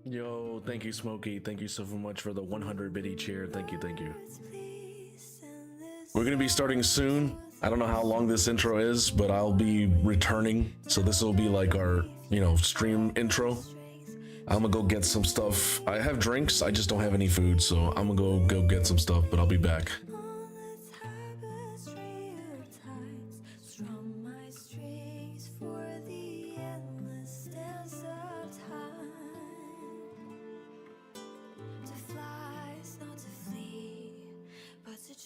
Yo, thank you, Smokey. Thank you so much for the 100 biddy cheer. Thank you, thank you. We're gonna be starting soon. I don't know how long this intro is, but I'll be returning. So this will be like our, stream intro. I'm gonna go get some stuff. I have drinks, I just don't have any food, so I'm gonna go get some stuff, but I'll be back.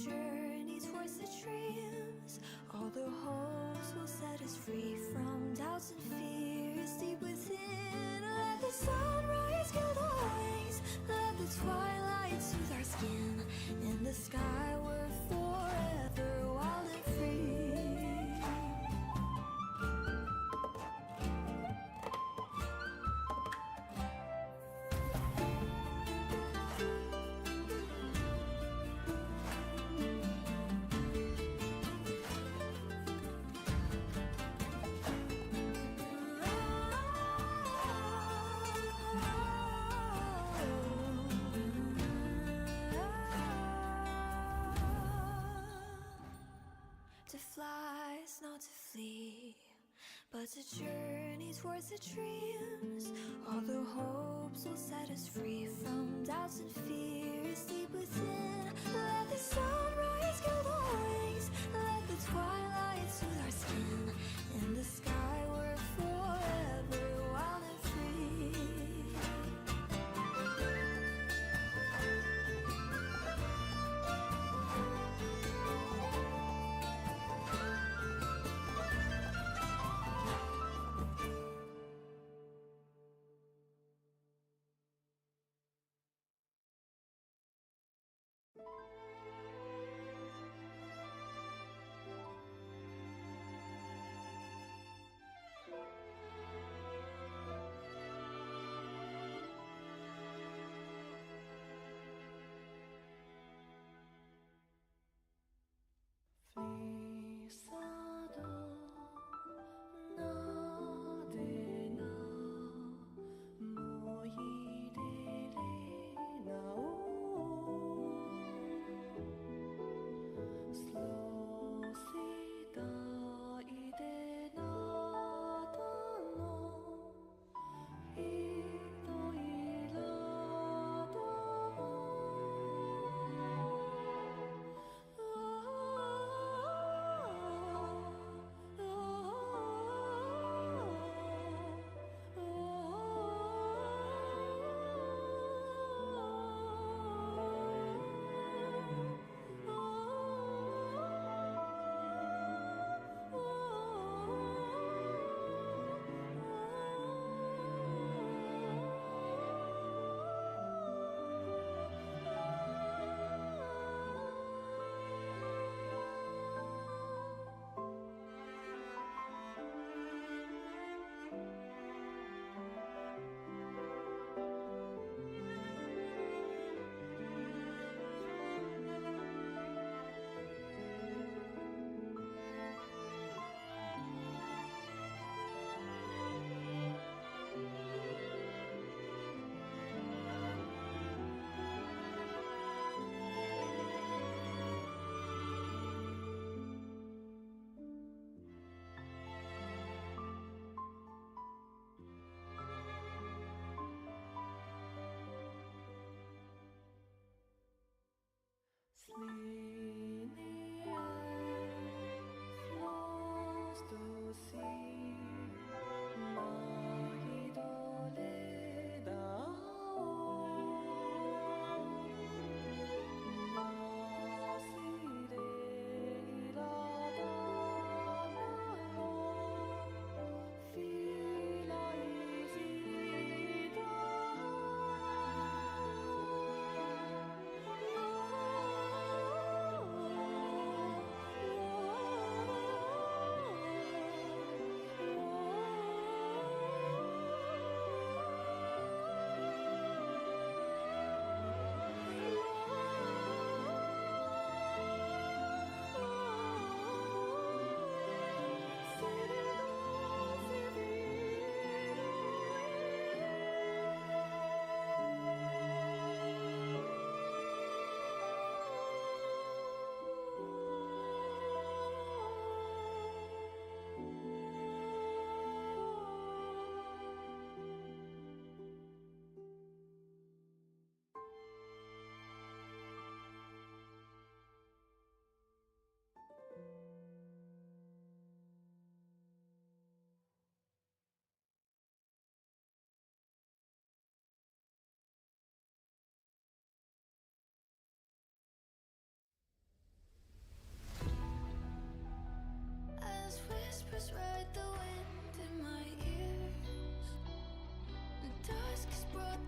Journey towards the dreams. All the hopes will set us free from doubts and fears deep within. Let the sunrise gild our wings, let the twilight soothe our skin. In the sky we're forever wild and free. To fly is not to flee, but to journey towards the dreams. All the hopes will set us free from doubts and fears deep within. Let the sunrise gild our wings, let the twilight soothe our skin. In the sky we're forever wild and free.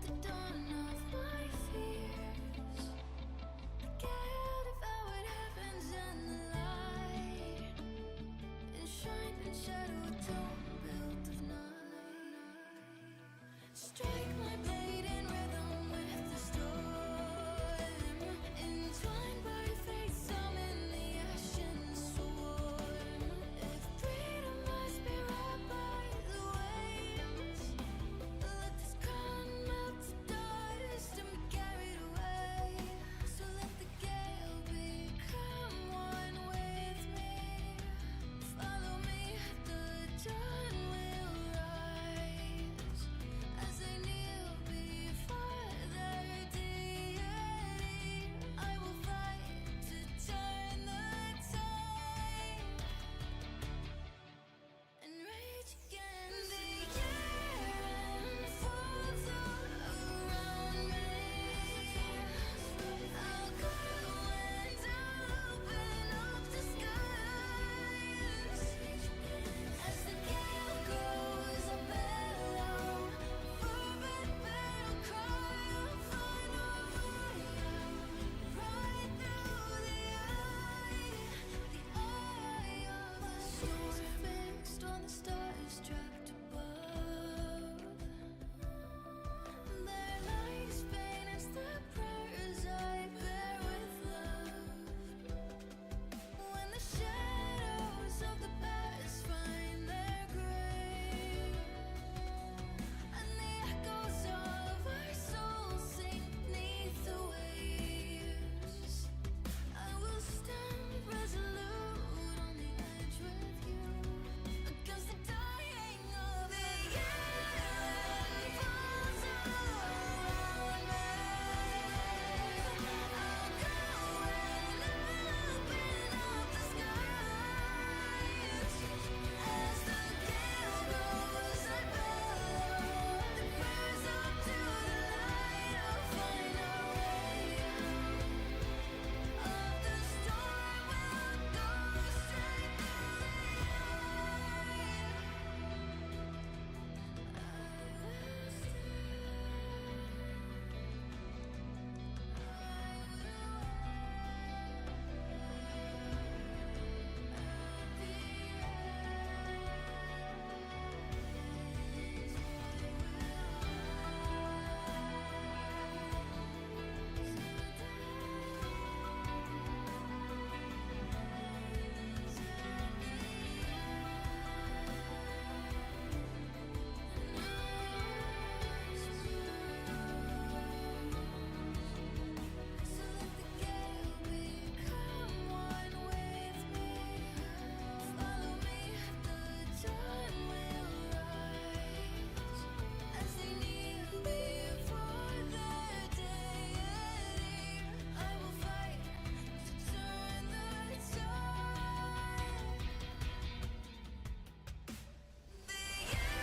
the dawn of my fears. Get devoured heavens and the light, and shine and shadow a tomb built of night. Strike my blade in rhythm with the storm, entwined by fate, summon the ashen swarm. If freedom must be wrought by the waves, let this crown melt to dust and be carried away. So let the gale become one with me. Follow me, the dawn will rise. As I kneel before their deity, I will fight to turn the tide and rage again. The year unfolds all around me. I'll go and open up the skies. As the gale grows, I bellow, fervent battle cry. I'll find a way out, right through the eye of the storm, fixed on the stars trapped above. Their light is pain as the prayers I bear with love. When the shadows of the past find their grave, and the echoes of our souls sink beneath the waves, I will stand resolute on the edge with you, against the dying of the year falls around me. I'll go and open up the skies. As the gale grows, I bellow, the prayers up to the light. I'll find a way out of the storm. We'll go straight through the eye. So let the gale become one with me. Follow me, the dawn will rise. As they kneel before their deity, I will fight to turn the tide. The year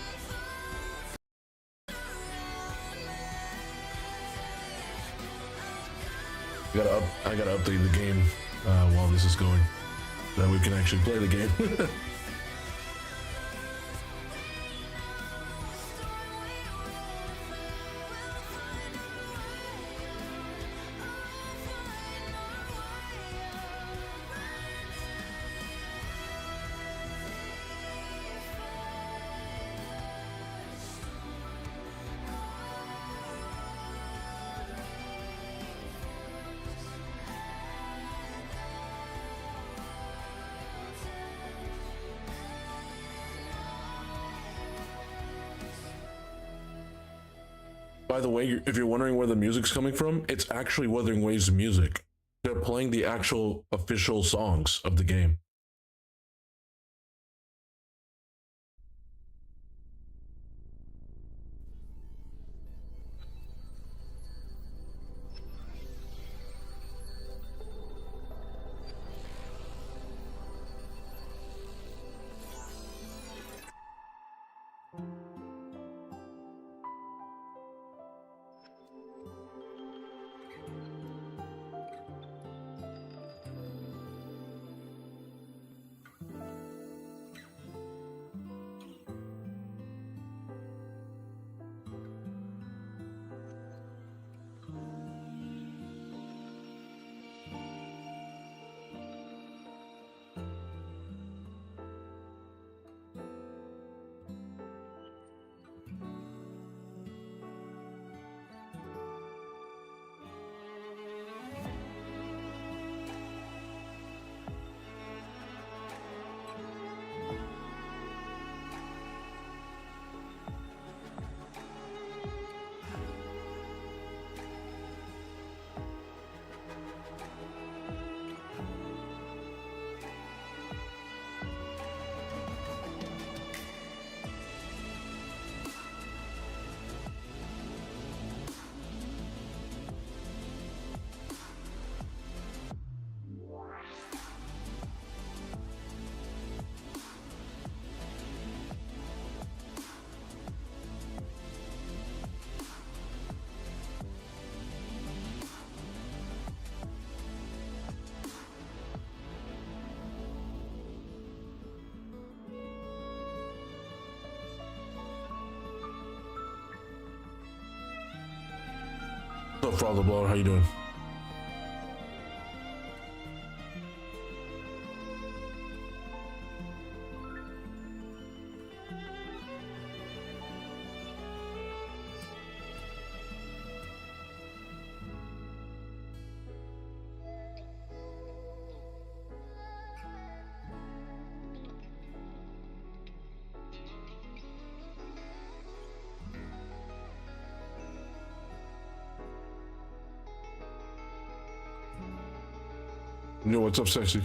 unfolds around me. I gotta update the game while this is going, so that we can actually play the game. By the way, if you're wondering where the music's coming from, it's actually Wuthering Waves music. They're playing the actual official songs of the game. up, Father Blower? How you doing? Yo, what's up, sexy?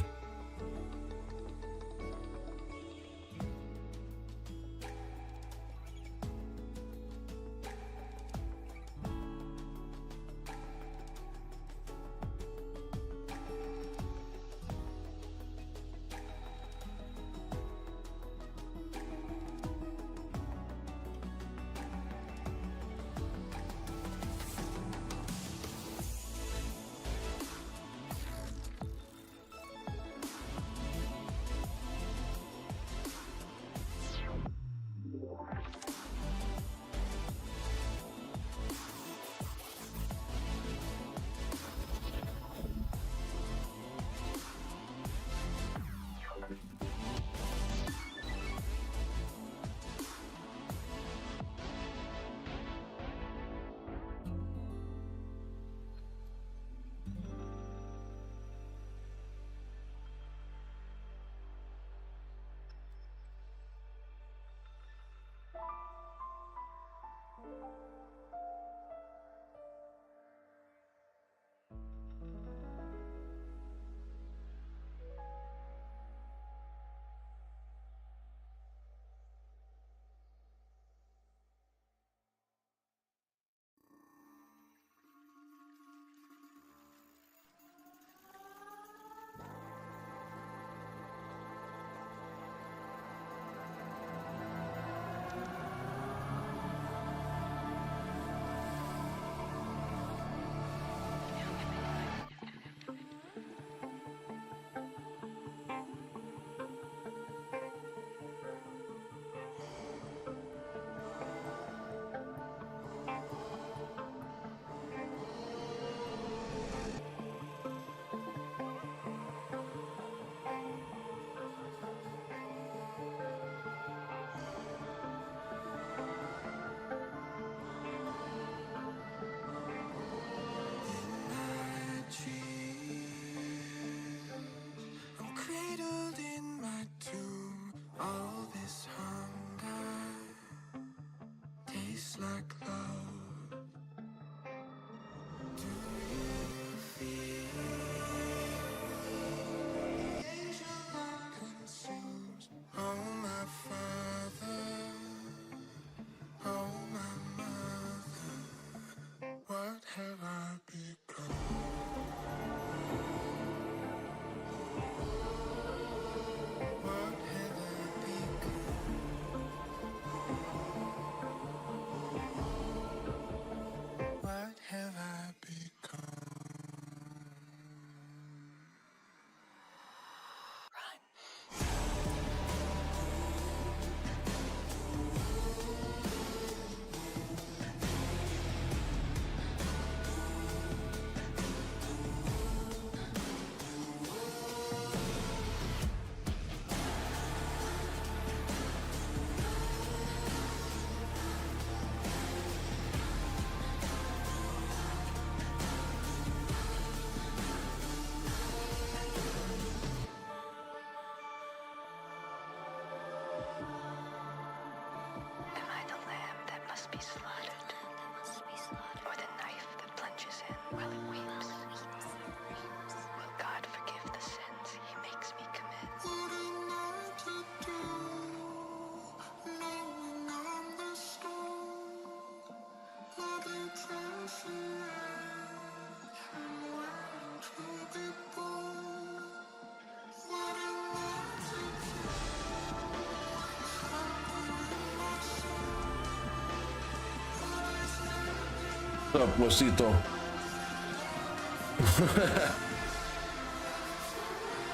What's up, Rosito?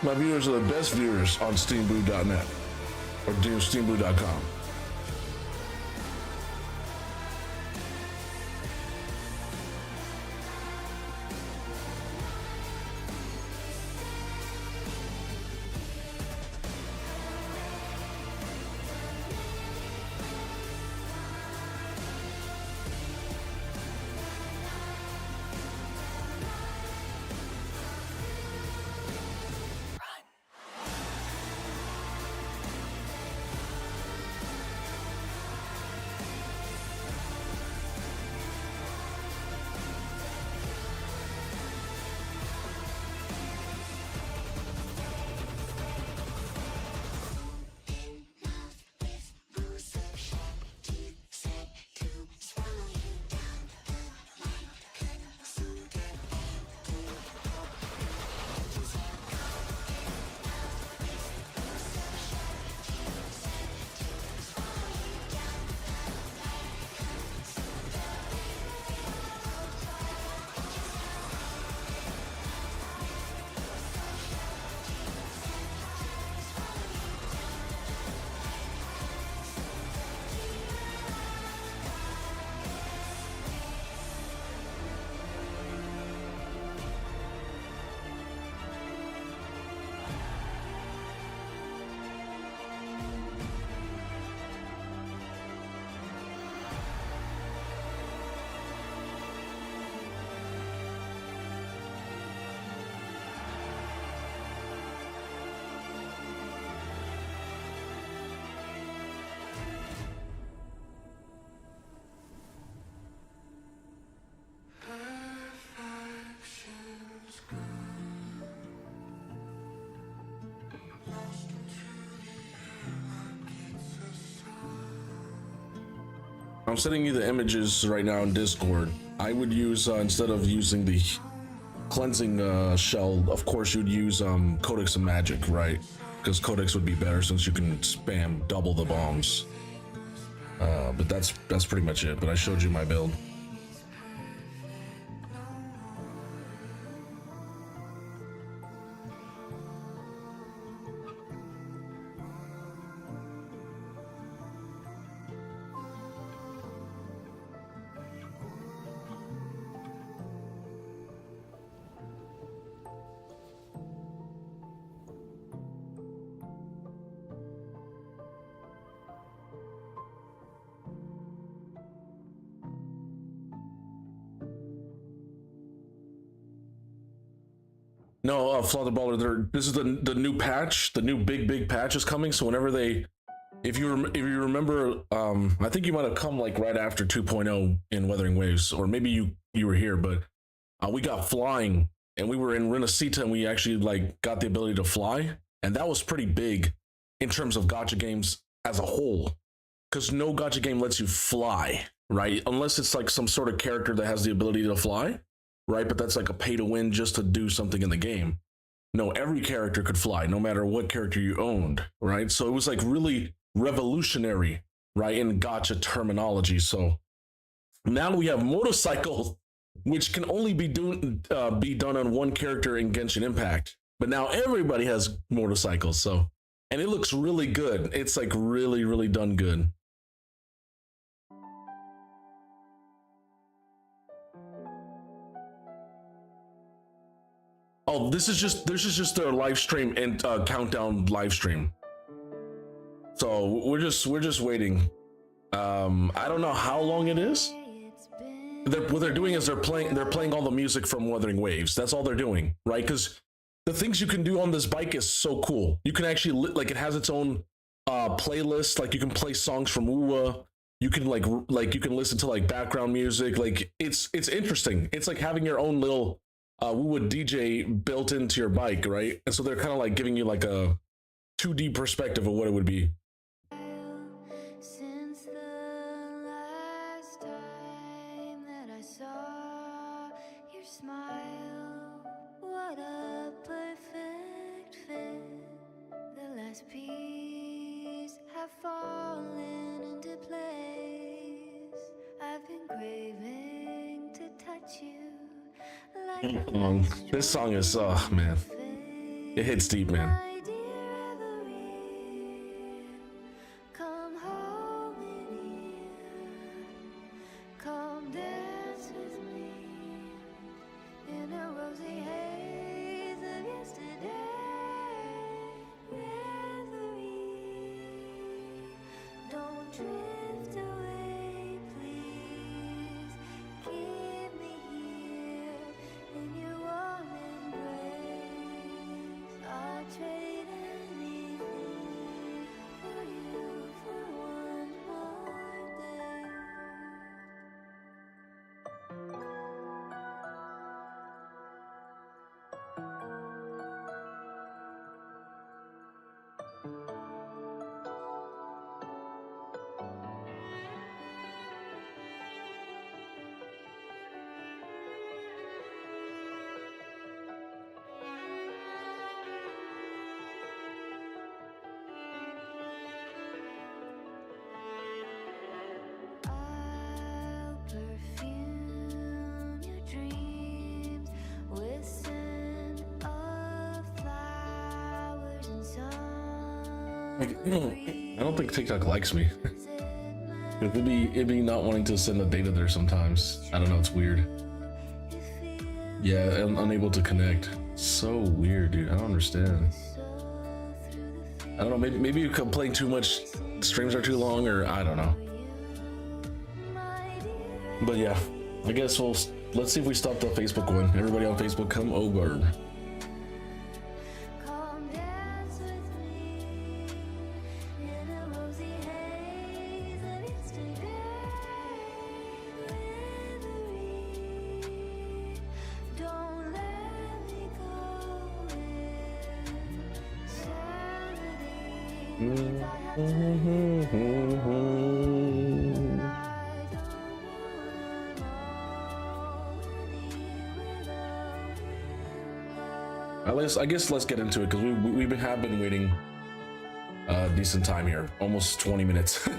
My viewers are the best viewers on steamblue.net or steamblue.com. I'm sending you the images right now in Discord. I would use instead of using the cleansing shell, of course you'd use Codex of Magic, right? Because Codex would be better since you can spam double the bombs. But that's pretty much it. But I showed you my build. No, Flutter Baller. This is the new patch. The new big patch is coming. So whenever they, if you remember, I think you might have come like right after 2.0 in Weathering Waves, or maybe you were here, but we got flying, and we were in Renacita, and we actually like got the ability to fly, and that was pretty big in terms of gacha games as a whole, because no gacha game lets you fly, right? Unless it's like some sort of character that has the ability to fly. Right, but that's like a pay to win just to do something in the game. No, every character could fly, no matter what character you owned, right? So it was like really revolutionary, right, in gacha terminology. So now we have motorcycles, which can only be done on one character in Genshin Impact. But now everybody has motorcycles, so, and it looks really good. It's like really done good. Oh, this is just their live stream and countdown live stream. So we're just waiting. I don't know how long it is. What they're doing is they're playing all the music from Wuthering Waves. That's all they're doing, right? Because the things you can do on this bike is so cool. You can actually like it has its own playlist. Like you can play songs from Wuwa. You can like you can listen to like background music. Like it's interesting. It's like having your own little Wuwa DJ built into your bike, right? And so they're kind of like giving you like a 2D perspective of what it would be. Since the last time that I saw your smile, what a perfect fit. The last piece have fallen into place. I've been craving to touch you. This song is, oh man, it hits deep, man. Come hold me near, come dance with me in a rosy haze of yesterday. Reverie, don't drift away, please. Keep me here in your warm embrace. I'll trade anything for you for one more day. I'll perfume your dreams with scent of flowers and sun. Like, I don't think TikTok likes me. It'd be not wanting to send the data there sometimes. I don't know, it's weird. Yeah, I'm unable to connect. So weird, dude. I don't understand. I don't know, maybe you complain too much, streams are too long, or I don't know. But yeah, I guess let's see if we stop the Facebook one. Everybody on Facebook, come over. Come dance with me in a rosy haze of yesterday. Reverie, don't let me go in sanity. I have to I guess let's get into it because have been waiting a decent time here, almost 20 minutes.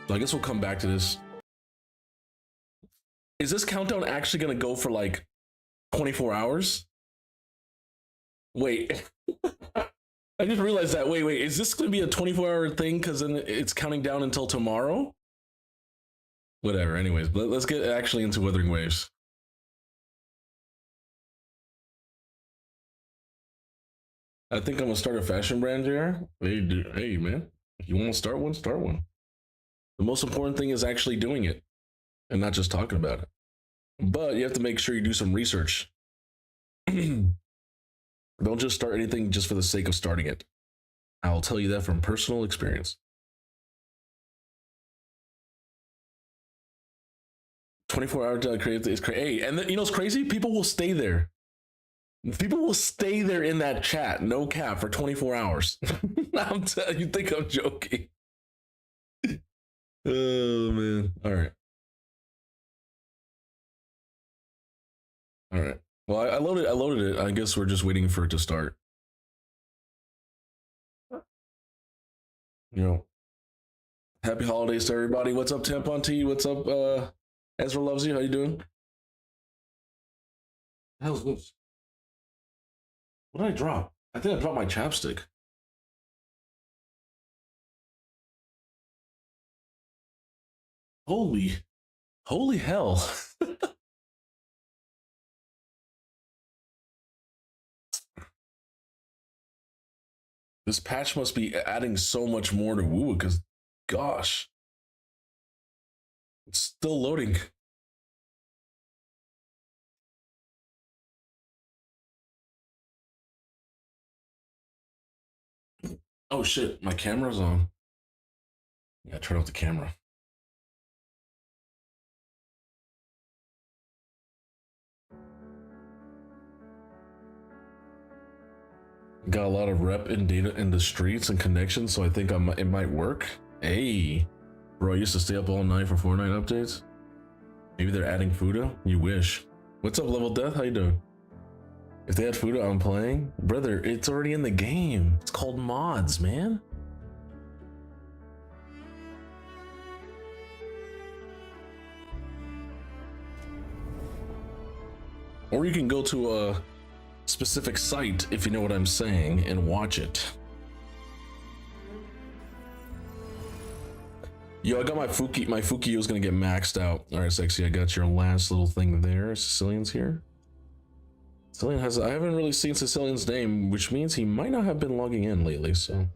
So I guess we'll come back to this. Is this countdown actually gonna go for like 24 hours? Wait. I just realized that. Wait, is this gonna be a 24-hour thing because then it's counting down until tomorrow? Whatever, anyways, let's get actually into Wuthering Waves. I think I'm gonna start a fashion brand here. Hey man, if you want to start one, start one. The most important thing is actually doing it and not just talking about it. But you have to make sure you do some research. Don't just start anything just for the sake of starting it. I'll tell you that from personal experience. 24 hours to create is crazy. Hey, and you know what's crazy? People will stay there. People will stay there in that chat, no cap, for 24 hours. You think I'm joking? Oh man! All right. Well, I loaded it. I guess we're just waiting for it to start. You know. Happy holidays to everybody. What's up, Tampon T? What's up, Ezra loves you. How you doing? How's this? What did I drop? I think I dropped my chapstick. Holy hell. This patch must be adding so much more to Wuwa because, gosh, it's still loading. Oh shit, my camera's on. Yeah, turn off the camera. Got a lot of rep and data in the streets and connections, so I think it might work. Hey, bro, I used to stay up all night for Fortnite updates. Maybe they're adding Fuda? You wish. What's up, Level Death? How you doing? If they had Fuda, I'm playing. Brother, it's already in the game. It's called mods, man. Or you can go to a specific site, if you know what I'm saying, and watch it. Yo, I got my Fukio is gonna get maxed out. All right, Sexy, I got your last little thing there. Sicilian's here. Sicilian I haven't really seen Sicilian's name, which means he might not have been logging in lately, so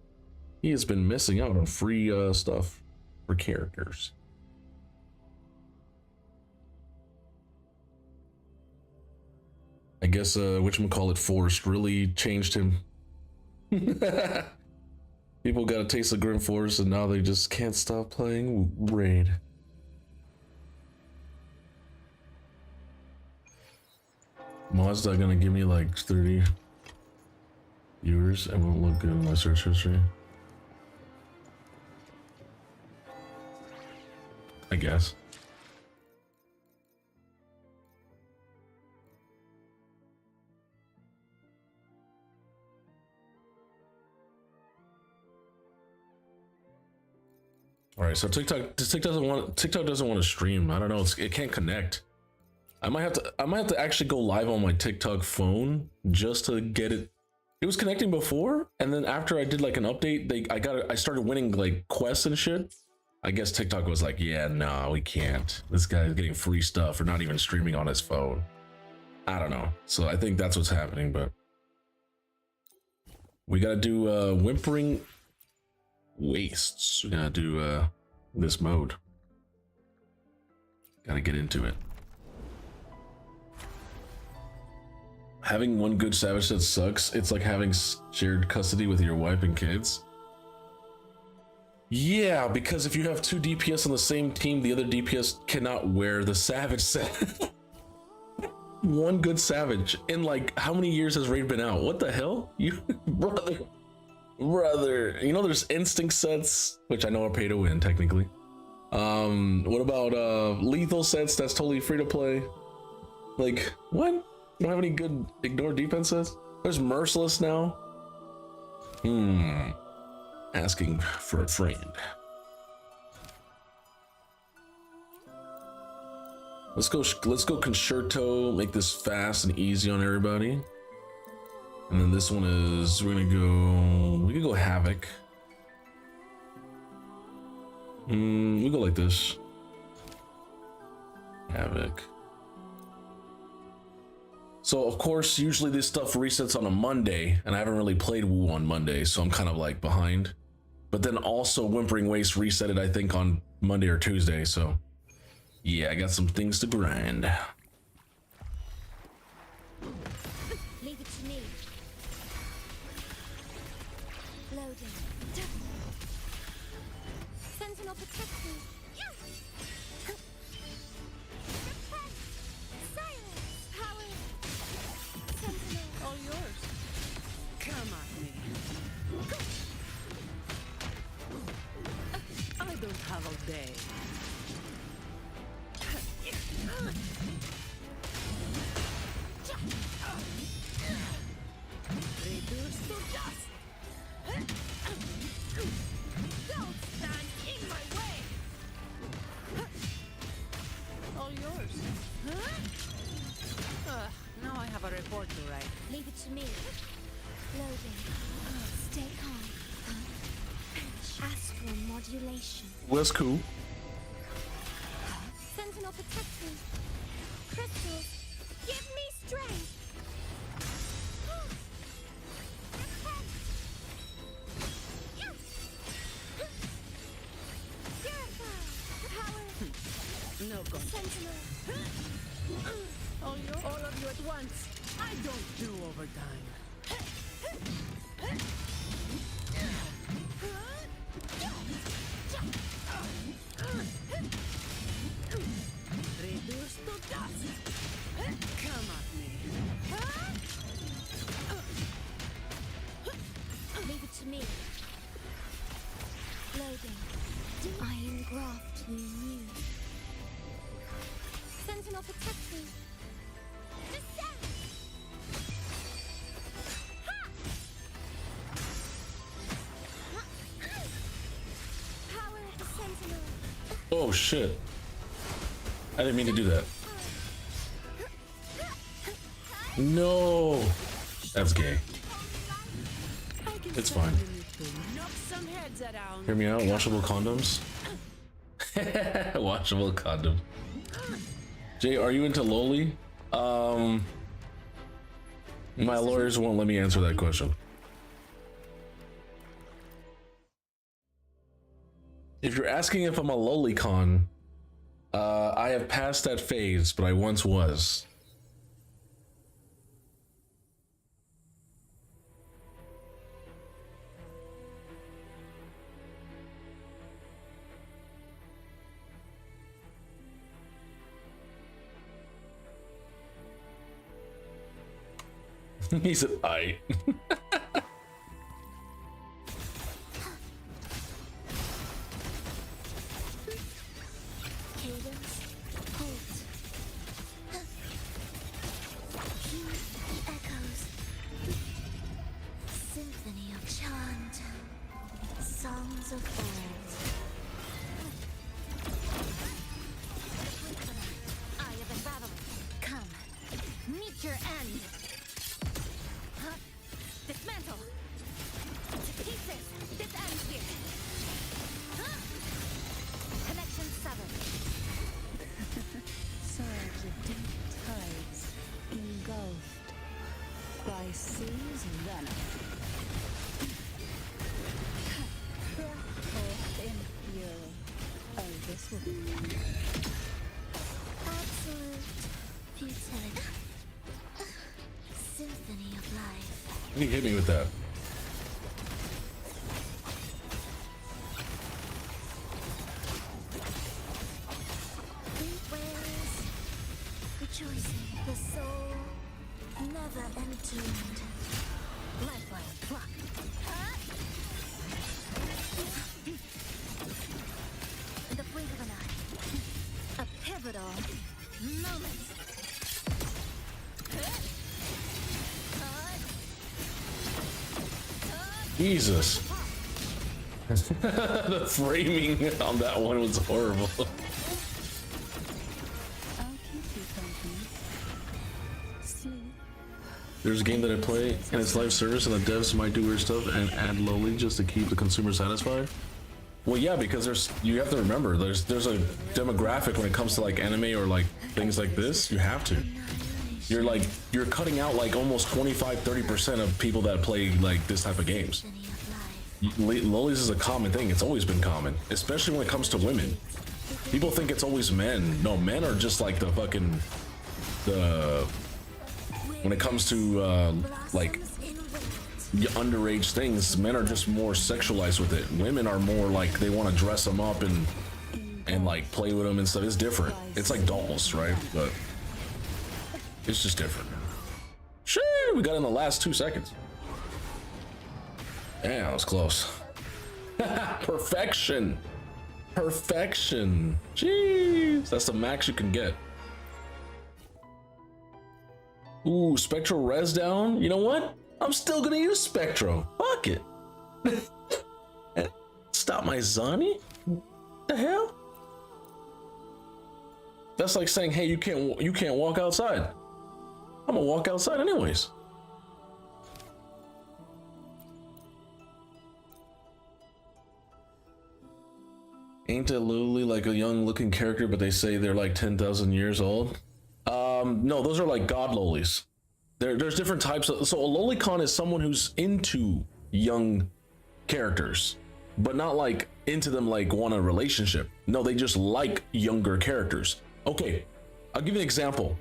he has been missing out on free stuff for characters. I guess whatchamacallit Forest really changed him. People got a taste of Grim Forest and now they just can't stop playing Raid. Mazda gonna give me like 30 viewers and won't look good in my search history. I guess. All right, so TikTok doesn't want to stream. I don't know. It can't connect. I might have to actually go live on my TikTok phone just to get it. It was connecting before, and then after I did like an update, I started winning like quests and shit. I guess TikTok was like, yeah, no, we can't. This guy's getting free stuff or not even streaming on his phone. I don't know. So I think that's what's happening, but we gotta do Whimpering Wastes. We gotta do this mode. Gotta get into it. Having one good savage that sucks. It's like having shared custody with your wife and kids. Yeah, because if you have two DPS on the same team, the other DPS cannot wear the savage set. One good savage in like how many years has Raid been out? What the hell? You brother. You know there's instinct sets, which I know are pay to win technically. What about lethal sets that's totally free to play? Like what? You don't have any good ignore defenses? There's Merciless now. Asking for a friend. Let's go Concerto, make this fast and easy on everybody. And then this one is, we can go Havoc. We go like this. Havoc. So of course, usually this stuff resets on a Monday, and I haven't really played Wuwa on Monday, so I'm kind of like behind. But then also Whimpering Waste reset it, I think, on Monday or Tuesday, so yeah, I got some things to grind. Leave it to me. Loading. Sentinel protect me. Silence. Power. Sentinel. All yours. Come at me. I don't have all day. Reduce to dust. Don't stand in my way. All yours. Now I have a report to write. Leave it to me. Loading. Stay calm. Astral modulation. Well, that's cool. Sentinel protect me. Crystals, give me strength. No good. Sentinel. All of you at once. I don't do overtime. Reduce to dust. Come at me. Leave it to me. Loading. Iron graft renew. Sentinel protect me. Descend! Power the Sentinel. Oh shit. I didn't mean to do that. No. That's gay. It's fine. Knock some heads around. Hear me out. Washable condoms. Washable condom. Jay, are you into loli? My lawyers won't let me answer that question. If you're asking if I'm a lolicon, I have passed that phase, but I once was. He said, "I." Cadence, halt. Hear the echoes. Symphony of chant. Songs of old. Eye of the battle. Come, meet your end. Dismantle! To pieces! This ends here! Connection severed. Surge of deep tides, engulfed by seas venom. Breath in fury. Oh, this will be fun. Absolute futility. Symphony of life. You hit me with that. Deep waves, rejoicing, the soul never entombed. Lifeline, pluck. In the blink of an eye, a pivotal moment. Jesus. The framing on that one was horrible. I'll keep you company. Sleep. There's a game that I play and it's live service and the devs might do weird stuff and add lowly just to keep the consumer satisfied. Well, yeah, because you have to remember there's a demographic when it comes to like anime or like things like this. You have to. You're cutting out like almost 25-30% of people that play like this type of games. Lollies is a common thing. It's always been common, especially when it comes to women. People think it's always men. No, men are just like the fucking when it comes to like underage things, men are just more sexualized with it. Women are more like they want to dress them up and like play with them and stuff. It's different. It's like dolls, right? But it's just different. Sure, we got in the last 2 seconds. Yeah, that was close. Perfection. Perfection. Jeez, that's the max you can get. Ooh, Spectral res down. You know what? I'm still gonna use Spectral. Fuck it. Stop my Zani? The hell? That's like saying, hey, you can't walk outside. I'm gonna walk outside anyways. Ain't that literally like a young looking character, but they say they're like 10,000 years old? No, those are like god lolies. There's different types of, so a lolicon is someone who's into young characters, but not like into them like want a relationship. No, they just like younger characters. Okay, I'll give you an example.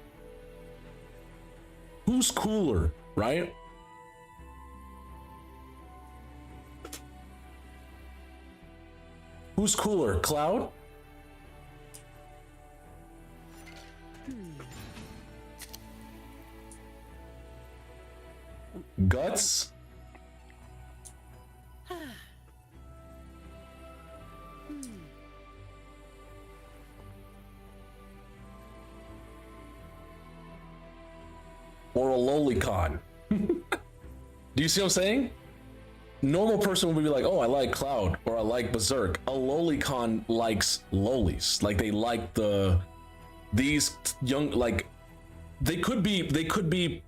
Who's cooler, right? Who's cooler, Cloud? Guts? Or a lolicon? Do you see what I'm saying? Normal person would be like, oh, I like Cloud or I like Berserk. A lolicon likes lolies. Like they like these young, like they could be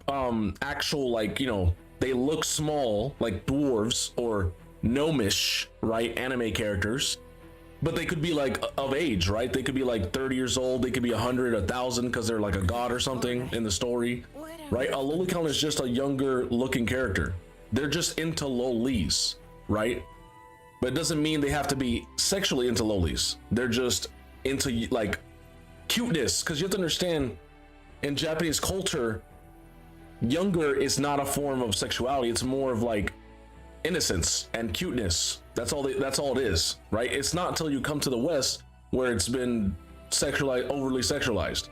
actual, like, you know, they look small like dwarves or gnomish, right? Anime characters, but they could be like of age, right? They could be like 30 years old. They could be 100, 1,000 because they're like a god or something in the story, right? A lolicon is just a younger looking character. They're just into lolis, right? But it doesn't mean they have to be sexually into lolis. They're just into like cuteness, because you have to understand in Japanese culture, younger is not a form of sexuality. It's more of like innocence and cuteness. That's all it is, right? It's not until you come to the West where it's been sexualized, overly sexualized.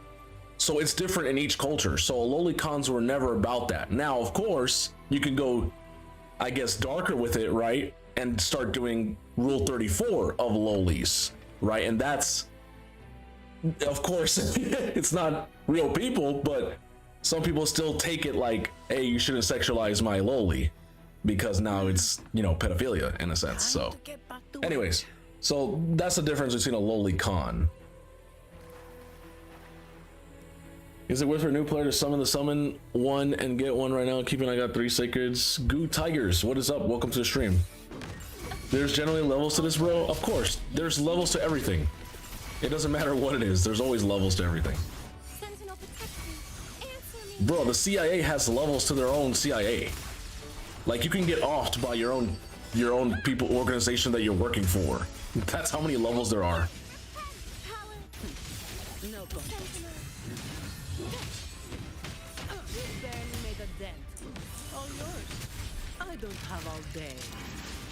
So it's different in each culture. So lolicons were never about that. Now, of course, you can go, I guess, darker with it, right? And start doing Rule 34 of lolis, right? And that's, of course, it's not real people, but some people still take it like, hey, you shouldn't sexualize my loli, because now it's, you know, pedophilia in a sense. So anyways, so that's the difference between a lolicon. Is it worth for a new player to summon one and get one right now? Keeping, I got 3 sacreds. Goo Tigers, what is up? Welcome to the stream. There's generally levels to this, bro. Of course, there's levels to everything. It doesn't matter what it is. There's always levels to everything. Bro, the CIA has levels to their own CIA. Like, you can get offed by your own people, organization that you're working for. That's how many levels there are. No go. Barely made a dent. All yours. I don't have all day.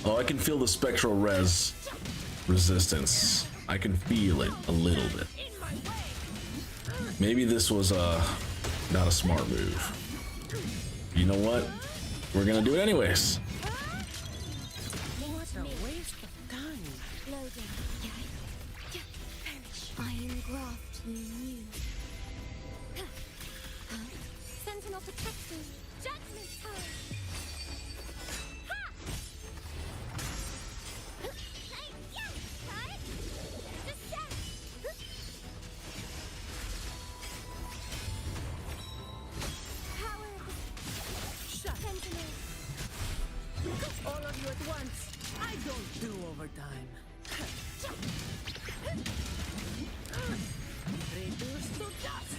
Oh, I can feel the spectral resistance. I can feel it a little bit. Maybe this was not a smart move. You know what? We're gonna do it anyways. What a waste of time. Loading. I engraft in you. Sentinel protecting. Judgment time. more time. Reduce to dust.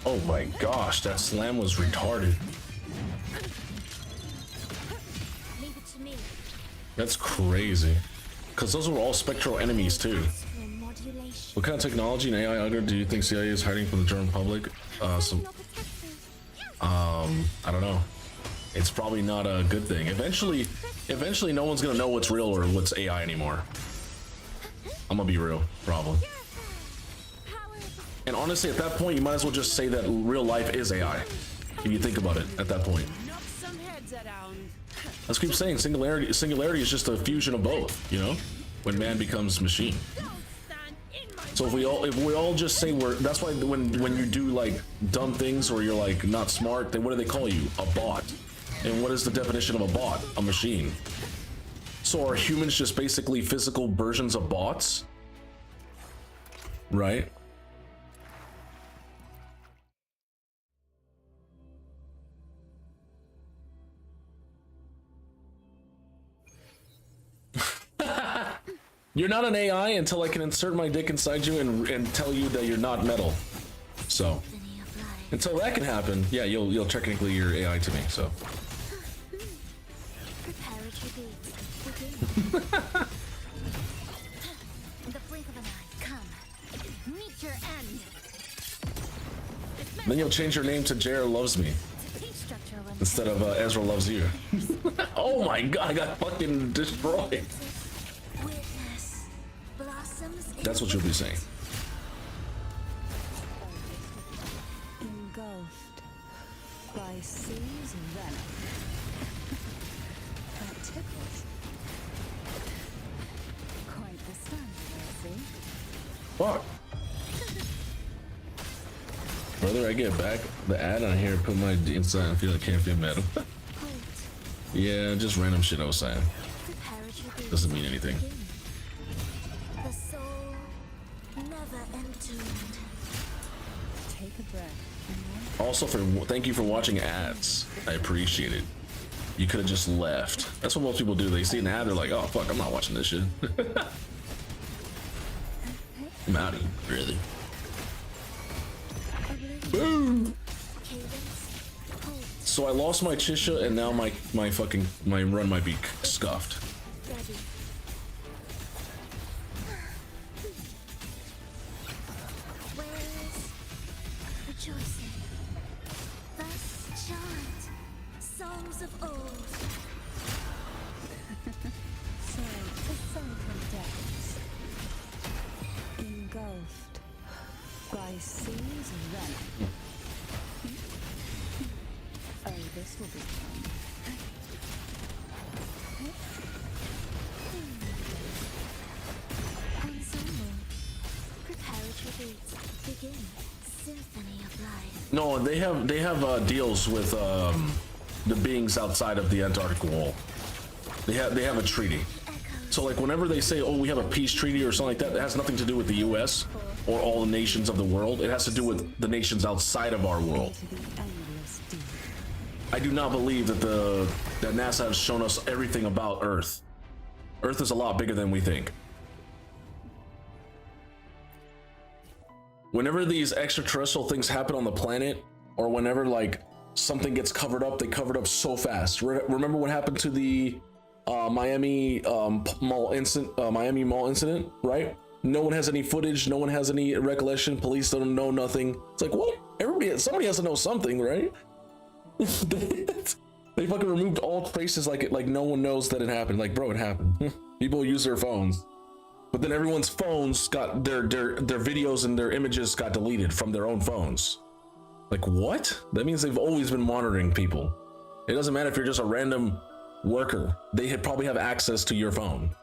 Oh my gosh, that slam was retarded. Leave it to me. That's crazy. Because those were all spectral enemies too. For modulation. What kind of technology and AI do you think CIA is hiding from the German public? I don't know. It's probably not a good thing. Eventually no one's gonna know what's real or what's AI anymore. I'm gonna be real, probably. And honestly, at that point, you might as well just say that real life is AI. If you think about it, at that point. Knock some heads around. Let's keep saying singularity is just a fusion of both, you know? When man becomes machine. Don't stand in my So if we all just say that's why when you do like dumb things or you're like not smart, then what do they call you? A bot. And what is the definition of a bot? A machine. So are humans just basically physical versions of bots? Right? You're not an AI until I can insert my dick inside you and tell you that you're not metal. So Symphony of life. until that can happen, yeah, you'll technically you're AI to me. So Prepare a tribute. Begin. In the blink of an eye, come. Meet your end. then you'll change your name to JR Loves Me Fee structure when instead of Ezra Loves You. Oh my god, I got fucking destroyed. witness blossoms. That's what you'll be saying. Engulfed by seas and venom. That tickles. Quite the sun, I see. Fuck. Brother, I get back the ad on here, put my inside and feel like can't feel metal. Yeah, just random shit I was saying. Prepare a tribute. Doesn't mean anything. The soul never entombed. Take a breath. Also, thank you for watching ads. I appreciate it. You could have just left. That's what most people do. They see an ad, they're like, "Oh fuck, I'm not watching this shit." I'm out of here, really. Boom. Cadence. Hold. So I lost my Chisha, and now my run might be scuffed. Ready. Where's rejoicing? Thus chant songs of old. So, the sunken depths. Engulfed by seas and venom. Oh, this will be fun. Ensemble. Prepare a tribute. Begin. Symphony of life. No, they have deals with the beings outside of the Antarctic wall. They have a treaty. So like whenever they say, "Oh, we have a peace treaty" or something like that, it has nothing to do with the U.S. or all the nations of the world. It has to do with the nations outside of our world. To the endless deep. I do not believe that NASA has shown us everything about Earth. Earth is a lot bigger than we think. Whenever these extraterrestrial things happen on the planet, or whenever like something gets covered up, they cover it up so fast. Remember what happened to the Miami mall incident, right? No one has any footage, no one has any recollection, police don't know nothing. It's like, what? Somebody has to know something, right? They fucking removed all traces, like no one knows that it happened. Like, bro, it happened. People use their phones, but then everyone's phones got their videos and their images got deleted from their own phones. Like, what? That means they've always been monitoring people. It doesn't matter if you're just a random worker. They probably have access to your phone.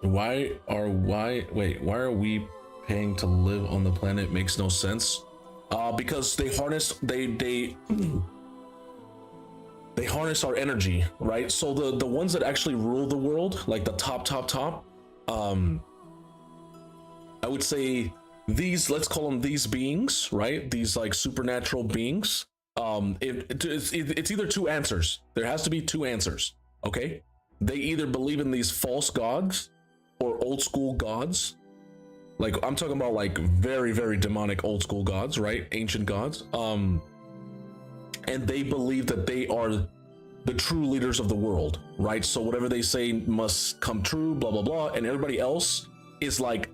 Why are we paying to live on the planet? Makes no sense. Because they harness they harness our energy, right? So the ones that actually rule the world, like the top, I would say these, let's call them these beings, right? These like supernatural beings. It's either two answers. There has to be two answers. Okay, they either believe in these false gods or old school gods. Like I'm talking about like very, very demonic old school gods, right? Ancient gods. And they believe that they are the true leaders of the world, right? So whatever they say must come true, blah, blah, blah. And everybody else is like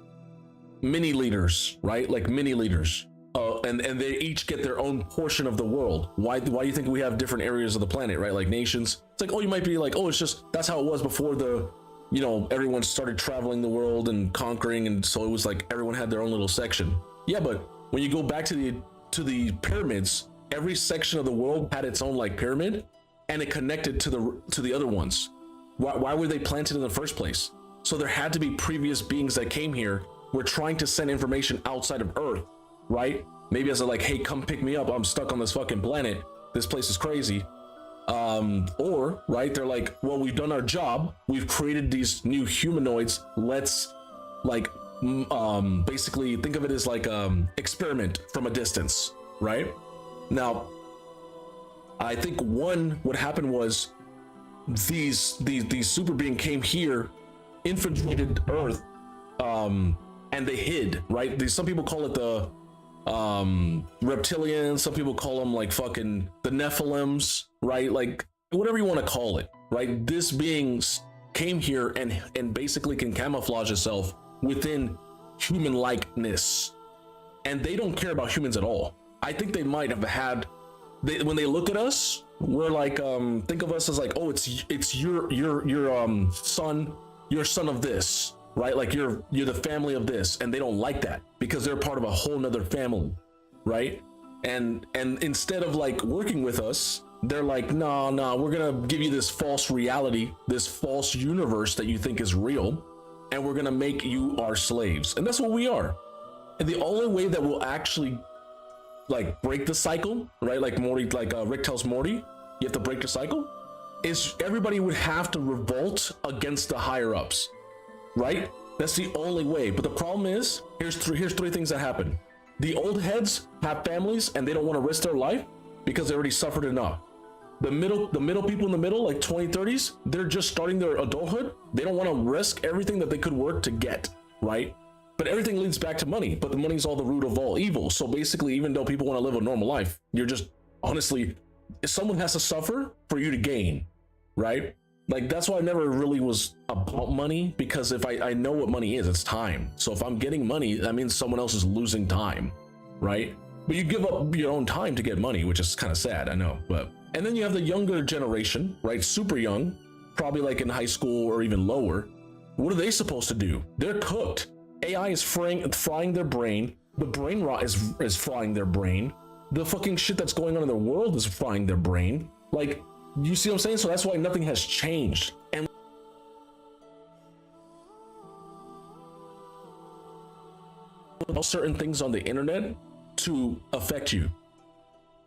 mini leaders, right? Like mini leaders. And they each get their own portion of the world. Why do you think we have different areas of the planet, right? Like nations. It's like, oh, you might be like, oh, it's just, that's how it was before the, you know, everyone started traveling the world and conquering. And so it was like, everyone had their own little section. Yeah, but when you go back to the pyramids, every section of the world had its own like pyramid, and it connected to the other ones. Why were they planted in the first place? So there had to be previous beings that came here, were trying to send information outside of Earth, right? Maybe as a like, hey, come pick me up, I'm stuck on this fucking planet, this place is crazy. Or right, they're like, well, we've done our job, we've created these new humanoids, let's like basically think of it as like experiment from a distance, right? Now I think what happened was these super being came here, infiltrated Earth, and they hid, right? Some people call it the reptilians, some people call them like fucking the Nephilims, right? Like whatever you want to call it, right? This being came here and basically can camouflage itself within human likeness, and they don't care about humans at all. I think they might have had, when they look at us, we're like, think of us as like, oh, it's your son, you're son of this, right? Like you're the family of this, and they don't like that because they're part of a whole nother family, right? And instead of like working with us, they're like, nah, we're gonna give you this false reality, this false universe that you think is real, and we're gonna make you our slaves. And that's what we are. And the only way that we'll actually like break the cycle, right? Like Morty, like Rick tells Morty, you have to break the cycle, is everybody would have to revolt against the higher ups, right? That's the only way. But the problem is, here's three things that happen. The old heads have families and they don't want to risk their life because they already suffered enough. The middle people in the middle, like 20, 30s, they're just starting their adulthood. They don't want to risk everything that they could work to get, right? But everything leads back to money, but the money's all the root of all evil. So basically, even though people want to live a normal life, you're just, honestly, someone has to suffer for you to gain, right? Like, that's why I never really was about money, because if I know what money is, it's time. So if I'm getting money, that means someone else is losing time, right? But you give up your own time to get money, which is kind of sad, I know. But and then you have the younger generation, right? Super young, probably like in high school or even lower. What are they supposed to do? They're cooked. AI is frying their brain. The brain rot is frying their brain. The fucking shit that's going on in the world is frying their brain. Like, you see what I'm saying? So that's why nothing has changed. And certain things on the internet to affect you.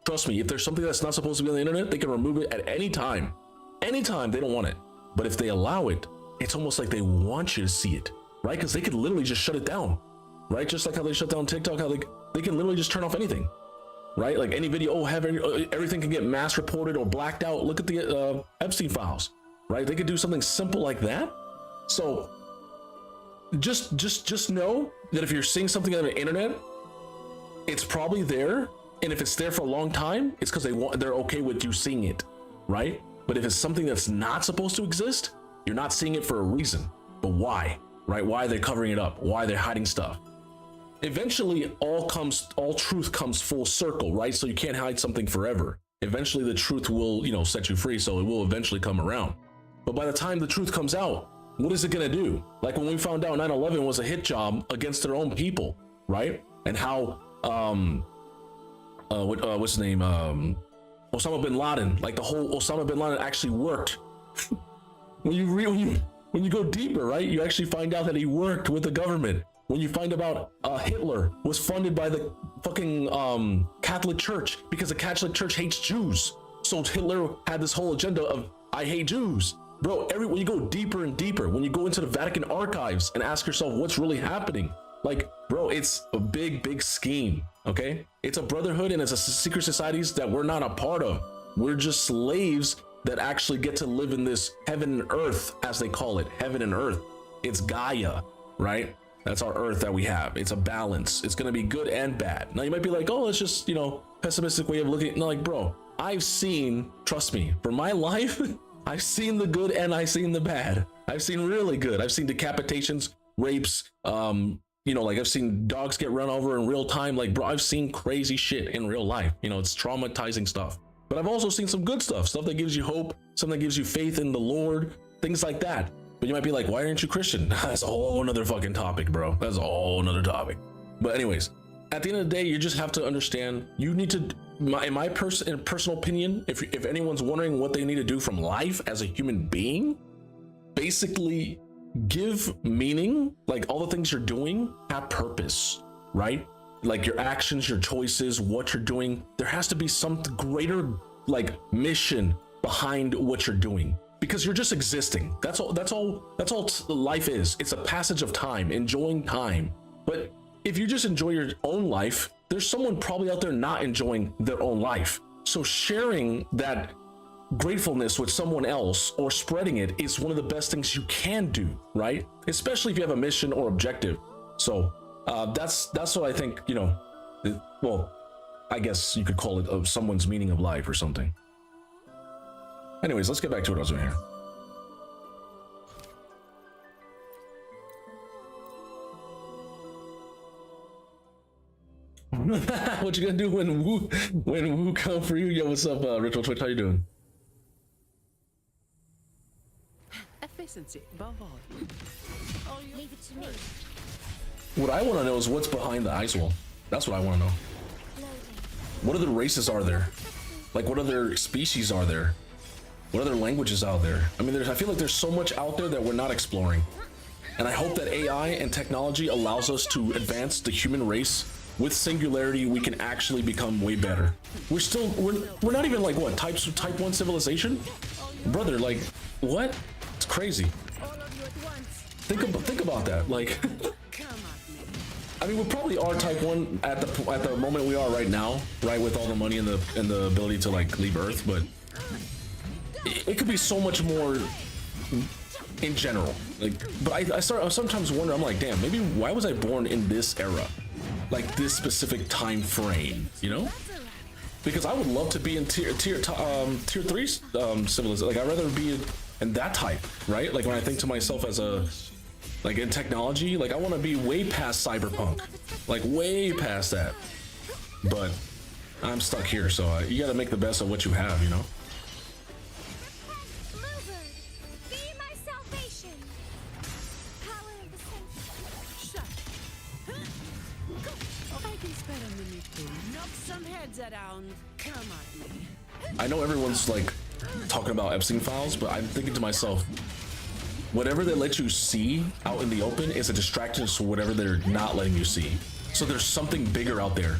Trust me, if there's something that's not supposed to be on the internet, they can remove it at any time. Anytime they don't want it. But if they allow it, it's almost like they want you to see it, right? Because they could literally just shut it down, right? Just like how they shut down TikTok, how they can literally just turn off anything, right? Like any video, everything can get mass reported or blacked out. Look at the Epstein files, right? They could do something simple like that. So just know that if you're seeing something on the internet, it's probably there. And if it's there for a long time, it's because they're okay with you seeing it, right? But if it's something that's not supposed to exist, you're not seeing it for a reason. But why, right? Why are they covering it up? Why are they hiding stuff? Eventually, all truth comes full circle, right? So you can't hide something forever. Eventually, the truth will, set you free. So it will eventually come around. But by the time the truth comes out, what is it gonna do? Like when we found out 9/11 was a hit job against their own people, right? And how what's his name? Osama bin Laden, like the whole Osama bin Laden actually worked. when you go deeper, right? You actually find out that he worked with the government. When you find about Hitler was funded by the fucking Catholic Church because the Catholic Church hates Jews. So Hitler had this whole agenda of I hate Jews. Bro, when you go deeper and deeper, when you go into the Vatican archives and ask yourself what's really happening, Like, bro, it's a big scheme, okay? It's a brotherhood and it's a secret societies that we're not a part of. We're just slaves that actually get to live in this heaven and earth, as they call it, heaven and earth. It's Gaia, right? That's our earth that we have. It's a balance. It's gonna be good and bad. Now you might be like, oh, it's just, you know, pessimistic way of looking. No, like, bro, I've seen, trust me, for my life, I've seen the good and I've seen the bad. I've seen really good. I've seen decapitations, rapes, you know, like I've seen dogs get run over in real time. Like, bro, I've seen crazy shit in real life. You know, it's traumatizing stuff. But I've also seen some good stuff that gives you hope, something that gives you faith in the Lord, things like that. But you might be like, why aren't you Christian? That's a whole another fucking topic, bro. That's a whole another topic. But anyways, at the end of the day, you just have to understand, you need to, in my personal opinion, if anyone's wondering what they need to do from life as a human being, basically give meaning, like all the things you're doing have purpose, right? Like your actions, your choices, what you're doing, there has to be some greater like mission behind what you're doing, because you're just existing. That's all life is. It's a passage of time, enjoying time. But if you just enjoy your own life, there's someone probably out there not enjoying their own life. So sharing that gratefulness with someone else or spreading it is one of the best things you can do, right? Especially if you have a mission or objective. So that's what I think, you know, well, I guess you could call it someone's meaning of life or something. Anyways, let's get back to what I was doing here. What you gonna do when Wu come for you? Yo, what's up, Ritual Twitch? How you doing? Efficiency, above all. Leave it to me. What I want to know is what's behind the ice wall. That's what I want to know. Loading. What other races are there? Like, what other species are there? What other languages out there? I mean, I feel like there's so much out there that we're not exploring. And I hope that AI and technology allows us to advance the human race. With singularity, we can actually become way better. We're not even like what, type 1 civilization? Brother, like, what? It's crazy. All of you at once. Think about that. Like, Come at me. I mean, we probably are type 1 at the moment we are right now, right, with all the money and the ability to like leave Earth, but it could be so much more in general. Like, but I sometimes wonder, I'm like, damn, maybe why was I born in this era? Like this specific time frame, you know? Because I would love to be in tier 3 civilization. Like, I'd rather be in that type, right? Like when I think to myself as a, like in technology, like I want to be way past cyberpunk, like way past that. But I'm stuck here, so you got to make the best of what you have, you know? Bluebird, be my salvation. Power of the sun. Shut. I can spare a minute to knock some heads around. Come at me. I know everyone's like talking about Epstein files, but I'm thinking to myself, whatever they let you see out in the open is a distraction to whatever they're not letting you see. So there's something bigger out there.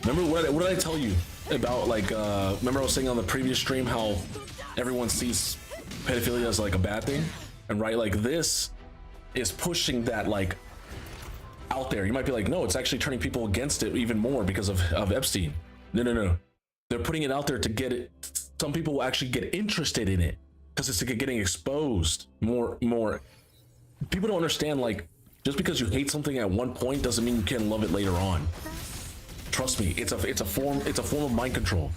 Remember what did I tell you about, like, remember I was saying on the previous stream how everyone sees pedophilia as like a bad thing? And right, like this is pushing that like out there. You might be like, no, it's actually turning people against it even more because of Epstein. No. They're putting it out there to get it. Some people will actually get interested in it because it's getting exposed more. People don't understand, like, just because you hate something at one point doesn't mean you can't love it later on. Trust me, it's a form of mind control.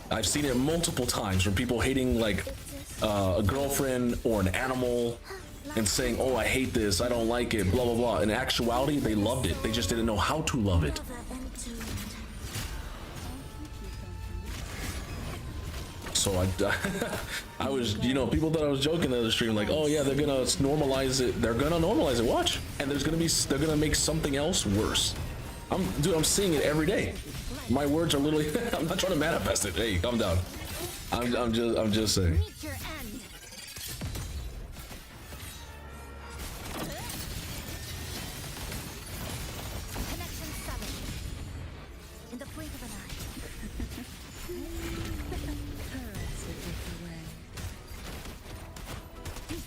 I've seen it multiple times from people hating like a girlfriend or an animal and saying, oh, I hate this, I don't like it, blah blah blah. In actuality, they loved it. They just didn't know how to love it. So I was, you know, people thought I was joking in the stream, like, oh yeah, they're gonna normalize it. They're gonna normalize it. Watch, and they're gonna make something else worse. I'm seeing it every day. My words are literally. I'm not trying to manifest it. Hey, calm down. I'm just saying. Meet your end. Connection 7. In the blink of an eye.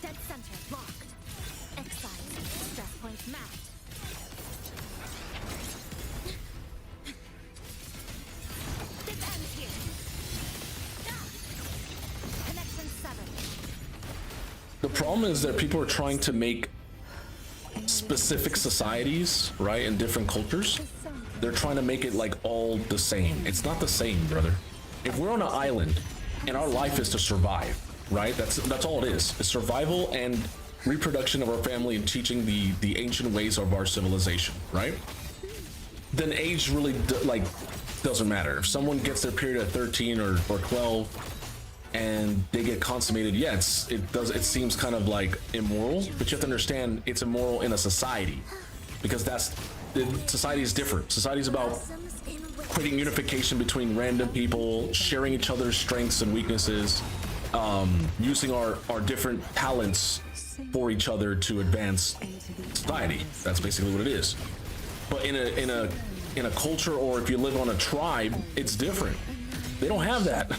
Dead center locked. Exile. Stress point mapped. problem is that people are trying to make specific societies, right, in different cultures. They're trying to make it like all the same. It's not the same, brother. If we're on an island and our life is to survive, right? That's all it is. It's survival and reproduction of our family and teaching the ancient ways of our civilization, right? Then age really doesn't matter. If someone gets their period at 13 or 12 and they get consummated, yeah, it seems kind of like immoral, but you have to understand it's immoral in a society, because society is different. Society is about creating unification between random people, sharing each other's strengths and weaknesses, using our different talents for each other to advance society. That's basically what it is. But in a culture, or if you live on a tribe, it's different. They don't have that.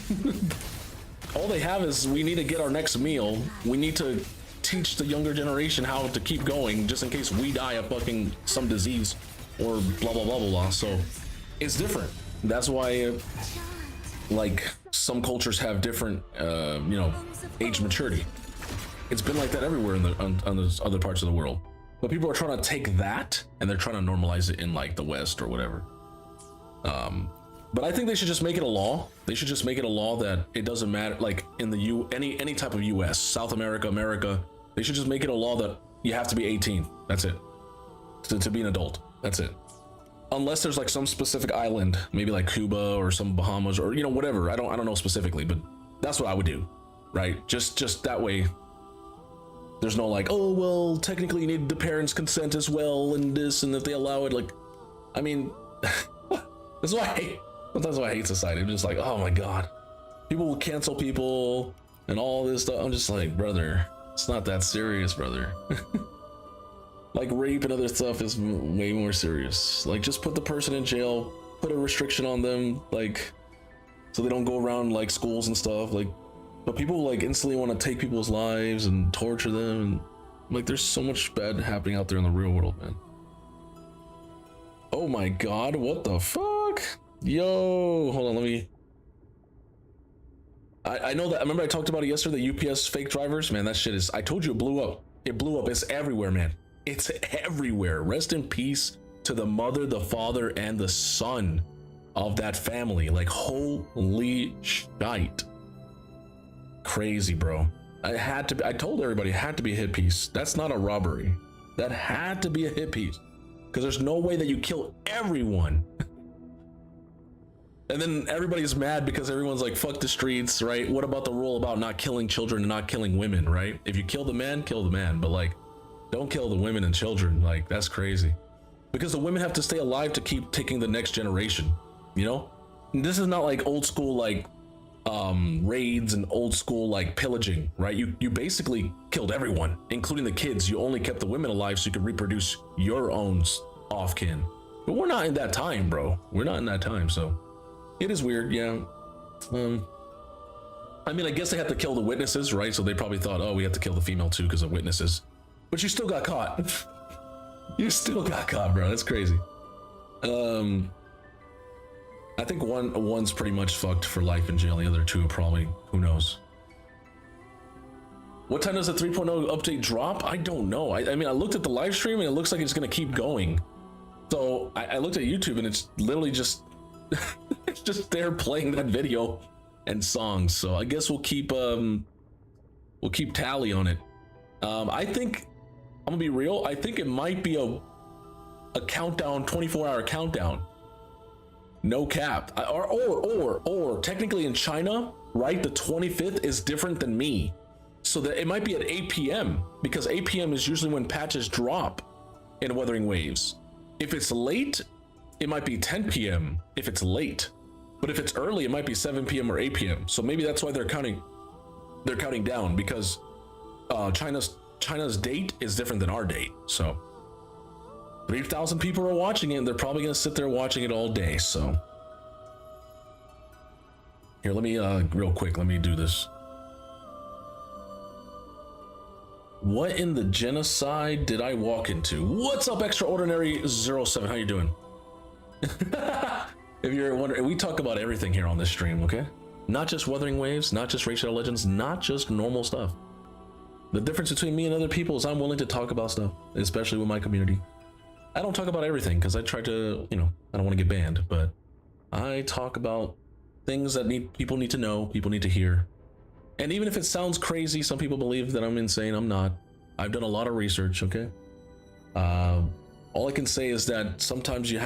All they have is, we need to get our next meal. We need to teach the younger generation how to keep going, just in case we die of fucking some disease or blah blah blah blah blah. So it's different. That's why like some cultures have different age maturity. It's been like that everywhere on those other parts of the world. But people are trying to take that and they're trying to normalize it in like the West or whatever. But I think they should just make it a law. They should just make it a law that it doesn't matter, like in the any type of US, South America, America, they should just make it a law that you have to be 18. That's it. To be an adult. That's it. Unless there's like some specific island, maybe like Cuba or some Bahamas or whatever. I don't know specifically, but that's what I would do. Right? Just that way. There's no like, oh well, technically you need the parents' consent as well, and this, and if they allow it, like, I mean, that's why sometimes I hate society. I'm just like, oh my god, people will cancel people and all this stuff. I'm just like, brother, it's not that serious, brother. Like rape and other stuff is way more serious. Like, just put the person in jail, put a restriction on them, like, so they don't go around like schools and stuff, like. But people like instantly want to take people's lives and torture them, and like there's so much bad happening out there in the real world, man. Oh my god, what the fuck? Yo, hold on, let me. I know that. I remember I talked about it yesterday. The UPS fake drivers, man. That shit is. I told you it blew up. It blew up. It's everywhere, man. It's everywhere. Rest in peace to the mother, the father, and the son of that family. Like, holy shite. Crazy, bro. I told everybody it had to be a hit piece. That's not a robbery. That had to be a hit piece, because there's no way that you kill everyone. And then everybody's mad because everyone's like, fuck the streets, right? What about the rule about not killing children and not killing women, right? If you kill the man, but like, don't kill the women and children. Like, that's crazy, because the women have to stay alive to keep taking the next generation, And this is not like old school like raids and old school like pillaging, right? You basically killed everyone, including the kids. You only kept the women alive so you could reproduce your own off-kin. But we're not in that time, bro. We're not in that time, so it is weird, yeah. I mean, I guess they had to kill the witnesses, right? So they probably thought, oh, we have to kill the female too because of witnesses. But you still got caught. You still got caught, bro. That's crazy. I think one's pretty much fucked for life in jail. The other two are probably, who knows. What time does the 3.0 update drop? I don't know. I mean, I looked at the live stream and it looks like it's gonna keep going. So I looked at YouTube and it's literally just it's just there playing that video and songs. So I guess we'll keep tally on it. I think, I'm gonna be real, I think it might be a countdown, 24-hour countdown. No cap. Or technically in China, right, the 25th is different than me. So that it might be at 8 p.m. because 8 p.m. is usually when patches drop in Wuthering Waves. If it's late, it might be 10 p.m. if it's late. But if it's early, it might be 7 p.m. or 8 p.m. So maybe that's why they're counting down, because China's date is different than our date. So 3,000 people are watching it, and they're probably gonna sit there watching it all day. So here, let me real quick, let me do this. What in the genocide did I walk into? What's up, Extraordinary07? How you doing? If you're wondering, we talk about everything here on this stream, okay? Not just Wuthering Waves, not just Raid Shadow Legends, not just normal stuff. The difference between me and other people is I'm willing to talk about stuff, especially with my community. I don't talk about everything because I try to, you know, I don't want to get banned, but I talk about things that people need to know, people need to hear. And even if it sounds crazy, some people believe that I'm insane. I'm not. I've done a lot of research, okay? All I can say is that sometimes you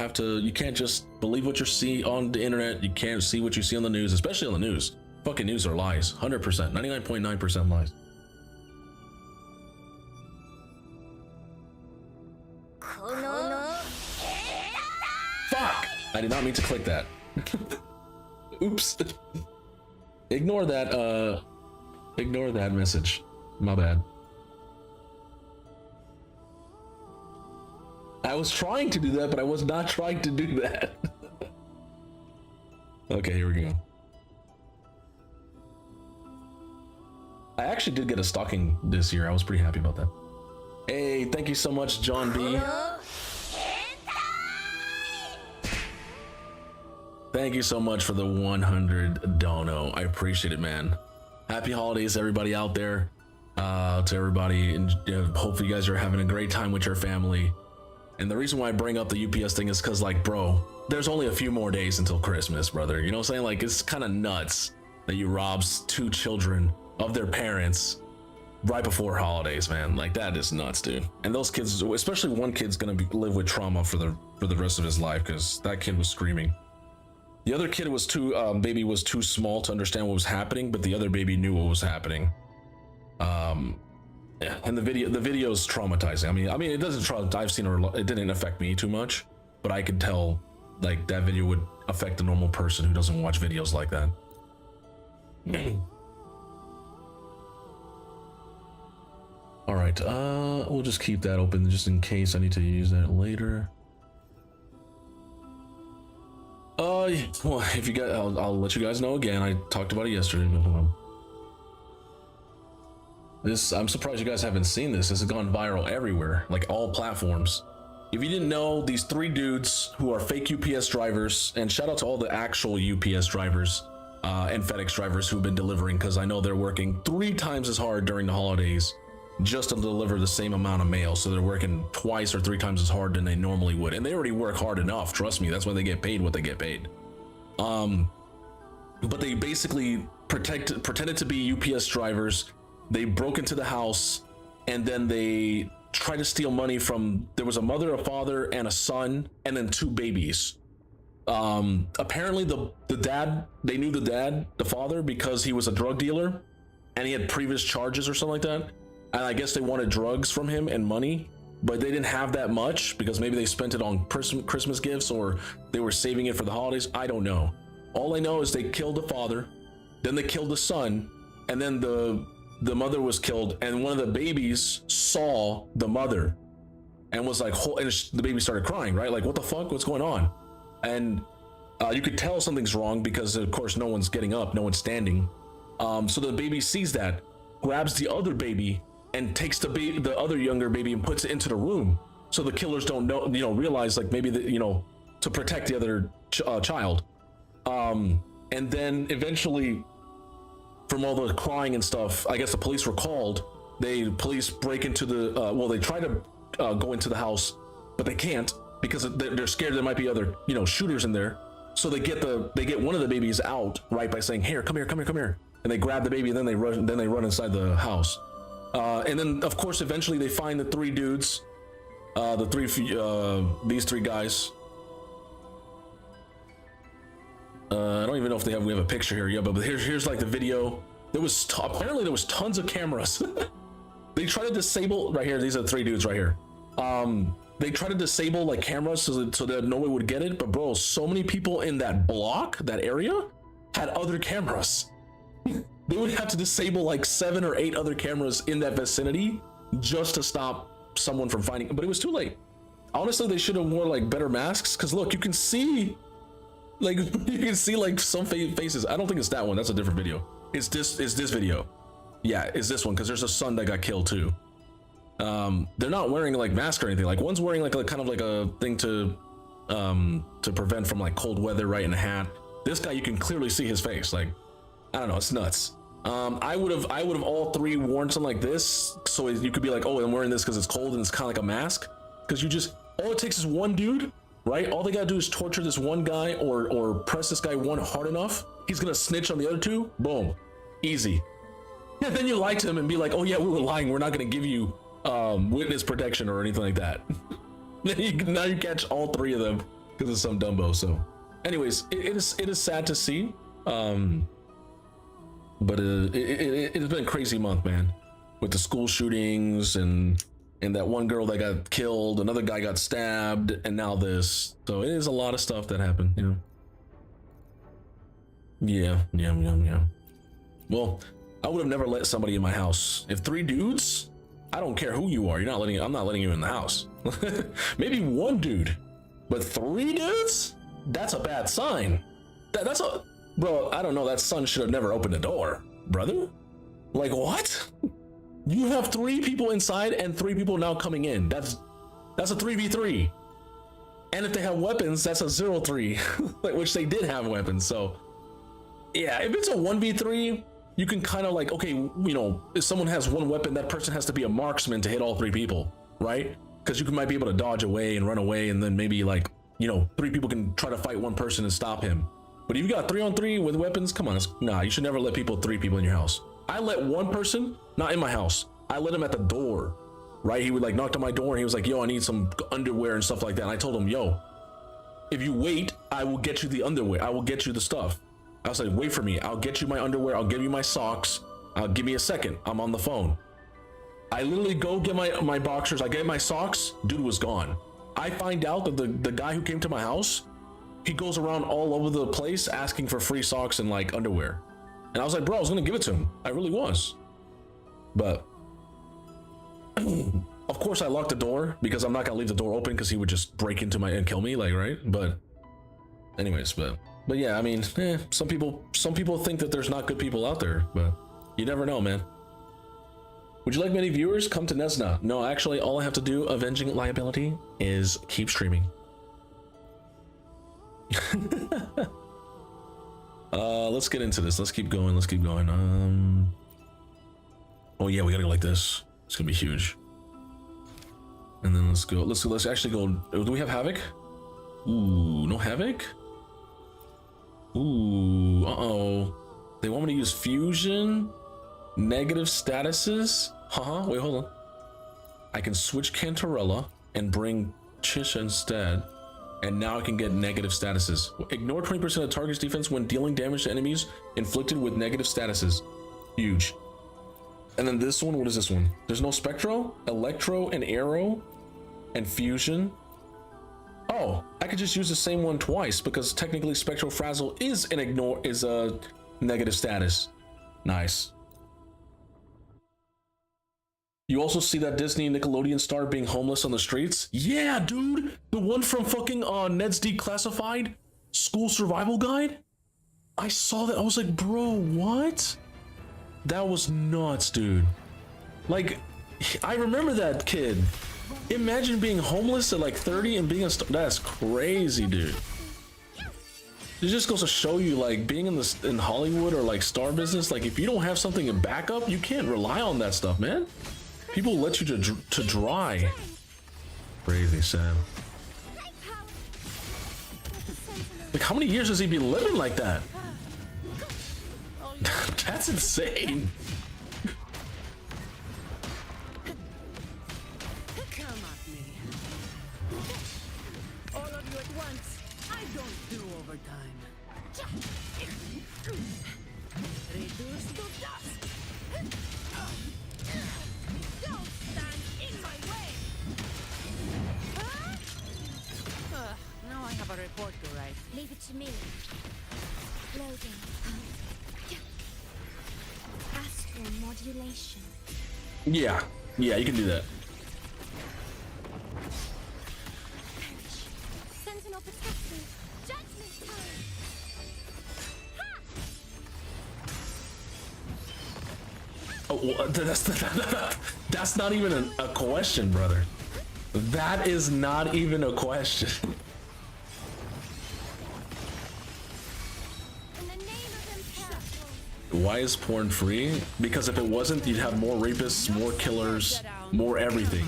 can't just believe what you see on the internet. You can't see what you see on the news, especially on the news. Fucking news are lies. 100%, 99.9% lies. Fuck! I did not mean to click that. Oops. Ignore that message. My bad. I was trying to do that, but I was not trying to do that. Okay, here we go. I actually did get a stocking this year. I was pretty happy about that. Hey, thank you so much, John B. Thank you so much for the 100 dono. I appreciate it, man. Happy holidays, everybody out there. To everybody, and hopefully you guys are having a great time with your family. And the reason why I bring up the UPS thing is because, like, bro, there's only a few more days until Christmas, brother. You know what I'm saying? Like, it's kind of nuts that you rob 2 children of their parents right before holidays, man. Like, that is nuts, dude. And those kids, especially one kid's gonna live with trauma for the rest of his life because that kid was screaming. The other kid was baby was too small to understand what was happening, but the other baby knew what was happening. Yeah, and the video is traumatizing. I mean, it doesn't. I've seen it didn't affect me too much, but I could tell like that video would affect a normal person who doesn't watch videos like that. All right, we'll just keep that open just in case I need to use that later. Well, if you guys, I'll let you guys know again. I talked about it yesterday. I'm surprised you guys haven't seen this. This has gone viral everywhere, like all platforms. If you didn't know, these 3 dudes who are fake UPS drivers, and shout out to all the actual UPS drivers and FedEx drivers who've been delivering, because I know they're working 3 times as hard during the holidays just to deliver the same amount of mail. So they're working 2 or 3 times as hard than they normally would, and they already work hard enough. Trust me, that's why they get paid what they get paid. But they basically pretended to be UPS drivers. They broke into the house and then they tried to steal money from, there was a mother, a father, and a son, and then 2 babies. Apparently the dad, they knew the father, because he was a drug dealer and he had previous charges or something like that. And I guess they wanted drugs from him and money, but they didn't have that much because maybe they spent it on Christmas gifts or they were saving it for the holidays. I don't know. All I know is they killed the father, then they killed the son, and then the mother was killed, and one of the babies saw the mother and was like, and the baby started crying, right? Like, what the fuck? What's going on? And you could tell something's wrong because, of course, no one's getting up, no one's standing. So the baby sees that, grabs the other baby, and takes the other younger baby and puts it into the room. So the killers don't know, realize, like, maybe to protect the other child. And then eventually, from all the crying and stuff, I guess the police were called. Police break into the, they try to go into the house, but they can't because they're scared there might be other, shooters in there. So they get one of the babies out, right, by saying, "Here, come here," and they grab the baby and then they run inside the house. And then, of course, eventually they find the 3 dudes, these 3 guys. I don't even know if we have a picture here yet, but here's like the video. Apparently there was tons of cameras. They try to disable right here. These are the 3 dudes right here. They try to disable like cameras so that no one would get it. But bro, so many people in that block, that area, had other cameras. They would have to disable like 7 or 8 other cameras in that vicinity just to stop someone from finding. But it was too late. Honestly, they should have worn like better masks. Cause look, you can see like some faces. I don't think it's that one. That's a different video. It's this video. Yeah, it's this one. Cause there's a son that got killed too. They're not wearing like masks or anything. Like one's wearing like a kind of like a thing to prevent from like cold weather, right, in a hat. This guy, you can clearly see his face. Like, I don't know, it's nuts. I would have all three worn something like this, so you could be like, oh, I'm wearing this because it's cold and it's kind of like a mask. Because you just, all it takes is one dude, right? All they gotta do is torture this one guy or press this guy one hard enough. He's gonna snitch on the other two. Boom, easy. Yeah, then you lie to him and be like, oh yeah, we were lying. We're not gonna give you witness protection or anything like that. Now you catch all three of them because of some Dumbo. So, anyways, it is sad to see. But it's been a crazy month, man, with the school shootings and that one girl that got killed, another guy got stabbed, and now this. So it is a lot of stuff that happened, you know. Yeah. Well, I would have never let somebody in my house. If three dudes, I don't care who you are. I'm not letting you in the house. Maybe one dude, but three dudes? That's a bad sign. That's a, bro, I don't know. That son should have never opened the door, brother. Like what? You have three people inside and three people now coming in. That's a 3v3. And if they have weapons, that's a 0-3, which they did have weapons. So yeah, if it's a 1v3, you can kind of like, okay, you know, if someone has one weapon, that person has to be a marksman to hit all three people, right? Because you might be able to dodge away and run away, and then maybe like, you know, three people can try to fight one person and stop him. But if you got 3-on-3 with weapons, come on, nah, you should never let three people in your house. I let one person, not in my house, I let him at the door, right? He would like knock on my door and he was like, yo, I need some underwear and stuff like that. And I told him, yo, if you wait, I will get you the underwear. I will get you the stuff. I was like, wait for me. I'll get you my underwear. I'll give you my socks. Give me a second. I'm on the phone. I literally go get my boxers. I get my socks. Dude was gone. I find out that the guy who came to my house, he goes around all over the place asking for free socks and like underwear. And I was like, bro, I was gonna give it to him. I really was. But of course I locked the door because I'm not gonna leave the door open because he would just break into and kill me, like, right? But anyways, but yeah, I mean, some people think that there's not good people out there, but you never know, man. Would you like many viewers? Come to Nesna. No, actually, all I have to do, avenging liability, is keep streaming. Let's get into this. Let's keep going. Oh yeah, we gotta go like this. It's gonna be huge. And then let's go. Let's actually go. Do we have Havoc? Ooh, no Havoc? Ooh, uh-oh. They want me to use fusion? Negative statuses? Wait, hold on. I can switch Cantarella and bring Chisha instead. And now I can get negative statuses. Ignore 20% of target's defense when dealing damage to enemies inflicted with negative statuses. Huge. And then this one, what is this one? There's no Spectro, Electro, and Arrow, and Fusion. Oh, I could just use the same one twice because technically Spectro Frazzle is a negative status. Nice. You also see that Disney Nickelodeon star being homeless on the streets? Yeah, dude! The one from fucking Ned's Declassified School Survival Guide? I saw that, I was like, bro, what? That was nuts, dude. Like, I remember that kid. Imagine being homeless at like 30 and being a star. That's crazy, dude. It just goes to show you, like, being in Hollywood or like star business, like if you don't have something in backup, you can't rely on that stuff, man. People let you to dry. Crazy, Sam. Like, how many years has he been living like that? That's insane. Come at me. All of you at once. I don't do overtime. Reduce to dust. Don't stand in my way. Now I have a report to write. Leave it to me. Loading. Astral modulation. Yeah, you can do that. Sentinel protected. Judgment time. Oh, well, that's not even a question, brother. That is not even a question. In the name of Imperator. Why is porn free? Because if it wasn't, you'd have more rapists, more killers, more everything.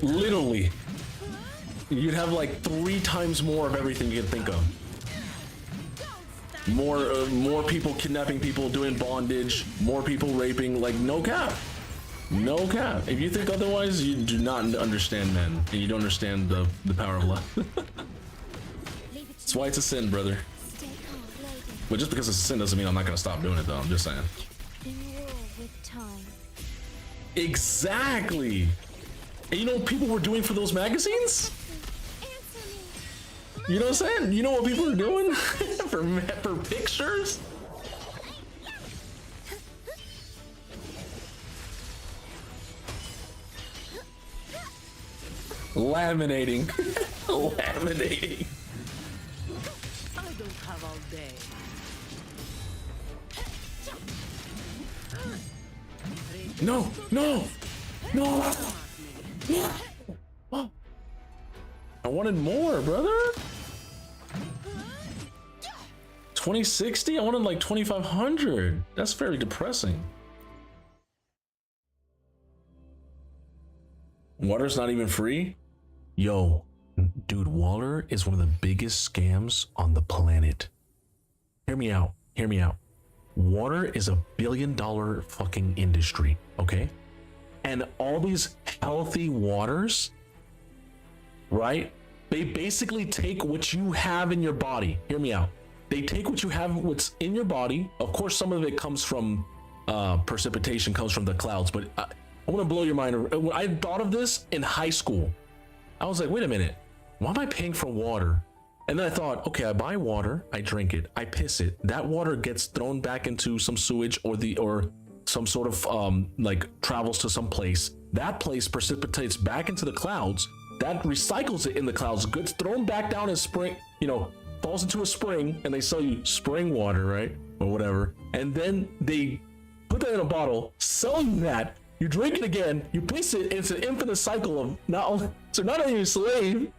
Literally. You'd have like 3 times more of everything you can think of. More people kidnapping people, doing bondage, more people raping, like no cap. No cap. If you think otherwise, you do not understand men, and you don't understand the power of love. That's why it's a sin, brother. Stay calm, lady. But just because it's a sin doesn't mean I'm not gonna stop doing it though, I'm just saying. In war with time. Exactly. And you know what people were doing for those magazines? Answer me. You know what I'm saying? You know what people are doing for pictures? Laminating. Laminating. I don't have all day. No, no, no. Oh. I wanted more, brother. 2060? I wanted like 2500. That's very depressing. Water's not even free? Yo, dude, water is one of the biggest scams on the planet. Hear me out. Hear me out. Water is $1 billion fucking industry, okay? And all these healthy waters, right? They basically take what you have in your body. Hear me out. They take what you have, what's in your body. Of course, some of it comes from precipitation, comes from the clouds, but I want to blow your mind. When I thought of this in high school, I was like, wait a minute, why am I paying for water? And then I thought, okay, I buy water, I drink it, I piss it. That water gets thrown back into some sewage or some sort of like travels to some place. That place precipitates back into the clouds. That recycles it in the clouds, gets thrown back down in spring, you know, falls into a spring, and they sell you spring water, right? Or whatever. And then they put that in a bottle, sell you that. You drink it again, you piss it, and it's an infinite cycle of not only are you a slave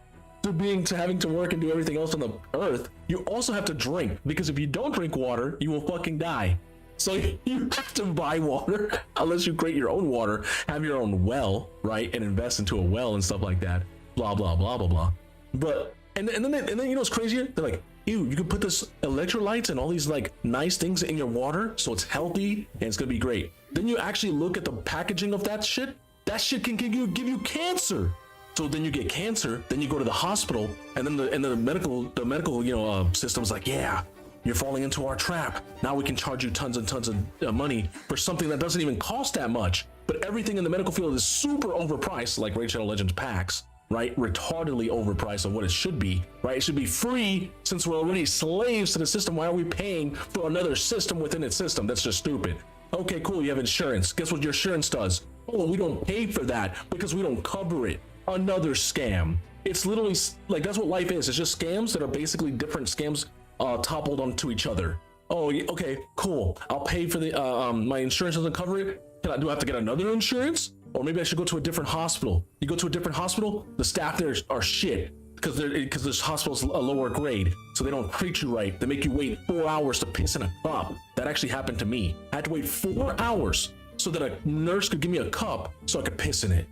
to having to work and do everything else on the earth, you also have to drink, because if you don't drink water, you will fucking die. So you have to buy water unless you create your own water, have your own well, right, and invest into a well and stuff like that. Blah blah blah blah blah. But and then you know what's crazier? They're like, ew, you can put this electrolytes and all these like nice things in your water, so it's healthy and it's gonna be great. Then you actually look at the packaging of that shit. That shit can give you cancer. So then you get cancer, then you go to the hospital, and then the medical system's like, yeah, you're falling into our trap. Now we can charge you tons and tons of money for something that doesn't even cost that much. But everything in the medical field is super overpriced, like Raid Shadow Legends packs, right? Retardedly overpriced of what it should be, right? It should be free since we're already slaves to the system. Why are we paying for another system within its system? That's just stupid. Okay, cool, you have insurance. Guess what your insurance does? Oh, we don't pay for that because we don't cover it. Another scam. It's literally like, that's what life is. It's just scams that are basically different scams toppled onto each other. Oh, okay, cool. I'll pay for the my insurance doesn't cover it. Do I have to get another insurance? Or maybe I should go to a different hospital. You go to a different hospital, the staff there are shit because this hospital's a lower grade, so they don't treat you right. They make you wait 4 hours to piss in a cup. That actually happened to me. I had to wait 4 hours so that a nurse could give me a cup so I could piss in it.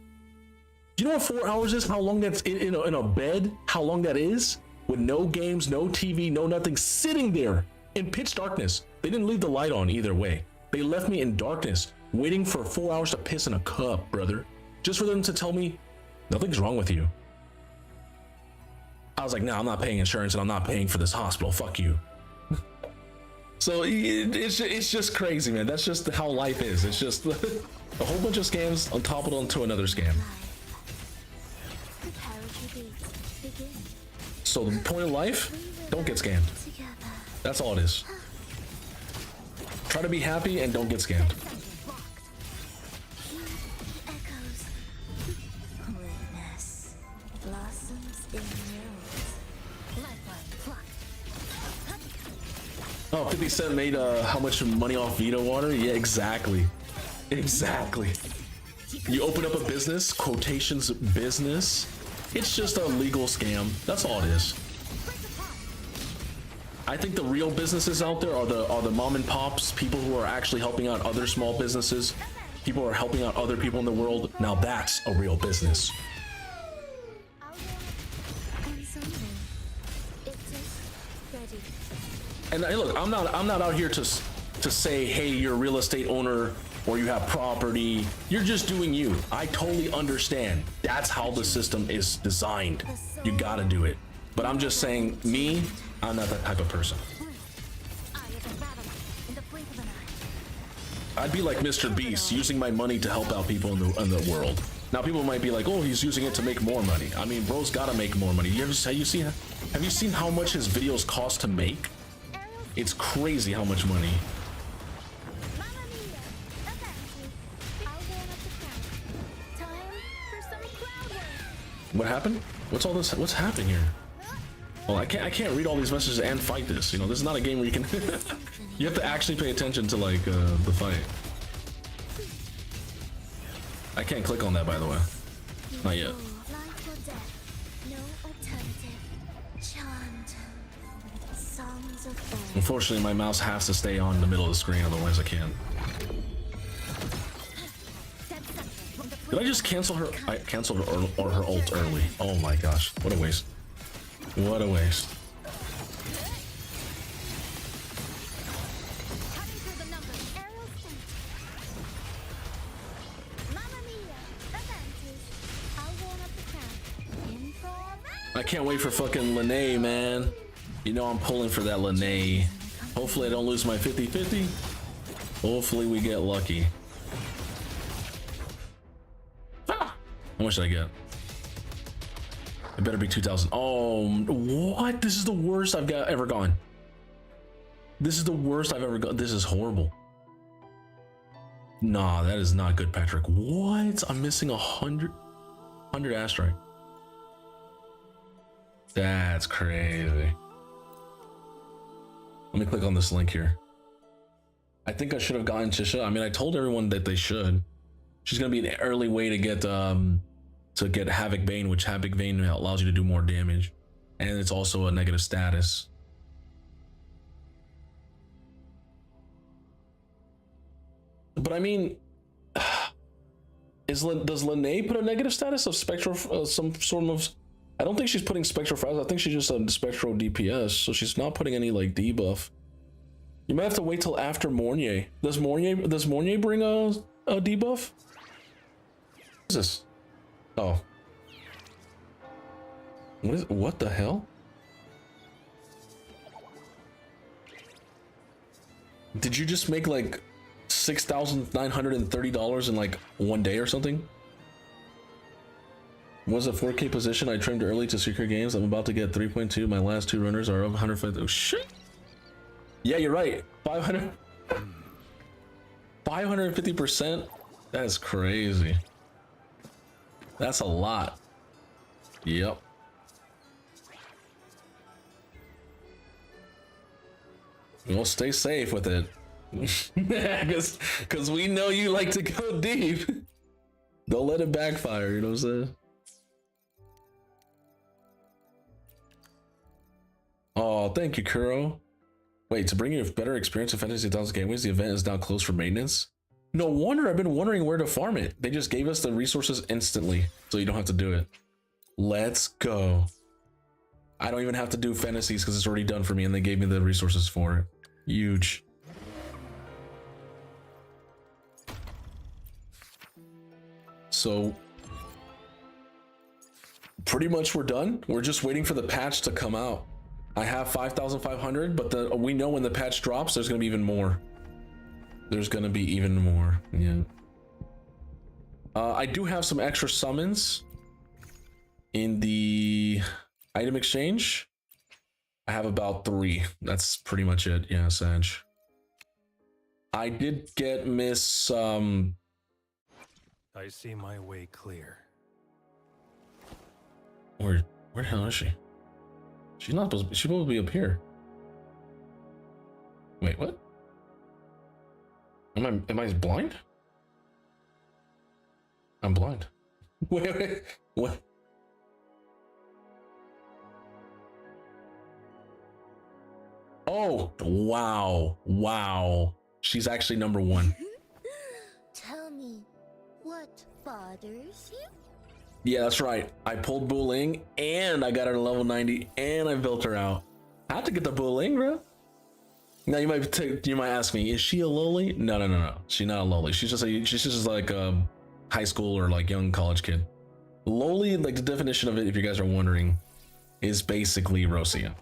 Do you know what 4 hours is? How long that's in a bed? How long that is? With no games, no TV, no nothing, sitting there in pitch darkness. They didn't leave the light on either way. They left me in darkness, waiting for 4 hours to piss in a cup, brother. Just for them to tell me, nothing's wrong with you. I was like, no, I'm not paying insurance and I'm not paying for this hospital. Fuck you. So it's just crazy, man. That's just how life is. It's just a whole bunch of scams on top of onto another scam. So the point of life, don't get scammed. That's all it is. Try to be happy and don't get scammed. Oh, 50 Cent made how much money off Vita water? Yeah, exactly. Exactly. You open up a business, quotations business. It's just a legal scam. That's all it is. I think the real businesses out there are the mom and pops, people who are actually helping out other small businesses, people who are helping out other people in the world. Now that's a real business. And hey, look, I'm not out here to say, hey, you're a real estate owner or you have property. You're just doing you. I totally understand. That's how the system is designed. You gotta do it. But I'm just saying, me, I'm not that type of person. I'd be like Mr. Beast, using my money to help out people in the world. Now people might be like, oh, he's using it to make more money. I mean, bro's gotta make more money. Have you seen how much his videos cost to make? It's crazy how much money. What happened? What's all this? What's happening here? Well, I can't read all these messages and fight this. You know, this is not a game where you can. You have to actually pay attention to like the fight. I can't click on that, by the way. Not yet. Unfortunately, my mouse has to stay on the middle of the screen, otherwise I can't. Did I just cancel her? I canceled her or her ult early. Oh my gosh, what a waste. What a waste. I can't wait for fucking Lene, man. You know I'm pulling for that Lene. Hopefully I don't lose my 50-50. Hopefully we get lucky. Ah! How much did I get? It better be 2,000. Oh, what? This is the worst I've ever gone. This is the worst I've ever gone. This is horrible. Nah, that is not good, Patrick. What? I'm missing 100 asteroid. That's crazy. Let me click on this link here. I think I should have gotten Chisha. I mean, I told everyone that they should. She's gonna be an early way to get Havoc Bane, which Havoc Bane allows you to do more damage, and it's also a negative status. But I mean, does Lene put a negative status of spectral some sort of? I don't think she's putting spectral frazzle. I think she's just a spectral DPS, so she's not putting any like debuff. You might have to wait till after Mornier. Does Mornier bring a debuff? What is this? Oh. What the hell? Did you just make like $6,930 in like one day or something? Was a 4K position. I trimmed early to secure games. I'm about to get 3.2. My last two runners are up 150. Oh shit. Yeah, you're right. 550%. That's crazy. That's a lot. Yep. We'll stay safe with it. Because we know you like to go deep. Don't let it backfire, you know what I'm saying? Oh, thank you, Kuro. Wait, to bring you a better experience of Fantasy 1000 Gateways, the event is now closed for maintenance. No wonder I've been wondering where to farm it. They just gave us the resources instantly, so you don't have to do it. Let's go. I don't even have to do fantasies because it's already done for me, and they gave me the resources for it. Huge. So pretty much we're done. We're just waiting for the patch to come out. I have 5,500, but we know when the patch drops, there's gonna be even more. There's gonna be even more. Yeah. I do have some extra summons in the item exchange. I have about 3. That's pretty much it. Yeah, Sag. I did get Miss I see my way clear. Where the hell is she? She's not supposed to be, she's supposed to be up here. Wait, what? Am I blind? I'm blind. Wait, what? Oh, wow. Wow. She's actually number 1. Tell me, what bothers you? Yeah, that's right. I pulled Booling and I got her to level 90 and I built her out. I have to get the Booling, bro. Now you might ask me, is she a loli? No. She's not a loli. She's just like a high school or like young college kid. Loli, like the definition of it, if you guys are wondering, is basically Rosia.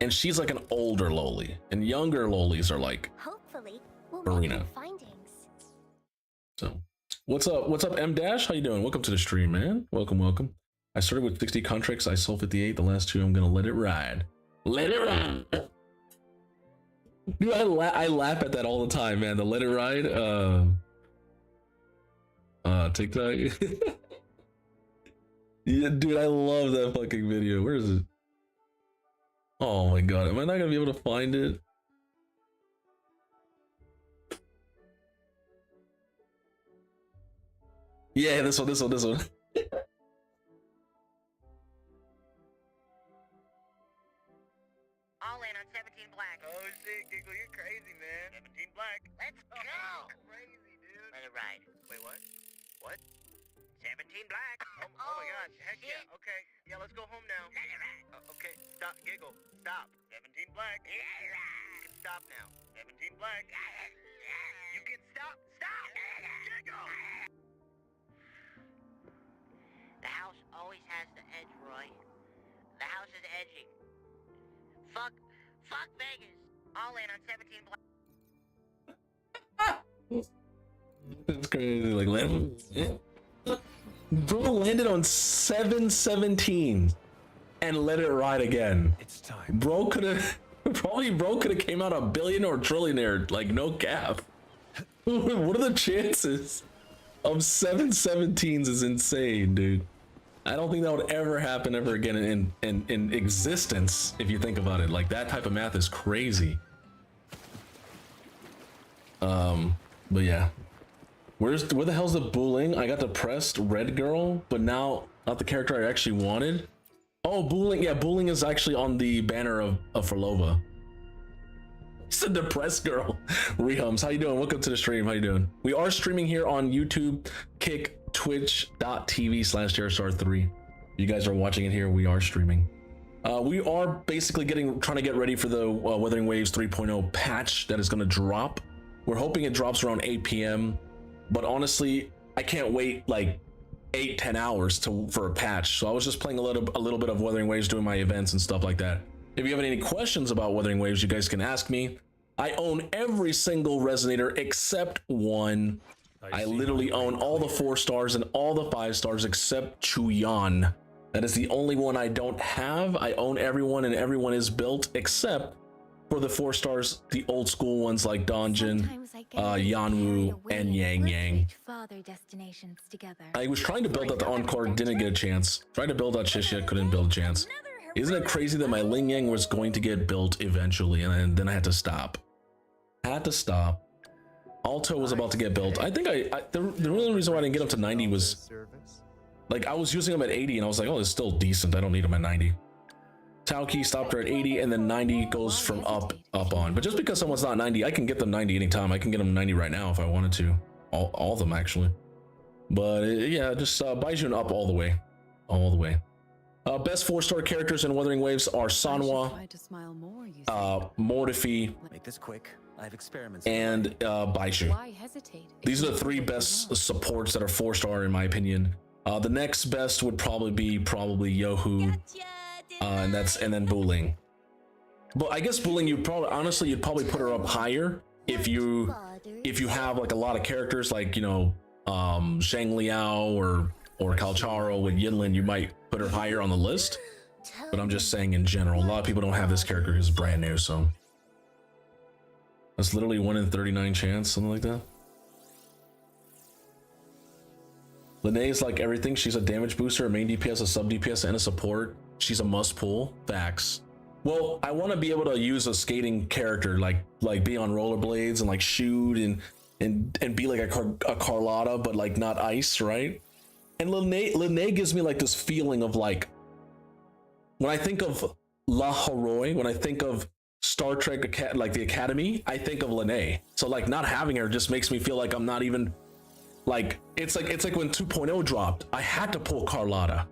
And she's like an older loli, and younger lolis are like Hopefully, we'll Marina. make some findings. So, what's up, M Dash? How you doing? Welcome to the stream, man. Welcome. I started with 60 contracts. I sold 58. The last 2, I'm gonna let it ride. Let it ride. Dude, I laugh at that all the time, man. The let it ride. TikTok. Yeah, dude, I love that fucking video. Where is it? Oh my god, am I not gonna be able to find it? Yeah, this one. All in on 17 black. Oh shit, Giggle, you're crazy, man. 17 black. Let's go. Crazy, dude. Let it ride. Wait, what? What? 17 black. Oh my god. Heck shit. Yeah. Okay. Yeah, let's go home now. Let it ride. Okay. Stop, Giggle. Stop. 17 black. You can stop now. 17 black. You can stop. Stop. Giggle. The house always has the edge, Roy. The house is edging. Fuck Vegas. All in on 17 black. It's crazy. Like, bro landed on 717 and let it ride again. It's time. Bro could have came out a billion or trillionaire, like no cap. What are the chances of 717s? Is insane, dude. I don't think that would ever happen ever again in existence. If you think about it, like that type of math is crazy. But yeah, where the hell's the Booling? I got the pressed red girl, but now not the character I actually wanted. Oh, Booling, yeah, Booling is actually on the banner of Forlova. It's a depressed girl. Rehums, how you doing? Welcome to the stream. How you doing? We are streaming here on YouTube, Kick, twitch.tv/JRStar3. You guys are watching it here. We are streaming. We are basically trying to get ready for the Wuthering Waves 3.0 patch that is going to drop. We're hoping it drops around 8 p.m. But honestly, I can't wait like 8-10 hours for a patch. So I was just playing a little bit of Wuthering Waves, doing my events and stuff like that. If you have any questions about Wuthering Waves, you guys can ask me. I own every single Resonator except one. I literally own all the 4 stars and all the 5 stars except Chuyan. That is the only one I don't have. I own everyone and everyone is built except for the 4 stars, the old school ones like Donjin, Yanwu, and Yang Yang. I was trying to build out the Encore, didn't get a chance. Tried to build out Shishia, couldn't build a chance. Isn't it crazy that my Ling Yang was going to get built eventually and then I had to stop? Alto was about to get built. I think the only reason why I didn't get up to 90 was like I was using them at 80 and I was like, oh, it's still decent. I don't need them at 90. Taoki stopped her at 80 and then 90 goes from up on. But just because someone's not 90, I can get them 90 anytime. I can get them 90 right now if I wanted to. All of them actually. But yeah, just Baijun up all the way. Best 4-star characters in Wuthering Waves are Sanwa, Mortifi, Make this quick. I have experiments. and Baishu. Why hesitate? These are the 3 best supports that are 4-star in my opinion. The next best would probably be Yohu, and then Booling. But I guess Booling, you'd probably put her up higher if you have like a lot of characters like, you know, Shang Liao or Kalcharo with Yinlin. You might put her higher on the list. But I'm just saying in general, a lot of people don't have this character who's brand new, so that's literally 1 in 39 chance, something like that. Lene is like everything. She's a damage booster, a main DPS, a sub DPS, and a support. She's a must pull. Facts. Well, I want to be able to use a skating character, like be on rollerblades and like shoot and be like a Carlotta, but like not ice, right? And Lene gives me like this feeling of like, when I think of La Horoi, when I think of Star Trek, like the Academy, I think of Lene. So like not having her just makes me feel like I'm not even like it's like when 2.0 dropped. I had to pull Carlotta.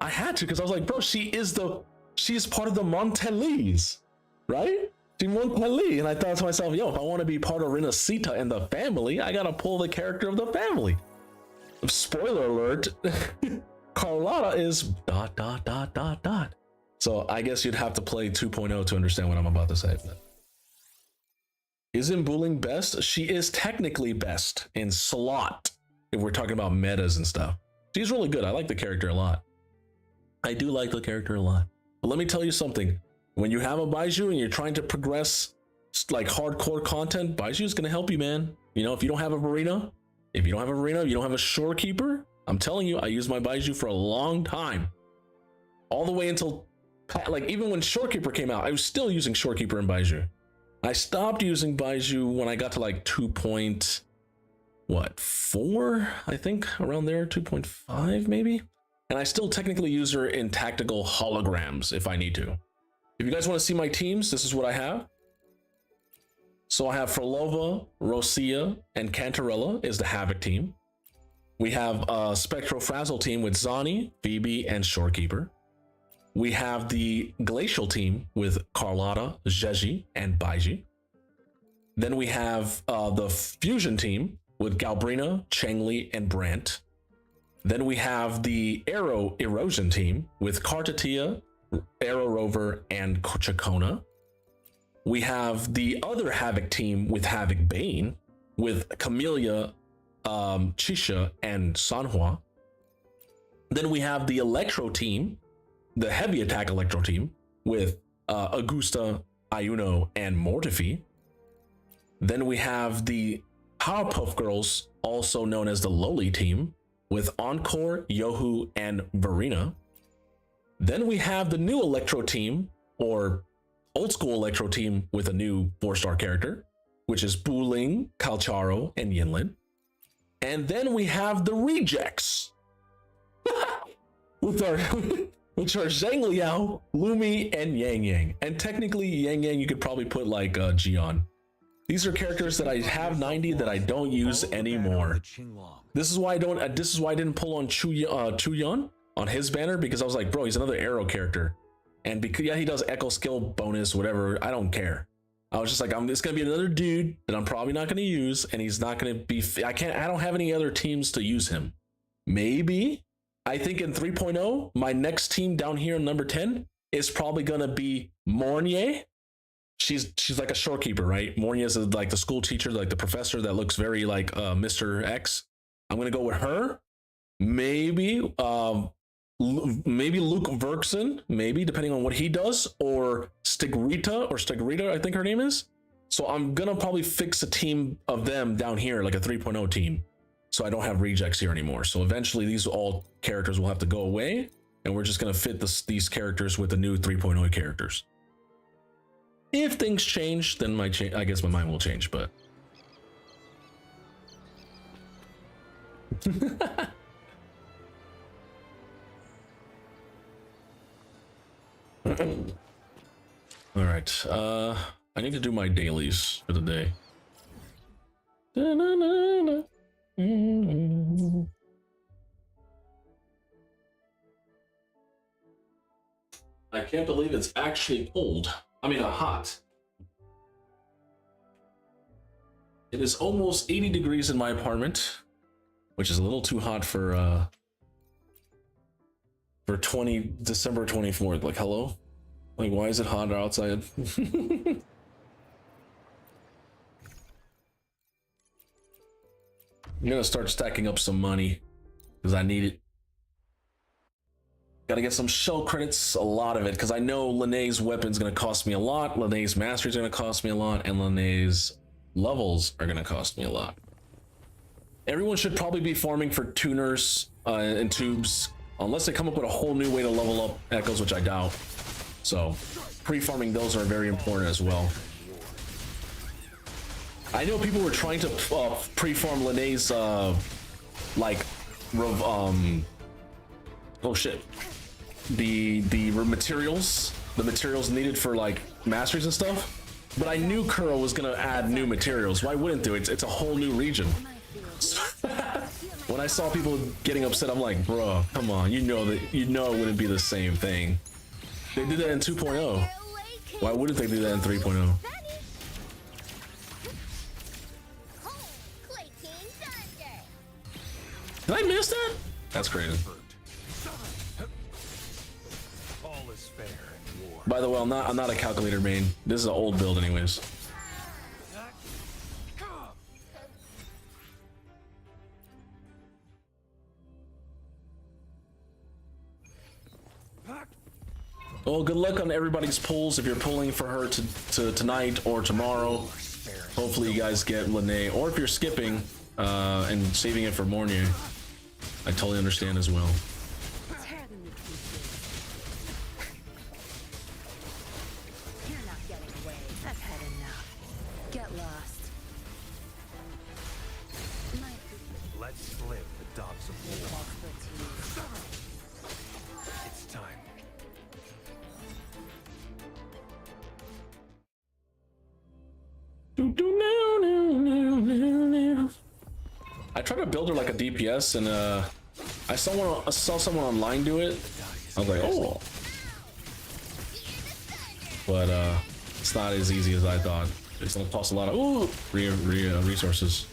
I had to because I was like, bro, she is part of the Montelese, right? She's Montelese, and I thought to myself, yo, if I want to be part of Renacita and the family, I gotta pull the character of the family. Spoiler alert. Carlotta is ... So I guess you'd have to play 2.0 to understand what I'm about to say. Isn't Booling best? She is technically best in slot if we're talking about metas and stuff. She's really good. I like the character a lot. I do like the character a lot. But let me tell you something. When you have a Baiju and you're trying to progress like hardcore content, Baiju is going to help you, man. You know, if you don't have a Marina, you don't have a Shorekeeper, I'm telling you, I used my Baiju for a long time. All the way until, like, even when Shorekeeper came out, I was still using Shorekeeper and Baiju. I stopped using Baiju when I got to like 2.4, I think, around there, 2.5 maybe. And I still technically use her in tactical holograms if I need to. If you guys want to see my teams, this is what I have. So I have Frolova, Rosia, and Cantarella is the Havoc team. We have a Spectro Frazzle team with Zani, Phoebe, and Shorekeeper. We have the Glacial team with Carlotta, Jeji, and Baiji. Then we have the Fusion team with Galbrina, Changli, and Brant. Then we have the Aero Erosion team with Kartatia, Aero Rover, and Chacona. We have the other Havoc team with Havoc Bane with Camellia, Chisha, and Sanhua. Then we have the Electro team, the Heavy Attack Electro team with Augusta, Ayuno, and Mortifi. Then we have the Powerpuff Girls, also known as the Loli team, with Encore, Yohu, and Verena. Then we have the new Electro team, or old school Electro team with a new 4-star character, which is Buling, Calcharo, and Yinlin. And then we have the rejects, which are Zhang Liao, Lumi, and Yang Yang. And technically, Yang Yang you could probably put like Jian. These are characters that I have 90 that I don't use anymore. This is why I don't. This is why I didn't pull on Chu Yan on his banner, because I was like, bro, he's another arrow character, and because yeah, he does echo skill bonus, whatever. I don't care. I was just like, it's gonna be another dude that I'm probably not gonna use, and he's not gonna be. I don't have any other teams to use him. Maybe I think in 3.0, my next team down here in number 10 is probably gonna be Mornier. She's like a Shorekeeper, right? Mornier is like the school teacher, like the professor that looks very like Mr. X. I'm gonna go with her. Maybe Luke Verksen, maybe depending on what he does, or Stigrita, I think her name is. So I'm gonna probably fix a team of them down here, like a 3.0 team, so I don't have rejects here anymore. So eventually these all characters will have to go away, and we're just gonna fit these characters with the new 3.0 characters. If things change, then I guess my mind will change, but all right, I need to do my dailies for the day. I can't believe it's actually cold. I mean, hot. It is almost 80 degrees in my apartment, which is a little too hot for December 24th. Like, hello? Like, why is it hot outside? I'm gonna start stacking up some money because I need it. Gotta get some shell credits, a lot of it, because I know Lene's weapon's gonna cost me a lot, Lene's mastery's gonna cost me a lot, and Lene's levels are gonna cost me a lot. Everyone should probably be farming for tuners and tubes, unless they come up with a whole new way to level up echoes, which I doubt. So pre-farming those are very important as well. I know people were trying to pre-farm Lene's oh shit, the materials the materials needed for like masteries and stuff. But I knew Kuro was gonna add new materials. Why wouldn't they? It's a whole new region. When I saw people getting upset, I'm like, bro, come on, you know it wouldn't be the same thing. They did that in 2.0. Why wouldn't they do that in 3.0? Did I miss that? That's crazy. By the way, I'm not a calculator main. This is an old build anyways. Well, good luck on everybody's pulls if you're pulling for her to tonight or tomorrow. Hopefully you guys get Lene, or if you're skipping and saving it for Mornier, I totally understand as well. You're not getting away. I've had enough. Get lost. Let's live the dogs of war. It's time. I tried to build her like a DPS, and I saw someone online do it. I was like, oh, but it's not as easy as I thought. It's gonna cost a lot of resources.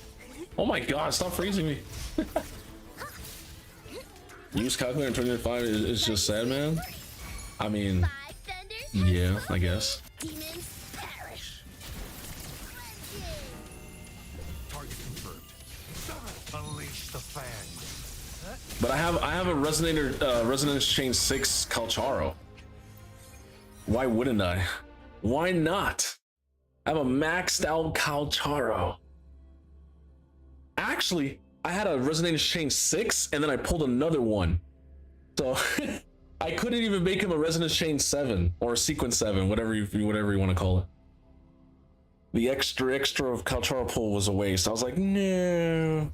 Oh my god, stop freezing me. Use calculator in 2025 is just sad, man. I mean, yeah, I guess. Demons perish. Target confirmed. Unleash the fangs. But I have a Resonance Chain 6 Calcharo. Why wouldn't I? Why not? I have a maxed out Calcharo. Actually, I had a Resonance Chain 6 and then I pulled another one. So I couldn't even make him a Resonance Chain 7 or a Sequence 7, whatever you want to call it. The extra of Calcharo pull was a waste. I was like, no.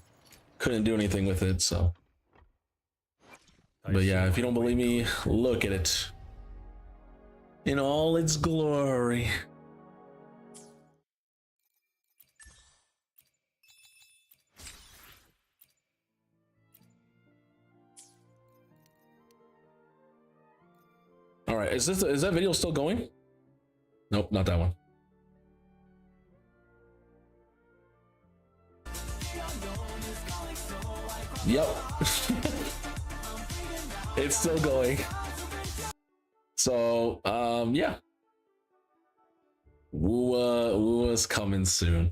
Couldn't do anything with it, so. But yeah, if you don't believe me, look at it. In all its glory. All right, is that video still going? Nope, not that one. Yep. It's still going. So, yeah. Wuwa's coming soon.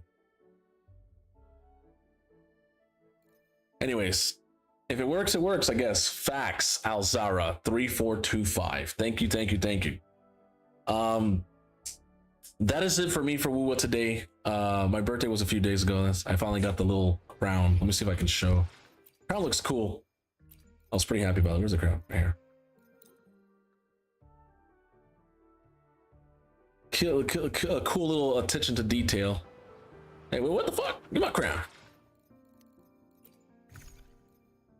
Anyways, if it works, it works, I guess. Facts, Alzara 3425. Thank you. That is it for me for Wuwa today. My birthday was a few days ago. I finally got the little crown. Let me see if I can show. Crown looks cool. I was pretty happy about it. Where's the crown? Right here. A cool little attention to detail. Hey, wait, what the fuck? Give my crown.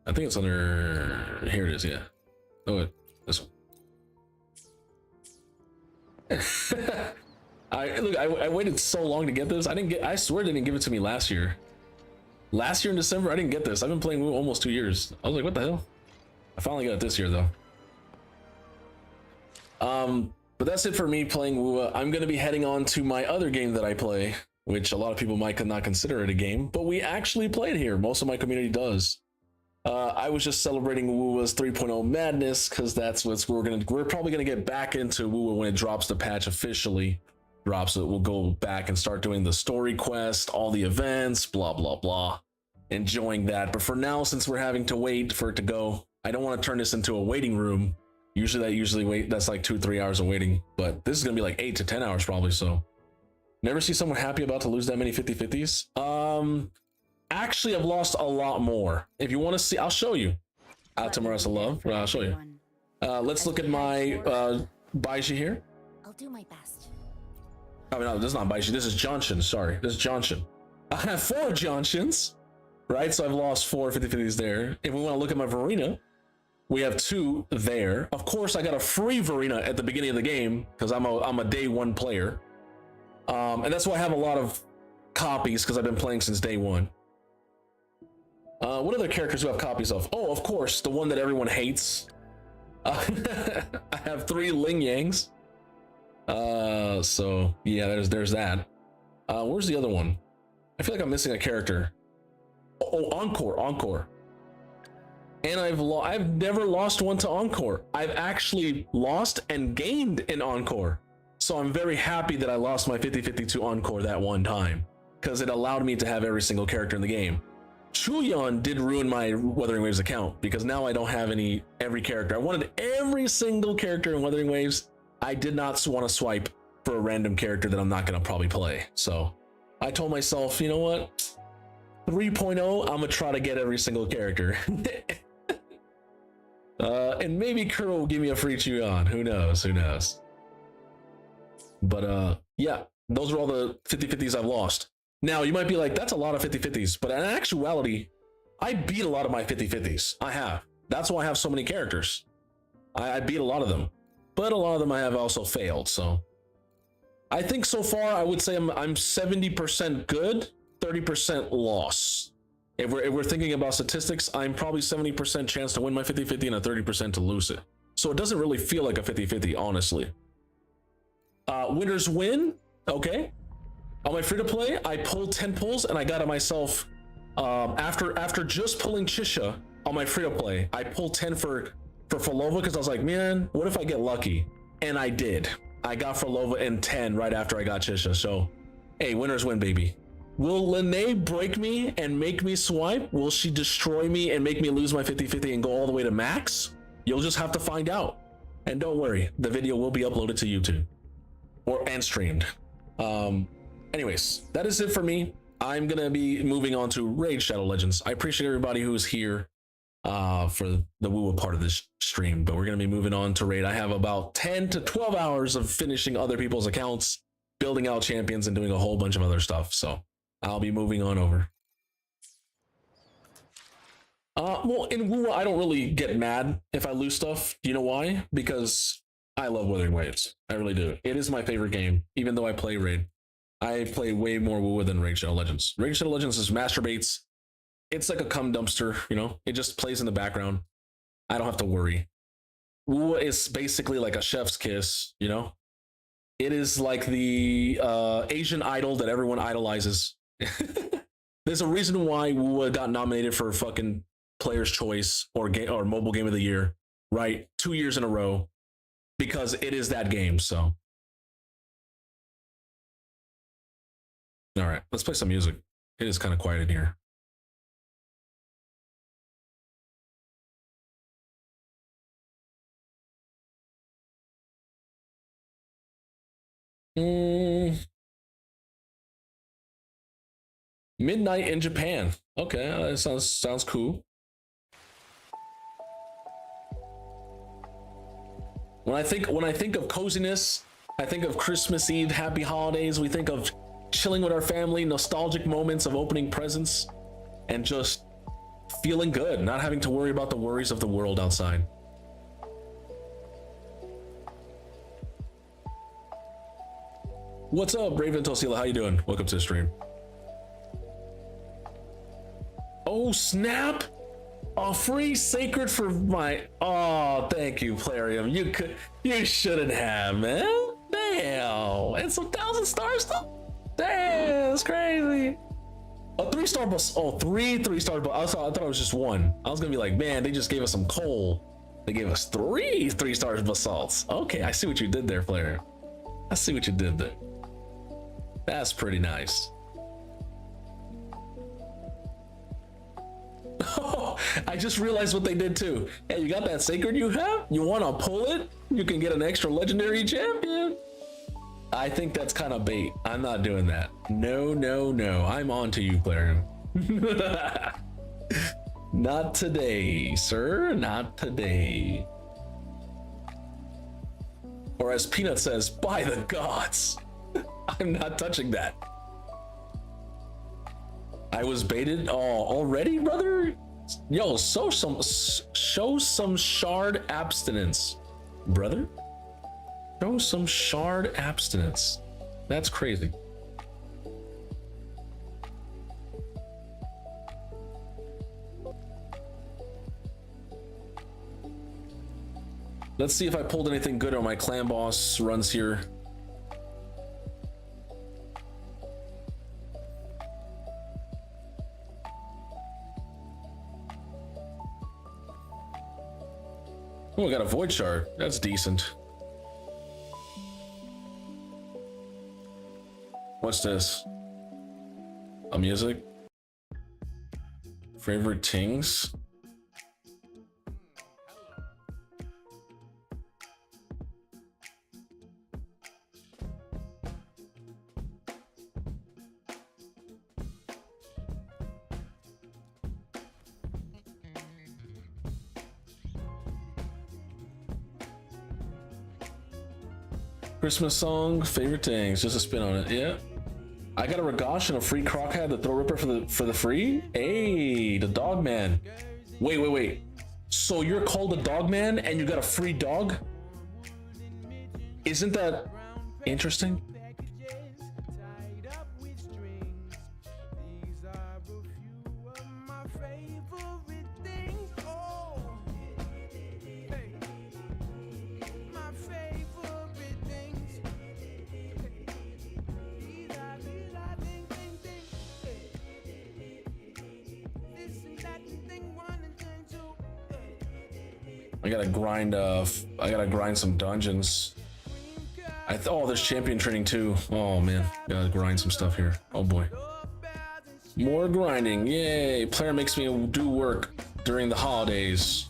I think it's under. Here it is. Yeah. Oh, wait, this one. I waited so long to get this. I swear they didn't give it to me last year. Last year in December, I didn't get this. I've been playing Wuwa almost 2 years. I was like, what the hell? I finally got it this year though. But that's it for me playing Wuwa. I'm gonna be heading on to my other game that I play, which a lot of people might not consider it a game, but we actually play it here. Most of my community does. I was just celebrating Wuwa's 3.0 madness because that's what we're probably gonna get back into Wuwa when it drops the patch officially. Drops it, we'll go back and start doing the story quest, all the events, blah blah blah. Enjoying that, but for now, since we're having to wait for it to go, I don't want to turn this into a waiting room. That's like 2-3 hours of waiting, but this is gonna be like 8 to 10 hours probably. So never see someone happy about to lose that many 50/50s. Actually, I've lost a lot more. If you want to see, I'll show you. Tamarasa Love, I'll show you. Let's look at my Baiji here. I'll do my best. Oh no, this is not Baiji. This is Johnson. Sorry, this is Johnson. I have 4 Johnsons, right? So I've lost 4 50/50s there. If we want to look at my Verena, We have 2 there. Of course, I got a free Verena at the beginning of the game because I'm a day 1 player. And that's why I have a lot of copies because I've been playing since day 1. What other characters do I have copies of? Oh, of course, the one that everyone hates. I have 3 Ling Yangs. So yeah, there's that. Where's the other one? I feel like I'm missing a character. Oh, Encore. And I've never lost one to Encore. I've actually lost and gained in Encore. So I'm very happy that I lost my 50-50 to Encore that one time, because it allowed me to have every single character in the game. Chuyon did ruin my Wuthering Waves account because now I don't have every character. I wanted every single character in Wuthering Waves. I did not want to swipe for a random character that I'm not going to probably play. So I told myself, you know what? 3.0, I'm going to try to get every single character. And maybe Kuro will give me a free Chuyon. Who knows? But yeah, those are all the 50-50s I've lost. Now, you might be like, that's a lot of 50-50s. But in actuality, I beat a lot of my 50-50s. I have. That's why I have so many characters. I beat a lot of them. But a lot of them I have also failed, so. I think so far, I would say I'm 70% good, 30% loss. If we're thinking about statistics, I'm probably 70% chance to win my 50-50 and a 30% to lose it. So it doesn't really feel like a 50-50, honestly. Winners win, okay. On my free-to-play, I pulled 10 pulls and I got it myself. After just pulling Chisha on my free-to-play, I pulled 10 for Falova because I was like, man, what if I get lucky? And I did. I got Falova and 10 right after I got Chisha. So, hey, winners win, baby. Will Lene break me and make me swipe? Will she destroy me and make me lose my 50-50 and go all the way to max? You'll just have to find out. And don't worry, the video will be uploaded to YouTube and streamed. Anyways, that is it for me. I'm gonna be moving on to Raid Shadow Legends. I appreciate everybody who is here for the Wuwa part of this stream, but we're gonna be moving on to Raid. I have about 10 to 12 hours of finishing other people's accounts, building out champions, and doing a whole bunch of other stuff. So I'll be moving on over. Well, in Wuwa, I don't really get mad if I lose stuff. Do you know why? Because I love Wuthering Waves. I really do. It is my favorite game, even though I play Raid. I play way more Wuwa than Raid Shadow Legends. Raid Shadow Legends is masturbates. It's like a cum dumpster, you know? It just plays in the background. I don't have to worry. Wuwa is basically like a chef's kiss, you know? It is like the Asian idol that everyone idolizes. There's a reason why Wuwa got nominated for fucking Player's Choice or Mobile Game of the Year, right? 2 years in a row, because it is that game. So, all right, let's play some music. It is kind of quiet in here. Midnight in Japan. Okay, that sounds cool. When I think of coziness, I think of Christmas Eve, happy holidays. We think of chilling with our family, nostalgic moments of opening presents, and just feeling good, not having to worry about the worries of the world outside. What's up, Raven Tosila? How you doing? Welcome to the stream. Oh snap! A free sacred for my. Oh, thank you, Plarium. You shouldn't have, man. Damn, and some 1,000 stars stuff. Damn, that's crazy. A 3-star bus. Oh, three 3-star bus. I thought it was just one. I was gonna be like, man, they just gave us some coal. They gave us 3 3-star basalts. Okay, I see what you did there, Plarium. I see what you did there. That's pretty nice. Oh, I just realized what they did too. Hey, you got that sacred you have? You want to pull it? You can get an extra legendary champion. I think that's kind of bait. I'm not doing that. No. I'm on to you, Plarium. Not today, sir. Not today. Or as Peanut says, by the gods. I'm not touching that. I was baited. Oh, already, brother? Yo, show some shard abstinence, brother. Show some shard abstinence. That's crazy. Let's see if I pulled anything good on my clan boss runs here. Oh, I got a void shard. That's decent. What's this? A music? Favorite tings? Christmas song, favorite things, just a spin on it. Yeah, I got a Ragash and a free croc hat, the throw ripper for the free. Hey, the dog man. Wait. So you're called the dog man and you got a free dog? Isn't that interesting? I gotta grind some dungeons. Oh, there's champion training too. Oh man, gotta grind some stuff here. Oh boy, more grinding. Yay! Player makes me do work during the holidays.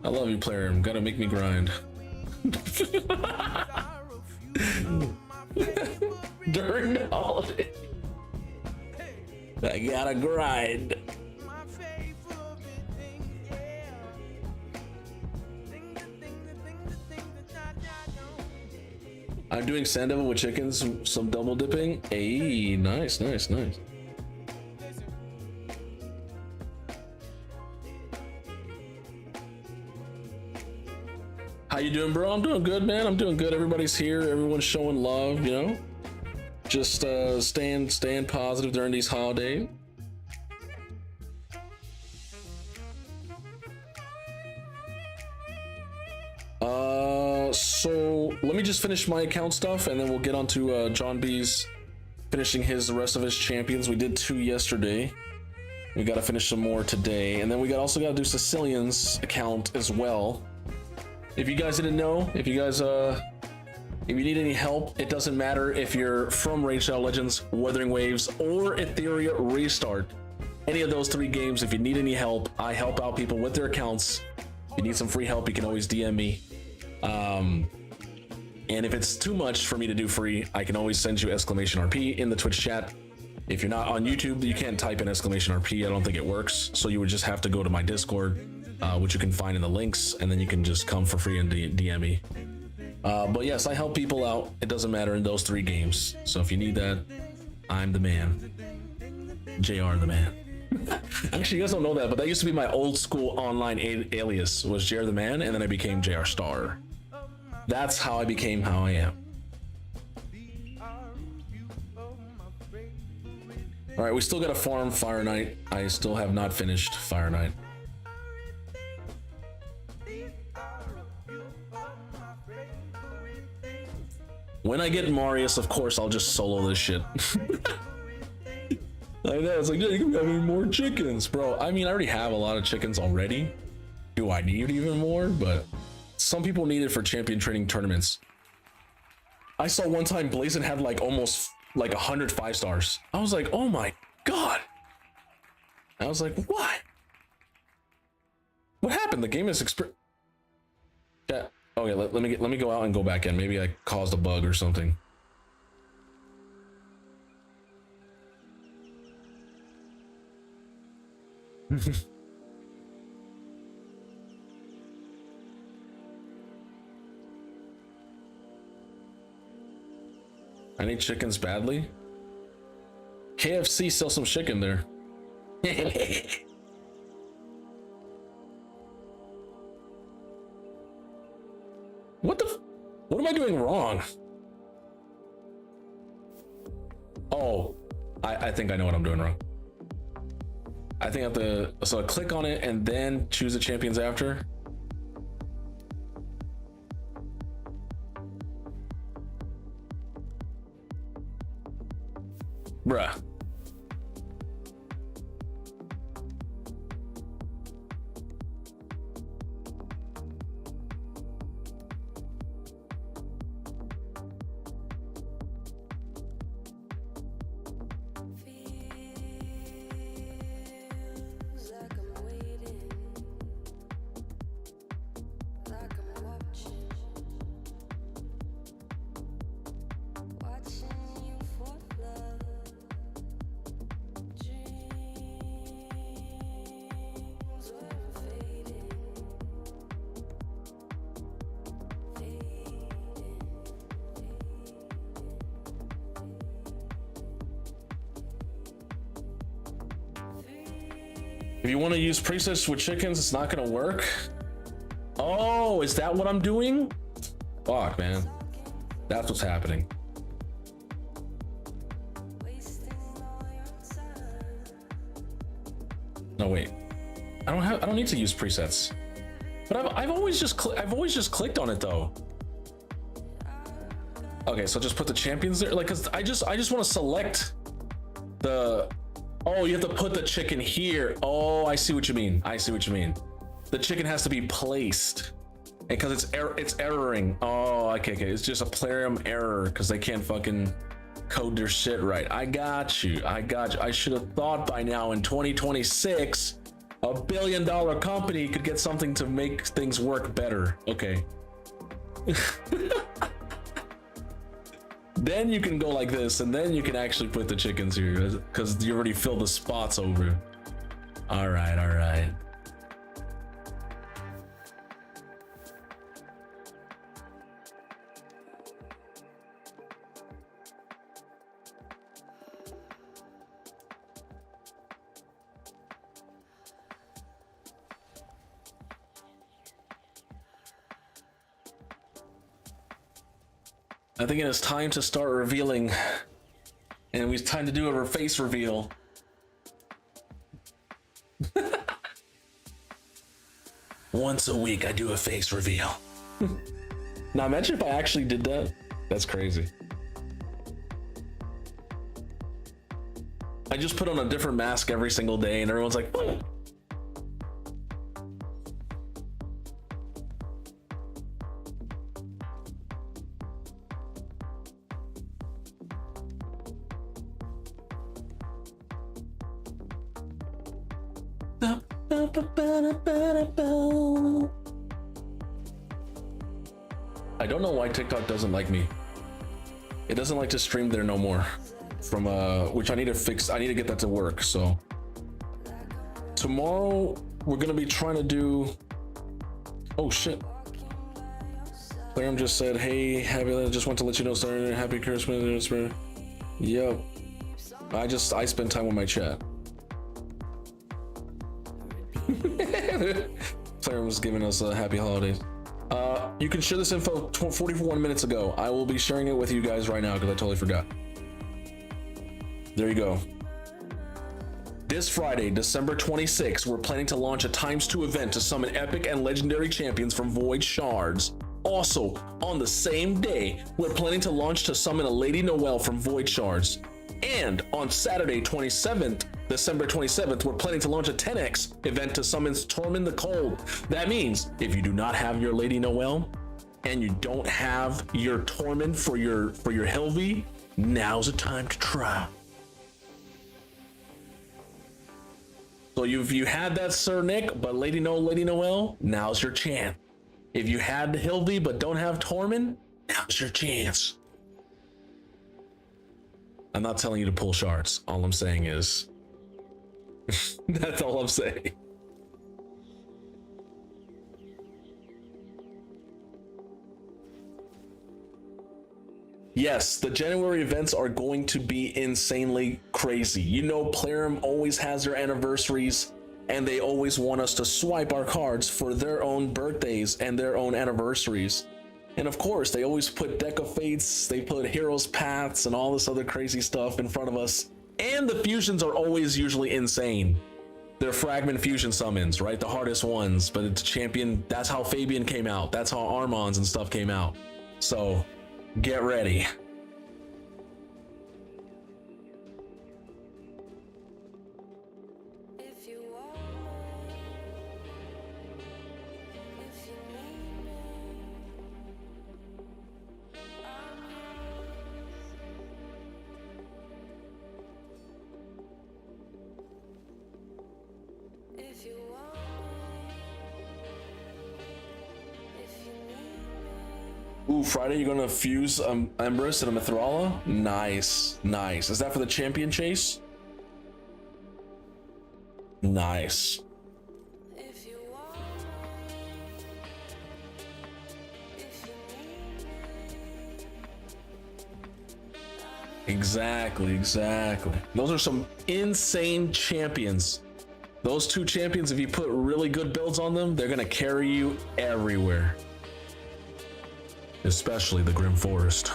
I love you, player. Gotta make me grind. During the holidays, I gotta grind. I'm doing sand devil with chickens, some double dipping. Hey, nice. How you doing, bro? I'm doing good, man. I'm doing good. Everybody's here. Everyone's showing love, you know? Just staying positive during these holidays. So let me just finish my account stuff and then we'll get on to John B's finishing the rest of his champions. We did 2 yesterday. We got to finish some more today, and then we also got to do Sicilian's account as well. If you guys didn't know, if you need any help, it doesn't matter if you're from Raid Shadow Legends, Wuthering Waves, or Etheria Restart. Any of those 3 games, if you need any help, I help out people with their accounts. If you need some free help, you can always DM me. And if it's too much for me to do free, I can always send you !RP in the Twitch chat. If you're not on YouTube, you can't type in !RP. I don't think it works. So you would just have to go to my Discord, which you can find in the links, and then you can just come for free and DM me. But yes, I help people out. It doesn't matter in those 3 games. So if you need that, I'm the man. JR the man. Actually, you guys don't know that, but that used to be my old school online alias, was JR the man, and then I became JR Star. That's how I became how I am. All right, we still got to farm Fire Knight. I still have not finished Fire Knight. When I get Marius, of course, I'll just solo this shit. Like that, it's like, yeah, you can have any more chickens, bro. I mean, I already have a lot of chickens already. Do I need even more? But some people need it for champion training tournaments. I saw one time Blazin had like almost like 100 5-stars. I was like, oh my god. I was like, what happened? The game is yeah. Okay, let me go out and go back in. Maybe I caused a bug or something. I need chickens badly. KFC sells some chicken there. What am I doing wrong? Oh, I think I know what I'm doing wrong. I think I have to, so I click on it and then choose the champions after. Bruh. Feels like I'm waiting, like I'm watching you for love. Dreams were fading, If you want to use presets with chickens, it's not gonna work. Oh, is that what I'm doing? Fuck, man. That's what's happening. wasting all your time. No, wait. I don't need to use presets. But I've always just clicked on it though. Okay, so just put the champions there, like, cause I just want to select the. Oh, you have to put the chicken here. Oh, I see what you mean. I see what you mean. The chicken has to be placed, and because it's erroring. Oh, okay. It's just a Plarium error because they can't fucking code their shit right. I got you. I should have thought by now in 2026, $1 billion company could get something to make things work better. Okay. Then you can go like this, and then you can actually put the chickens here because you already filled the spots over. All right, all right. I think it is time to start revealing, and it's time to do a face reveal. Once a week, I do a face reveal. Now, imagine if I actually did that. That's crazy. I just put on a different mask every single day, and everyone's like, oh. I don't know why TikTok doesn't like me. It doesn't like to stream there no more. From which I need to fix. I need to get that to work. So tomorrow we're gonna be trying to do. Oh shit. Claire just said, "Hey, happy. Just want to let you know, sorry, happy Christmas." Yep. I spend time with my chat. Claire was giving us a happy holidays. You can share this info 41 minutes ago. I will be sharing it with you guys right now because I totally forgot. There you go. This Friday, December 26th, we're planning to launch a ×2 event to summon epic and legendary champions from Void Shards. Also, on the same day, we're planning to launch to summon a Lady Noelle from Void Shards. And on Saturday, December 27th, we're planning to launch a 10x event to summon Tormund the Cold. That means if you do not have your Lady Noelle and you don't have your Tormund for your Helvi, now's the time to try. So if you had that Sir Nick, but Lady Noelle, now's your chance. If you had Hilvi but don't have Tormund, now's your chance. I'm not telling you to pull shards. All I'm saying is, that's all I'm saying. Yes, the January events are going to be insanely crazy. You know, Plarium always has their anniversaries, and they always want us to swipe our cards for their own birthdays and their own anniversaries. And of course, they always put Deck of Fates, they put Heroes Paths and all this other crazy stuff in front of us. And the fusions are always usually insane. They're fragment fusion summons, right? The hardest ones, but it's champion. That's how Fabian came out. That's how Armons and stuff came out. So get ready. If you want me, if you need me, I'm yours. If you want me, if you need me. Ooh, Friday, you're gonna fuse Empress and a Mithrala? Nice, nice. Is that for the champion chase? Nice. If you want me, if you need me, Exactly, exactly. Those are some insane champions. Those two champions, if you put really good builds on them, they're gonna carry you everywhere. Especially the Grim Forest.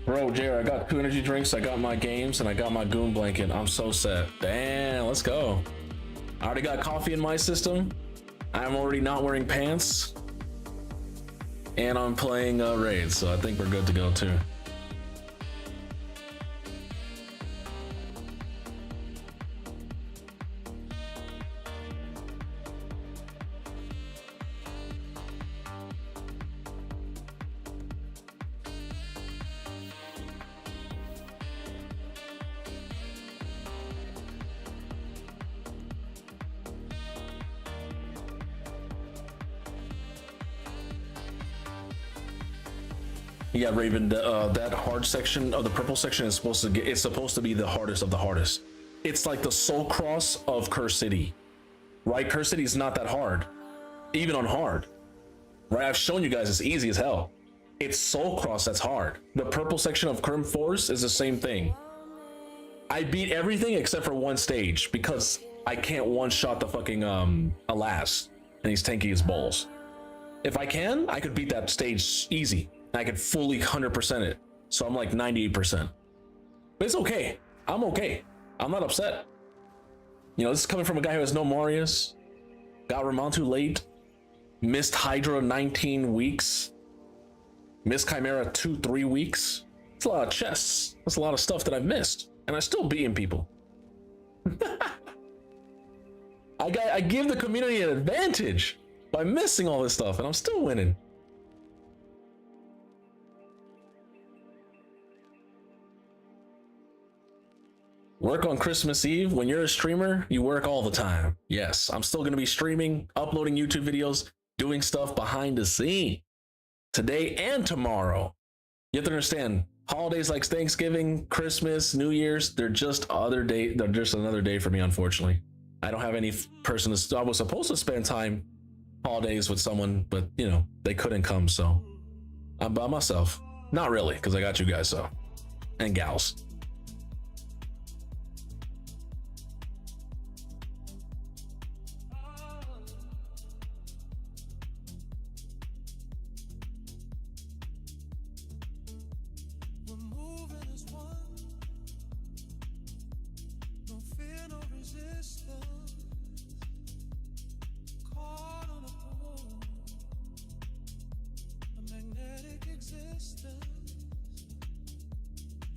Bro, Jared, I got 2 energy drinks, I got my games, and I got my goon blanket. I'm so set. Damn, let's go. I already got coffee in my system. I'm already not wearing pants. And I'm playing raids, so I think we're good to go too. Yeah, Raven, that hard section of the purple section is supposed to get, it's supposed to be the hardest of the hardest. It's like the soul cross of Curse City, right? Curse City is not that hard, even on hard, right? I've shown you guys it's easy as hell. It's soul cross that's hard. The purple section of Grim Force is the same thing. I beat everything except for one stage because I can't one-shot the fucking Alas, and he's tanky as balls. If I can, I could beat that stage easy. I could fully 100% it. So I'm like 98%. But it's okay. I'm okay. I'm not upset. You know, this is coming from a guy who has no Marius. Got Ramontu late. Missed Hydra 19 weeks. Missed Chimera 2-3 weeks. It's a lot of chests. That's a lot of stuff that I've missed. And I'm still beating people. I give the community an advantage by missing all this stuff, and I'm still winning. Work on Christmas Eve. When you're a streamer, you work all the time. Yes, I'm still going to be streaming, uploading YouTube videos, doing stuff behind the scene today and tomorrow. You have to understand, holidays like Thanksgiving, Christmas, New Year's, they're just other day. They're just another day for me, unfortunately. I don't have any person to, I was supposed to spend time holidays with someone, but you know, they couldn't come. So I'm by myself. Not really, because I got you guys, so, and gals.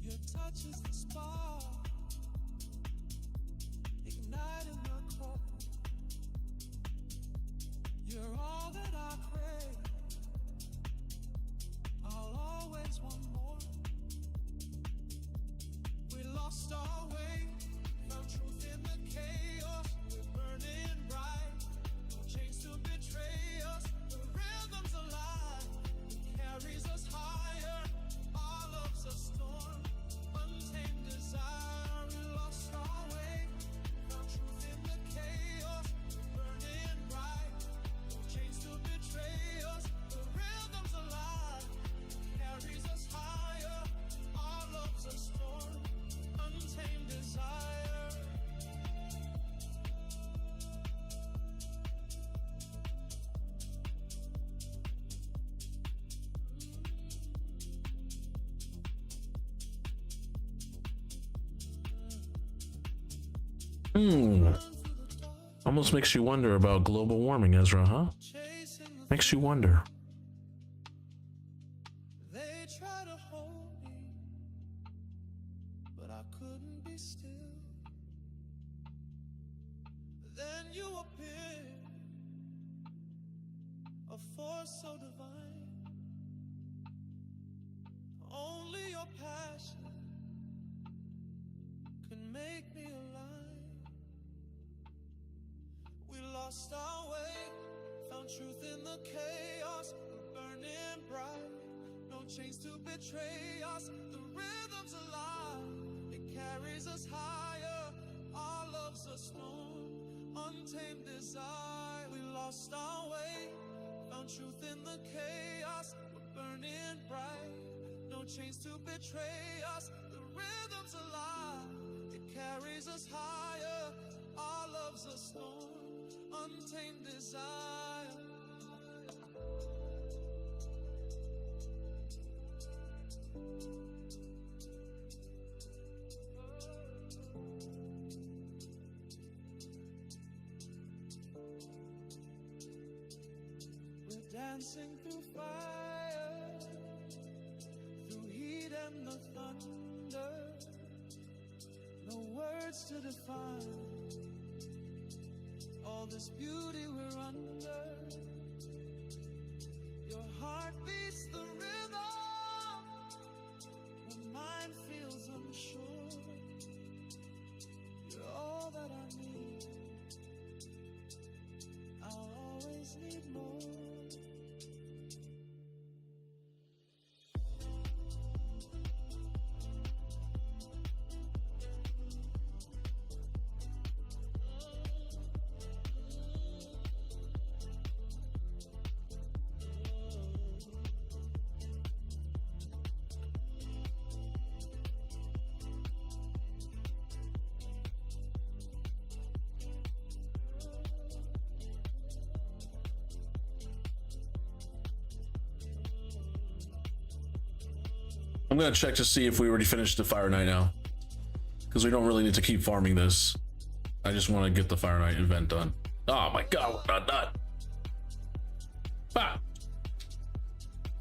Your touch Almost makes you wonder about global warming, Ezra, huh? Makes you wonder. They try to hold me, but I couldn't be still. Then you appeared, a force so divine. Only your passion can make me alive. We lost our way, found truth in the chaos. We're burning bright, no chains to betray us. The rhythm's alive, it carries us higher. Our love's a storm, untamed desire. We lost our way, found truth in the chaos. We're burning bright, no chains to betray us. The rhythm's alive, it carries us higher. Our love's a storm, untamed desire. We're dancing through fire, through heat and the thunder. No words to define all this beauty we're under. Your heart beats the rhythm when mine feels unsure. You're all that I need, I'll always need more. I'm gonna check to see if we already finished the Fire Knight now, because we don't really need to keep farming this. I just want to get the Fire Knight event done. Oh my god, we're not done. Ah,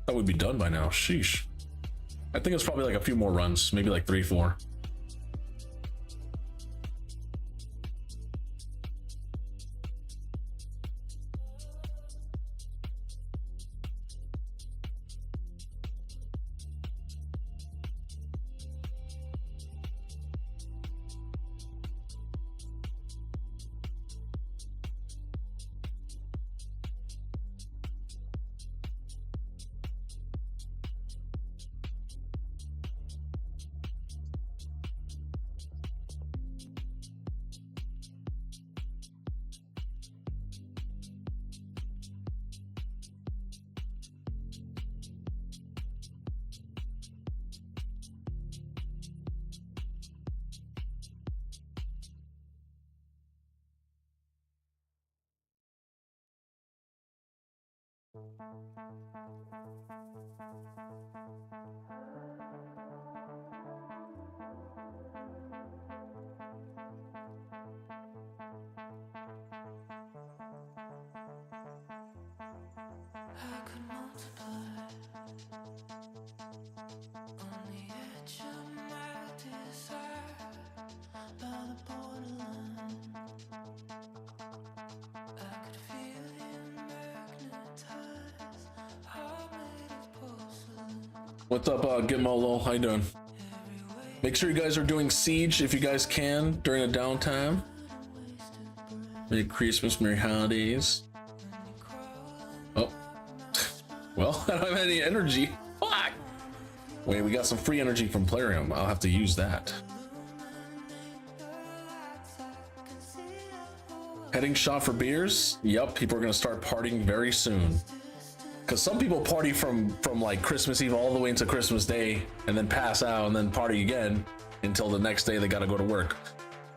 that would be done by now. Sheesh. I think it's probably like a few more runs, maybe like 3, 4. I could multiply on the edge of my desire by the borderline. I could feel you magnetize, heart made of porcelain. What's up, Gitmolo? How you doing? Make sure you guys are doing Siege if you guys can during the downtime. Merry Christmas, Merry Holidays. Oh, well, I don't have any energy. Fuck. Wait, we got some free energy from Plarium. I'll have to use that. Heading shop for beers? Yep, people are gonna start partying very soon. Cause some people party from like Christmas Eve all the way into Christmas Day and then pass out and then party again until the next day they gotta go to work.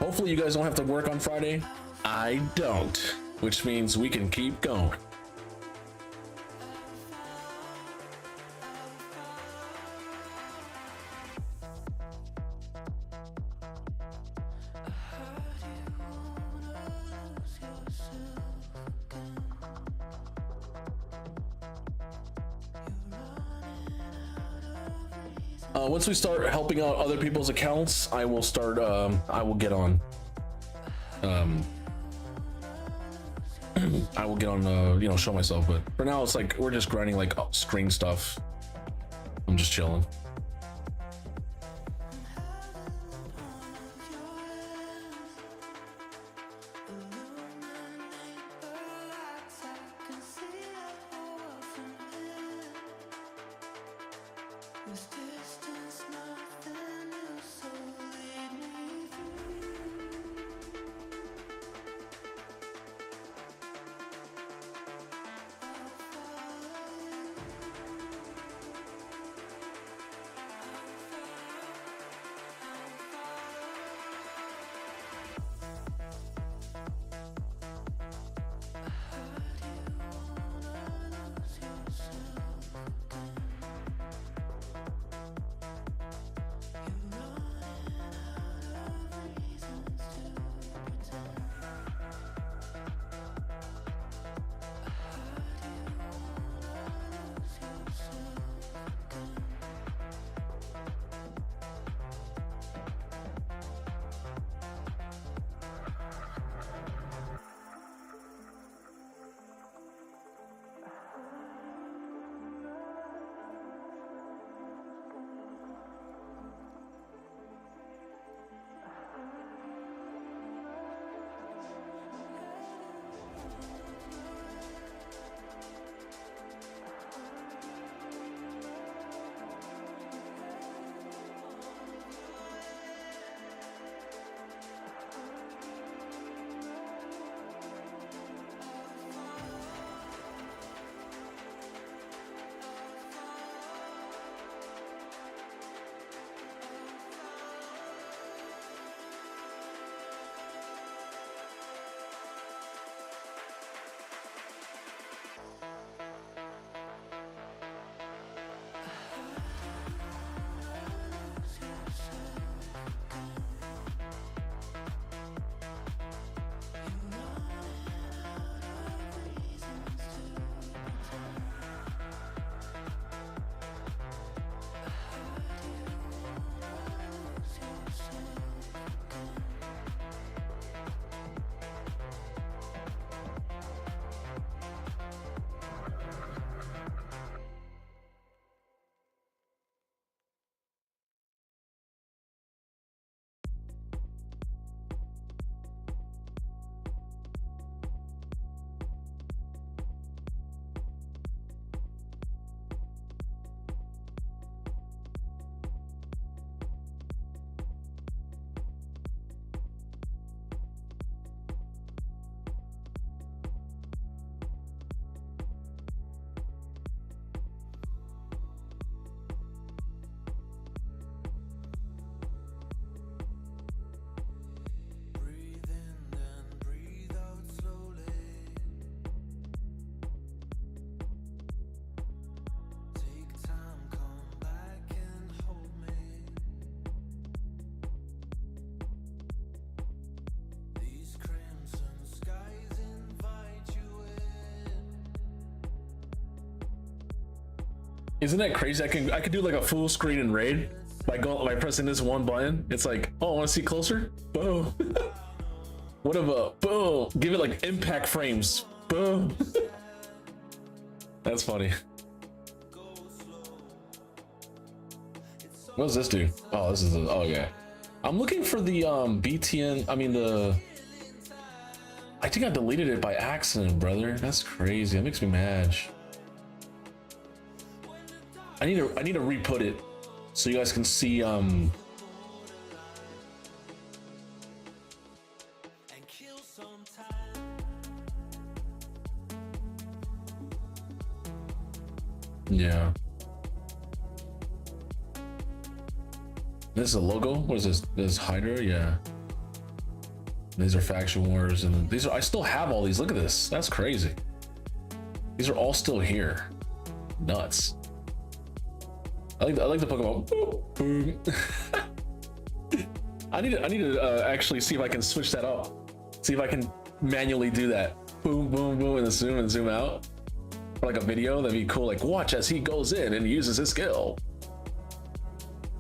Hopefully you guys don't have to work on Friday. I don't, which means we can keep going. I heard you Once we start helping out other people's accounts, I will start. I will get on. I will get on. You know, show myself. But for now, it's like we're just grinding like screen stuff. I'm just chilling. Isn't that crazy? I could do like a full screen in raid by pressing this one button. It's like, oh, I want to see closer. Boom. What of a boom? Give it like impact frames. Boom. That's funny. What does this do? Oh, this is oh yeah. I'm looking for the BTN. I mean I think I deleted it by accident, brother. That's crazy. That makes me mad. I need to re-put it so you guys can see yeah. This is a logo. What is this? This is Hydra, yeah. These are faction wars, and these are I still have all these. Look at this. That's crazy. These are all still here. Nuts. I like the Pokemon. Boom. I need to actually see if I can switch that up. See if I can manually do that. Boom, boom, boom, and zoom out. For like a video, that'd be cool. Like watch as he goes in and uses his skill.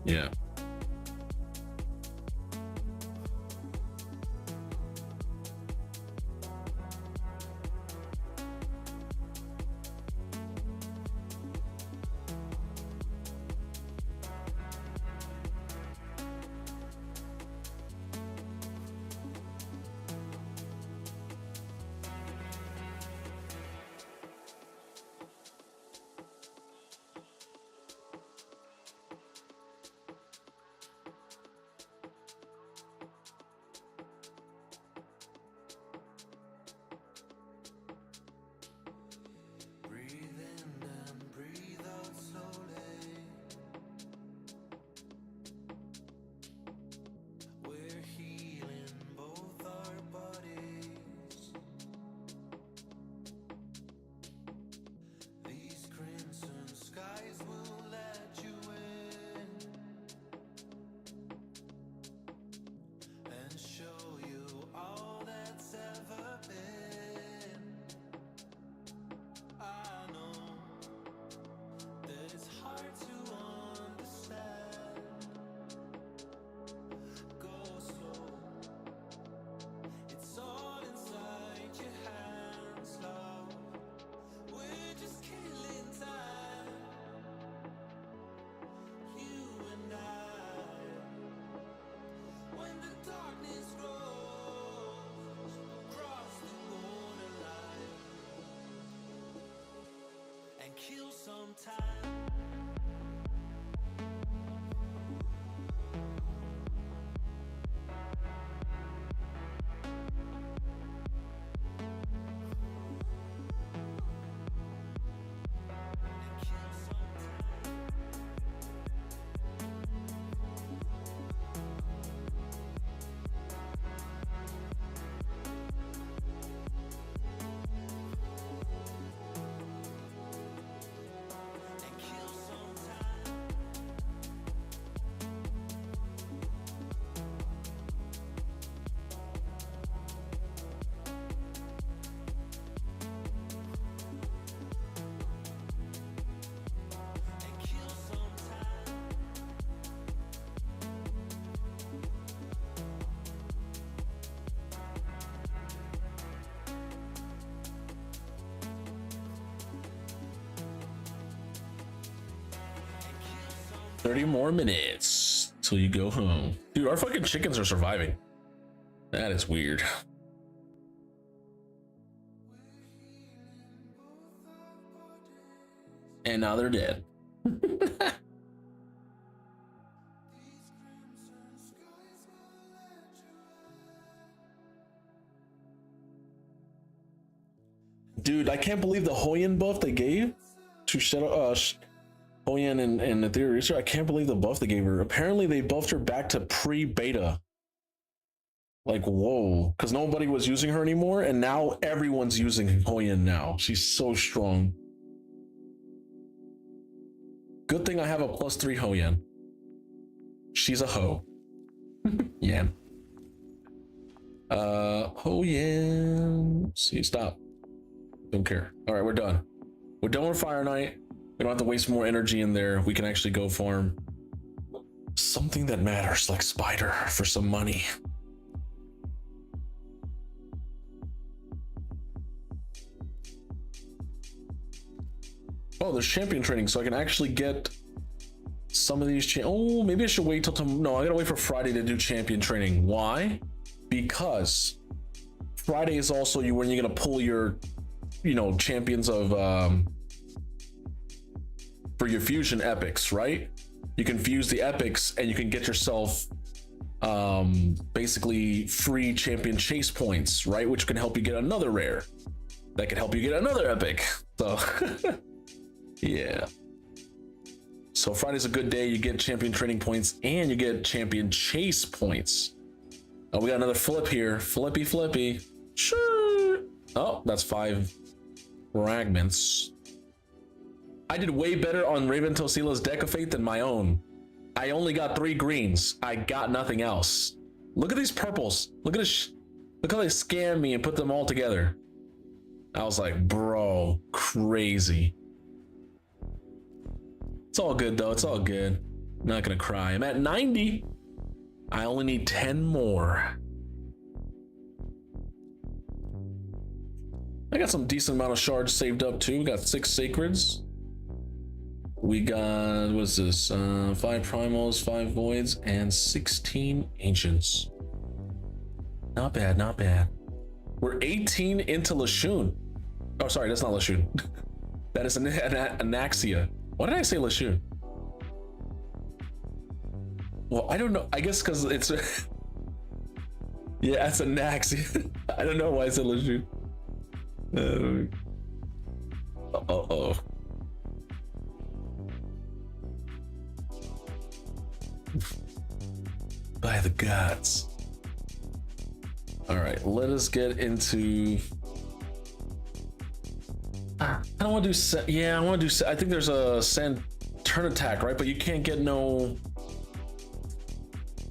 Yeah. Breathe in and breathe out slowly. We're healing both our bodies. These crimson skies will let you in and show you all that's ever been. I know that it's hard to understand. Go slow, it's all inside your hands, love. We're just killing time, you and I. When the darkness grows across the borderline, and kill some time. And kill some time. 30 more minutes till you go home. Dude, our fucking chickens are surviving. That is weird. And now they're dead. Dude, I can't believe the Hoyan buff they gave to Hoyan and Ethereal Research. I can't believe the buff they gave her. Apparently they buffed her back to pre-beta. Like, whoa. Because nobody was using her anymore, and now everyone's using Hoyan now. She's so strong. Good thing I have a +3 Hoyan. She's a hoe. Yeah. Hoyan. See, stop. Don't care. All right, we're done. We're done with Fire Knight. We don't have to waste more energy in there. We can actually go farm something that matters, like Spider, for some money. Oh, there's champion training, so I can actually get some of these. Oh, maybe I should wait till tomorrow. No, I gotta wait for Friday to do champion training. Why? Because Friday is also when you're gonna pull your, champions of for your fusion epics, right? You can fuse the epics and you can get yourself basically free champion chase points, right? Which can help you get another rare. That can help you get another epic. So yeah. So Friday's a good day. You get champion training points and you get champion chase points. Oh, we got another flip here. Flippy. Sure. Oh, that's 5 fragments. I did way better on Raven Tosila's Deck of Fate than my own. I only got 3 greens. I got nothing else. Look at these purples. Look at this. Look how they scammed me and put them all together. I was like, bro, crazy. It's all good though. It's all good. Not gonna cry. I'm at 90. I only need 10 more. I got some decent amount of shards saved up too. We got 6 sacreds. We got, what's this? 5 primals, 5 voids, and 16 ancients. Not bad, not bad. We're 18 into Lashun. Oh, sorry, that's not Lashun. That is an Anaxia. Why did I say Lashun? Well, I don't know. I guess because it's... yeah, that's Anaxia. I don't know why I said Lashun. Uh-oh. By the gods. All right, let us get into... I don't want to do... yeah, I want to do... I think there's a sand turn attack, right? But you can't get no...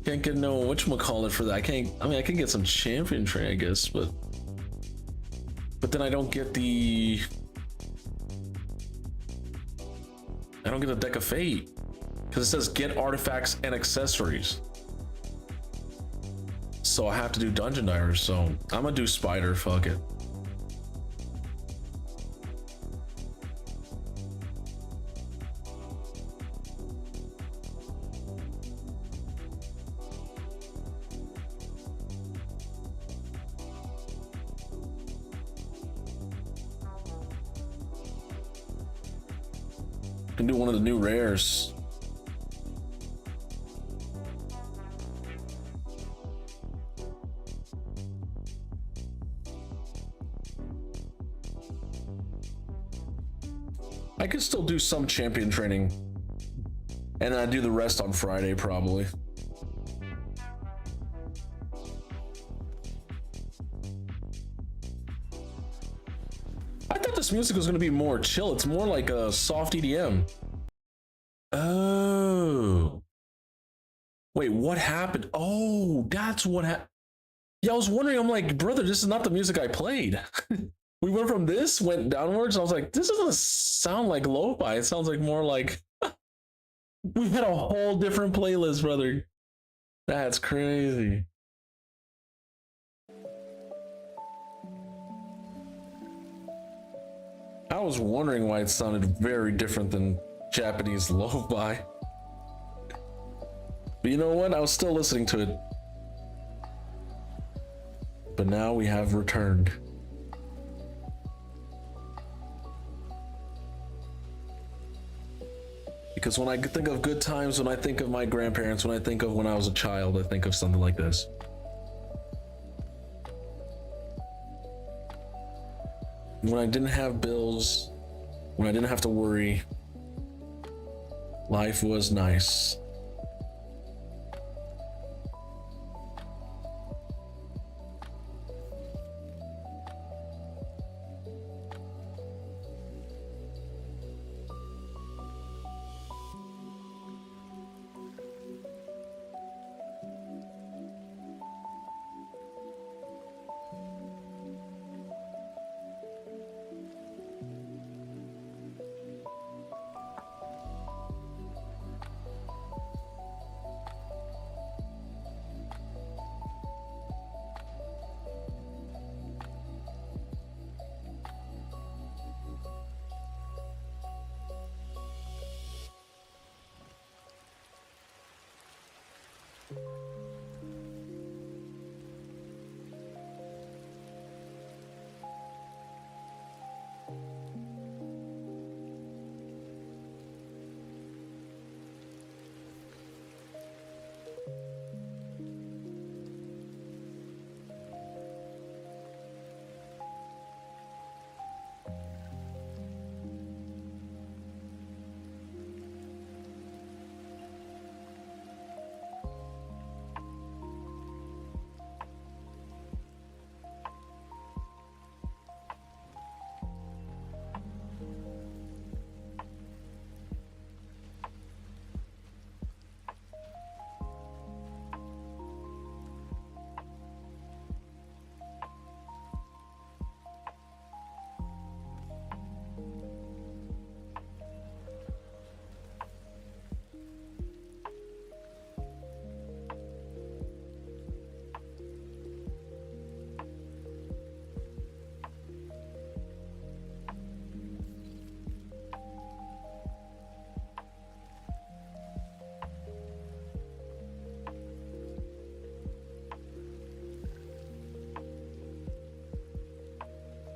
Can't get no... whatchamacallit for that. I can't... I mean, I can get some champion train, I guess, but... But then I don't get the... I don't get a deck of fate. Because it says get artifacts and accessories. So I have to do dungeon divers, so I'm gonna do spider, fuck it. Can do one of the new rares. I could still do some champion training, and then I do the rest on Friday probably. I thought this music was going to be more chill. It's more like a soft EDM. Oh. Wait, what happened? Oh, that's what happened. Yeah, I was wondering, I'm like, brother, this is not the music I played. We went from this, went downwards, and I was like, this doesn't sound like lo-fi. It sounds like more like... we had a whole different playlist, brother. That's crazy. I was wondering why it sounded very different than Japanese lo-fi. But you know what? I was still listening to it. But now we have returned. Because when I think of good times, when I think of my grandparents, when I think of when I was a child, I think of something like this. When I didn't have bills, when I didn't have to worry, life was nice.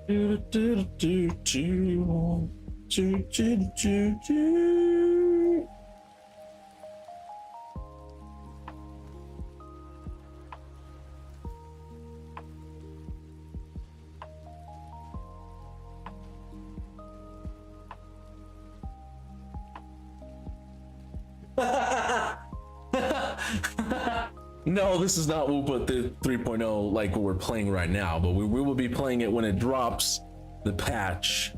Do, do, do, do, do, do, do, do. No, this is not Wupa 3.0 like we're playing right now, but we will be playing it when it drops the patch.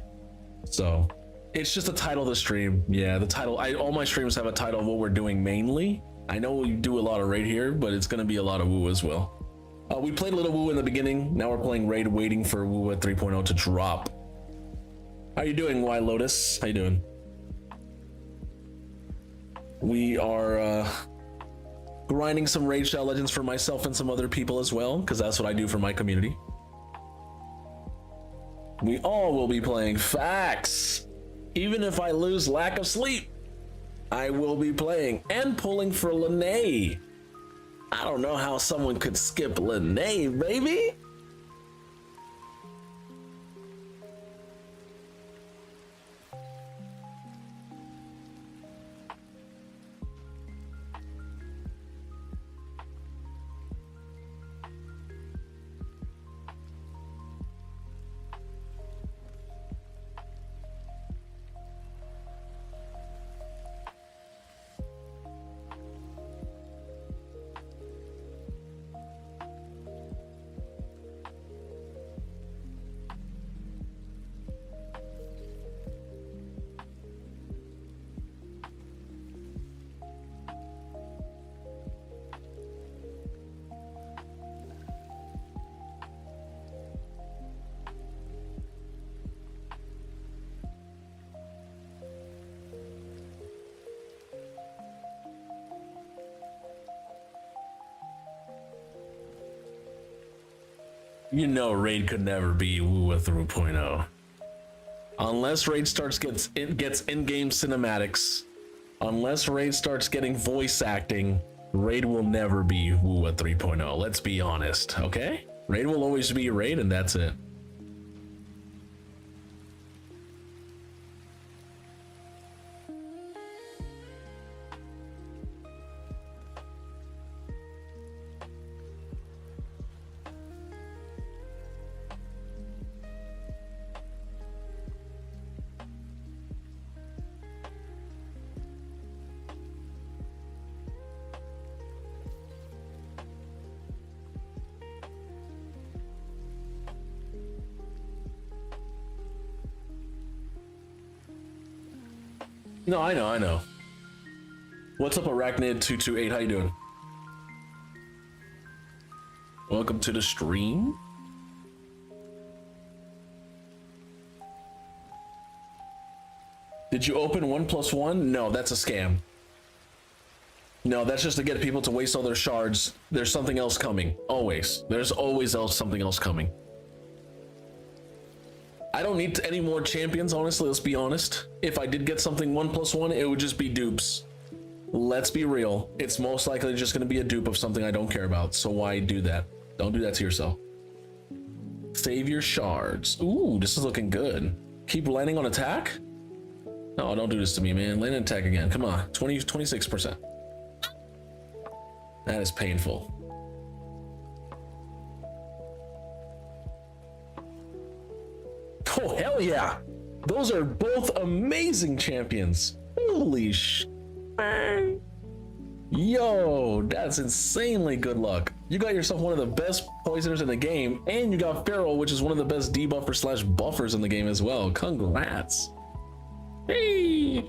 So it's just the title of the stream. Yeah, the title. All my streams have a title of what we're doing mainly. I know we do a lot of raid here, but it's going to be a lot of Wu as well. We played a little Wu in the beginning. Now we're playing raid, waiting for Wuwa 3.0 to drop. How you doing, Y Lotus? How you doing? We are grinding some Raid Shadow Legends for myself and some other people as well, because that's what I do for my community. We all will be playing facts. Even if I lose lack of sleep, I will be playing and pulling for Lene. I don't know how someone could skip Lene, baby. You know Raid could never be Wuwa 3.0. Unless Raid gets in-game cinematics, unless Raid starts getting voice acting, Raid will never be Wuwa 3.0. Let's be honest, okay? Raid will always be Raid and that's it. No, I know. What's up, Arachnid228? How you doing? Welcome to the stream. Did you open 1+1? No, that's a scam. No, that's just to get people to waste all their shards. There's something else coming. Always. There's always something else coming. I don't need any more champions, honestly, let's be honest. If I did get something 1+1, it would just be dupes. Let's be real. It's most likely just going to be a dupe of something I don't care about. So why do that? Don't do that to yourself. Save your shards. Ooh, this is looking good. Keep landing on attack? No, don't do this to me, man. Land on attack again. Come on. 26%. That is painful. Oh, hell yeah. Those are both amazing champions. Holy sh... Yo, that's insanely good luck. You got yourself one of the best poisoners in the game, and you got Feral, which is one of the best debuffers / buffers in the game as well. Congrats. Hey.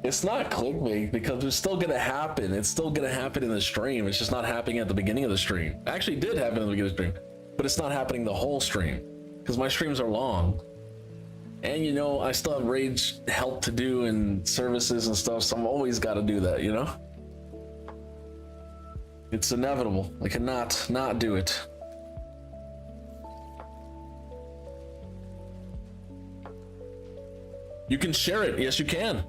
It's not clickbait because it's still gonna happen. It's still gonna happen in the stream. It's just not happening at the beginning of the stream. Actually, it did happen at the beginning of the stream, but it's not happening the whole stream because my streams are long. And you know, I still have rage help to do and services and stuff, so I'm always got to do that. You know, it's inevitable. I cannot not do it. You can share it. Yes, you can.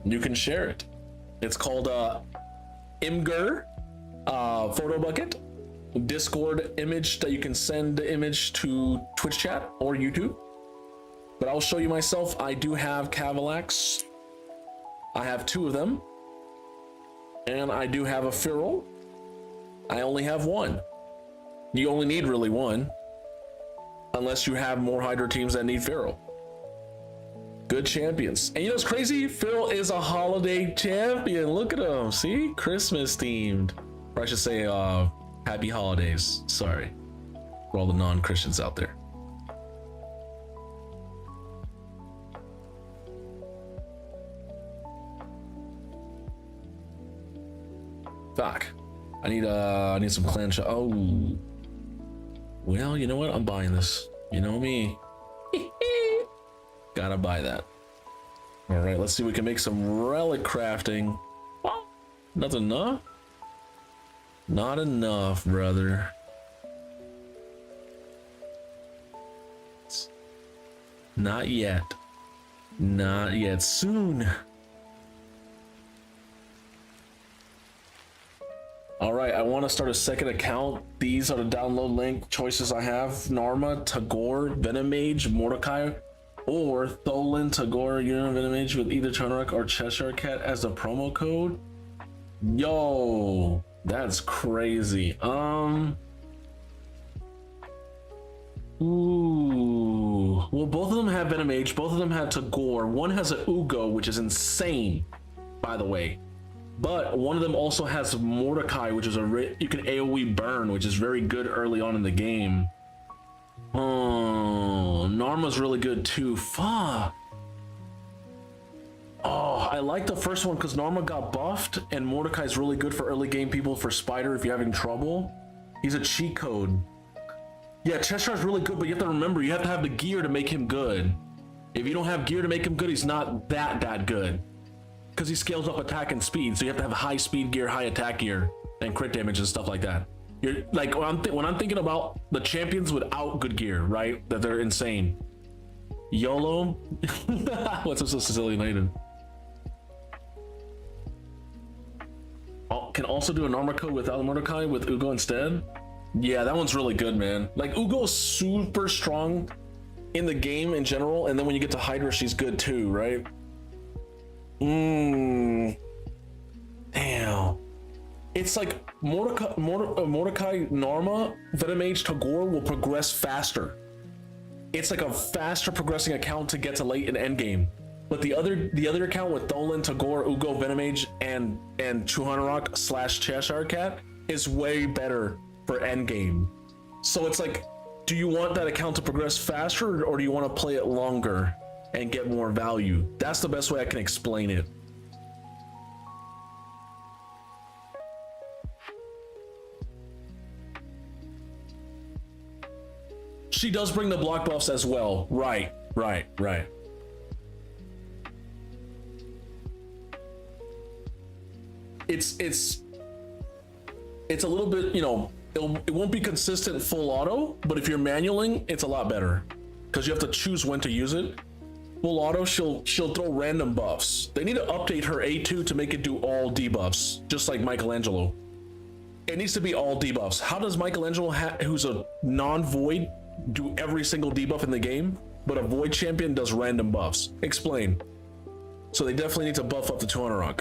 You can share it. It's called Imgur photo bucket Discord image that you can send the image to Twitch chat or YouTube. But I'll show you myself. I do have Cavalax. I have 2 of them. And I do have a Feral. I only have 1. You only need really 1. Unless you have more Hydra teams that need Feral. Good champions. And you know what's crazy? Phil is a holiday champion. Look at him. See? Christmas themed. Or I should say happy holidays. Sorry for all the non-Christians out there. Fuck. I need some clan shot. Oh. Well, you know what? I'm buying this. You know me. Gotta buy that. All right, let's see if we can make some relic crafting. Oh, not enough. Not enough, brother. Not yet. Not yet. Soon. All right, I want to start a second account. These are the download link choices I have: Narma, Tagore, Venomage, Mordecai, or Tholen, Tagore, Venomage with either Charnock or Cheshire Cat as a promo code. Yo, that's crazy. Ooh. Well, both of them have Venomage. Both of them have Tagore. One has a Ugo, which is insane, by the way. But one of them also has Mordecai, which is you can AoE burn, which is very good early on in the game. Oh, Narma's really good too. Fuck. Oh, I like the first one because Narma got buffed, and Mordecai's really good for early game people. For Spider, if you're having trouble, he's a cheat code. Yeah, Cheshire's really good, but you have to remember you have to have the gear to make him good. If you don't have gear to make him good, he's not that good. Because he scales up attack and speed, so you have to have high speed gear, high attack gear, and crit damage and stuff like that. You're like when I'm thinking about the champions without good gear, right? That they're insane. YOLO. What's up, so Sicilian United? Can also do a Narma code without Mordecai with Ugo instead. Yeah, that one's really good, man. Like Ugo's super strong in the game in general, and then when you get to Hydra, she's good too, right? Damn. It's like Mordecai, Narma, Venomage, Tagore will progress faster. It's like a faster progressing account to get to late in endgame. But the other account with Tholen, Tagore, Ugo, Venomage, and Chuhanarok / Cheshire Cat is way better for endgame. So it's like, do you want that account to progress faster, or do you want to play it longer and get more value? That's the best way I can explain it. She does bring the block buffs as well. Right. It's a little bit, you know, it won't be consistent full auto, but if you're manualing, it's a lot better because you have to choose when to use it. Full auto, she'll throw random buffs. They need to update her A2 to make it do all debuffs, just like Michelangelo. It needs to be all debuffs. How does Michelangelo, who's a non-void, do every single debuff in the game, but a void champion does random buffs? Explain. So they definitely need to buff up the Chuhanarok.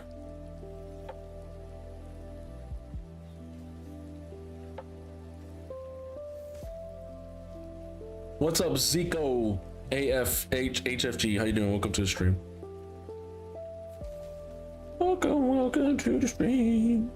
What's up, Zico HFG? How you doing? Welcome to the stream. Welcome to the stream.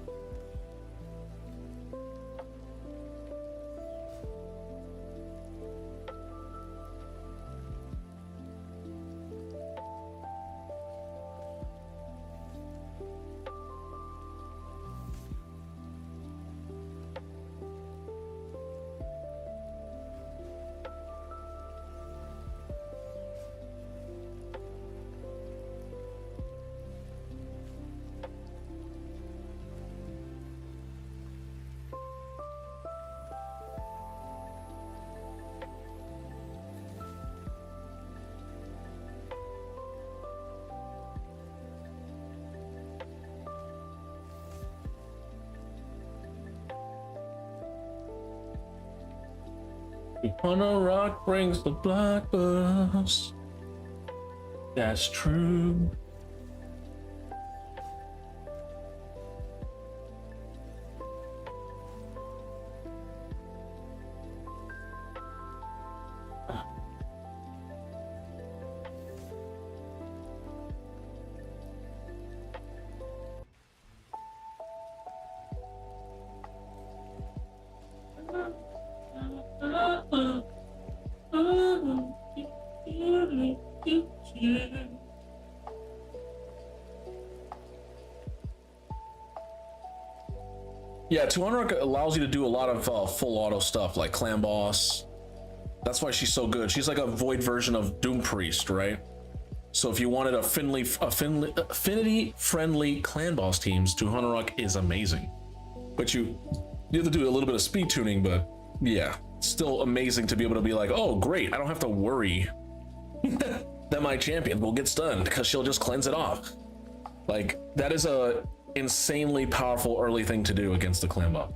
Hunter Rock brings the black bus. That's true. Yeah, 200 allows you to do a lot of full auto stuff like clan boss. That's why she's so good. She's like a void version of Doom Priest, right? So if you wanted affinity friendly clan boss teams, 200 Rock is amazing. But you have to do a little bit of speed tuning, but yeah, still amazing to be able to be like, oh great, I don't have to worry that my champion will get stunned because she'll just cleanse it off. Like, that is a insanely powerful early thing to do against the clan bot.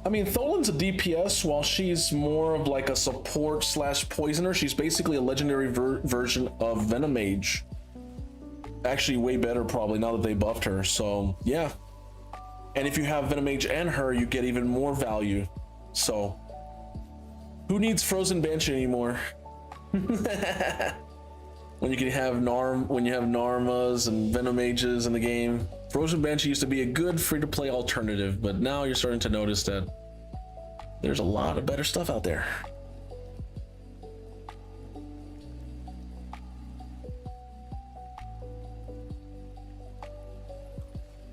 I mean, Tholan's a DPS while she's more of like a support slash poisoner. She's basically a legendary version of Venomage. Actually way better probably now that they buffed her, so yeah. And if you have Venomage and her, you get even more value. So who needs Frozen Banshee anymore? When you can have Narmas and Venomages in the game. Frozen Banshee used to be a good free-to-play alternative, but now you're starting to notice that there's a lot of better stuff out there.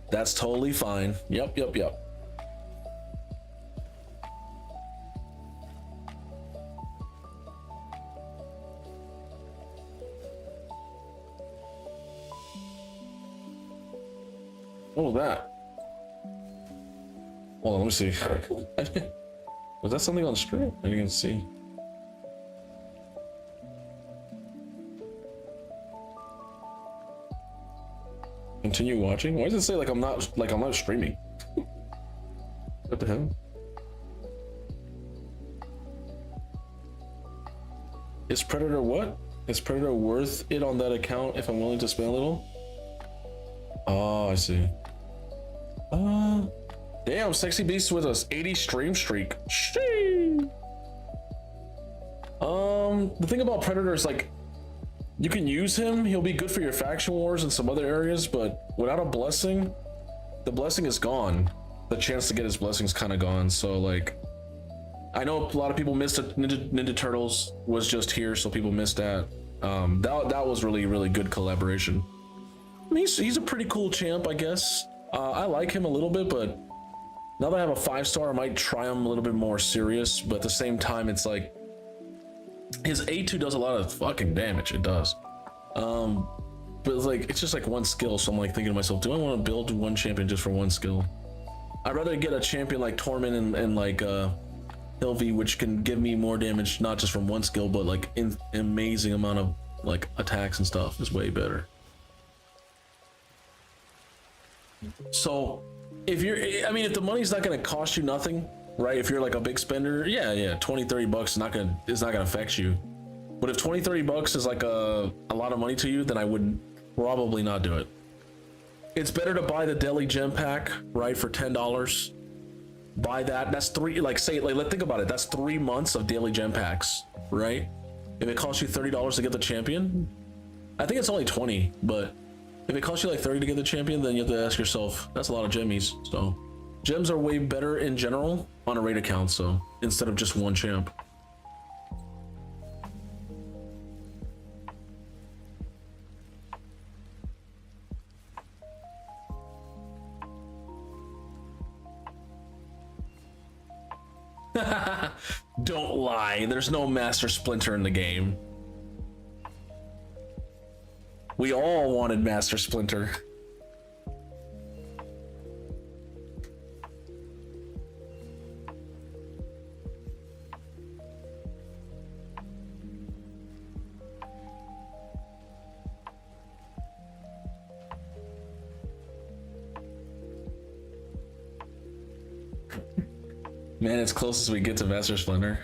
That's totally fine. Yep. What was that? Hold on, let me see. Was that something on the screen? I didn't see. Continue watching? Why does it say like I'm not streaming? What the hell? Is Predator what? Is Predator worth it on that account if I'm willing to spend a little? Oh, I see. Damn, Sexy Beast with us 80 stream streak. Sheesh. The thing about Predator is like, you can use him, he'll be good for your faction wars and some other areas, but without a blessing, the blessing is gone. The chance to get his blessing's kind of gone. So like, I know a lot of people missed it. Ninja Turtles was just here, so people missed that. That was really good collaboration. I mean, he's a pretty cool champ, I guess. I like him a little bit, but now that I have a 5-star, I might try him a little bit more serious. But at the same time, it's like his A2 does a lot of fucking damage. It does. But it's like, it's just like one skill. So I'm like thinking to myself, do I want to build one champion just for one skill? I'd rather get a champion like Torment and like Hilvi, which can give me more damage, not just from one skill, but like an amazing amount of like attacks and stuff is way better. So if if the money's not going to cost you nothing, right? If you're like a big spender, yeah, $20-30 is not gonna affect you. But if $20-30 is like a lot of money to you, then I would probably not do it. It's better to buy the Deli Gem Pack, right, for $10. Buy that. That's think about it. That's 3 months of daily gem packs, right? If it costs you $30 to get the champion, I think it's only 20, but if it costs you like 30 to get the champion, then you have to ask yourself, that's a lot of gemmies. So gems are way better in general on a raid account, so instead of just one champ. Don't lie, there's no Master Splinter in the game. We all wanted Master Splinter. Man, it's closest we get to Master Splinter.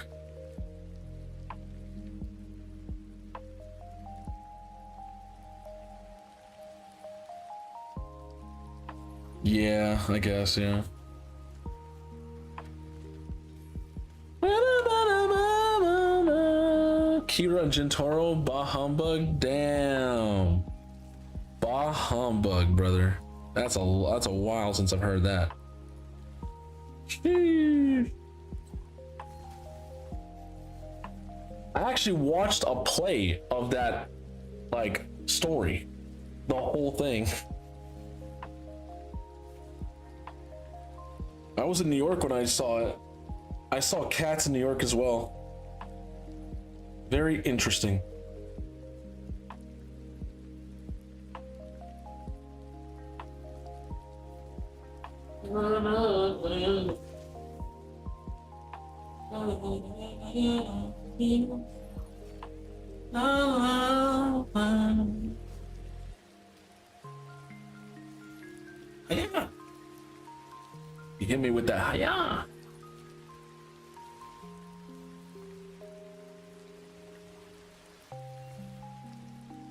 Yeah, I guess, yeah. Kira and Gintaro, bah humbug, damn. Bah humbug, brother. That's a while since I've heard that. Sheesh. I actually watched a play of that, like, story, the whole thing. I was in New York when I saw it. I saw Cats in New York as well. Very interesting. Yeah. You hit me with that hiya.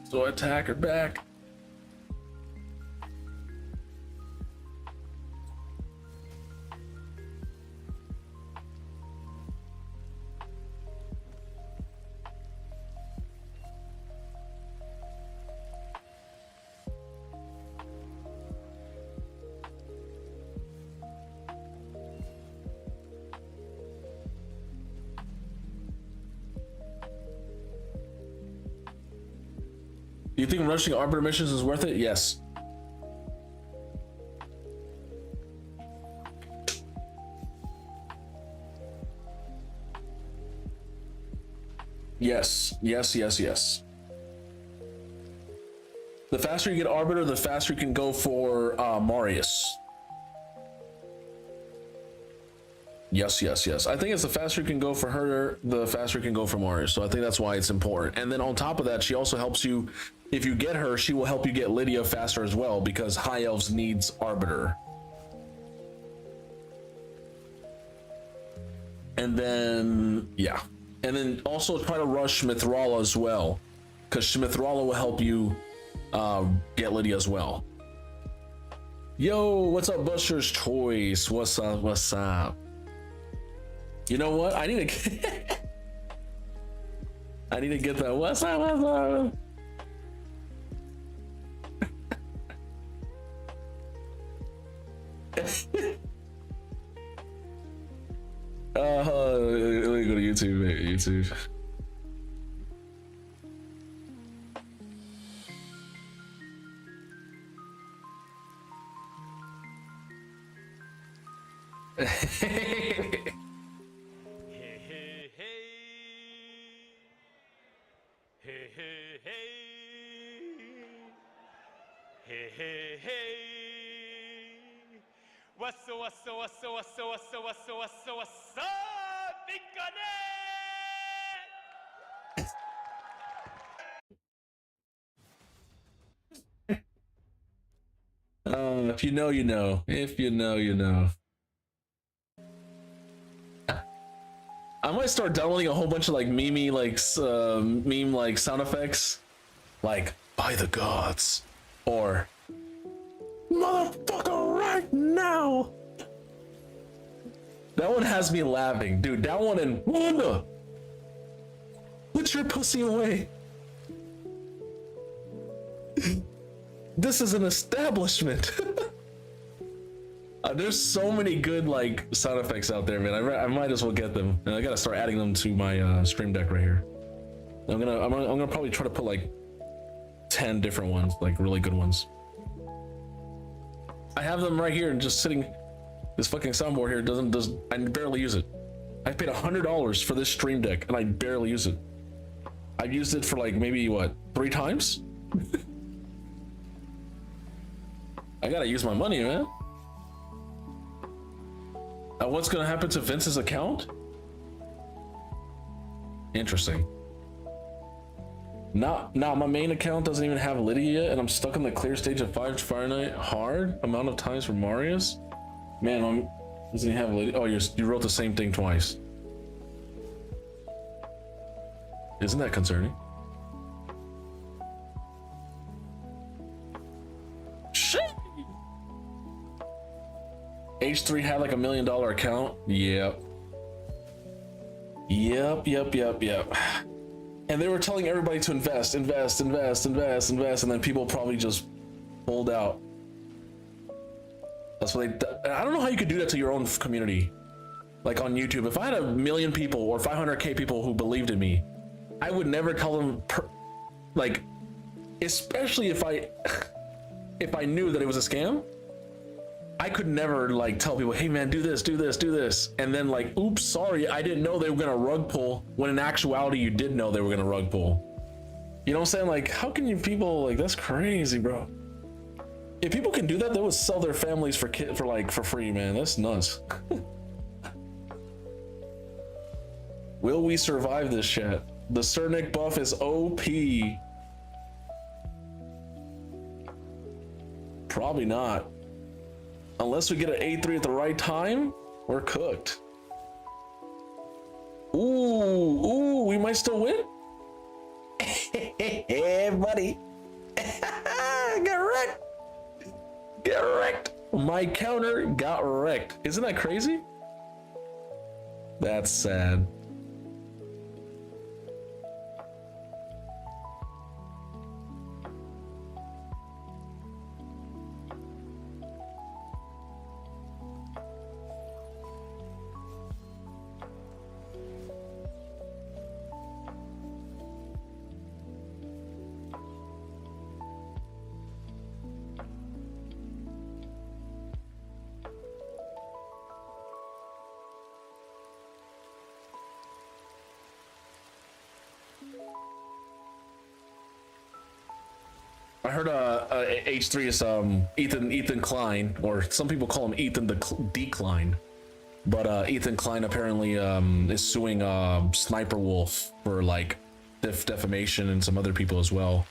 So attack her back. You think rushing Arbiter missions is worth it? Yes. Yes, yes, yes, yes. The faster you get Arbiter, the faster you can go for Marius. Yes, yes, yes. I think it's the faster you can go for her, the faster you can go for Marius. So I think that's why it's important. And then on top of that, she also helps you. If you get her, she will help you get Lydia faster as well, because High Elves needs Arbiter. And then, yeah. And then also try to rush Mithrala as well, because Mithrala will help you get Lydia as well. Yo, what's up, Buster's Choice? What's up, what's up? You know what? I need to I need to get that. What's up, what's up? Let me go to YouTube, mate. YouTube. If you know, you know. If you know, you know. I might start downloading a whole bunch of like meme like sound effects, like by the gods, or motherfucker right now. That one has me laughing, dude. That one and Wanda, put your pussy away. This is an establishment. There's so many good like sound effects out there, man. I might as well get them, and I gotta start adding them to my stream deck right here. I'm gonna probably try to put like 10 different ones, like really good ones. I have them right here, just sitting. This fucking soundboard here I barely use it. I paid $100 for this stream deck, and I barely use it. I've used it for like maybe what, 3 times? I gotta use my money, man. What's gonna happen to Vince's account? Interesting. Now my main account doesn't even have Lydia yet, and I'm stuck on the clear stage of 5 Fahrenheit hard amount of times for Marius. Man, Doesn't he have a lady? Oh, you wrote the same thing twice. Isn't that concerning? Shit. H3 had like $1 million account. Yep. Yep. And they were telling everybody to invest, and then people probably just pulled out. That's what I don't know how you could do that to your own community. Like on YouTube, if I had 1 million people or 500K people who believed in me, I would never tell them, like, especially if I knew that it was a scam, I could never like tell people, hey man, do this. And then like, oops, sorry, I didn't know they were gonna rug pull, when in actuality, you did know they were gonna rug pull. You know what I'm saying? Like, how can you people, like, that's crazy, bro. If people can do that, they would sell their families for free, man. That's nuts. Will we survive this shit? The Cernic buff is OP. Probably not. Unless we get an A3 at the right time, we're cooked. Ooh, we might still win. Hey, buddy. Get wrecked. My counter got wrecked. Isn't that crazy? That's sad. I heard H3 is Ethan Klein, or some people call him Ethan the Decline, but Ethan Klein apparently is suing Sniper Wolf for like defamation and some other people as well.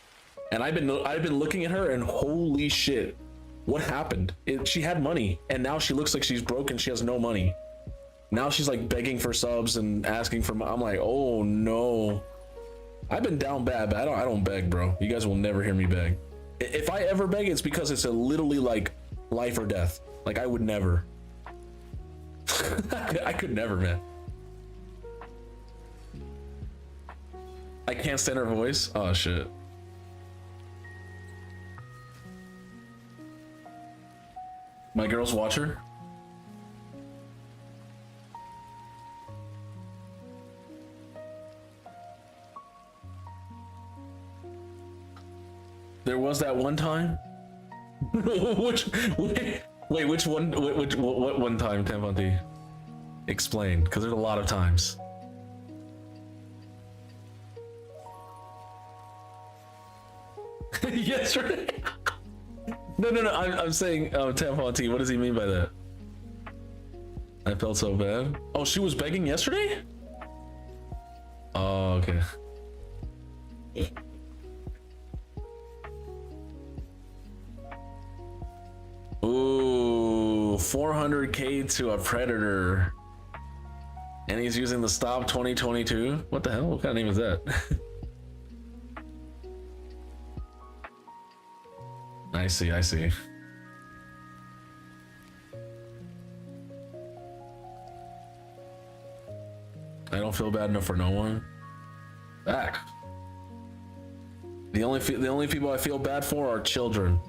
And I've been looking at her and holy shit, what happened? She had money and now she looks like she's broke and she has no money. Now she's like begging for subs and asking for. I'm like, oh no. I've been down bad, but I don't beg, bro. You guys will never hear me beg. If I ever beg, it's because it's literally like life or death. Like I would never. I could never, man. I can't stand her voice. Oh shit. My girls watch her. There was that one time. Which one? What one time, Tamponti? Explain, because there's a lot of times. Yes, right. No. I'm saying, Tamponti. What does he mean by that? I felt so bad. Oh, she was begging yesterday. Oh, okay. Ooh, 400K to a predator. And he's using the stop 2022. What the hell? What kind of name is that? I see. I don't feel bad enough for no one. Back. The only people I feel bad for are children.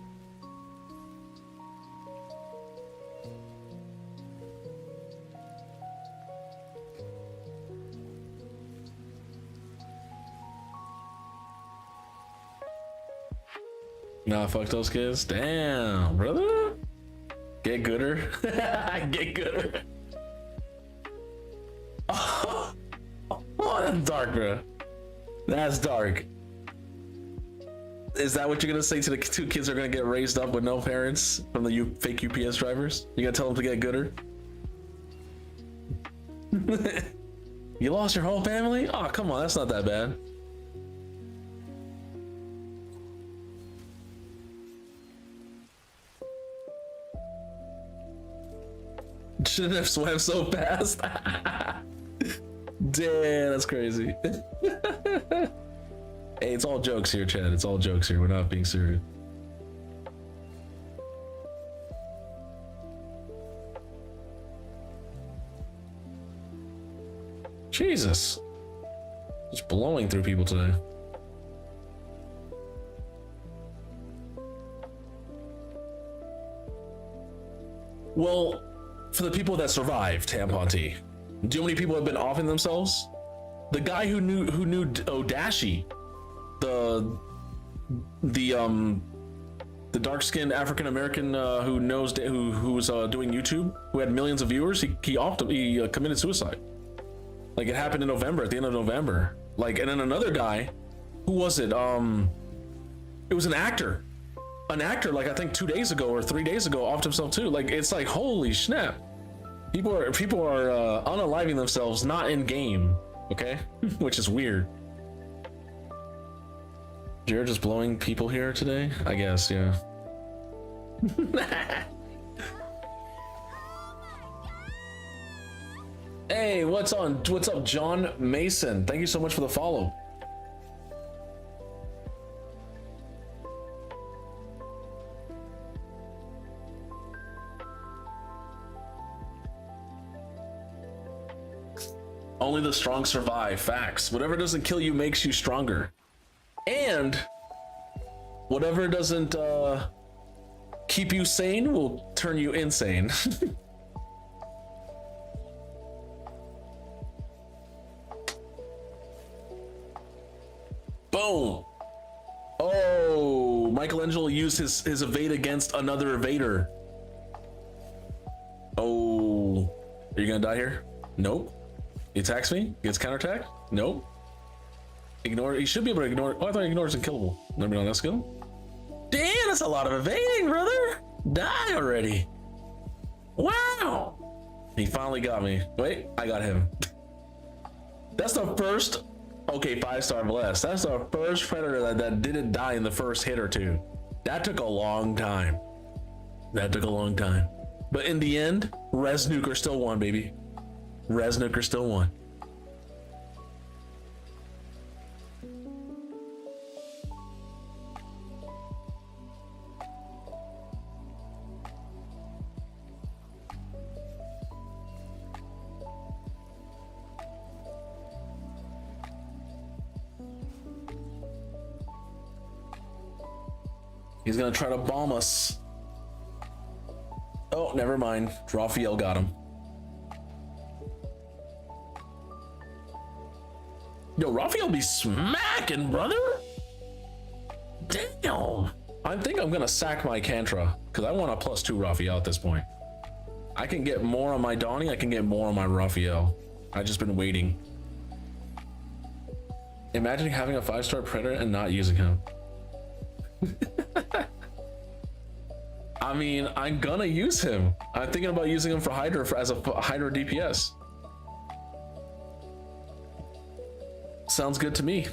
Nah, fuck those kids. Damn, brother. Get gooder. Get gooder. Oh, that's dark, bro. That's dark. Is that what you're gonna say to the two kids who are gonna get raised up with no parents from the fake UPS drivers? You gonna tell them to get gooder? You lost your whole family? Oh, come on, that's not that bad. Shouldn't have swam so fast. Damn, that's crazy. Hey, it's all jokes here, Chad. It's all jokes here. We're not being serious. Jesus. Just blowing through people today. Well, for the people that survived Tampon Tea, do you know how many people have been offing themselves? The guy who knew Odashi, the dark-skinned African American who was doing YouTube, who had millions of viewers, he committed suicide. Like, it happened in November, at the end of November. Like, and then another guy, who was it? It was an actor, like I think 2 days ago or 3 days ago, offed himself too. Like, it's like, holy snap. People are unaliving themselves, not in game, okay? Which is weird. You're just blowing people here today, I guess, yeah. Hey, what's up, John Mason? Thank you so much for the follow. Only the strong survive. Facts. Whatever doesn't kill you makes you stronger. And whatever doesn't keep you sane will turn you insane. Boom. Oh, Michelangelo used his evade against another evader. Oh, are you gonna die here? Nope. He attacks me, gets counterattacked. Nope. Ignore. He should be able to ignore. Oh, I thought ignore is unkillable. Never on that skill. Damn, that's a lot of evading, brother. Die already. Wow. He finally got me. Wait, I got him. That's the first. Okay, 5-star bless. That's the first predator that didn't die in the first hit or two. That took a long time. But in the end, Resnuker still won, baby. Resnuker still won. He's gonna try to bomb us. Oh, never mind. Raphael got him. Yo, Raphael be smacking, brother. Damn. I think I'm gonna sack my Kantra because I want a +2 Raphael at this point. I can get more on my Donnie. I can get more on my Raphael. I've just been waiting. Imagine having a 5-star predator and not using him. I mean, I'm gonna use him. I'm thinking about using him for Hydra as a Hydra DPS. Sounds good to me.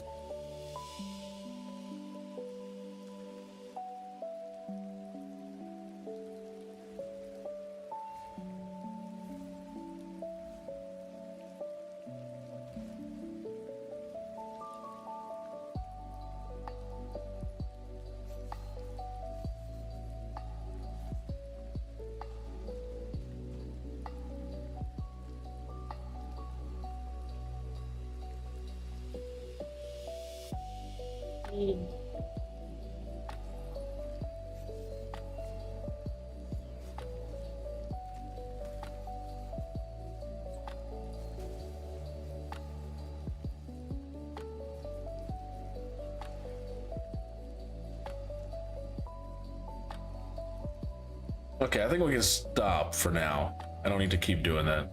Okay, I think we can stop for now. I don't need to keep doing that.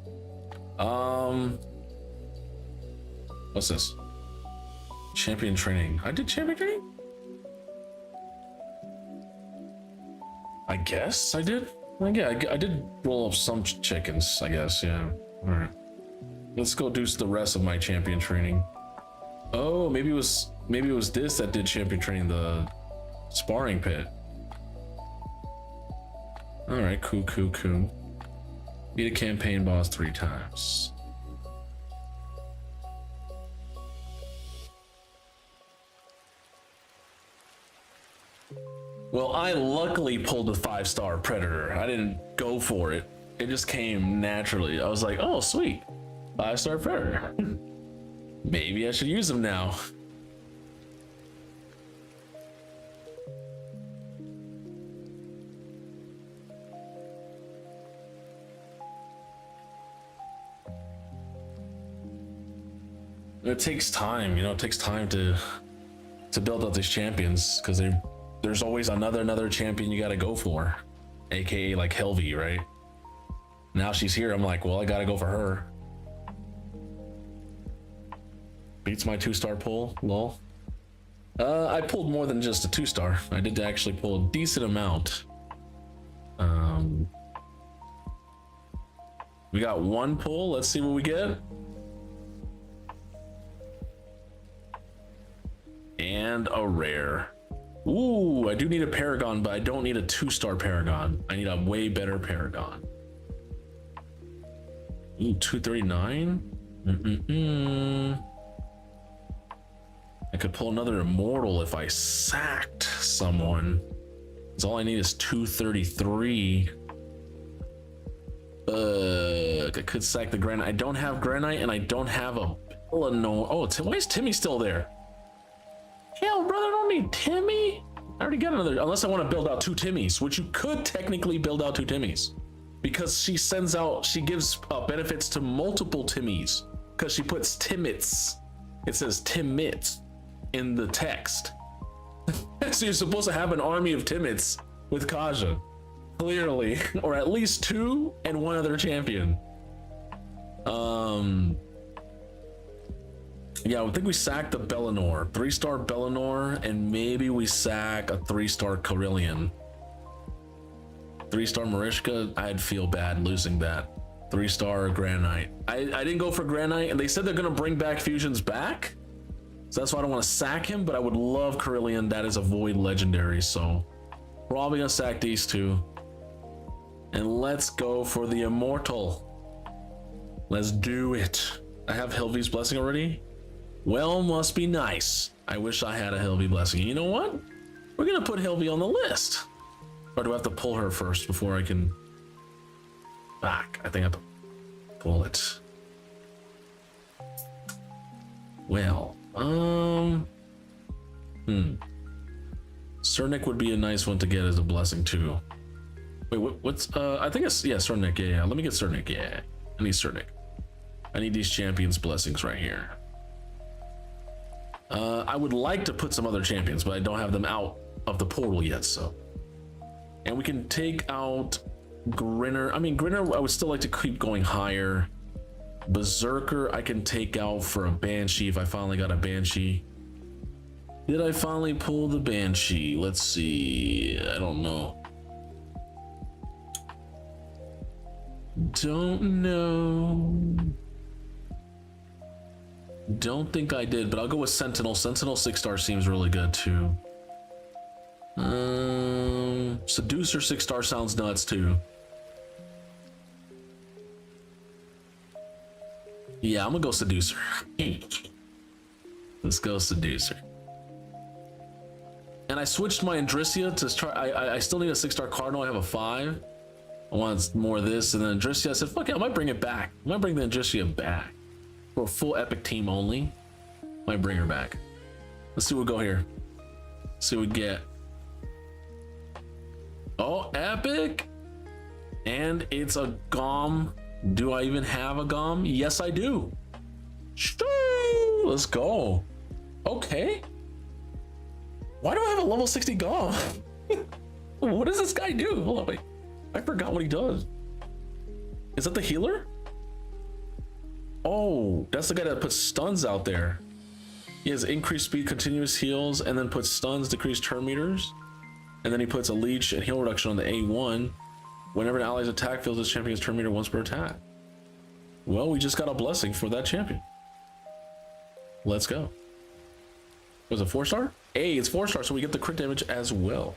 What's this? Champion training. I did champion training? I guess I did. Well, yeah, I did roll up some chickens, I guess, yeah. All right. Let's go do the rest of my champion training. Oh, maybe it was this that did champion training, the sparring pit. All right, cool. Beat a campaign boss 3 times. Well, I luckily pulled a 5-star predator. I didn't go for it. It just came naturally. I was like, oh, sweet. 5-star predator. Maybe I should use them now. It takes time, you know, it takes time to build up these champions, because there's always another champion you gotta go for, aka like Helvi, right? Now she's here, I'm like, well, I gotta go for her. Beats my 2-star pull, lol. I pulled more than just a 2-star. I did actually pull a decent amount. We got 1 pull, let's see what we get. And a rare. Ooh, I do need a paragon, but I don't need a 2-star paragon. I need a way better paragon. Ooh, 239. I could pull another immortal if I sacked someone. Because all I need is 233. I could sack the granite. I don't have granite, and I don't have a Bellanor. Oh, why is Timmy still there? Hell, brother, I don't need Timmy. I already got another, unless I want to build out 2 Timmys, which you could technically build out 2 Timmys, because she gives benefits to multiple Timmys, because she puts Timmits. It says Timmits in the text. So you're supposed to have an army of Timmits with Kaja, clearly, or at least 2 and 1 other champion. Yeah, I think we sacked the Bellanor, 3-star Bellanor, and maybe we sack a 3-star Carillion. 3-star Marishka, I'd feel bad losing that. 3-star Granite. I didn't go for Granite, and they said they're gonna bring back fusions back, so that's why I don't want to sack him, but I would love Carillion. That is a void legendary, so probably gonna sack these 2. And let's go for the immortal. Let's do it. I have Helvi's blessing already. Well, must be nice. I wish I had a Helvi blessing. You know what? We're gonna put Helvi on the list. Or do I have to pull her first before I can back? I think I have to pull it. Well, Cernic would be a nice one to get as a blessing too. Wait, what's I think it's, yeah, Cernic. Yeah, let me get Cernic. Yeah, I need Cernic. I need these champions blessings right here. I would like to put some other champions, but I don't have them out of the portal yet, so. And we can take out Grinner. I mean, Grinner, I would still like to keep going higher. Berserker, I can take out for a Banshee if I finally got a Banshee. Did I finally pull the Banshee? Let's see. I don't know. Don't know. Don't think I did, but I'll go with Sentinel. Sentinel 6-star seems really good too. Seducer 6-star sounds nuts too. Yeah, I'm gonna go Seducer. Let's go Seducer. And I switched my Andrissia to try. I still need a 6-star Cardinal. I have a 5. I want more of this, and then Andrissia. I said, fuck it, I might bring it back. I might bring the Andrissia back. For a full epic team only. Might bring her back. Let's see what we go here. See what we get. Oh, epic! And it's a Gom. Do I even have a Gom? Yes, I do. Let's go. Okay. Why do I have a level 60 Gom? What does this guy do? Hold on, wait. I forgot what he does. Is that the healer? Oh, that's the guy that puts stuns out there. He has increased speed, continuous heals, and then puts stuns, decreased turn meters. And then he puts a leech and heal reduction on the A1. Whenever an ally's attack fills this champion's turn meter once per attack. Well, we just got a blessing for that champion. Let's go. Was it 4-star? Hey, it's 4-star, so we get the crit damage as well.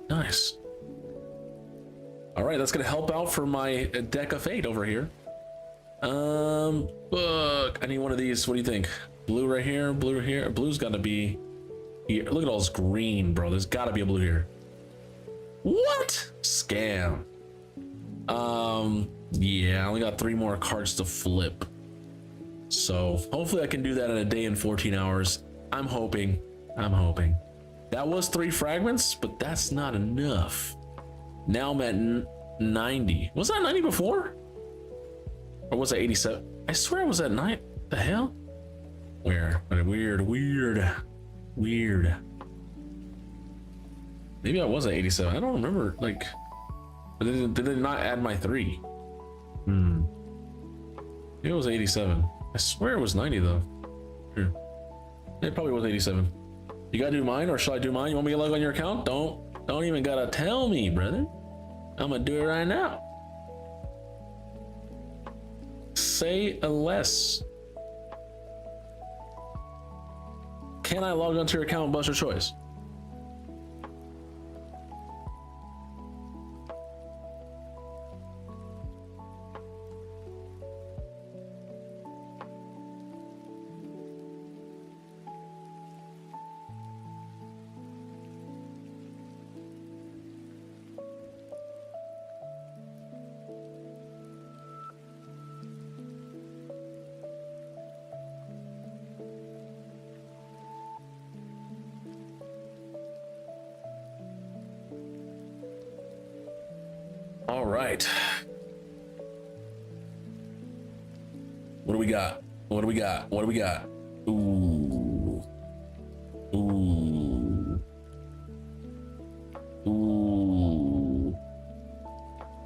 Nice. All right, that's gonna help out for my deck of fate over here. Look, I need one of these. What do you think? Blue right here, blue here. Blue's gotta be here. Look at all this green, bro. There's gotta be a blue here. What? Scam. Yeah, I only got 3 more cards to flip. So hopefully I can do that in a day and 14 hours. I'm hoping. That was 3 fragments, but that's not enough. Now I'm at 90. Was that 90 before? Or was that 87? I swear I was at 9. The hell? Where? Weird. Maybe I was at 87. I don't remember. Like, did they not add my 3? Maybe it was 87. I swear it was 90 though. Here. It probably was 87. You gotta do mine, or should I do mine? You want me to log on your account? Don't even gotta tell me, brother. I'm gonna do it right now. Say less. Can I log onto your account, Buster Choice? All right. What do we got? Ooh.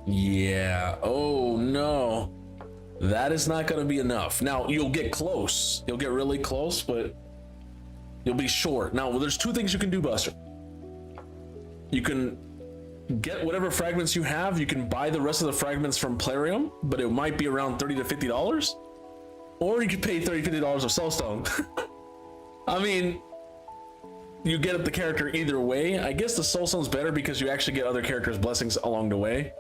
Yeah. Oh no. That is not going to be enough. Now you'll get close. You'll get really close, but you'll be short. Now, there's 2 things you can do, Buster. You can get whatever fragments you have. You can buy the rest of the fragments from Plarium, but it might be around $30 to $50. Or you can pay $30 to $50 of Soulstone. I mean, you get the character either way. I guess the Soulstone's better because you actually get other characters' blessings along the way.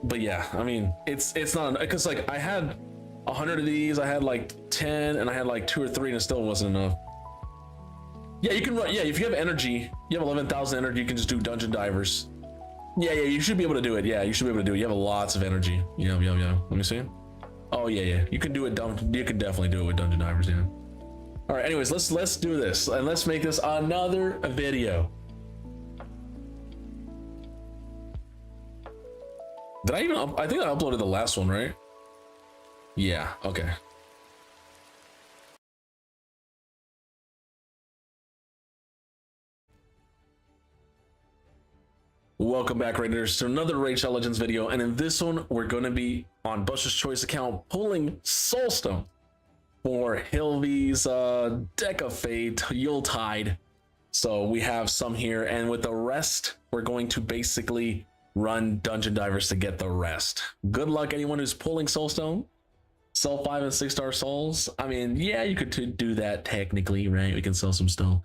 But yeah, I mean, it's not, because like I had 100 of these, I had like 10, and I had like 2 or 3, and it still wasn't enough. Yeah, you can run. Yeah, if you have energy, you have 11,000 energy, you can just do dungeon divers. Yeah, you should be able to do it. Yeah, you should be able to do it. You have lots of energy. Yeah. Let me see. Oh yeah. You can do it. You can definitely do it with dungeon divers. Yeah. All right. Anyways, let's do this, and let's make this another video. Did I even? I think I uploaded the last one, right? Yeah. Okay. Welcome back, Raiders, to another Raid Shadow Legends video, and in this one we're going to be on Buster's Choice account pulling Soulstone for Hilvy's deck of fate, Yuletide. So we have some here, and with the rest we're going to basically run dungeon divers to get the rest. Good luck anyone who's pulling Soulstone. Sell 5 and 6-star souls. I mean, yeah, you could do that technically, right? We can sell some stuff.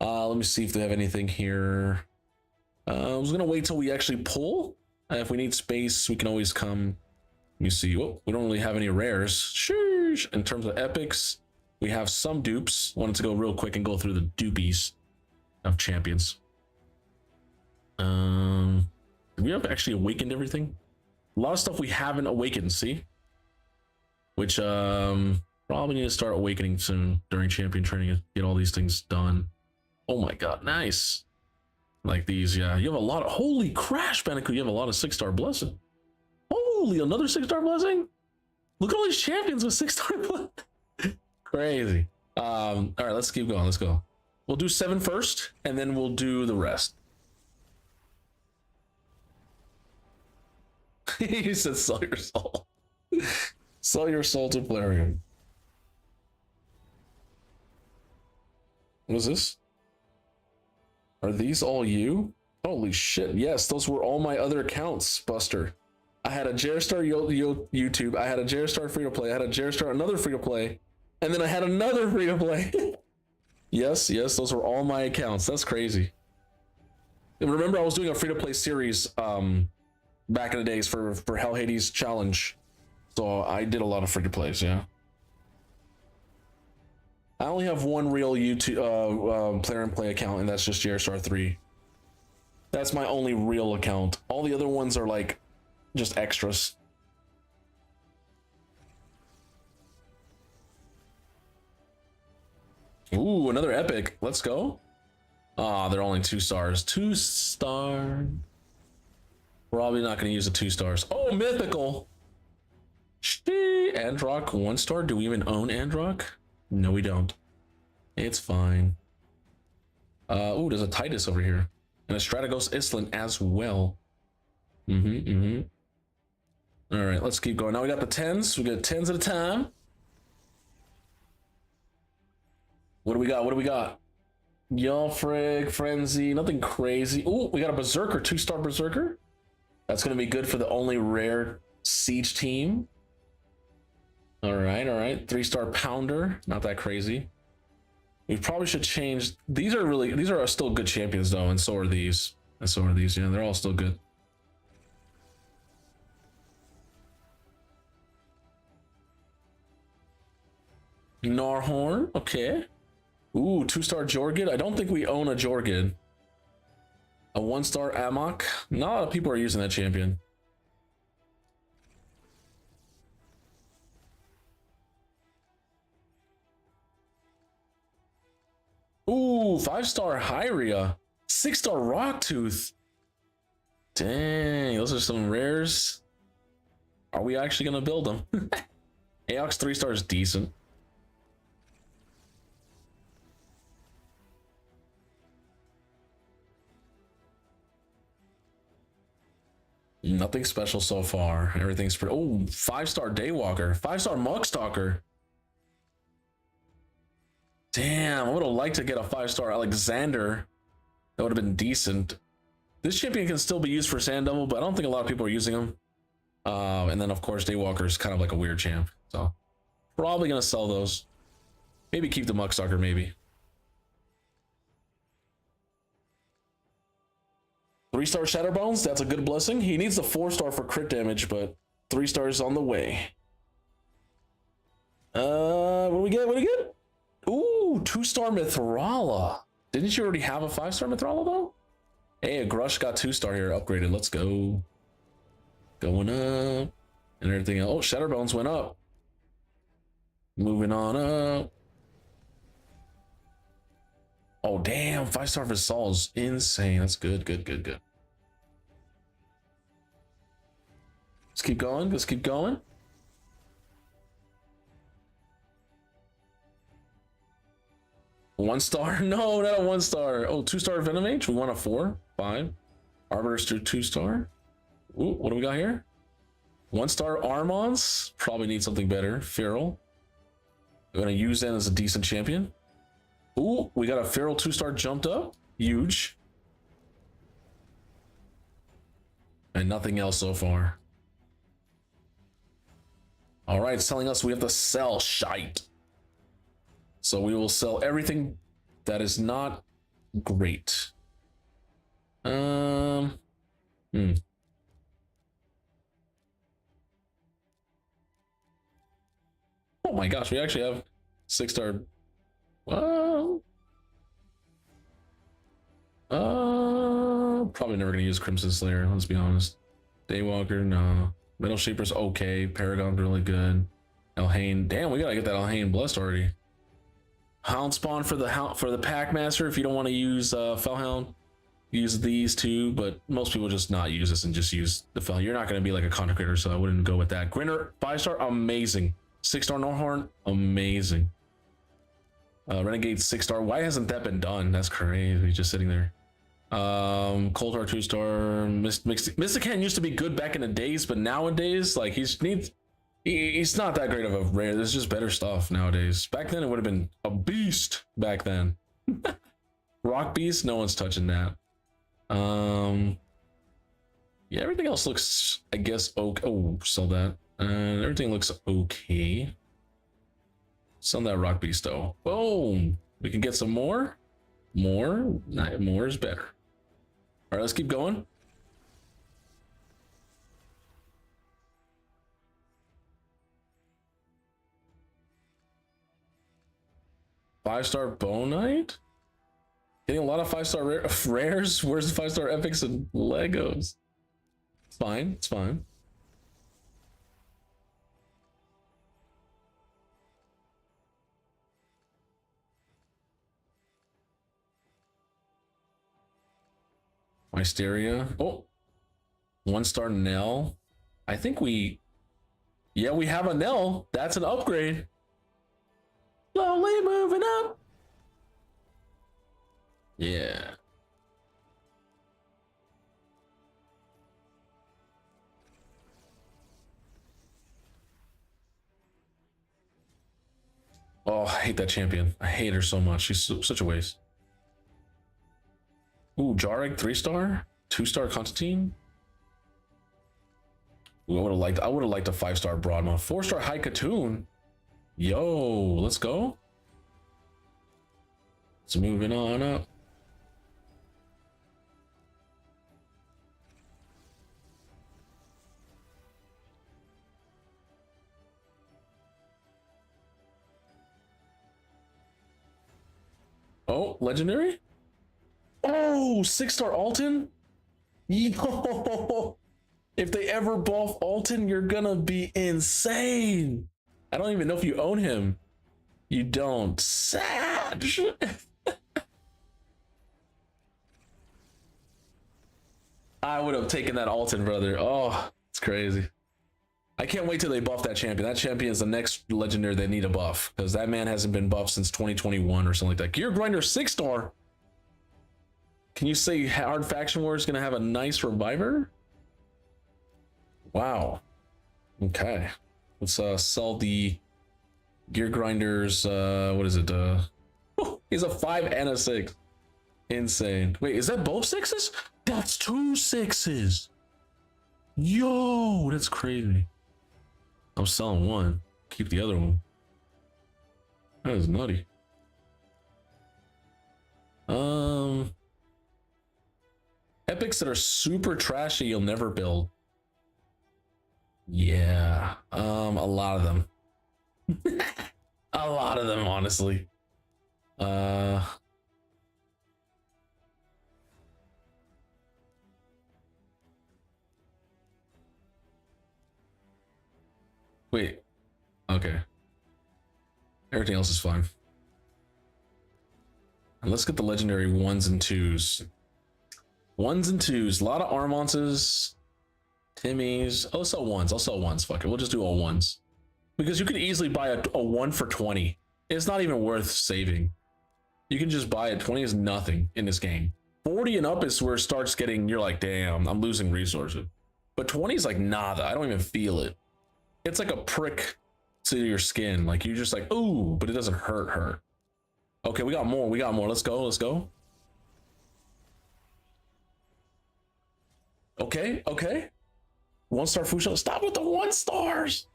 Let me see if they have anything here. I was gonna wait till we actually pull. If we need space, we can always come. Let me see. Whoa, we don't really have any rares. Sheesh. In terms of epics, we have some dupes. Wanted to go real quick and go through the dupies of champions. We have actually awakened everything. A lot of stuff we haven't awakened. See, which probably need to start awakening soon during champion training to get all these things done. Oh my god, nice. Like these, yeah. You have a lot of, holy Crash Bandicoot, you have a lot of 6-star blessing. Holy, another 6-star blessing? Look at all these champions with 6-star blessing. Crazy. All right, let's keep going. Let's go. We'll do 7 first, and then we'll do the rest. He said, sell your soul. Sell your soul to Plarium. What is this? Are these all you? Holy shit. Yes, those were all my other accounts, Buster. I had a JRStar YouTube, I had a JRStar free-to-play, I had a JRStar another free-to-play, and then I had another free-to-play. Yes, those were all my accounts. That's crazy. And remember, I was doing a free-to-play series back in the days for Hell Hades Challenge. So I did a lot of free to plays, yeah. I only have one real YouTube player and play account, and that's just JRStar 3. That's my only real account. All the other ones are like just extras. Ooh, another epic. Let's go. Ah, they're only 2 stars. 2 star. Probably not going to use the 2 stars. Oh, mythical. Androck 1 star. Do we even own Androck? No, we don't. It's fine. Ooh, there's a Titus over here. And a Strategos Island as well. All right, let's keep going. Now we got the 10s. We got 10s at a time. What do we got? What do we got? Yelfrig, Frenzy, nothing crazy. Ooh, we got a Berserker, 2-star Berserker. That's going to be good for the only rare Siege team. All right, all right. 3-star Pounder, not that crazy. We probably should change. These are still good champions though, and so are these. And so are these, yeah, they're all still good. Narhorn, okay. Ooh, 2-star Jorgid. I don't think we own a Jorgid. A 1-star Amok. Not a lot of people are using that champion. Ooh, 5-star Hyria. 6-star Rocktooth. Dang, those are some rares. Are we actually gonna build them? Aox 3-star is decent. Nothing special so far. Everything's pretty. Oh, 5-star Daywalker, 5-star Mugstalker. Damn, I would have liked to get a 5-star Alexander. That would have been decent. This champion can still be used for Sand Devil, but I don't think a lot of people are using him. And then of course Daywalker is kind of like a weird champ, so probably gonna sell those. Maybe keep the Mugstalker, maybe. 3-star Shatterbones, that's a good blessing. He needs the 4-star for crit damage, but 3 stars on the way. What do we get? What do we get? Ooh, 2-star Mithrala. Didn't you already have a 5-star Mithrala though? Hey, a Grush got 2-star here, upgraded. Let's go. Going up. And everything else. Oh, Shatterbones went up. Moving on up. Oh, damn. 5-star Visal's insane. That's good, good, good, good. Let's keep going. Let's keep going. One star? No, not a 1-star. Oh, 2-star Venomage. We want a 4, 5. Arbiter's 2-star. Ooh, what do we got here? 1-star Armons. Probably need something better. Feral. We're gonna use that as a decent champion. Ooh, we got a Feral 2-star jumped up. Huge. And nothing else so far. All right, it's telling us we have to sell shite. So we will sell everything that is not great. Oh my gosh, we actually have 6-star. Well, probably never gonna use Crimson Slayer, let's be honest. Daywalker, no. Metal Shaper's okay. Paragon's really good. Elhain, damn, we gotta get that Elhain blessed already. Hound Spawn for the Packmaster. If you don't want to use Fellhound, use these two. But most people just not use this and just use the Fell. You're not gonna be like a content creator, so I wouldn't go with that. Grinner 5-star, amazing. 6-star Norhorn, amazing. Renegade 6-star. Why hasn't that been done? That's crazy. Just sitting there. Coulter 2-star. Mystican used to be good back in the days, but nowadays, like he's not that great of a rare. There's just better stuff nowadays. Back then, it would have been a beast. Back then, Rock Beast. No one's touching that. Yeah, everything else looks, I guess, okay. Oh, sell that. Everything looks okay. Sell that Rock Beast though. Boom. We can get some more. More is better. All right, let's keep going. 5-star Bone Knight? Getting a lot of 5-star rares. Where's the 5-star epics and Legos? It's fine. It's fine. Mysteria. Oh, 1-star Nell. I think we have a Nell. That's an upgrade. Slowly moving up. Yeah. Oh, I hate that champion. I hate her so much. She's such a waste. Ooh, Jarek 3-star, 2-star Constantine. Ooh, I would have liked a 5-star Broadma. 4-star High Katoon. Yo, let's go. It's moving on up. Oh, legendary? Oh, 6-star Alton? Yo, if they ever buff Alton, you're gonna be insane. I don't even know if you own him. You don't. Sad. I would have taken that Alton, brother. Oh, it's crazy. I can't wait till they buff that champion. That champion is the next legendary they need a buff, because that man hasn't been buffed since 2021 or something like that. Gear Grinder 6-star. Can you say Hard Faction War is going to have a nice reviver? Wow. Okay. Let's sell the Gear Grinders. What is it? He's a 5 and a 6. Insane. Wait, is that both 6s? That's 2 6s. Yo, that's crazy. I'm selling one. Keep the other one. That is nutty. Epics that are super trashy you'll never build. Yeah. A lot of them. A lot of them, honestly. Wait. Okay. Everything else is fine. And let's get the legendary 1s and 2s. 1s and 2s. A lot of Armonses. Timmy's. I'll sell 1s. I'll sell 1s. Fuck it. We'll just do all 1s. Because you could easily buy a 1 for 20. It's not even worth saving. You can just buy it. 20 is nothing in this game. 40 and up is where it starts getting, you're like, damn, I'm losing resources. But 20 is like nada. I don't even feel it. It's like a prick to your skin. Like you're just like, ooh, but it doesn't hurt. Okay, we got more. Let's go. Okay. 1-star Fushou. Stop with the 1 stars.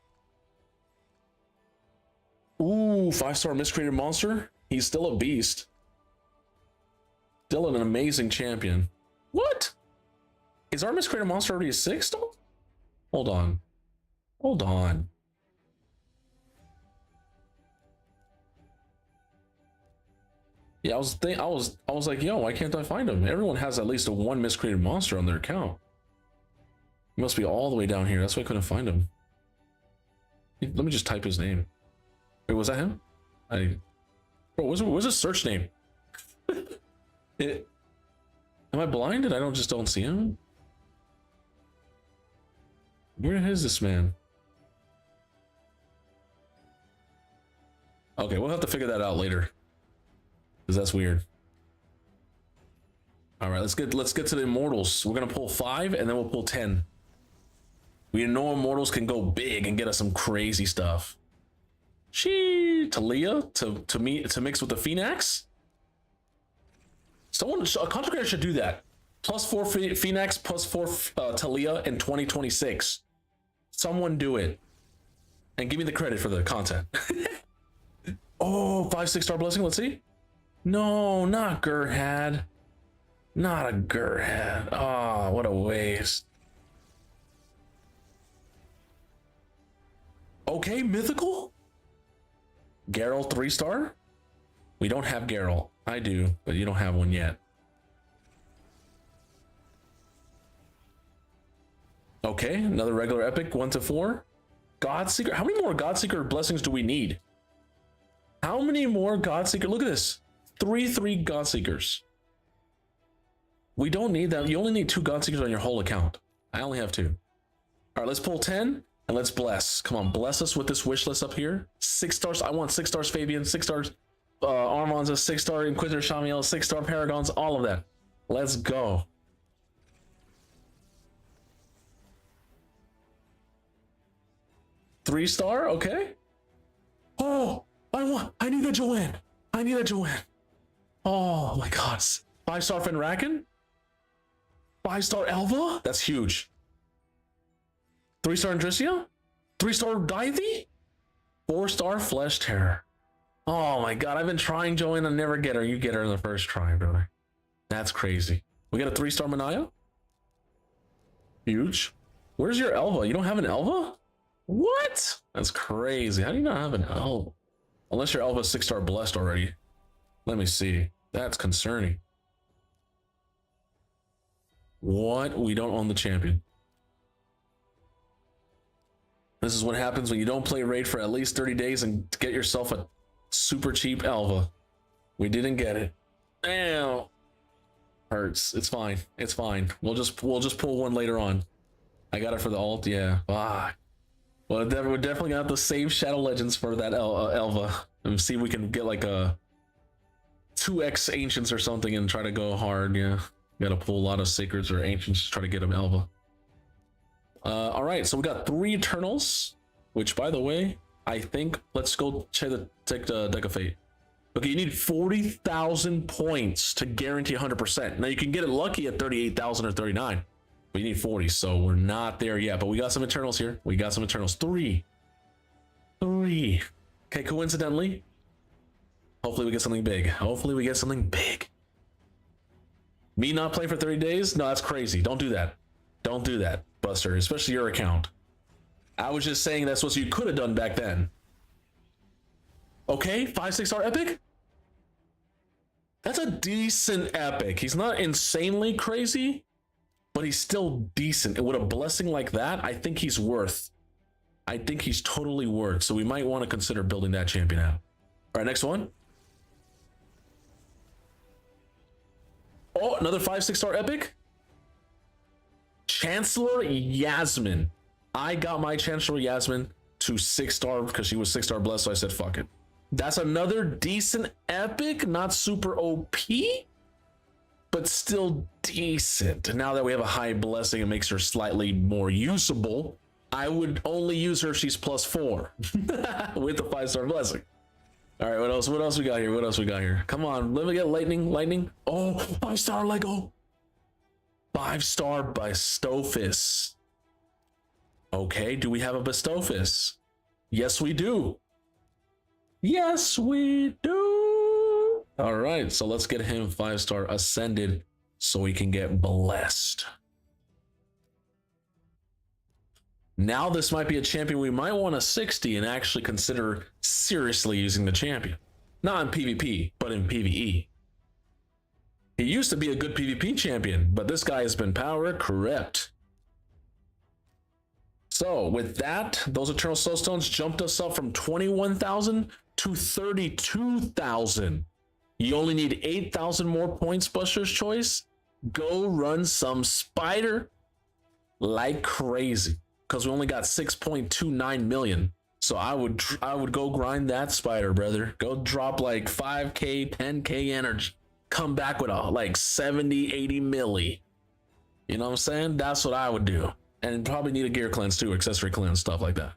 Ooh, 5-star Miscreated Monster. He's still a beast. Still an amazing champion. What? Is our Miscreated Monster already a 6-star? Hold on. Yeah, I was like, yo, why can't I find him? Everyone has at least a 1 Miscreated Monster on their account. He must be all the way down here. That's why I couldn't find him. Let me just type his name. Wait, was that him? Bro, what's his search name? Am I blinded? I just don't see him. Where is this man? Okay, we'll have to figure that out later, because that's weird. All right, let's get to the Immortals. We're gonna pull 5 and then we'll pull 10. We know Immortals can go big and get us some crazy stuff. Talia to mix with the Phoenix. A content creator should do that. +4 Phoenix, +4 Talia in 2026. Someone do it and give me the credit for the content. Oh, 5-6-star blessing. Let's see. No, not Gerhad. Not a Gerhad. Oh, what a waste. Okay, mythical. Geralt 3-star. We don't have Geralt. I do, but you don't have one yet. Okay, another regular epic, 1 to 4. Godseeker. How many more Godseeker blessings do we need? How many more Godseeker? Look at this. 3 Godseekers. We don't need that. You only need 2 Godseekers on your whole account. I only have 2. All right, let's pull 10 and let's bless. Come on, bless us with this wish list up here. 6 stars. I want 6 stars Fabian, 6 stars Armand's, a 6-star Inquisitor Shamiel, 6-star Paragons, all of that. Let's go. Three-star, okay. Oh, I need a Joanne. I need a Joanne. Oh my God. 5-star Fenraken? 5-star Elva? That's huge. 3-star Andrissia? 3-star Dythe? 4-star Flesh Terror. Oh my God, I've been trying Joanne and never get her. You get her in the first try, brother. That's crazy. We got a 3-star Manaya? Huge. Where's your Elva? You don't have an Elva? What? That's crazy. How do you not have an Elva? Unless your Elva's 6-star blessed already. Let me see. That's concerning. What? We don't own the champion. This is what happens when you don't play Raid for at least 30 days and get yourself a super cheap Elva. We didn't get it. Ow. Hurts. It's fine. It's fine. We'll just pull one later on. I got it for the alt. Yeah. Ah. Well, we're definitely gonna have to save Shadow Legends for that Elva and see if we can get like a 2x Ancients or something and try to go hard. Yeah. Got to pull a lot of Sacreds or Ancients to try to get them Elva. All right. So we got 3 Eternals, which, by the way, I think let's go take the Deck of Fate. Okay, you need 40,000 points to guarantee 100%. Now you can get it lucky at 38,000 or 39, but you need 40, so we're not there yet. But we got some Eternals here. We got some Eternals. 3. Okay, coincidentally, hopefully we get something big. Hopefully we get something big. Me not playing for 30 days? No, that's crazy. Don't do that. Don't do that, Buster, especially your account. I was just saying that's what you could have done back then. Okay, 5-6-star epic? That's a decent epic. He's not insanely crazy, but he's still decent. And with a blessing like that, I think he's worth. I think he's totally worth. So we might want to consider building that champion out. All right, next one. Oh, another 5-6-star epic? Chancellor Yasmin. I got my Chancellor Yasmin to 6-star because she was 6-star blessed, so I said fuck it. That's another decent epic, not super OP, but still decent. Now that we have a high blessing, it makes her slightly more usable. I would only use her if she's +4 with the 5-star blessing. All right, what else? What else we got here? What else we got here? Come on, let me get lightning. Oh, 5-star Lego. 5-star Bestophis. Okay, do we have a Bestophis? Yes, we do. Yes, we do. All right, so let's get him 5-star ascended so he can get blessed. Now this might be a champion we might want a 60 and actually consider seriously using the champion. Not in PvP, but in PvE. He used to be a good PvP champion, but this guy has been power crept. So with that, those Eternal Soulstones jumped us up from 21,000 to 32,000. You only need 8,000 more points, Buster's Choice. Go run some spider like crazy, because we only got 6.29 million. So I would go grind that spider, brother. Go drop like 5k, 10k energy. Come back with a like 70, 80 milli. You know what I'm saying? That's what I would do. And probably need a gear cleanse too, accessory cleanse, stuff like that.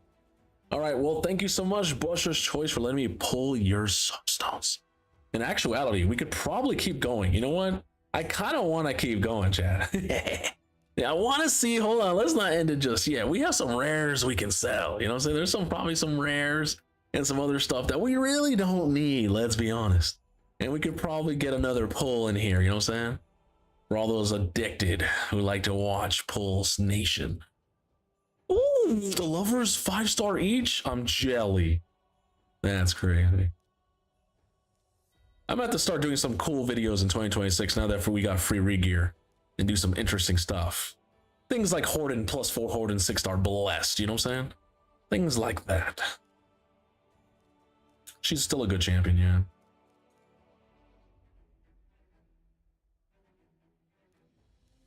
All right, well, thank you so much, Buster's Choice, for letting me pull your substones. In actuality, we could probably keep going. You know what? I kind of want to keep going, Chad. Yeah, I want to see, hold on, let's not end it just yet. We have some rares we can sell. You know what I'm saying? There's probably some rares and some other stuff that we really don't need, let's be honest. And we could probably get another pull in here, you know what I'm saying? For all those addicted who like to watch Pulse Nation. Ooh, the lovers 5-star each? I'm jelly. That's crazy. I'm about to start doing some cool videos in 2026 now that we got free re-gear and do some interesting stuff. Things like Horden +4 Horden 6-star blessed, you know what I'm saying? Things like that. She's still a good champion, yeah.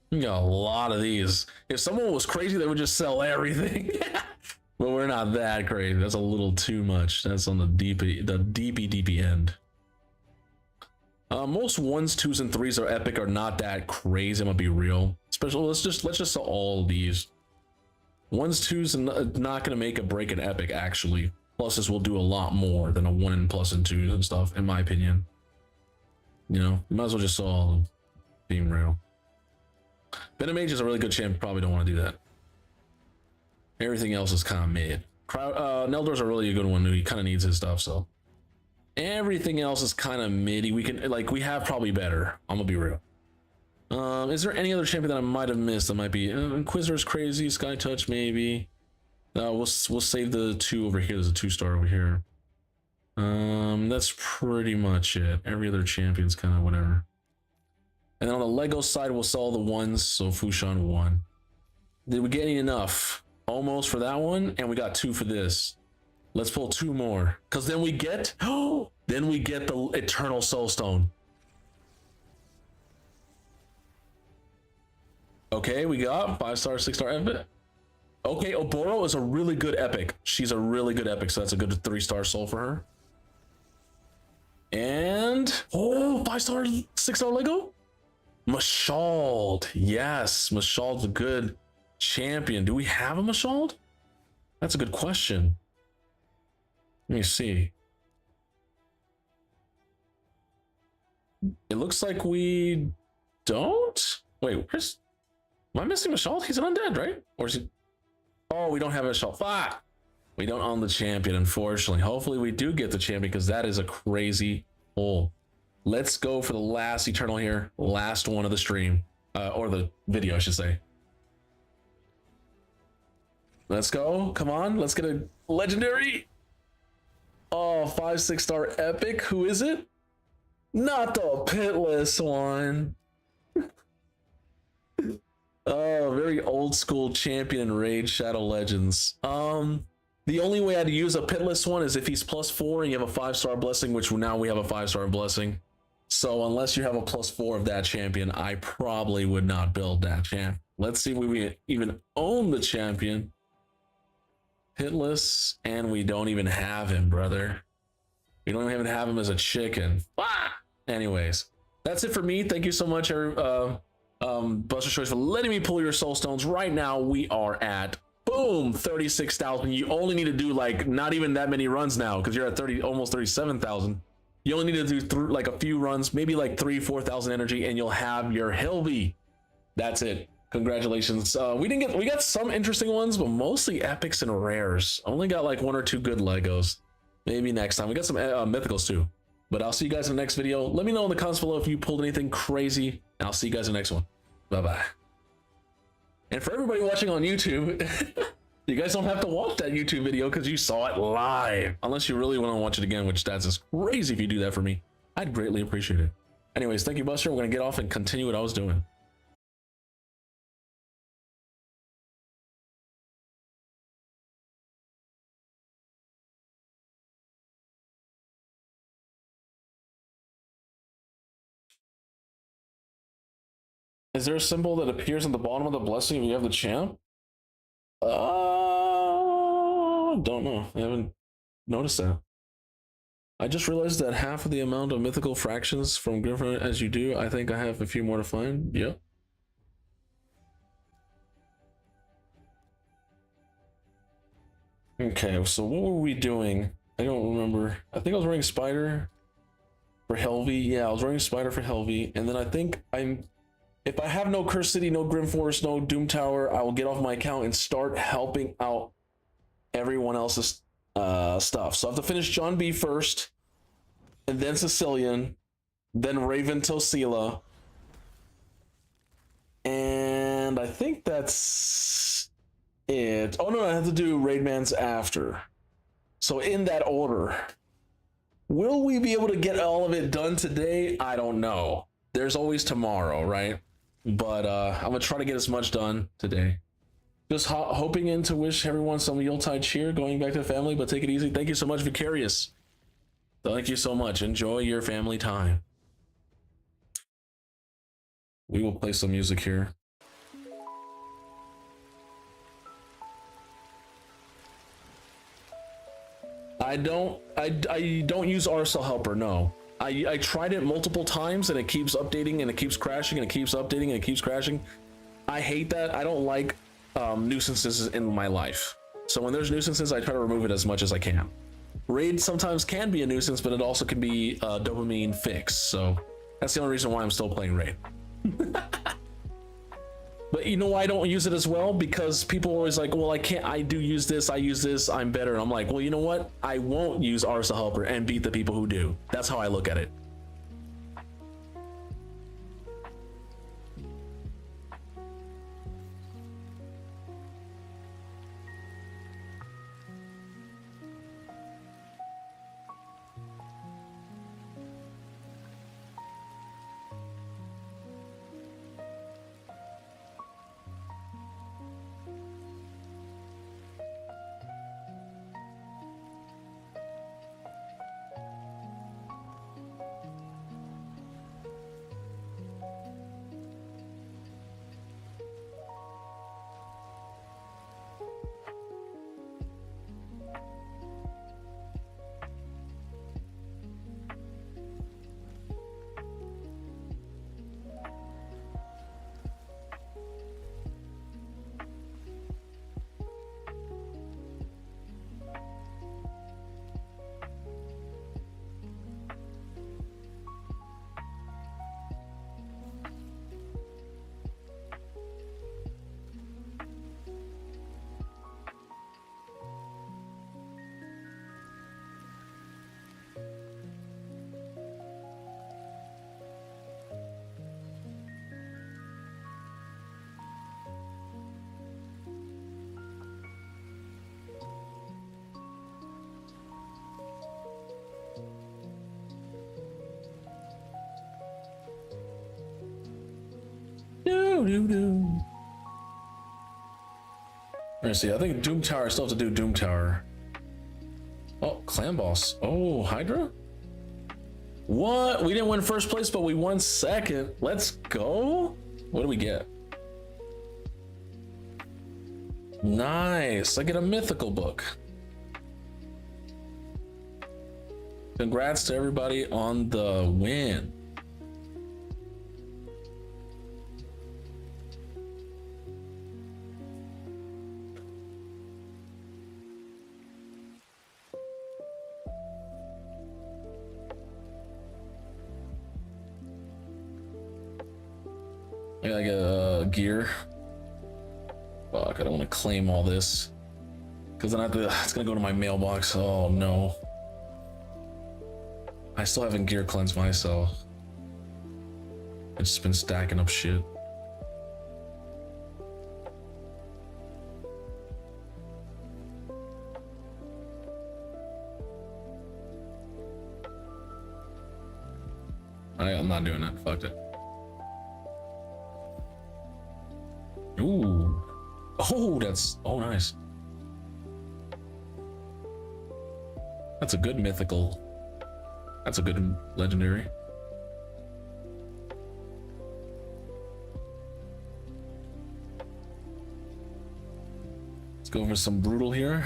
We got a lot of these. If someone was crazy, they would just sell everything. But we're not that crazy. That's a little too much. That's on the deepy end. Most 1s, 2s, and 3s are epic are not that crazy. I'm gonna be real. Especially let's just sell all these. 1s, 2s, and not gonna make a break an epic actually. Pluses will do a lot more than a 1 and plus and 2s and stuff, in my opinion. You know, you might as well just sell all of them. Being real. Venom Mage is a really good champ. Probably don't want to do that. Everything else is kind of mid. Neldor's a really good one. He kind of needs his stuff, so everything else is kind of midi. We can we have probably better. I'm gonna be real. Is there any other champion that I might have missed that might be Inquisitor's crazy? Sky Touch maybe. We'll save the 2 over here. There's a 2-star over here. That's pretty much it. Every other champion's kind of whatever. And then on the Lego side, we'll sell the 1s. So Fushan 1. Did we get enough? Almost for that one, and we got 2 for this. Let's pull 2 more, because then we get the Eternal Soulstone. Okay, we got 5-star, 6-star epic. Okay, Oboro is a really good epic. She's a really good epic, so that's a good 3-star soul for her. And 5-star, 6-star Lego. Mashald, yes, Mashald's a good champion. Do we have a Mashald? That's a good question. Let me see. It looks like we don't. Wait, where's? Am I missing Mashald? He's an undead, right? Or is he? Oh, we don't have a Mashald. Fuck. We don't own the champion, unfortunately. Hopefully, we do get the champion because that is a crazy pull. Let's go for the last Eternal here. Last one of the stream, or the video, I should say. Let's go. Come on. Let's get a legendary. Oh, 5, 6-star epic. Who is it? Not the pitless one. Oh, very old school champion in Raid Shadow Legends. The only way I'd use a pitless one is if he's +4 and you have a 5-star blessing, which now we have a 5-star blessing. So unless you have a +4 of that champion, I probably would not build that champ. Let's see if we even own the champion. Hitless, and we don't even have him, brother. We don't even have him as a chicken. Ah! Anyways, that's it for me. Thank you so much, Buster Choice, for letting me pull your soul stones. Right now, we are at boom 36,000. You only need to do like not even that many runs now because you're at almost 37,000. You only need to do like a few runs, maybe like 3,000-4,000 energy, and you'll have your Hilby. That's it. Congratulations. We got some interesting ones, but mostly epics and rares. Only got like 1 or 2 good Legos. Maybe next time. We got some mythicals too. But I'll see you guys in the next video. Let me know in the comments below if you pulled anything crazy. And I'll see you guys in the next one. Bye-bye. And for everybody watching on YouTube, you guys don't have to watch that YouTube video because you saw it live. Unless you really want to watch it again, which that's just crazy if you do that for me. I'd greatly appreciate it. Anyways, thank you, Buster. We're going to get off and continue what I was doing. Is there a symbol that appears on the bottom of the blessing if you have the champ? Don't know. I haven't noticed that. I just realized that half of the amount of mythical fractions from Griffin as you do. I think I have a few more to find. Yep. Okay, so what were we doing? I don't remember. I think I was wearing Spider for Helvy. Yeah, I was wearing Spider for Helvy. And then I think if I have no Curse City, no Grim Forest, no Doom Tower, I will get off my account and start helping out everyone else's stuff. So I have to finish John B first, and then Sicilian, then Raven Tosila. And I think that's it. Oh no, I have to do Raidmans after. So in that order. Will we be able to get all of it done today? I don't know. There's always tomorrow, right? But I'm gonna try to get as much done today. Just hoping in to wish everyone some Yuletide cheer going back to the family, but take it easy. Thank you so much, Vicarious. Thank you so much. Enjoy your family time. We will play some music here. I don't use RSL Helper, no. I tried it multiple times and it keeps updating and it keeps crashing and it keeps updating and it keeps crashing. I hate that. I don't like nuisances in my life. So when there's nuisances, I try to remove it as much as I can. Raid sometimes can be a nuisance, but it also can be a dopamine fix. So that's the only reason why I'm still playing Raid. But you know why I don't use it as well? Because people are always like, well, I do use this, I'm better. And I'm like, well, you know what? I won't use RSL Helper and beat the people who do. That's how I look at it. Let's see. I think Doom Tower. I still have to do Doom Tower. Oh, Clan Boss. Oh, Hydra. What? We didn't win first place, but we won second. Let's go. What do we get? Nice. I get a mythical book. Congrats to everybody on the win. I gotta get gear. Fuck, I don't want to claim all this. Because then it's gonna go to my mailbox. Oh no. I still haven't gear cleansed myself. I've just been stacking up shit. I'm not doing that. Fuck it. Ooh. Oh, that's... Oh, nice. That's a good mythical. That's a good legendary. Let's go for some brutal here.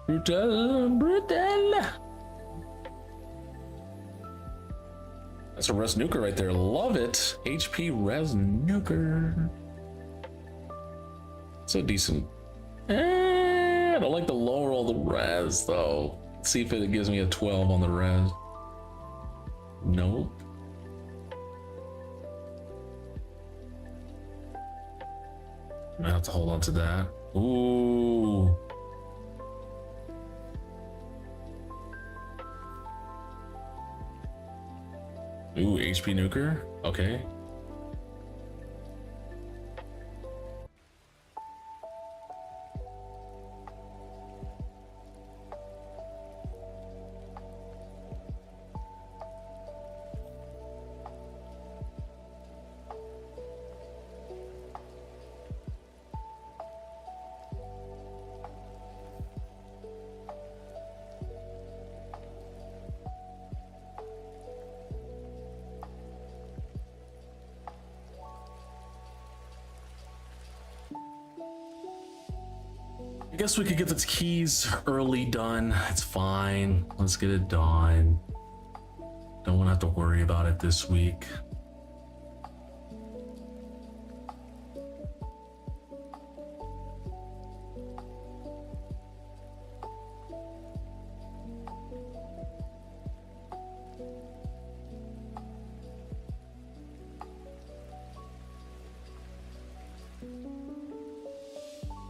Brutal. That's a res nuker right there. Love it. HP res nuker. So decent. I don't like the lower roll the res though. Let's see if it gives me a 12 on the res. Nope. I have to hold on to that. Ooh. Ooh, HP nuker. Okay. I guess we could get the keys early done. It's fine. Let's get it done. Don't want to have to worry about it this week.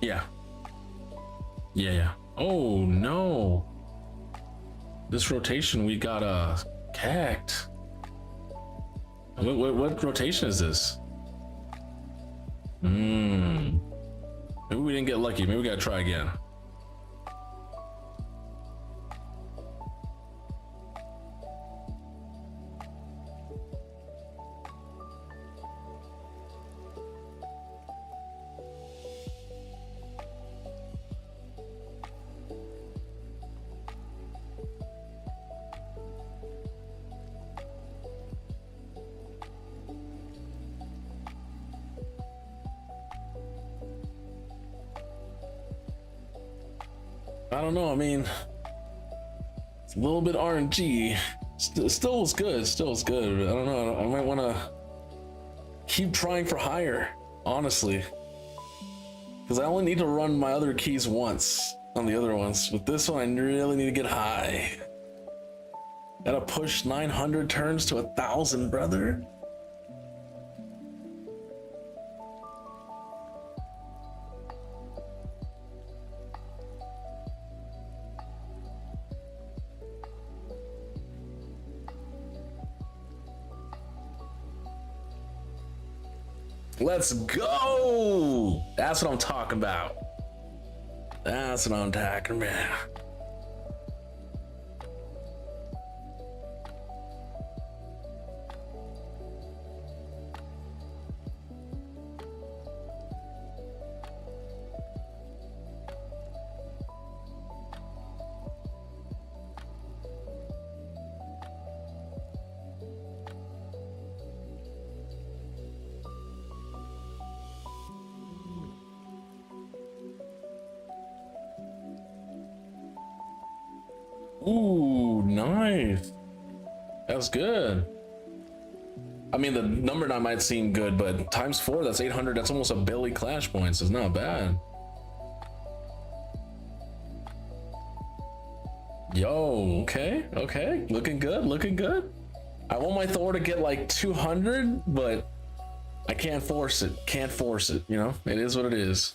Yeah. Yeah. Oh no. This rotation we got cacked. What rotation is this? Maybe we didn't get lucky. Maybe we gotta try again. I don't know. I mean, it's a little bit RNG. Still is good. Still is good. I don't know. I might want to keep trying for higher, honestly, because I only need to run my other keys once on the other ones. With this one, I really need to get high. Gotta push 900 turns to 1,000, brother. Let's go! That's what I'm talking about. That's what I'm talking about. Ooh, nice. That's good. I mean, the number 9 might seem good, but times 4, that's 800. That's almost a billion clash points. It's not bad. Yo, okay. Looking good. I want my Thor to get like 200, but I can't force it. You know, it is what it is.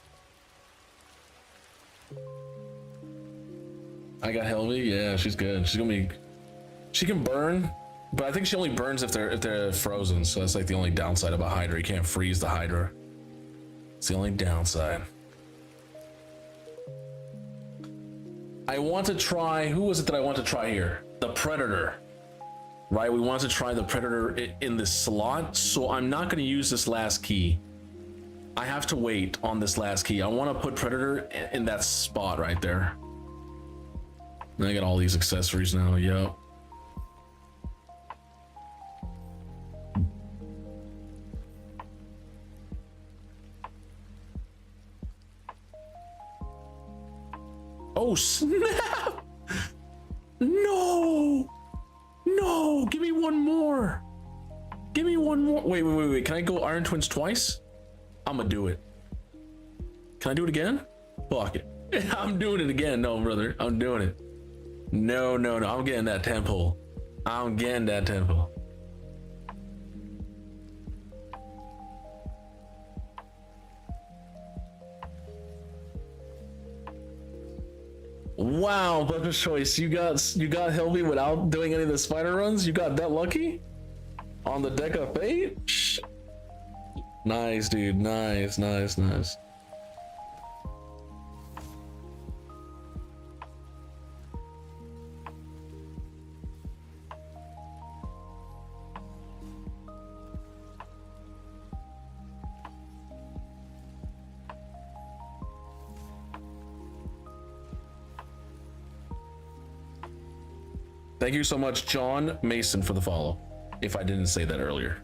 I got Helvy. Yeah, she's good. She can burn, but I think she only burns if they're frozen. So that's like the only downside about Hydra. You can't freeze the Hydra. It's the only downside. I want to try. Who was it that I want to try here? The Predator. Right? We want to try the Predator in this slot. So I'm not going to use this last key. I have to wait on this last key. I want to put Predator in that spot right there. I got all these accessories now. Yep. Oh snap! No! Give me one more. Wait. Can I go Iron Twins twice? I'm gonna do it. Can I do it again? Fuck it. I'm doing it again. No, brother. I'm doing it. No. I'm getting that temple. Wow, Bucker's Choice. You got Helvy without doing any of the spider runs? You got that lucky? On the deck of fate? Shh. Nice, dude. Nice. Thank you so much, John Mason, for the follow, if I didn't say that earlier.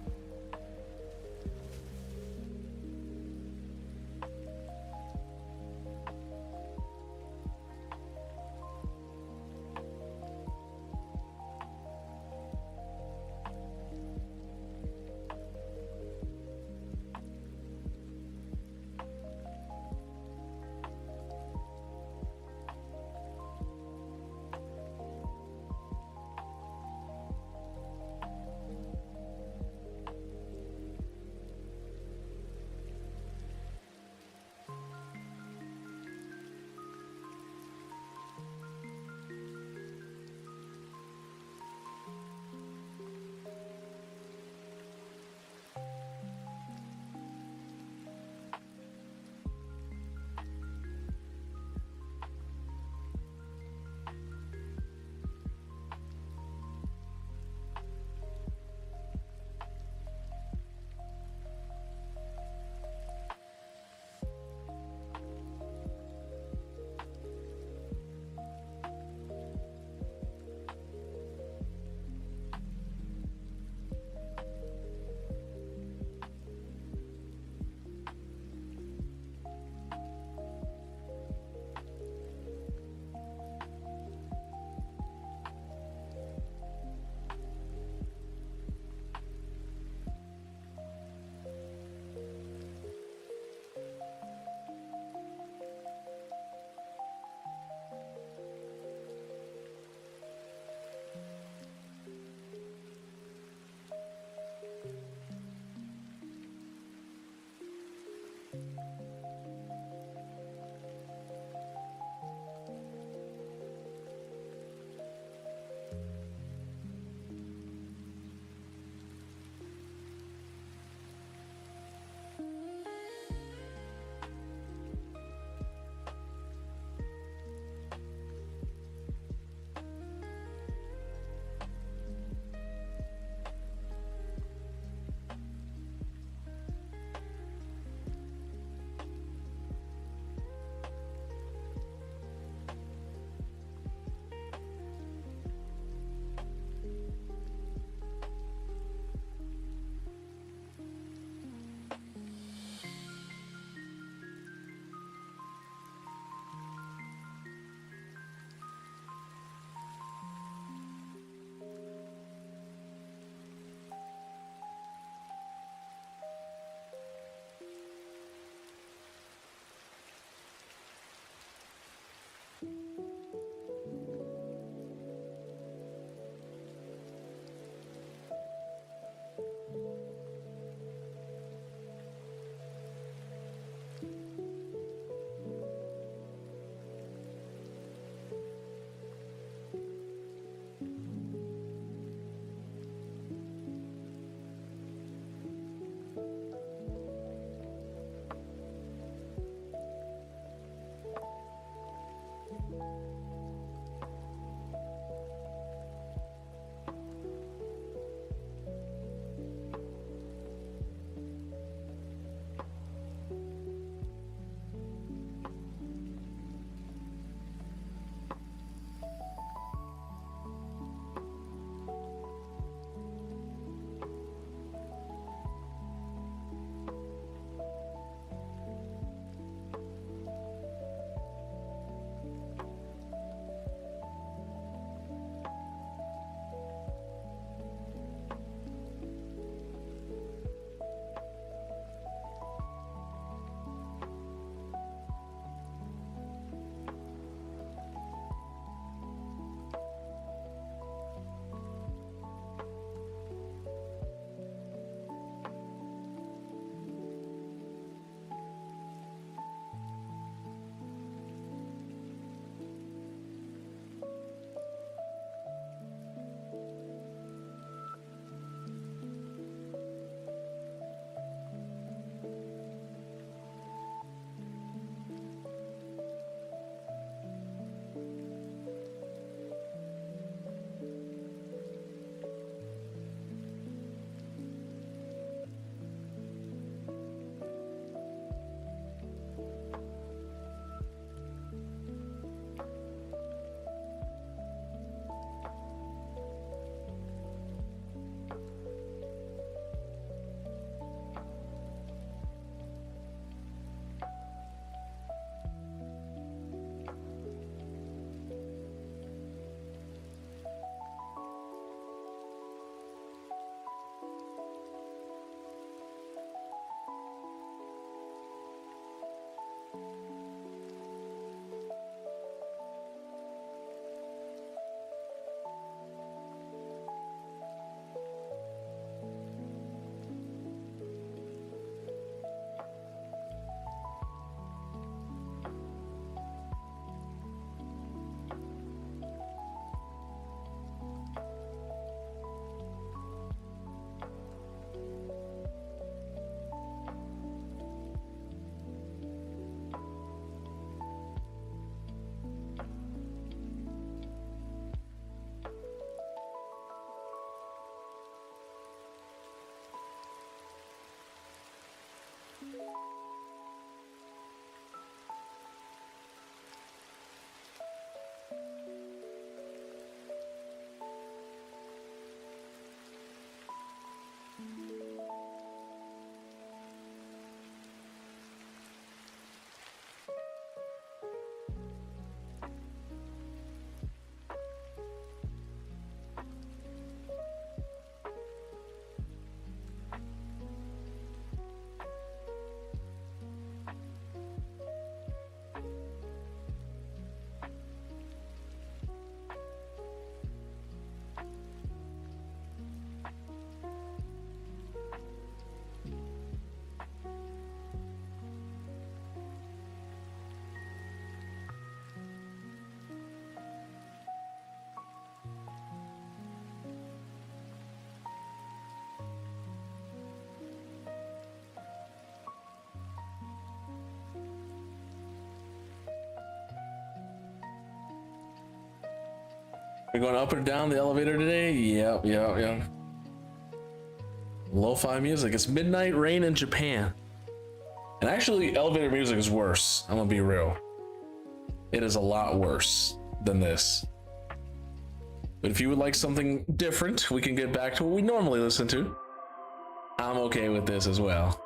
We're going up or down the elevator today? Yep. Lo-fi music. It's midnight rain in Japan. And actually, elevator music is worse. I'm gonna be real. It is a lot worse than this. But if you would like something different, we can get back to what we normally listen to. I'm okay with this as well.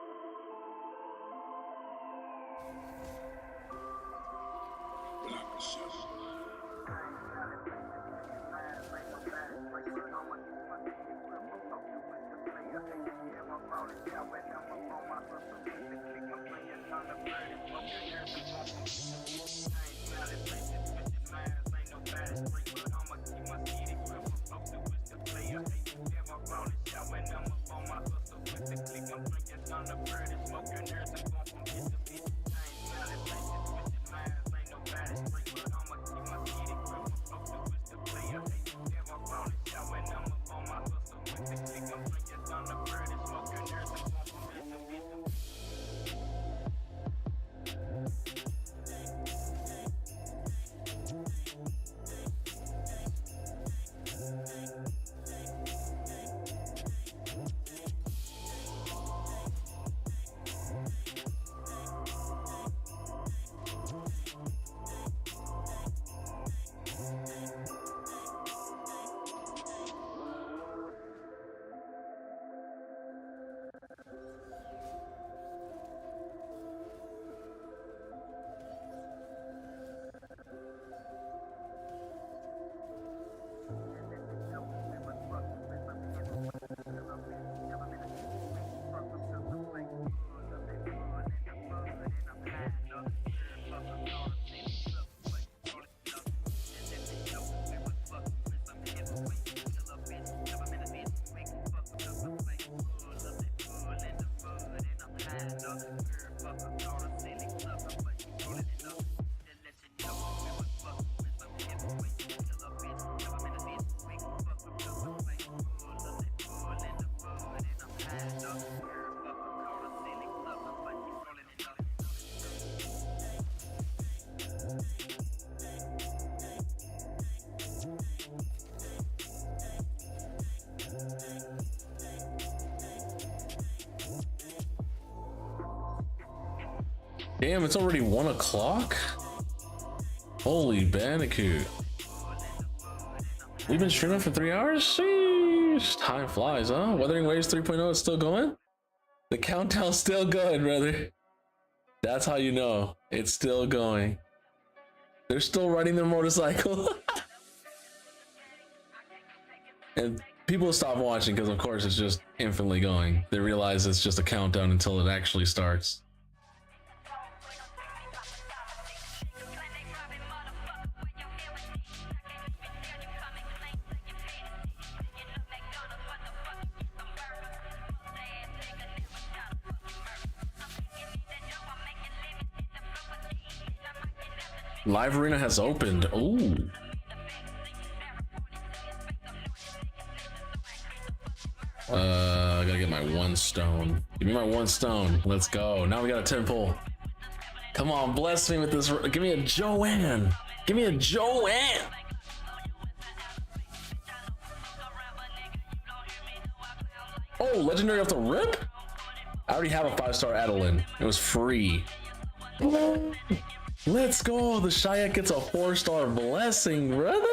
Damn, it's already 1 o'clock? Holy Bandicoot. We've been streaming for 3 hours? Sheesh. Time flies, huh? Wuthering Waves 3.0 is still going? The countdown's still going, brother. That's how you know it's still going. They're still riding their motorcycle. And people stop watching because, of course, it's just infinitely going. They realize it's just a countdown until it actually starts. Live Arena has opened. Ooh. I gotta get my 1 stone. Give me my 1 stone. Let's go. Now we got a 10 pull. Come on, bless me with this. Give me a Joanne. Give me a Joanne. Oh, legendary off the rip? I already have a 5-star Adeline. It was free. Let's go. The Shayak gets a 4-star blessing, brother.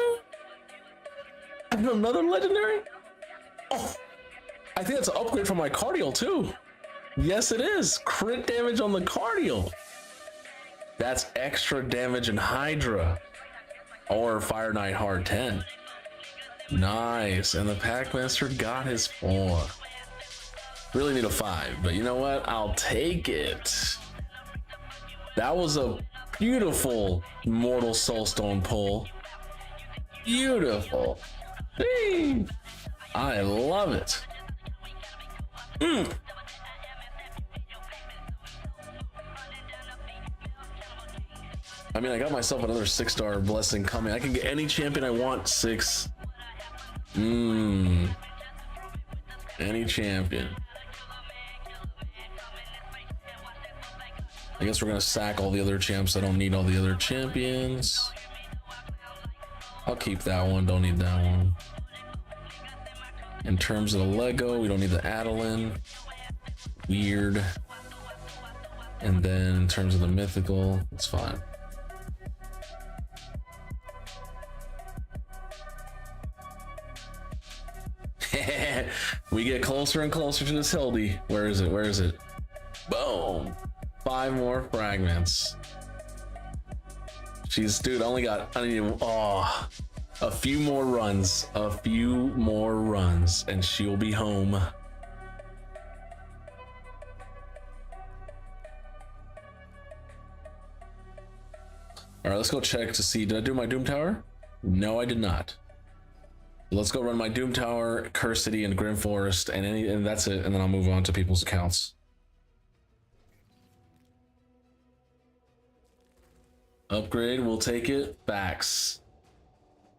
And another legendary? Oh, I think that's an upgrade from my Cardial too. Yes, it is. Crit damage on the Cardial. That's extra damage in Hydra. Or Fire Knight Hard 10. Nice. And the Packmaster got his 4. Really need a 5, but you know what? I'll take it. That was a beautiful Mortal Soulstone pull. Beautiful. Hey, I love it. I mean, I got myself another 6-star blessing coming. I can get any champion I want 6. Any champion. I guess we're gonna sack all the other champs. I don't need all the other champions. I'll keep that one. Don't need that one. In terms of the Lego, we don't need the Adeline. Weird. And then in terms of the mythical, it's fine. We get closer and closer to this Hildy. Where is it? Where is it? Boom. 5 more fragments. She's, dude, I need, oh, a few more runs. A few more runs and she'll be home. All right, let's go check to see, did I do my Doom Tower? No, I did not. Let's go run my Doom Tower, Curse City, and Grim Forest, and that's it, and then I'll move on to people's accounts. Upgrade, we'll take it. Facts.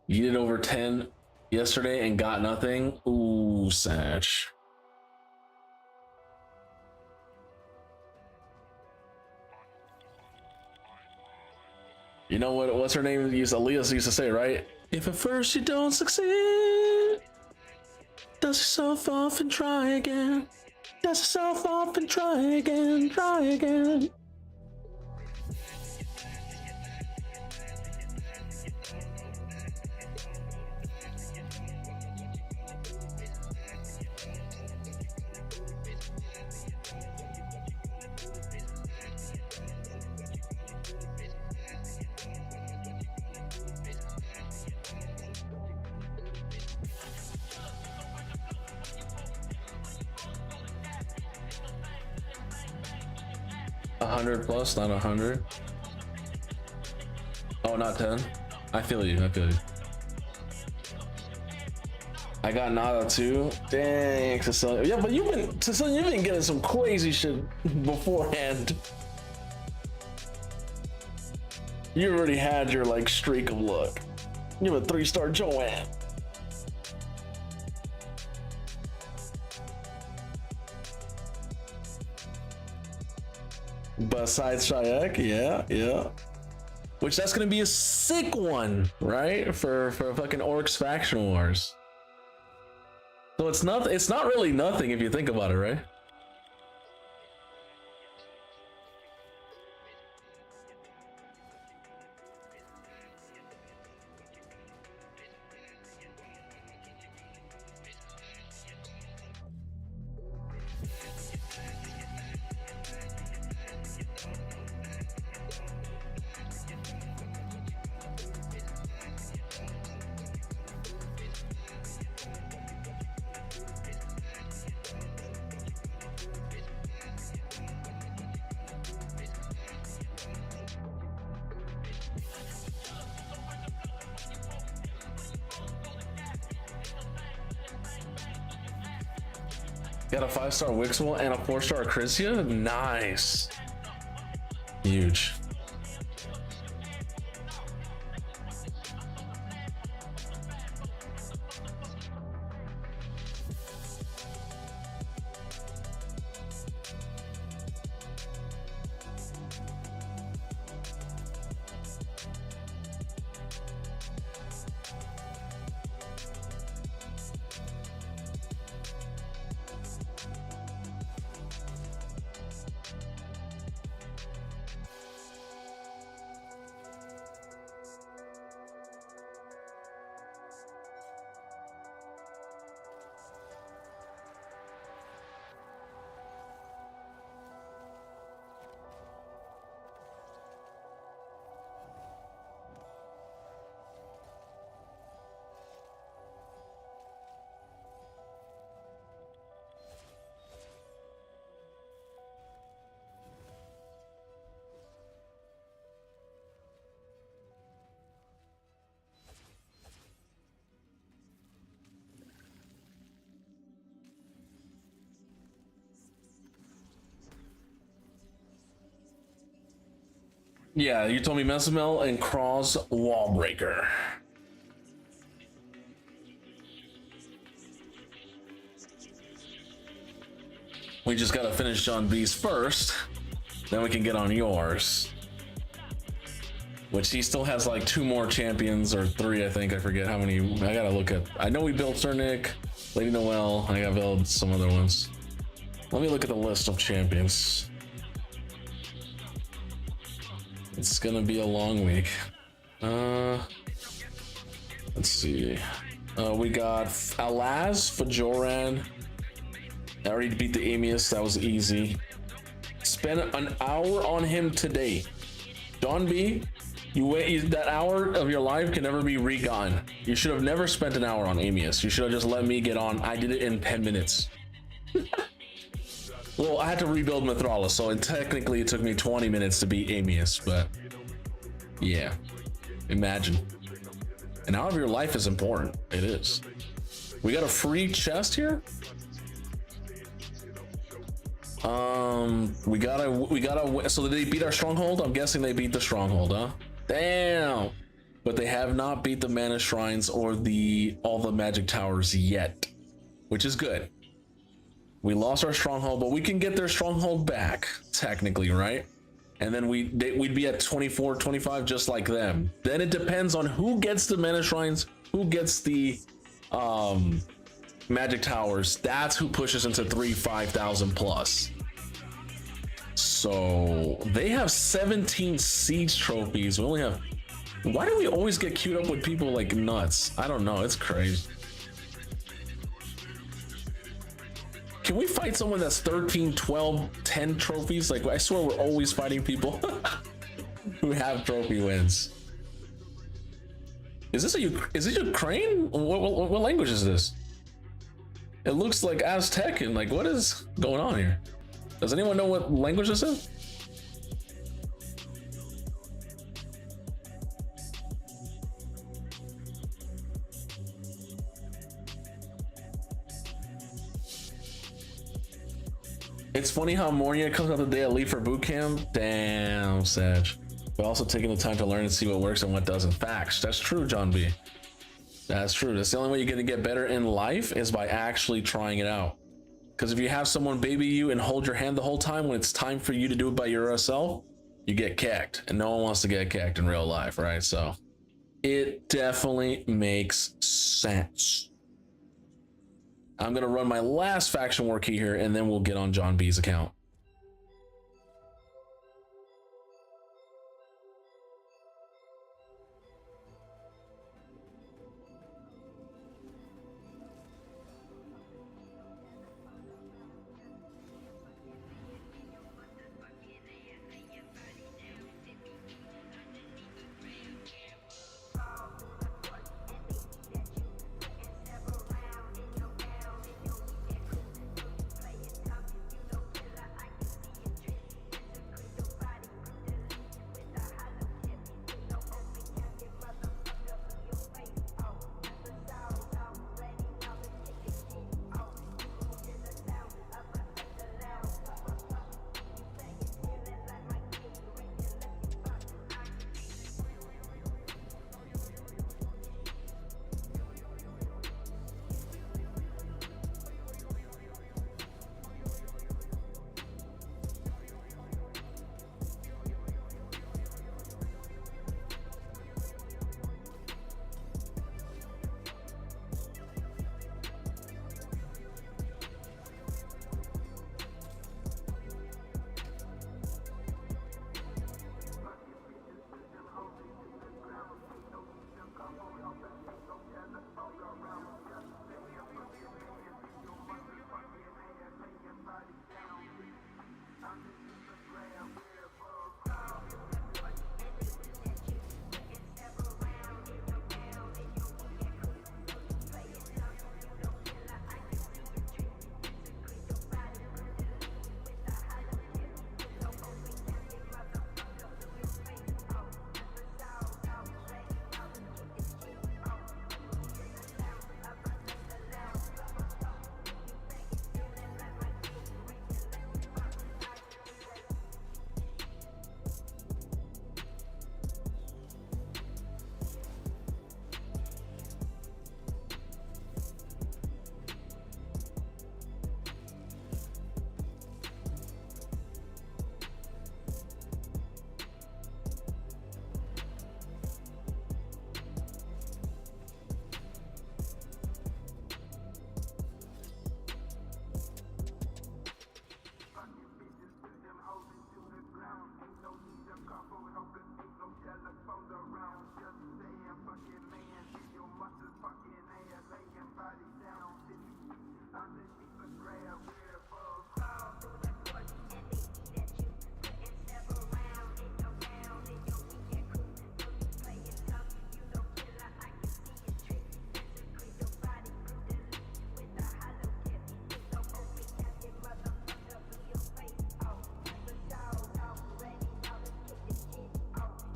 You did over 10 yesterday and got nothing. Ooh, Satch. You know what's her name? Aaliyah used to say, right? If at first you don't succeed, dust yourself off and try again. Dust yourself off and try again, try again. Plus, not 100. Oh, not 10. I feel you. I feel you. I got Nada too. Dang, Cecilia. Yeah, but you've been getting some crazy shit beforehand. You already had your like streak of luck. You have a 3-star Joanne. Besides Shayak, yeah. Which that's gonna be a sick one, right? For fucking Orcs Faction Wars. So it's not really nothing if you think about it, right? Got a 5-star Wixwell and a 4-star Crisia? Nice. Huge. Yeah, you told me Mesamel and Cross Wallbreaker. We just gotta finish John B's first, then we can get on yours. which he still has like 2 more champions or 3, I think. I forget how many. I gotta look at. I know we built Sir Nick, Lady Noelle. I gotta build some other ones. Let me look at the list of champions. It's gonna be a long week. Let's see. We got Alaz for Joran. I already beat the Amius. That was easy. Spend an hour on him today. Don B, that hour of your life can never be re-gone. You should have never spent an hour on Amius. You should have just let me get on. I did it in 10 minutes. Well, I had to rebuild Mithrala, so technically it took me 20 minutes to beat Amius, but yeah, imagine. An hour of your life is important. It is. We got a free chest here. We gotta. So did they beat our stronghold? I'm guessing they beat the stronghold, huh? Damn. But they have not beat the mana shrines or all the magic towers yet, which is good. We lost our stronghold, but we can get their stronghold back technically, right? And then we'd be at 24, 25, just like them. Then it depends on who gets the mana shrines, who gets the magic towers. That's who pushes into 5,000 plus. So they have 17 siege trophies. We only have. Why do we always get queued up with people like nuts? I don't know. It's crazy. Can we fight someone that's 13, 12, 10 trophies? Like, I swear we're always fighting people who have trophy wins. Is this Ukraine? What language is this? It looks like Aztec, and like, what is going on here? Does anyone know what language this is? It's funny how Moria comes out the day I leave for boot camp. Damn, Sag. But also taking the time to learn and see what works and what doesn't. Facts. That's true, John B. That's true. That's the only way you're gonna get better in life is by actually trying it out. Because if you have someone baby you and hold your hand the whole time, when it's time for you to do it by yourself, you get cacked, and no one wants to get cacked in real life, right? So it definitely makes sense. I'm gonna run my last faction war key here, and then we'll get on John B's account.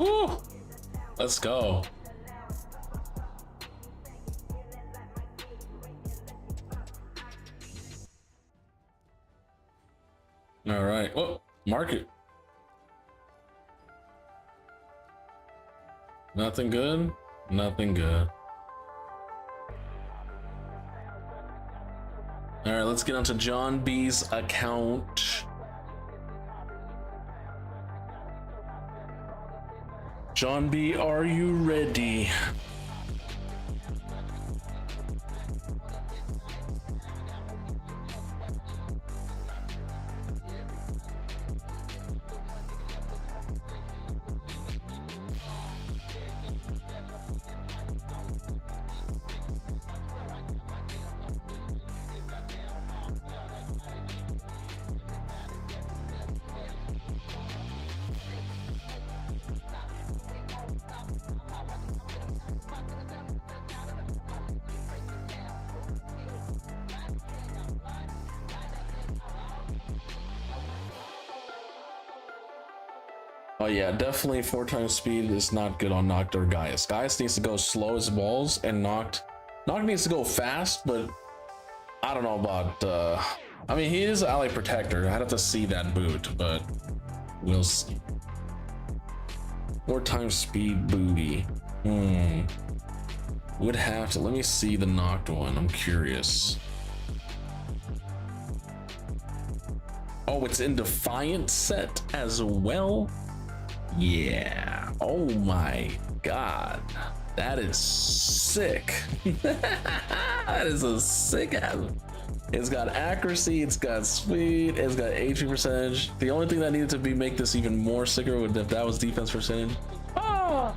Woo! Let's go. All right. Oh, market. Nothing good. Nothing good. All right, let's get onto John B's account. John B, are you ready? Oh yeah, definitely 4 times speed is not good on Noct or Gaius. Gaius needs to go slow as balls, and Noct needs to go fast, but I don't know about, I mean, he is an ally protector. I'd have to see that boot, but we'll see. 4 times speed booty. Would have to, let me see the Noct one, I'm curious. Oh, it's in Defiant set as well? Yeah. Oh my god. That is sick. That is a sick ass. It's got accuracy, it's got speed, it's got HP percentage. The only thing that needed to be make this even more sicker would if that was defense percentage. Ah!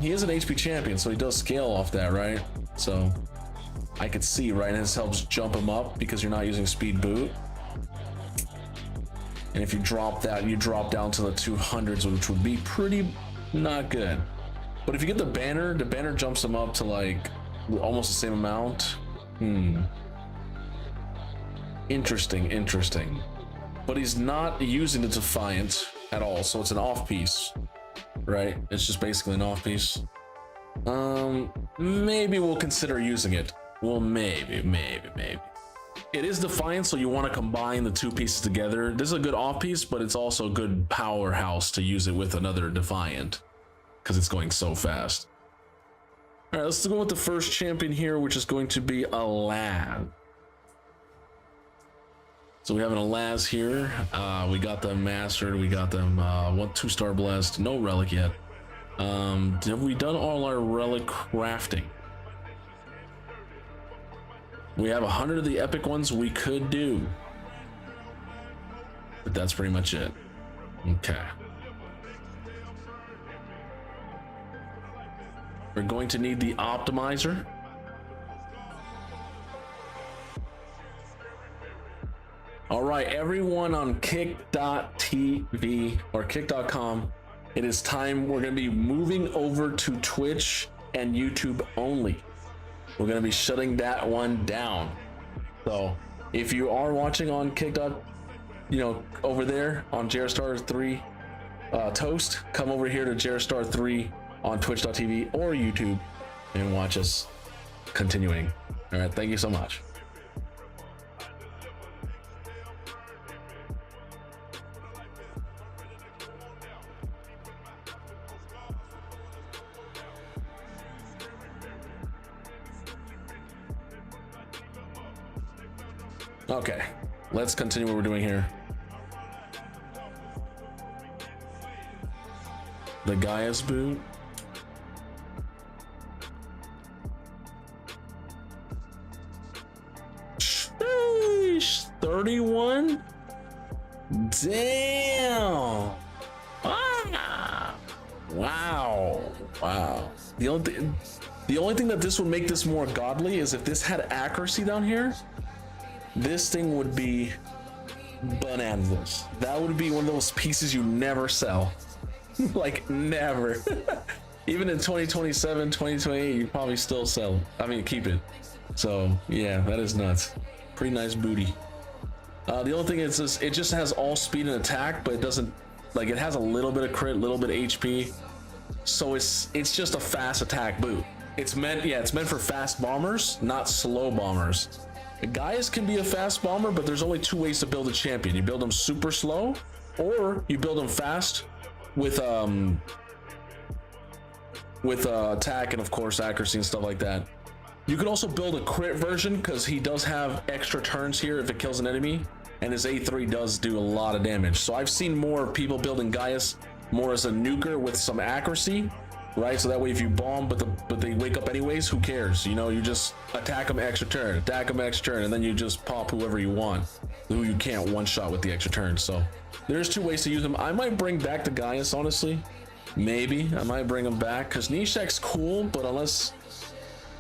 He is an HP champion, so he does scale off that, right? So I could see, right? And this helps jump him up because you're not using speed boot. And if you drop that, you drop down to the 200s, which would be pretty not good. But if you get the banner jumps him up to like almost the same amount. Interesting. But he's not using the Defiant at all, so it's an off piece, right? It's just basically an off piece. Maybe we'll consider using it. Well, maybe. It is Defiant, so you want to combine the 2 pieces together. This is a good off piece, but it's also a good powerhouse to use it with another Defiant because it's going so fast. All right, let's go with the first champion here, which is going to be Alaz. So we have an Alaz here. We got them mastered. We got them 2-star blessed. No relic yet. Have we done all our relic crafting? We have 100 of the epic ones we could do, but that's pretty much it. Okay. We're going to need the optimizer. All right, everyone on kick.tv or kick.com, it is time. We're going to be moving over to Twitch and YouTube only. We're going to be shutting that one down. So if you are watching on kick. Over there on JRStar 3 Toast, come over here to JRStar 3 on twitch.tv or YouTube and watch us continuing. All right, thank you so much. Okay, let's continue what we're doing here. The Gaius boot. Sheesh, 31? Damn. Ah. Wow. The only thing that this would make this more godly is if this had accuracy down here. This thing would be bananas. That would be one of those pieces you never sell. Like never. Even in 2027, 2028, you probably still sell it. I mean, keep it. So yeah, that is nuts. Pretty nice booty. The only thing is this, it just has all speed and attack, but it doesn't Like it has a little bit of crit, little bit of HP. So it's just a fast attack boot. It's meant for fast bombers, not slow bombers. Gaius can be a fast bomber, but there's only 2 ways to build a champion. You build them super slow, or you build them fast with attack and of course accuracy and stuff like that. You could also build a crit version because he does have extra turns here if it kills an enemy, and his A3 does do a lot of damage. So I've seen more people building Gaius more as a nuker with some accuracy, right? So that way if you bomb but they wake up anyways, who cares? You know, you just attack them extra turn, and then you just pop whoever you want, who you can't one shot with the extra turn. So there's 2 ways to use them. I might bring back the Gaius, honestly. Maybe I might bring him back because Nishak's cool, but unless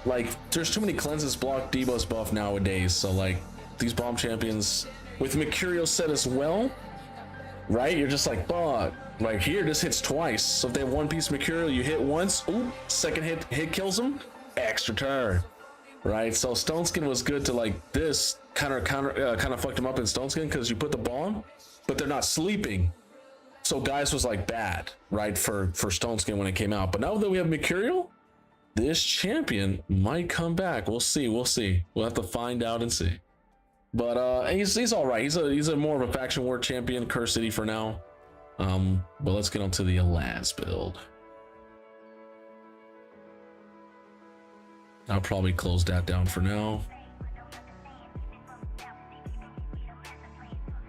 like there's too many cleanses block debuffs buff nowadays. So like these bomb champions with Mercurial set as well, right? You're just like, fuck. Like here, this hits twice. So if they have 1 piece of Mercurial, you hit once, ooh, second hit kills them, extra turn, right? So Stone Skin was good to like this kind of fucked him up in Stone Skin because you put the bomb, but they're not sleeping. So Gaius was like bad, right, for Stone Skin when it came out. But now that we have Mercurial, this champion might come back. We'll see. We'll have to find out and see. But he's all right. He's a more of a faction war champion, Curse City for now. But let's get on to the last build. I'll probably close that down for now.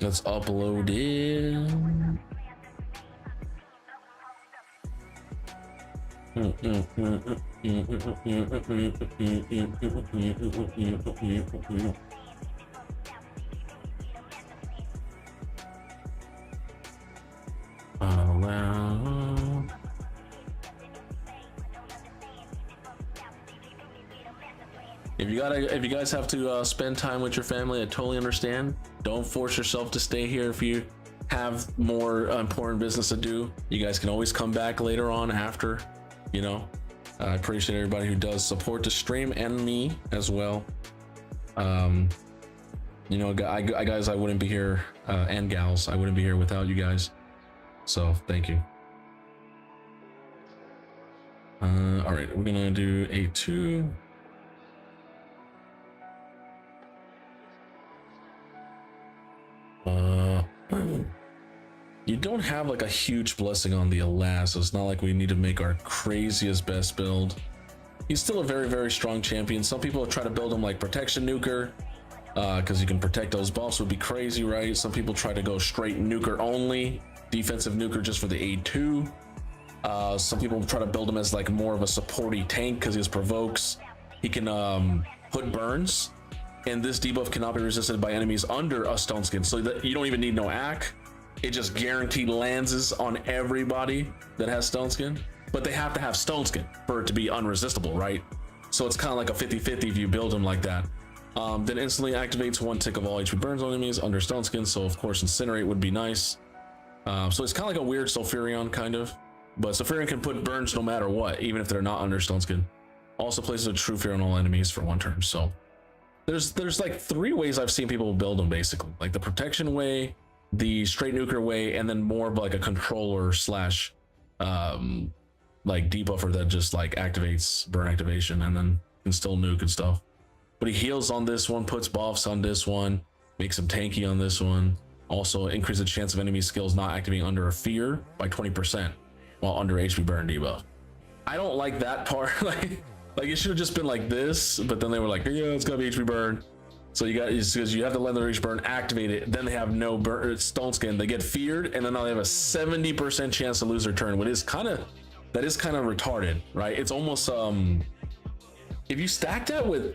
Let's upload it. If you guys have to spend time with your family, I totally understand. Don't force yourself to stay here if you have more important business to do. You guys can always come back later on after, you know. I appreciate everybody who does support the stream and me as well. You know, guys, I wouldn't be here, and gals, I wouldn't be here without you guys. So thank you. All right, we're gonna do A2. You don't have like a huge blessing on the Alas, so it's not like we need to make our craziest best build. He's still a very, very strong champion. Some people try to build him like protection nuker, because you can protect those buffs, would be crazy, right? Some people try to go straight nuker only, defensive nuker just for the A2. Some people try to build him as like more of a supporty tank because he has provokes. He can put burns, and this debuff cannot be resisted by enemies under a Stone Skin, so that you don't even need no AC. It just guaranteed lands on everybody that has Stone Skin, but they have to have Stone Skin for it to be unresistible, right? So it's kind of like a 50-50 if you build him like that. Then instantly activates 1 tick of all HP burns on enemies under Stone Skin, so of course Incinerate would be nice. So it's kind of like a weird Sulfurion kind of, but Sulfurion can put burns no matter what, even if they're not under Stone Skin. Also places a True Fear on all enemies for 1 turn. So there's like 3 ways I've seen people build them, basically, like the protection way, the straight nuker way, and then more of like a controller slash like debuffer that just like activates burn activation and then can still nuke and stuff. But he heals on this one, puts buffs on this one, makes him tanky on this one. Also increases the chance of enemy skills not activating under a fear by 20% while under HP burn debuff. I don't like that part. like it should have just been like this, but then they were like, yeah, it's gonna be HP burn. So you got, because you have to let the reach burn activate it, then they have no burn, Stone Skin, they get feared, and then now they have a 70% chance to lose their turn, which is kind of, that is kind of retarded, right? It's almost if you stack that with,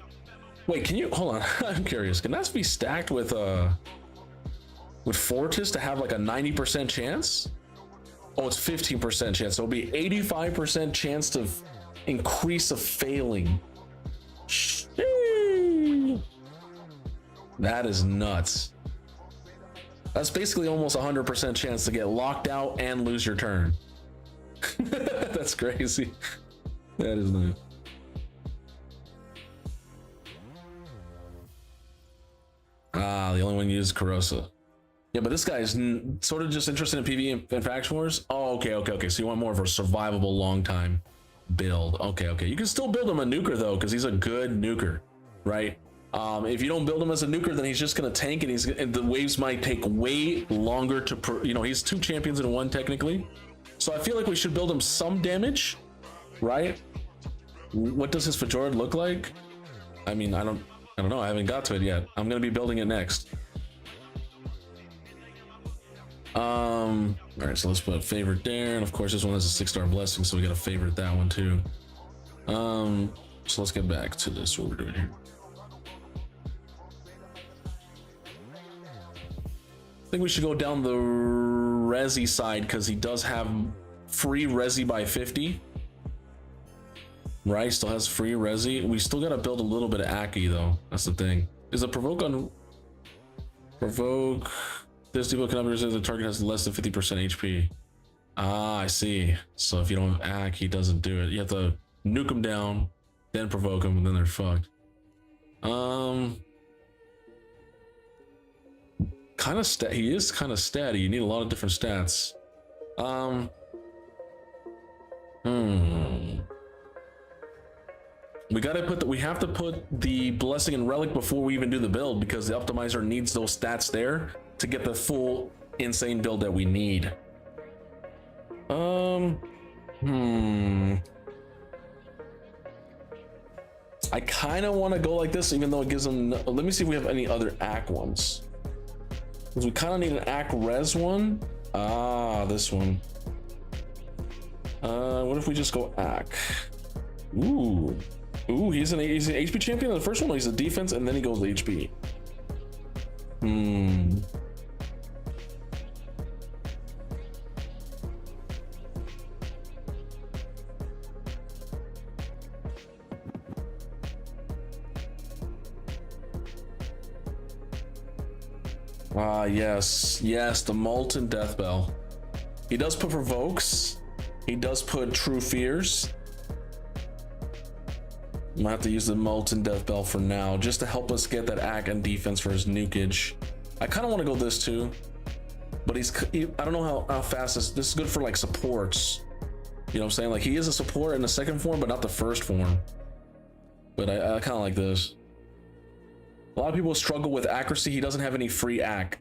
wait, can you hold on? I'm curious, can that be stacked with Fortis to have like a 90% chance? Oh, it's 15% chance, so it'll be 85% chance to increase of failing. That is nuts. That's basically almost 100% chance to get locked out and lose your turn. That's crazy. That is nice. Ah, the only one used Corrosa. Yeah, but this guy is sort of just interested in PvE and faction wars. Oh, okay. So you want more of a survivable long time build. Okay. You can still build him a nuker though, because he's a good nuker, right? If you don't build him as a nuker, then he's just gonna tank, and the waves might take way longer to. He's 2 champions in 1 technically. So I feel like we should build him some damage, right? What does his Fjord look like? I mean, I don't know. I haven't got to it yet. I'm gonna be building it next. All right, so let's put favorite there, and of course this one has a 6-star blessing, so we gotta favorite that one too. So let's get back to this. What we're doing here. I think we should go down the Resi side because he does have free Resi by 50. Right, still has free Resi. We still gotta build a little bit of Aki though. That's the thing. Is a provoke on provoke? This depot cannot be resisted. The target has less than 50% HP. Ah, I see. So if you don't have Aki, he doesn't do it. You have to nuke him down, then provoke him, and then they're fucked. Kind of he is kind of statty. You need a lot of different stats. We have to put the blessing and relic before we even do the build, because the optimizer needs those stats there to get the full insane build that we need. I kind of want to go like this, even though it gives them. Let me see if we have any other ACK ones. Because we kind of need an ACK res one. Ah, this one. What if we just go ACK? Ooh, he's an HP champion in the first one. He's a defense, and then he goes HP. Yes, the Molten Death Bell. He does put provokes. He does put True Fears. I'm gonna have to use the Molten Death Bell for now, just to help us get that ACK and defense for his nukage. I kind of want to go this too, but I don't know how fast this is good for like supports. You know what I'm saying? Like he is a support in the second form, but not the first form. But I kind of like this. A lot of people struggle with accuracy. He doesn't have any free ACK.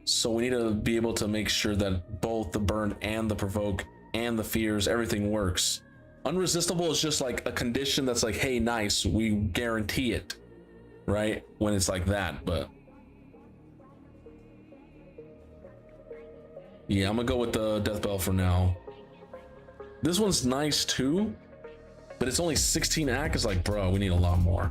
So we need to be able to make sure that both the burn and the provoke and the fears, everything works. Unresistible is just like a condition that's like, hey, nice, we guarantee it, right? When it's like that, but yeah, I'm gonna go with the Death Bell for now. This one's nice too, but it's only 16 ACK. It's like, bro, we need a lot more.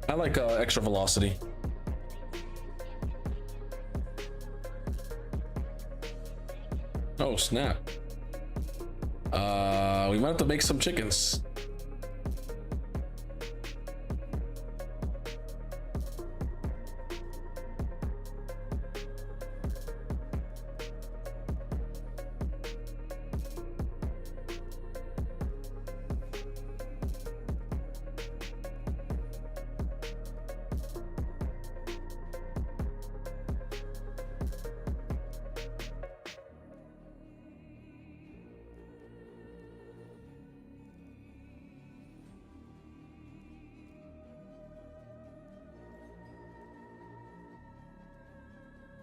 I like extra velocity. Oh snap. We might have to make some chickens.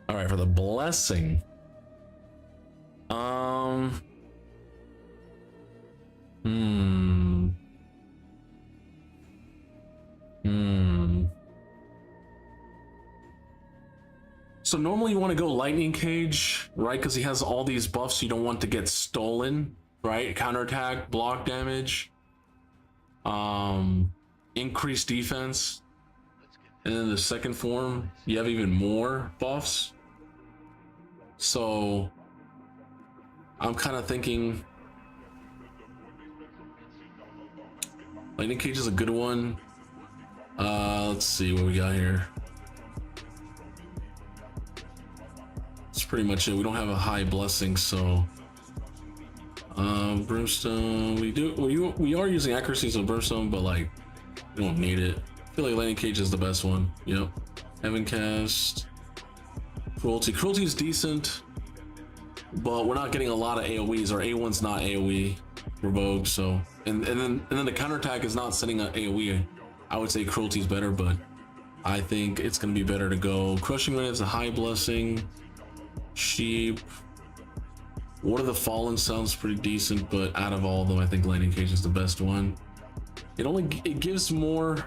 All right, for the blessing. So normally you want to go lightning cage, right? Because he has all these buffs you don't want to get stolen, right? Counterattack, block damage, increased defense. And then the second form, you have even more buffs. So I'm kind of thinking Lightning Cage is a good one. Let's see what we got here. That's pretty much it. We don't have a high blessing, so brimstone. We are using accuracy of brimstone, but like we don't need it. I feel like lightning cage is the best one. Yep. Heaven cast. Cruelty. Cruelty is decent, but we're not getting a lot of AoEs. Our A1's not AoE revoked, so and then the counterattack is not sending an AoE. I would say cruelty is better, but I think it's gonna be better to go crushing ray. It's a high blessing. Sheep. What of the Fallen sounds pretty decent, but out of all of them, I think lightning cage is the best one. It gives more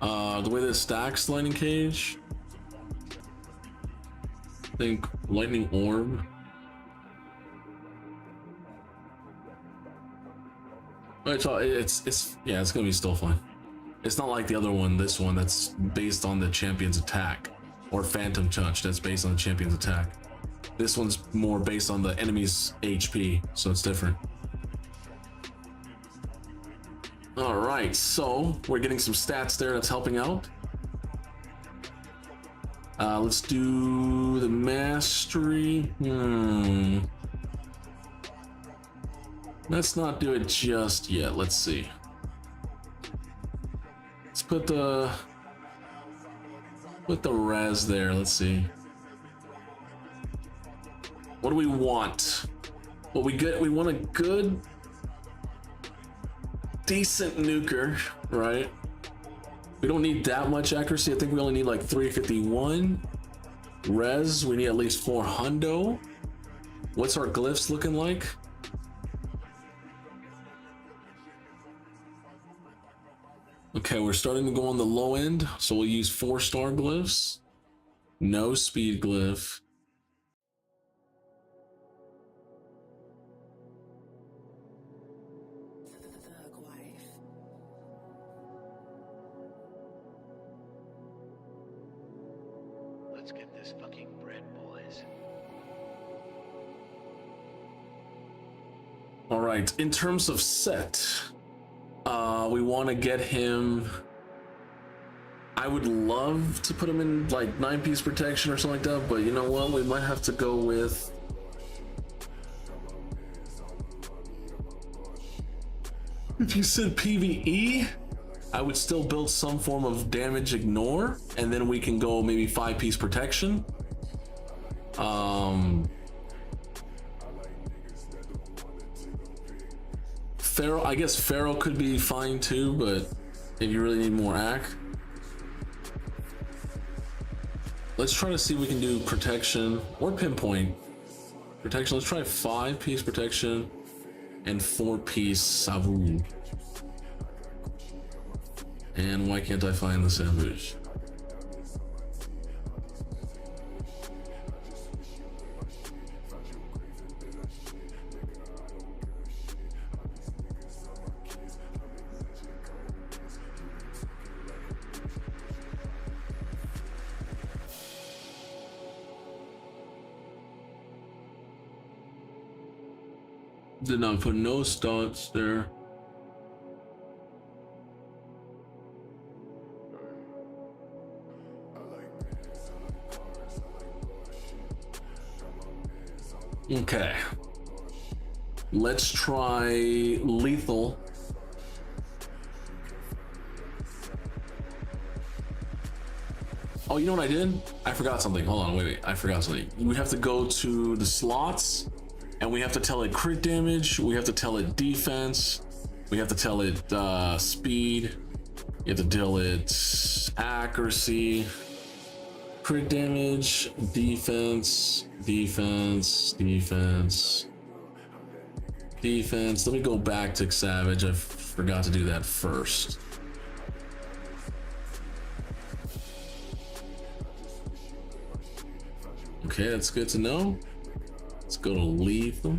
the way that it stacks lightning cage. I think lightning orb. But it's yeah, it's gonna be still fine. It's not like the other one, this one that's based on the champion's attack, or phantom touch that's based on the champion's attack. This one's more based on the enemy's HP, so it's different. All right, so we're getting some stats there that's helping out. Let's do the mastery. Let's not do it just yet. Let's see. Let's put the res there. Let's see. What do we want? What we get? We want a good, decent nuker, right? We don't need that much accuracy. I think we only need like 351. Res, we need at least 400. What's our glyphs looking like? Okay, we're starting to go on the low end, so we'll use 4-star glyphs. No speed glyph. Let's get this fucking bread, boys. All right, in terms of set, we want to get him. I would love to put him in like 9-piece protection or something like that, but you know what? We might have to go with. If you said PvE, I would still build some form of damage ignore, and then we can go maybe 5-piece protection. Pharaoh, I guess Pharaoh could be fine too, but if you really need more AC. Let's try to see if we can do protection or pinpoint protection. Let's try 5-piece protection and 4-piece Savu. And why can't I find the sandwich? Did not put no stats there. Okay. Let's try lethal. Oh, you know what I did? I forgot something. Hold on, wait. I forgot something. We have to go to the slots and we have to tell it crit damage. We have to tell it defense. We have to tell it speed. You have to tell it accuracy. Crit damage, defense. Let me go back to Savage. I forgot to do that first. Okay, that's good to know. Let's go to lethal.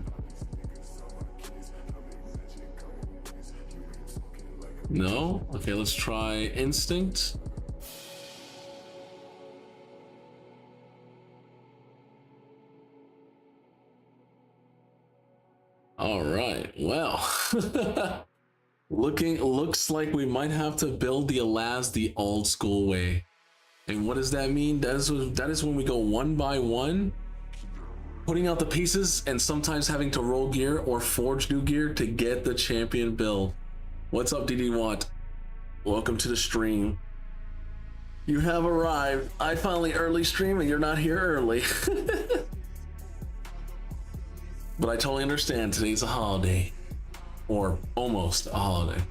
No? Okay, let's try instinct. All right, well, Looks like we might have to build the Alaz the old school way. And what does that mean? That is when we go one by one, putting out the pieces and sometimes having to roll gear or forge new gear to get the champion build. What's up, DD Watt? Welcome to the stream. You have arrived. I finally early stream and you're not here early. But I totally understand, today's a holiday. Or almost a holiday.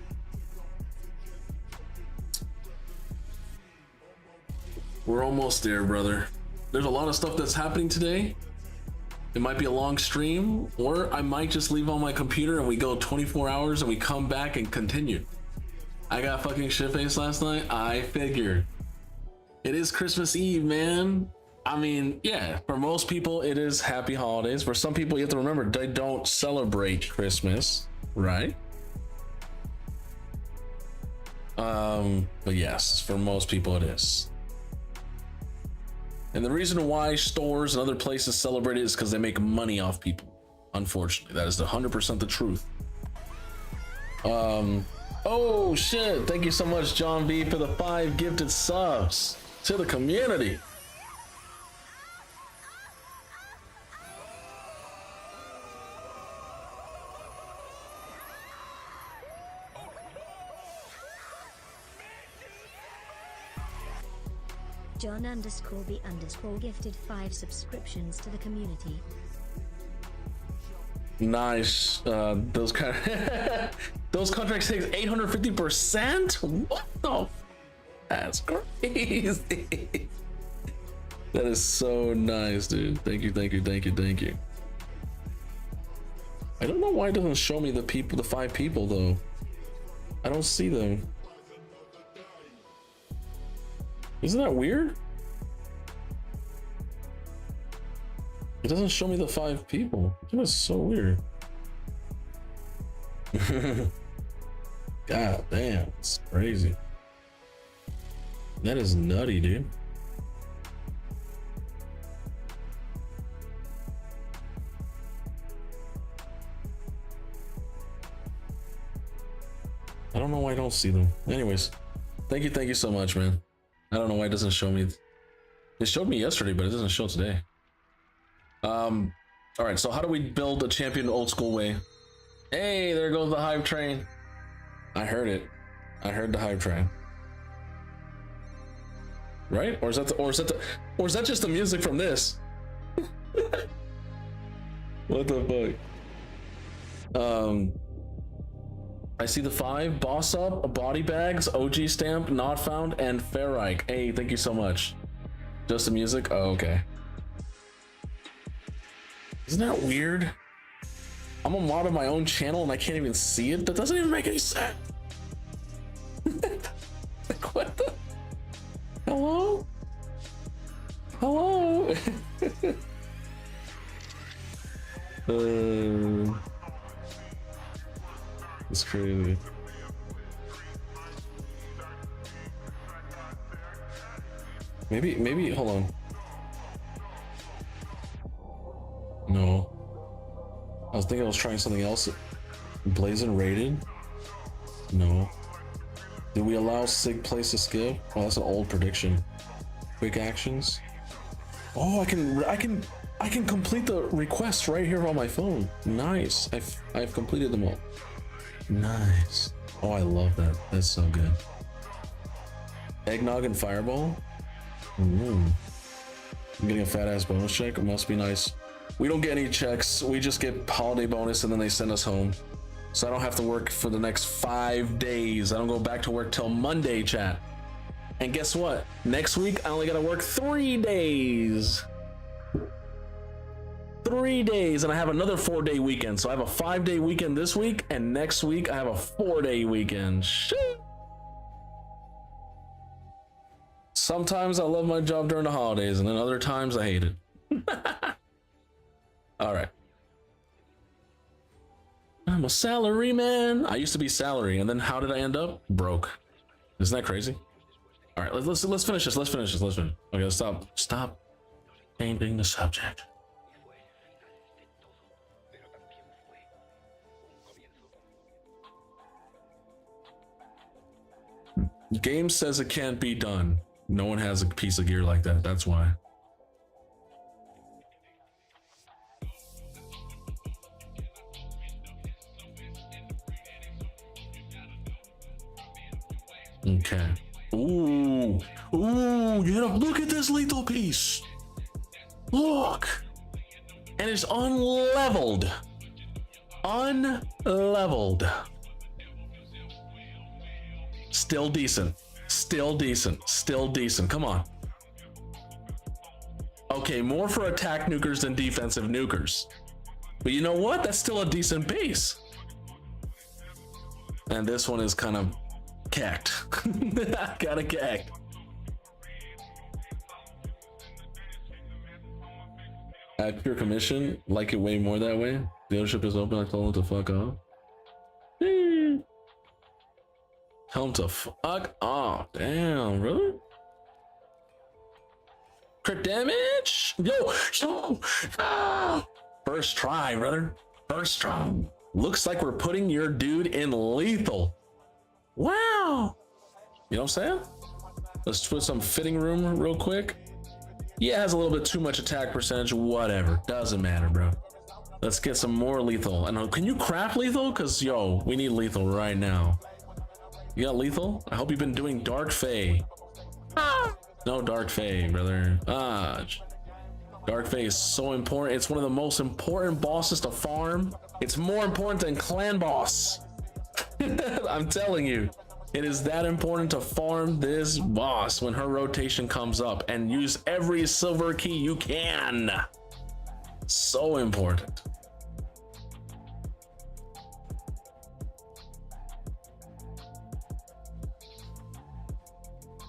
We're almost there, brother. There's a lot of stuff that's happening today. It might be a long stream, or I might just leave on my computer and we go 24 hours and we come back and continue. I got fucking shit-faced last night. I figured. It is Christmas Eve, man. I mean, yeah, for most people it is happy holidays. For some people, you have to remember, they don't celebrate Christmas, right? But yes, for most people it is. And the reason why stores and other places celebrate it is because they make money off people. Unfortunately, that is 100% the truth. Oh shit, thank you so much, John B, for the 5 gifted subs to the community. John_B_ gifted 5 subscriptions to the community. Nice. Those those contracts take 850%. What the? That's crazy. That is so nice, dude. Thank you, thank you, thank you, thank you. I don't know why it doesn't show me the 5 people though. I don't see them. Isn't that weird? It doesn't show me the 5 people. That is so weird. God damn, it's crazy. That is nutty, dude. I don't know why I don't see them. Anyways, thank you so much, man. I don't know why it doesn't show me. It showed me yesterday, but it doesn't show today. All right, so how do we build a champion old school way? Hey, there goes the hype train. I heard it. I heard the hype train. Right? Or is that just the music from this? What the fuck? I see the 5, Boss Up, Body Bags, OG Stamp, Not Found, and Ferrike. Hey, thank you so much. Just the music? Oh, okay. Isn't that weird? I'm a mod of my own channel and I can't even see it? That doesn't even make any sense. Like, what the? Hello? Hello? It's crazy. Maybe, hold on. No. I was thinking I was trying something else. Blazing rated? No. Did we allow Sig place to skip? Oh, that's an old prediction. Quick actions. Oh, I can complete the requests right here on my phone. Nice. I've completed them all. Nice. Oh, I love that. That's so good. Eggnog and Fireball. I'm getting a fat ass bonus check. It must be nice. We don't get any checks. We just get holiday bonus and then they send us home. So I don't have to work for the next 5 days. I don't go back to work till Monday, chat. And guess what? Next week, I only gotta work 3 days. 3 days, and I have another 4-day weekend. So I have a 5-day weekend this week, and next week I have a 4-day weekend. Shit. Sometimes I love my job during the holidays, and then other times I hate it. All right. I'm a salary man. I used to be salary, and then how did I end up? Broke. Isn't that crazy? All right, let's finish this. Let's finish. Okay, stop changing the subject. Game says it can't be done. No one has a piece of gear like that. That's why. Okay. Ooh. Ooh, you know, look at this lethal piece. Look. And it's unleveled. Unleveled. Still decent. Still decent. Still decent. Come on. Okay, more for attack nukers than defensive nukers. But you know what? That's still a decent base. And this one is kind of cacked. Kind of cacked. At your commission, like it way more that way. Dealership is open. I told him to fuck off. Tell him to fuck off. Damn, really? Crit damage? Yo, yo. Ah. First try, brother. First try. Looks like we're putting your dude in lethal. Wow. You know what I'm saying? Let's put some fitting room real quick. Yeah, it has a little bit too much attack percentage. Whatever. Doesn't matter, bro. Let's get some more lethal. And can you craft lethal? Because, yo, we need lethal right now. You got lethal? I hope you've been doing Dark Fae. No Dark Fae, brother. Dark Fae is so important. It's one of the most important bosses to farm. It's more important than clan boss. I'm telling you, it is that important to farm this boss when her rotation comes up and use every silver key you can. So important.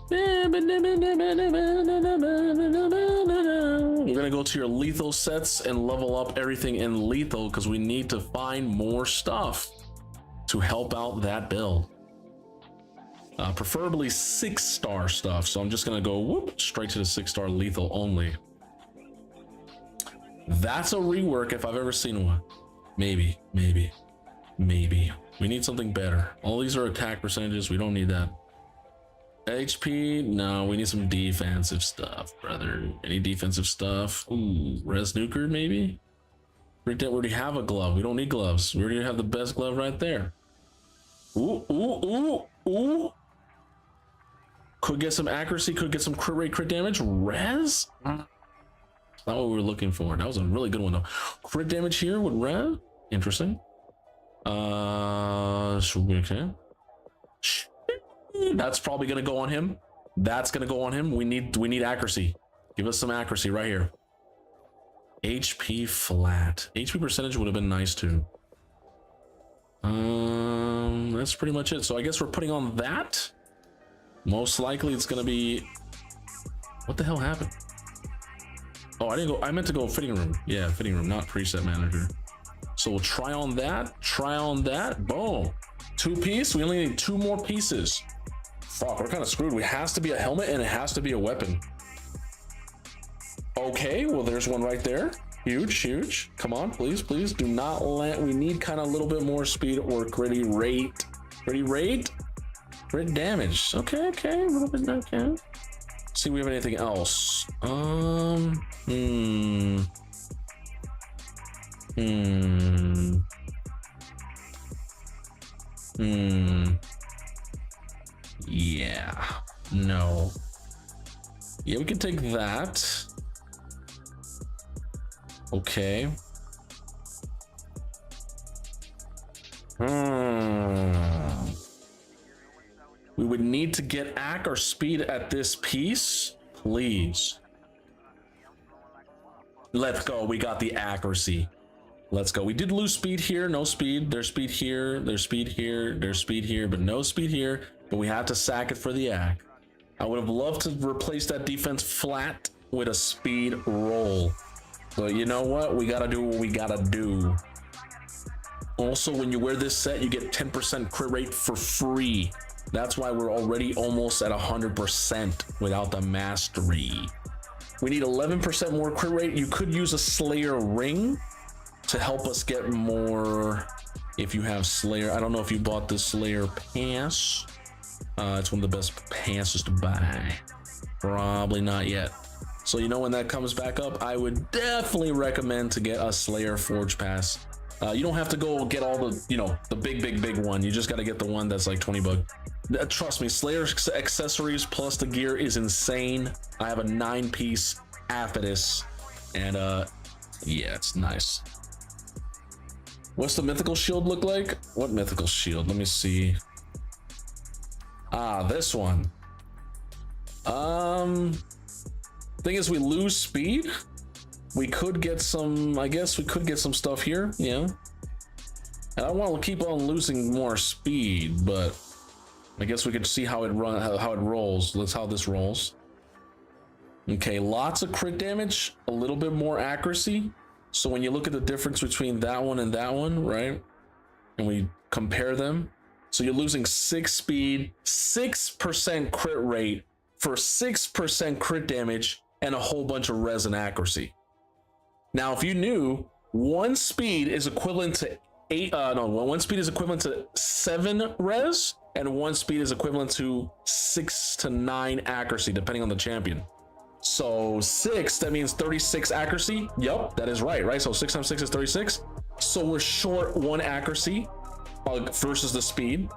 We're gonna go to your lethal sets and level up everything in lethal because we need to find more stuff to help out that build. Preferably 6-star stuff. So I'm just gonna go whoop straight to the 6-star lethal only. That's a rework if I've ever seen one. Maybe. We need something better. All these are attack percentages. We don't need that. HP, no, we need some defensive stuff, brother. Any defensive stuff? Ooh, res nuker maybe? We already have a glove. We don't need gloves. We already have the best glove right there. Ooh. Could get some accuracy, could get some crit rate, crit damage. Res? Not what we were looking for. That was a really good one though. Crit damage here with res? Interesting. Okay. That's probably gonna go on him. That's gonna go on him. We need accuracy. Give us some accuracy right here. HP flat. HP percentage would have been nice too. That's pretty much it. So I guess we're putting on that. Most likely it's gonna be. What the hell happened? Oh, I didn't go. I meant to go fitting room. Yeah, fitting room, not preset manager. So we'll try on that. Try on that. Boom. 2-piece. We only need 2 more pieces. Fuck, we're kind of screwed. It has to be a helmet and it has to be a weapon. Okay, well there's one right there. Huge. Come on, please do not land. We need kind of a little bit more speed or gritty rate. Crit damage. Okay, a little bit. Okay. See if we have anything else. Yeah. No. Yeah, we can take that. Okay. We would need to get AC or speed at this piece, please. Let's go. We got the accuracy. Let's go. We did lose speed here. No speed. There's speed here. There's speed here. There's speed here, but no speed here. But we have to sack it for the AC. I would have loved to replace that defense flat with a speed roll. But you know what? We gotta do what we gotta do. Also, when you wear this set, you get 10% crit rate for free. That's why we're already almost at 100% without the mastery. We need 11% more crit rate. You could use a Slayer ring to help us get more if you have Slayer. I don't know if you bought the Slayer pass. It's one of the best passes to buy. Probably not yet. So you know when that comes back up, I would definitely recommend to get a Slayer Forge Pass. You don't have to go get all the, you know, the big one. You just got to get the one that's like 20 bucks. Trust me, Slayer accessories plus the gear is insane. I have a 9-piece Aphodis, and yeah, it's nice. What's the mythical shield look like? What mythical shield? Let me see. Ah, this one. Thing is, we lose speed. We could get some, I guess we could get some stuff here, yeah. And I want to keep on losing more speed, but I guess we could see how it how it rolls. That's how this rolls. Okay, lots of crit damage, a little bit more accuracy. So when you look at the difference between that one, right? And we compare them. So you're losing 6 speed, 6% crit rate for 6% crit damage and a whole bunch of res and accuracy. Now, if you knew, 1 speed is equivalent to 1 speed is equivalent to 7 res, and 1 speed is equivalent to 6 to 9 accuracy, depending on the champion. So 6, that means 36 accuracy. Yup, that is right? So 6 times 6 is 36. So we're short 1 accuracy versus the speed.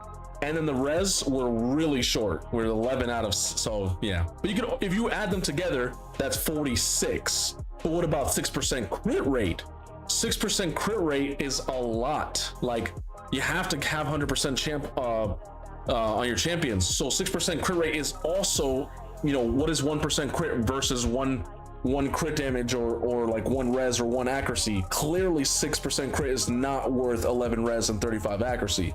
And then the res, we're really short. We're 11 out of, so yeah. But you could, if you add them together, that's 46. But what about 6% crit rate? 6% crit rate is a lot. Like, you have to have 100% champ on your champions. So 6% crit rate is also, you know, what is 1% crit versus one crit damage or like 1 res or 1 accuracy? Clearly 6% crit is not worth 11 res and 35 accuracy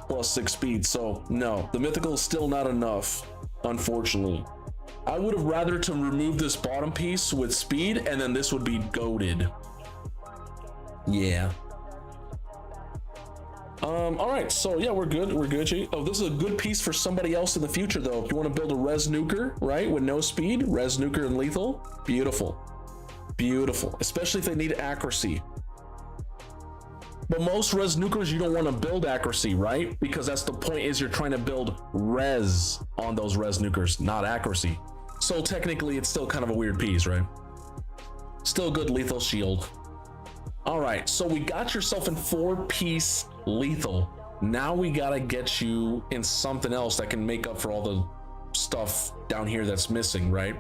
plus 6 speed. So no, the mythical is still not enough, unfortunately. I would have rather to remove this bottom piece with speed, and then this would be goated. Yeah. All right, so yeah, we're good. Oh, this is a good piece for somebody else in the future, though. If you want to build a res nuker, right, with no speed, res nuker and lethal, beautiful, especially if they need accuracy. But most res nukers, you don't want to build accuracy, right? Because that's the point, is you're trying to build res on those res nukers, not accuracy. So technically, it's still kind of a weird piece, right? Still good lethal shield. All right, so we got yourself in 4-piece lethal. Now we gotta get you in something else that can make up for all the stuff down here that's missing, right?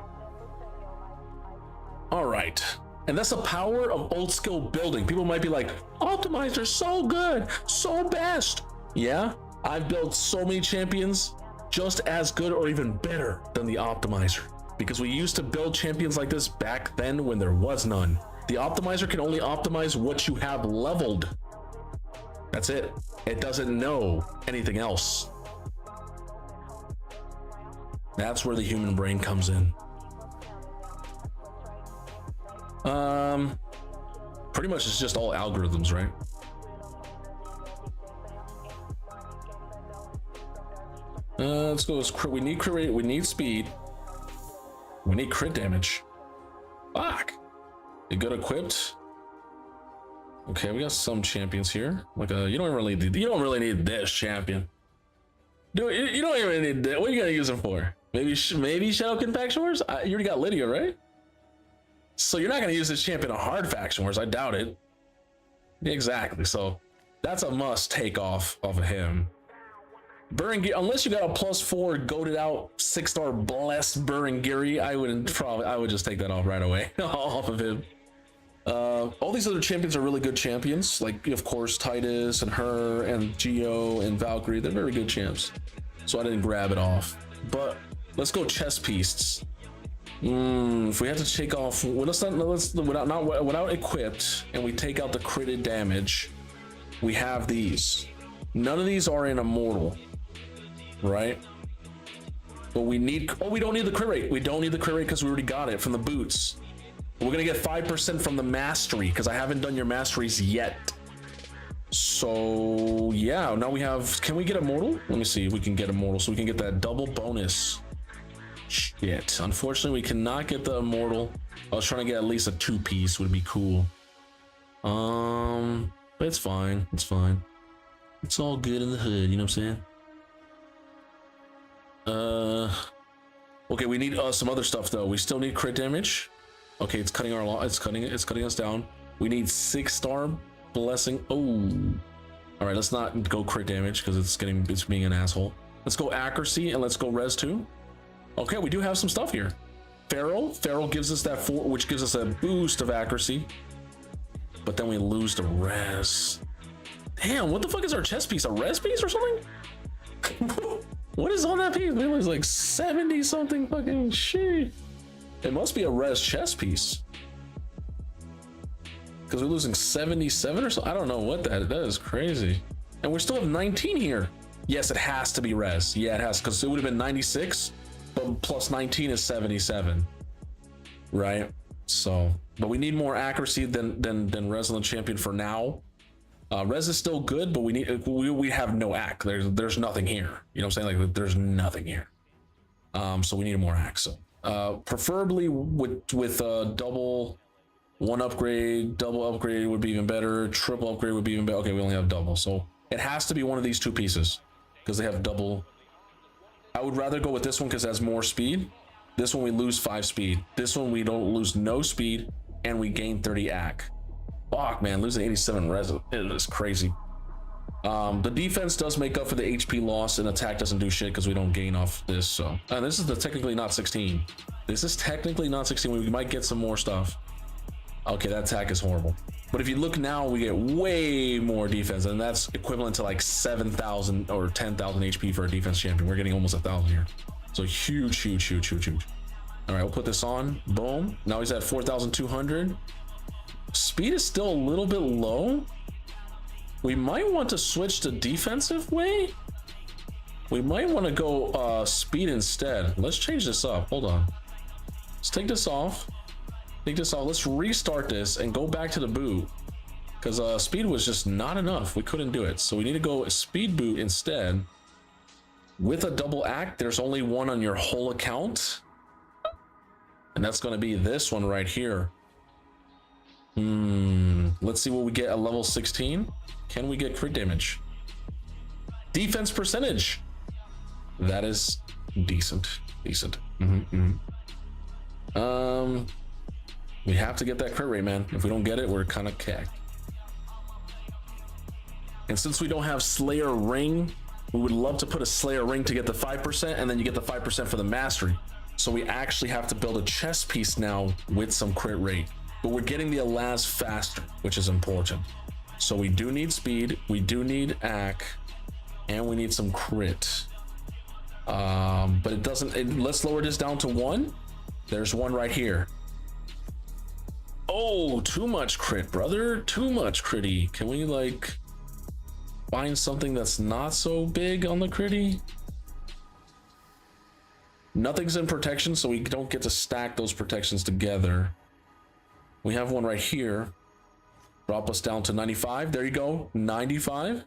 All right, and that's the power of old skill building. People might be like, Optimizer's so good, so best. Yeah, I've built so many champions just as good or even better than the Optimizer, because we used to build champions like this back then when there was none. The Optimizer can only optimize what you have leveled. That's it. It doesn't know anything else. That's where the human brain comes in. Pretty much it's just all algorithms, right? Let's go. We need crit rate, we need speed, we need crit damage. Fuck. You good equipped? Okay, we got some champions here. Like you don't really need this champion. You don't even need that. What are you gonna use him for? Maybe Shadow Faction Wars? You already got Lydia, right? So you're not gonna use this champion on hard Faction Wars? I doubt it. Exactly. So that's a must take off of him. Burengiri, unless you got a +4 goated out 6-star blessed Burengiri, I would just take that off right away off of him. All these other champions are really good champions, like of course Titus and her and Geo and Valkyrie. They're very good champs, so I didn't grab it off. But let's go chess pieces. If we have to take off, without equipped, and we take out the critted damage, we have these. None of these are in immortal, right? But we need, we don't need the crit rate. We don't need the crit rate because we already got it from the boots. We're gonna get 5% from the mastery because I haven't done your masteries yet. So yeah, now we have, can we get immortal? Let me see if we can get immortal so we can get that double bonus. Shit, unfortunately we cannot get the immortal. I was trying to get at least a 2-piece, would be cool. But it's fine, it's fine. It's all good in the hood, you know what I'm saying? Okay, we need some other stuff though. We still need crit damage. Okay, it's cutting it's cutting us down. We need 6-star blessing. Oh, all right, let's not go crit damage because it's being an asshole. Let's go accuracy and let's go res 2. Okay, we do have some stuff here. Feral gives us that 4, which gives us a boost of accuracy, but then we lose the res. Damn, what the fuck is our chest piece? A res piece or something? What is on that piece? It was like 70 something fucking shit. It must be a res chest piece because we're losing 77 or so. I don't know what that is. Crazy. And we still have 19 here. Yes, it has to be res. Yeah, it has, because it would have been 96, but plus 19 is 77, right? So, but we need more accuracy than res on the champion for now. Res is still good, but we have no ac. There's nothing here. You know what I'm saying? Like there's nothing here. So we need more ac. So preferably with double, one upgrade, double upgrade would be even better. Triple upgrade would be even better. Okay, we only have double, so it has to be one of these two pieces because they have double. I would rather go with this one because it has more speed. This one we lose 5 speed. This one we don't lose no speed and we gain 30 ac. Fuck, man, losing 87 res is crazy. The defense does make up for the HP loss, and attack doesn't do shit because we don't gain off this. So, and this is technically not 16. This is technically not 16. We might get some more stuff. Okay, that attack is horrible. But if you look now, we get way more defense, and that's equivalent to like 7,000 or 10,000 HP for a defense champion. We're getting almost 1,000 here. So huge, huge, huge, huge, huge. All right, we'll put this on. Boom. Now he's at 4,200. Speed is still a little bit low. We might want to switch to defensive way. We might want to go speed instead. Let's change this up. Hold on. Let's take this off. Take this off. Let's restart this and go back to the boot because speed was just not enough. We couldn't do it. So we need to go speed boot instead. With a double act, there's only one on your whole account. And that's going to be this one right here. Let's see what we get at level 16. Can we get crit damage? Defense percentage. That is decent. We have to get that crit rate, man. If we don't get it, we're kind of cacked. And since we don't have Slayer Ring, we would love to put a Slayer Ring to get the 5%, and then you get the 5% for the mastery. So we actually have to build a chest piece now with some crit rate. But we're getting the Alaz faster, which is important. So we do need speed, we do need ac, and we need some crit. But it doesn't, let's lower this down to 1. There's 1 right here. Oh, too much crit, brother. Too much critty. Can we like find something that's not so big on the critty? Nothing's in protection, so we don't get to stack those protections together. We have one right here. Drop us down to 95. There you go, 95.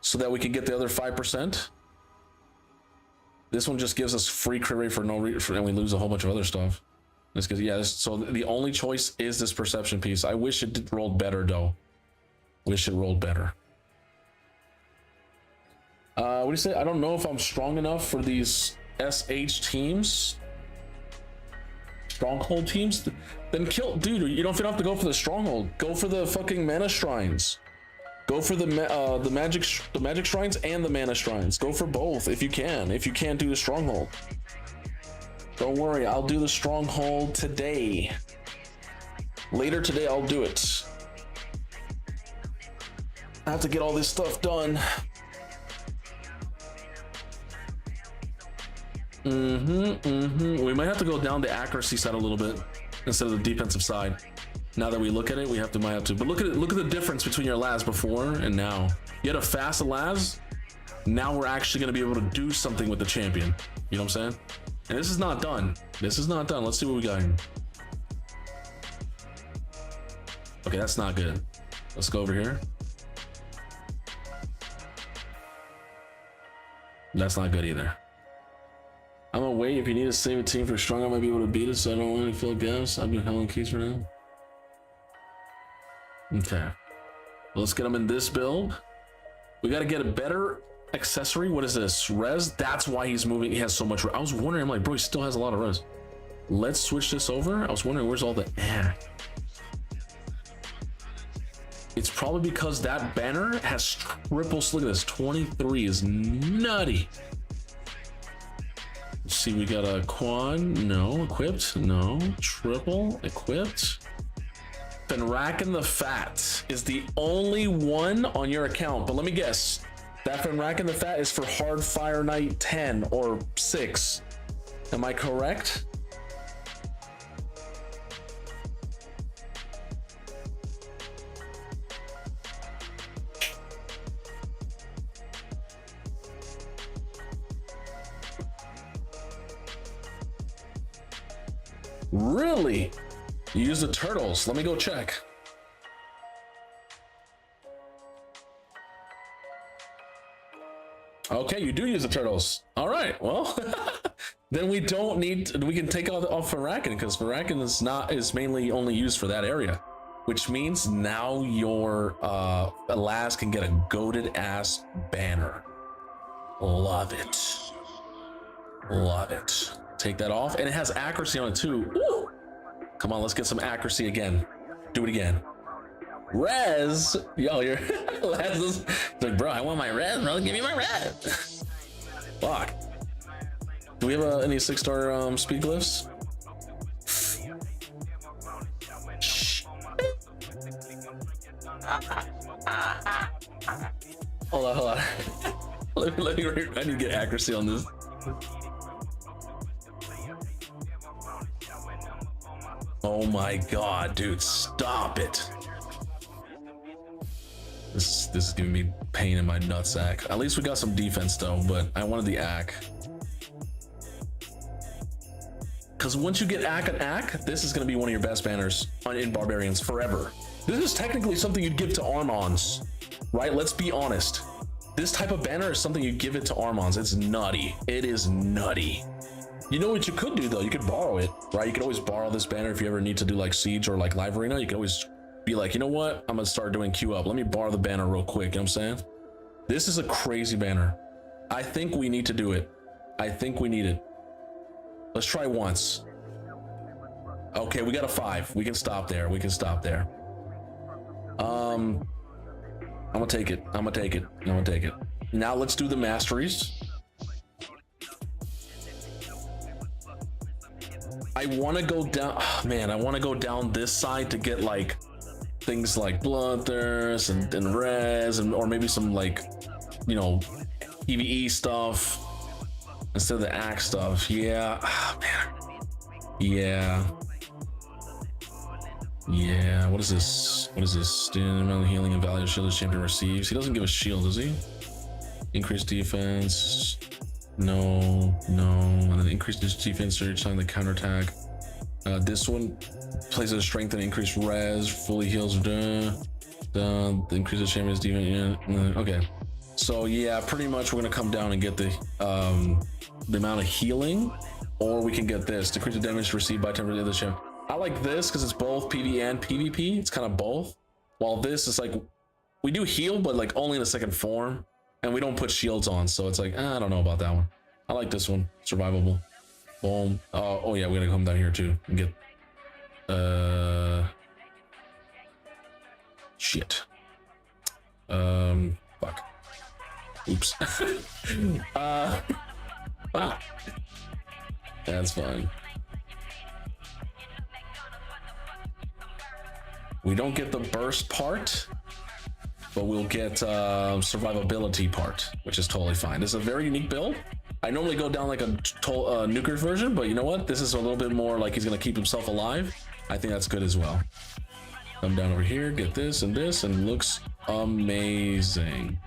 So that we can get the other 5%. This one just gives us free crit rate for no reason, and we lose a whole bunch of other stuff. This gives, yeah. So the only choice is this perception piece. I wish it rolled better though. Wish it rolled better. What do you say? I don't know if I'm strong enough for these SH teams. Stronghold teams, then kill, dude. You don't have to go for the stronghold. Go for the fucking mana shrines. Go for the magic shrines and the mana shrines. Go for both if you can. If you can't do the stronghold, don't worry. I'll do the stronghold today. Later today, I'll do it. I have to get all this stuff done. We might have to go down the accuracy side a little bit instead of the defensive side. Now that we look at it, might have to. But look at the difference between your Laz before and now. You had a fast Laz. Now we're actually going to be able to do something with the champion. You know what I'm saying? And this is not done. This is not done. Let's see what we got here. Okay, that's not good. Let's go over here. That's not good either. I'm gonna wait. If you need to save a team for strong, I might be able to beat it, so I don't want to fill gaps. I've been Helen Keys for now. Okay. Well, let's get them in this build. We got to get a better accessory. What is this? Res? That's why he's moving. He has so much. I was wondering, I'm like, bro, he still has a lot of res. Let's switch this over. I was wondering, where's all the It's probably because that banner has triple. Look at this. 23 is nutty. Let's see, we got a quad. No. Equipped. No. Triple. Equipped. Fenrakin the Fat is the only one on your account. But let me guess. That Fenrakin the Fat is for Hard Fire Knight 10 or 6. Am I correct? Really? You use the turtles. Let me go check. Okay, you do use the turtles. All right, well, then we don't need, we can take off Fenrakin, because Fenrakin is mainly only used for that area, which means now your Alas can get a goated ass banner. Love it. Love it. Take that off, and it has accuracy on it too. Woo! Come on, let's get some accuracy again. Do it again. Res, yo, you're it's like, bro, I want my res, bro. Give me my res. Fuck. Do we have any 6-star speed glyphs? Hold on. let me. I need to get accuracy on this. Oh my god, dude, stop it. This is giving me pain in my nutsack. At least we got some defense though, but I wanted the ACK. Because once you get ACK, this is going to be one of your best banners in Barbarians forever. This is technically something you'd give to Armons, right? Let's be honest. This type of banner is something you give it to Armons. It's nutty. It is nutty. You know what you could do though? You could borrow it, right? You could always borrow this banner if you ever need to do like Siege or like Live Arena. You can always be like, you know what? I'm gonna start doing queue up. Let me borrow the banner real quick. You know what I'm saying? This is a crazy banner. I think we need to do it. I think we need it. Let's try once. Okay, we got a 5. We can stop there. We can stop there. I'm gonna take it. I'm gonna take it. I'm gonna take it. Now let's do the masteries. I want to go down, oh, man, I want to go down this side to get like things like Bloodthirst and Res, or maybe some like, you know, PvE stuff instead of the Axe stuff. Yeah, oh, man. Yeah. What is this? What is this? Student amount of healing and value of shield the champion receives. He doesn't give a shield, does he? Increased defense. No, and then increase defense each time the counterattack. This one places strength and increased res, fully heals. Increase the champion's defense. Okay, so yeah, pretty much we're gonna come down and get the amount of healing, or we can get this: decrease the damage received by 10% of the champ. I like this because it's both PvE and PvP. It's kind of both. While this is like, we do heal, but like only in the second form. And we don't put shields on, so it's like, I don't know about that one. I like this one, survivable. Boom. Oh yeah, we're gonna come down here too and get shit. Fuck. Oops. That's fine. We don't get the burst part, but we'll get survivability part, which is totally fine. This is a very unique build. I normally go down like a nuker version, but you know what? This is a little bit more like he's gonna keep himself alive. I think that's good as well. Come down over here, get this, and looks amazing.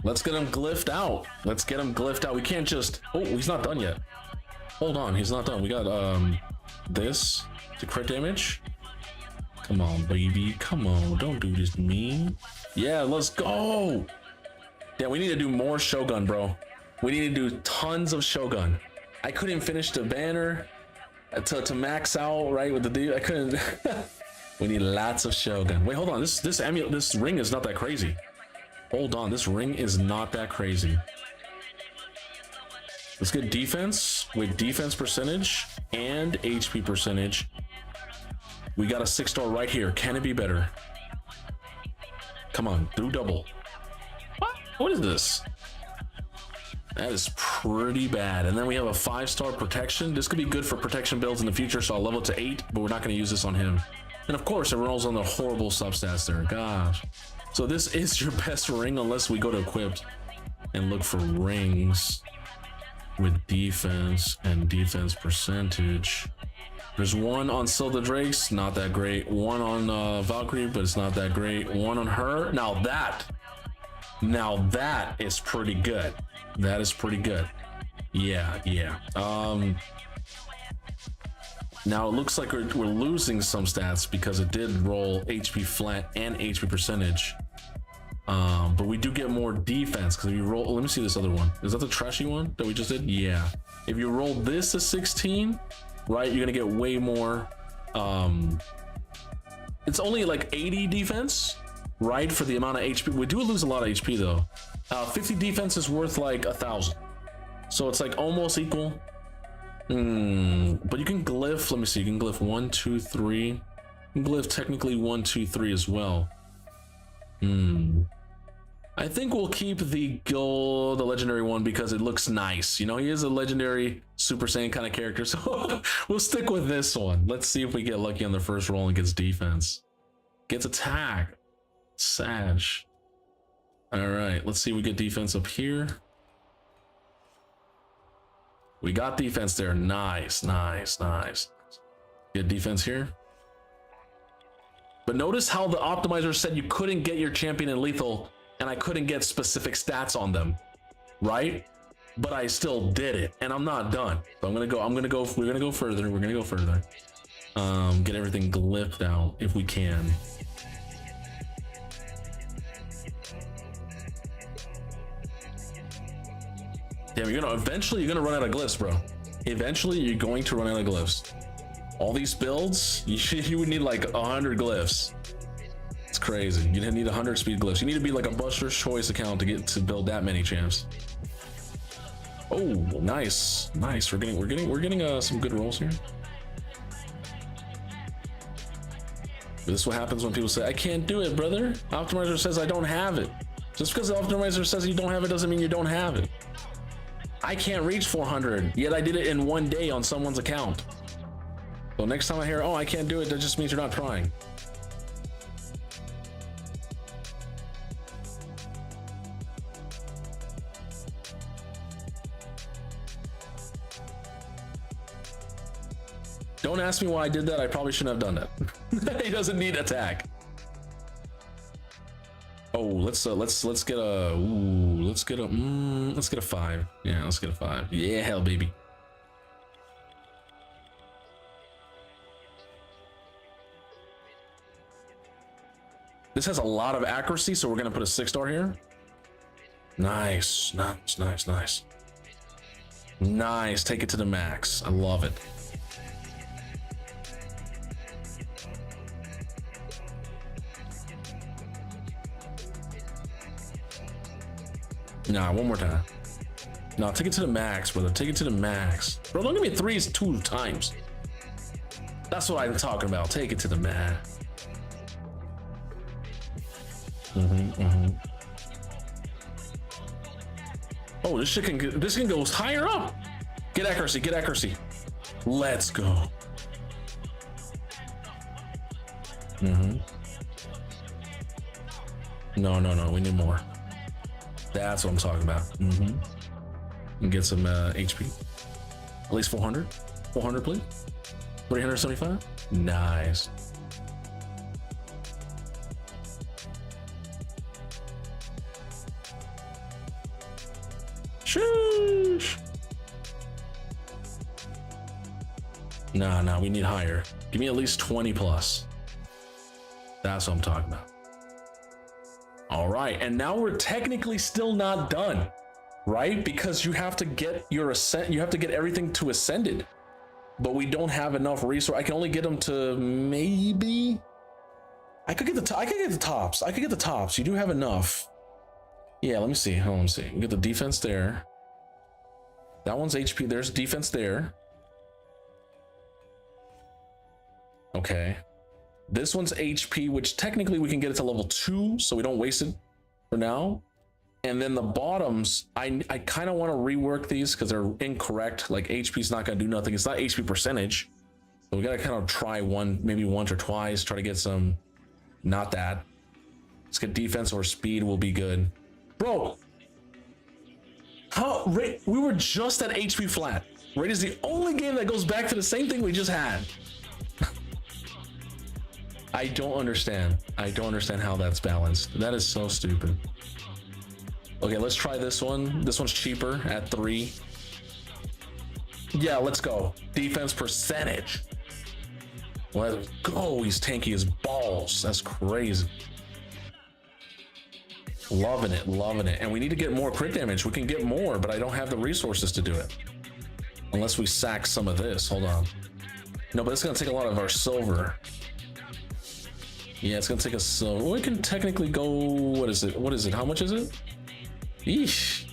Let's get him glyphed out. Let's get him glyphed out. We can't just, oh, he's not done yet. Hold on, he's not done. We got this to crit damage. Come on, baby. Come on, don't do this to me. Yeah, let's go. Yeah, we need to do more Shogun, bro. We need to do tons of Shogun. I couldn't finish the banner to max out, right, with the dude. I couldn't. We need lots of Shogun. Wait, hold on. This ring is not that crazy. Hold on, this ring is not that crazy. Let's get defense with defense percentage and HP percentage. We got a 6-star right here. Can it be better? Come on, do double. What is this? That is pretty bad. And then we have a 5-star protection. This could be good for protection builds in the future, so I'll level it to 8, but we're not going to use this on him. And of course, it rolls on the horrible substats there. Gosh. So this is your best ring unless we go to equipped and look for rings with defense and defense percentage. There's one on Silda Drakes, not that great. One on Valkyrie, but it's not that great. One on her. Now that is pretty good. That is pretty good. Yeah. Now it looks like we're losing some stats because it did roll HP flat and HP percentage. But we do get more defense because if you roll, let me see this other one. Is that the trashy one that we just did? Yeah. If you roll this to 16, right, you're gonna get way more. It's only like 80 defense, right, for the amount of HP. We do lose a lot of HP though. 50 defense is worth like 1,000, so it's like almost equal. But you can glyph. Let me see. You can glyph 1, 2, 3. You can glyph technically 1, 2, 3 as well. I think we'll keep the legendary one because it looks nice. You know, he is a legendary Super Saiyan kind of character, so we'll stick with this one. Let's see if we get lucky on the first roll and gets defense. Gets attack. Sag. All right, let's see if we get defense up here. We got defense there. Nice. Get defense here. But notice how the optimizer said you couldn't get your champion in lethal, and I couldn't get specific stats on them, right? But I still did it, and I'm not done. So we're gonna go further. Get everything glyphed out if we can. Damn, eventually you're gonna run out of glyphs, bro. Eventually you're going to run out of glyphs. All these builds, you would need like 100 glyphs. It's crazy. You need 100 speed glyphs. You need to be like a Buster's Choice account to build that many champs. Oh, nice. We're getting some good rolls here. This is what happens when people say, I can't do it, brother. Optimizer says I don't have it. Just because the optimizer says you don't have it doesn't mean you don't have it. I can't reach 400, yet I did it in one day on someone's account. So next time I hear, oh, I can't do it, that just means you're not trying. Don't ask me why I did that. I probably shouldn't have done that. He doesn't need attack. Oh, let's get a 5. Yeah, let's get a 5. Yeah, hell, baby. This has a lot of accuracy, so we're gonna put a 6-star here. Nice. Nice. Take it to the max. I love it. Nah, one more time. No, take it to the max, brother. Take it to the max. Bro, don't give me 3s 2 times. That's what I'm talking about. Take it to the max. Oh, this can go higher up. Get accuracy. Let's go. No, we need more. That's what I'm talking about. And get some HP. At least 400. 400, please. 375. Nice. Sheesh. Nah, we need higher. Give me at least 20 plus. That's what I'm talking about. All right, and now we're technically still not done, right? Because you have to get your ascent, you have to get everything to ascended, but we don't have enough resource. I can only get them to maybe I could get the I could get the tops. I could get the tops. You do have enough. Yeah, let me see. Hold on, let me see. You get the defense there. That one's HP. There's defense there. Okay. This one's HP, which technically we can get it to level 2, so we don't waste it for now. And then the bottoms, I kind of want to rework these because they're incorrect. Like HP's not going to do nothing. It's not HP percentage. So we got to kind of try maybe once or twice, try to get some, not that. Let's get defense or speed will be good. Bro, how, we were just at HP flat. Raid is the only game that goes back to the same thing we just had. I don't understand. I don't understand how that's balanced. That is so stupid. Okay, let's try this one. This one's cheaper at 3. Yeah, let's go. Defense percentage. Let's go. He's tanky as balls. That's crazy. Loving it, loving it. And we need to get more crit damage. We can get more, but I don't have the resources to do it. Unless we sack some of this. Hold on. No, but it's going to take a lot of our silver. Yeah, it's going to take us silver. We can technically go... What is it? What is it? How much is it? Eesh.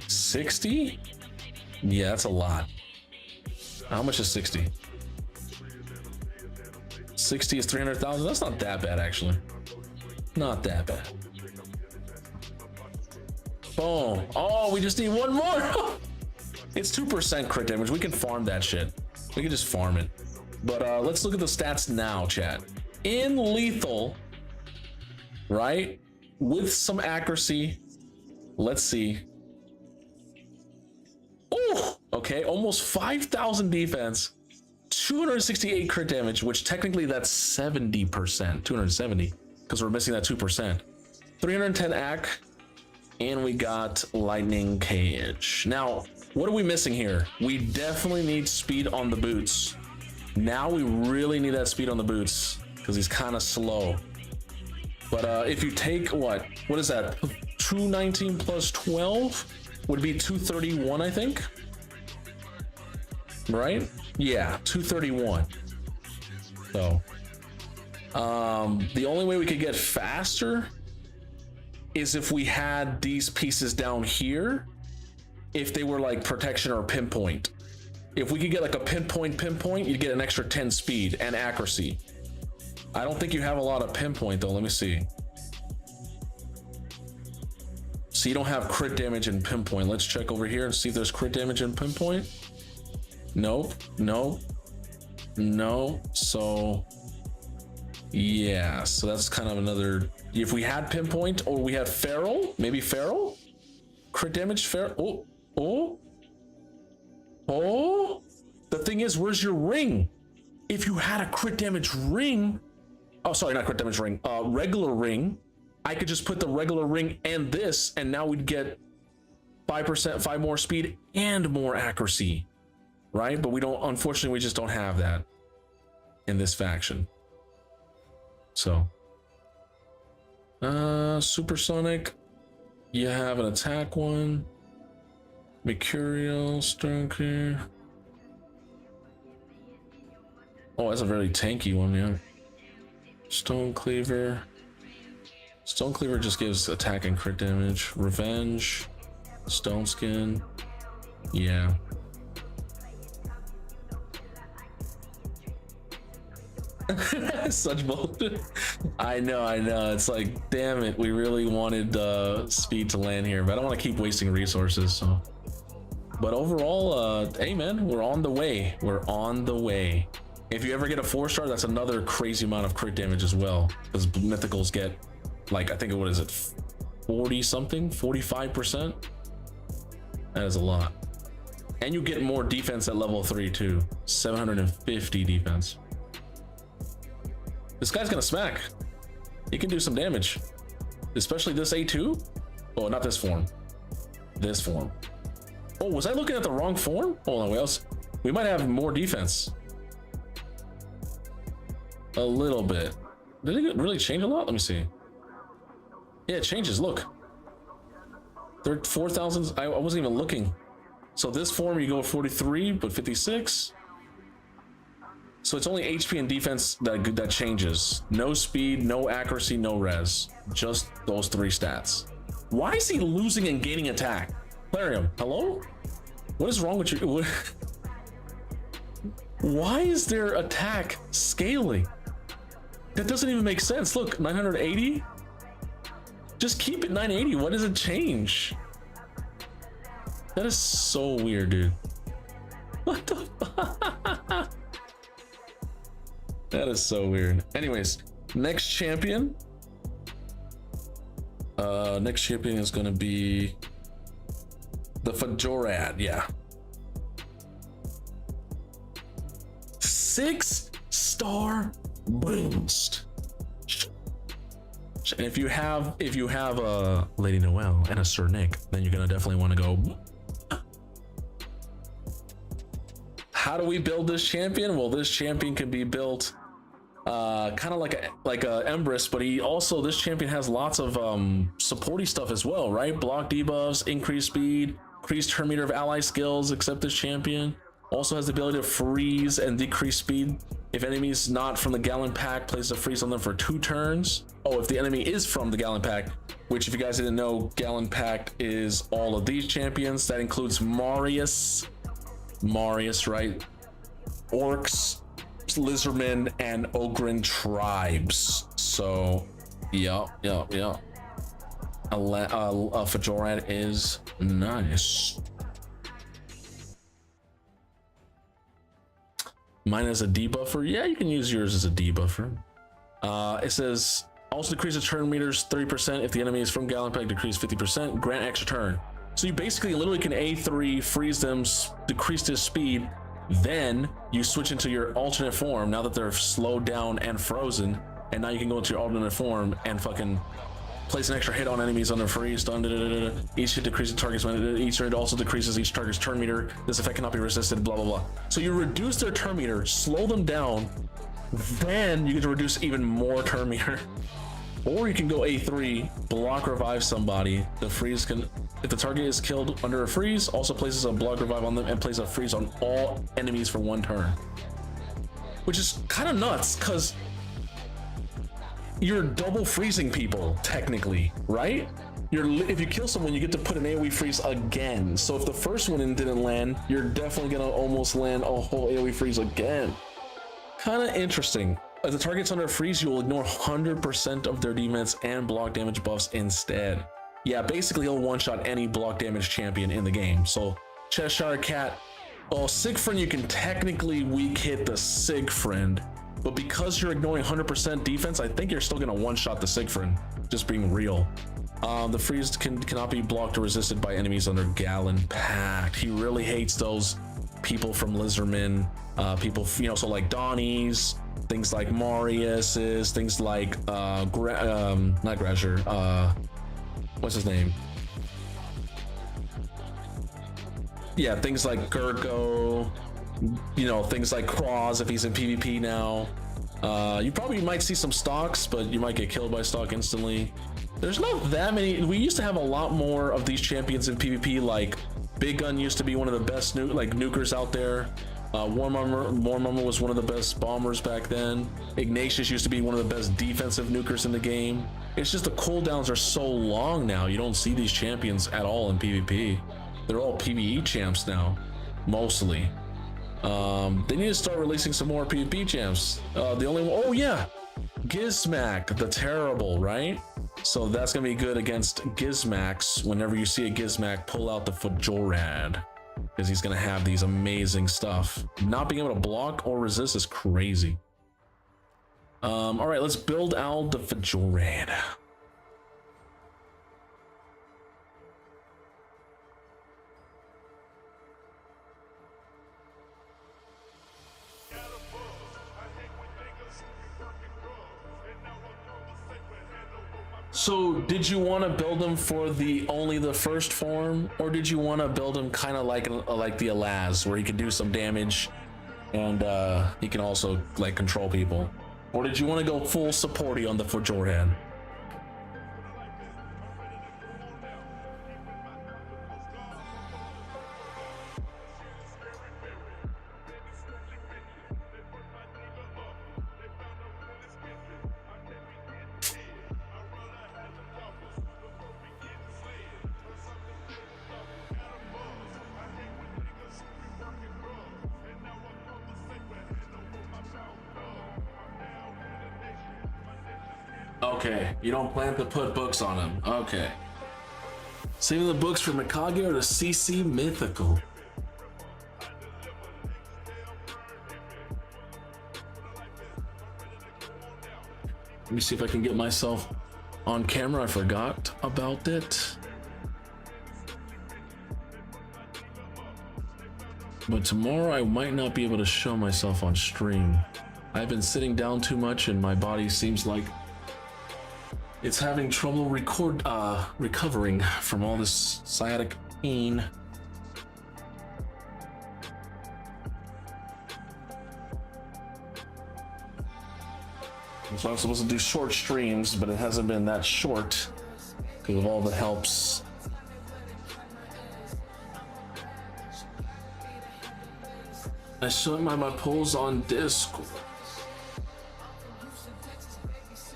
60? Yeah, that's a lot. How much is 60? 60 is 300,000. That's not that bad, actually. Not that bad. Boom. Oh, we just need one more. It's 2% crit damage. We can farm that shit. We can just farm it. But let's look at the stats now, chat. In lethal, right? With some accuracy. Let's see. Oh, okay. Almost 5,000 defense. 268 crit damage, which technically that's 70%. 270. Because we're missing that 2%. 310 AC. And we got lightning cage. Now, what are we missing here? We definitely need speed on the boots. Now we really need that speed on the boots because he's kind of slow. But if you take what is that? 219 plus 12 would be 231, I think. Right? Yeah, 231. So, the only way we could get faster is if we had these pieces down here, if they were like protection or pinpoint. If we could get like a pinpoint, you'd get an extra 10 speed and accuracy. I don't think you have a lot of pinpoint though. Let me see. So you don't have crit damage and pinpoint. Let's check over here and see if there's crit damage and pinpoint. Nope, nope, no. So yeah, so that's kind of another. If we had pinpoint or we had feral, maybe feral, crit damage, feral. Oh. The thing is, where's your ring? If you had a crit damage ring, oh, sorry, not crit damage ring, regular ring, I could just put the regular ring and this, and now we'd get 5%, 5 more speed and more accuracy, right? But we don't, unfortunately, we just don't have that in this faction. So. Supersonic, you have an attack one. Mercurial, Stone Cleaver. Oh, that's a very tanky one, yeah. Stone Cleaver. Stone Cleaver just gives attack and crit damage. Revenge, Stone Skin, yeah. Such bullshit. I know. It's like, damn it, we really wanted speed to land here, but I don't want to keep wasting resources. So, but overall, hey man, we're on the way. We're on the way. If you ever get a 4-star, that's another crazy amount of crit damage as well, because mythicals get like, I think, what is it, 40 something, 45%. That is a lot, and you get more defense at level 3 too. 750 defense. This guy's gonna smack. He can do some damage, especially this A2. Oh, not this form. This form. Oh, was I looking at the wrong form? Hold on, what else? We might have more defense. A little bit. Did it really change a lot? Let me see. Yeah, it changes. Look. They're 4,000. I wasn't even looking. So this form, you go 43, but 56. So it's only HP and defense that changes. No speed, no accuracy, no res. Just those 3 stats. Why is he losing and gaining attack? Clarium, hello? What is wrong with you? Why is their attack scaling? That doesn't even make sense. Look, 980. Just keep it 980. Why does it change? That is so weird, dude. What the fuck? That is so weird. Anyways, next champion. Next champion is gonna be the Fajorad. Yeah. 6-star boost. And if you have a Lady Noelle and a Sir Nick, then you're gonna definitely want to go. How do we build this champion? Well, this champion can be built kind of like a Empress, but this champion has lots of supporty stuff as well, right? Block debuffs, increased speed, increased turn meter of ally skills, except this champion also has the ability to freeze and decrease speed if enemies not from the Gallon Pack, place a freeze on them for 2 turns. Oh, if the enemy is from the Gallon Pack, which if you guys didn't know, Gallon Pack is all of these champions. That includes Marius, right? Orcs, Lizardmen, and Ogren tribes. So, yeah. A Fajorad is nice. Mine is a debuffer. Yeah, you can use yours as a debuffer. It says also decrease the turn meters 30% if the enemy is from Gallon Pack, decrease 50%, grant extra turn. So you basically literally can A3, freeze them, decrease their speed, then you switch into your alternate form now that they're slowed down and frozen, and now you can go into your alternate form and fucking place an extra hit on enemies under freeze. Each hit decreases target's each hit also decreases each target's turn meter. This effect cannot be resisted, blah blah blah. So you reduce their turn meter, slow them down, then you get to reduce even more turn meter. Or you can go A3, block revive somebody. The freeze can, if the target is killed under a freeze, also places a block revive on them and places a freeze on all enemies for 1 turn. Which is kind of nuts, because you're double freezing people, technically, right? If you kill someone, you get to put an AoE freeze again. So if the first one didn't land, you're definitely gonna almost land a whole AoE freeze again. Kind of interesting. If the target's under freeze, you will ignore 100% of their defense and block damage buffs instead. Yeah, basically he'll one-shot any block damage champion in the game. So Cheshire Cat, Sigfriend, you can technically weak hit the Sigfriend, but because you're ignoring 100% defense, I think you're still gonna one-shot the Sigfriend, just being real. The freeze cannot be blocked or resisted by enemies under Gallon Pact. He really hates those people from Lizardmen, people, so like Donnie's, things like Marius's, things like not Grazier, what's his name? Yeah, things like Gurgo, things like Cross if he's in PvP now. You probably might see some stocks, but you might get killed by stock instantly. There's not that many. We used to have a lot more of these champions in PvP. Like Big Gun used to be one of the best nukers out there. Warmummer was one of the best bombers back then. Ignatius used to be one of the best defensive nukers in the game. It's just the cooldowns are so long now. You don't see these champions at all in PvP. They're all PvE champs now, mostly. They need to start releasing some more PvP champs. The only one, oh yeah, Gizmak, the Terrible, right? So that's gonna be good against Gizmax. Whenever you see a Gizmak, pull out the Fajorad, because he's gonna have these amazing stuff. Not being able to block or resist is crazy. All right, let's build out the Fajorad. So did you want to build them for only the first form, or did you want to build him kind of like the Alaz, where he can do some damage and he can also like control people? Or did you want to go full supporty on the Fajorad? Okay, you don't plan to put books on him. Okay. Saving the books for Mikage or the CC Mythical? Let me see if I can get myself on camera. I forgot about it. But tomorrow I might not be able to show myself on stream. I've been sitting down too much and my body seems like it's having trouble recovering from all this sciatic pain. So I'm supposed to do short streams, but it hasn't been that short because of all the helps. I showed my polls on Discord.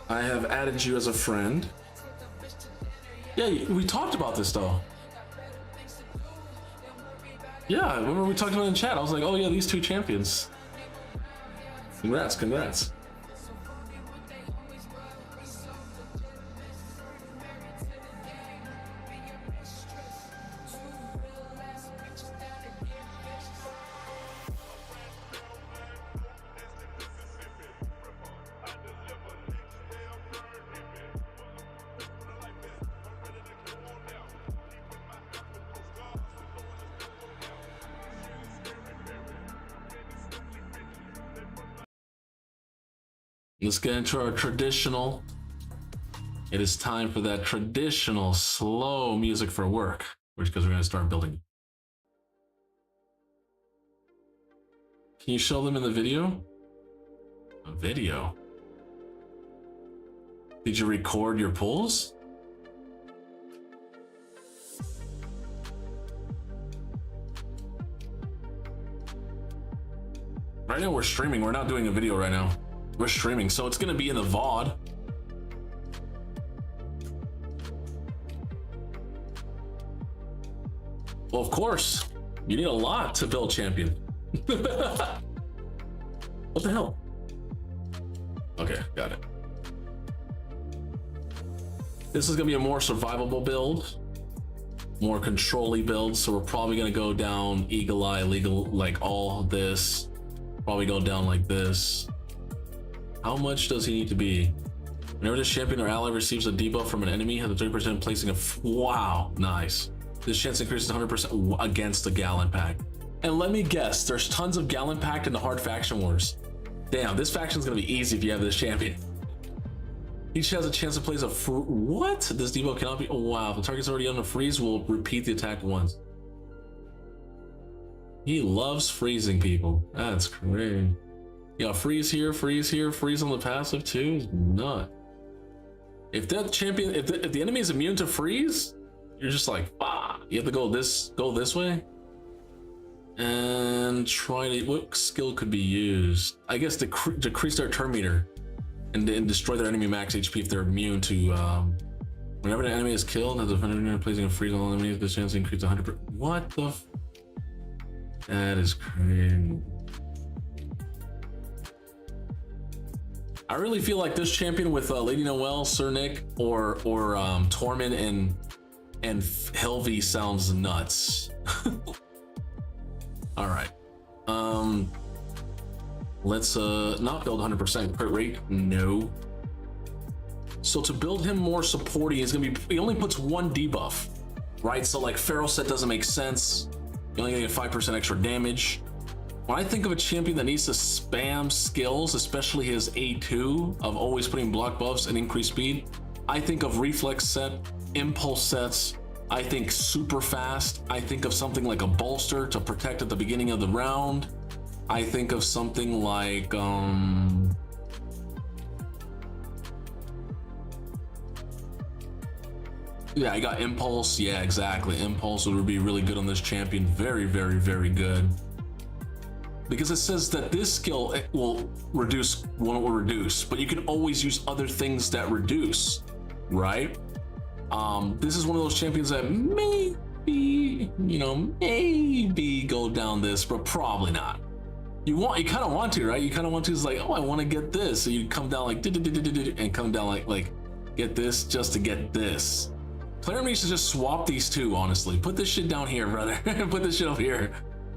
I have added you as a friend. Yeah, we talked about this though. Yeah, remember we talked about it in chat. I was like, oh yeah, these two champions. Congrats, congrats. Let's get into our traditional. It is time for that traditional slow music for work, which because we're going to start building. Can you show them in the video? A video? Did you record your pulls? Right now we're streaming. We're not doing a video right now. We're streaming, so it's gonna be in the VOD. Well, of course, you need a lot to build champion. What the hell? Okay, got it. This is gonna be a more survivable build, more control-y build, so we're probably gonna go down Eagle Eye, legal, like all this. Probably go down like this. How much does he need to be? Whenever this champion or ally receives a debuff from an enemy, has a 30% placing a wow, nice. This chance increases 100% against the Gallon Pact. And let me guess, there's tons of Gallon Pact in the hard faction wars. Damn, this faction's gonna be easy if you have this champion. Each has a chance to place a what? This debuff cannot be, oh wow, if the target's already on a freeze, we'll repeat the attack once. He loves freezing people. That's great. Yeah, freeze here, freeze on the passive too. Is nut. If that champion, if the enemy is immune to freeze, you're just like, ah, you have to go this way. And try to, what skill could be used? I guess decrease their turn meter and destroy their enemy max HP if they're immune to, whenever an enemy is killed, has a defender placing a freeze on all enemies, the chance increase 100%. What the that is crazy. I really feel like this champion with Lady Noelle, Sir Nick, or Tormund and Helvi sounds nuts. All right, let's not build 100% crit rate. No. So to build him more supporting, is gonna be, he only puts one debuff, right? So like Pharaoh set doesn't make sense. You only get 5% extra damage. When I think of a champion that needs to spam skills, especially his A2 of always putting block buffs and increased speed, I think of reflex set, impulse sets, I think super fast, I think of something like a bolster to protect at the beginning of the round, I think of something like yeah, I got impulse. Yeah, exactly. Impulse would be really good on this champion. Very, very, very good. Because it says that this skill will reduce, but you can always use other things that reduce, right? This is one of those champions that maybe, you know, maybe go down this, but probably not. You kind of want to, right? You kind of want to, is like, oh, I want to get this. So you come down like, and come down like, get this just to get this. Player needs to just swap these two, honestly. Put this shit down here, brother. Put this shit up here.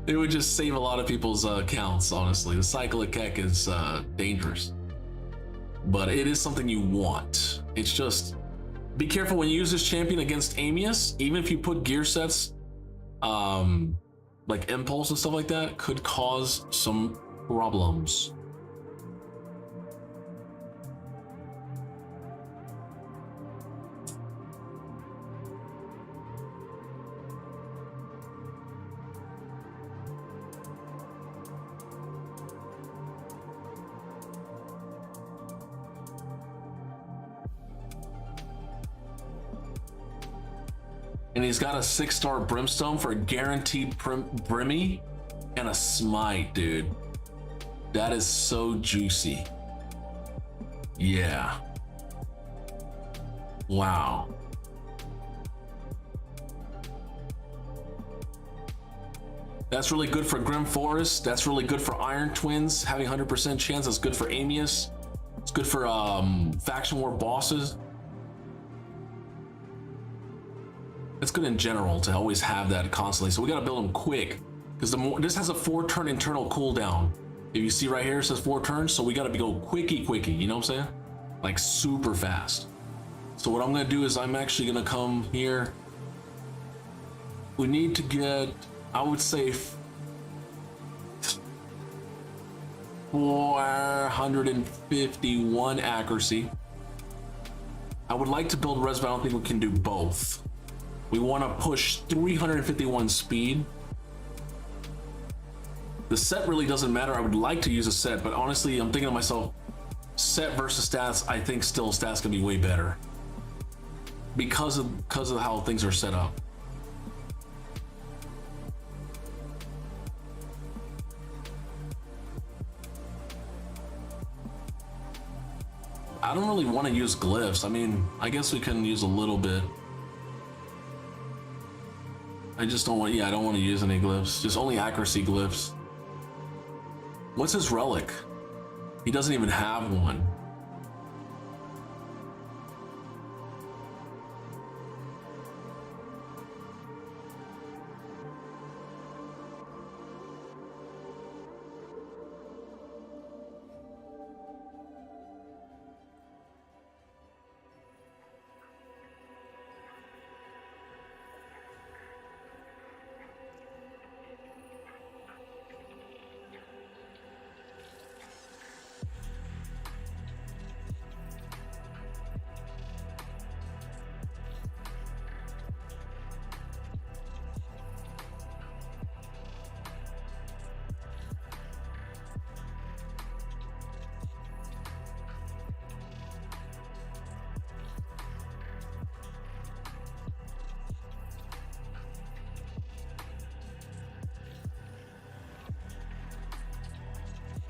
It would just save a lot of people's accounts, honestly. The cycle of Keck is dangerous. But it is something you want. It's just, be careful when you use this champion against Amius. Even if you put gear sets, like Impulse and stuff like that, could cause some problems. And he's got a 6-star Brimstone for a guaranteed Brimmy and a Smite, dude. That is so juicy. Yeah. Wow. That's really good for Grim Forest. That's really good for Iron Twins, having 100% chance. That's good for Amius. It's good for Faction War bosses. It's good in general to always have that constantly. So we gotta build them quick, because this has a 4-turn internal cooldown. If you see right here, it says 4 turns, so we gotta go quickie, you know what I'm saying? Like super fast. So what I'm gonna do is I'm actually gonna come here. We need to get, I would say, 451 accuracy. I would like to build res, but I don't think we can do both. We want to push 351 speed. The set really doesn't matter. I would like to use a set, but honestly, I'm thinking to myself, set versus stats, I think still stats can be way better because of how things are set up. I don't really want to use glyphs. I mean, I guess we can use a little bit. I just don't want, I don't want to use any glyphs. Just only accuracy glyphs. What's his relic? He doesn't even have one.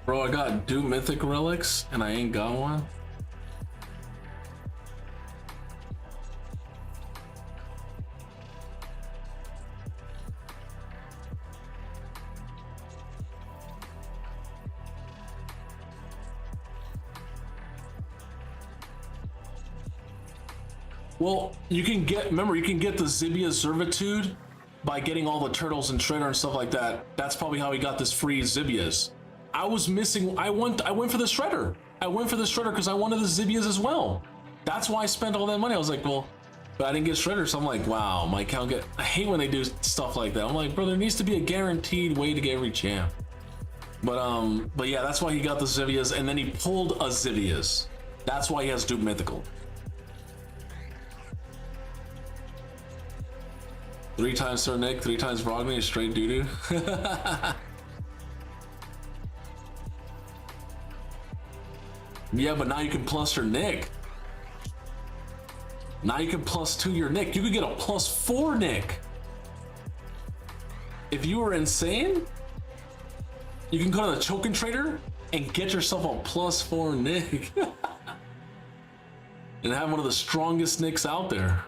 Bro, I got 2 mythic relics and I ain't got one. Well, you can get, remember, you can get the Zibia Servitude by getting all the turtles and Shredder and stuff like that. That's probably how he got this free Zibias. I was missing, I went for the Shredder. I went for the Shredder because I wanted the Zibias as well. That's why I spent all that money. I was like, well, but I didn't get Shredder, so I'm like, wow, my account get, I hate when they do stuff like that. I'm like, bro, there needs to be a guaranteed way to get every champ. But yeah, that's why he got the Zibias, and then he pulled a Zibias. That's why he has Duke Mythical. 3 times Sir Nick, 3 times Brogni, straight doo-doo. Yeah, but now you can plus your Nick. Now you can +2 your Nick. You could get a +4 Nick. If you were insane, you can go to the Token Trader and get yourself a +4 Nick. And have one of the strongest Nicks out there.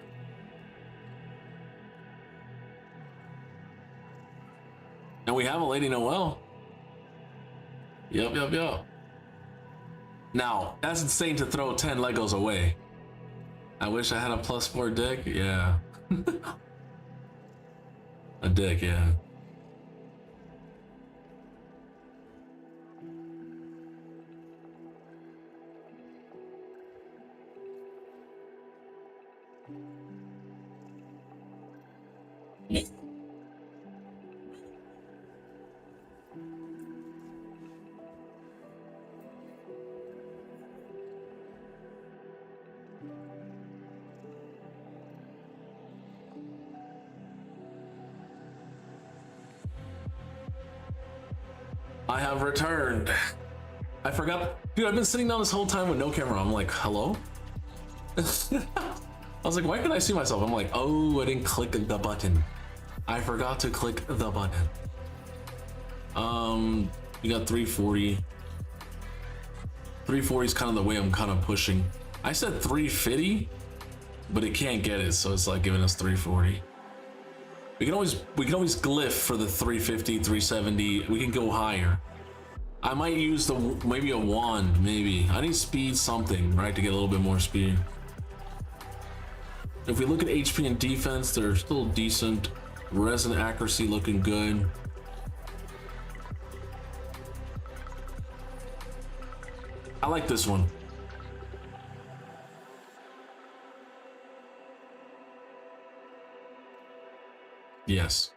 And we have a Lady Noelle. Yup. Now, that's insane to throw 10 Legos away. I wish I had a +4 deck. Yeah. A deck, yeah. I have returned. I forgot. Dude, I've been sitting down this whole time with no camera. I'm like, hello? I was like, why can't I see myself? I'm like, oh, I didn't click the button. I forgot to click the button. You got 340. 340 is kind of the way I'm kind of pushing. I said 350, but it can't get it, so it's like giving us 340. We can always glyph for the 350, 370. We can go higher. I might use maybe a wand, maybe. I need speed something, right, to get a little bit more speed. If we look at HP and defense, they're still decent. Res and accuracy looking good. I like this one. Yes.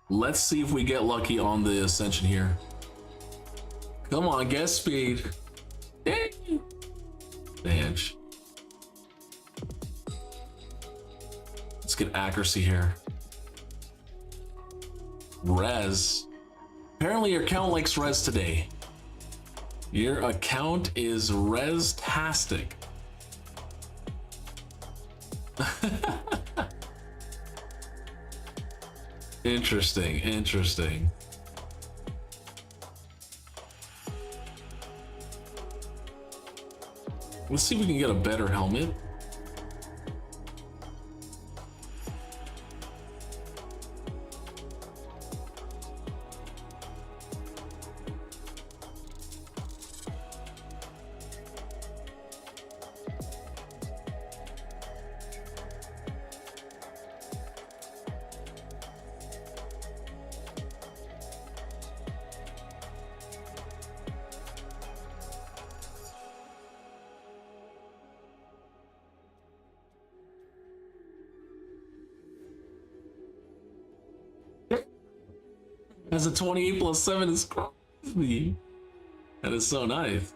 Let's see if we get lucky on the ascension here. Come on, get speed. Dang. Bench. Let's get accuracy here. Res. Apparently your account likes res today. Your account is res-tastic. Interesting, interesting. Let's see if we can get a better helmet. As a 28 plus 7 is crazy. That is so nice.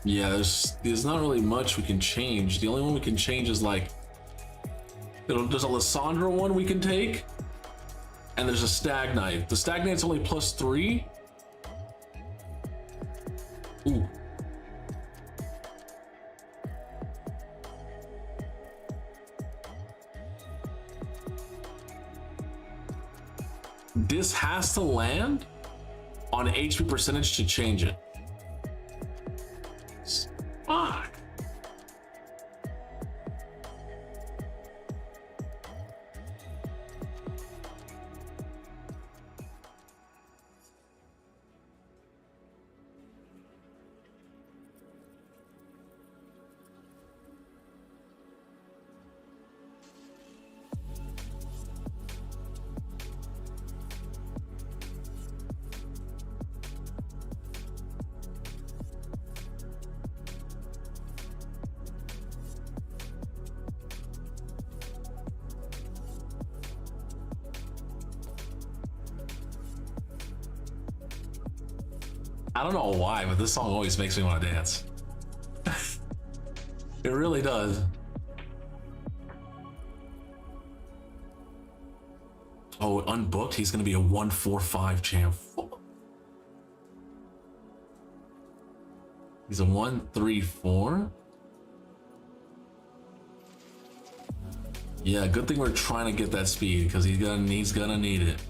Yeah, there's not really much we can change. The only one we can change is like there's a Lysandra one we can take, and there's a Stag Knight. The Stag Knight's only +3. Ooh. This has to land on HP percentage to change it. Fuck. I don't know why, but this song always makes me want to dance. It really does. Oh, unbooked, he's gonna be a 145 champ. He's a 134. Yeah, good thing we're trying to get that speed because he's gonna need it.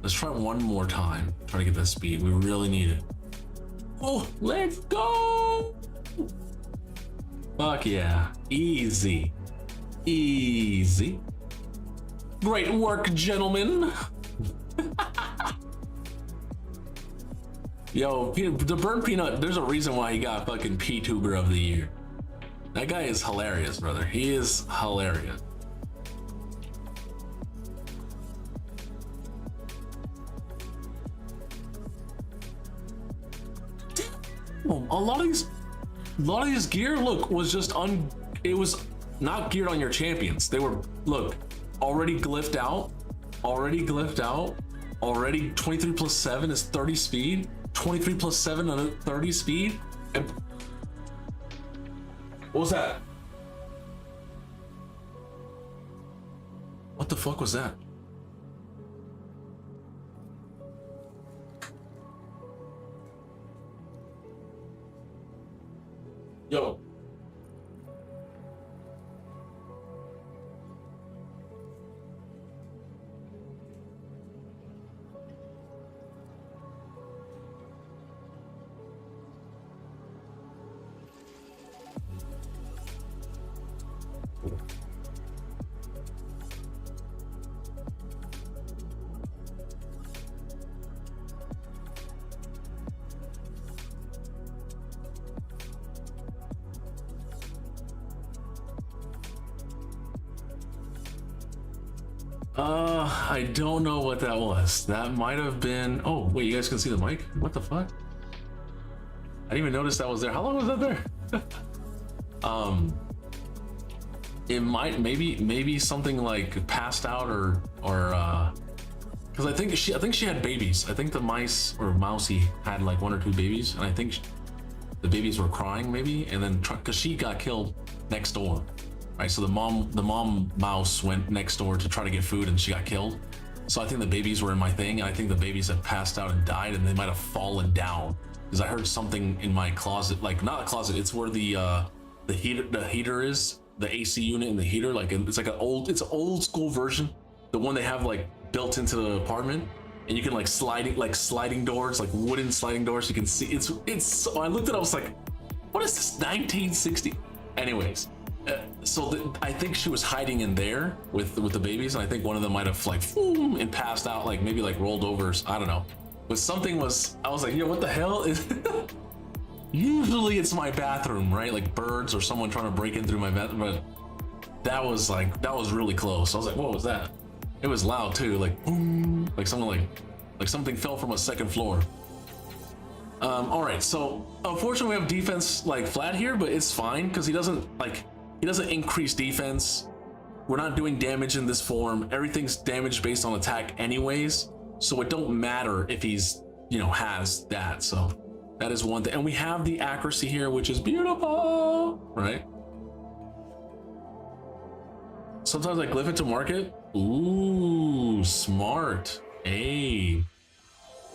Let's try one more time. Try to get that speed. We really need it. Oh, let's go! Fuck yeah. Easy. Easy. Great work, gentlemen. Yo, the Burnt Peanut, there's a reason why he got fucking P-Tuber of the Year. That guy is hilarious, brother. He is hilarious. Damn, a lot of these gear, look, was just it was not geared on your champions. They were, look, already glyphed out, already 23 plus 7 is 30 speed, 23 plus 7 on 30 speed. And what was that? What the fuck was that? Yo. I don't know what that was. That might have been, oh wait, you guys can see the mic? What the fuck? I didn't even notice that was there. How long was that there? It might, maybe something like passed out or because I think she had babies. I think the mice or mousey had like 1 or 2 babies, and I think the babies were crying maybe, and then because she got killed next door. Right, so the mom mouse went next door to try to get food and she got killed. So I think the babies were in my thing, and I think the babies had passed out and died, and they might have fallen down because I heard something in my closet, like not a closet, it's where the heater is, the AC unit and the heater. Like it's like an old school version, the one they have like built into the apartment, and you can like sliding doors, like wooden sliding doors. You can see it's. So I looked at it, I was like, what is this 1960? Anyways. I think she was hiding in there with the babies, and I think one of them might have like and passed out, like maybe like rolled over. I don't know, but something was. I was like, yo, what the hell is? Usually it's my bathroom, right? Like birds or someone trying to break in through my bathroom, but that was really close. I was like, what was that? It was loud too, like boom, like someone like something fell from a second floor. All right, so unfortunately we have defense like flat here, but it's fine because he doesn't increase defense. We're not doing damage in this form. Everything's damage based on attack anyways, so it don't matter if he's, has that. So that is one thing. And we have the accuracy here, which is beautiful, right? Sometimes I glyph it to market. Ooh, smart. Hey,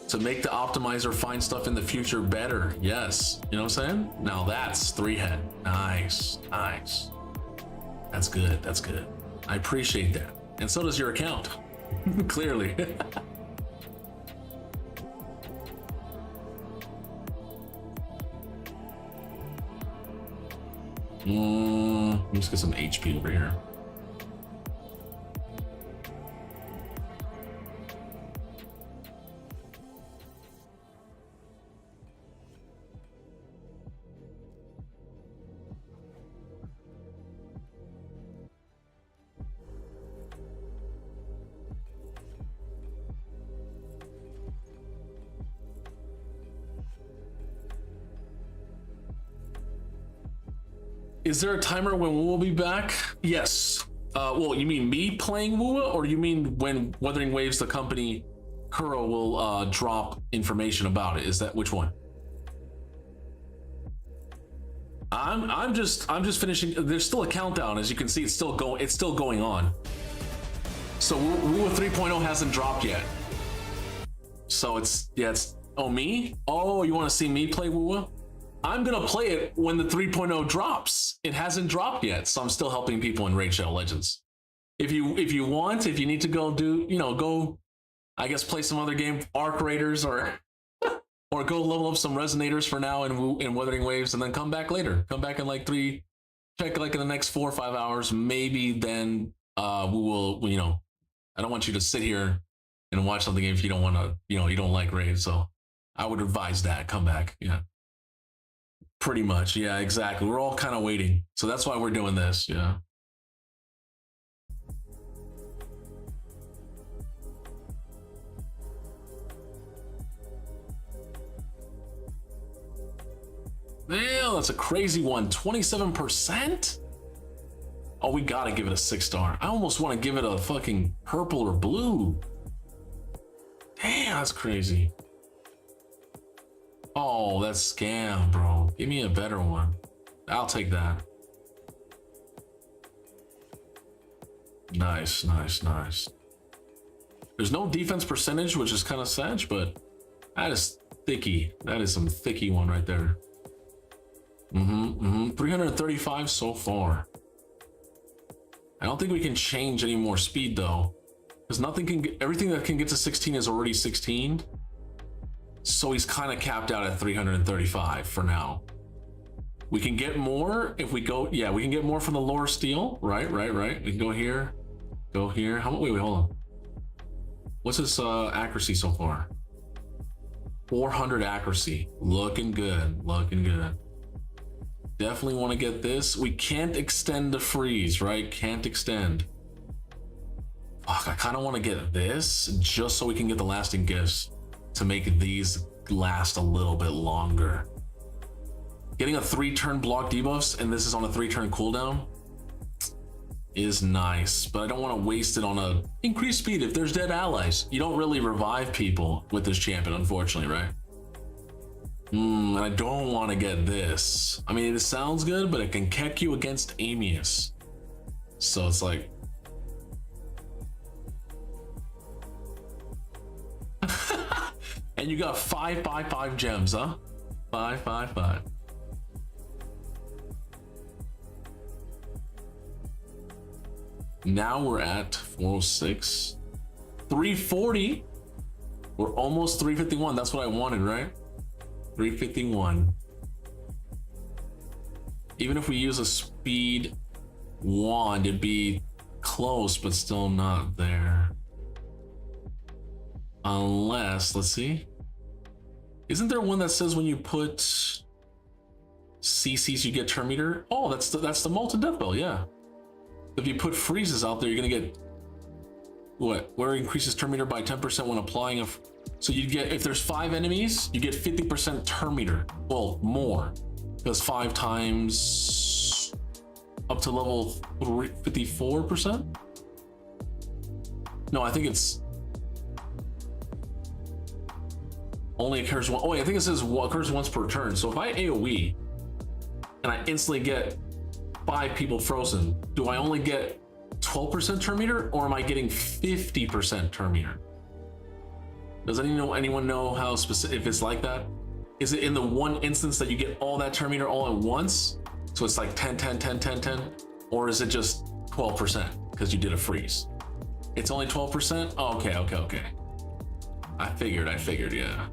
to make the optimizer find stuff in the future better. Yes, you know what I'm saying? Now that's 3-head. Nice. That's good. I appreciate that. And so does your account. Clearly. Let's get some HP over here. Is there a timer when Wuwa will be back? Yes. Well, you mean me playing Wuwa, or you mean when Wuthering Waves, the company, Kuro will drop information about it? Is that which one? I'm just finishing. There's still a countdown, as you can see. It's still going on. So Wuwa 3.0 hasn't dropped yet. So it's oh, me? Oh, you want to see me play Wuwa? I'm gonna play it when the 3.0 drops. It hasn't dropped yet, so I'm still helping people in Raid Shadow Legends. If you need to go go, I guess play some other game, Arc Raiders, or go level up some Resonators for now in Wuthering Waves, and then come back later. Come back in like check like in the next 4 or 5 hours. Maybe then we will, you know, I don't want you to sit here and watch something if you don't want to, you know, you don't like raid. So I would advise that. Come back. Yeah. Pretty much. Yeah, exactly. We're all kind of waiting. So that's why we're doing this. Yeah. Damn, that's a crazy one. 27%? Oh, we gotta give it a 6-star. I almost want to give it a fucking purple or blue. Damn, that's crazy. Oh, that's scam, bro. Give me a better one. I'll take that. Nice, nice, nice. There's no defense percentage, which is kind of sad, but that is thicky. That is some thicky one right there. 335 so far. I don't think we can change any more speed though, because nothing can get, everything that can get to 16 is already 16. So he's kind of capped out at 335 for now. We can get more if we go, yeah, we can get more from the lower steel. Right. We can go here, How much? Wait, hold on. What's his accuracy so far? 400 accuracy. Looking good, looking good. Definitely want to get this. We can't extend the freeze, right? Can't extend. Fuck, I kind of want to get this just so we can get the lasting gifts to make these last a little bit longer. Getting a 3-turn block debuffs, and this is on a 3-turn cooldown, is nice, but I don't want to waste it on a increased speed. If there's dead allies, you don't really revive people with this champion, unfortunately, right? And I don't want to get this. I mean, it sounds good, but it can keck you against Amius. So it's like... And you got 555 gems, huh? 555. Now we're at 406. 340. We're almost 351. That's what I wanted, right? 351. Even if we use a speed wand, it'd be close, but still not there. Unless, let's see. Isn't there one that says when you put CCs, you get turn meter? Oh, that's the molten death bell, yeah. If you put freezes out there, you're gonna get what? Where increases turn meter by 10% when applying a. So you get, if there's 5 enemies, you get 50% turn meter. Well, more, because 5 times up to level 54%. No, I think it's only occurs one. Oh, I think it says occurs once per turn. So if I AoE and I instantly get 5 people frozen, do I only get 12% turn meter, or am I getting 50% turn meter? Does anyone know how specific, if it's like that? Is it in the one instance that you get all that turn meter all at once? So it's like 10, 10, 10, 10, 10, or is it just 12% because you did a freeze? It's only 12%? Oh, okay. I figured, yeah.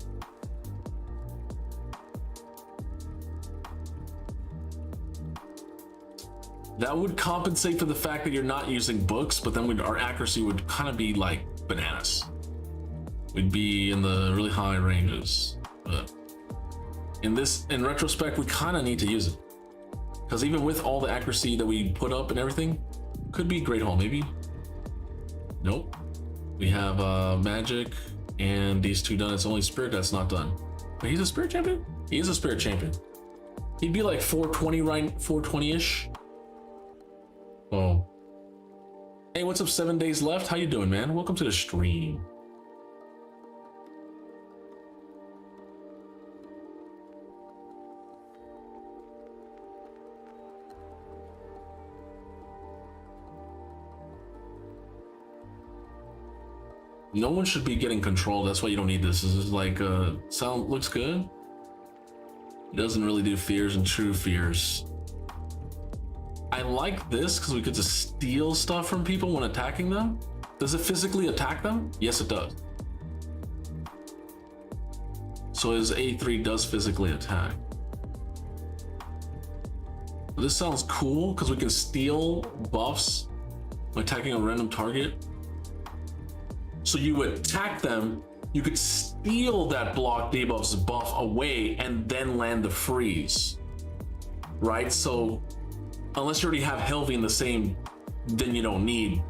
That would compensate for the fact that you're not using books, but then our accuracy would kind of be like bananas. We'd be in the really high ranges. But in retrospect, we kind of need to use it. Because even with all the accuracy that we put up and everything, could be Great Hall, maybe. Nope. We have magic and these 2 done. It's only spirit that's not done. But he's a spirit champion? He is a spirit champion. He'd be like 420, right? 420-ish. Oh. Hey, what's up? 7 days left. How you doing, man? Welcome to the stream. No one should be getting control. That's why you don't need this. This is like sound looks good. It doesn't really do fears and true fears. I like this because we get to steal stuff from people when attacking them. Does it physically attack them? Yes, it does. So his A3 does physically attack. This sounds cool because we can steal buffs by attacking a random target. So you attack them, you could steal that block debuff's buff away and then land the freeze, right? So unless you already have Helvi in the same, then you don't need,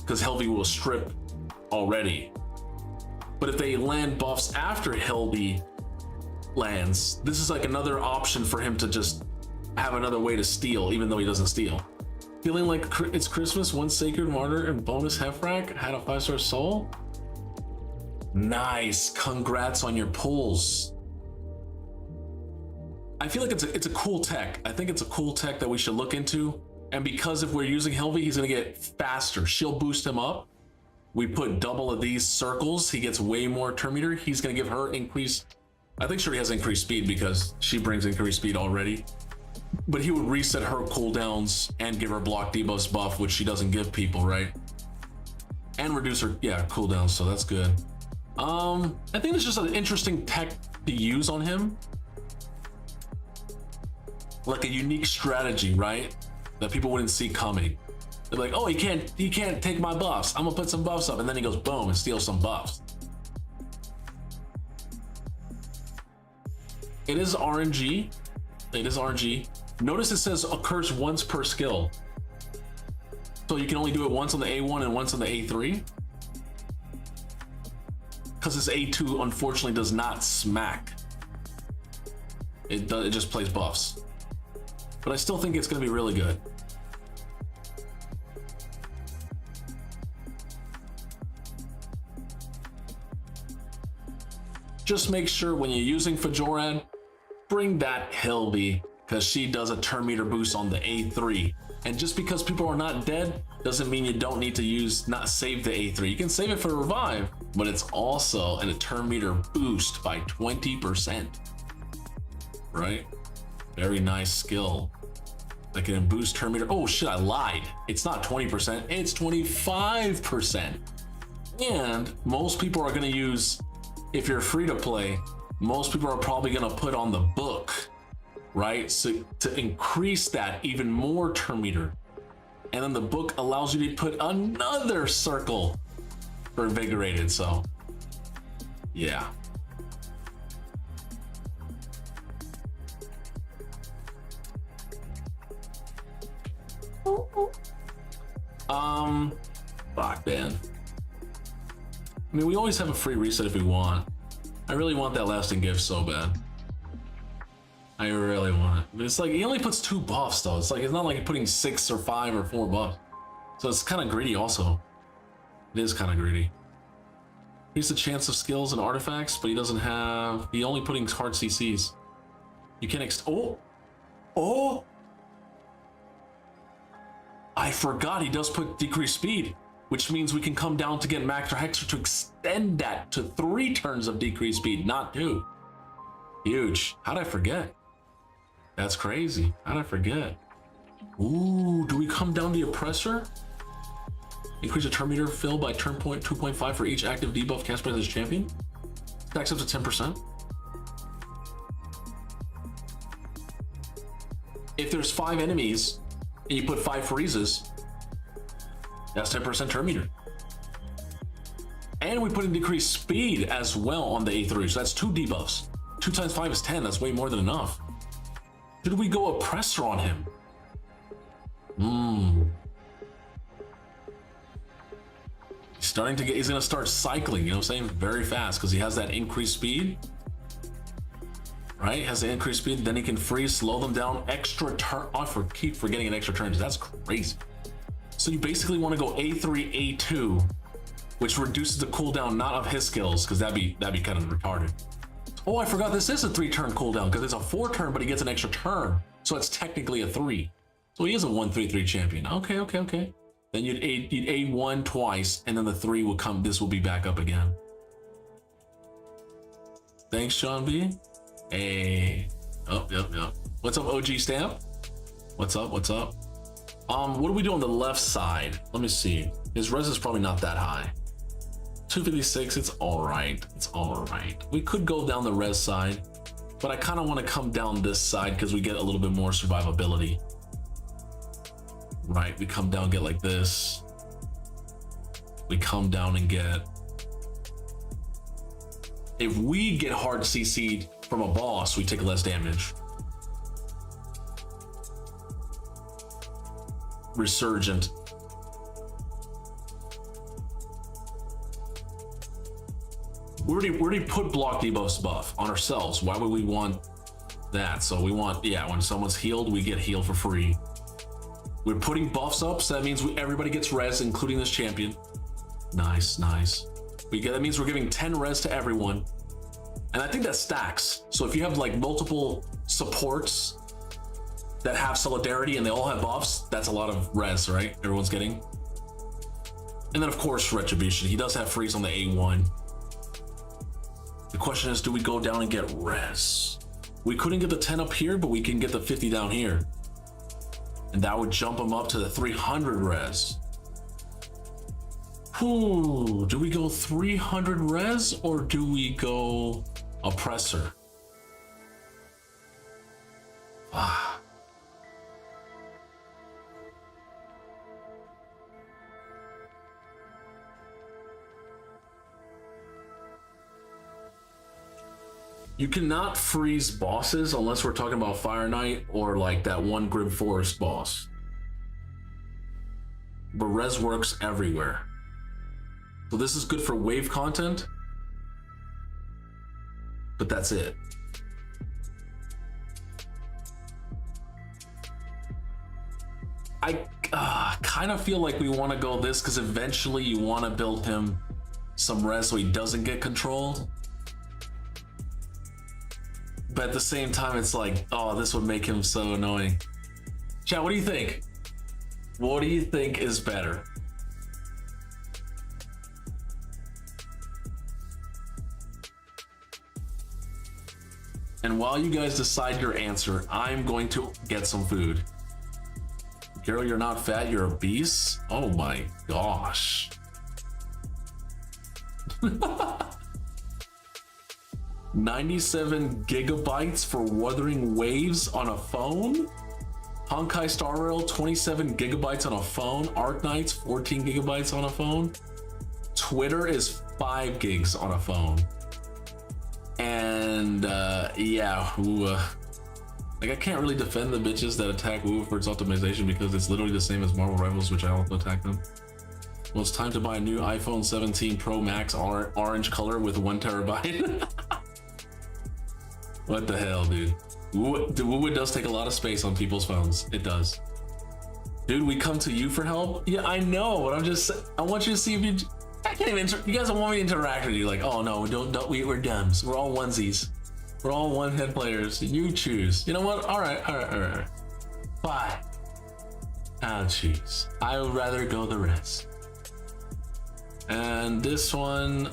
because Helvi will strip already. But if they land buffs after Helvi lands, this is like another option for him to just have another way to steal, even though he doesn't steal. Feeling like it's Christmas, one Sacred Martyr and bonus Hefrak had a 5-star soul. Nice, congrats on your pulls. I feel like it's a cool tech. I think it's a cool tech that we should look into. And because if we're using Helvi, he's gonna get faster. She'll boost him up. We put double of these circles, he gets way more turn meter. He's gonna give her increased, I think she already has increased speed because she brings increased speed already. But he would reset her cooldowns and give her block debuffs buff, which she doesn't give people, right? And reduce her, yeah, cooldowns, so that's good. I think it's just an interesting tech to use on him. Like a unique strategy, right? That people wouldn't see coming. They're like, oh, he can't take my buffs. I'm gonna put some buffs up, and then he goes boom and steals some buffs. It is RNG. It is RNG. Notice it says occurs once per skill. So you can only do it once on the A1 and once on the A3. Because this A2 unfortunately does not smack. It just plays buffs. But I still think it's gonna be really good. Just make sure when you're using Fajoran, bring that Helvi, because she does a turn meter boost on the A3. And just because people are not dead doesn't mean you don't need to not save the A3. You can save it for revive, but it's also a turn meter boost by 20%. Right? Very nice skill. That can boost turn meter. Oh shit, I lied. It's not 20%, it's 25%. And most people are gonna use, if you're free to play, most people are probably gonna put on the book, right? So to increase that even more turn meter. And then the book allows you to put another circle for invigorated, so yeah. Fuck, man. I mean, we always have a free reset if we want. I really want that lasting gift so bad. I really want it. But it's like, he only puts 2 buffs though. It's like, it's not like he's putting 6 or 5 or 4 buffs. So it's kind of greedy also. It is kind of greedy. Here's the chance of skills and artifacts, but he doesn't have, he only putting hard CCs. You can't oh! I forgot he does put decreased speed, which means we can come down to get Max or Hexer to extend that to 3 turns of decreased speed, not 2. Huge. How'd I forget? That's crazy. How'd I forget? Ooh, do we come down the oppressor? Increase the turn meter fill by turn point 2.5 for each active debuff cast by this champion. Stacks up to 10%. If there's 5 enemies and you put 5 freezes, that's 10% turn meter. And we put in decreased speed as well on the A3, so that's 2 debuffs. 2 times 5 is 10, that's way more than enough. Did we go oppressor on him? He's gonna start cycling, you know what I'm saying? Very fast, because he has that increased speed. Right, has the increased speed, then he can freeze, slow them down, extra turn. Oh, I keep forgetting an extra turn, that's crazy. So you basically want to go A3, A2, which reduces the cooldown not of his skills, because that'd be kind of retarded. Oh, I forgot this is a 3-turn cooldown, because it's a 4-turn, but he gets an extra turn. So it's technically a 3. So he is a 1-3-3 champion. Okay. Then you'd A1 twice, and then the 3 will come, this will be back up again. Thanks, Sean B. Hey. Oh, yep. What's up, OG Stamp? What's up? What do we do on the left side? Let me see. His res is probably not that high. 256, it's all right. We could go down the res side, but I kind of want to come down this side because we get a little bit more survivability. right? We come down, get like this. We come down and get... If we get hard CC'd from a boss, we take less damage. Resurgent. We already put block debuffs buff on ourselves. Why would we want that? So we want, yeah, when someone's healed, we get healed for free. We're putting buffs up, so that means everybody gets res, including this champion. Nice, nice. That means we're giving 10 res to everyone. And I think that stacks. So if you have like multiple supports that have solidarity and they all have buffs, that's a lot of res, right? Everyone's getting. And then of course, Retribution. He does have freeze on the A1. The question is, do we go down and get res? We couldn't get the 10 up here, but we can get the 50 down here. And that would jump him up to the 300 res. Ooh, do we go 300 res or do we go oppressor? Ah. You cannot freeze bosses unless we're talking about Fire Knight or like that one Grim Forest boss. But res works everywhere. So this is good for wave content, but that's it. I kind of feel like we want to go this because eventually you want to build him some res so he doesn't get controlled. But at the same time, it's like, oh, this would make him so annoying. Chat, what do you think? What do you think is better? And while you guys decide your answer, I'm going to get some food. Girl, you're not fat, you're obese? Oh my gosh. 97 gigabytes for Wuthering Waves on a phone? Honkai Star Rail, 27 gigabytes on a phone. Arc Knights, 14 gigabytes on a phone. Twitter is 5 gigs on a phone. And yeah, Wuwa. Like I can't really defend the bitches that attack Wuwa for its optimization because it's literally the same as Marvel Rivals, which I also attack them. Well, it's time to buy a new iPhone 17 Pro Max orange color with 1 terabyte. What the hell, dude? Wuwa does take a lot of space on people's phones. It does. Dude, we come to you for help? Yeah, I know, but I want you to see if you... I can't even... You guys don't want me to interact with you. Like, oh no, we're dumbs. We're all onesies. We're all one-head players. You choose. You know what? All right. Fine. I'll choose. I would rather go the rest. And this one,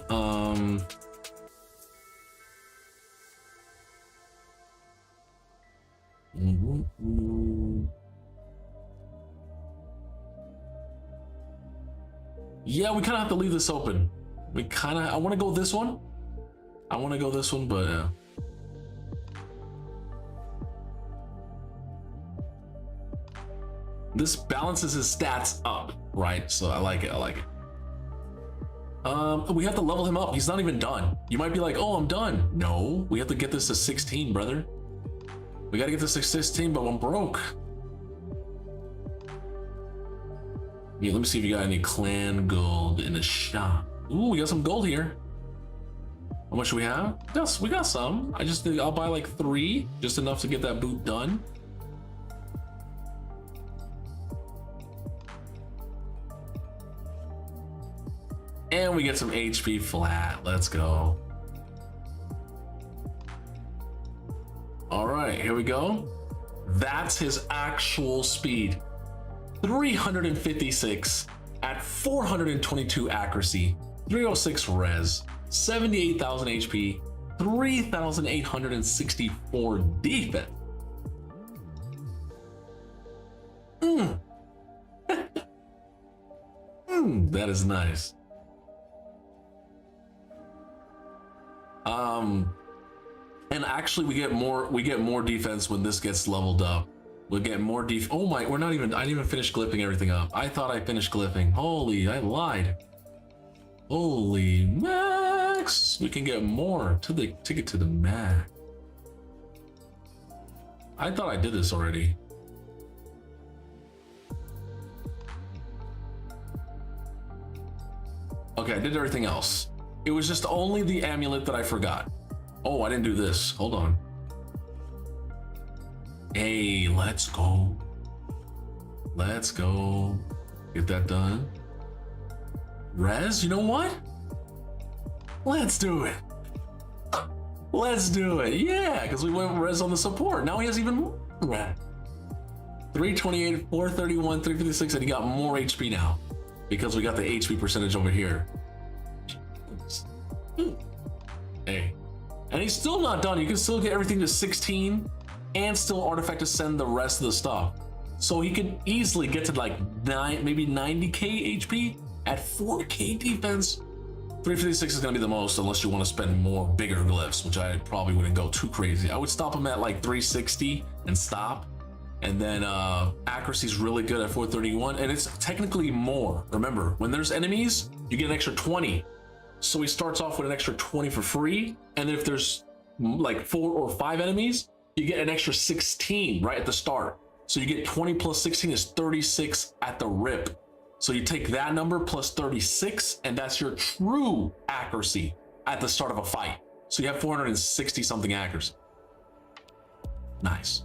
yeah, we kind of have to leave this open. I want to go this one. But yeah. This balances his stats up, right? So I like it. We have to level him up. He's not even done. You might be like, oh, I'm done. No, we have to get this to 16, brother. We got to get this to 16, but I'm broke. Yeah, let me see if you got any clan gold in the shop. Ooh, we got some gold here. How much do we have? Yes, we got some. I'll buy like 3, just enough to get that boot done. And we get some HP flat. Let's go. All right, here we go. That's his actual speed. 356 at 422 accuracy, 306 res, 78,000 HP, 3,864 defense. That is nice. And actually we get more defense when this gets leveled up. We'll get more def. Oh my, we're not even. I didn't even finish glyphing everything up. I thought I finished glyphing. Holy, I lied. Holy max! We can get more to the ticket to the max. I thought I did this already. Okay, I did everything else. It was just only the amulet that I forgot. Oh, I didn't do this. Hold on. Hey, let's go. Let's go. Get that done. Rez, you know what? Let's do it. Let's do it. Yeah, because we went Rez on the support. Now he has even more Rez. 328, 431, 356, and he got more HP now because we got the HP percentage over here. Hey. And he's still not done. You can still get everything to 16 and still artifact ascend the rest of the stuff. So he could easily get to like maybe 90k HP at 4k defense. 356 is gonna be the most unless you want to spend more bigger glyphs, which I probably wouldn't go too crazy. I would stop him at like 360 and stop. And then accuracy is really good at 431, and it's technically more. Remember, when there's enemies, you get an extra 20. So he starts off with an extra 20 for free, and then if there's like 4 or 5 enemies, you get an extra 16 right at the start. So you get 20 plus 16 is 36 at the rip. So you take that number plus 36, and that's your true accuracy at the start of a fight. So you have 460 something accuracy. Nice.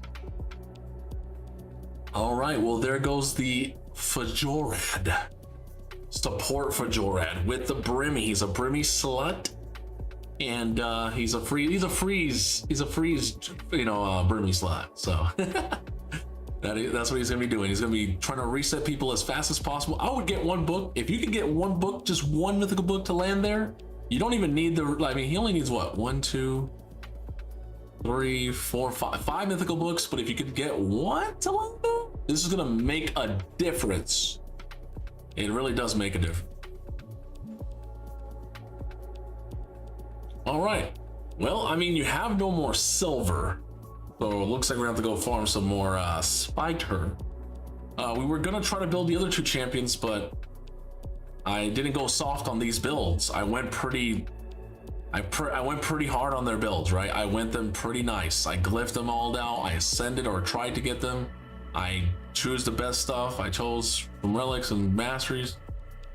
All right, well, there goes the Fajorad. Support Fajorad with the Brimmy. He's a Brimmy slut. And he's a freeze, you know, Brimmy slut. So that's what he's gonna be doing. He's gonna be trying to reset people as fast as possible. I would get one book. If you could get one book, just one mythical book to land there, you don't even need the, I mean, he only needs what? 1, 2, 3, 4, 5 mythical books, but if you could get one to land there, this is gonna make a difference. It really does make a difference. All right. Well, I mean, you have no more silver, so it looks like we're gonna have to go farm some more spider. We were gonna try to build the other 2 champions, but I didn't go soft on these builds. I went pretty hard on their builds, right? I went them pretty nice. I glyphed them all down. I ascended or tried to get them. I choose the best stuff. I chose from relics and masteries.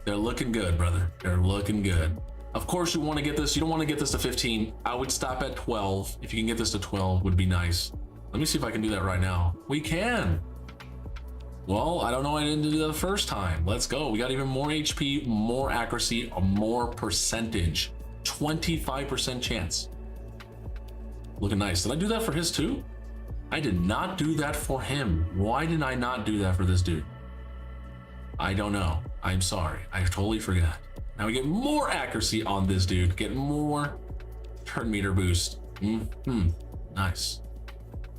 They're looking good, brother. They're looking good. Of course, you want to get this. You don't want to get this to 15. I would stop at 12. If you can get this to 12, would be nice. Let me see if I can do that right now. We can. Well, I don't know. I didn't do that the first time. Let's go. We got even more HP, more accuracy, a more percentage. 25% chance. Looking nice. Did I do that for his too? I did not do that for him. Why did I not do that for this dude? I don't know. I'm sorry. I totally forgot. Now we get more accuracy on this dude. Get more turn meter boost. Nice.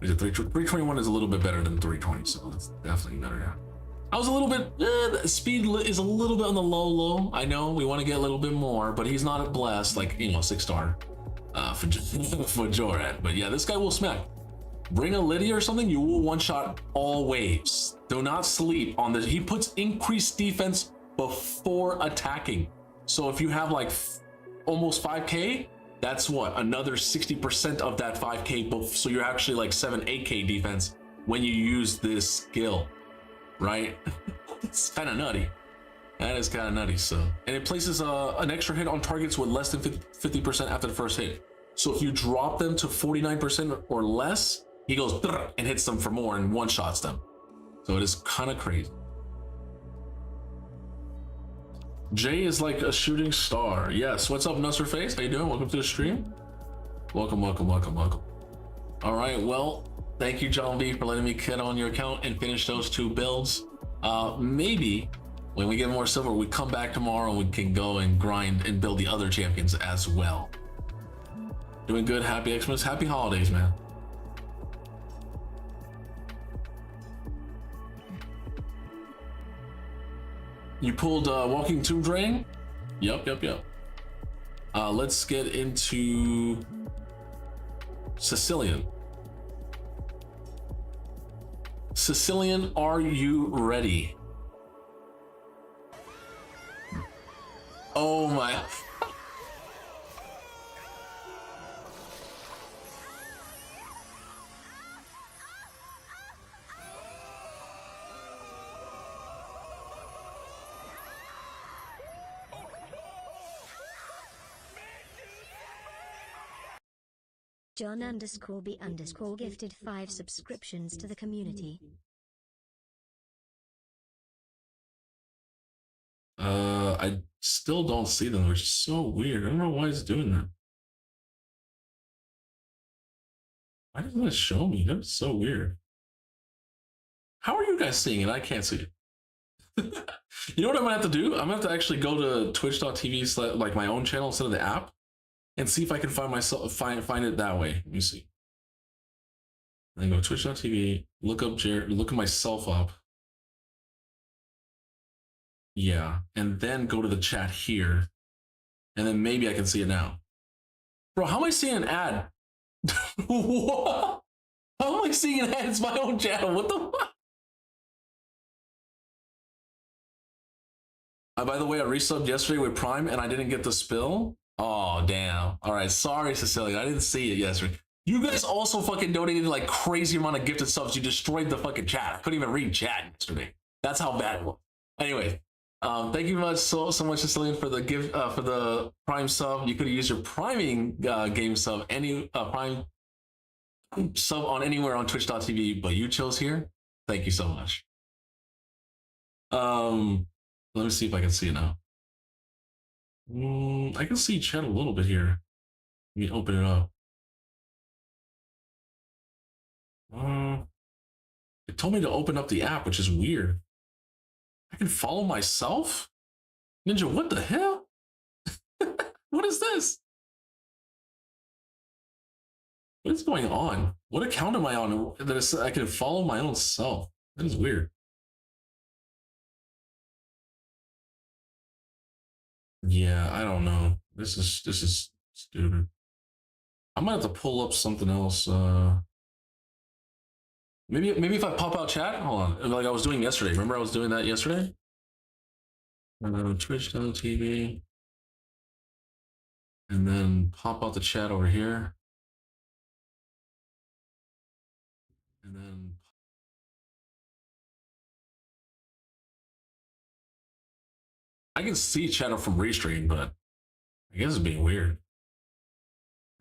Is it 321 is a little bit better than 320, so that's definitely better. Yeah. I was a little bit, the speed is a little bit on the low. I know we want to get a little bit more, but he's not blessed like, you know, 6-star for Jorad. But yeah, this guy will smack. Bring a Lydia or something, you will one-shot all waves. Do not sleep on this. He puts increased defense before attacking. So if you have like almost 5k, that's what, another 60% of that 5k. So you're actually like 7-8k defense when you use this skill, right? It's kind of nutty. That is kind of nutty. So, and it places an extra hit on targets with less than 50% after the first hit. So if you drop them to 49% or less, he goes and hits them for more and one-shots them. So it is kind of crazy. Jay is like a shooting star. Yes. What's up, Nusserface? How you doing? Welcome to the stream. Welcome. All right. Well, thank you, John B, for letting me get on your account and finish those 2 builds. Maybe when we get more silver, we come back tomorrow and we can go and grind and build the other champions as well. Doing good. Happy Xmas. Happy holidays, man. You pulled Walking Tomb Drain? Yep. Let's get into Sicilian. Sicilian, are you ready? Oh my. John_B_ gifted 5 subscriptions to the community. I still don't see them, which is so weird. I don't know why it's doing that. Why doesn't it show me? That's so weird. How are you guys seeing it? I can't see it. You know what I'm gonna have to do? I'm gonna have to actually go to twitch.tv like my own channel instead of the app and see if I can find myself find it that way. Let me see. And then go twitch.tv, look up Jared, look myself up. Yeah, and then go to the chat here, and then maybe I can see it now. Bro, how am I seeing an ad? What? How am I seeing an ad? It's my own channel. What the fuck? By the way, I resubbed yesterday with Prime, and I didn't get the spill. Oh, damn. All right, sorry, Cecilia. I didn't see it yesterday. You guys also fucking donated like crazy amount of gifted subs. You destroyed the fucking chat. I couldn't even read chat yesterday. That's how bad it was. Anyway. Thank you so much, Cecilian, for the gift for the Prime sub. You could have used your priming game sub, any Prime sub on anywhere on Twitch.tv, but you chose here. Thank you so much. Let me see if I can see it now. I can see chat a little bit here. Let me open it up. It told me to open up the app, which is weird. I can follow myself? Ninja, what the hell? What is this? What is going on? What account am I on that I can follow my own self? That is weird. Yeah, I don't know. This is stupid. I might have to pull up something else. Maybe if I pop out chat, hold on, like I was doing yesterday. Remember I was doing that yesterday? Twitch.tv, and then pop out the chat over here, and then I can see chat from restream, but I guess it's being weird.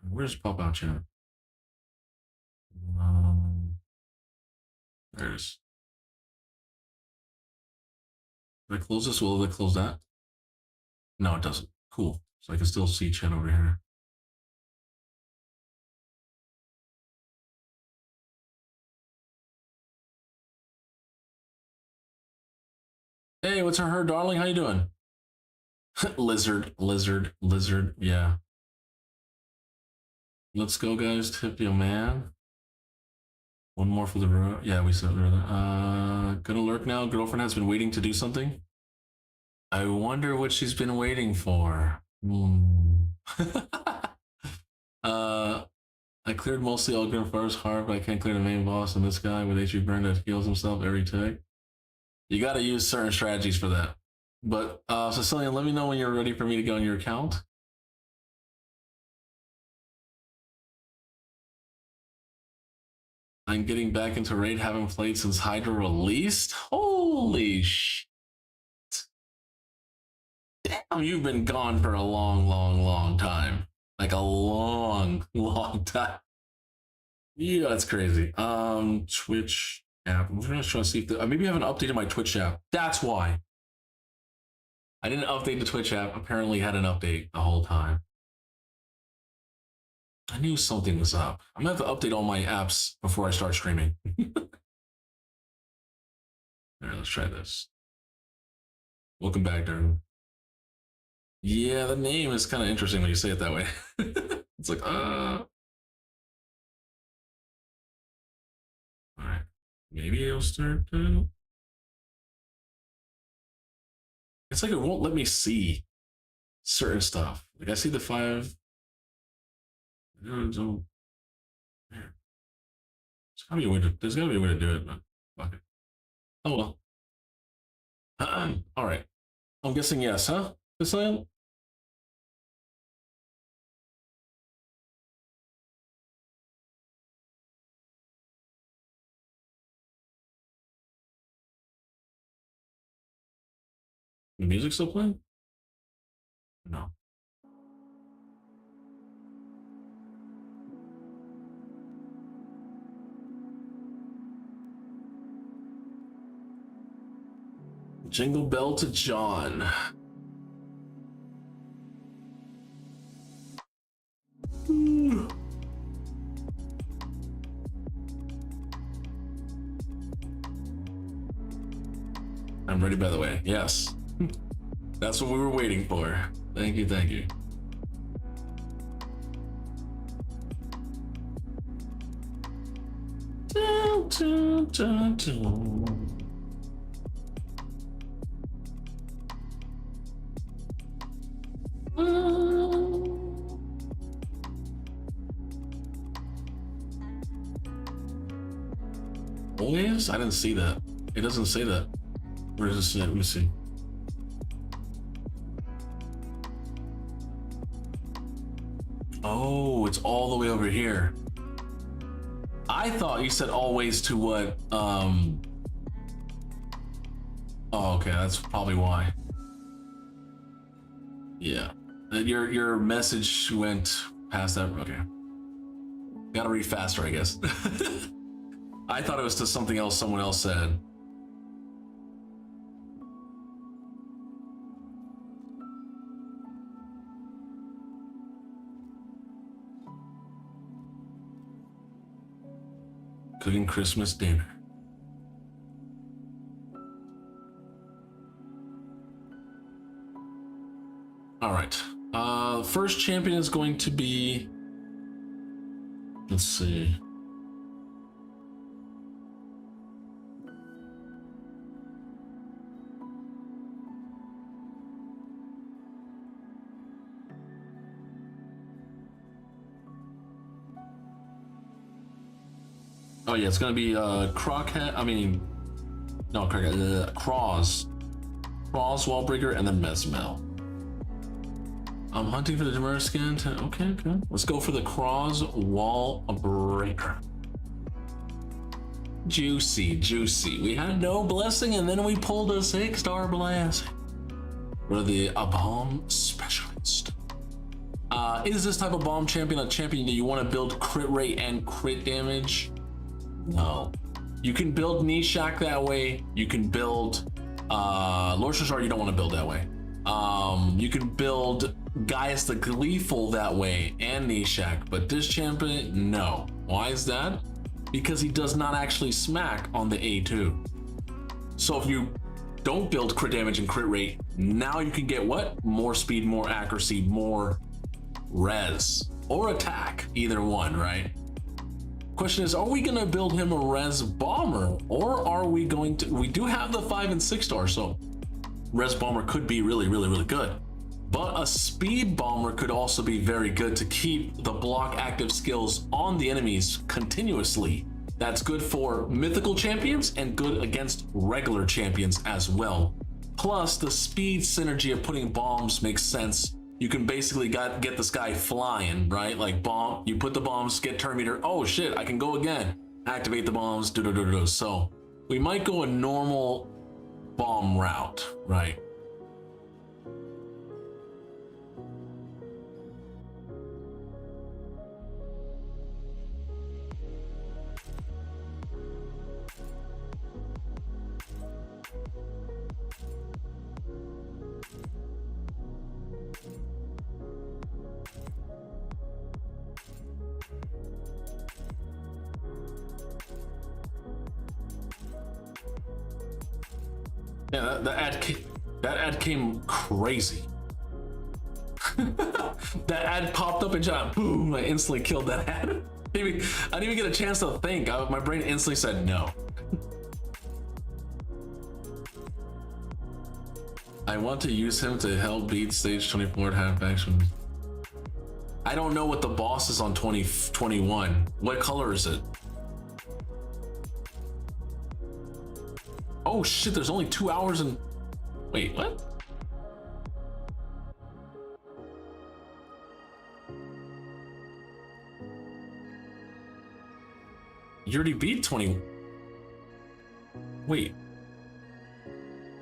Where's pop out chat? There it is. If I close this, will it close that? No, it doesn't. Cool. So I can still see chat over here. Hey, what's her darling? How you doing? Lizard. Yeah. Let's go, guys. Tip your man. One more for the road. Yeah, we said gonna lurk now. Girlfriend has been waiting to do something. I wonder what she's been waiting for. I cleared mostly all good first hard, but I can't clear the main boss and this guy with HP burn that heals himself every tick. You gotta use certain strategies for that. But Cecilian, let me know when you're ready for me to go on your account. I'm getting back into Raid, haven't played since Hydra released. Holy shit. Damn, you've been gone for a long time. Like a long time. Yeah, that's crazy. Twitch app. I'm just trying to see if maybe I haven't updated my Twitch app. That's why. I didn't update the Twitch app. Apparently had an update the whole time. I knew something was up. I'm gonna have to update all my apps before I start streaming. All right, let's try this. Welcome back, Darren. Yeah, the name is kind of interesting when you say it that way. It's like, all right, maybe it'll start. It's like it won't let me see certain stuff. Like I see the 5. There's gotta be a way to do it, man. Fuck it. Oh well. All right. I'm guessing yes, huh? Casillion? The music still playing? No. Jingle bell to John. I'm ready, by the way. Yes. That's what we were waiting for. Thank you, thank you. Dun, dun, dun, dun. Always? I didn't see that. It doesn't say that. Where does it say? Let me see. Oh, it's all the way over here. I thought you said always to what? Oh, okay, that's probably why. Yeah, your message went past that. Okay, gotta read faster, I guess. I thought it was to something else someone else said. Cooking Christmas dinner. All right. First champion is going to be. Let's see. Oh yeah, it's gonna be Crockhead. I mean, no, Crockhead. Cross, Wallbreaker, and then Mesmel. I'm hunting for the Demur skin. Okay, okay. Let's go for the Cross Wallbreaker. Juicy, juicy. We had no blessing, and then we pulled a 6-star blessing. We're the bomb specialist. Is this type of bomb champion a champion that you want to build crit rate and crit damage? No. You can build Nishak that way. You can build Lord Shazar, you don't want to build that way. You can build Gaius the Gleeful that way and Nishak, but this champion, no. Why is that? Because he does not actually smack on the A2. So if you don't build crit damage and crit rate, now you can get what? More speed, more accuracy, more res or attack, either one, right? Question is, are we gonna build him a res bomber, or are we going to, we do have the 5 and 6 star, so res bomber could be really, really, really good. But a speed bomber could also be very good to keep the block active skills on the enemies continuously. That's good for mythical champions and good against regular champions as well. Plus the speed synergy of putting bombs makes sense. You can basically get this guy flying, right? Like bomb, you put the bombs, get turn meter. Oh shit, I can go again. Activate the bombs, do. So we might go a normal bomb route, right? Yeah, that ad came crazy. That ad popped up and just boom! I instantly killed that ad. I didn't even get a chance to think. My brain instantly said no. I want to use him to help beat stage 24 half action. I don't know what the boss is on 2021. What color is it? Oh shit, there's only 2 hours and... Wait, what? You already beat 20. Wait.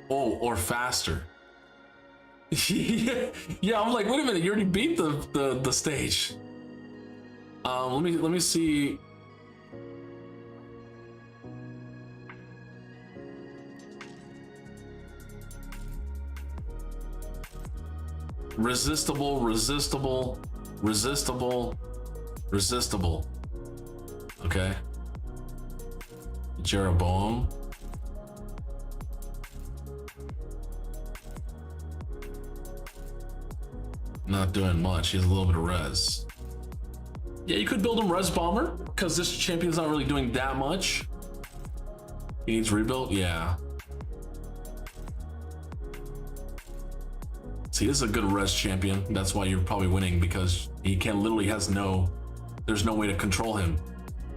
Oh, or faster. Yeah, I'm like, wait a minute, you already beat the stage. Let me see. Resistible, resistible, resistible, resistible. Okay. Jeroboam. Not doing much. He has a little bit of res. Yeah, you could build him res bomber because this champion's not really doing that much. He needs rebuild. Yeah. See, this is a good res champion. That's why you're probably winning, because he literally has there's no way to control him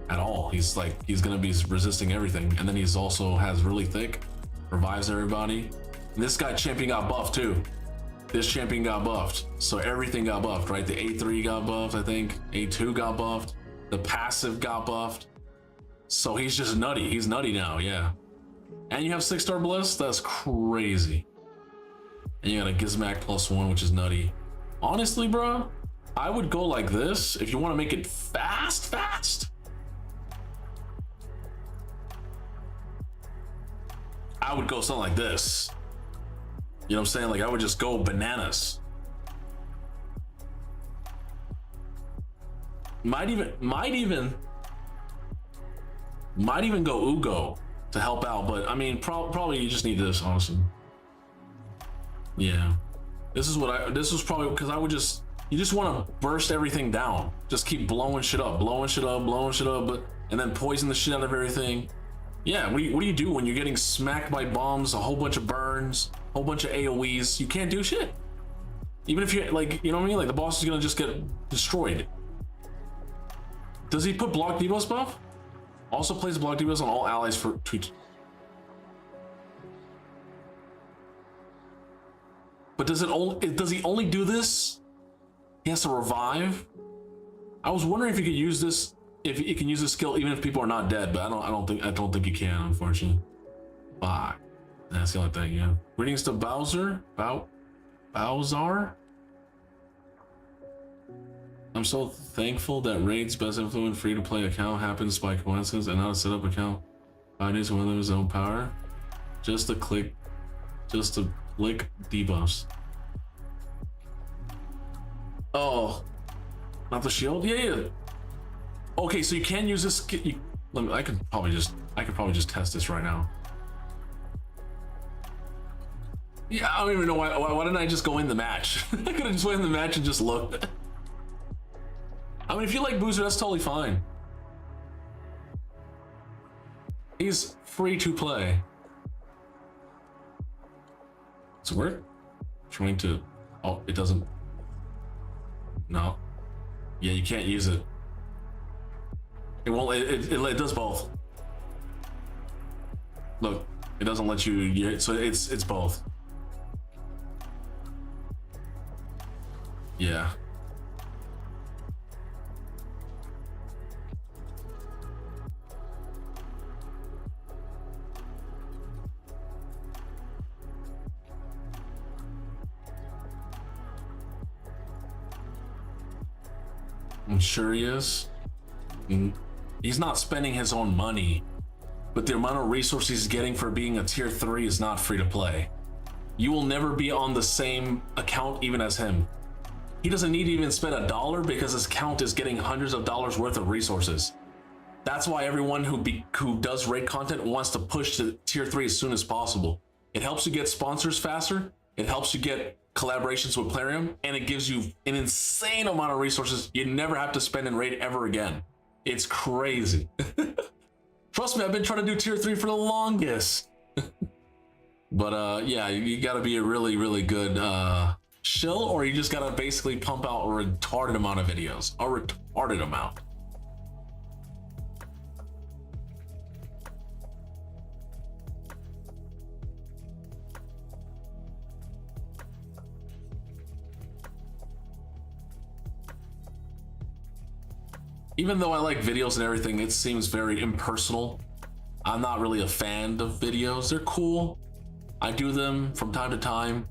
at all. He's gonna be resisting everything, and then he's also has really thick, revives everybody. And this guy champion got buffed too. This champion got buffed, so everything got buffed, right? The A3 got buffed, I think. A2 got buffed. The passive got buffed. So he's just nutty. He's nutty now, yeah. And you have 6-star bliss. That's crazy. And you got a Gizmac +1, which is nutty. Honestly, bro, I would go like this if you want to make it fast. I would go something like this. You know what I'm saying? Like, I would just go bananas. Might even go Ugo to help out, but I mean, probably you just need this, honestly. Yeah, this was probably because you just want to burst everything down. Just keep blowing shit up, but and then poison the shit out of everything. Yeah, what do you do when you're getting smacked by bombs, a whole bunch of burns, a whole bunch of AoEs? You can't do shit. Even if you like, you know what I mean? Like, the boss is gonna just get destroyed. Does he put block debuffs buff? Also plays block debuffs on all allies for tweet. But does he only do this? He has to revive. I was wondering if he could use this, if he can use this skill even if people are not dead, but I don't think he can, unfortunately. Fuck. That's the only thing, yeah. Greetings to Bowser. Bowser? I'm so thankful that Raid's best influence free-to-play account happens by coincidence and not a set-up account. I need to win his own power. Just to click debuffs. Oh, not the shield? Yeah. Okay, so you can use this. I could probably just test this right now. Yeah, I don't even know why didn't I just go in the match? I could have just went in the match and just looked. I mean, if you like Boozer, that's totally fine. He's free to play. Does it work? Trying to... Oh, it doesn't... No. Yeah, you can't use it. It won't... It does both. Look, it doesn't let you... So it's both. Yeah. I'm sure he is. He's not spending his own money, but the amount of resources he's getting for being a tier 3 is not free to play. You will never be on the same account even as him. He doesn't need to even spend $1 because his account is getting hundreds of dollars worth of resources. That's why everyone who does raid content wants to push to tier 3 as soon as possible. It helps you get sponsors faster. It helps you get collaborations with Plarium, and it gives you an insane amount of resources you never have to spend in raid ever again. It's crazy. Trust me, I've been trying to do tier 3 for the longest. But yeah, you gotta be a really, really good shill, or you just gotta basically pump out a retarded amount of videos. A retarded amount. even though I like videos and everything, it seems very impersonal. I'm not really a fan of videos. They're cool. I do them from time to time,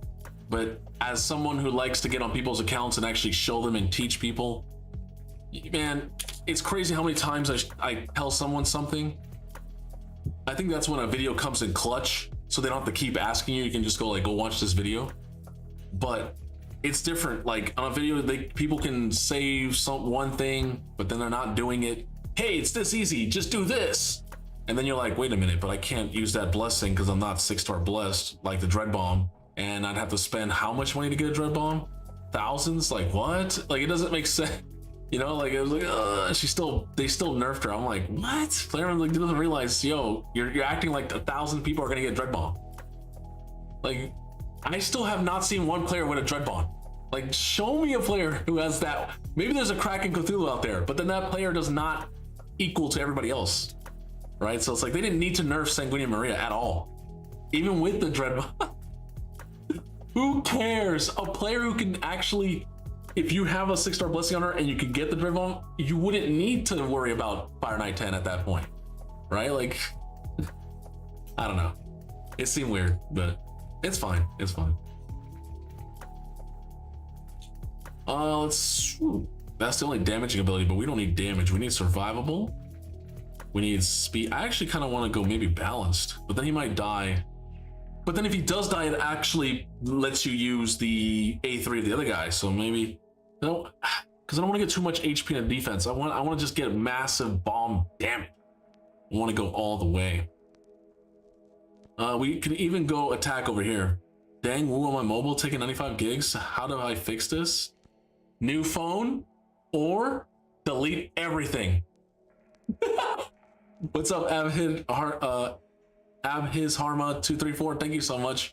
but as someone who likes to get on people's accounts and actually show them and teach people, man, it's crazy how many times I tell someone something. I think that's when a video comes in clutch, so they don't have to keep asking you. You can just go like, go watch this video. But it's different. Like on a video, people can say one thing, but then they're not doing it. Hey, it's this easy. Just do this. And then you're like, wait a minute, but I can't use that blessing because I'm not 6-star blessed like the Dread Bomb. And I'd have to spend how much money to get a Dread Bomb? Thousands? Like what? Like it doesn't make sense. You know, like it was like, they still nerfed her. I'm like, what? Player like doesn't realize, yo, you're acting like 1,000 people are gonna get Dread Bomb. Like, I still have not seen one player with a Dread Bomb. Like, show me a player who has that. Maybe there's a crack in Cthulhu out there, but then that player does not equal to everybody else, right? So it's like they didn't need to nerf Sanguinian Maria at all, even with the Dread Bomb. Who cares? A player who can actually, if you have a 6-star blessing on her and you can get the Dread Bomb, you wouldn't need to worry about Fire Knight 10 at that point, right? Like, I don't know. It seemed weird, but it's fine. It's fine. That's the only damaging ability, but we don't need damage. We need survivable. We need speed. I actually kind of want to go maybe balanced, but then he might die. But then if he does die, it actually lets you use the A3 of the other guy. So maybe, no, because I don't want to get too much HP in defense. I want to just get a massive bomb damage. I want to go all the way. We can even go attack over here. Dang, Wuwa on my mobile taking 95 gigs. How do I fix this? New phone or delete everything. What's up, Abhis Harma 234? Thank you so much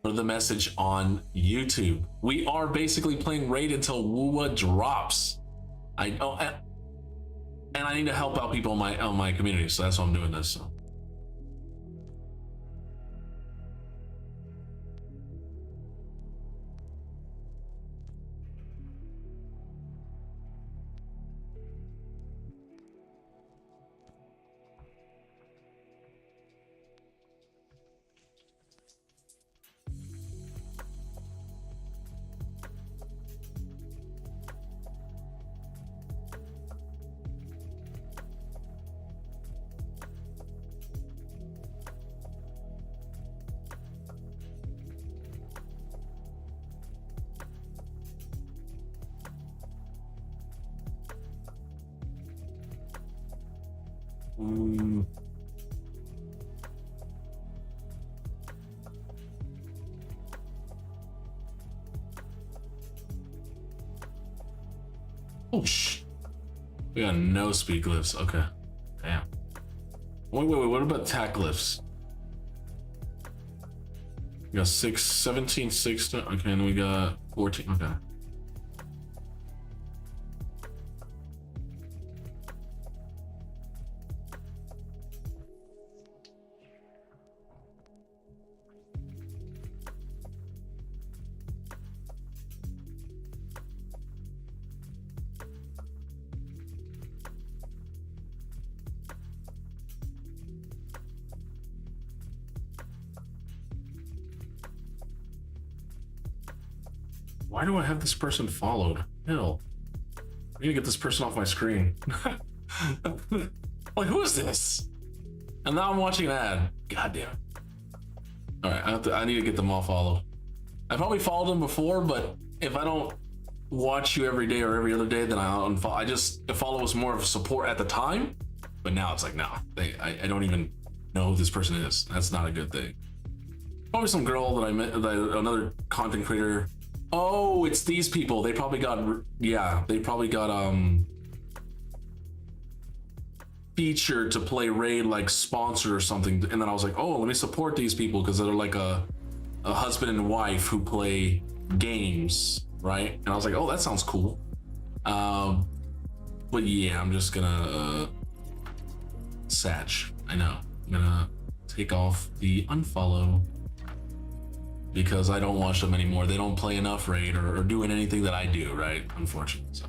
for the message on YouTube. We are basically playing raid until Wuwa drops. And I need to help out people on my community, so that's why I'm doing this. So. Oh shh. We got no speed glyphs. Okay. Damn. Wait. What about attack glyphs? We got 17, 6. Okay, and we got 14. Okay. Why do I have this person followed? Hell, I need to get this person off my screen. Like, who is this? And now I'm watching an ad. God damn it. All right, I need to get them all followed. I probably followed them before, but if I don't watch you every day or every other day, then I'll unfollow. I follow was more of support at the time, but now it's like, no, I don't even know who this person is. That's not a good thing. Probably some girl that I met, another content creator. Oh, it's these people. They probably got, yeah, they probably got featured to play raid, like sponsored or something. And then I was like, oh, let me support these people because they're like a husband and wife who play games, right? And I was like, oh, that sounds cool. But yeah, I'm just gonna Satch. I know. I'm gonna take off the unfollow because I don't watch them anymore. They don't play enough raid or doing anything that I do, right? Unfortunately. So.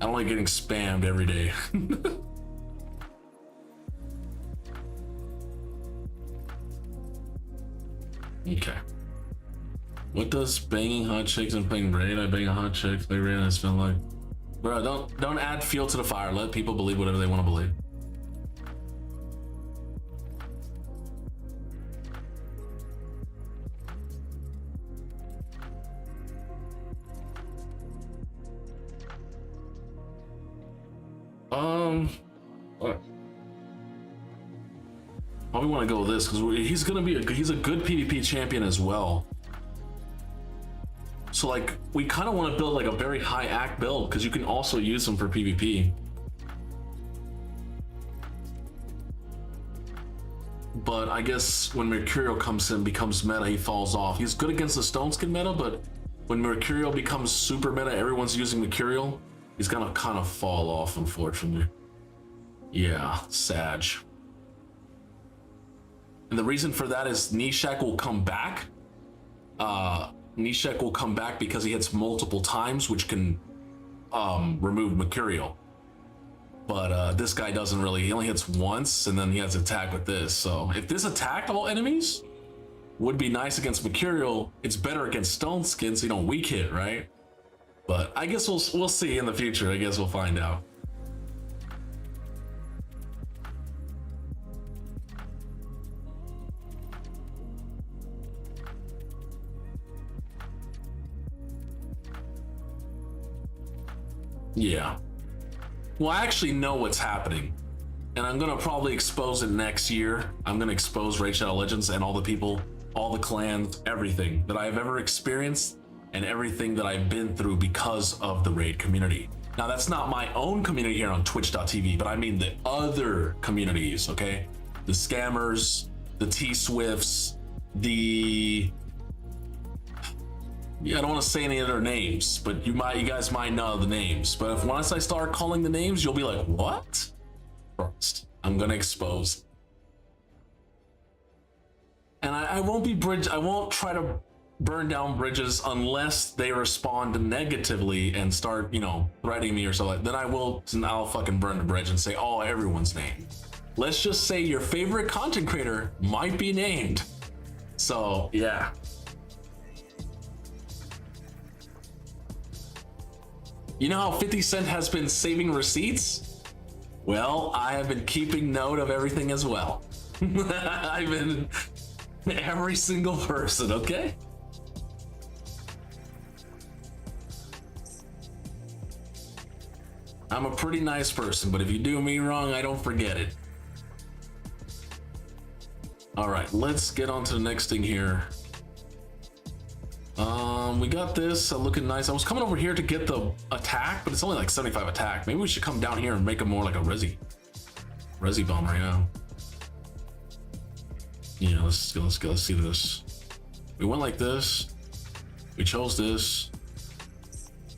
I don't like getting spammed every day. Okay. What does banging hot chicks and playing raid? I bang a hot chick, play raid, and I spend like, bro, don't add fuel to the fire. Let people believe whatever they want to believe. What? Probably want to go with this because he's gonna be he's a good PvP champion as well. So like we kind of want to build like a very high act build because you can also use him for PvP. But I guess when Mercurial comes in, becomes meta, he falls off. He's good against the Stone Skin meta, but when Mercurial becomes super meta, everyone's using Mercurial, he's gonna kind of fall off, unfortunately. Yeah, Sag. And the reason for that is Nishak will come back. Nishak will come back because he hits multiple times, which can remove Mercurial. But this guy doesn't really, he only hits once and then he has to attack with this. So if this attacked all enemies, would be nice against Mercurial. It's better against Stone Skin, so you don't weak hit, right? But I guess we'll see in the future. I guess we'll find out. Yeah. Well, I actually know what's happening, and I'm gonna probably expose it next year. I'm gonna expose Raid Shadow Legends and all the people, all the clans, everything that I've ever experienced and everything that I've been through because of the Raid community. Now, that's not my own community here on Twitch.tv, but I mean the other communities, okay? The scammers, the T-Swifts, the... Yeah, I don't want to say any other names, but you guys might know the names. But if once I start calling the names, you'll be like, what? First, I'm gonna expose. And I won't try to burn down bridges unless they respond negatively and start, you know, threatening me or something. Then I'll fucking burn the bridge and say, oh, everyone's name. Let's just say your favorite content creator might be named. So, yeah. You know how 50 Cent has been saving receipts? Well, I have been keeping note of everything as well. I've been every single person, okay? I'm a pretty nice person, but if you do me wrong, I don't forget it. All right, let's get on to the next thing here. We got this looking nice. I was coming over here to get the attack, but it's only like 75 attack. Maybe we should come down here and make it more like a Resi bomb right now. Yeah, let's go. Let's see this. We went like this. We chose this.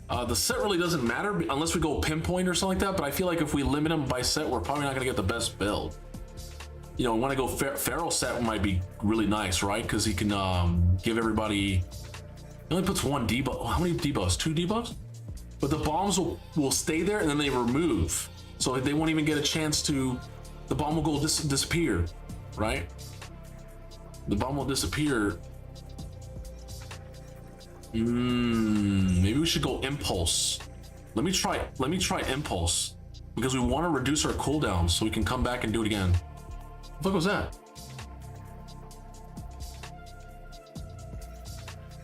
The set really doesn't matter unless we go pinpoint or something like that, but I feel like if we limit them by set, we're probably not gonna get the best build. You know, when I go Pharaoh set might be really nice, right? Because he can give everybody... He only puts one debuff. How many debuffs? 2 debuffs? But the bombs will stay there and then they remove. So they won't even get a chance to... The bomb will go disappear, right? The bomb will disappear. Maybe we should go Impulse. Let me try Impulse. Because we want to reduce our cooldown so we can come back and do it again. What the fuck was that?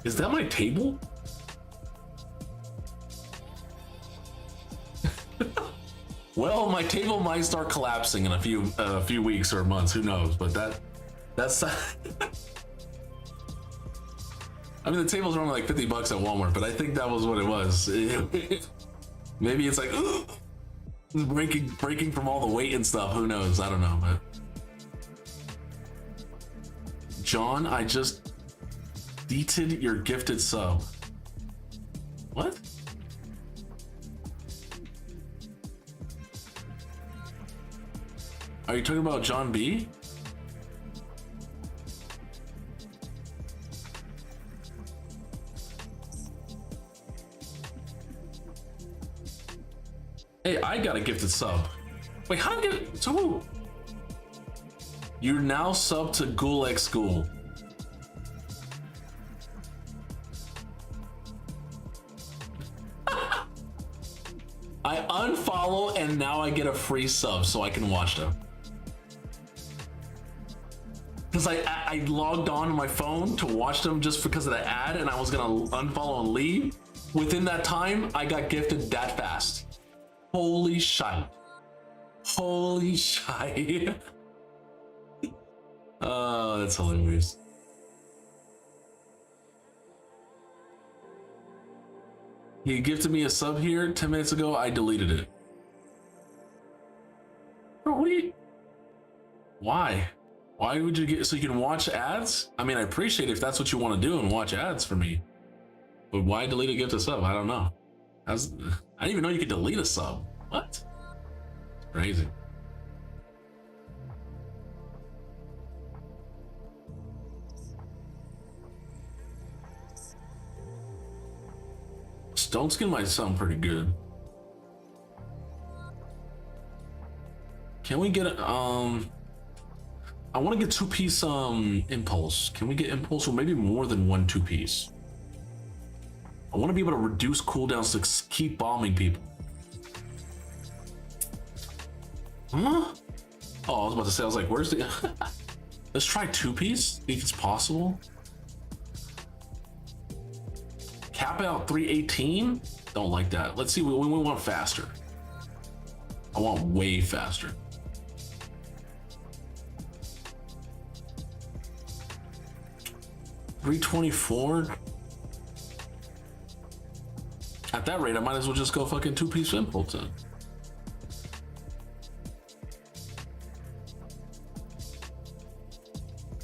Is that my table? Well, my table might start collapsing in a few weeks or months. Who knows? But that's. I mean, the tables are only like $50 at Walmart, but I think that was what it was. Maybe it's like breaking from all the weight and stuff. Who knows? I don't know. But John, I just deleted your gifted sub. What? Are you talking about John B? Hey, I got a gifted sub. Wait, how did I get to who? You're now sub to Ghoul X Ghoul. I unfollow and now I get a free sub so I can watch them. Because I logged on my phone to watch them just because of the ad and I was gonna unfollow and leave. Within that time, I got gifted that fast. Holy shite. Holy shite. Oh, that's hilarious. He gifted me a sub here 10 minutes ago. I deleted it. Bro, what do you... Why? Why would you get... So you can watch ads? I mean, I appreciate it if that's what you want to do and watch ads for me. But why delete a gifted sub? I don't know. I didn't even know you could delete a sub. What? Crazy. Stone Skin might sound pretty good. Can we get I want to get 2-piece impulse. Can we get impulse or maybe more than 1 2-piece? I want to be able to reduce cooldowns to keep bombing people. Huh? Oh, I was about to say, I was like, where's the... Let's try 2-piece, if it's possible. Cap out 318? Don't like that. Let's see, we want faster. I want way faster. $324? At that rate, I might as well just go fucking 2-piece impulse then.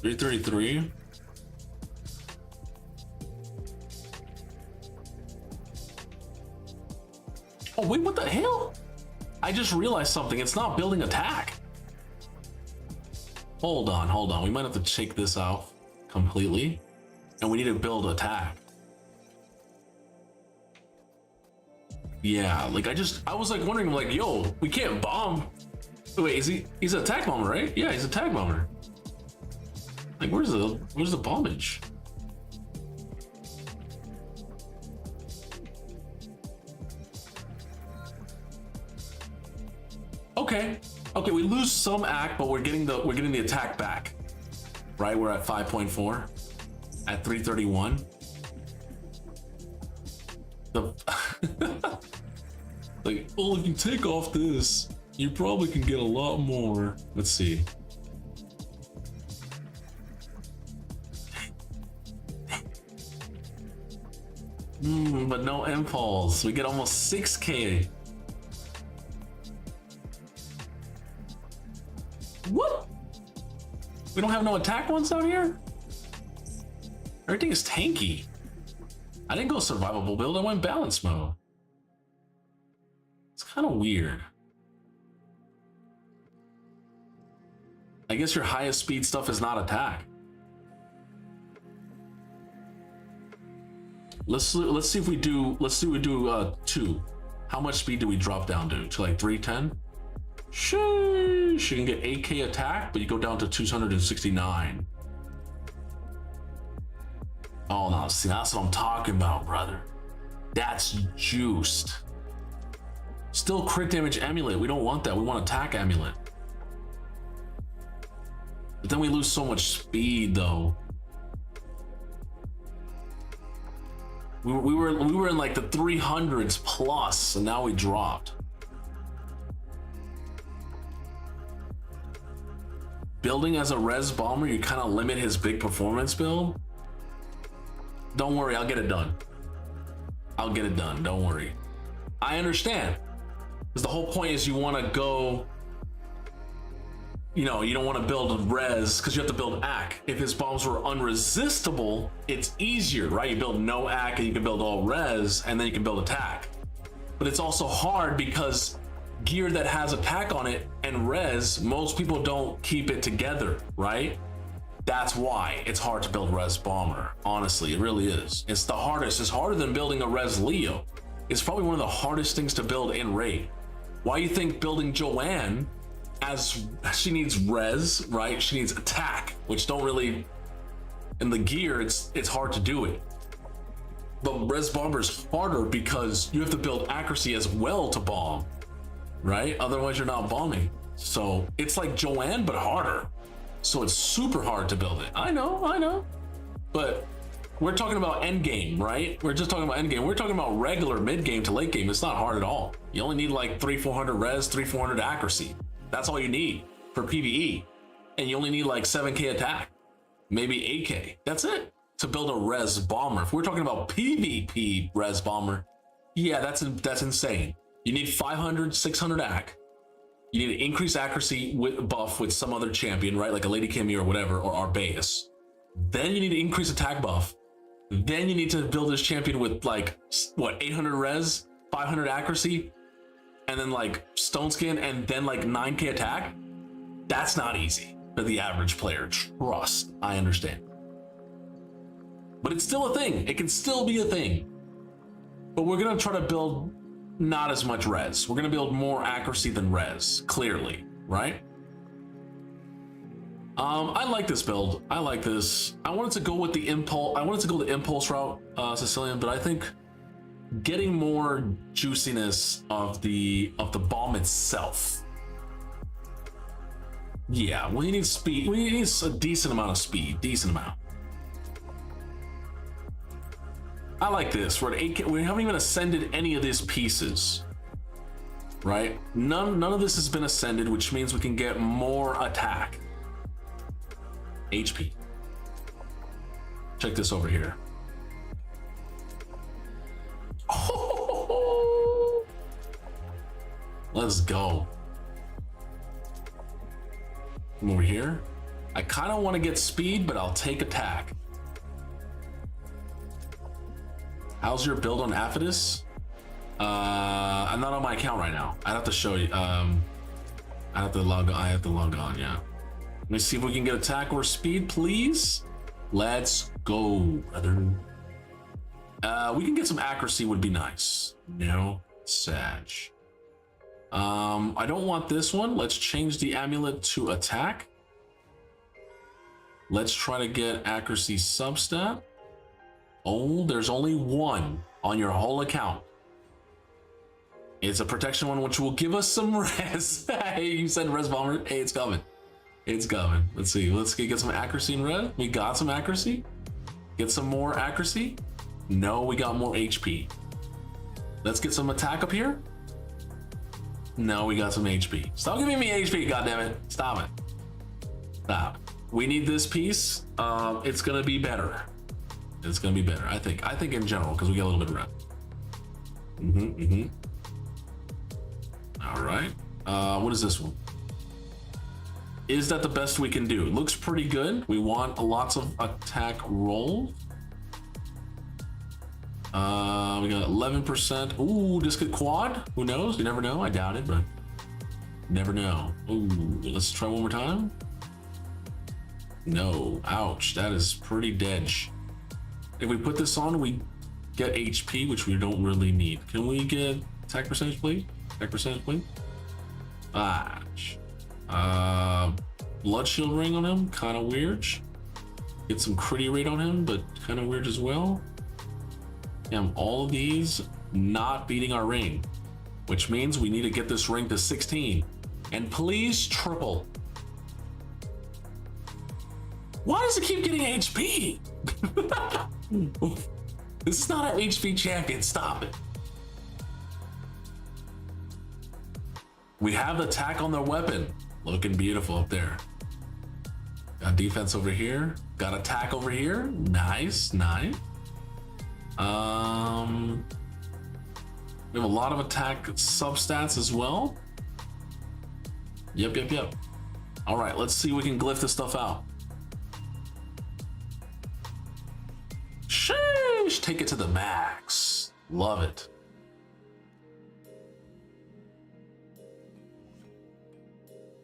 $333. Oh wait, what the hell? I just realized something. It's not building attack. Hold on. We might have to check this out completely. And we need to build attack. Yeah, like I was like wondering, like, yo, we can't bomb. Wait, he's an attack bomber, right? Yeah, he's a attack bomber. Like, where's the bombage? Okay, we lose some act, but we're getting the attack back. Right, we're at 5.4 at 331. Like, well, if you take off this, you probably can get a lot more. Let's see. But no impulse. We get almost 6K. What? We don't have no attack ones out here? Everything is tanky. I didn't go survivable build, I went balance mode. It's kind of weird. I guess your highest speed stuff is not attack. Let's see if we do 2. How much speed do we drop down to like 310? Sheesh, you can get 8K attack, but you go down to 269. Oh no, see, that's what I'm talking about, brother. That's juiced. Still crit damage amulet. We don't want that. We want attack amulet. But then we lose so much speed though. We were in like the 300s plus, and now we dropped. Building as a res bomber, you kind of limit his big performance build. Don't worry, I'll get it done. I'll get it done, don't worry. I understand. Because the whole point is you want to go, you know, you don't want to build res because you have to build AC. If his bombs were unresistible, it's easier, right? You build no AC and you can build all res and then you can build attack. But it's also hard because gear that has attack on it and res, most people don't keep it together, right? That's why it's hard to build res bomber. Honestly, it really is. It's the hardest. It's harder than building a res Leo. It's probably one of the hardest things to build in raid. why you think building Joanne, as she needs res, right? She needs attack, which don't really, in the gear, it's hard to do it. But res bomber is harder because you have to build accuracy as well to bomb, right? Otherwise you're not bombing. So it's like Joanne, but harder. So it's super hard to build it. I know. But we're talking about end game, right? We're just talking about end game. We're talking about regular mid game to late game. It's not hard at all. You only need like 300-400 res, 300-400 accuracy. That's all you need for PvE. And you only need like 7k attack, maybe 8k. That's it to build a res bomber. If we're talking about PvP res bomber, yeah, that's insane. You need 500, 600 ac. You need to increase accuracy with buff with some other champion, right? Like a Lady Kimmy or whatever, or Arbaeus. Then you need to increase attack buff. Then you need to build this champion with like, what, 800 res, 500 accuracy, and then like stone skin, and then like 9k attack. That's not easy for the average player. Trust, I understand. But it's still a thing. It can still be a thing. But we're gonna try to build not as much res. We're gonna build more accuracy than res, clearly, right? I like this build. I like this. I wanted to go with the impulse. I wanted to go the impulse route, Sicilian, but I think getting more juiciness of the bomb itself. Yeah, we need speed. We need a decent amount of speed. Decent amount. I like this. We're at 8K. We haven't even ascended any of these pieces, right? None of this has been ascended, which means we can get more attack. HP. Check this over here. Oh, let's go. Come over here. I kind of want to get speed, but I'll take attack. How's your build on Aphidus? I'm not on my account right now. I'd have to show you. I have to log on, yeah. Let me see if we can get attack or speed, please. Let's go, brother. We can get some accuracy, would be nice. No, Sag. I don't want this one. Let's change the amulet to attack. Let's try to get accuracy substat. Oh, there's only one on your whole account. It's a protection one, which will give us some res. Hey, you said res bomber. Hey, it's coming. It's coming. Let's see. Let's get some accuracy in red. We got some accuracy. Get some more accuracy. No, we got more HP. Let's get some attack up here. No, we got some HP. Stop giving me HP, goddammit. Stop it. Stop. We need this piece. It's gonna be better. It's gonna be better. I think in general, because we get a little bit of red. All right. What is this one? Is that the best we can do? It looks pretty good. We want lots of attack roll. We got 11%. Ooh, this could quad. Who knows? You never know. I doubt it, but never know. Ooh, let's try one more time. No, ouch. That is pretty dead. If we put this on, we get HP, which we don't really need. Can we get attack percentage, please? Attack percentage, please. Blood shield ring on him, kind of weird. Get some critty rate on him, but kind of weird as well. Damn, all of these not beating our ring, which means we need to get this ring to 16. And please triple. Why does it keep getting HP? This is not an HP champion. Stop it. We have attack on their weapon. Looking beautiful up there. Got defense over here. Got attack over here. Nice, nice. We have a lot of attack substats as well. Yep. All right, let's see if we can glyph this stuff out. Sheesh, take it to the max. Love it.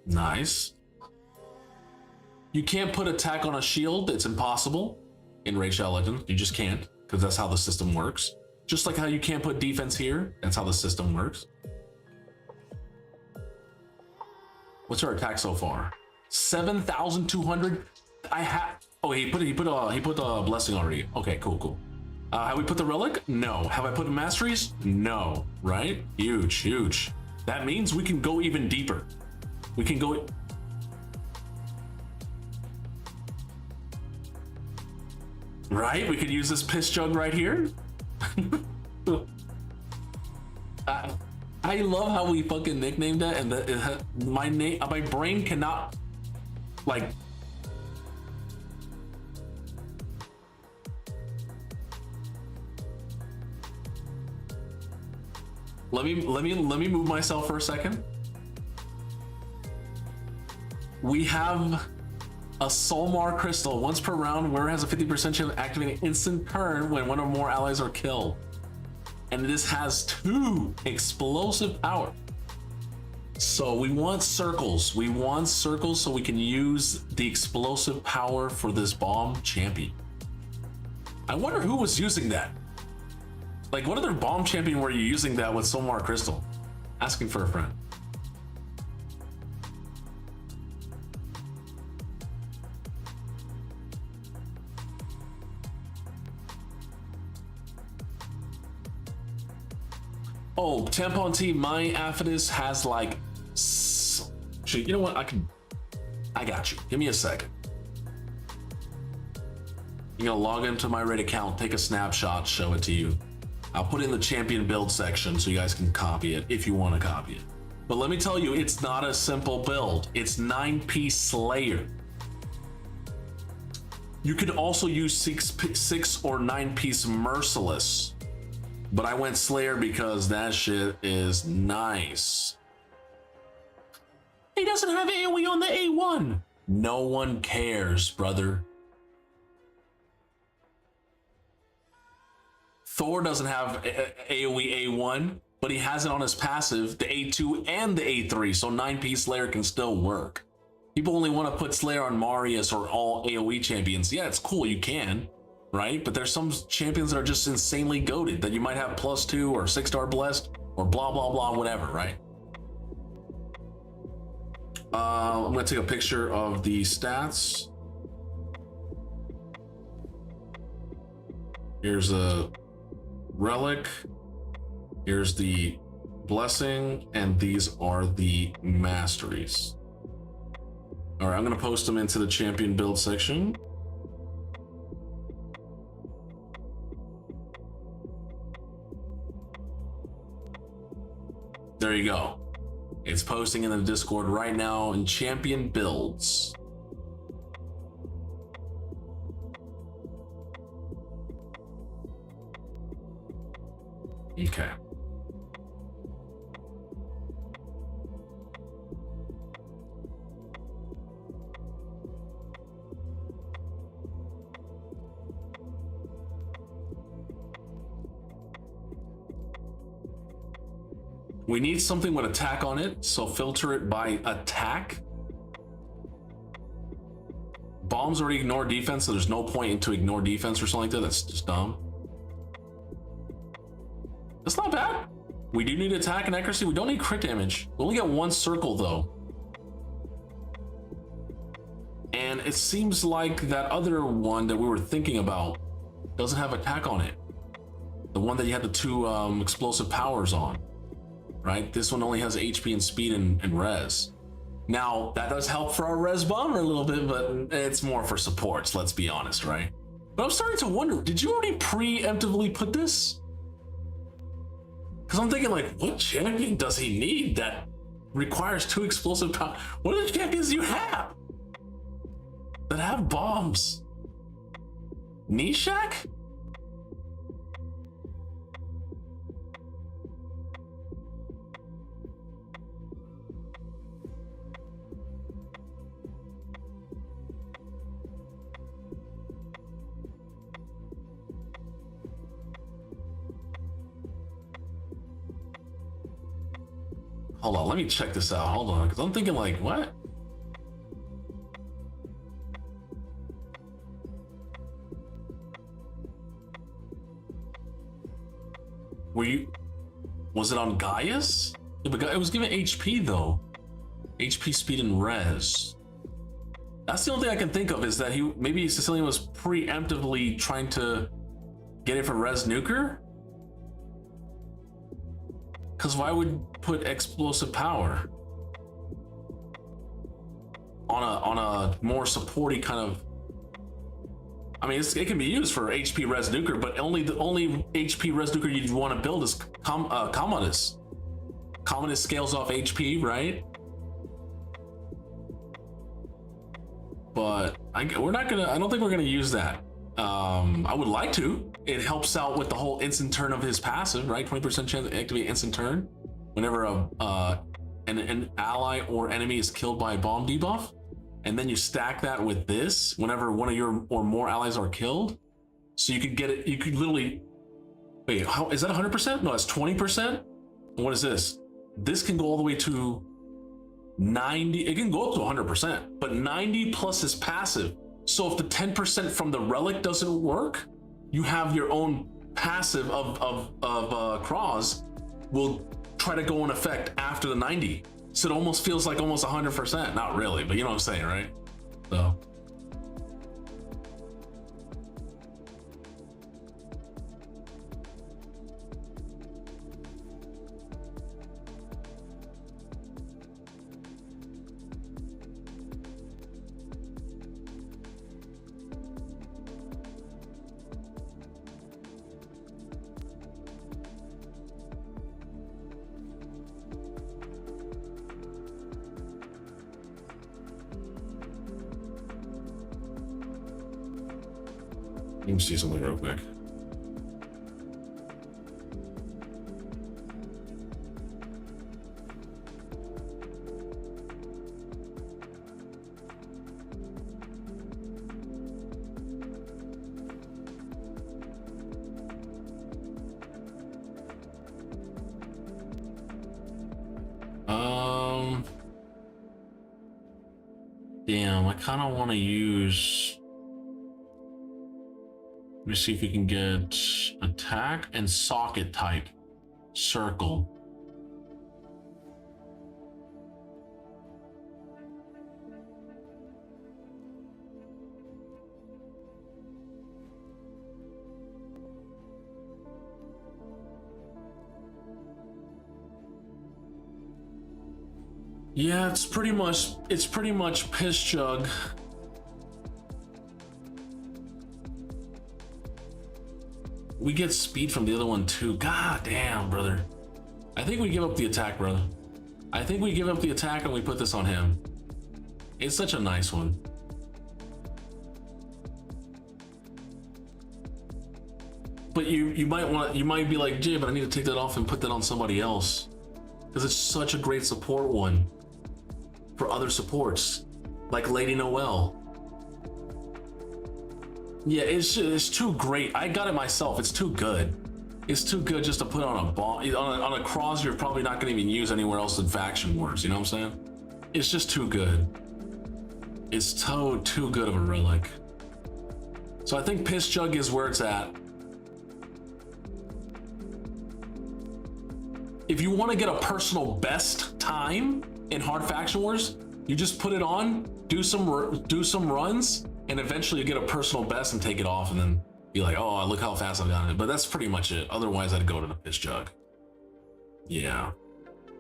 Nice. You can't put attack on a shield. It's impossible in Raid Shadow Legends. You just can't, because that's how the system works. Just like how you can't put defense here. That's how the system works. What's our attack so far? 7,200. I have. Oh, he put a blessing already. Okay, cool. Have we put the relic? No. Have I put masteries? No. Right? Huge. That means we can go even deeper. We can go. Right? We could use this piss jug right here. I love how we fucking nicknamed that, and my brain cannot like. Let me move myself for a second. We have a Soulmar crystal. Once per round, wearer has a 50% chance of activating instant turn when one or more allies are killed. And this has 2 explosive power. So we want circles. We want circles so we can use the explosive power for this bomb champion. I wonder who was using that. Like, what other bomb champion were you using that with Soulmar crystal? Asking for a friend. Oh, Tampon T, my Aphodis has like, you know what? I got you. Give me a second. You're gonna log into my Raid account, take a snapshot, show it to you. I'll put it in the champion build section so you guys can copy it if you want to copy it. But let me tell you, it's not a simple build. It's 9-piece Slayer. You could also use 6 or 9-piece Merciless. But I went Slayer because that shit is nice. He doesn't have AoE on the A1. No one cares, brother. Thor doesn't have AoE A1, but he has it on his passive, the A2 and the A3, so 9-piece Slayer can still work. People only want to put Slayer on Marius or all AoE champions. Yeah, it's cool, you can, right? But there's some champions that are just insanely goated that you might have +2 or 6-star blessed or blah, blah, blah, whatever, right? I'm gonna take a picture of the stats. Here's a relic, here's the blessing, and these are the masteries. All right, I'm gonna post them into the champion build section. There you go. It's posting in the Discord right now in champion builds. Okay. We need something with attack on it, so filter it by attack. Bombs already ignore defense, so there's no point into ignore defense or something like that. That's just dumb. That's not bad. We do need attack and accuracy. We don't need crit damage. We only get 1 circle though. And it seems like that other one that we were thinking about doesn't have attack on it. The one that you had the 2 explosive powers on, right? This one only has HP and speed and res. Now that does help for our res bomber a little bit, but it's more for supports, let's be honest, right? But I'm starting to wonder, did you already preemptively put this? Because I'm thinking, like, what champion does he need that requires 2 explosive power? What are the champions you have that have bombs? Nishak? Hold on, let me check this out. Hold on, because I'm thinking like, what? Was it on Gaius? It was given HP though. HP, speed, and res. That's the only thing I can think of, is that maybe Sicilian was preemptively trying to get it for res nuker? Because why would put explosive power on a more supporty kind of? I mean, it can be used for HP res nuker, but the only HP res nuker you'd want to build is Commodus. Commodus scales off HP, right? But we're not gonna. I don't think we're gonna use that. I would like to. It helps out with the whole instant turn of his passive, right? 20% chance to activate instant turn whenever an ally or enemy is killed by a bomb debuff, and then you stack that with this whenever one of your or more allies are killed. So you could get it. You could literally. Wait, how is that 100%? No, that's 20%. What is this? This can go all the way to 90. It can go up to 100%, but 90 plus is passive. So if the 10% from the relic doesn't work, you have your own passive of Cross will try to go in effect after the 90. So it almost feels like almost 100%. Not really, but you know what I'm saying, right? So. Let me see something real quick. Damn, I kind of want to use. Let me see if we can get attack and socket type circle. Yeah, it's pretty much piss jug. We get speed from the other one too. God damn, brother. I think we give up the attack, brother. I think we give up the attack and we put this on him. It's such a nice one. But you might be like, Jay, but I need to take that off and put that on somebody else. Because it's such a great support one for other supports, like Lady Noelle. Yeah, it's too great. I got it myself. It's too good. It's too good just to put on a ball on a cross. You're probably not going to even use anywhere else in Faction Wars. You know what I'm saying? It's just too good. It's too good of a relic. So I think Piss Jug is where it's at. If you want to get a personal best time in Hard Faction Wars, you just put it on, do some runs. And eventually you get a personal best and take it off and then be like, oh, look how fast I've gotten it. But that's pretty much it. Otherwise, I'd go to the Piss Jug. Yeah.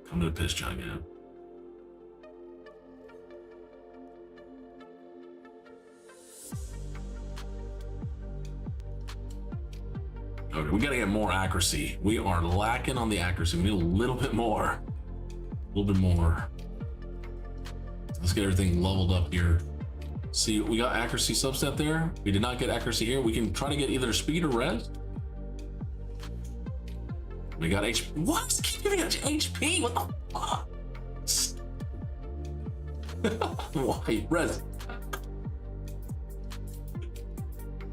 Come to the Piss Jug, yeah. Okay, we gotta get more accuracy. We are lacking on the accuracy. We need a little bit more. A little bit more. Let's get everything leveled up here. See, we got accuracy subset there. We did not get accuracy here. We can try to get either speed or res. We got HP. What? Keep giving us HP? What the fuck? Why? Res.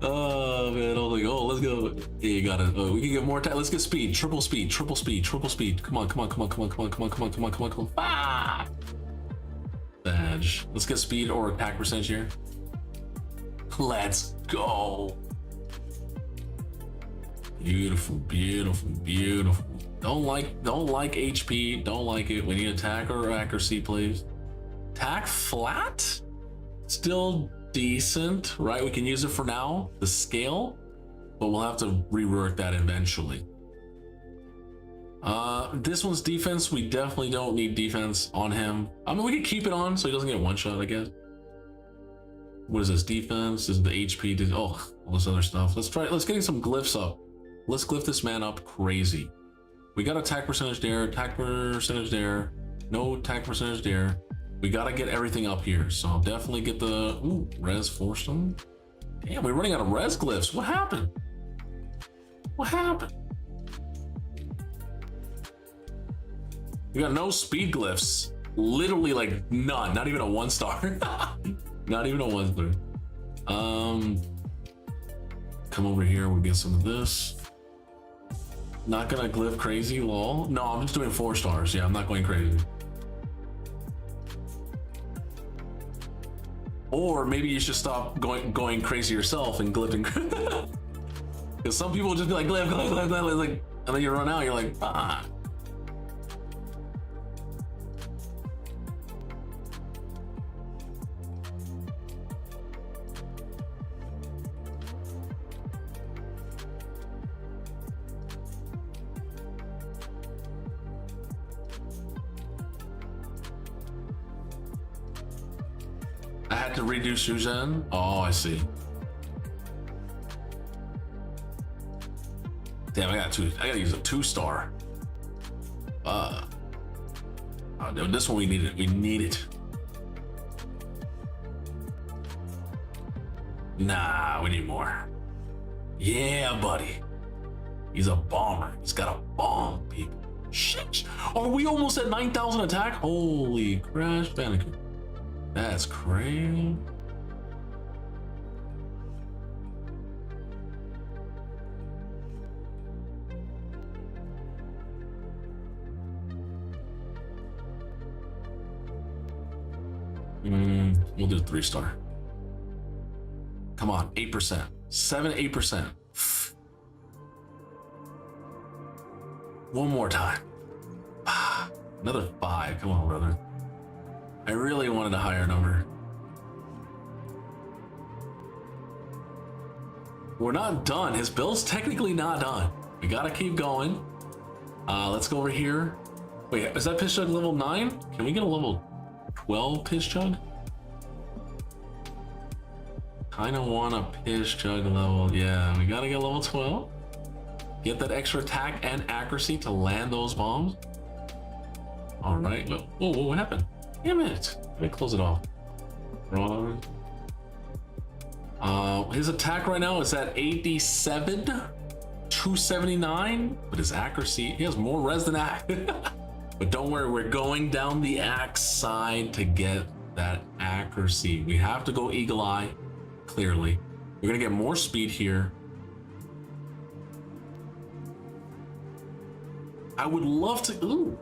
Oh man, oh my god, let's go. Yeah, you got it. We can get more attack. Let's get speed. Triple speed, triple speed, triple speed. Come on, come on, come on, come on, come on, come on, come on, come on, come on, come on. Ah! Badge. Let's get speed or attack percentage here. Let's go. Beautiful, beautiful, beautiful. Don't like HP. Don't like it. We need attack or accuracy, please. Attack flat? Still decent, right? We can use it for now, the scale, but we'll have to rework that eventually. This one's defense. We definitely don't need defense on him. I mean, we could keep it on so he doesn't get one shot, I guess. What is this? Defense? This is the HP. Oh, all this other stuff. Let's get some glyphs up. Let's glyph this man up crazy. We got attack percentage there, attack percentage there, no attack percentage there. We gotta get everything up here. So definitely get the res forced them. Damn, we're running out of res glyphs. What happened? What happened? We got no speed glyphs. Literally like none. Not even a 1-star. Not even a 1-star. Come over here. We'll get some of this. Not gonna glyph crazy, lol. No, I'm just doing 4 stars. Yeah, I'm not going crazy. Or maybe you should stop going crazy yourself and glyphing. Because some people just be like glyph, like, and then you run out. You're like, ah. I had to redo Suzanne. Oh, I see. Damn, I gotta use a 2-star. This one we need it. We need it. Nah, we need more. Yeah, buddy. He's a bomber. He's got a bomb, people. Shit. Are we almost at 9,000 attack? Holy Crash Bandicoot. That's crazy. We'll do 3-star. Come on, 8%. 8%. One more time. Another 5. Come on, brother. I really wanted a higher number. We're not done. His build's technically not done. We gotta keep going. Let's go over here. Wait, is that Piss Jug level 9? Can we get a level 12 Piss Jug? Kinda want a Piss Jug level. Yeah, we gotta get level 12. Get that extra attack and accuracy to land those bombs. All right. Whoa, what happened? Damn it. Let me close it off. Wrong. His attack right now is at 87, 279, but his accuracy, he has more res than axe. But don't worry, we're going down the axe side to get that accuracy. We have to go Eagle Eye, clearly. We're gonna get more speed here. I would love to, ooh.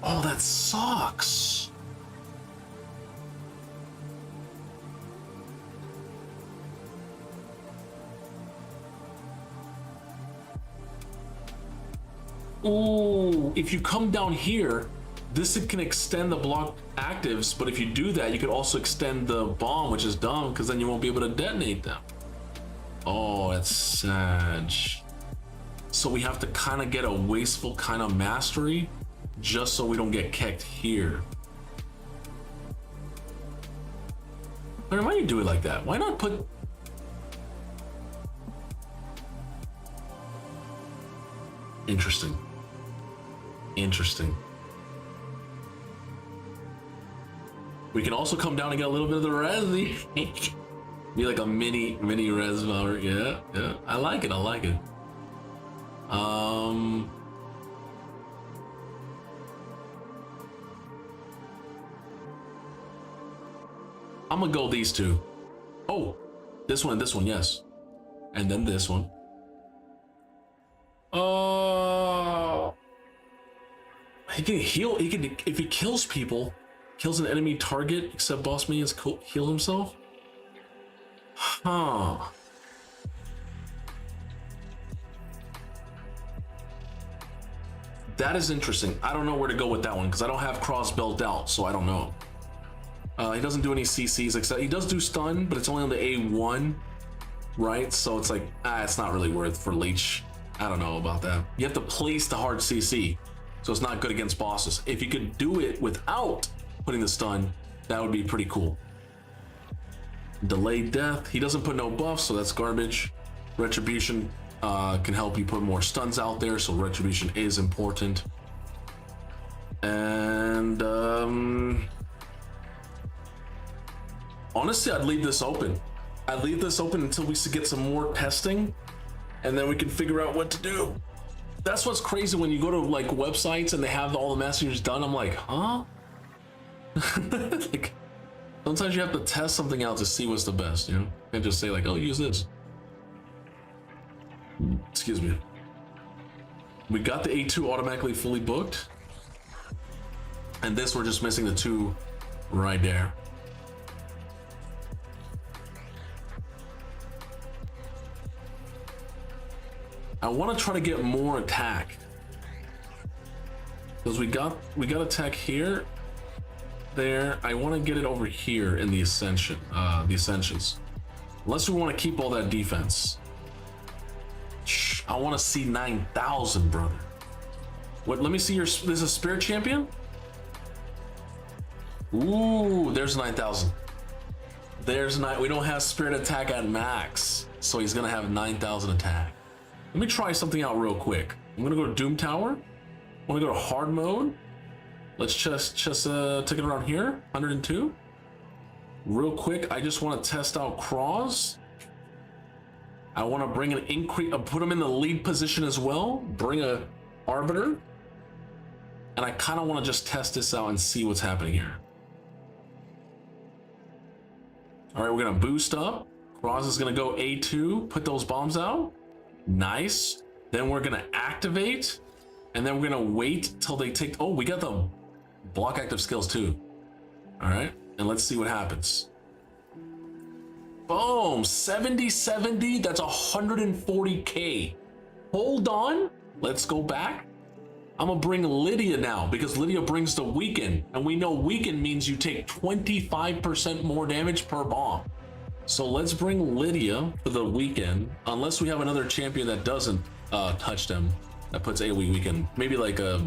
Oh, that sucks. Ooh, if you come down here, this can extend the block actives, but if you do that, you could also extend the bomb, which is dumb, because then you won't be able to detonate them. Oh, that's sad. So we have to kind of get a wasteful kind of mastery, just so we don't get kicked here. Why do you do it like that? Why not put... Interesting. Interesting. We can also come down and get a little bit of the res. Be like a mini res power. Yeah. I like it. I'm gonna go these two. Oh, this one, yes. And then this one. Oh. He can heal, if he kills people, kills an enemy target, except boss minions heal himself? Huh. That is interesting. I don't know where to go with that one because I don't have cross built out, so I don't know. He doesn't do any CCs except he does do stun, but it's only on the A1, right? So it's like, it's not really worth for Leech. I don't know about that. You have to place the hard CC, so it's not good against bosses. If you could do it without putting the stun, that would be pretty cool. Delayed death. He doesn't put no buffs, so that's garbage. Retribution can help you put more stuns out there, so retribution is important. And honestly, I'd leave this open. I'd leave this open until we get some more testing, and then we can figure out what to do. That's what's crazy when you go to like websites and they have all the messengers done. I'm like, huh? Like, sometimes you have to test something out to see what's the best, you know? And just say like, oh, use this. Excuse me. We got the A2 automatically fully booked. And this, we're just missing the 2 right there. I want to try to get more attack. Because we got attack here, there. I want to get it over here in the ascension, the ascensions. Unless we want to keep all that defense. I want to see 9,000, brother. What? Let me see your. There's a spirit champion. Ooh, there's 9,000. There's 9. We don't have spirit attack at max, so he's gonna have 9,000 attack. Let me try something out real quick. I'm gonna go to Doom Tower. I want to go to hard mode. Let's just take it around here. 102. Real quick, I just want to test out Cross. I want to bring an increase, put him in the lead position as well. Bring a Arbiter. And I kind of want to just test this out and see what's happening here. All right, we're going to boost up. Cross is going to go A2, put those bombs out. Nice. Then we're going to activate. And then we're going to wait till they take... Oh, we got the block active skills too. All right, and let's see what happens. Boom, 70, that's 140K. Hold on, let's go back. I'm gonna bring Lydia now because Lydia brings the weaken, and we know weaken means you take 25% more damage per bomb. So let's bring Lydia for the weaken, unless we have another champion that doesn't touch them, that puts AoE weaken. Maybe like a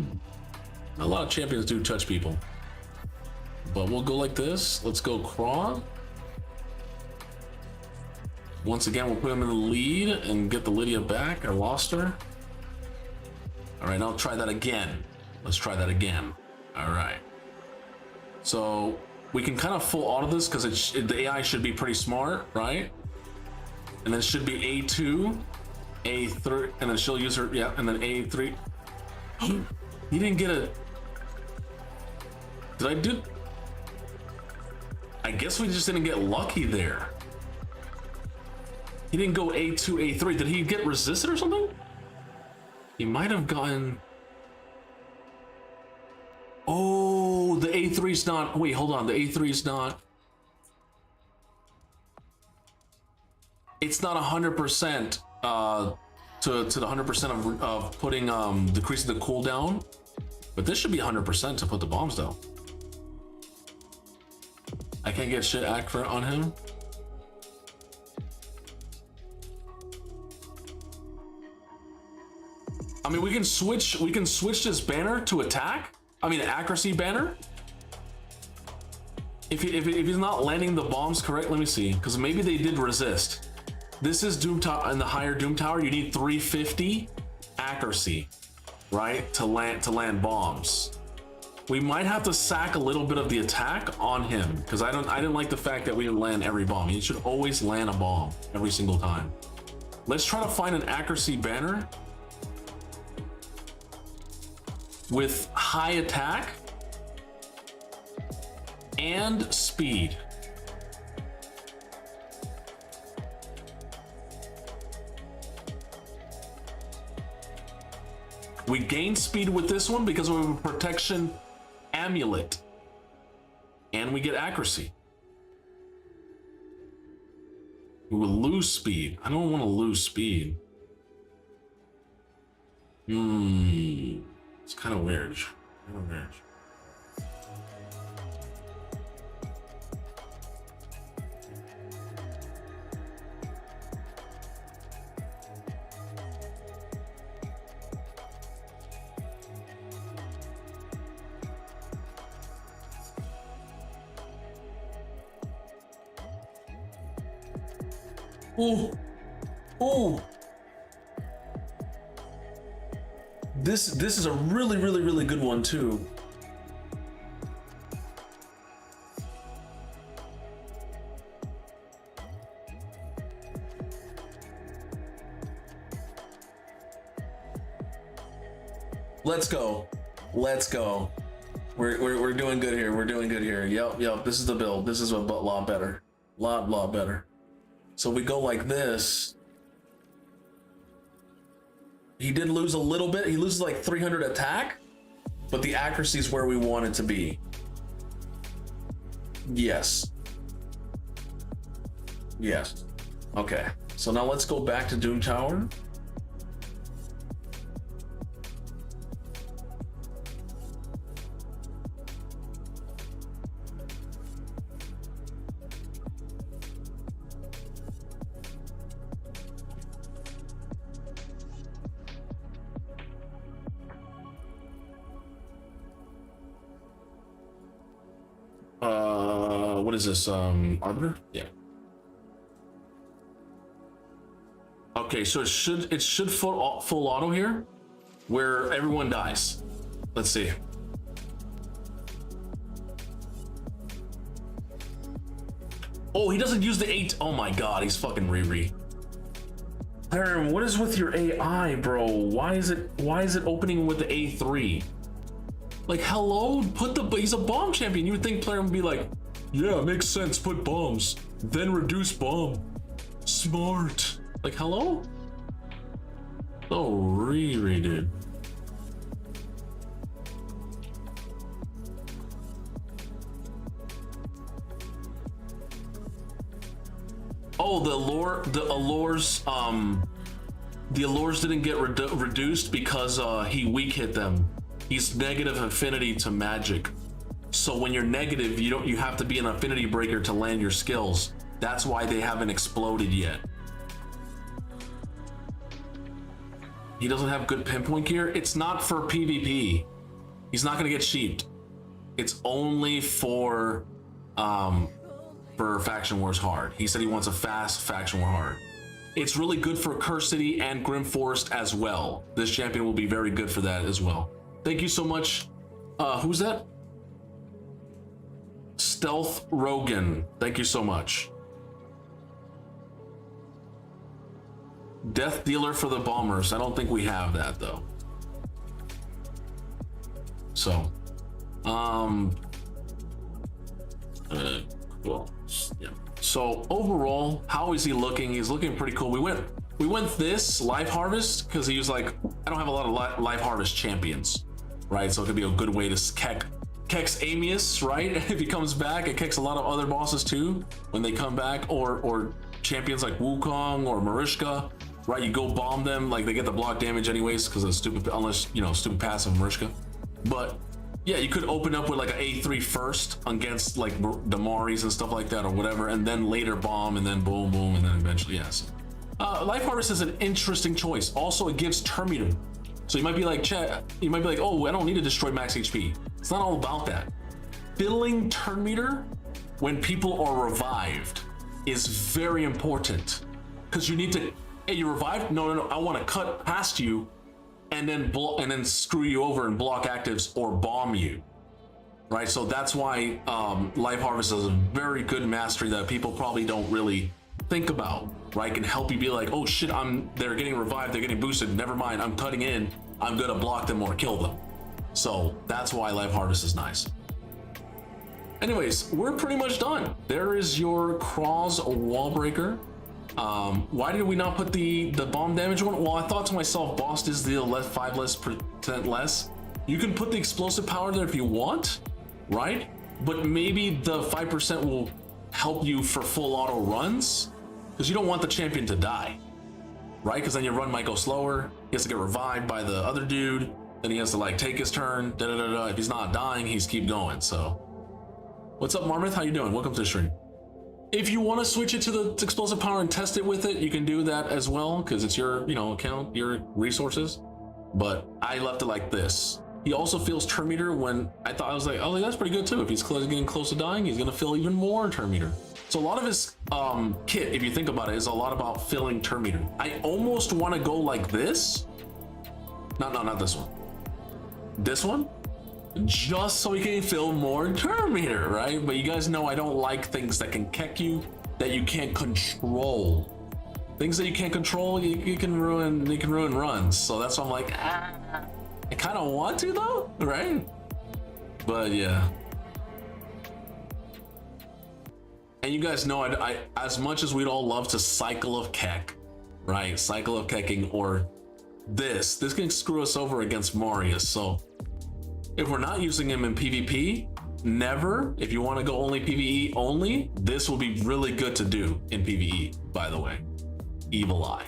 lot of champions do touch people. But we'll go like this. Let's go Craw. Once again, we'll put him in the lead and get the Lydia back. I lost her. All right, now try that again. Let's try that again. All right. So we can kind of full auto this because the AI should be pretty smart, right? And then it should be A2, A3, and then she'll use her, yeah, and then A3. He didn't get a... Did I do... I guess we just didn't get lucky there. He didn't go A2, A3. Did he get resisted or something? He might have gotten... Oh, the A3's not... Wait, hold on. The A3's not... It's not 100% to the 100% of putting decreasing the cooldown, but this should be 100% to put the bombs down. I can't get shit accurate on him. I mean, we can switch this banner to attack. I mean, accuracy banner. If he's not landing the bombs correct, let me see, because maybe they did resist. This is Doom Tower, and the higher Doom Tower, you need 350 accuracy, right, to land bombs. We might have to sack a little bit of the attack on him because I didn't like the fact that we would land every bomb. He should always land a bomb every single time. Let's try to find an accuracy banner with high attack and speed. We gain speed with this one because we have a protection amulet, and we get accuracy. We will lose speed. I don't want to lose speed. It's kind of weird. Kind of weird. Oh, oh! This is a really good one too. Let's go. Let's go. We're doing good here. We're doing good here. Yep. This is the build. This is a lot better. Lot better. So we go like this. He did lose a little bit. He loses like 300 attack, but the accuracy is where we want it to be. Yes. Yes. Okay. So now let's go back to Doom Tower. What is this? Arbiter? Yeah. Okay, so it should full auto here, where everyone dies. Let's see. Oh, he doesn't use the 8. Oh my god, he's fucking Riri. Aaron, what is with your AI, bro? Why is it opening with the A3? Like, hello? He's a bomb champion. You would think player would be like, yeah, makes sense, put bombs, then reduce bomb. Smart. Like, hello? Oh, Riri, dude. Oh, the allures didn't get reduced because he weak hit them. He's negative affinity to magic. So when you're negative, you have to be an affinity breaker to land your skills. That's why they haven't exploded yet. He doesn't have good pinpoint gear. It's not for PvP. He's not gonna get sheeped. It's only for Faction Wars Hard. He said he wants a fast Faction War Hard. It's really good for Curse City and Grim Forest as well. This champion will be very good for that as well. Thank you so much. Who's that? Stealth Rogan. Thank you so much. Death Dealer for the Bombers. I don't think we have that though. So, well, yeah. So overall, how is he looking? He's looking pretty cool. We went this Life Harvest because he was like, I don't have a lot of Life Harvest champions, right? So it could be a good way to Kex Amius, right? If he comes back, it kicks a lot of other bosses too when they come back, or champions like Wukong or Marishka, right? You go bomb them, like they get the block damage anyways because of stupid, unless stupid passive Marishka. But yeah, you could open up with like an A3 first against like Damaris and stuff like that or whatever, and then later bomb, and then boom, boom, and then eventually, yes. Life Harvest is an interesting choice. Also, it gives Termitum. So you might be like, Chat, oh, I don't need to destroy max HP. It's not all about that. Filling turn meter when people are revived is very important because you need to, hey, you revived? No, I want to cut past you and then screw you over and block actives or bomb you, right? So that's why Life Harvest is a very good mastery that people probably don't really think about, right? Can help you be like, oh shit, they're getting revived, they're getting boosted, never mind, I'm cutting in, I'm gonna block them or kill them. So that's why Life Harvest is nice. Anyways, we're pretty much done. There is your Cross Wall Breaker. Why did we not put the bomb damage one? Well, I thought to myself, boss is the 5% less. You can put the explosive power there if you want, right? But maybe the 5% will help you for full auto runs because you don't want the champion to die, right? Because then your run might go slower. He has to get revived by the other dude. Then he has to like take his turn. Da da da da. If he's not dying, he's keep going. So, what's up, Marmouth? How you doing? Welcome to the stream. If you want to switch it to the explosive power and test it with it, you can do that as well because it's your, account, your resources. But I left it like this. He also feels turn meter when I was like, that's pretty good too. If he's getting close to dying, he's gonna feel even more turn meter. So a lot of his kit, if you think about it, is a lot about filling turn meter. I almost want to go like this. No, not this one. This one, just so he can fill more turn meter, right? But you guys know I don't like things that can keck you, that you can't control. Things that you can't control, you can ruin runs. So that's why I'm like, I kind of want to though, right? But yeah. And you guys know, I as much as we'd all love to cycle of keck, right? Cycle of kecking, or this can screw us over against Marius. So if we're not using him in PvP, never. If you want to go only PvE only, this will be really good to do in PvE, by the way. Evil Eye.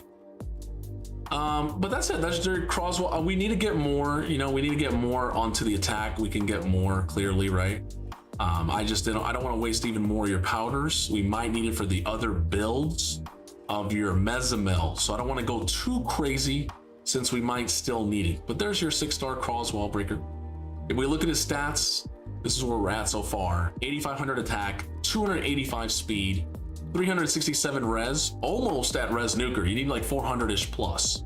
But that's it. That's your Croswell. We need to get more, we need to get more onto the attack. We can get more clearly, right? I don't want to waste even more of your powders. We might need it for the other builds of your Mezamel. So I don't want to go too crazy since we might still need it. But there's your 6-star Croswell breaker. If we look at his stats, this is where we're at so far. 8,500 attack, 285 speed, 367 res, almost at res nuker. You need like 400-ish plus.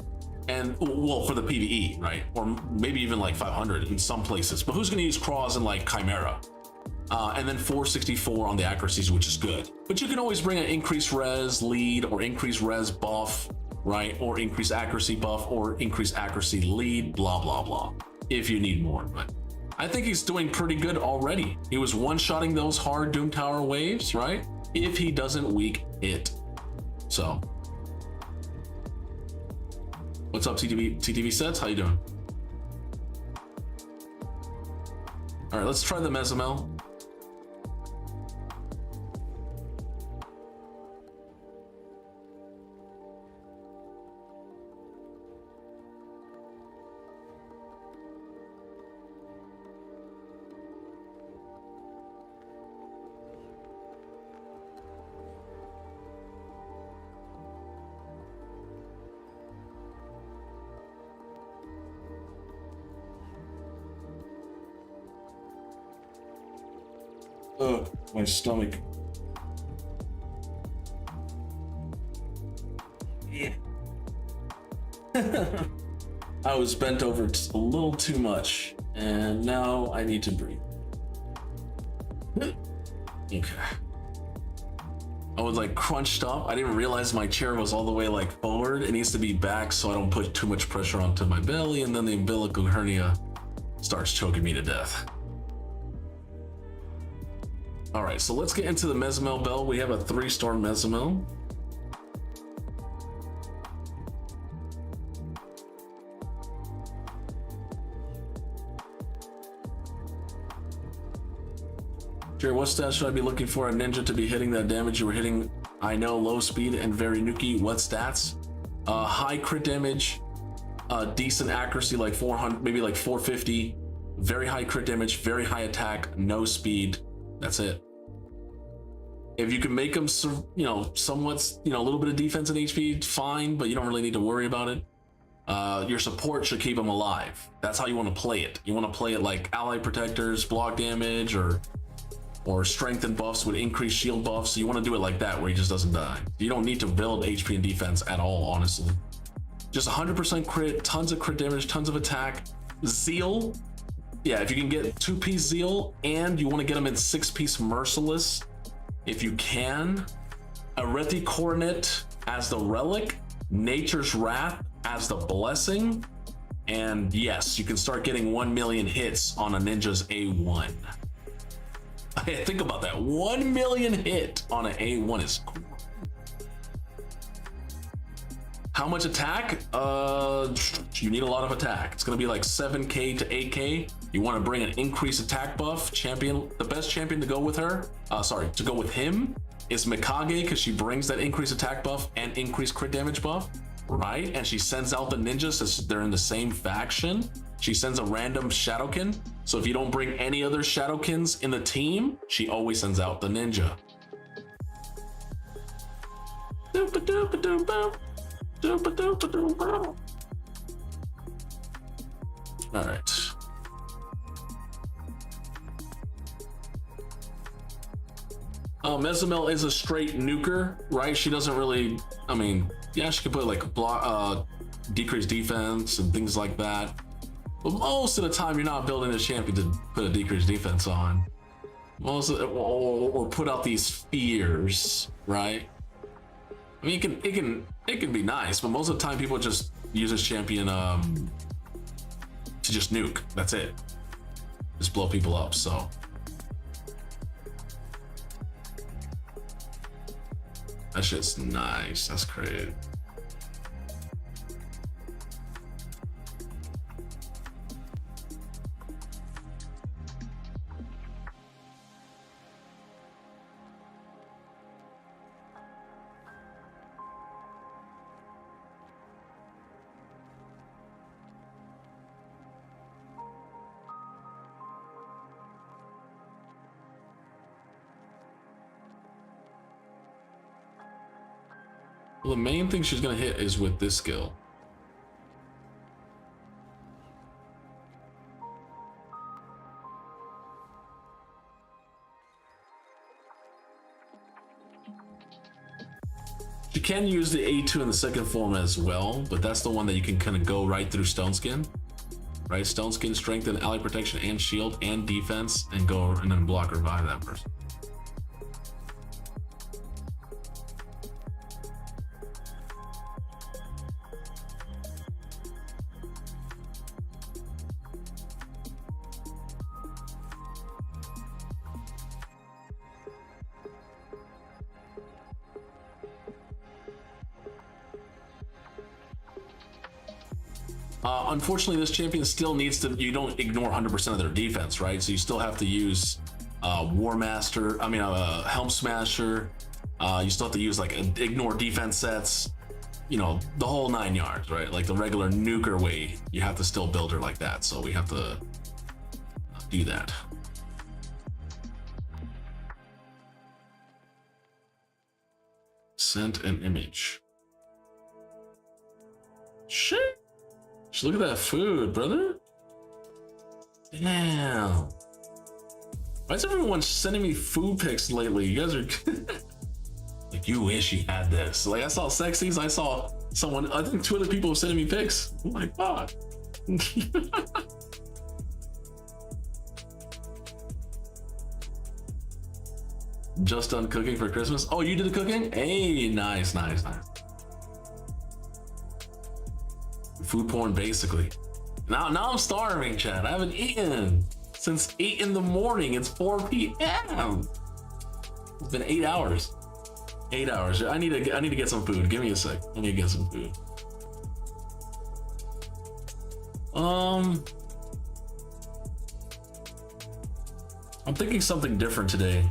And well, for the PvE, right? Or maybe even like 500 in some places. But who's gonna use Cross in like Chimera? And then 464 on the accuracies, which is good. But you can always bring an increased res lead or increased res buff, right? Or increased accuracy buff or increased accuracy lead, blah, blah, blah, if you need more. But I think he's doing pretty good already. He was one-shotting those hard Doom Tower waves, right? If he doesn't weak it. So, what's up, TTV Sets? How you doing? All right, let's try the Mezamel. Ugh, my stomach. Yeah. I was bent over a little too much, and now I need to breathe. Okay. I was like crunched up. I didn't realize my chair was all the way like forward. It needs to be back so I don't put too much pressure onto my belly, and then the umbilical hernia starts choking me to death. All right, so let's get into the Mezamel bell. We have a 3-star Mezamel. Sure, what stats should I be looking for a ninja to be hitting that damage you were hitting? I know, low speed and very nuky. What stats? High crit damage, decent accuracy, like 400, maybe like 450. Very high crit damage, very high attack, no speed. That's it. If you can make them, somewhat, a little bit of defense and HP, fine, but you don't really need to worry about it. Your support should keep them alive. That's how you want to play it. You want to play it like ally protectors, block damage, or strength and buffs with increased shield buffs. So you want to do it like that, where he just doesn't die. You don't need to build HP and defense at all, honestly. Just 100% crit, tons of crit damage, tons of attack. Zeal. Yeah, if you can get 2-piece Zeal and you want to get them in 6-piece Merciless, if you can. Arethi Coronet as the Relic, Nature's Wrath as the Blessing, and yes, you can start getting 1 million hits on a ninja's A1. Think about that, 1 million hit on an A1 is cool. How much attack? You need a lot of attack. It's gonna be like 7k to 8k. You want to bring an increased attack buff. Champion, the best champion to go with her, to go with him is Mikage, because she brings that increased attack buff and increased crit damage buff, right? And she sends out the ninjas as they're in the same faction. She sends a random Shadowkin. So if you don't bring any other Shadowkins in the team, she always sends out the ninja. All right. Mezumel is a straight nuker, right? She doesn't really, I mean, yeah, she could put like block, decreased defense and things like that. But most of the time, you're not building a champion to put a decreased defense on. Most of, or put out these fears, right? I mean, it can be nice, but most of the time, people just use this champion to just nuke. That's it. Just blow people up. So. That shit's nice. That's great. Well, the main thing she's gonna hit is with this skill. She can use the A2 in the second form as well, but that's the one that you can kind of go right through Stone Skin. Right? Stone Skin, strengthen ally protection and shield and defense, and go and then block revive that person. Unfortunately, this champion still needs to, you don't ignore 100% of their defense, right? So you still have to use War Master, Helm Smasher. You still have to use like ignore defense sets, you know, the whole 9 yards, right? Like the regular nuker way, you have to still build her like that. So we have to do that. Sent an image. Shit. Just look at that food, brother. Damn. Why is everyone sending me food pics lately? You guys are like, you wish you had this. Like I saw sexies, I saw someone, I think 2 other people were sending me pics. Oh my God. Just done cooking for Christmas. Oh, you did the cooking? Hey, nice, nice, nice. Food porn, basically. Now I'm starving, Chad. I haven't eaten since 8 in the morning. It's 4 p.m. It's been 8 hours. 8 hours. I need to get some food. Give me a sec. I need to get some food. I'm thinking something different today.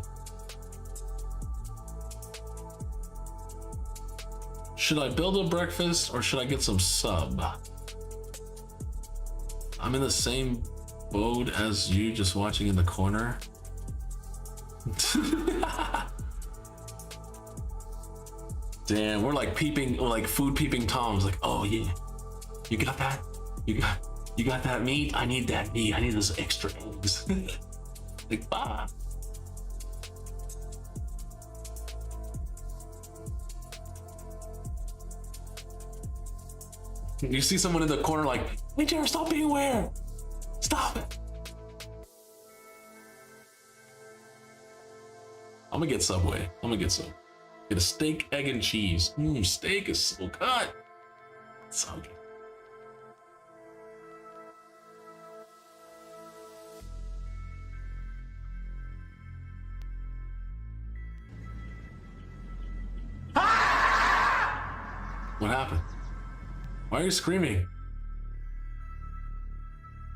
Should I build a breakfast or should I get some sub? I'm in the same boat as you, just watching in the corner. Damn, we're like peeping, we're like food peeping Toms. Like, oh yeah, you got that? You got that meat? I need that meat. I need those extra eggs. Like, bah. You see someone in the corner like, Winter, stop being weird. Stop it. I'm gonna get Subway. I'm gonna get some. Get a steak, egg, and cheese. Steak is so good. It's so good. What happened? Why are you screaming?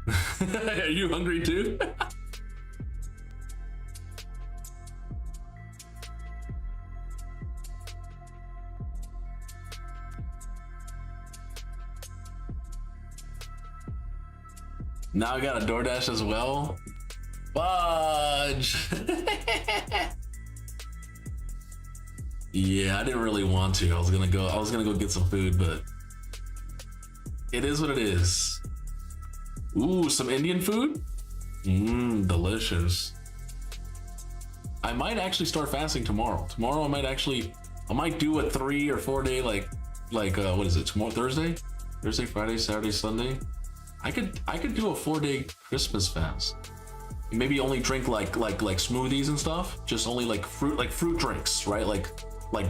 Are you hungry too? Now I got a DoorDash as well. Fudge. Yeah, I didn't really want to. I was gonna go get some food, but it is what it is. Ooh, some Indian food? Mmm, delicious. I might actually start fasting tomorrow. Tomorrow I might do a 3 or 4 day like what is it? Tomorrow Thursday, Friday, Saturday, Sunday. I could do a 4-day Christmas fast. Maybe only drink like smoothies and stuff. Just only like fruit drinks, right? Like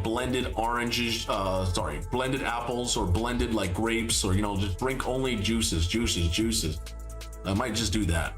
blended oranges, blended apples or blended like grapes, or just drink only juices. I might just do that.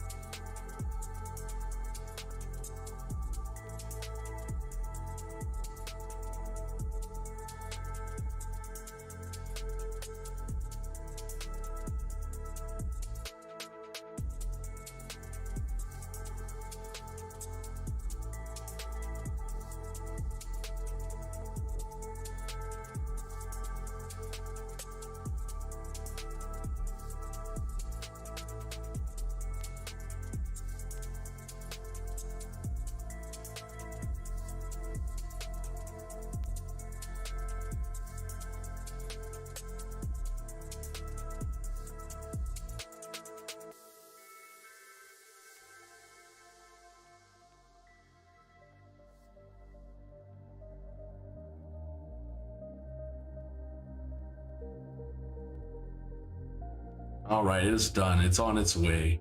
All right, it's done. It's on its way.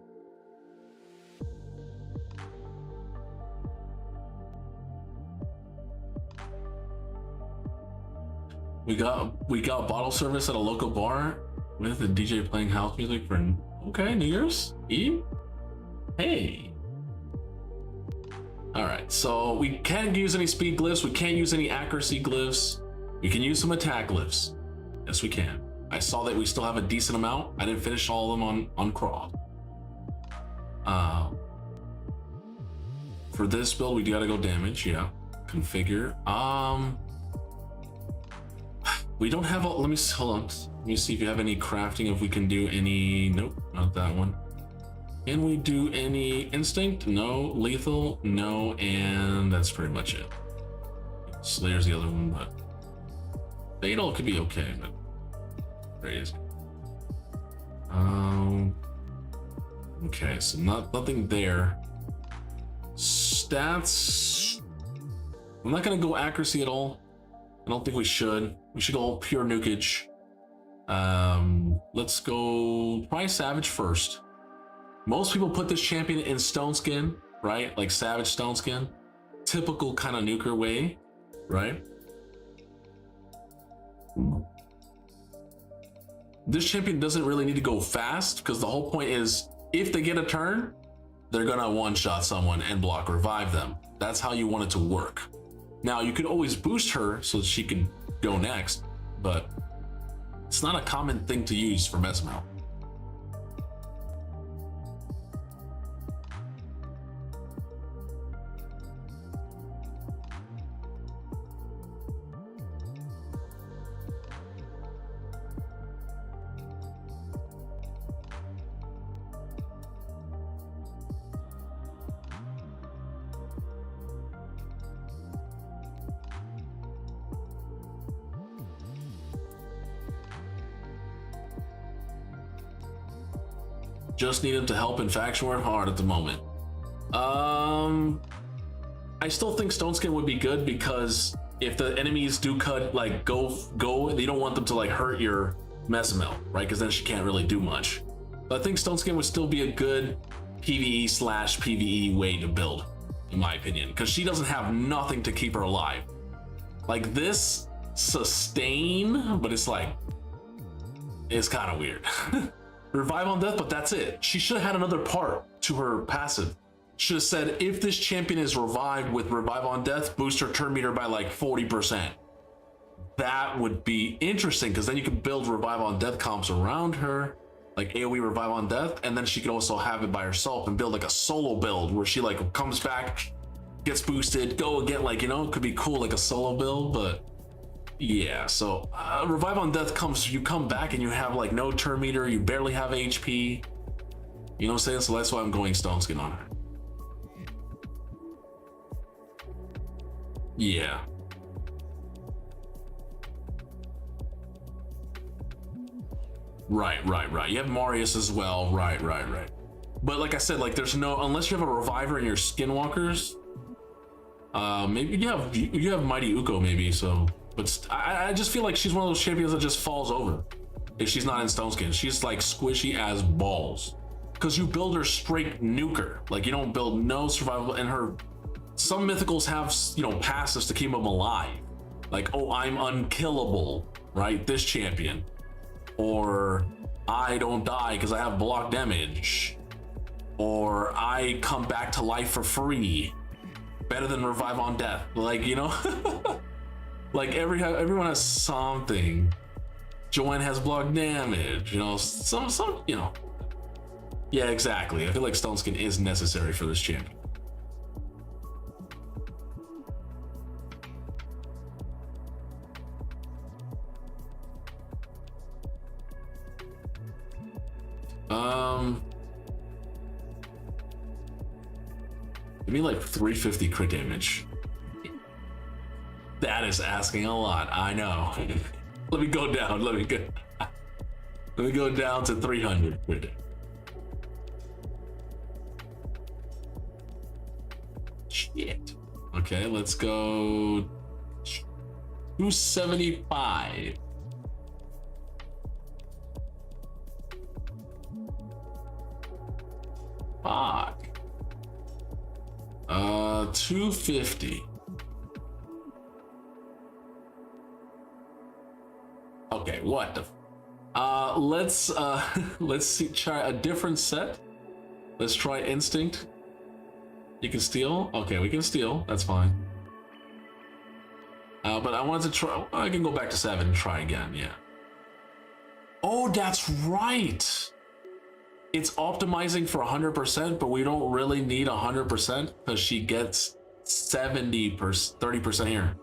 We got bottle service at a local bar with a DJ playing house music for New Year's Eve. Hey. All right, so we can't use any speed glyphs. We can't use any accuracy glyphs. We can use some attack glyphs. Yes, we can. I saw that we still have a decent amount. I didn't finish all of them on crawl. For this build, we gotta go damage. Yeah, configure. We don't have a. Let me hold on. Let me see if you have any crafting. If we can do any. Nope, not that one. Can we do any instinct? No. Lethal? No. And that's pretty much it. Slayer's the other one, but fatal could be okay, but crazy. Okay, so nothing there. Stats. I'm not gonna go accuracy at all. I don't think we should. We should go pure nukage. Let's go try Savage first. Most people put this champion in Stone Skin, right? Like Savage Stone Skin. Typical kind of nuker way, right? This champion doesn't really need to go fast because the whole point is if they get a turn, they're gonna one-shot someone and block revive them. That's how you want it to work. Now you could always boost her so that she can go next, but it's not a common thing to use for Mesmo. Just need him to help in faction war hard at the moment. I still think Stone Skin would be good because if the enemies do cut, like go, you don't want them to like hurt your Mesamel, right? Because then she can't really do much. But I think Stone Skin would still be a good PvE/PvE way to build, in my opinion, because she doesn't have nothing to keep her alive. Like this sustain, but it's like, it's kind of weird. Revive on death, but that's it. She should have had another part to her passive. Should have said, if this champion is revived with revive on death, boost her turn meter by like 40%. That would be interesting because then you can build revive on death comps around her, like AoE revive on death, and then she could also have it by herself and build like a solo build where she like comes back, gets boosted, go again, like, you know, it could be cool, like a solo build. But yeah, so revive on death comes, you come back and you have like no turn meter, you barely have HP. You know what I'm saying? So that's why I'm going Stone Skin on her. Yeah. Right. You have Marius as well. Right. But like I said, like there's no, unless you have a reviver in your skinwalkers, maybe you have Mighty Uko maybe. So, but I just feel like she's one of those champions that just falls over if she's not in Stone Skin. She's like squishy as balls because you build her straight nuker. Like you don't build no survival. And her, some mythicals have, you know, passives to keep them alive. Like, oh, I'm unkillable, right? This champion. Or I don't die because I have block damage, or I come back to life for free, better than revive on death. Like, you know, like everyone has something. Joanne has block damage, you know, some, you know. Yeah, exactly. I feel like Stone Skin is necessary for this champion. Give me like 350 crit damage. That is asking a lot, I know. Let me go down, let me go down to 300 crit. Shit. Okay, let's go 275. Fuck. 250. Okay, what the let's see, try a different set. Let's try Instinct. You can steal. Okay, we can steal, that's fine. But I wanted to try, I can go back to 7 and try again. Yeah. Oh, that's right. It's optimizing for 100%, but we don't really need 100% because she gets 70%, 30% here.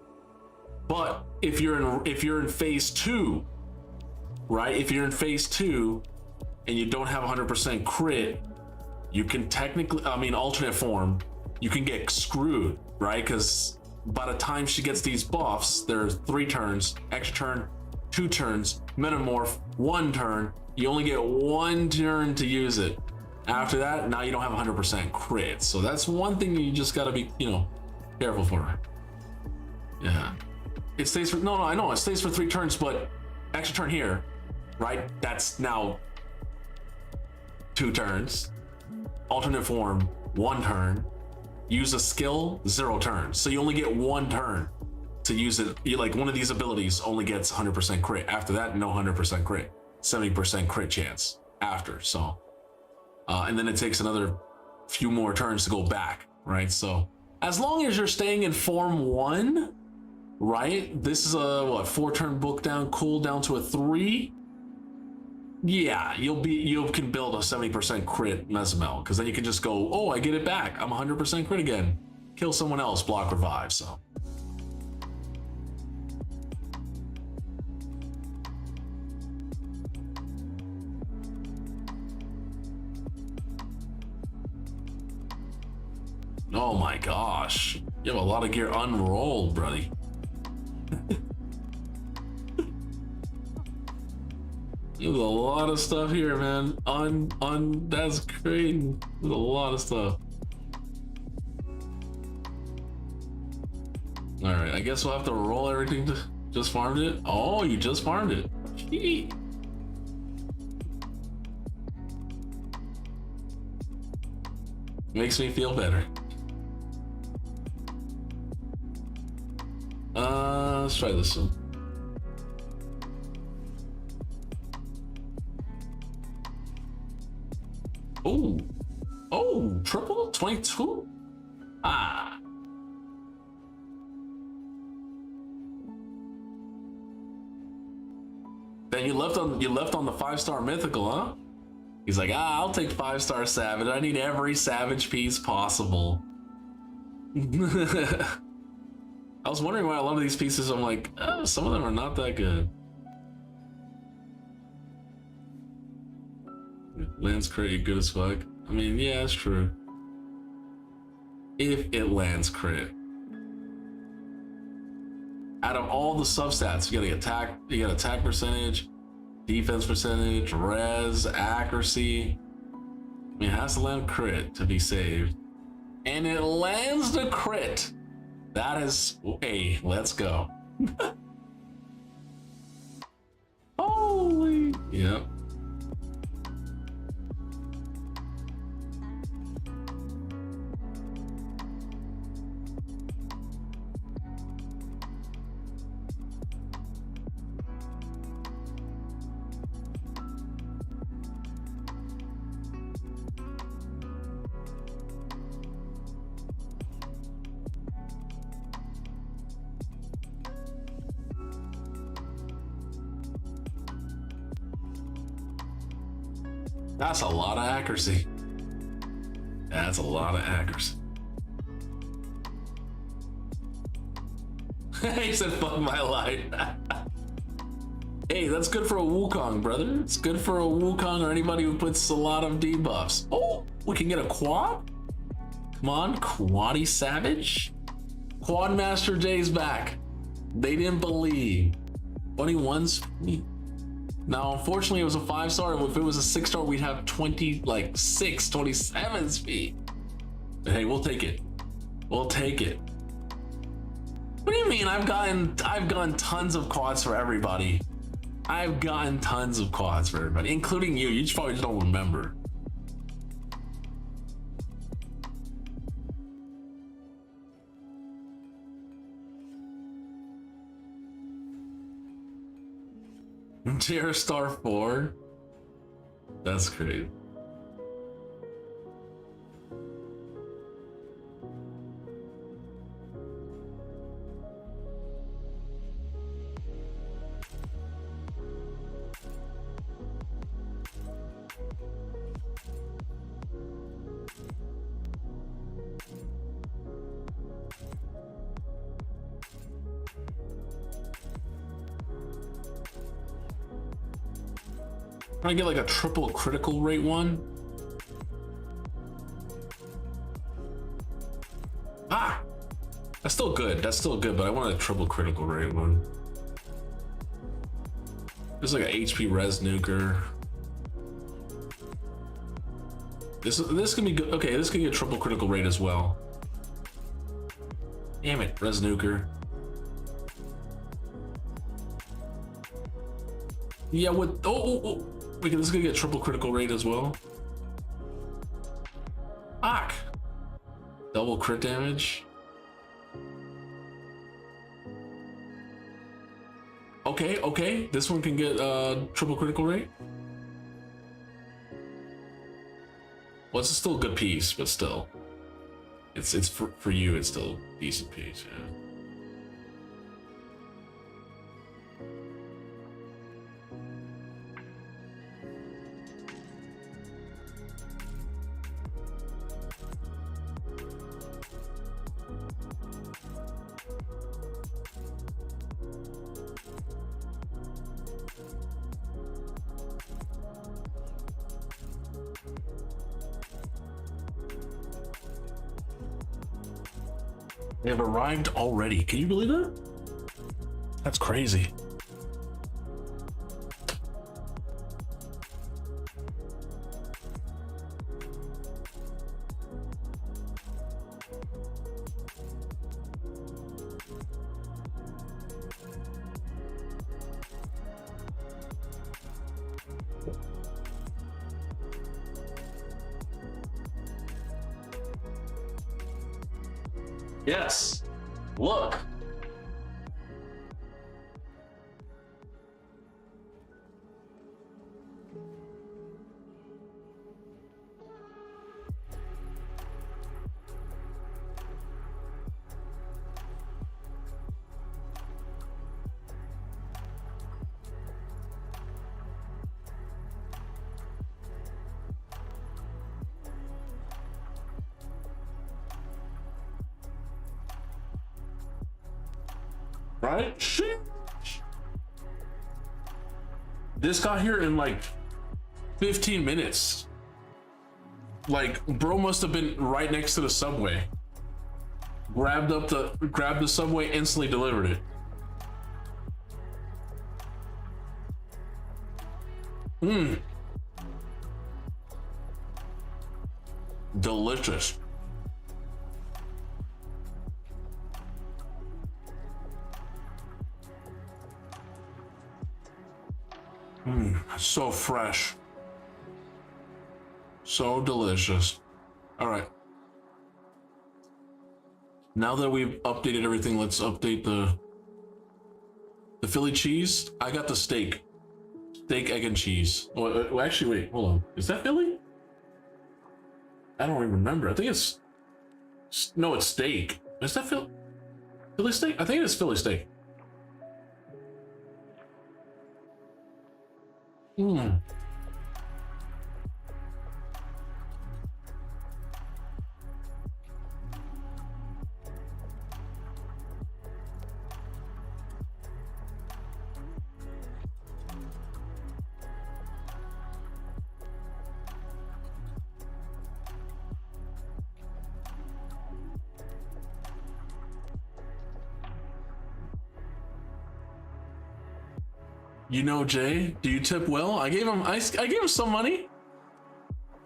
But if you're in phase 2, right? If you're in phase 2 and you don't have 100% crit, you can technically, I mean, alternate form, you can get screwed, right? Because by the time she gets these buffs, there's 3 turns, extra turn, 2 turns, metamorph, 1 turn. You only get 1 turn to use it. After that, now you don't have 100% crit. So that's one thing you just gotta be, you know, careful for. Yeah. It stays for, no, I know, it stays for 3 turns, but extra turn here, right? That's now 2 turns. Alternate form, 1 turn. Use a skill, 0 turns. So you only get 1 turn to use it. You, like, one of these abilities only gets 100% crit. After that, no 100% crit. 70% crit chance after. So and then it takes another few more turns to go back, right? So as long as you're staying in form 1, right? This is a what, 4-turn book down, cool down to a 3. Yeah, you can build a 70% crit Mesomel, because then you can just go, oh, I get it back, I'm 100% crit again, kill someone else, block revive. So oh my gosh, you have a lot of gear unrolled, buddy. There's a lot of stuff here, man. That's crazy. There's a lot of stuff. All right, I guess we'll have to roll everything to just farmed it. Oh, you just farmed it. Gee. Makes me feel better. Let's try this one. Oh, triple 22. Ah. Then you left on the 5-star mythical, huh? He's like, I'll take 5-star savage. I need every savage piece possible. I was wondering why a lot of these pieces, I'm like, some of them are not that good. Lands crit, good as fuck. I mean, yeah, that's true. If it lands crit. Out of all the substats, you got attack percentage, defense percentage, res, accuracy. I mean, it has to land crit to be saved. And it lands the crit. That is, hey, let's go. Holy, yep. That's a lot of accuracy. That's a lot of accuracy. He said, fuck my life. Hey, that's good for a Wukong, brother. It's good for a Wukong or anybody who puts a lot of debuffs. Oh, we can get a quad? Come on, Quaddy Savage? Quad Master J's back. They didn't believe. 21's me. Now, unfortunately, it was a 5-star. If it was a 6-star, we'd have 27 speed. But hey, we'll take it. We'll take it. What do you mean? I've gotten tons of quads for everybody. I've gotten tons of quads for everybody, including you. You just probably just don't remember. Tier Star 4? That's great. Can I get like a triple critical rate one? Ah! That's still good. That's still good, but I want a triple critical rate one. There's like an HP res nuker. This can be good. Okay, this can get a triple critical rate as well. Damn it, res nuker. Yeah, with wait, this is gonna get triple critical rate as well. Fuck. Double crit damage. Okay, this one can get triple critical rate. Well, it's still a good piece, but still, it's for you. It's still a decent piece. Yeah. They have arrived already. Can you believe that? That's crazy. Yes. Look. Right? Shit. This got here in like 15 minutes. Like, bro must have been right next to the subway. Grabbed the subway, instantly delivered it. Delicious. So fresh. So delicious. All right. Now that we've updated everything, let's update the Philly cheese. I got the steak. Steak, egg, and cheese. Oh, actually, wait, hold on. Is that Philly? I don't even remember. I think it's... No, it's steak. Is that Philly steak? I think it is Philly steak. You know, Jay, do you tip well? I gave him some money.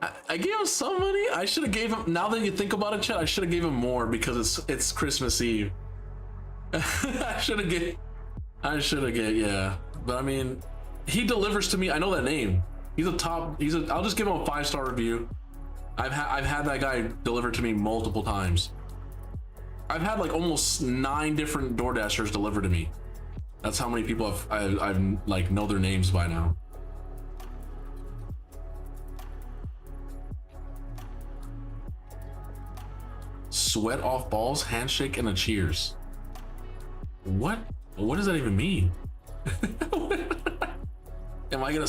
I gave him some money. I should have gave him, now that you think about it, Chet, I should have gave him more because it's Christmas Eve. I should have yeah. But I mean, he delivers to me. I know that name. I'll just give him a 5-star review. I've had that guy deliver to me multiple times. I've had like almost 9 different DoorDashers deliver to me. That's how many people I've like know their names by now. Sweat off balls, handshake, and a cheers. What does that even mean? Am I gonna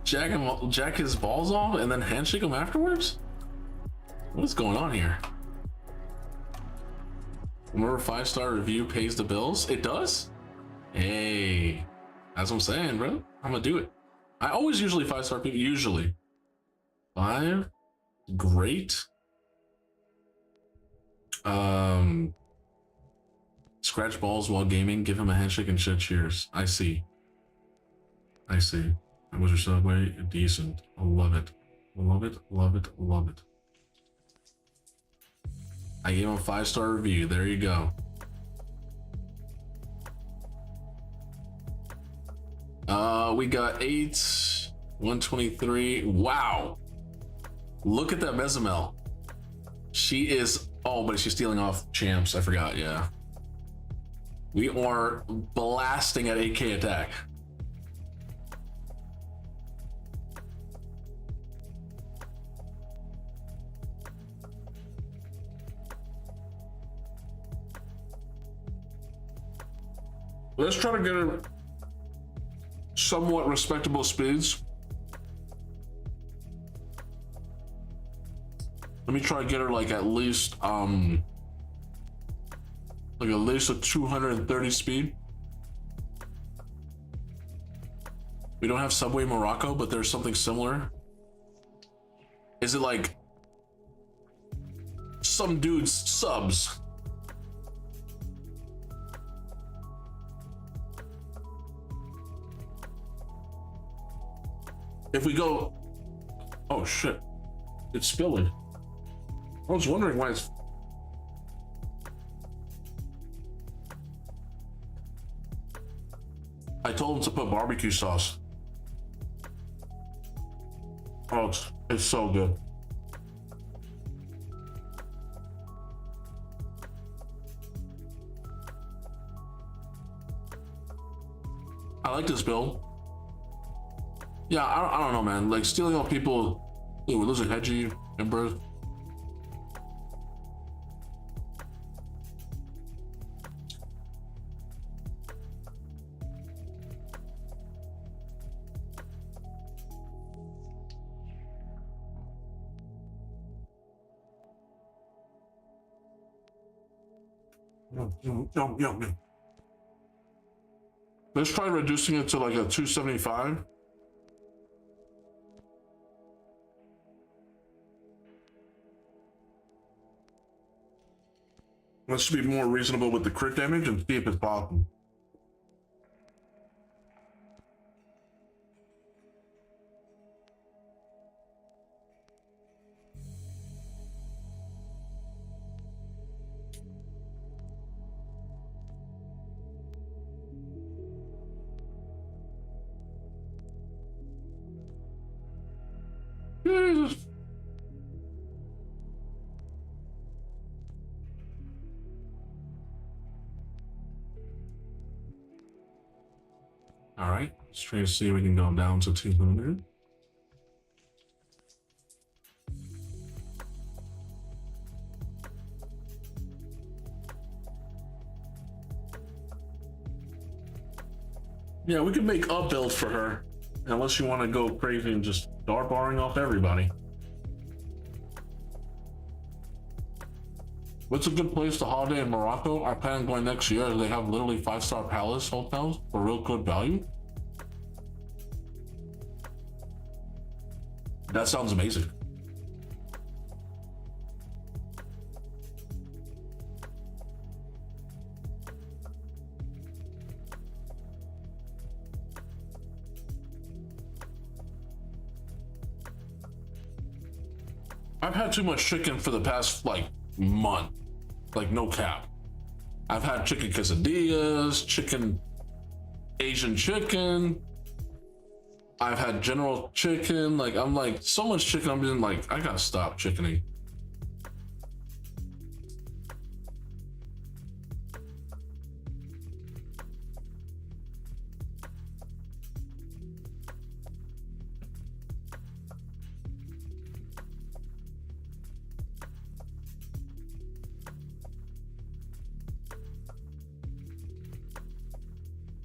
jack his balls off and then handshake him afterwards? What is going on here? Remember, 5-star review pays the bills? It does? Hey, that's what I'm saying, bro. I'm gonna do it. I always usually 5-star people, usually. 5, great. Scratch balls while gaming, give him a handshake and shed cheers. I see. How was your subway? Decent. I love it. Love it. I gave him a 5-star review. There you go. We got 8, 123. Wow. Look at that Bezamel. She is, but she's stealing off champs. I forgot, yeah. We are blasting at 8K attack. Let's try to get her somewhat respectable speeds. Let me try to get her like at least a 230 speed. We don't have Subway Morocco, but there's something similar. Is it like some dude's subs? If we go, oh shit, it's spilling. I was wondering why it's. I told him to put barbecue sauce. Oh, it's so good. I like this build. Yeah, I don't know, man. Like stealing off people. Ooh, we're losing Hedgie and Birth. Yum. Let's try reducing it to like a 275. Let's be more reasonable with the crit damage and see if it's possible. Jesus. All right, let's try to see if we can go down to 200. Yeah, we could make up builds for her, unless you want to go crazy and just start barring off everybody. What's a good place to holiday in Morocco? I plan on going next year. They have literally 5-star palace hotels for real good value. That sounds amazing. I've had too much chicken for the past like month. Like no cap. I've had chicken quesadillas, Asian chicken. I've had general chicken. Like I'm like so much chicken. I'm just like I gotta stop chickening.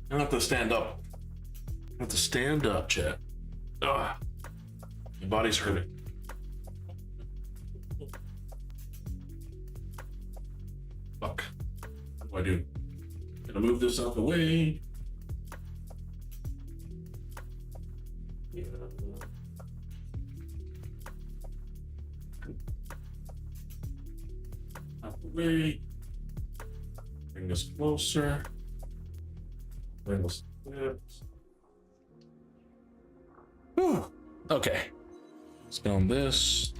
I have to stand up. I have to stand up, chat. Ugh. My body's hurting. Fuck. What do I do? Gonna move this out the way. Yeah. Out the way. Bring this closer. Whew. Okay. Let's go on this.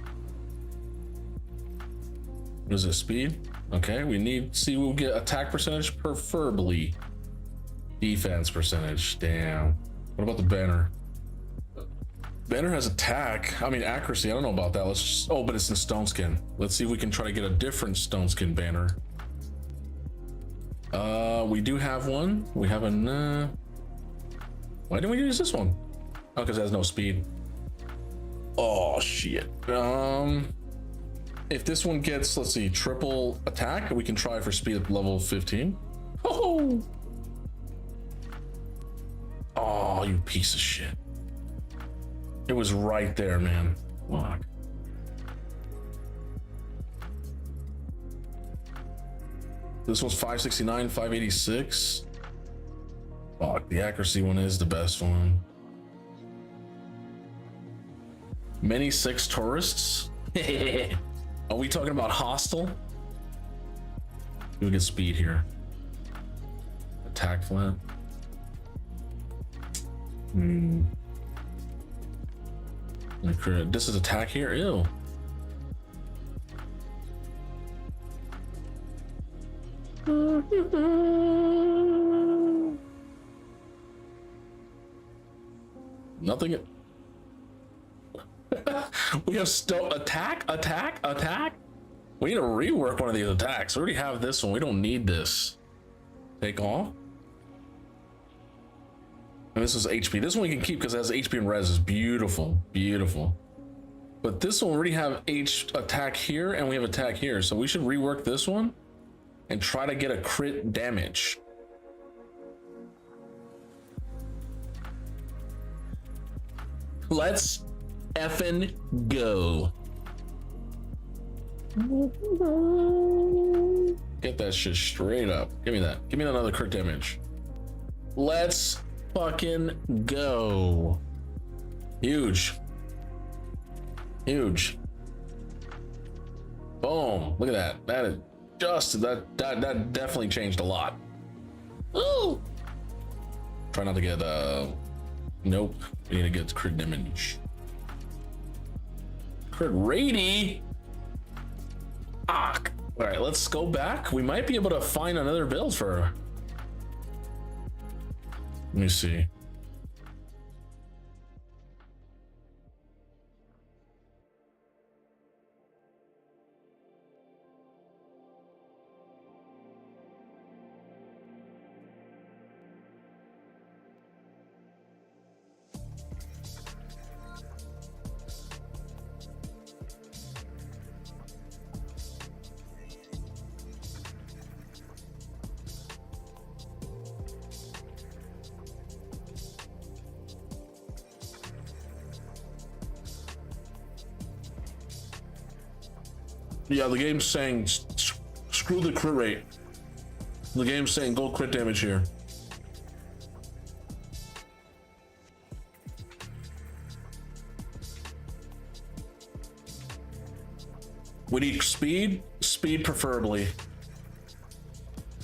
What is this, speed? Okay, we need to see we'll get attack percentage, preferably defense percentage. Damn. What about the banner? Banner has attack. I mean accuracy. I don't know about that. Let's just, oh, but it's in stone skin. Let's see if we can try to get a different stone skin banner. We do have one. We have an why didn't we use this one? Oh, because it has no speed. Oh shit. If this one gets, let's see, triple attack, we can try for speed at level 15. Oh, oh, you piece of shit. It was right there, man. Fuck. This one's 569, 586. Fuck, the accuracy one is the best one. Many 6 tourists. Are we talking about hostile? We get speed here. Attack flat. This is attack here. Ew. Nothing. We have attack. We need to rework one of these attacks. We already have this one. We don't need this. Take off. And this is HP. This one we can keep because it has HP and res. Is beautiful, beautiful. But this one we already have attack here and we have attack here. So we should rework this one and try to get a crit damage. Let's effing go. Get that shit straight up. Give me that. Give me another crit damage. Let's fucking go. Huge. Huge. Boom. Look at that. That is just that definitely changed a lot. Ooh. Try not to get nope. We need to get crit damage. Crit rady. Ah. All right, let's go back. We might be able to find another build for her. Let me see. Yeah, the game's saying screw the crit rate. The game's saying go crit damage here. We need speed, preferably.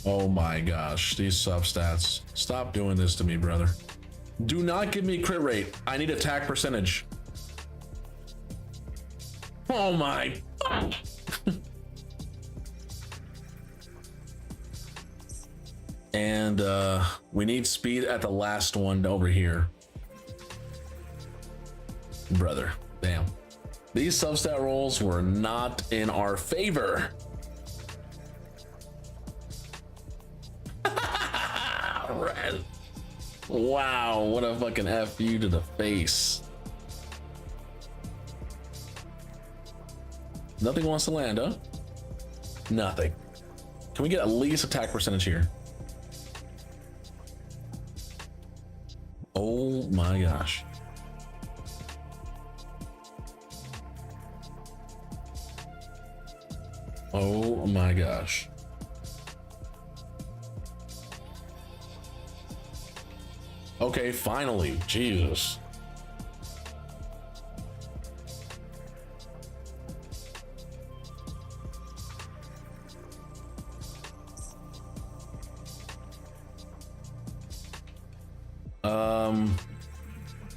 Oh my gosh, these substats. Stop doing this to me, brother. Do not give me crit rate. I need attack percentage. Oh my. And we need speed at the last one over here. Brother, damn. These substat rolls were not in our favor. Wow, what a fucking F you to the face. Nothing wants to land, huh? Nothing. Can we get at least attack percentage here? Oh my gosh. Oh my gosh. Okay, finally. Jesus.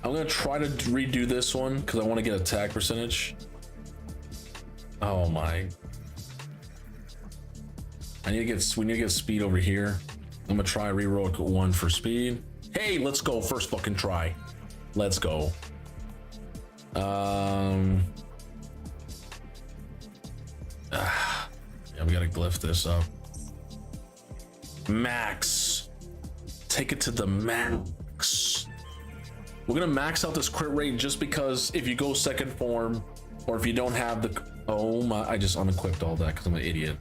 I'm gonna try to redo this one because I want to get attack percentage. Oh my. We need to get speed over here. I'm gonna try reroll one for speed. Hey, let's go. First fucking try. Let's go. Yeah, we gotta glyph this up. Max. Take it to the max. We're gonna max out this crit rate just because if you go second form or if you don't have the, oh my, I just unequipped all that because I'm an idiot.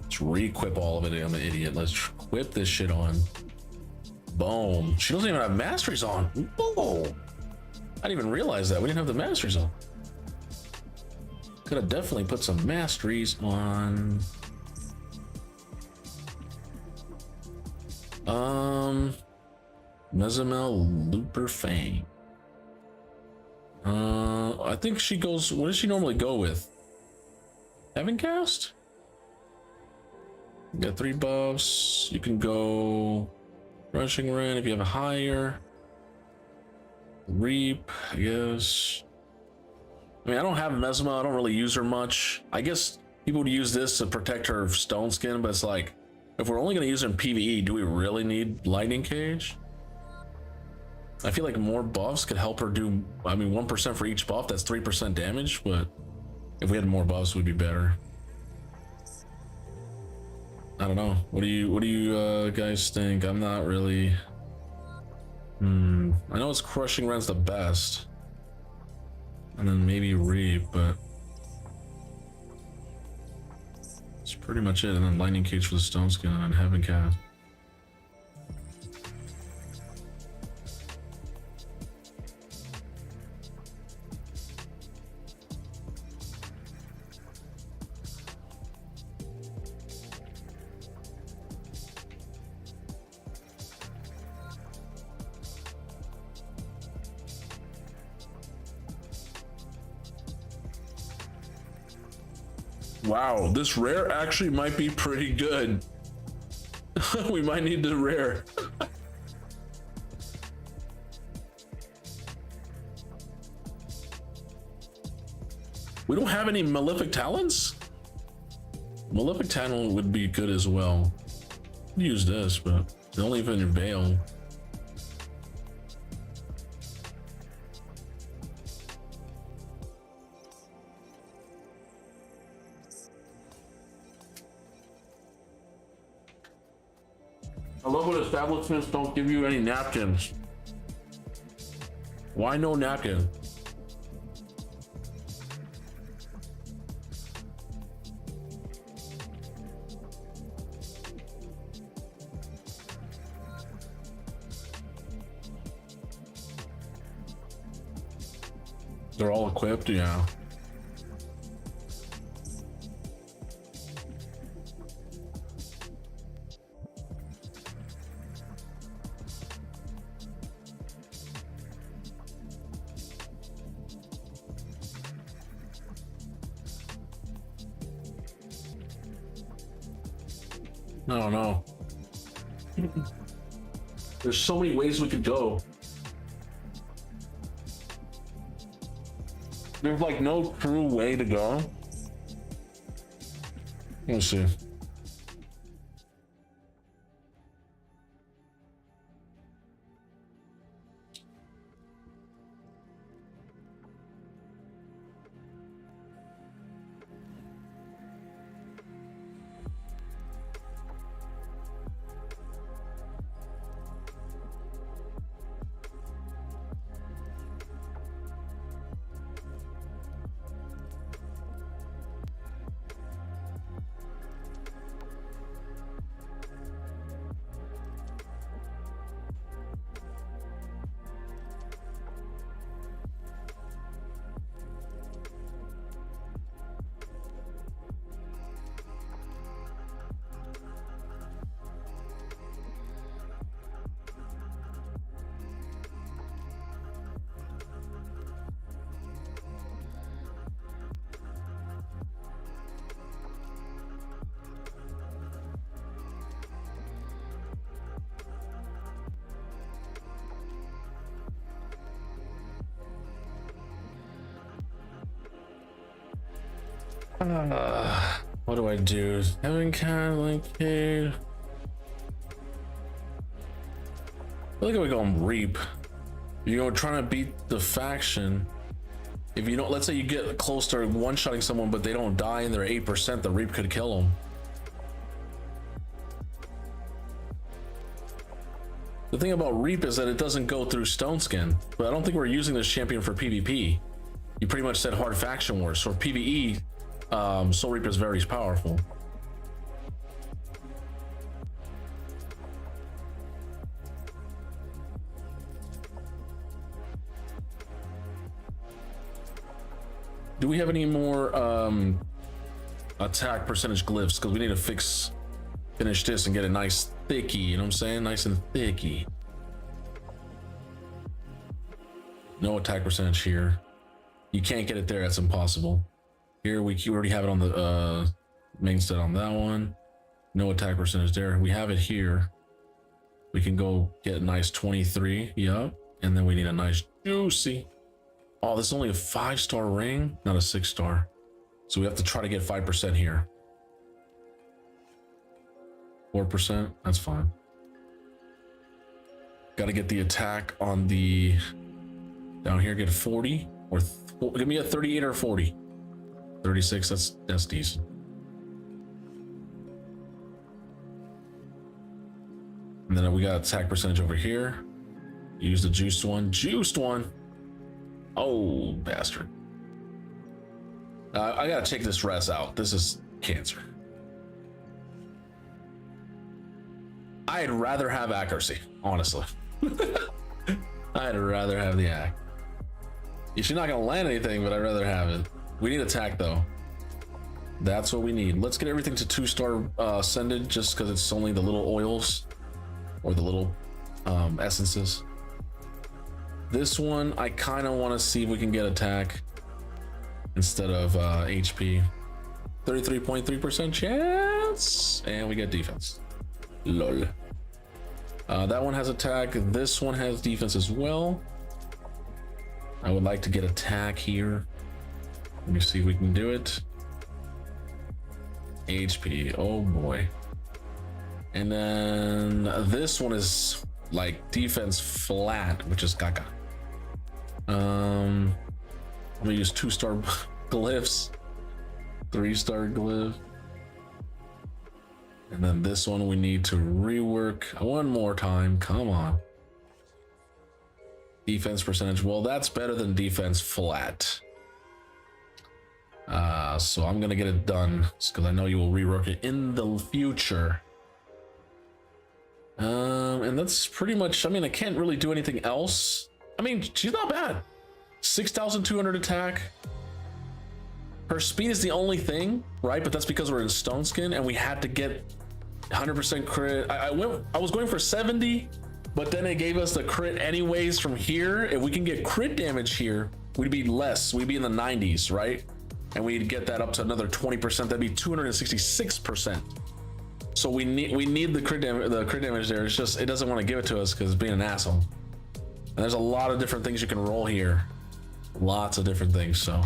Let's re-equip all of it. I'm an idiot. Let's equip this shit on. Boom. She doesn't even have masteries on. Whoa. I didn't even realize that we didn't have the masteries on. Could have definitely put some masteries on. Mezamel Looper Fang. I think she goes, what does she normally go with? Heaven Cast? You got 3 buffs. You can go Rushing Rend if you have a higher. Reap, I guess. I mean, I don't have Mesma. I don't really use her much. I guess people would use this to protect her stone skin, but it's like, if we're only going to use her in PvE, do we really need Lightning Cage? I feel like more buffs could help her do, I mean, 1% for each buff, that's 3% damage, but if we had more buffs, we'd be better. I don't know. What do you guys think? I'm not really. I know it's Crushing Rend's the best, and then maybe Reap, but it's pretty much it. And then Lightning Cage for the Stone Skin and Heaven Cast. Wow, this rare actually might be pretty good. We might need the rare. We don't have any Malefic Talons? Malefic Talon would be good as well. Use this, but only if in your Veil. I love when establishments don't give you any napkins. Why no napkin? They're all equipped, yeah. I don't know. There's so many ways we could go. There's like no true way to go. Let's see. What do I do? Heaven Cat, like Cave. I feel like we go and Reap. You're trying to beat the faction. If you don't, let's say you get close to one-shotting someone, but they don't die and they're 8%, the Reap could kill them. The thing about Reap is that it doesn't go through Stone Skin, but I don't think we're using this champion for PvP. You pretty much said hard faction wars. For PvE, Soul Reaper is very powerful. Do we have any more attack percentage glyphs? Because we need to finish this and get a nice thicky, you know what I'm saying? Nice and thicky. No attack percentage here. You can't get it there, that's impossible. Here we already have it on the main stat on that one. No attack percentage there. We have it here. We can go get a nice 23, yup. And then we need a nice juicy. Oh, this is only a 5-star ring, not a 6-star. So we have to try to get 5% here. 4%, that's fine. Got to get the attack on the down here, get 40 or give me a 38 or 40. 36, that's decent. And then we got attack percentage over here. Use the juiced one. Juiced one. Oh, bastard. I gotta take this rest out. This is cancer. I'd rather have accuracy, honestly. I'd rather have the act. She's not gonna land anything, but I'd rather have it. We need attack though. That's what we need. Let's get everything to 2-star ascended, just because it's only the little oils or the little essences. This one, I kind of want to see if we can get attack instead of HP. 33.3% chance. And we get defense. Lol. That one has attack. This one has defense as well. I would like to get attack here. Let me see if we can do it. HP. Oh boy. And then this one is like defense flat, which is caca. I'm gonna use 2-star glyphs, 3-star glyph. And then this one we need to rework one more time. Come on. Defense percentage. Well, that's better than defense flat. So I'm gonna get it done because I know you will rework it in the future. And that's pretty much, I mean, I can't really do anything else. I mean, she's not bad. 6,200 attack. Her speed is the only thing, right? But that's because we're in stone skin and we had to get 100% crit. I was going for 70, but then it gave us the crit anyways from here. If we can get crit damage here, we'd be less. We'd be in the 90s, right? And we'd get that up to another 20%. That'd be 266%. So we need the crit damage there. It's just, it doesn't want to give it to us because it's being an asshole. And there's a lot of different things you can roll here. Lots of different things, so.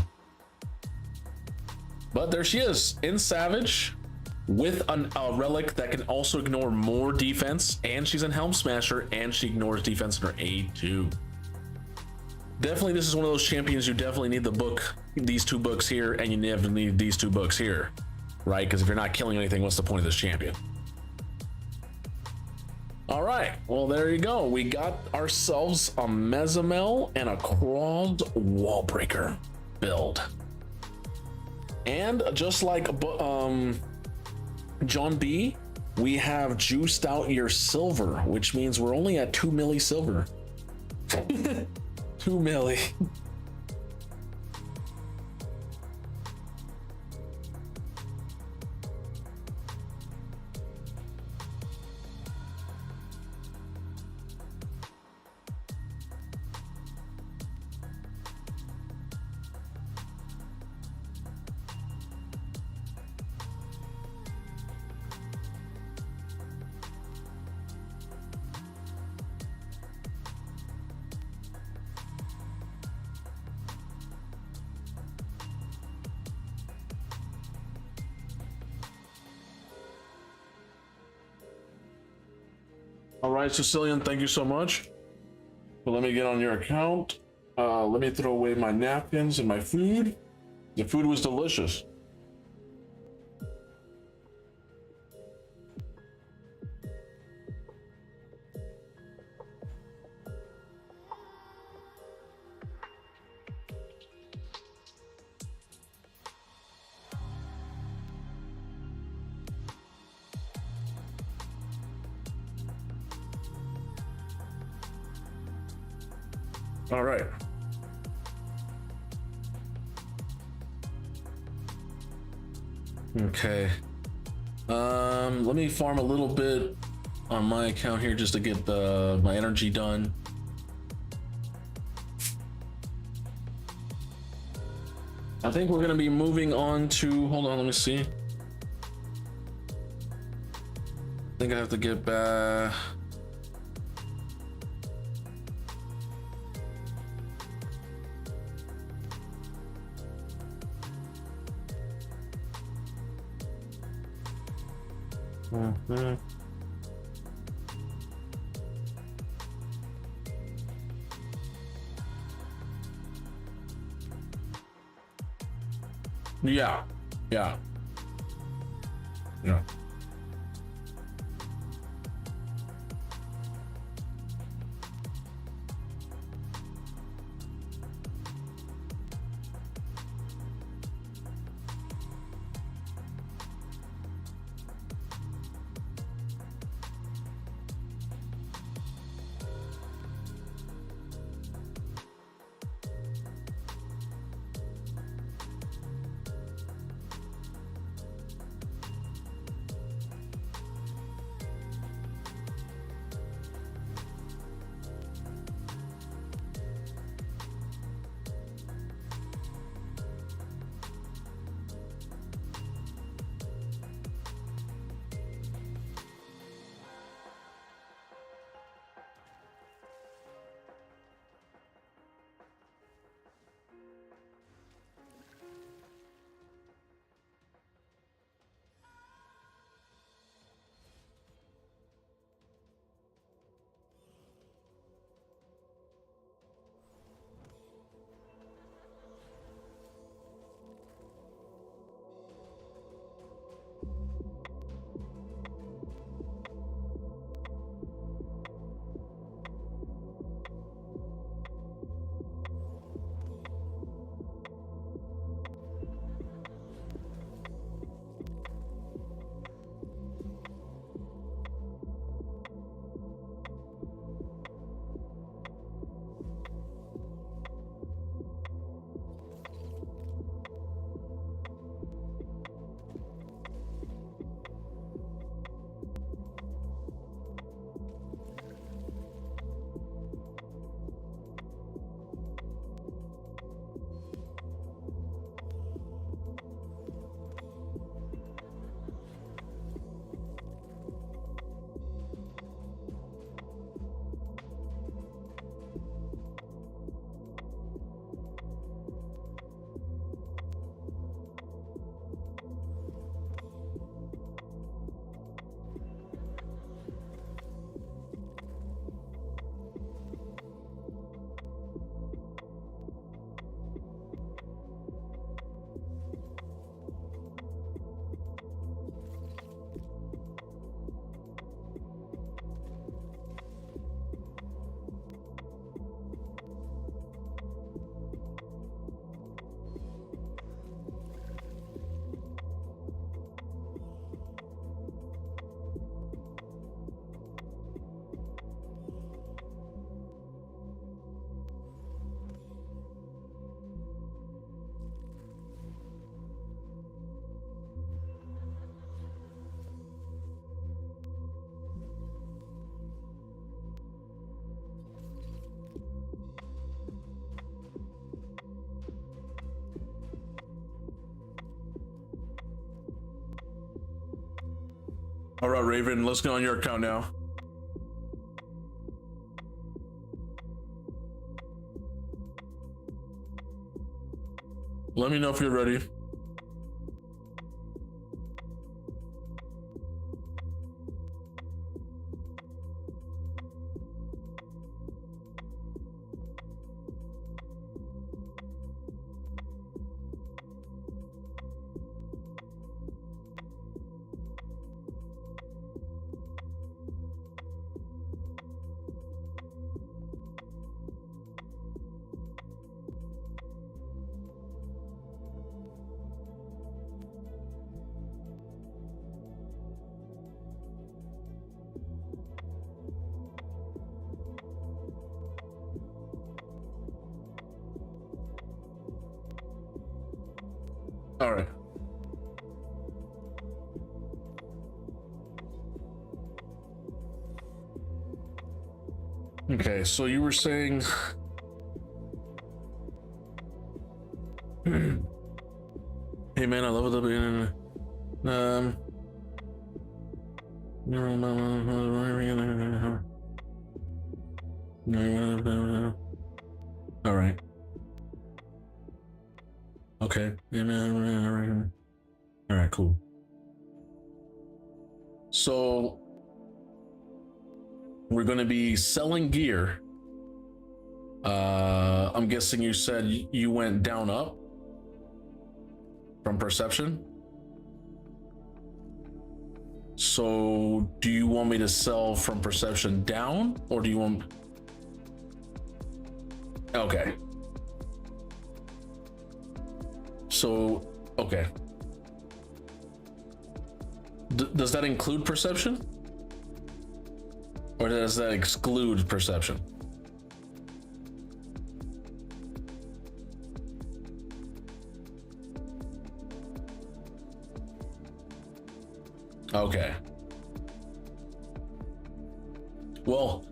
But there she is, in Savage, with a relic that can also ignore more defense, and she's in Helm Smasher, and she ignores defense in her A2. Definitely, this is one of those champions you definitely need the book, these 2 books here, and you definitely need these 2 books here, right? Because if you're not killing anything, what's the point of this champion? All right, well, there you go. We got ourselves a Mezamel and a Crawled Wallbreaker build. And just like John B, we have juiced out your silver, which means we're only at 2 milli silver. 2 milli. All right, Sicilian, thank you so much. But let me get on your account. Let me throw away my napkins and my food. The food was delicious. All right. Okay. Let me farm a little bit on my account here just to get my energy done. I think we're gonna be moving on to, hold on, let me see. I think I have to get back. Yeah. All right, Raven, let's go on your account now. Let me know if you're ready. All right. Okay, so you were saying hey man, I love it. All right. Okay. All right, cool. So we're going to be selling gear. I'm guessing you said you went down up from perception. So do you want me to sell from perception down, or do you want... Okay. So, okay. Does that include perception? Or does that exclude perception? Okay. Well,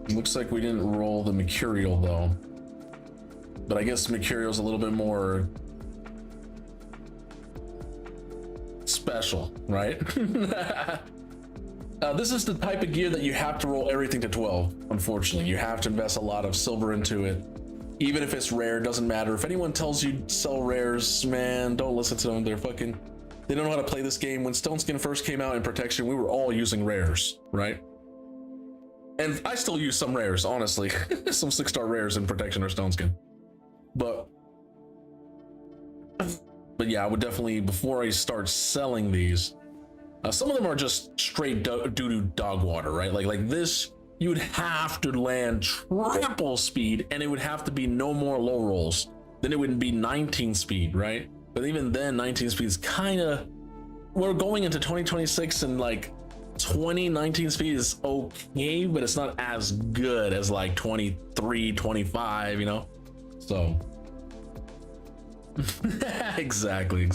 looks like we didn't roll the Mercurial though. But I guess Mercurial's a little bit more special, right? This is the type of gear that you have to roll everything to 12. Unfortunately, you have to invest a lot of silver into it. Even if it's rare, doesn't matter. If anyone tells you sell rares, man, don't listen to them. They don't know how to play this game. When Stone Skin first came out in Protection, we were all using rares, right? And I still use some rares, honestly. Some 6-star rares in Protection or Stone Skin. But yeah, I would definitely, before I start selling these, some of them are just straight doo-doo dog water, right? Like this, you would have to land triple speed, and it would have to be no more low rolls. Then it would be 19 speed, right? But even then, 19 speed is kind of... We're going into 2026, and like 19 speed is okay, but it's not as good as like 23, 25, you know? So... exactly.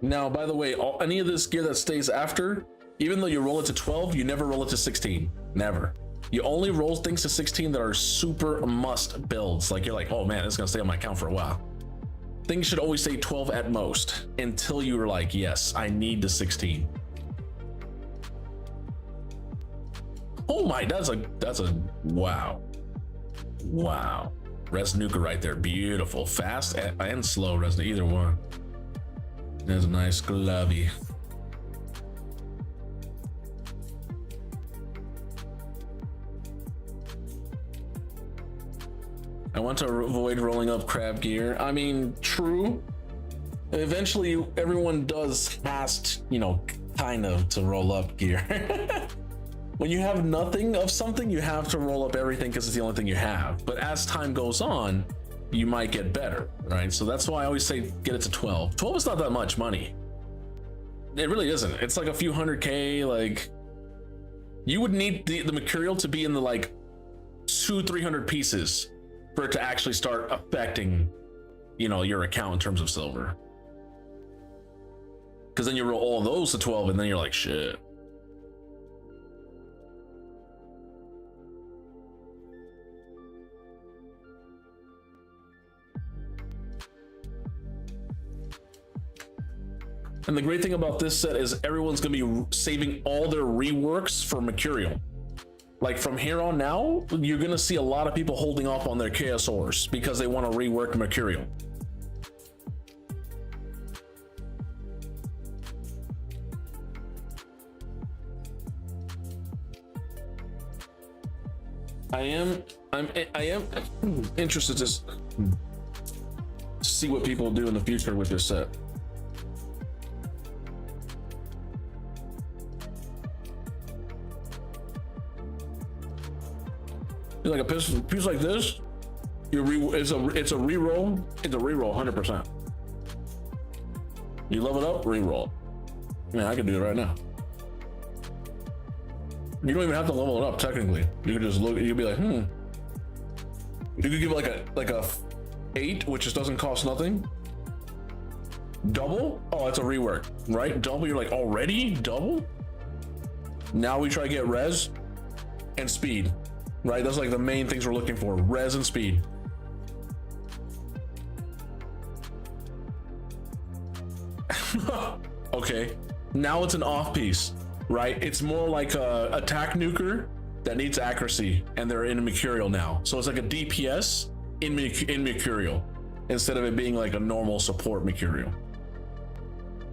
Now, by the way, any of this gear that stays after, even though you roll it to 12, you never roll it to 16. Never. You only roll things to 16 that are super must builds. Like you're like, oh man, it's gonna stay on my account for a while. Things should always say 12 at most until you're like, yes, I need the 16. Oh my, that's a wow. Wow. Res Nuka right there. Beautiful. Fast and slow Res, either one. There's a nice glovey. I want to avoid rolling up crab gear. I mean, true. Eventually, everyone has, you know, kind of to roll up gear. When you have nothing of something, you have to roll up everything because it's the only thing you have. But as time goes on, you might get better, right? So that's why I always say get it to 12. 12 is not that much money. It really isn't. It's like a few 100K. Like, you would need the material to be in the like 200-300 pieces for it to actually start affecting, you know, your account in terms of silver. Because then you roll all those to 12 and then you're like, shit. And the great thing about this set is everyone's gonna be saving all their reworks for Mercurial. Like from here on now, you're gonna see a lot of people holding off on their KSORs because they want to rework Mercurial. I am interested to see what people do in the future with this set. Like a piece like this, it's a reroll. It's a reroll, 100%. You level it up, reroll. Man, I can do it right now. You don't even have to level it up technically. You can just look. You'll be like, You could give it like a 8, which just doesn't cost nothing. Double? Oh, it's a rework, right? Double. You're like, already double? Now we try to get res and speed. Right, that's like the main things we're looking for, res and speed. Okay, now it's an off piece, right? It's more like a attack nuker that needs accuracy, and they're in Mercurial now. So it's like a DPS in Mercurial, instead of it being like a normal support Mercurial.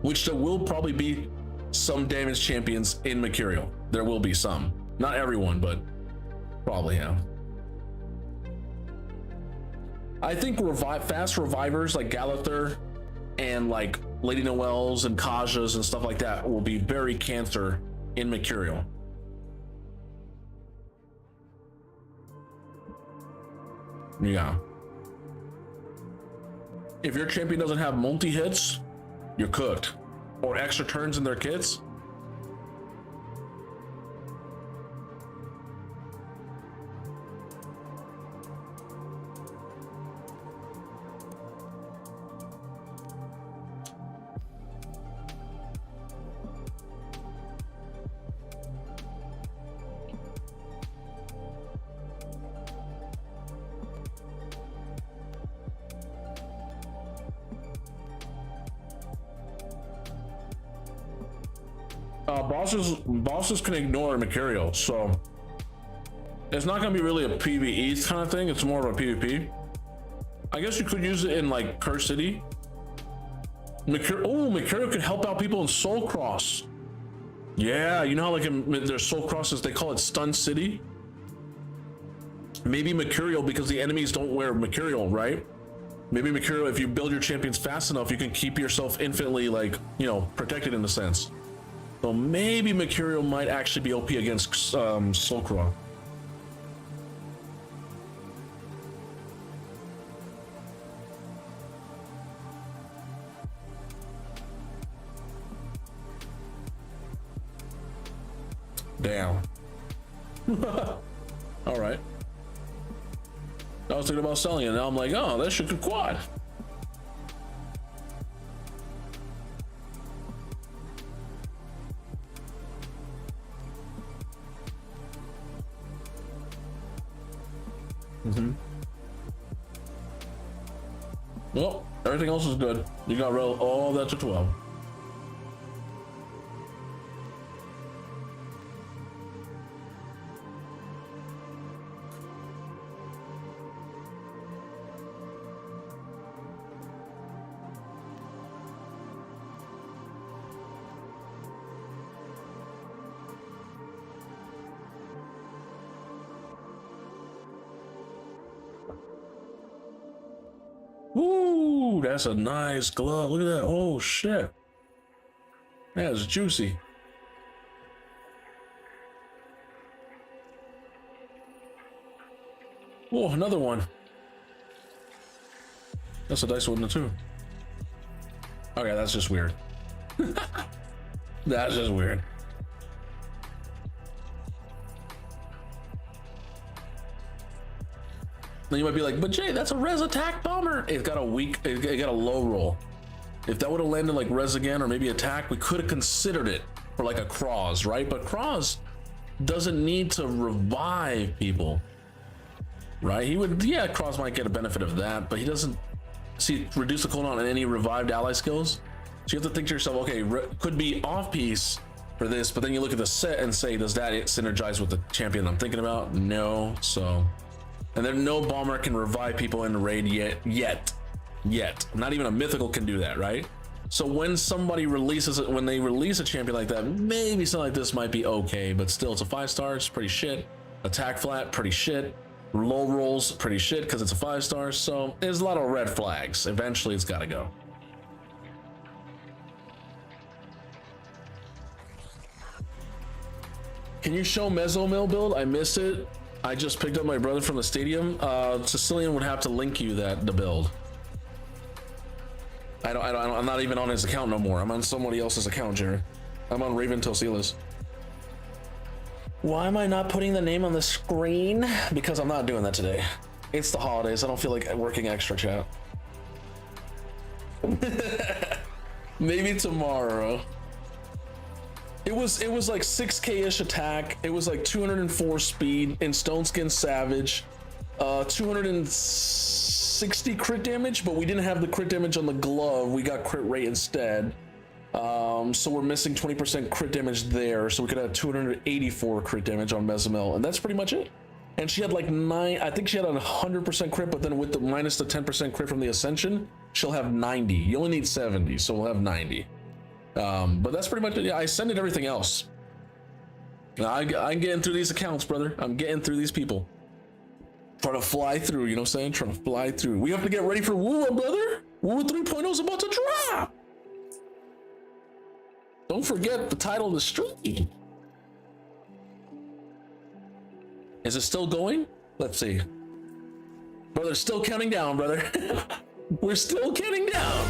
Which there will probably be some damage champions in Mercurial. There will be some, not everyone, but probably, yeah. I think fast revivers like Galather and like Lady Noel's and Kaja's and stuff like that will be very cancer in Mercurial. Yeah. If your champion doesn't have multi-hits, you're cooked. Or extra turns in their kits. Bosses can ignore Mercurial, so it's not gonna be really a PvE kind of thing. It's more of a PvP. I guess you could use it in like Curse City. Mercurial could help out people in Soul Cross. Yeah, you know how like in their Soul Crosses they call it Stun City. Maybe Mercurial, because the enemies don't wear Mercurial, right? Maybe Mercurial, if you build your champions fast enough, you can keep yourself infinitely, like, you know, protected in a sense. So maybe Mercurial might actually be OP against Soulcraw. Damn. All right. I was thinking about selling it. Now I'm like, oh, that shit could quad. Well, everything else is good. You got roll all that to 12. Ooh, that's a nice glove. Look at that. Oh shit. That's juicy. Oh, another one. That's a dice one too. Okay, that's just weird. That's just weird. Then you might be like, but Jay, that's a res attack bomber. It got a it got a low roll. If that would have landed like res again or maybe attack, we could have considered it for like a Cross, right? But Cross doesn't need to revive people, right? He would, yeah, Cross might get a benefit of that, but he doesn't see reduce the cooldown on any revived ally skills. So you have to think to yourself, okay, could be off piece for this, but then you look at the set and say, does that synergize with the champion I'm thinking about? No. So, and then no bomber can revive people in the raid yet. Not even a mythical can do that, right? So when somebody releases it, when they release a champion like that, maybe something like this might be okay, but still it's a 5-star, it's pretty shit. Attack flat, pretty shit. Low rolls, pretty shit because it's a 5-star. So there's a lot of red flags. Eventually it's got to go. Can you show Mesomill build? I missed it. I just picked up my brother from the stadium. Sicilian would have to link you the build. I'm not even on his account no more. I'm on somebody else's account, Jared. I'm on Raven Tosilas. Why am I not putting the name on the screen? Because I'm not doing that today. It's the holidays. I don't feel like working extra, chat. Maybe tomorrow. It was like 6k-ish attack. It was like 204 speed in Stone Skin Savage. 260 crit damage, but we didn't have the crit damage on the glove. We got crit rate instead. So we're missing 20% crit damage there. So we could have 284 crit damage on Mesomill, and that's pretty much it. And she had like I think she had a 100% crit, but then with the minus the 10% crit from the Ascension, she'll have 90. You only need 70, so we'll have 90. But that's pretty much it. Yeah, I send it everything else. I'm getting through these accounts, brother. I'm getting through these people. Trying to fly through, you know what I'm saying? Trying to fly through. We have to get ready for Wuwa, brother. Wuwa 3.0 is about to drop. Don't forget the title of the stream. Is it still going? Let's see. Brother, still counting down, brother. We're still counting down.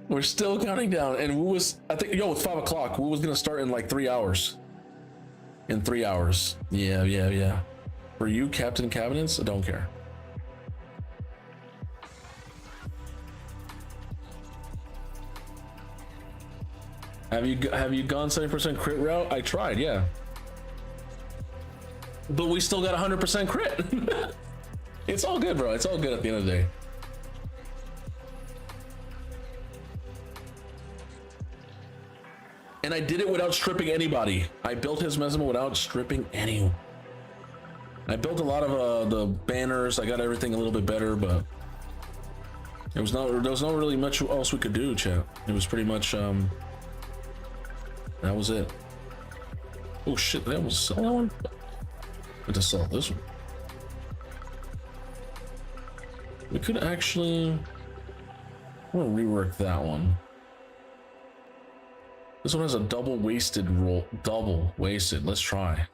We're still counting down. And Wu was, I think, it's 5 o'clock. Wu was gonna start in like 3 hours. In 3 hours. Yeah. For you, Captain Cabinets, I don't care. Have you gone 70% crit route? I tried, yeah. But we still got 100% crit. It's all good, bro. It's all good at the end of the day. And I did it without stripping anybody. I built his Mesomill without stripping anyone. I built a lot of the banners. I got everything a little bit better, but there was not really much else we could do, chat. It was pretty much that was it. Oh shit, that was sell that one. I just sell this one. We could actually, I'm gonna rework that one. This one has a double wasted roll. Double wasted. Let's try.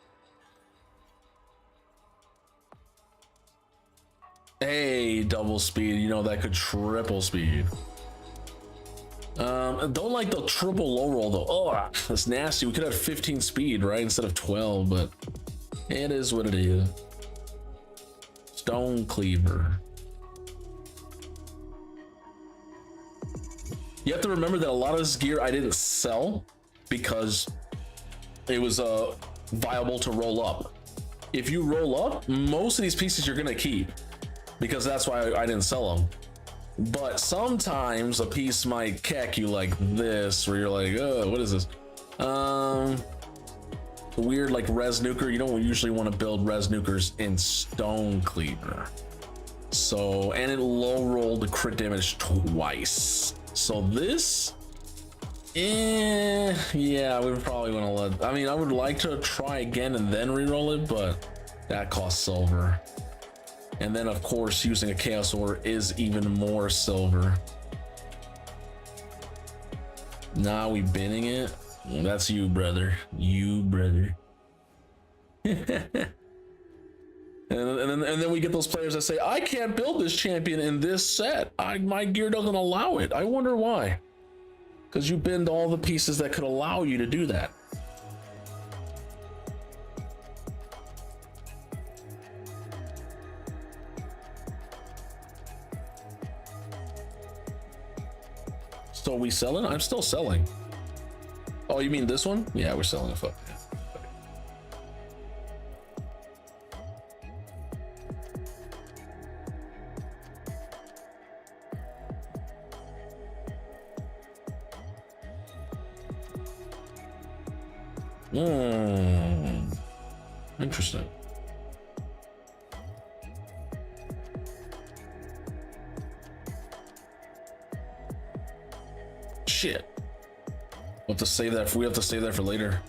Hey, double speed. You know that could triple speed. Don't like the triple low roll though. Oh, that's nasty. We could have 15 speed, right, instead of 12, but it is what it is. Stone Cleaver. You have to remember that a lot of this gear I didn't sell because it was viable to roll up. If you roll up, most of these pieces you're gonna keep because that's why I didn't sell them. But sometimes a piece might cack you like this, where you're like, oh, what is this? Weird like res nuker. You don't usually want to build res nukers in Stone Cleaver. So, and it low rolled the crit damage twice. So this, yeah, we probably want to let, I mean, I would like to try again and then re-roll it, but that costs silver. And then of course using a chaos ore is even more silver. Now we binning it. That's you, brother. You, brother. And then we get those players that say, I can't build this champion in this set. My gear doesn't allow it. I wonder why. Because you binned all the pieces that could allow you to do that. So we selling? I'm still selling. Oh, you mean this one? Yeah, we're selling it. Fuck yeah. Interesting. Shit. We have to save that for later.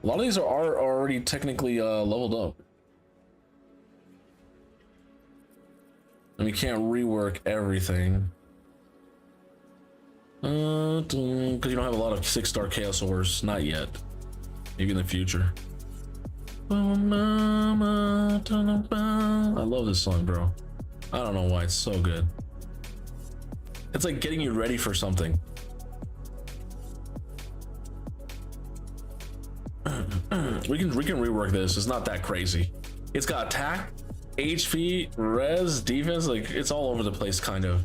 A lot of these are already technically leveled up. And we can't rework everything. Because you don't have a lot of 6-star chaos ores, not yet. Maybe in the future. I love this song, bro. I don't know why, it's so good. It's like getting you ready for something. We can rework this. It's not that crazy. It's got attack, HP, res, defense. Like it's all over the place, kind of.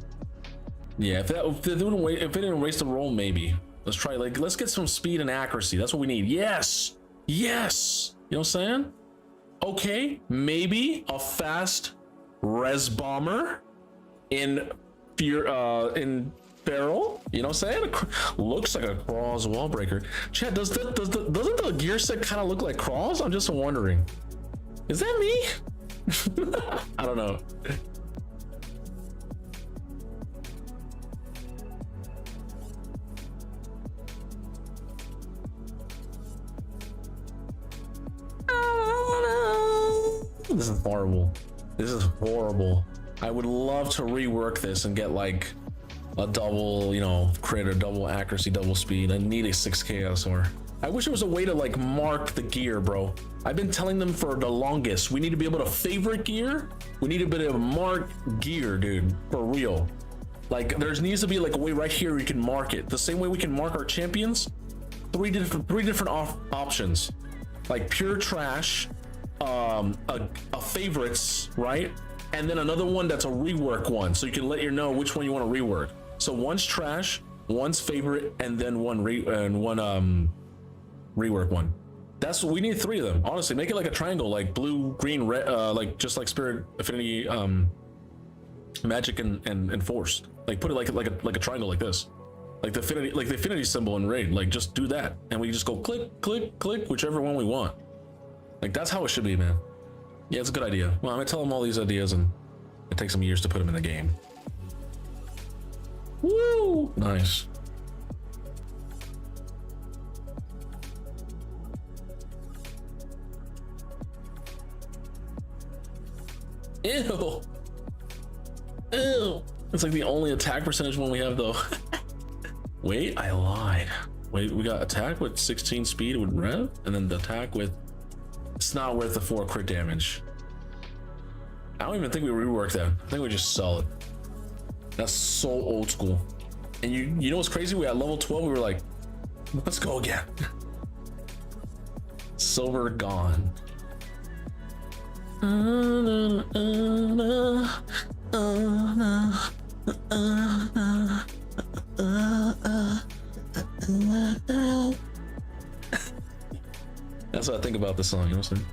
Yeah, if it didn't waste the roll, maybe. Let's try. Like let's get some speed and accuracy. That's what we need. Yes, yes. You know what I'm saying? Okay, maybe a fast res bomber in Feral, you know what I'm saying? Looks like a Craw's wall breaker. Chad, doesn't the gear set kind of look like Craw's? I'm just wondering. Is that me? I don't know. This is horrible. This is horrible. I would love to rework this and get like a double, you know, crit or double accuracy, double speed. I need a 6 chaos ore. I wish there was a way to like mark the gear, bro. I've been telling them for the longest. We need to be able to favorite gear. We need to be able to mark gear, dude, for real. Like there needs to be like a way right here we can mark it. The same way we can mark our champions. Three different options. Like pure trash, a favorites, right? And then another one that's a rework one, so you can let you know which one you want to rework. So one's trash, one's favorite, and then one rework one. That's what we need. 3 of them. Honestly, make it like a triangle, like blue, green, red, like just like Spirit, Affinity, Magic, and Force. Like put it like a triangle like this, like the affinity symbol in Raid. Like just do that, and we just go click, click, click, whichever one we want. Like that's how it should be, man. Yeah, it's a good idea. Well, I'm gonna tell them all these ideas, and it takes some years to put them in the game. Woo! Nice. Ew. Ew. It's like the only attack percentage one we have, though. Wait, I lied. Wait, we got attack with 16 speed with rev, and then the attack with... It's not worth the 4 crit damage. I don't even think we reworked that. I think we just sell it. That's so old school. And you know what's crazy? We at level 12, we were like, let's go again. Silver gone. That's what I think about this song, you know what I'm saying?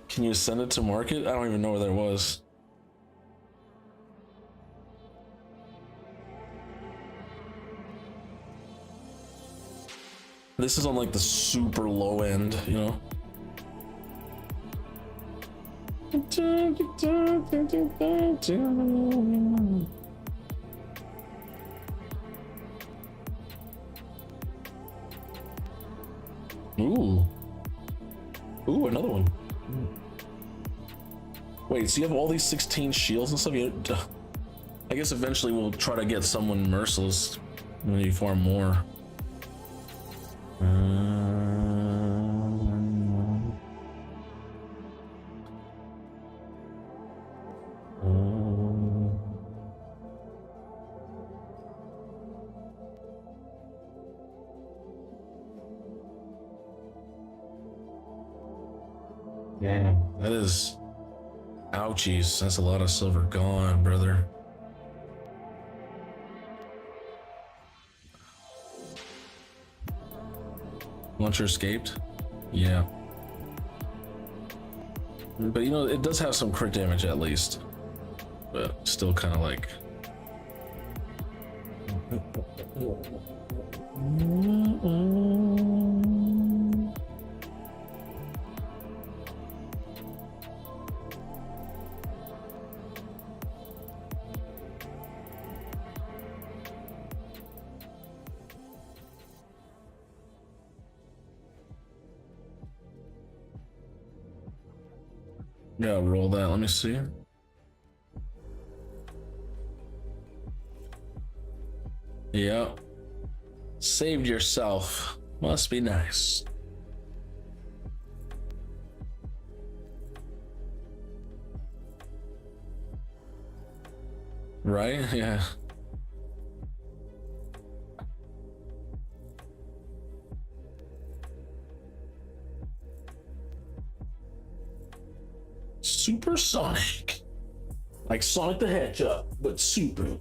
Can you send it to market? I don't even know where that was. This is on like the super low end, you know? Ooh. Ooh, another one. Wait, so you have all these 16 shields and stuff? I guess eventually we'll try to get someone merciless when you farm more. Yeah, that is ouchies. That's a lot of silver gone, brother. Launcher escaped? Yeah. But you know, it does have some crit damage at least. But still kind of like... Yeah, roll that. Let me see. Yep. Saved yourself. Must be nice. Right? Yeah. Supersonic. Like Sonic the Hedgehog, but super.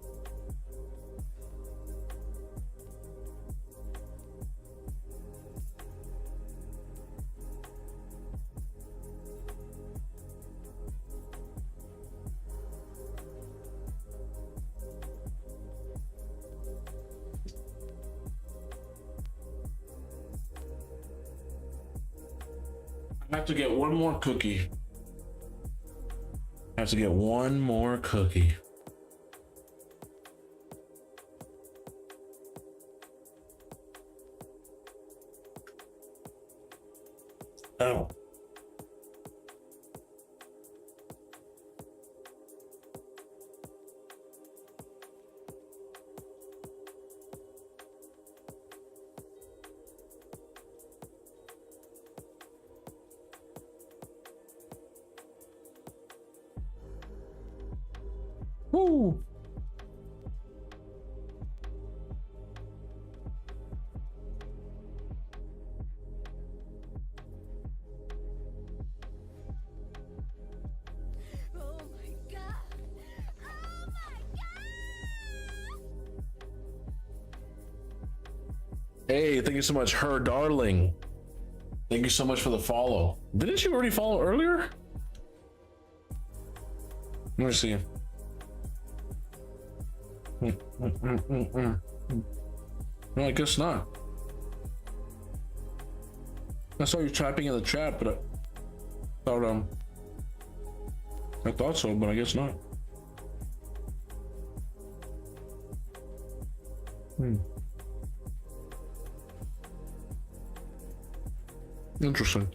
I have to get one more cookie. I have to get one more cookie. Oh. Woo! Oh my god! Oh my god! Hey, thank you so much, her darling. Thank you so much for the follow. Didn't you already follow earlier? Let me see. No, I guess not. I saw you typing in the chat, but I thought so, but I guess not. Interesting.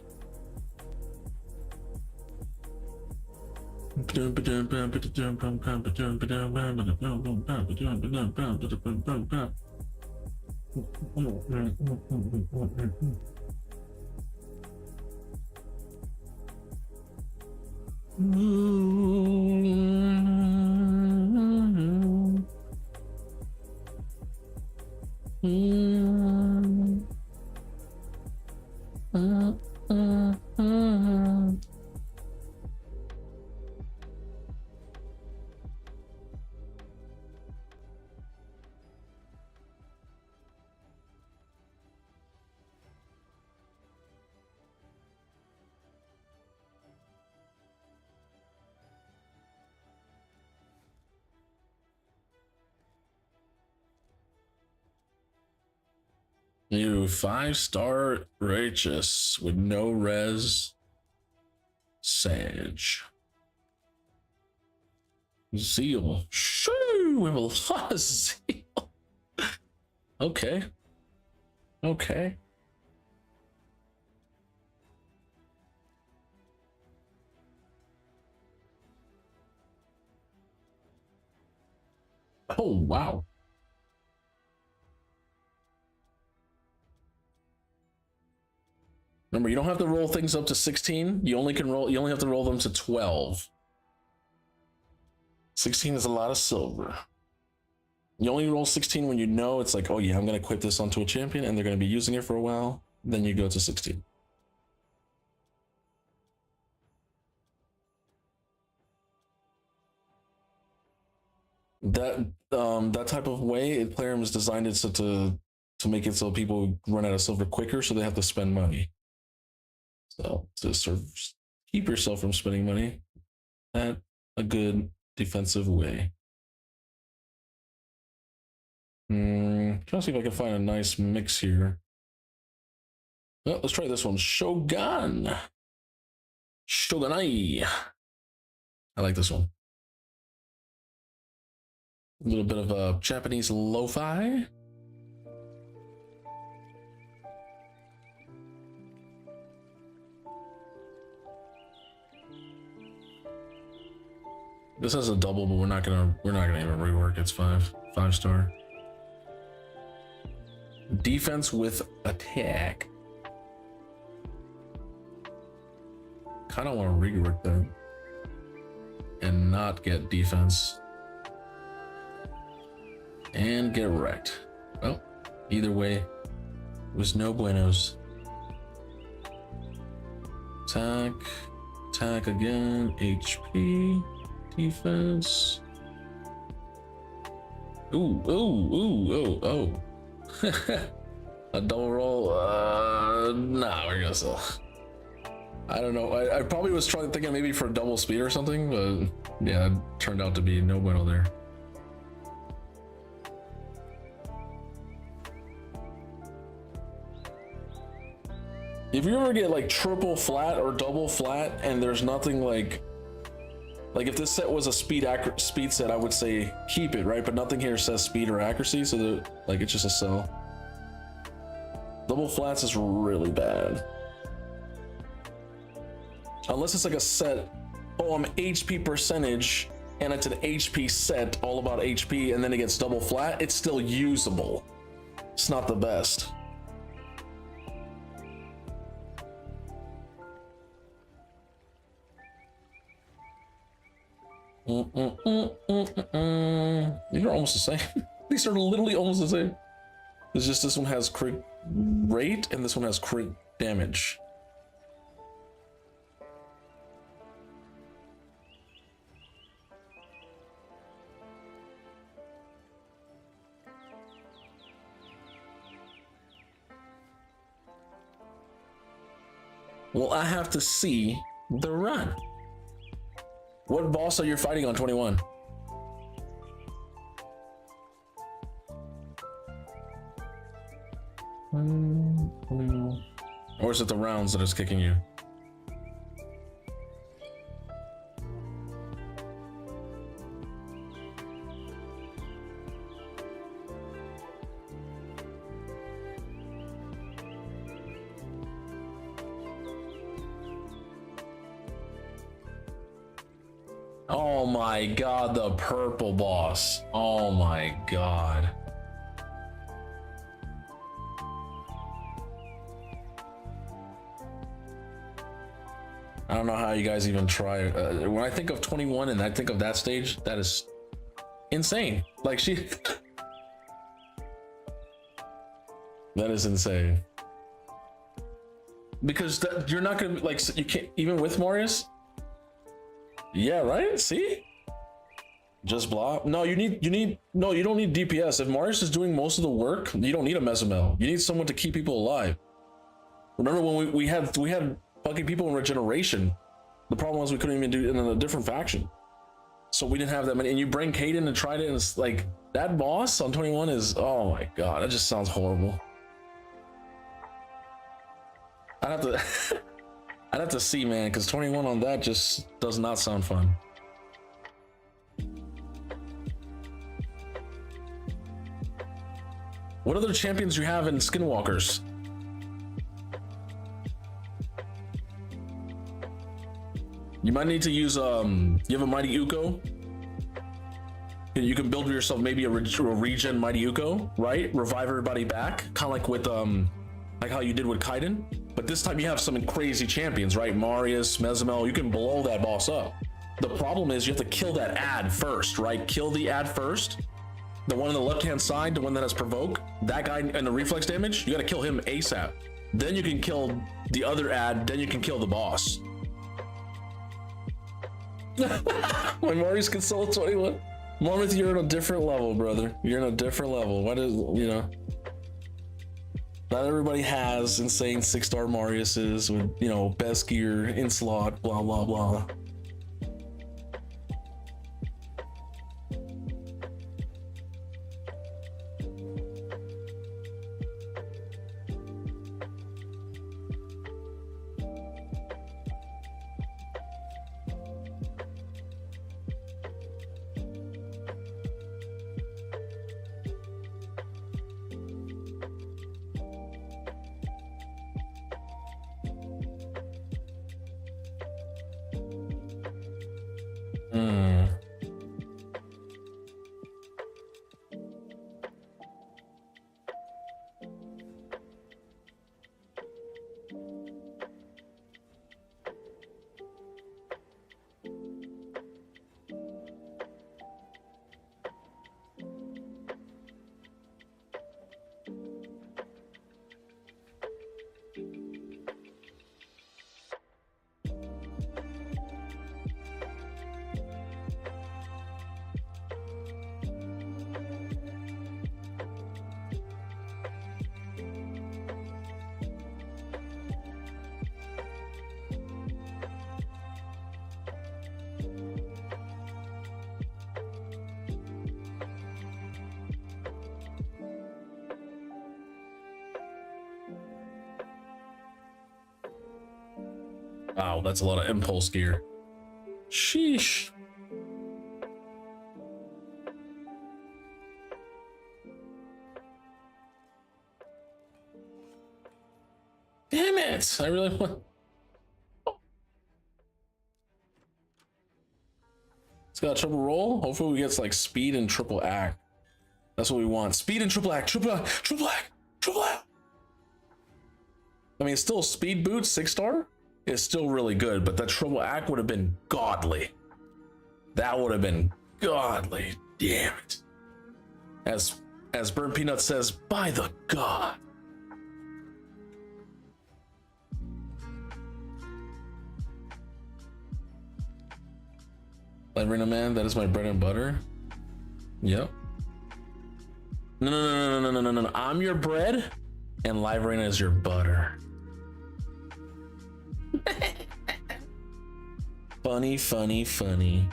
You 5-star righteous with no res. Sage. Zeal. Shoo! We have a lot of zeal. Okay. Okay. Oh, wow. Remember, you don't have to roll things up to 16. You only have to roll them to 12. 16 is a lot of silver. You only roll 16 when you know it's like, oh yeah, I'm going to equip this onto a champion and they're going to be using it for a while. Then you go to 16. That type of way, Plarium is designed it so to make it so people run out of silver quicker, so they have to spend money. So to sort of keep yourself from spending money at a good defensive way. Trying to see if I can find a nice mix here. Well, let's try this one. Shogun. Shogunai. I like this one. A little bit of a Japanese lo-fi. This has a double, but we're not gonna even rework. It's 5-star. Defense with attack. Kind of want to rework that and not get defense and get wrecked. Well, either way, it was no buenos. Attack again. HP, defense. Oh. A double roll. Nah, we're gonna sell. I don't know. I probably was thinking maybe for a double speed or something, but yeah, it turned out to be no bueno there. If you ever get like triple flat or double flat and there's nothing like if this set was a speed set, I would say keep it, right? But nothing here says speed or accuracy, so like it's just a sell. Double flats is really bad. Unless it's like a set, oh, I'm HP percentage, and it's an HP set, all about HP, and then it gets double flat, it's still usable. It's not the best. These are almost the same. These are literally almost the same. It's just this one has crit rate, and this one has crit damage. Well, I have to see the run. What boss are you fighting on 21? Or is it the rounds that is kicking you? Oh my god, the purple boss. Oh my god. I don't know how you guys even try. When I think of 21 and I think of that stage, that is insane. Like that is insane. Because you're not gonna like, you can't even with Marius. Yeah, right? See? Just block. No, you don't need DPS. If Marius is doing most of the work, you don't need a Mesamel. You need someone to keep people alive. Remember when we had fucking people in regeneration? The problem was we couldn't even do it in a different faction. So we didn't have that many. And you bring Kaden and tried it, and it's like that boss on 21 is, oh my god, that just sounds horrible. I'd have to I'd have to see, man, because 21 on that just does not sound fun. What other champions do you have in Skinwalkers? You might need to use you have a Mighty Uko. You can build yourself maybe a regen Mighty Yuko, right? Revive everybody back, kind of like with like how you did with Kaiden. But this time you have some crazy champions, right? Marius, Mezimel, you can blow that boss up. The problem is you have to kill that ad first, right? Kill the ad first. The one on the left-hand side, the one that has provoke, that guy and the reflex damage, you gotta kill him ASAP. Then you can kill the other ad, then you can kill the boss. My Marius can sell 21. Marmouth, you're on a different level, brother. You're on a different level. What is, you know? Not everybody has insane 6-star Mariuses with, you know, best gear in slot, blah, blah, blah. Wow, that's a lot of impulse gear. Sheesh. Damn it! I really want. It's got a triple roll. Hopefully, we get like speed and triple act. That's what we want. Speed and triple act. Triple act. Triple act. Triple act. I mean, it's still speed boot 6-star. It's still really good, but that triple act would have been godly. That would have been godly. Damn it. As Burnt Peanut says, by the god. Librina man, that is my bread and butter. Yep. No. I'm your bread, and Librina is your butter. Funny.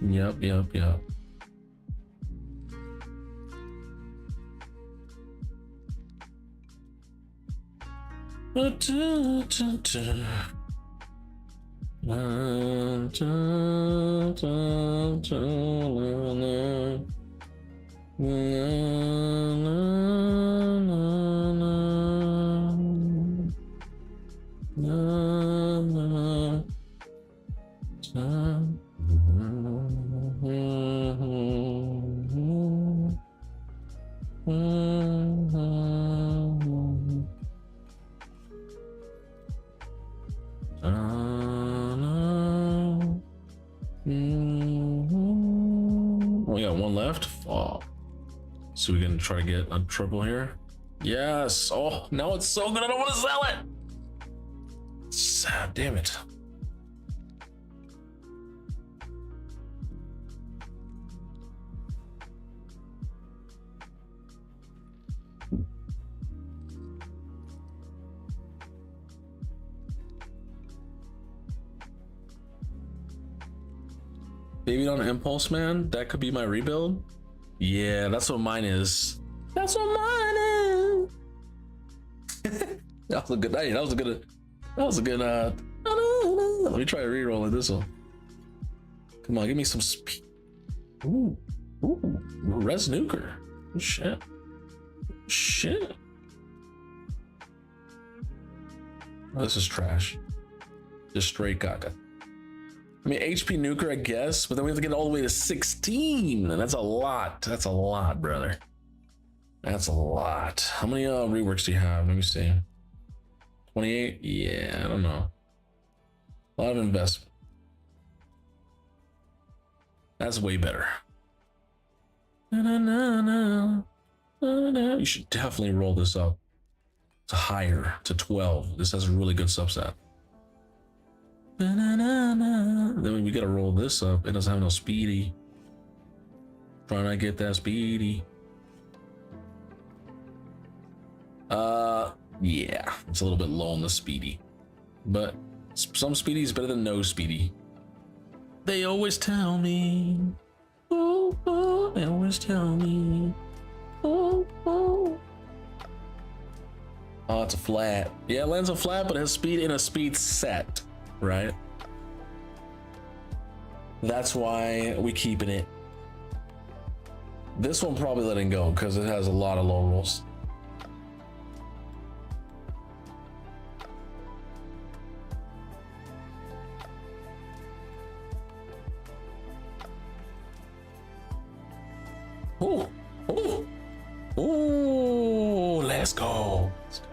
Yep. We got one left. Fuck. So we're gonna try to get a triple here. Yes. Oh, now it's so good. I don't want to sell it. Sad. Damn it. Baby on Impulse, man. That could be my rebuild. Yeah, that's what mine is. That's what mine is. That was a good night. That was a good let me try re-rolling this one. Come on, give me some speed. Ooh. Res Nuker. Shit. Oh, this is trash. Just straight caca. I mean, HP nuker, I guess, but then we have to get all the way to 16. That's a lot. That's a lot, brother. That's a lot. How many reworks do you have? Let me see. 28? Yeah, I don't know. A lot of investment. That's way better. You should definitely roll this up to higher, to 12. This has a really good subset. Then we gotta roll this up. It doesn't have no speedy. Trying to get that speedy. Yeah, it's a little bit low on the speedy, but some speedy is better than no speedy. They always tell me. Oh, oh, they always tell me. Oh, oh. Oh, it's a flat. Yeah, it lands a flat, but it has speed in a speed set, right? That's why we keeping it. This one probably letting go because it has a lot of low rolls. Oh, oh, oh, let's go. Let's go.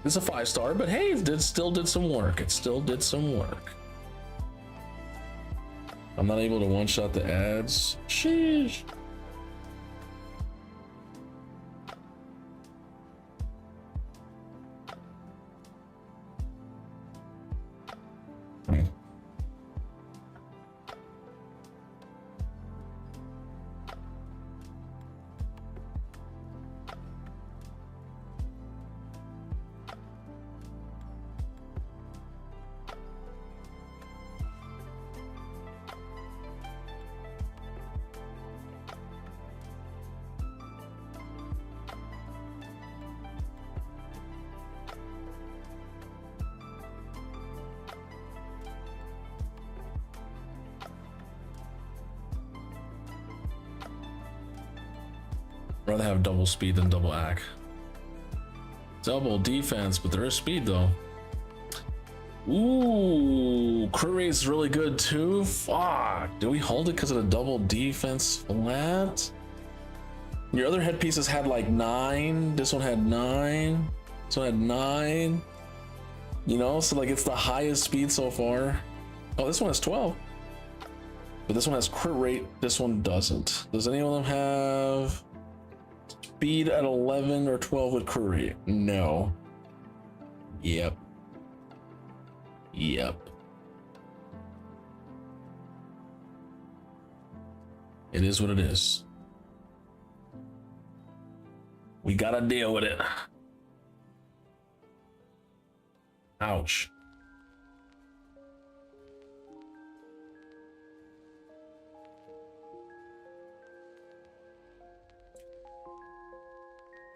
This is a 5-star, but hey, it still did some work. It still did some work. I'm not able to one-shot the ads. Sheesh. Rather have double speed than double ac. Double defense, but there is speed though. Ooh, crit rate is really good too. Fuck, do we hold it because of the double defense flat? Your other headpieces had like 9. This one had 9. This one had 9. You know, so like it's the highest speed so far. Oh, this one has 12. But this one has crit rate. This one doesn't. Does any of them have speed at 11 or 12 with crit rate? No. Yep. Yep. It is what it is. We gotta deal with it. Ouch.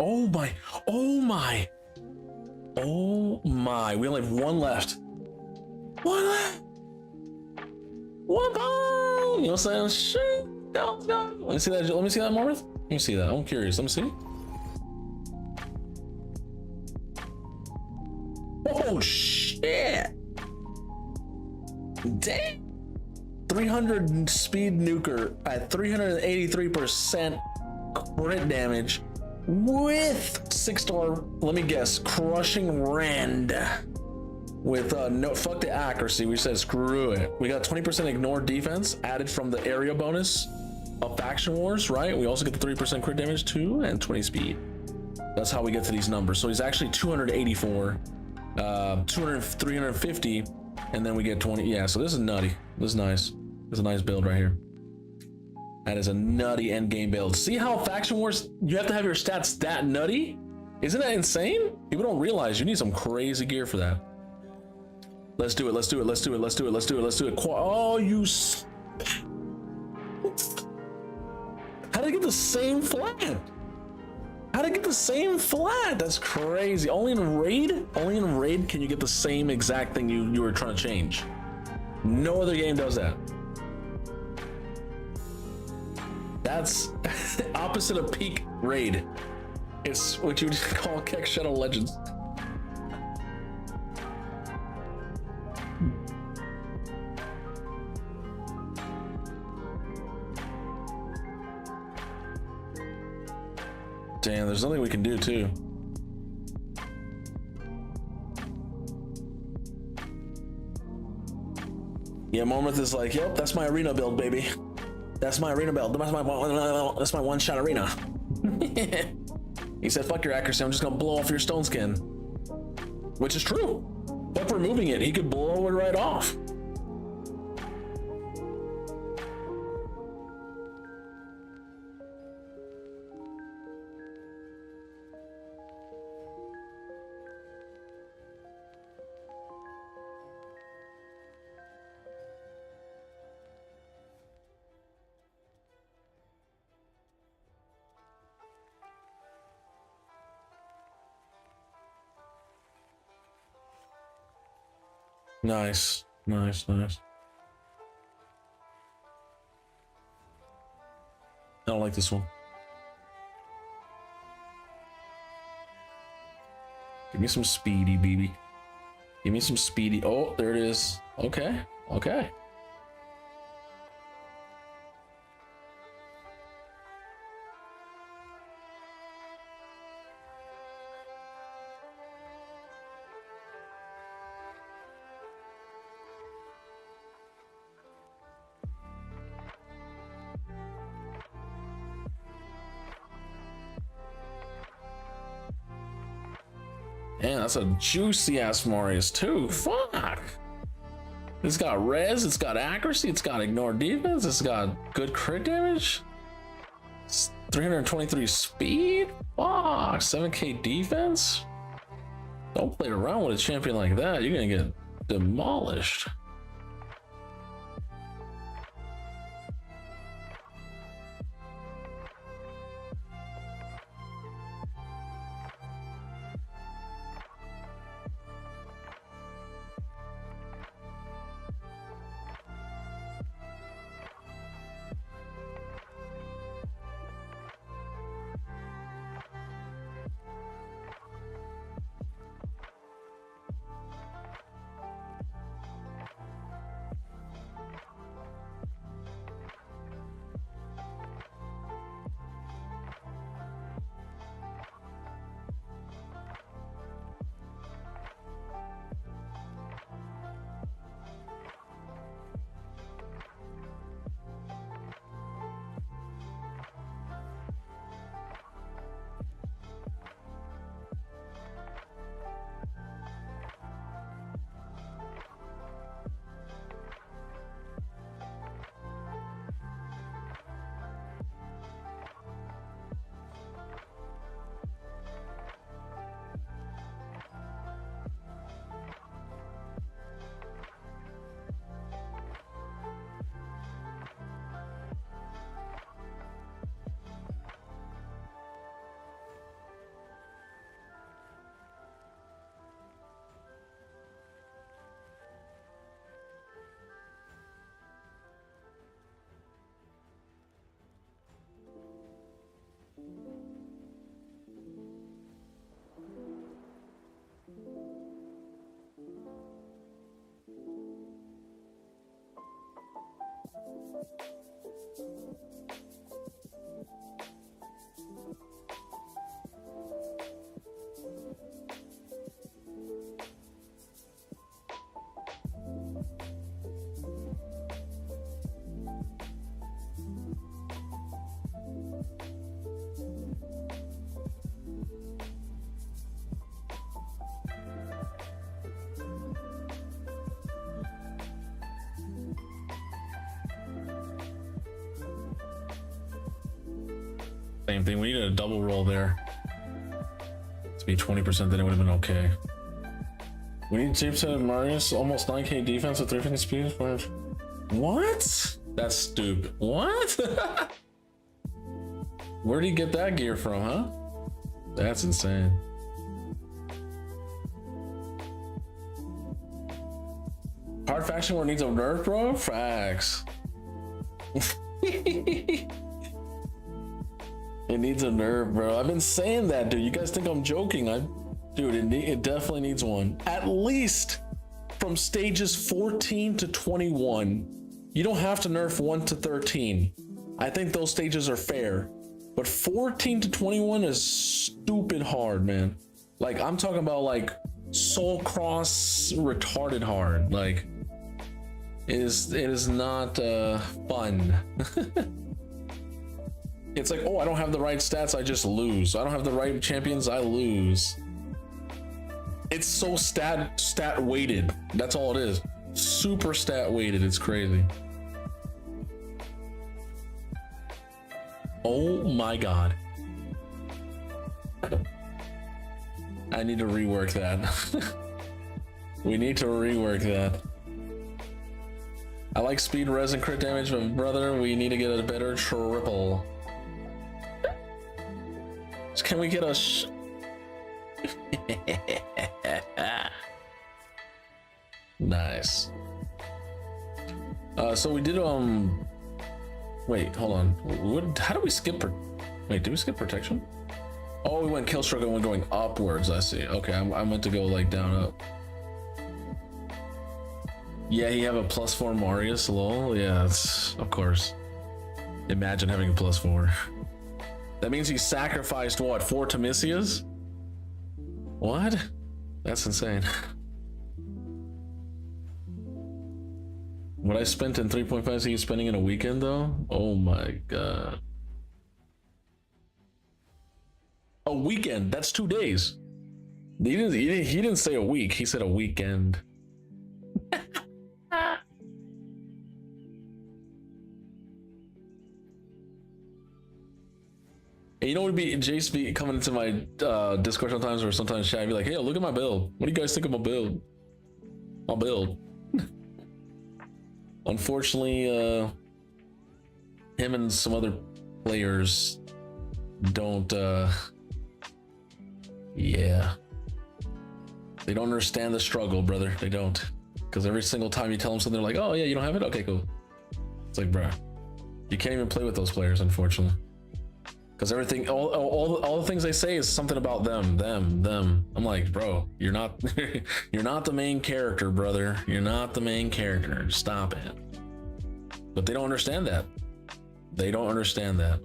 Oh my, oh my, oh my. We only have one left. One left. One ball. You know what I'm saying? Shit. Go. Let me see that. Let me see that, Marth. Let me see that. I'm curious. Let me see. Oh shit. Damn. 300 speed nuker at 383% crit damage. With 6-star, let me guess, crushing rend. With no, fuck the accuracy, we said screw it. We got 20% ignore defense added from the area bonus of faction wars, right? We also get the 3% crit damage too, and 20 speed. That's how we get to these numbers. So he's actually 284, 350, and then we get 20. Yeah, so this is nutty. This is nice. This is a nice build right here. That is a nutty end game build. See how faction wars, you have to have your stats that nutty? Isn't that insane? People don't realize you need some crazy gear for that. Let's do it. Let's do it. Let's do it. Let's do it. Let's do it. Let's do it. Oh, you. How did I get the same flat? How did I get the same flat? That's crazy. Only in raid? Only in raid can you get the same exact thing you were trying to change. No other game does that. That's opposite of peak raid. It's what you call Keck Shadow Legends. Damn, there's nothing we can do too. Yeah, Momorth is like, yep, that's my arena build, baby. That's my arena build. That's my one-shot arena. He said, fuck your accuracy, I'm just gonna blow off your stone skin. Which is true. But removing it, he could blow it right off. Nice, nice, nice. I don't like this one. Give me some speedy, baby. Give me some speedy. Oh, there it is. Okay, okay. Man, that's a juicy ass Marius too. Fuck. It's got res, it's got accuracy, it's got ignore defense, it's got good crit damage. It's 323 speed. Fuck. 7k defense. Don't play around with a champion like that. You're gonna get demolished. Same thing. We needed a double roll there to be 20%. Then it would have been okay. We need James and Marius almost 9k defense with 350 speed. What? That's stupid. What? Where did he get that gear from, huh? That's insane. Hard faction where it needs a nerf, bro? Facts. It needs a nerf, bro. I've been saying that, dude. You guys think I'm joking? Dude, it definitely needs one. At least from stages 14 to 21. You don't have to nerf 1 to 13. I think those stages are fair. But 14 to 21 is stupid hard, man. Like, I'm talking about like Soul Cross retarded hard. Like, it is not fun. It's like, oh, I don't have the right stats, I just lose. I don't have the right champions, I lose. It's so stat weighted. That's all it is. Super stat weighted. It's crazy. Oh my god. I need to rework that. We need to rework that. I like speed, res, and crit damage, but brother, we need to get a better triple. Can we get a Nice. So we did wait, hold on. How do we skip wait, did we skip protection? Oh, we went kill stroke and we're going upwards. I see. Okay, I meant to go like down up. Yeah, you have a +4 Marius, lol. Yeah, it's, of course. Imagine having a +4. That means he sacrificed what, 4 Timisias? What? That's insane. What I spent in 3.5 he's spending in a weekend though? Oh my god. A weekend, that's 2 days. He didn't say a week, he said a weekend. And you know what would be Jace be coming into my Discord sometimes, or sometimes chat, be like, hey, look at my build. What do you guys think of my build? My build. Unfortunately, him and some other players don't yeah. They don't understand the struggle, brother. They don't. Because every single time you tell them something, they're like, oh yeah, you don't have it? Okay, cool. It's like, bruh, you can't even play with those players, unfortunately. Because everything, all the things they say is something about them. I'm like, bro, you're not you're not the main character, brother. You're not the main character. Stop it. But they don't understand that. They don't understand that.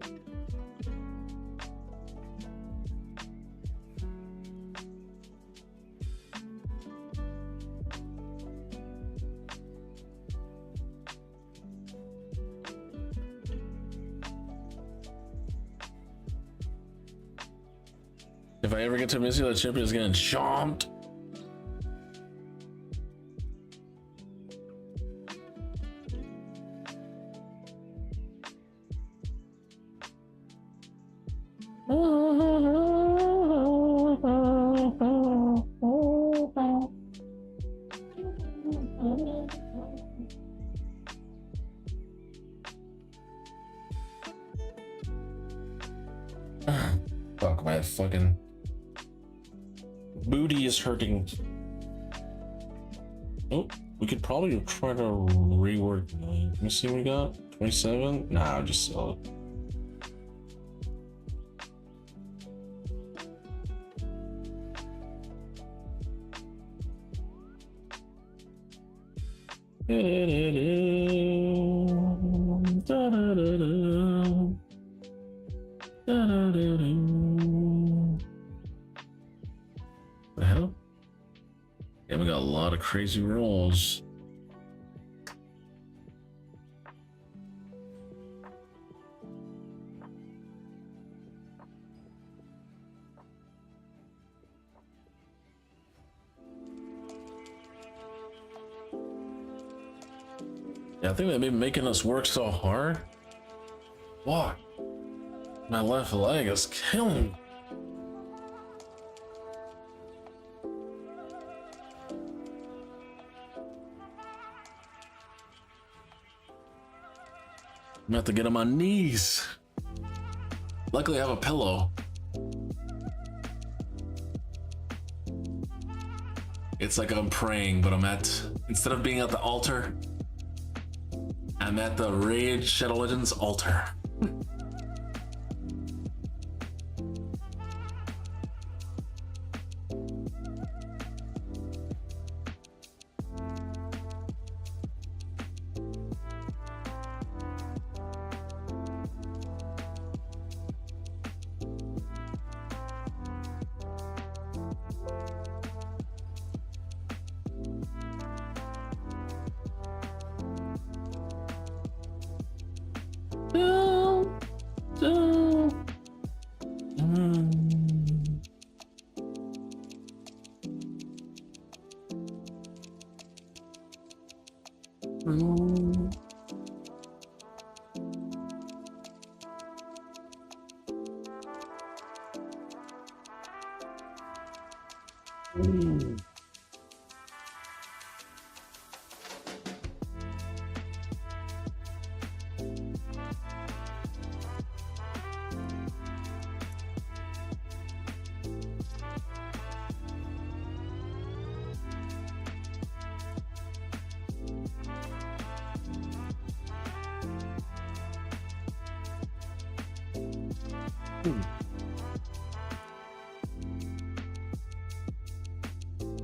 If I ever get to miss you, that champion is getting chomped. Fuck, my fucking booty is hurting. Oh, we could probably try to rework. Let me see what we got. 27? Nah, I'll just sell it. The hell? Yeah, we got a lot of crazy rolls. Yeah, I think they've been making us work so hard. What? My left leg is killing me. I'm gonna have to get on my knees. Luckily I have a pillow. It's like I'm praying, but instead of being at the altar, I'm at the Raid Shadow Legends altar.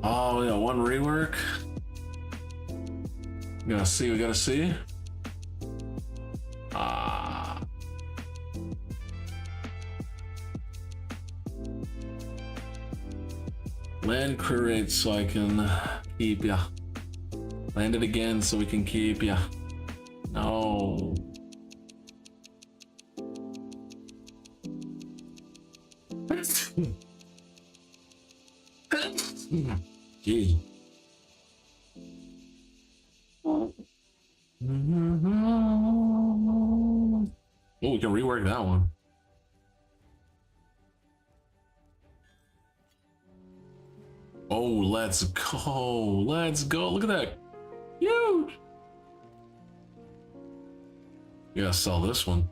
Oh, we got one rework. We gotta see. Land create so I can keep ya. Land it again so we can keep ya. No. Jeez. Oh, we can rework that one. Oh, let's go. Let's go. Look at that. Huge. You gotta sell this one.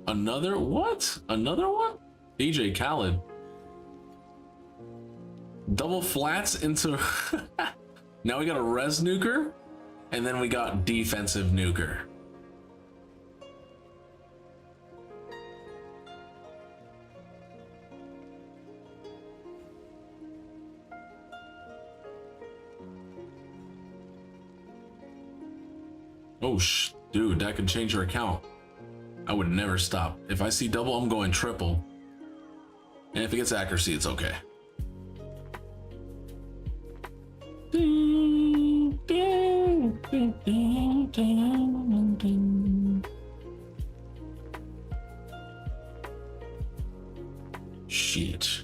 Another what? Another one? DJ Khaled. Double flats into now we got a res nuker and then we got defensive nuker. Oh dude, that could change your account. I would never stop. If I see double, I'm going triple. And if it gets accuracy, it's okay. Shit.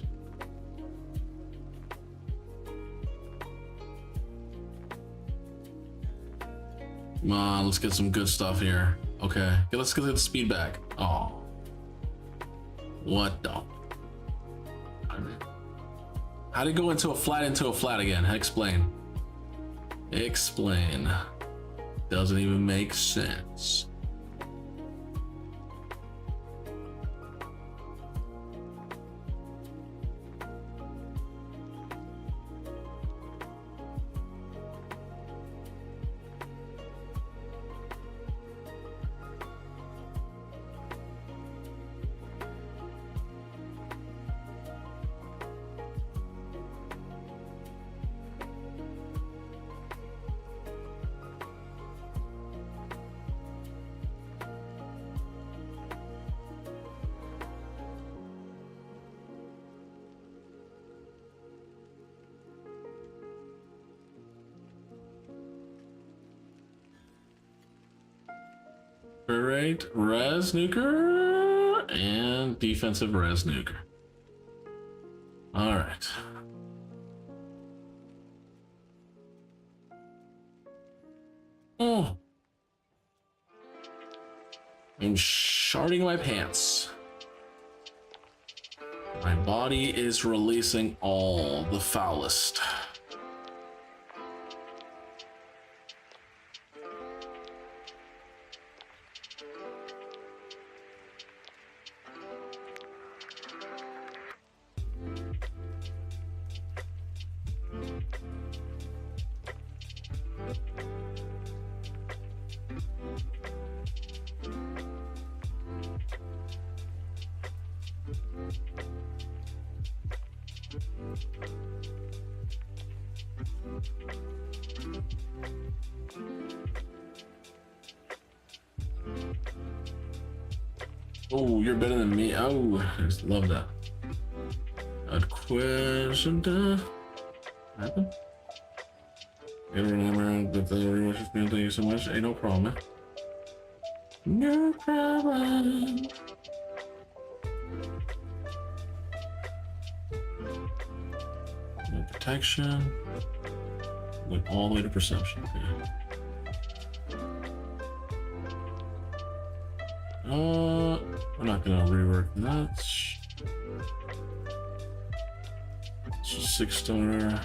Come on, let's get some good stuff here. Okay, let's get the speed back. Oh. What the? How did it go into a flat again? Explain. Explain. Doesn't even make sense. Right, res nuker and defensive res nuker. All right. Oh, I'm sharding my pants. My body is releasing all the foulest. Oh, you're better than me. Oh, I just love that. A question. Happen? Thank you so much. Ain't no problem. No problem. No protection. Went all the way to perception. Okay. We're not gonna rework that. So 6-star.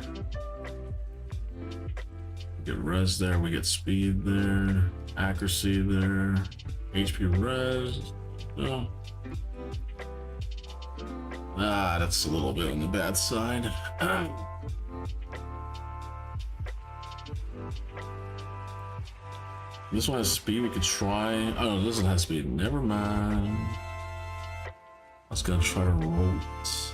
We get res there, we get speed there, accuracy there, HP res. Oh. Ah, that's a little bit on the bad side. This one has speed, we could try. Oh, no, this doesn't have speed. Never mind. I was gonna try to roll it.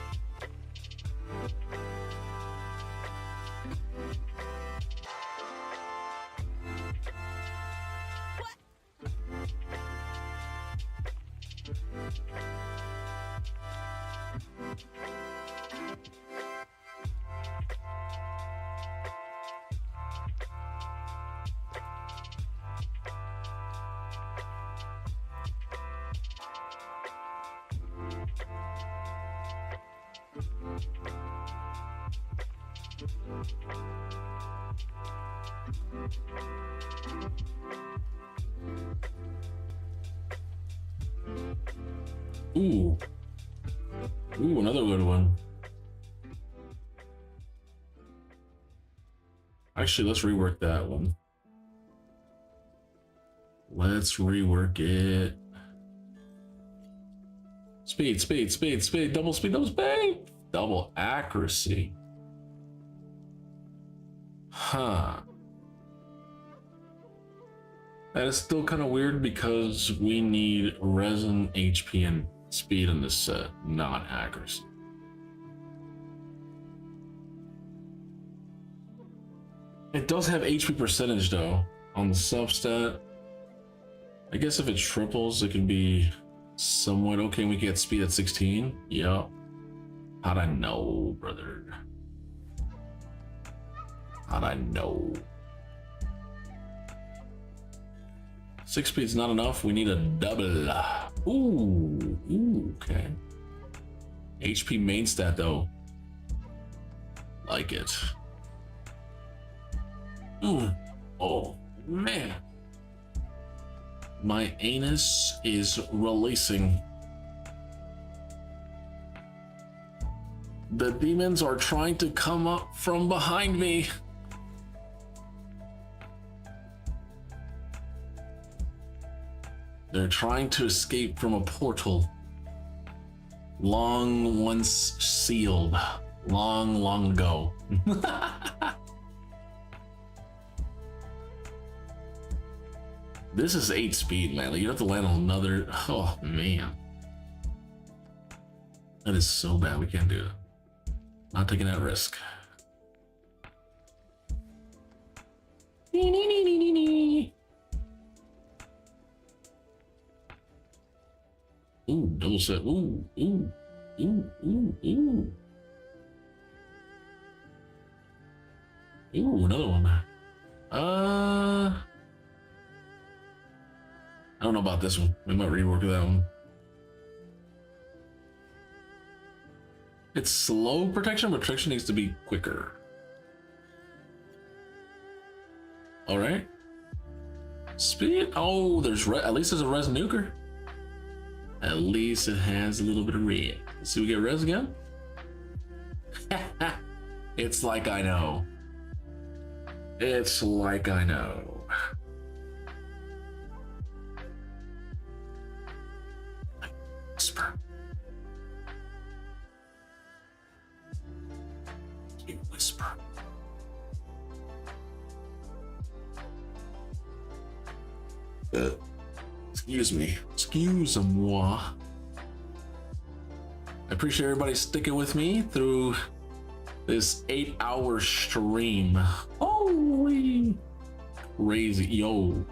Ooh. Ooh, another good one. Actually, let's rework that one. Let's rework it. Speed, speed, speed, speed, double speed, double speed, double accuracy. Huh. That is still kind of weird because we need resin, HP, and speed in this set, not accuracy. It does have HP percentage though on the substat. I guess if it triples, it can be somewhat okay. We get speed at 16. Yep. How'd I know, brother? How'd I know? 6 speed's not enough. We need a double. Ooh, ooh, okay. HP main stat though. Like it. Oh man. My anus is releasing. The demons are trying to come up from behind me. They're trying to escape from a portal long once sealed, long ago. This is 8 speed, man. Like, you have to land on another. Oh man, that is so bad. We can't do it. Not taking that risk. Ooh, double set. Ooh, ooh, ooh, ooh, ooh. Ooh, another one. I don't know about this one. We might rework that one. It's slow protection, but protection needs to be quicker. All right. Speed. Oh, there's at least there's a res nuker. At least it has a little bit of red. See, we get res again. It's like I know. It's like I know. Whisper. You whisper. Excuse me. Excuse-moi. I appreciate everybody sticking with me through this 8-hour stream. Holy crazy. Yo,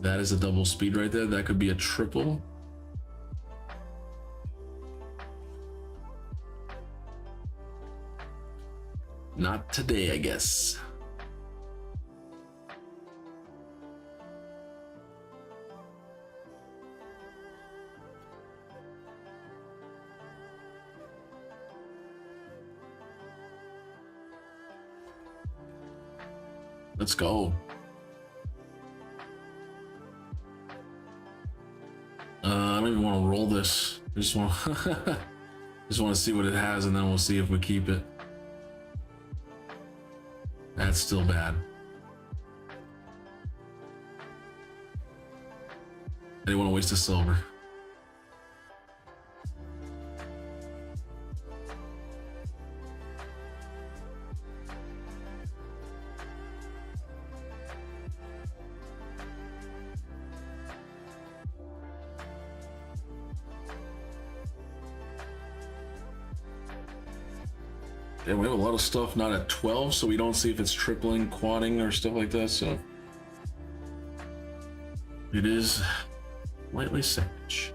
that is a double speed right there. That could be a triple. Not today, I guess. Let's go. I don't even want to roll this. I just want just want to see what it has, and then we'll see if we keep it. That's still bad. I didn't want to waste a silver. And we have a lot of stuff not at 12, so we don't see if it's tripling, quadding, or stuff like that, so it is lightly savage.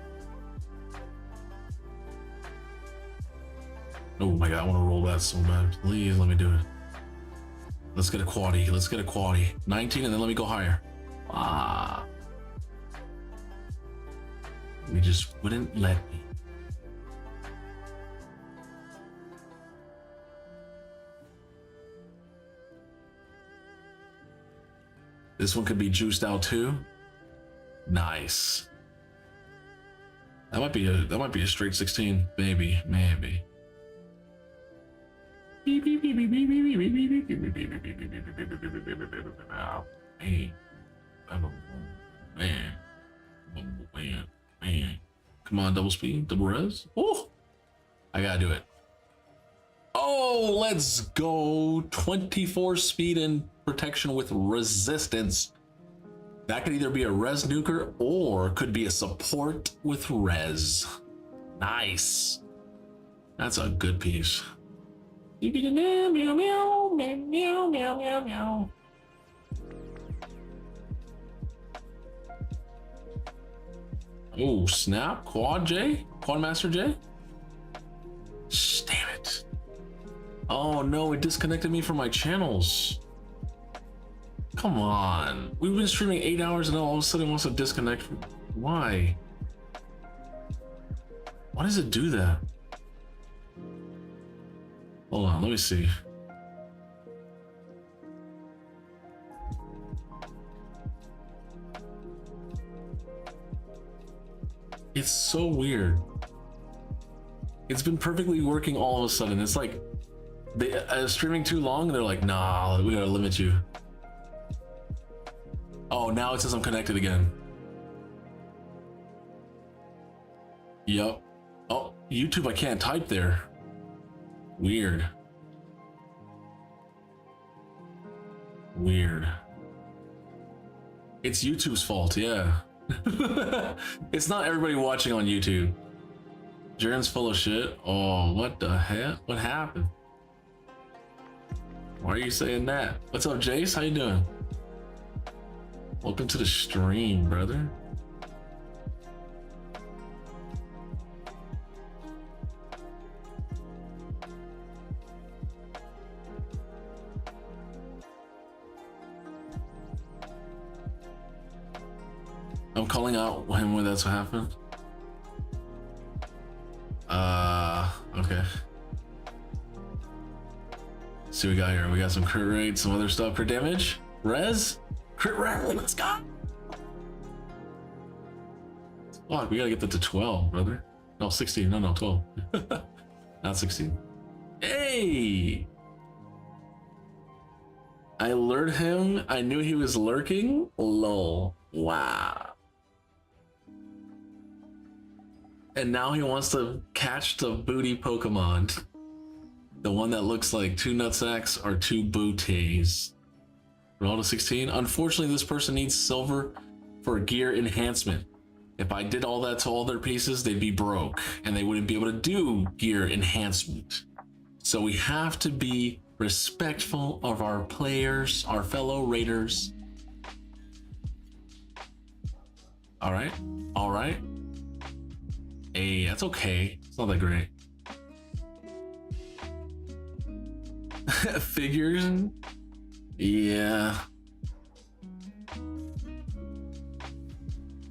Oh my god, I want to roll that so bad. Please let me do it. Let's get a quaddy. Let's get a quaddy. 19, and then let me go higher. Ah. We just wouldn't let me. This one could be juiced out too. Nice. That might be a straight 16. Maybe. Man. Come on, double speed, double res. Oh, I gotta do it. Oh, let's go. 24 speed and protection with resistance. That could either be a res nuker or could be a support with res. Nice. That's a good piece. Oh, snap. Quad J? Quad Master J? Damn it. Oh no, it disconnected me from my channels. Come on. We've been streaming 8 hours and all of a sudden it wants to disconnect. Why? Why does it do that? Hold on, let me see. It's so weird. It's been perfectly working all of a sudden. It's like they streaming too long and they're like, nah, we gotta limit you. Oh, now it says I'm connected again. Yep. Oh, YouTube, I can't type there. Weird. It's YouTube's fault, yeah. It's not everybody watching on YouTube. Jaren's full of shit. Oh, what the heck? What happened? Why are you saying that? What's up, Jace? How you doing? Welcome to the stream, brother. I'm calling out him when that's what happened. Okay. Let's see what we got here. We got some crit rate, some other stuff. Crit damage, res, crit rate. Let's go. Fuck, we gotta get that to 12, brother. No, 16. No, 12. Not 16. Hey! I lured him. I knew he was lurking. Lol. Wow. And now he wants to catch the booty Pokemon. The one that looks like 2 nutsacks or 2 booties. Roll to 16. Unfortunately, this person needs silver for gear enhancement. If I did all that to all their pieces, they'd be broke and they wouldn't be able to do gear enhancement. So we have to be respectful of our players, our fellow raiders. All right. Hey, that's okay. It's not that great. Figures? Yeah.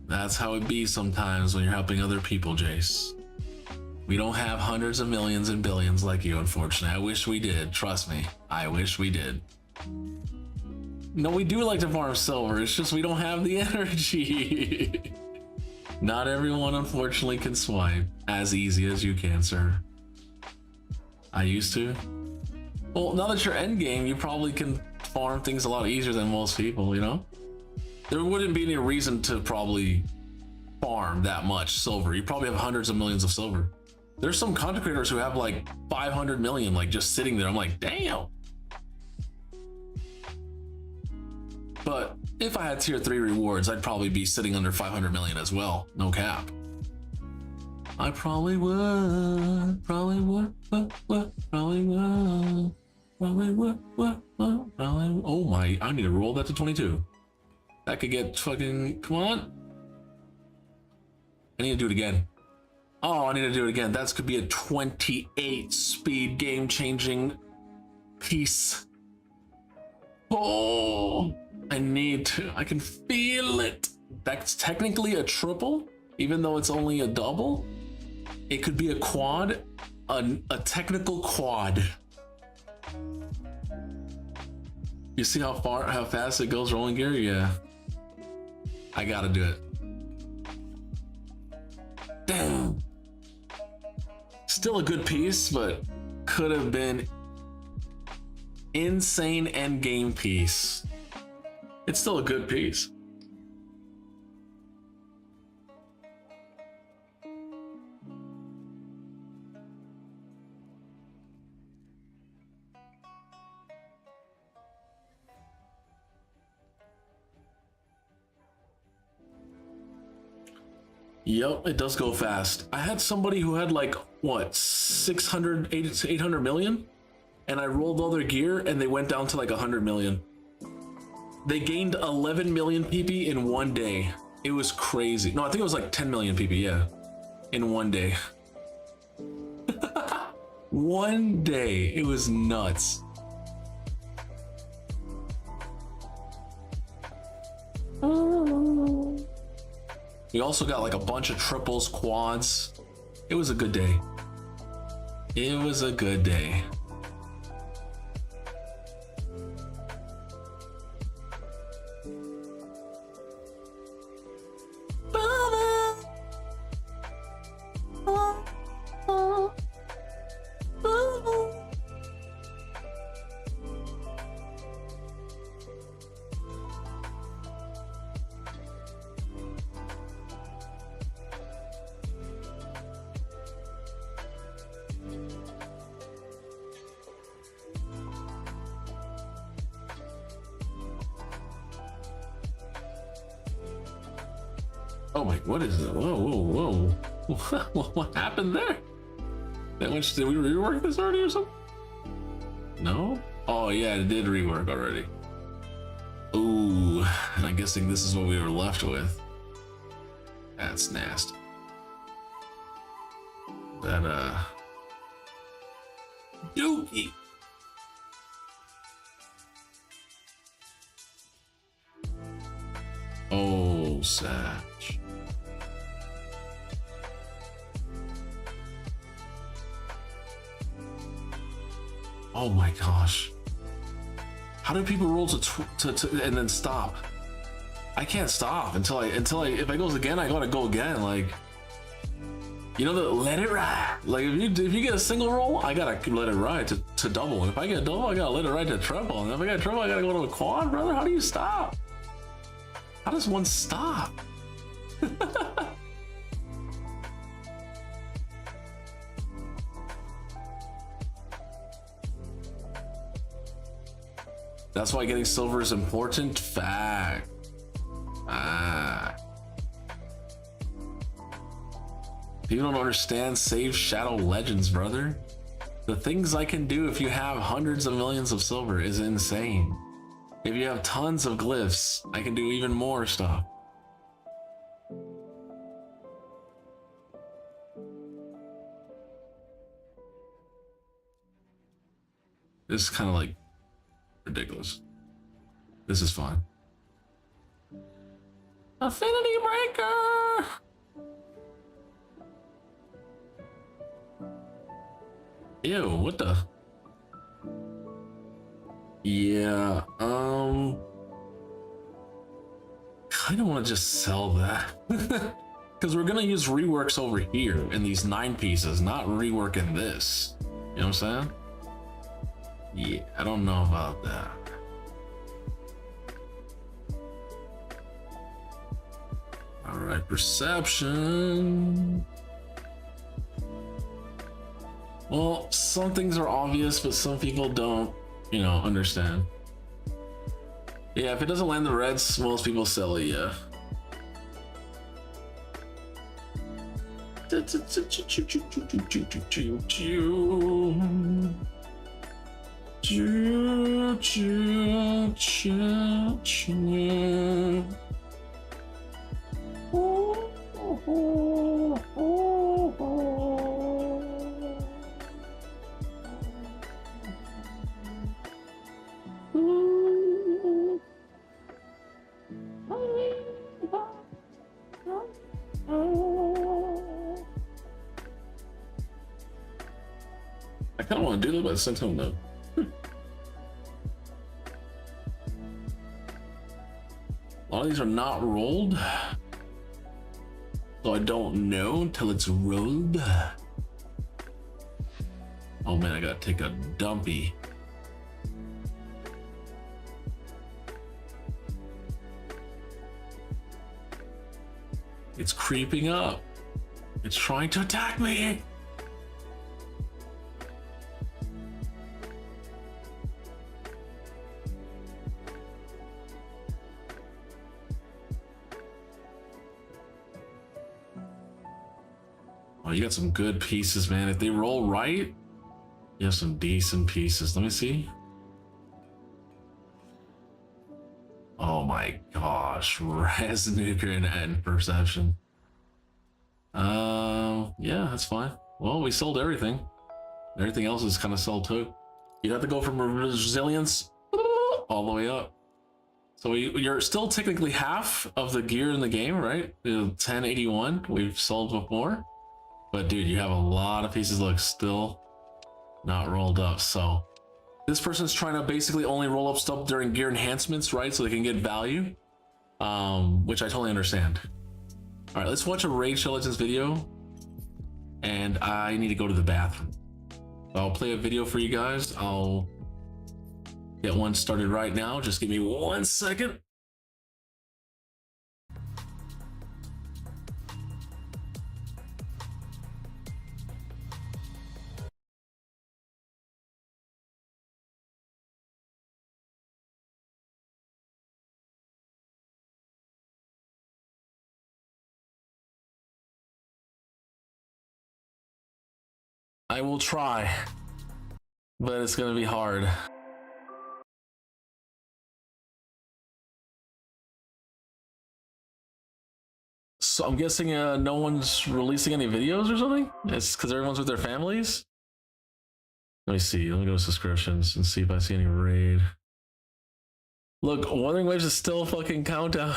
That's how it be sometimes when you're helping other people, Jace. We don't have hundreds of millions and billions like you, unfortunately. I wish we did. Trust me. I wish we did. No, we do like to farm silver. It's just we don't have the energy. Not everyone, unfortunately, can swipe as easy as you can, sir. I used to. Well, now that you're endgame, you probably can farm things a lot easier than most people, you know? There wouldn't be any reason to probably farm that much silver. You probably have hundreds of millions of silver. There's some content creators who have like 500 million, like just sitting there. I'm like, damn. But if I had tier 3 rewards, I'd probably be sitting under 500 million as well. No cap. I probably would. Probably would. Probably would. Probably would. Oh my, I need to roll that to 22. That could get fucking, come on. I need to do it again. Oh, I need to do it again. That could be a 28 speed game changing piece. Oh, I need to, I can feel it. That's technically a triple, even though it's only a double. It could be a quad, a technical quad. You see how fast it goes rolling gear? Yeah. I gotta do it. Damn. Still a good piece, but could have been insane end game piece. It's still a good piece. Yep, it does go fast. I had somebody who had like, what, 600, 800 million? And I rolled all their gear and they went down to like 100 million. They gained 11 million PP in one day. It was crazy. No, I think it was like 10 million PP, yeah. In one day. One day. It was nuts. We also got like a bunch of triples, quads. It was a good day. It was a good day. Oh my, what is it? Whoa, whoa, whoa. What happened there? That much, did we rework this already or something? No? Oh yeah, it did rework already. Ooh, and I'm guessing this is what we were left with. That's nasty. That, Dookie. Oh, Satch. Oh my gosh. How do people roll to and then stop? I can't stop until I if I goes again, I gotta go again. Like, you know, the let it ride. Like if you get a single roll, I gotta let it ride to double. And if I get a double, I gotta let it ride to triple. And if I got triple, I gotta go to a quad, brother. How do you stop? How does one stop? That's why getting silver is important. Fact. Ah. People don't understand Save Shadow Legends, brother. The things I can do if you have hundreds of millions of silver is insane. If you have tons of glyphs, I can do even more stuff. This is kind of like ridiculous. This is fine. Affinity Breaker! Ew, what the? Yeah, kind of want to just sell that. Because we're going to use reworks over here in these 9 pieces, not rework in this. You know what I'm saying? Yeah, I don't know about that. All right, perception. Well, some things are obvious, but some people don't, you know, understand. Yeah, if it doesn't land the reds, most people sell it, yeah. I kind of want to do that, but at the same time, no. A lot of these are not rolled, so I don't know until it's rolled. Oh man, I gotta take a dumpy. It's creeping up. It's trying to attack me. Oh, you got some good pieces, man. If they roll right, you have some decent pieces. Let me see. Oh my gosh, Res, Nuker, and Perception. Yeah, that's fine. Well, we sold everything. Everything else is kind of sold too. You'd have to go from resilience all the way up. So you're still technically half of the gear in the game, right? The 1081 we've sold before. But dude, you have a lot of pieces look still not rolled up. So this person's trying to basically only roll up stuff during gear enhancements, right? So they can get value, which I totally understand. All right, let's watch a Raid Shadow Legends video, and I need to go to the bathroom. I'll play a video for you guys. I'll get one started right now. Just give me 1 second. I will try, but it's gonna be hard. So I'm guessing no one's releasing any videos or something? It's because everyone's with their families? Let me see, let me go to subscriptions and see if I see any raid. Look, Wuthering Waves is still fucking countdown.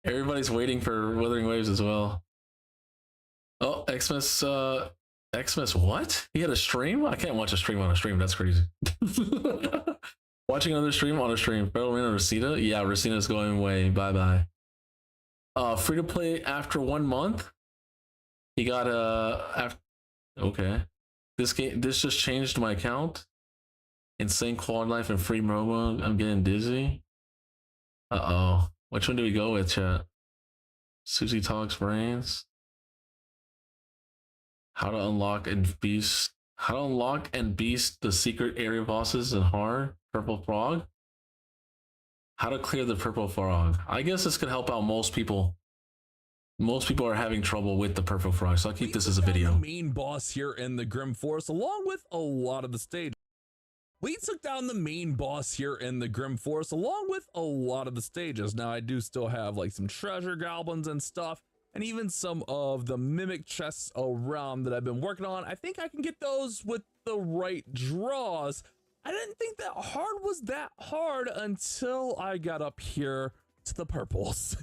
Everybody's waiting for Wuthering Waves as well. Oh, Xmas, what? He had a stream? I can't watch a stream on a stream, that's crazy. Watching another stream on a stream. Federal Arena Rosita? Yeah, Rosita's going away, bye-bye. Free to play after 1 month. He got okay. This just changed my account. Insane quad life and free MOBA. I'm getting dizzy. Uh-oh. Which one do we go with, chat? Susie Talks Brains. How to unlock and beast the secret area bosses in hard. Purple Frog. How to clear the Purple Frog. I guess this could help out most people. Most people are having trouble with the Purple Frog, so I'll keep this as a video. The main boss here in the Grim Forest, along with a lot of the stage. We took down the main boss here in the Grim Forest, along with a lot of the stages. Now, I do still have like some treasure goblins and stuff, and even some of the mimic chests around that I've been working on. I think I can get those with the right draws. I didn't think that hard was that hard until I got up here to the purples.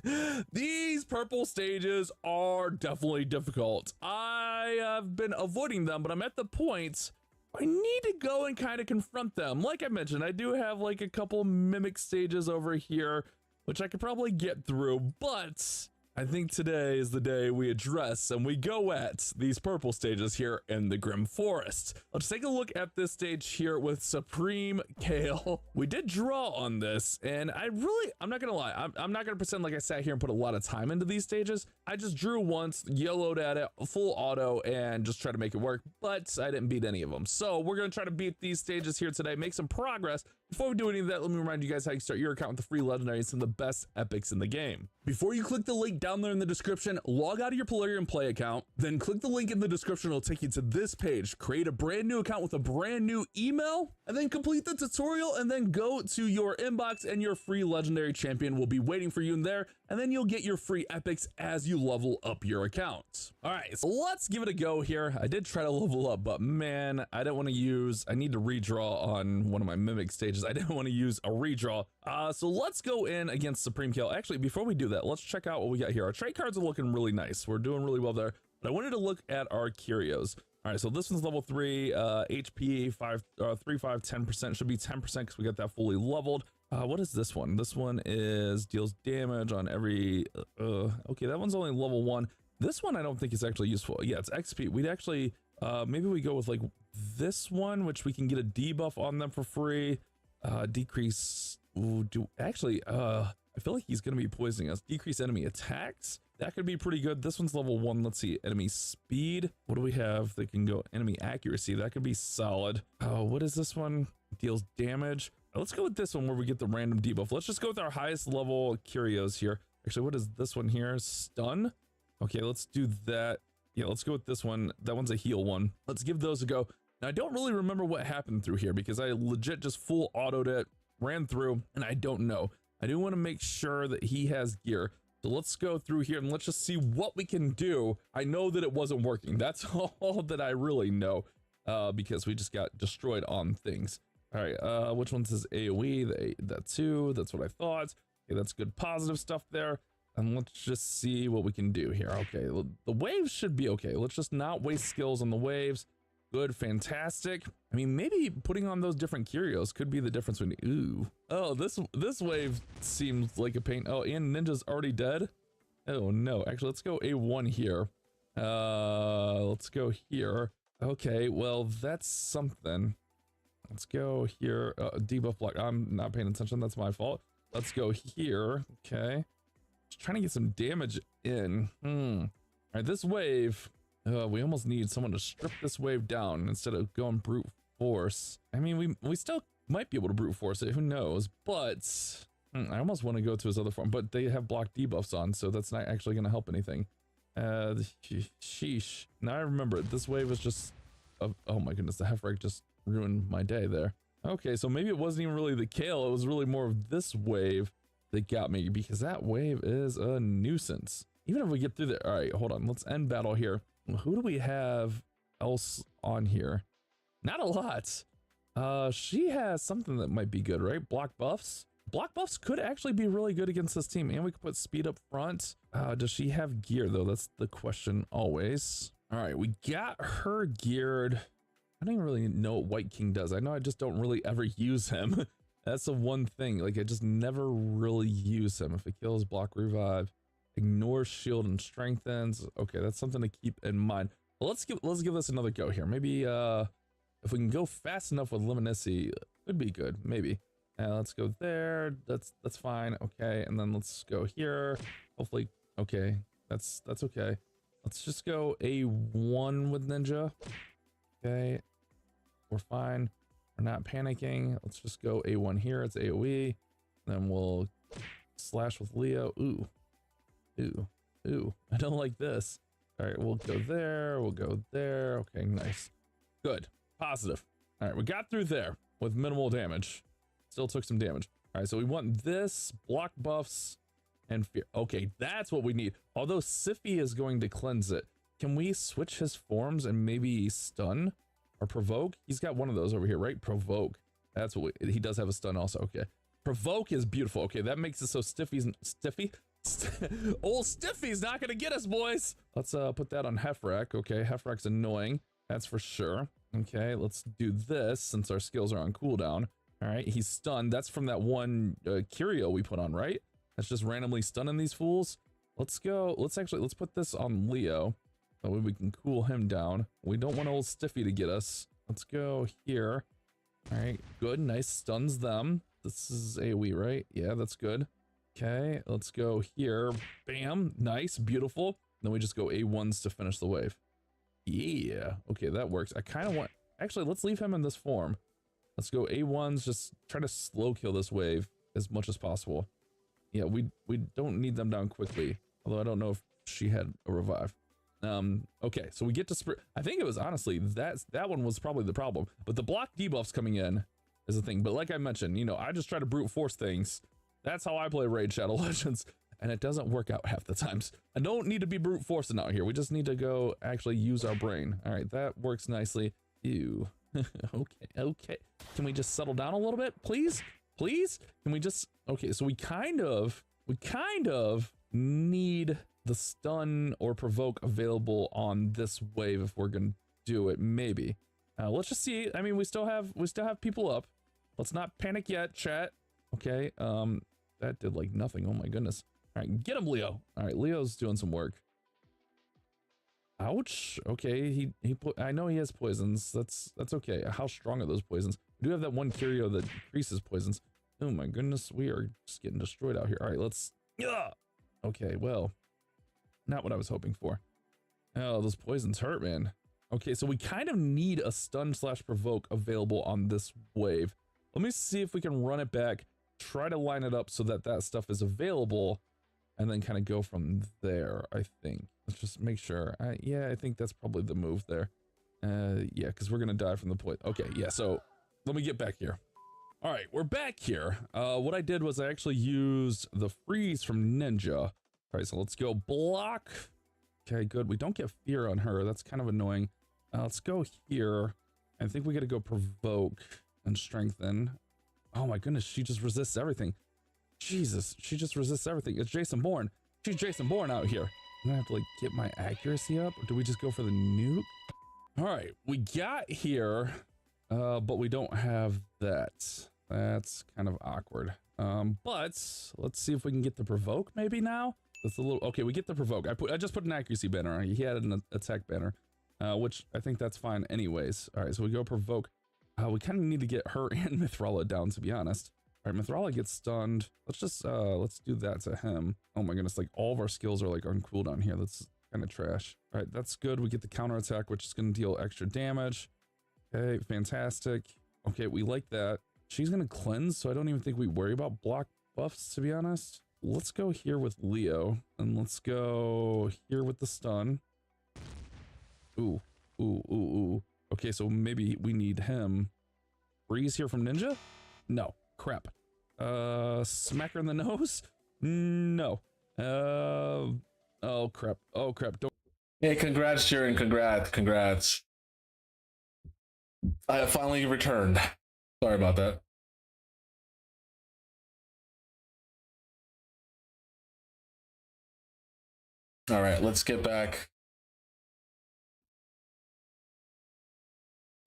These purple stages are definitely difficult. I have been avoiding them, but I'm at the point I need to go and kind of confront them. Like I mentioned, I do have like a couple mimic stages over here which I could probably get through, but I think today is the day we address and we go at these purple stages here in the Grim Forest. Let's take a look at this stage here with Supreme Kale. We did draw on this, and I'm not gonna lie, I'm not gonna pretend like I sat here and put a lot of time into these stages. I just drew once, yellowed at it, full auto, and just try to make it work, but I didn't beat any of them. So we're gonna try to beat these stages here today, make some progress. Before we do any of that, let me remind you guys how you start your account with the free legendaries and the best epics in the game. Before you click the link down there in the description, log out of your Polarium Play account, then click the link in the description. It'll take you to this page. Create a brand new account with a brand new email, and then complete the tutorial, and then go to your inbox, and your free legendary champion will be waiting for you in there, and then you'll get your free epics as you level up your account. All right, so let's give it a go here. I did try to level up, but man, I need to redraw on one of my mimic stages. I didn't want to use a redraw. So let's go in against Supreme Kale. Actually, before we do that, let's check out what we got here. Our trade cards are looking really nice. We're doing really well there, but I wanted to look at our curios. All right, so this one's level 3, HP 3, 5, 10%, should be 10% because we got that fully leveled. What is this one? This one is deals damage on every, okay, that one's only level 1. This one I don't think is actually useful. Yeah, it's XP. We'd actually, maybe we go with like this one, which we can get a debuff on them for free. Decrease, I feel like he's gonna be poisoning us. Decrease enemy attacks. That could be pretty good. This one's level 1. Let's see, enemy speed. What do we have that can go? Enemy accuracy. That could be solid. Oh, what is this one? Deals damage. Let's go with this one where we get the random debuff. Let's just go with our highest level curios here. Actually, what is this one here? Stun. Okay, let's do that. Yeah, let's go with this one. That one's a heal one. Let's give those a go. Now, I don't really remember what happened through here because I legit just full autoed it, ran through, and I don't know. I do want to make sure that he has gear. So let's go through here and let's just see what we can do. I know that it wasn't working. That's all that I really know, because we just got destroyed on things. All right, which one says AoE? That too, that's what I thought. Okay, that's good positive stuff there. And let's just see what we can do here. Okay, the waves should be okay. Let's just not waste skills on the waves. Good, fantastic. I mean, maybe putting on those different curios could be the difference between, ooh. Oh, this wave seems like a pain. Oh, and Ninja's already dead? Oh no, actually, let's go A1 here. Let's go here. Okay, well, that's something. Let's go here. Debuff block. I'm not paying attention. That's my fault. Let's go here. Okay. Just trying to get some damage in. All right, this wave. We almost need someone to strip this wave down instead of going brute force. I mean, we still might be able to brute force it. Who knows? But I almost want to go to his other form. But they have block debuffs on, so that's not actually going to help anything. Sheesh. Now I remember it. This wave was just. Oh my goodness, the Heffrag just ruined my day there. Okay, so maybe it wasn't even really the Kale, it was really more of this wave that got me, because that wave is a nuisance. Even if we get through there. All right, hold on, let's end battle here. Who do we have else on here? Not a lot. She has something that might be good, right? Block buffs. Block buffs could actually be really good against this team, and we could put speed up front. Does she have gear though? That's the question always. All right, we got her geared. I don't even really know what White King does. I know I just don't really ever use him. That's the one thing. Like, I just never really use him. If it kills, block, revive, ignore, shield, and strengthens. Okay, that's something to keep in mind. Well, let's give this another go here. Maybe if we can go fast enough with Luminescence, could be good. Maybe. Let's go there. That's fine. Okay, and then let's go here. Hopefully, okay. That's okay. Let's just go A1 with Ninja. Okay, we're fine. We're not panicking. Let's just go A1 here. It's AoE. Then we'll slash with Leo. Ooh. I don't like this. All right, we'll go there. We'll go there. Okay, nice. Good. Positive. All right, we got through there with minimal damage. Still took some damage. All right, so we want this, block buffs, and fear. Okay, that's what we need. Although Siffy is going to cleanse it. Can we switch his forms and maybe stun or provoke? He's got one of those over here, right? Provoke. That's what he does have a stun also. Okay. Provoke is beautiful. Okay, that makes it so old Stiffy's not gonna get us, boys. Let's put that on Heffrag. Okay, Heffrag's annoying. That's for sure. Okay, let's do this since our skills are on cooldown. All right, he's stunned. That's from that one curio we put on, right? That's just randomly stunning these fools. Let's go. Let's put this on Leo. That way we can cool him down. We don't want old Stiffy to get us. Let's go here. All right, good, nice, stuns them. This is AoE, right? Yeah, that's good. Okay, let's go here. Bam, nice, beautiful. Then we just go A1s to finish the wave. Yeah, okay, that works. I kind of want, actually, let's leave him in this form. Let's go A1s, just try to slow kill this wave as much as possible. Yeah, we don't need them down quickly. Although I don't know if she had a revive. Okay, so we get to I think it was honestly that one was probably the problem, but the block debuffs coming in is the thing. But like I mentioned, you know, I just try to brute force things. That's how I play Raid Shadow Legends, and it doesn't work out half the times. I don't need to be brute forcing out here. We just need to go actually use our brain. All right, that works nicely. Ew. Okay. Can we just settle down a little bit, please? Please? Can we just, okay, so we kind of need the stun or provoke available on this wave if we're gonna do it, maybe. Let's just see. I mean, we still have people up. Let's not panic yet, chat. Okay, that did like nothing. Oh my goodness. All right, get him, Leo. All right, Leo's doing some work. Ouch. Okay, I know he has poisons. That's okay. How strong are those poisons? We do have that one curio that increases poisons. Oh my goodness, we are just getting destroyed out here. All right, let's. Okay, well, not what I was hoping for. Oh, those poisons hurt, man. Okay, so we kind of need a stun / provoke available on this wave. Let me see if we can run it back, try to line it up so that that stuff is available, and then kind of go from there, I think. Let's just make sure. Yeah, I think that's probably the move there. Yeah, because we're going to die from the poison. Okay, yeah, so let me get back here. All right, we're back here. What I did was I actually used the freeze from Ninja. All right, so let's go block. Okay, good. We don't get fear on her. That's kind of annoying. Let's go here. I think we got to go provoke and strengthen. Oh my goodness, she just resists everything. Jesus, she just resists everything. It's Jason Bourne. She's Jason Bourne out here. I'm gonna have to like get my accuracy up, or do we just go for the nuke? All right, we got here, but we don't have that. That's kind of awkward. But let's see if we can get the provoke maybe now. That's a little, okay, we get the provoke. I just put an accuracy banner on. He had an attack banner, which I think that's fine anyways. All right, so we go provoke. We kind of need to get her and Mithrala down, to be honest. All right, Mithrala gets stunned. Let's just, let's do that to him. Oh my goodness, like all of our skills are like on cooldown here. That's kind of trash. All right, that's good. We get the counter attack, which is going to deal extra damage. Okay, fantastic. Okay, we like that. She's going to cleanse, so I don't even think we worry about block buffs, to be honest. Let's go here with Leo, and let's go here with the stun. Ooh, ooh, ooh, ooh. Okay, so maybe we need him. Freeze here from Ninja? No. Crap. Smack her in the nose? No. Oh crap. Oh crap. Don't. Hey, congrats, Sharon. Congrats. I have finally returned. Sorry about that. All right, let's get back.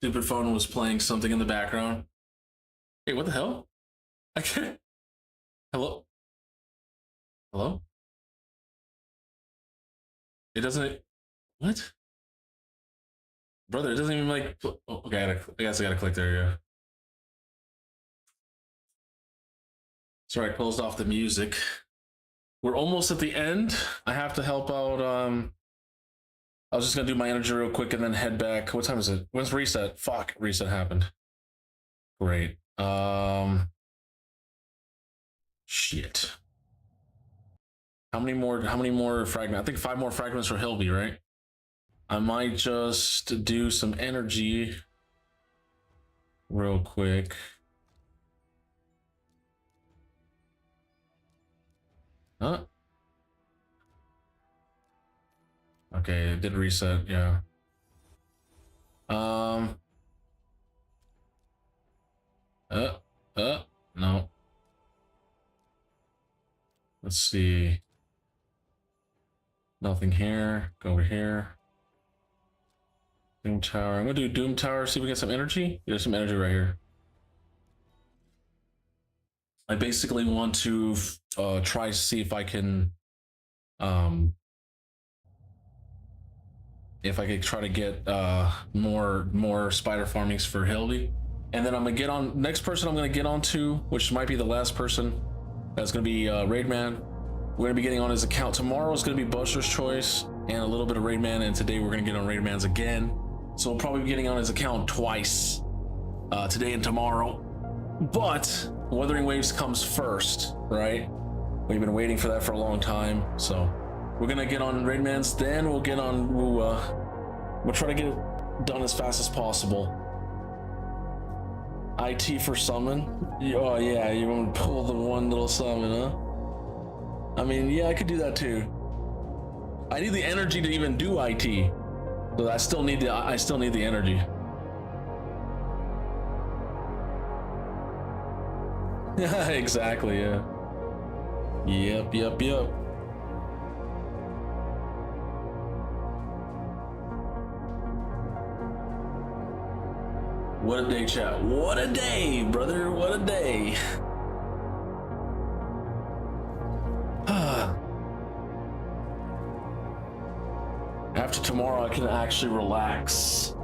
Stupid phone was playing something in the background. Hey, what the hell? I can't. Hello? Hello? It doesn't. What? Brother, it doesn't even like. Oh, okay, I guess I gotta click there. Yeah. Sorry, I closed off the music. We're almost at the end. I have to help out. I was just gonna do my energy real quick and then head back. What time is it? When's reset? Fuck, reset happened. Great. Shit. How many more fragments? I think 5 more fragments for Hilby, right? I might just do some energy real quick. Huh? Okay, it did reset, yeah. No. Let's see. Nothing here. Go over here. Doom Tower. I'm gonna do Doom Tower, see if we get some energy. There's some energy right here. I basically want to try to see if I could try to get more spider farmings for Hildy. And then I'm gonna get on next person I'm gonna get on to, which might be the last person. That's gonna be Raidman. We're gonna be getting on his account tomorrow. It's gonna be Buster's Choice and a little bit of Raidman, and today we're gonna get on Raidman's again. So we'll probably be getting on his account twice, today and tomorrow. But Wuthering Waves comes first, right? We've been waiting for that for a long time, so we're gonna get on Raidman's, then we'll get on Wuwa. We'll try to get it done as fast as possible. IT for summon? Oh yeah, you want to pull the one little summon, huh? I mean, yeah, I could do that too. I need the energy to even do IT, so I still need the energy. Yeah, exactly. Yeah. Yep. What a day, chat. What a day, brother. What a day. After tomorrow, I can actually relax.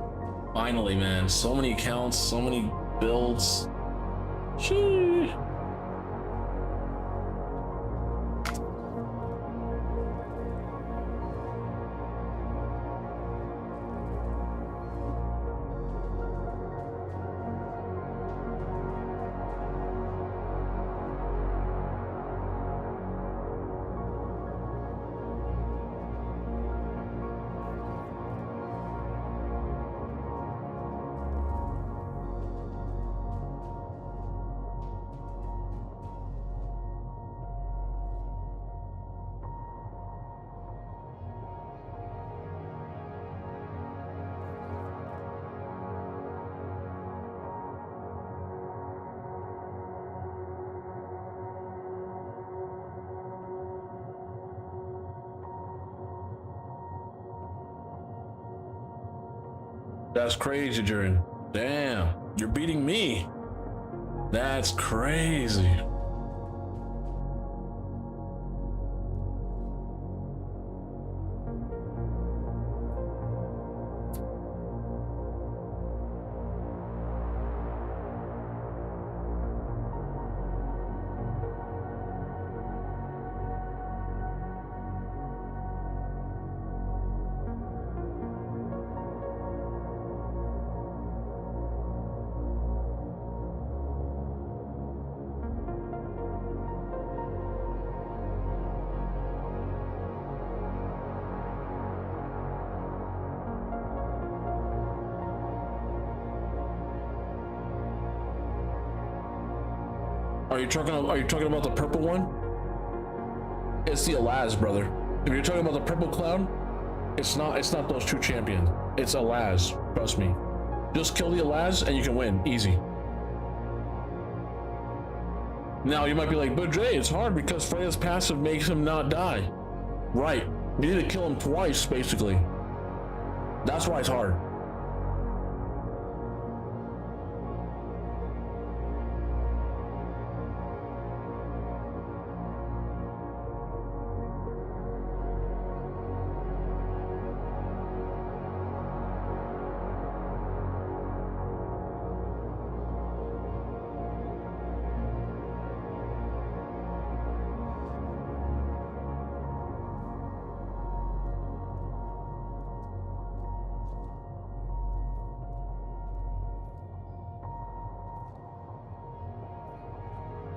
Finally, man. So many accounts, so many builds. Sheesh. That's crazy, Jaren. Damn, you're beating me. That's crazy. Are you talking about the purple one? It's the Alaz, brother. If you're talking about the purple cloud, it's not those two champions. It's Alaz, trust me. Just kill the Alaz and you can win, easy. Now you might be like, but Jay, it's hard because Freya's passive makes him not die. Right, you need to kill him twice, basically. That's why it's hard.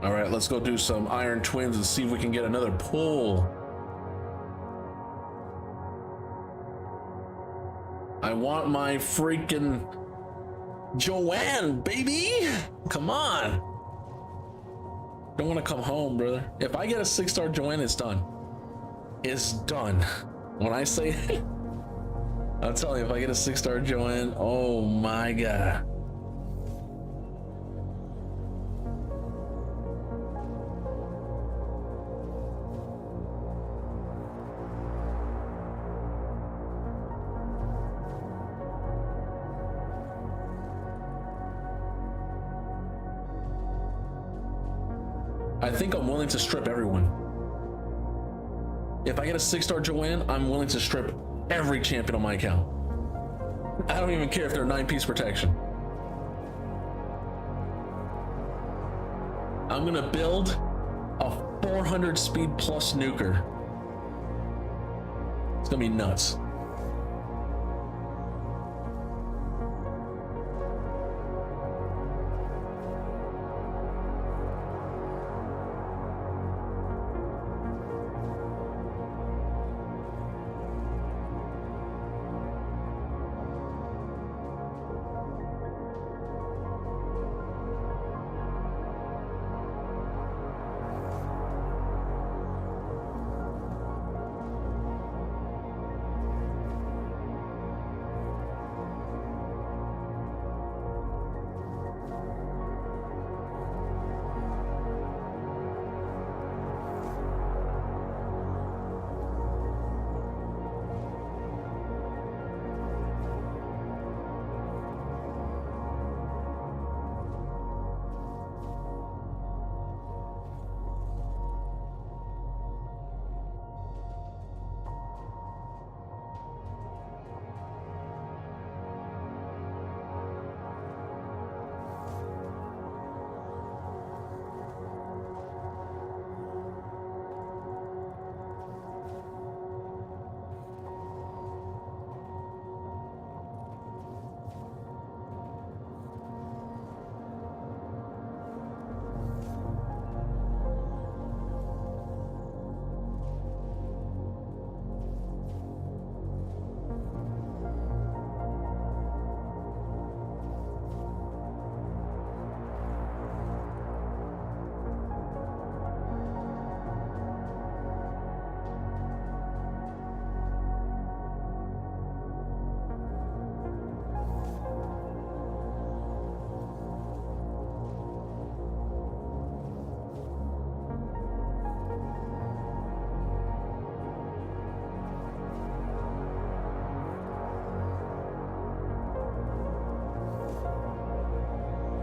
All right, let's go do some Iron Twins and see if we can get another pull. I want my freaking Joanne, baby. Come on. Don't want to come home, brother. If I get a 6-star Joanne, it's done. It's done. When I say, I'm telling you, if I get a 6-star Joanne, oh my God. I think I'm willing to strip everyone. If I get a 6-star Joanne, I'm willing to strip every champion on my account. I don't even care if they're 9-piece protection. I'm gonna build a 400 speed plus nuker. It's gonna be nuts.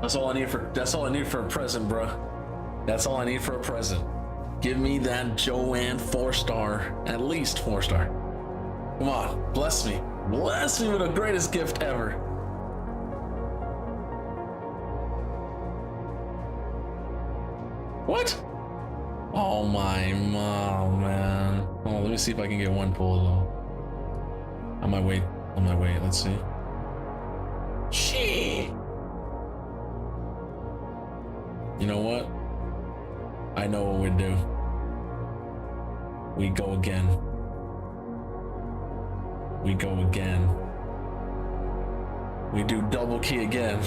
That's all I need for a present, bro. That's all I need for a present. Give me that Joanne 4-star, at least 4-star. Come on, bless me. Bless me with the greatest gift ever. What? Oh my mom, man. Oh, let me see if I can get one pull though. On my way, let's see. Shit. You know what? I know what we do. We go again. We go again. We do double key again.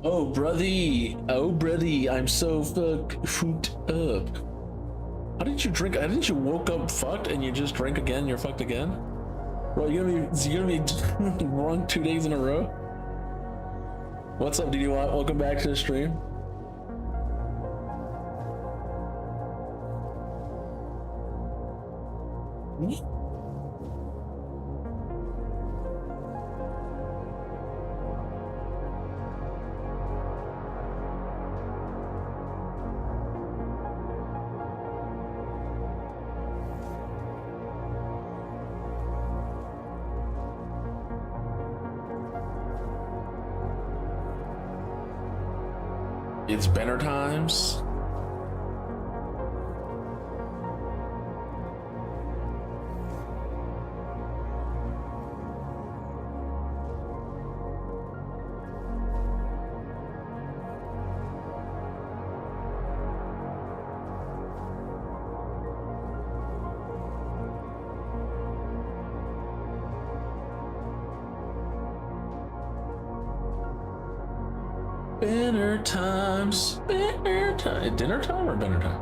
Oh, brothy, I'm so fucked up. How did you drink? Didn't you woke up fucked and you just drank again? You're fucked again? Bro, you're gonna be wrong 2 days in a row? What's up, DD? Welcome back to the stream. It's better times. Dinner times. Dinner time. Dinner time or dinner time?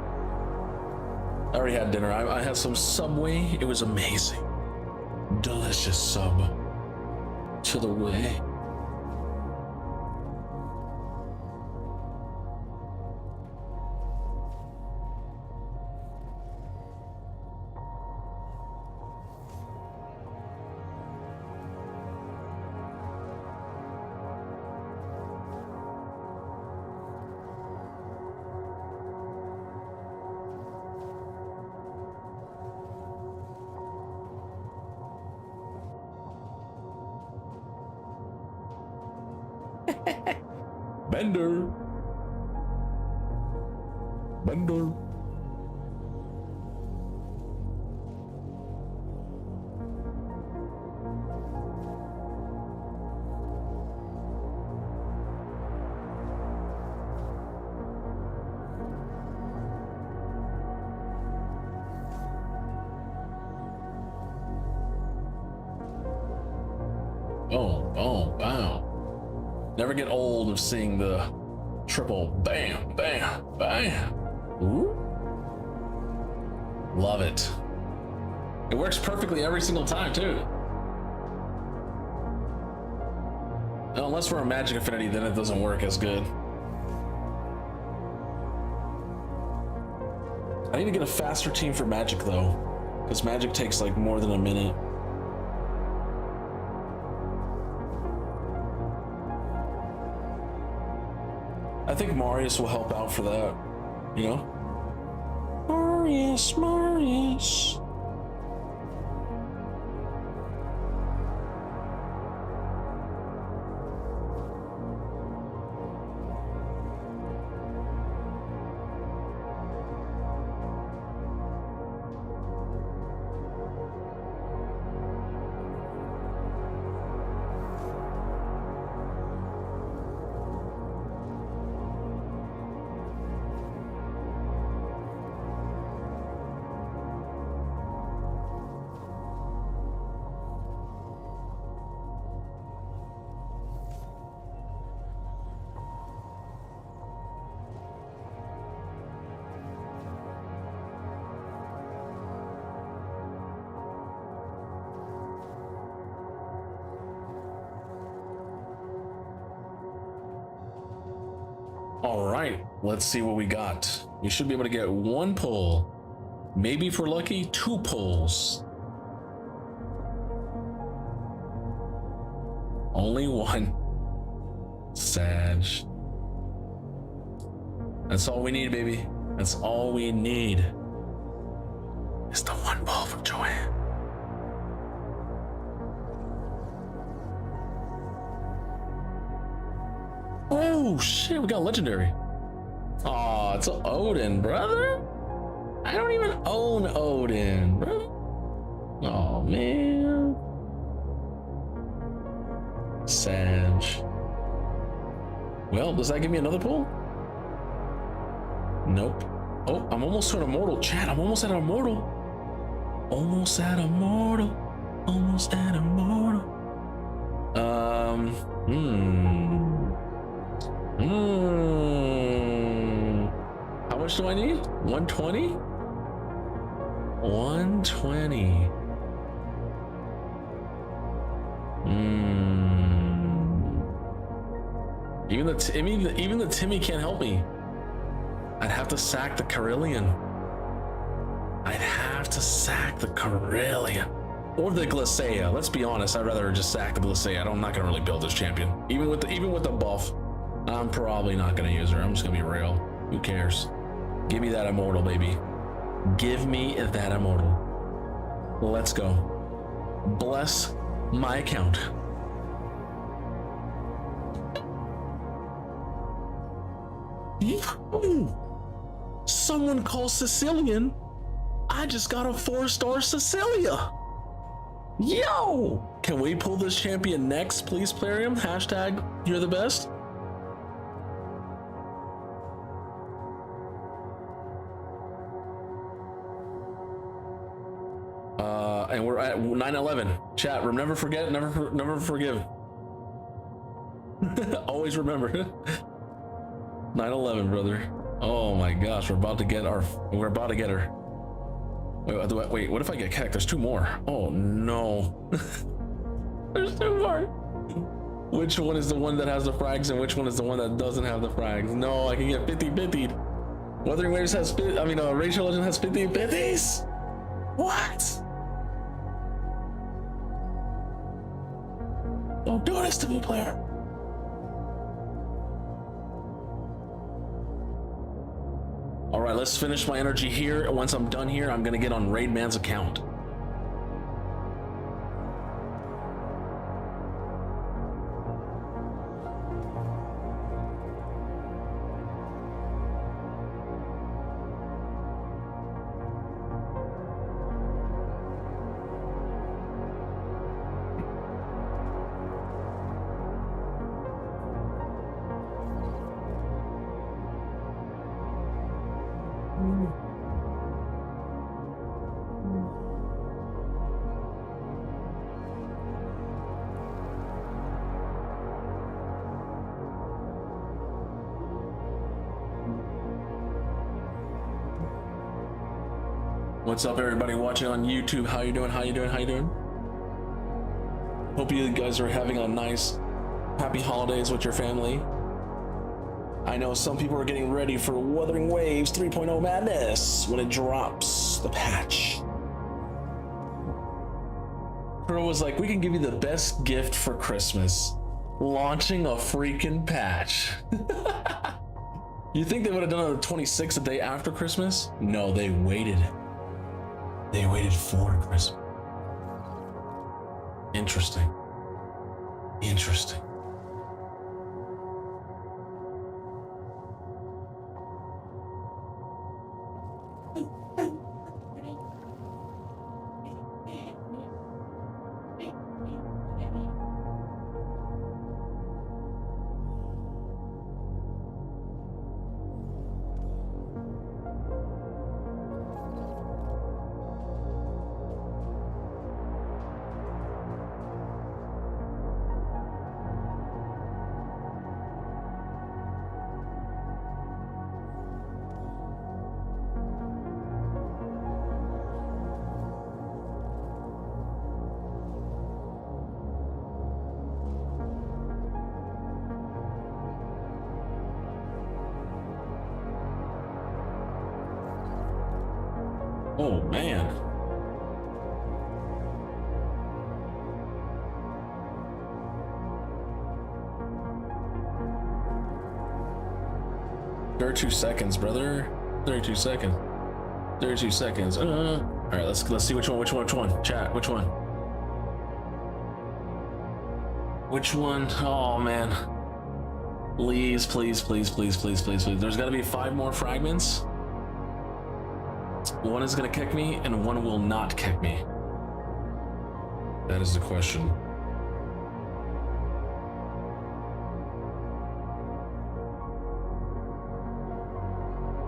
I already had dinner. I had some Subway. It was amazing. Delicious sub. To the way. Bender. Bender. Boom, boom, bam. Never get old of seeing the triple bam, bam, bam. Ooh. Love it. It works perfectly every single time too. Now, unless we're a Magic Affinity, then it doesn't work as good. I need to get a faster team for Magic though, because Magic takes like more than a minute. I think Marius will help out for that, you know? Marius, Marius. All right, let's see what we got. We should be able to get one pull. Maybe if we're lucky, two pulls. Only one. Sag. That's all we need, baby. That's all we need. It's the one pull from Joanne. Oh shit, we got legendary. Oh, it's an Odin, brother. I don't even own Odin, bro. Oh man. Sag. Well, does that give me another pull? Nope. Oh, I'm almost at immortal. Chat, I'm almost at immortal. Almost at immortal. Almost at immortal. How much do I need? 120? 120. Even the Timmy can't help me. I'd have to sack the Carillion. I'd have to sack the Carillion. Or the Glacea. Let's be honest, I'd rather just sack the Glacea. I'm not gonna really build this champion. Even with the buff, I'm probably not gonna use her. I'm just gonna be real. Who cares? Give me that immortal, baby. Give me that immortal. Let's go. Bless my account. Someone called Sicilian. I just got a 4-star Cecilia. Yo! Can we pull this champion next, please, Plarium? Hashtag you're the best. And we're at 9/11. Chat, never forget, never forgive. Always remember. 9/11, brother. Oh my gosh, we're about to get her. Wait, what if I get kecked? There's two more. Oh no. There's two more. Which one is the one that has the frags and which one is the one that doesn't have the frags? No, I can get 50-50'd. Wuthering Waves has Rachel Legend has 50-50s? What? Don't do this to me, player. All right, let's finish my energy here. And once I'm done here, I'm gonna get on Raid Man's account. What's up, everybody watching on YouTube? How you doing? How you doing? How you doing? Hope you guys are having a nice, happy holidays with your family. I know some people are getting ready for Wuthering Waves 3.0 madness when it drops the patch. Kuro was like, we can give you the best gift for Christmas. Launching a freaking patch. You think they would have done it on the 26th, the day after Christmas? No, they waited. They waited for Christmas. Interesting. Interesting. Oh man. There are 2 seconds, brother. 32 seconds. 32 seconds. All right, let's see which one. Chat, which one? Which one? Oh man. Please. There's got to be 5 more fragments. One is gonna kick me and one will not kick me. That is the question.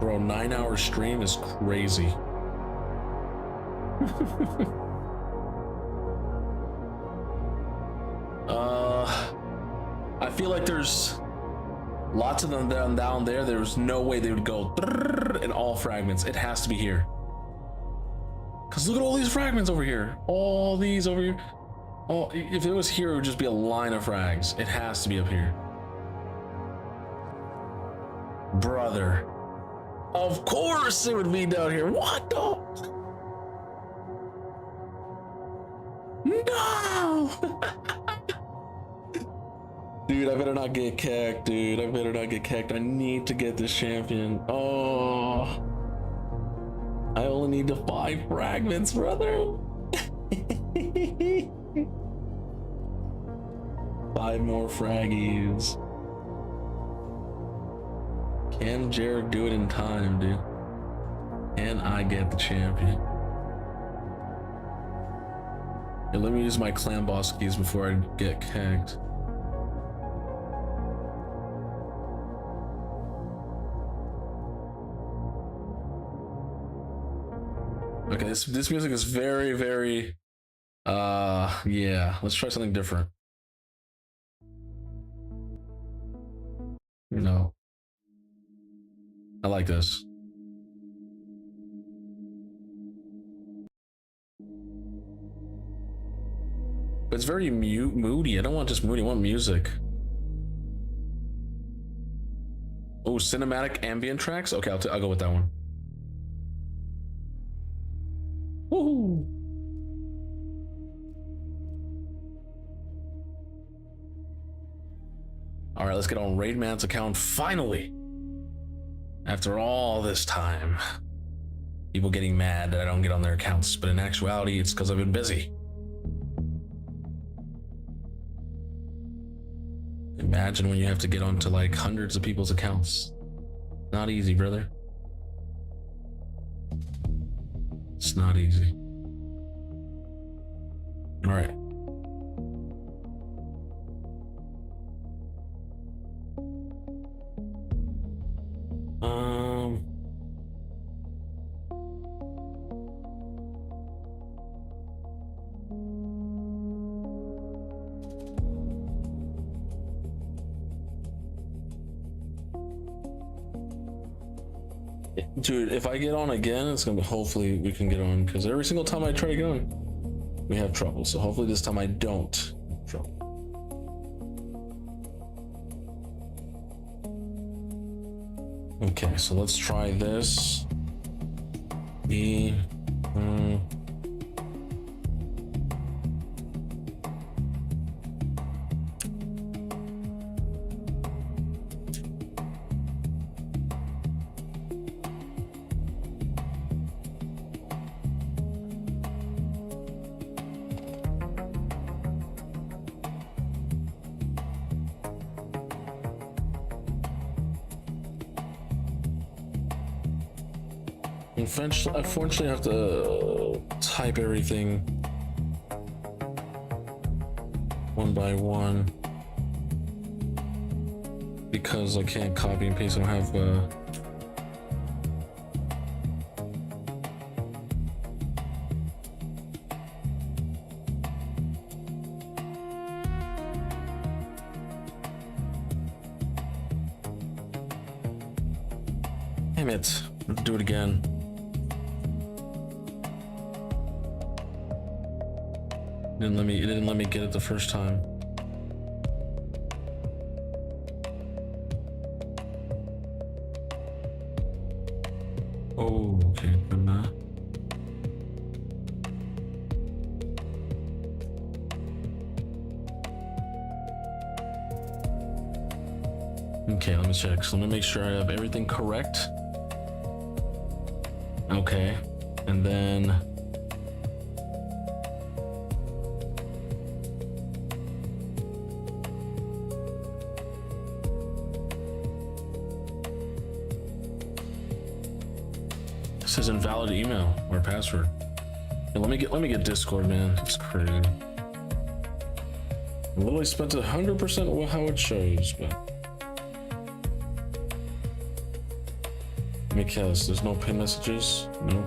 Bro, 9-hour stream is crazy. I feel like there's lots of them down there. There's no way they would go in all fragments. It has to be here. Cause look at all these fragments over here. All these over here. Oh, if it was here, it would just be a line of frags. It has to be up here. Brother. Of course it would be down here. What the? No! Dude, I better not get kicked, dude. I better not get kicked. I need to get this champion. Oh. I only need the 5 fragments, brother. 5 more fraggies. Can Jared do it in time, dude? Can I get the champion? Here, let me use my clan boss keys before I get kicked. Okay, this music is very, very, yeah, let's try something different. You know, I like this. But it's very moody. I don't want just moody, I want music. Oh, cinematic ambient tracks? Okay, I'll go with that one. Woohoo! All right, let's get on Raid Man's account finally. After all this time, people getting mad that I don't get on their accounts, but in actuality, it's because I've been busy. Imagine when you have to get onto like hundreds of people's accounts. Not easy, brother. It's not easy. All right. Dude, if I get on again, it's gonna be, hopefully we can get on, because every single time I try to get on, we have trouble. So hopefully this time I don't have trouble. Okay, so let's try this. Unfortunately, I have to type everything one by one because I can't copy and paste. I don't have damn it. Let's do it again. It didn't let me get it the first time. Oh, okay, good enough. Okay, let me check. So let me make sure I have everything correct. Okay, and then it says invalid email or password. Yeah, let me get Discord, man. It's crazy. I literally spent 100% how it shows, but let me guess. There's no pin messages. No.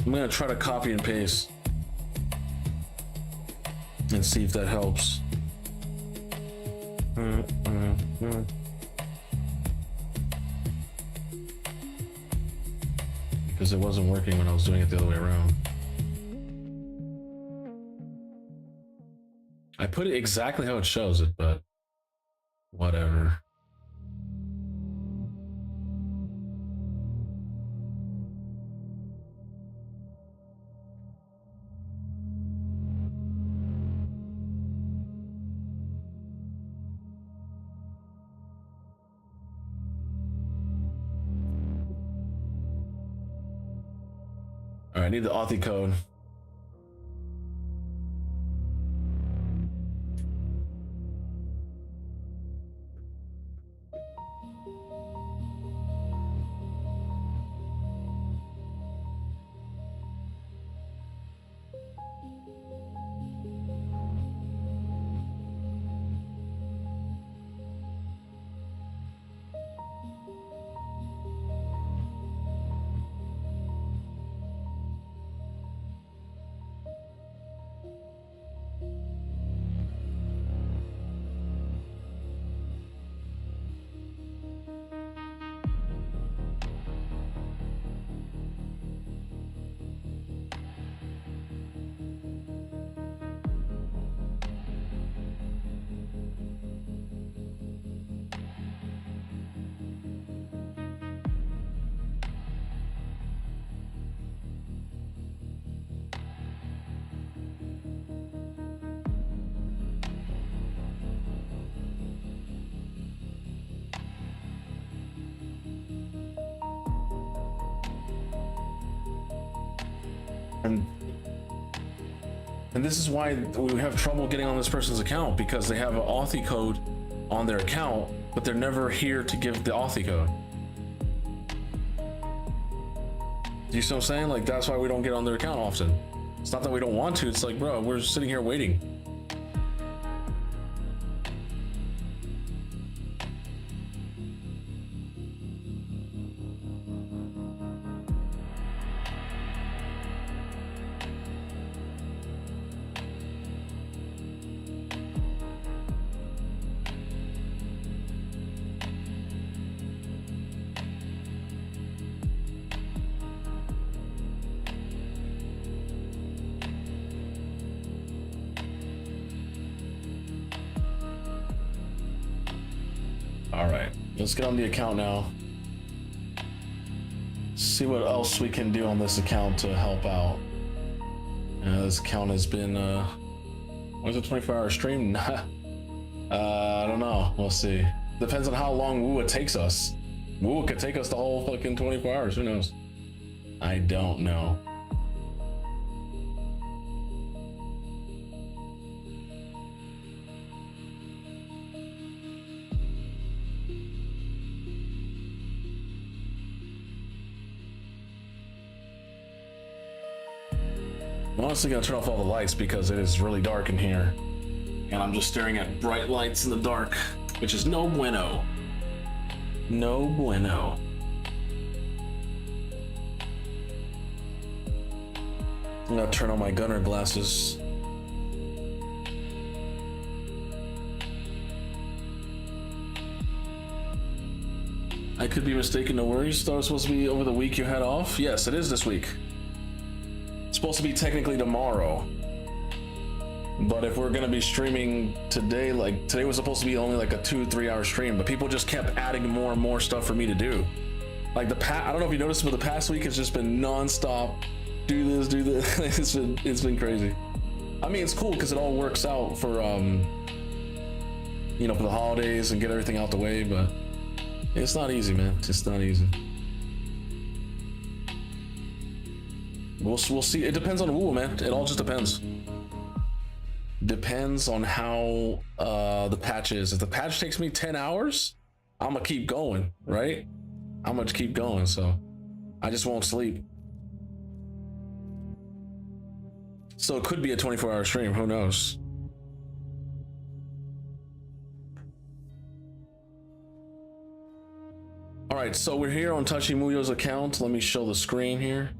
I'm gonna try to copy and paste and see if that helps. Because it wasn't working when I was doing it the other way around. I put it exactly how it shows it, but whatever. All right, I need the Authy code. And this is why we have trouble getting on this person's account, because they have an Authy code on their account, but they're never here to give the Authy code. Do you see what I'm saying? Like, that's why we don't get on their account often. It's not that we don't want to, it's like, bro, we're sitting here waiting. All right, let's get on the account now. See what else we can do on this account to help out. This account has been, was it 24-hour stream? I don't know, we'll see. Depends on how long Wuwa takes us. Wuwa could take us the whole fucking 24 hours, who knows? I don't know. I'm honestly gonna turn off all the lights because it is really dark in here. And I'm just staring at bright lights in the dark, which is no bueno. No bueno. I'm gonna turn on my gunner glasses. I could be mistaken, no worries. Thought it was supposed to be over the week you had off. Yes, it is this week. It's supposed to be technically tomorrow. But if we're gonna be streaming today, like today was supposed to be only like a 2-3 hour stream, but people just kept adding more and more stuff for me to do. Like I don't know if you noticed, but the past week has just been non-stop. Do this, do this. it's been crazy. I mean, it's cool because it all works out for you know, for the holidays and get everything out the way, but it's not easy, man. It's just not easy. We'll see. It depends on the Wuwa, man. It all just depends. Depends on how the patch is. If the patch takes me 10 hours, I'm gonna keep going, right? I'm gonna keep going, so I just won't sleep. So it could be a 24-hour stream, who knows? All right, so we're here on Tachimuyo's account. Let me show the screen here.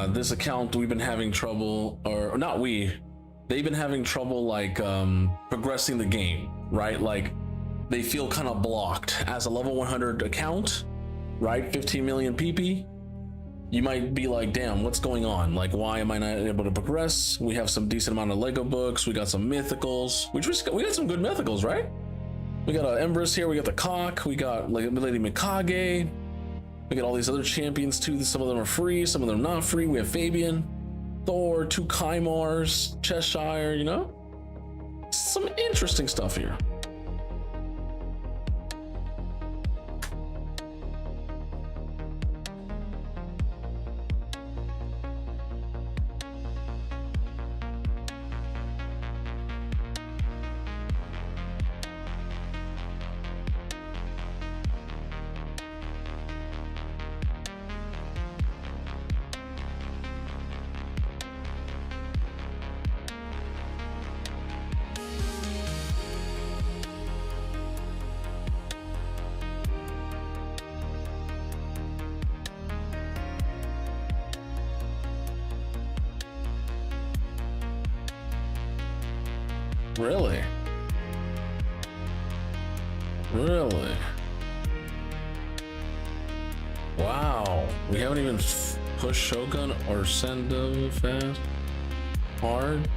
This account, we've been having trouble, or not we, they've been having trouble like progressing the game, right? Like they feel kind of blocked. As a level 100 account, right? 15 million PP, you might be like, damn, what's going on? Like, why am I not able to progress? We have some decent amount of Lego books. We got some mythicals, we got some good mythicals, right? We got an Empress here. We got the Cock. We got like Lady Mikage. We got all these other champions too. Some of them are free, some of them not free. We have Fabian, Thor, 2 Kaimars, Cheshire, you know? Some interesting stuff here. Really? Really? Wow. We haven't even pushed Shogun or Sendo fast. Hard.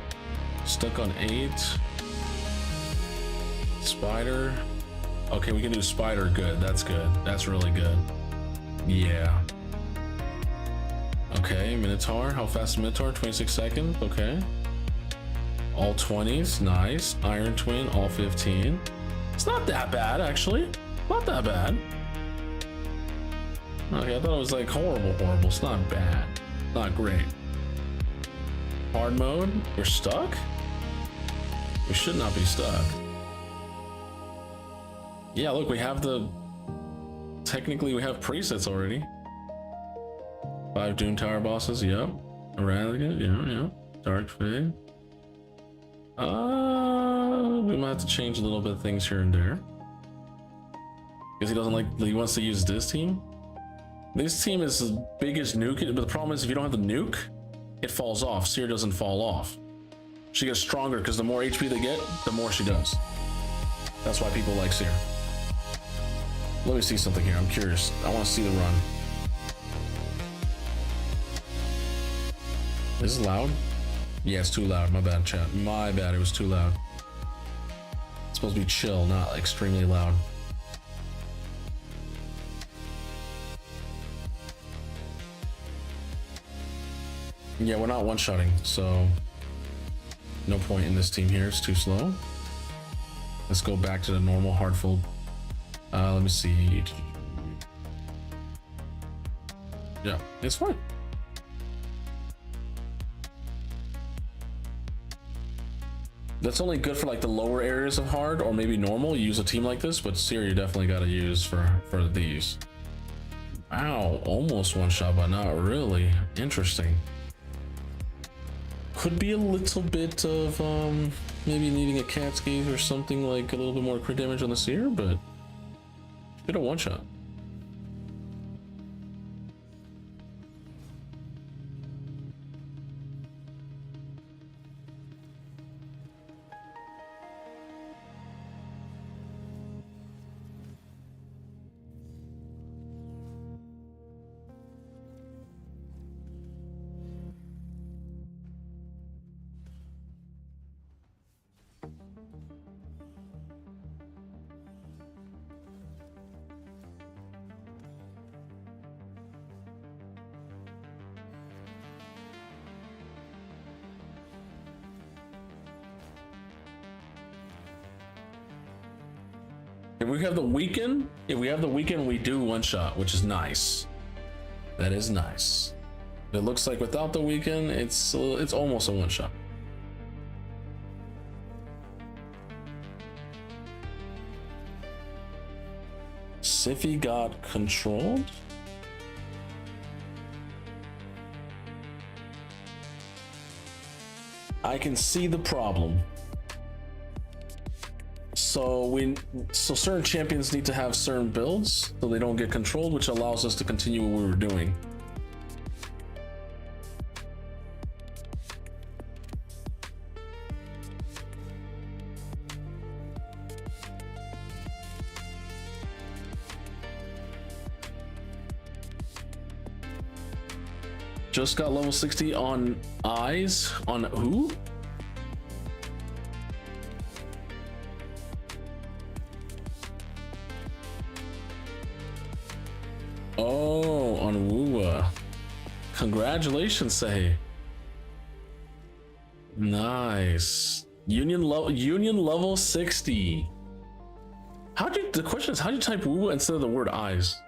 Stuck on 8. Spider. Okay, we can do Spider. Good. That's good. That's really good. Yeah. Okay, Minotaur. How fast is Minotaur? 26 seconds. Okay. All 20s, nice. Iron Twin, all 15. It's not that bad, actually. Not that bad. Okay, I thought it was like horrible. It's not bad. Not great. Hard mode? We're stuck? We should not be stuck. Yeah, look, we have the... Technically, we have presets already. 5 Doom Tower bosses, yep. Eradicate, yeah. Dark Fade. We might have to change a little bit of things here and there. Because he doesn't like... He wants to use this team. This team is as big as nuke, but the problem is if you don't have the nuke, it falls off. Seer doesn't fall off. She gets stronger because the more HP they get, the more she does. That's why people like Seer. Let me see something here. I'm curious. I want to see the run. Is this loud? Yeah, it's too loud. My bad, chat. My bad. It was too loud. It's supposed to be chill, not extremely loud. Yeah, we're not one-shotting, so no point in this team here. It's too slow. Let's go back to the normal hardful. Let me see. Yeah, it's fine. That's only good for like the lower areas of hard or maybe normal. You use a team like this, but Seer you definitely got to use for these. Wow, almost one shot, but not really. Interesting. Could be a little bit of maybe needing a cat's gaze or something, like a little bit more crit damage on the Seer, but get a one shot. If we have the weekend, we do one shot, which is nice. That is nice. It looks like without the weekend, it's almost a one shot. Siffy got controlled. I can see the problem. So certain champions need to have certain builds so they don't get controlled, which allows us to continue what we were doing. Just got level 60 on eyes. On who? Oh, on Wuwa. Congratulations, say. Nice. Union level 60. The question is, how'd you type Wuwa instead of the word eyes?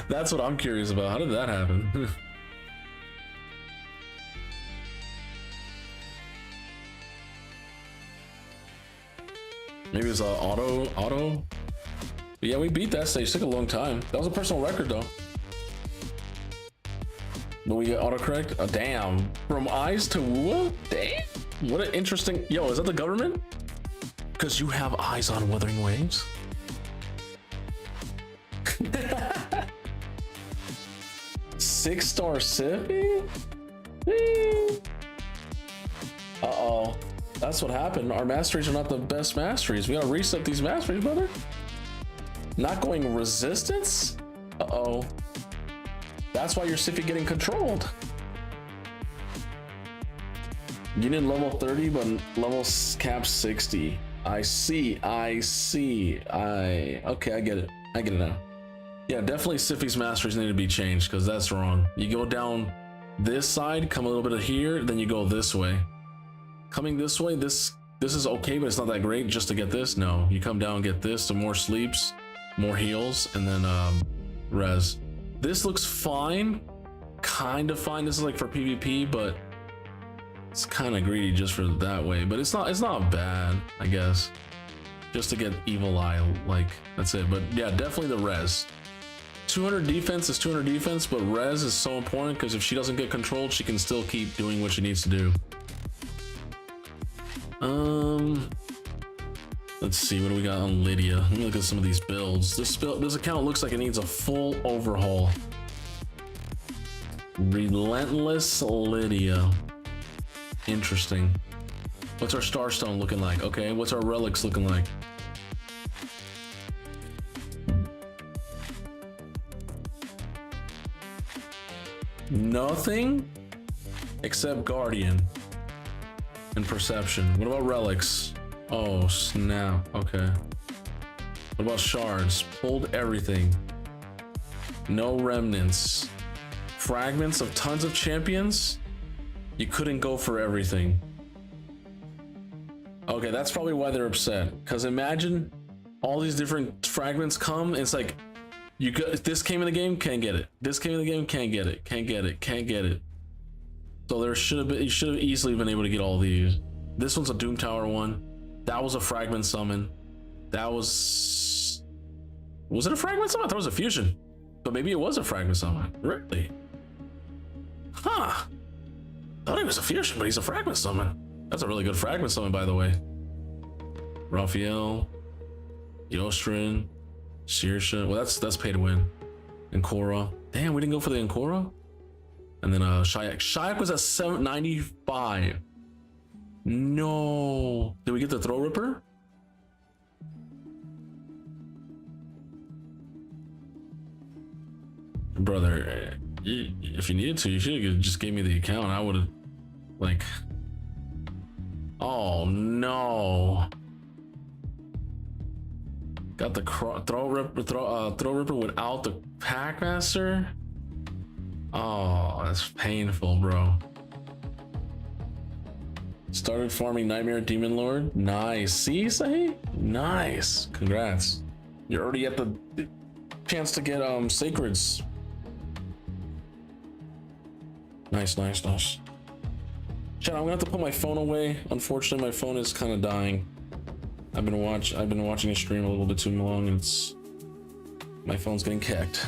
That's what I'm curious about. How did that happen? Maybe it's auto. But yeah, we beat that stage. It took a long time. That was a personal record though. But we get autocorrect. Oh, damn. From eyes to Wuwa? Damn. What an interesting. Yo, is that the government? Because you have eyes on Wuthering Waves. 6-star Sippy? Uh-oh. That's what happened. Our masteries are not the best masteries. We gotta reset these masteries, brother. Not going resistance? Uh-oh. That's why you're Siffy getting controlled. Union level 30, but level cap 60. I see. Okay, I get it. I get it now. Yeah, definitely Siffy's masteries need to be changed because that's wrong. You go down this side, come a little bit of here, then you go this way. Coming this way, this is okay, but it's not that great just to get this. No, you come down and get this, so more sleeps, more heals, and then res. This looks fine, kind of fine. This is like for PvP, but it's kind of greedy just for that way. But it's not bad, I guess. Just to get Evil Eye, like that's it. But yeah, definitely the res. 200 defense is 200 defense, but res is so important because if she doesn't get controlled, she can still keep doing what she needs to do. Let's see, what do we got on Lydia? Let me look at some of these builds. This account looks like it needs a full overhaul. Relentless Lydia. Interesting. What's our Starstone looking like? Okay, what's our relics looking like? Nothing except Guardian and Perception. What about relics? Oh snap. Okay. What about shards? Pulled everything. No remnants. Fragments of tons of champions. You couldn't go for everything. Okay, that's probably why they're upset. Because imagine all these different fragments come. It's like you could. This came in the game, can't get it. This came in the game, can't get it. Can't get it. Can't get it. So there should have been. You should have easily been able to get all these. This one's a Doom Tower one. That was a fragment summon. That was it a fragment summon? I thought it was a fusion. But maybe it was a fragment summon. Really? Huh. Thought he was a fusion, but he's a fragment summon. That's a really good fragment summon, by the way. Raphael, Yostrin, Saoirse. Well, that's pay to win. Ancora. Damn, we didn't go for the Ancora. And then Shayak. Shayak was at 795. No. Did we get the Throw Ripper? Brother, if you needed to, you should have just gave me the account. I would have, like. Oh no. Got the throw ripper without the Packmaster. Oh, that's painful, bro. Started farming Nightmare Demon Lord. Nice. See, Sahi? Nice. Congrats. You're already at the chance to get sacreds. Nice. Chat, I'm gonna have to put my phone away. Unfortunately, my phone is kind of dying. I've been watching a stream a little bit too long, and my phone's getting kicked.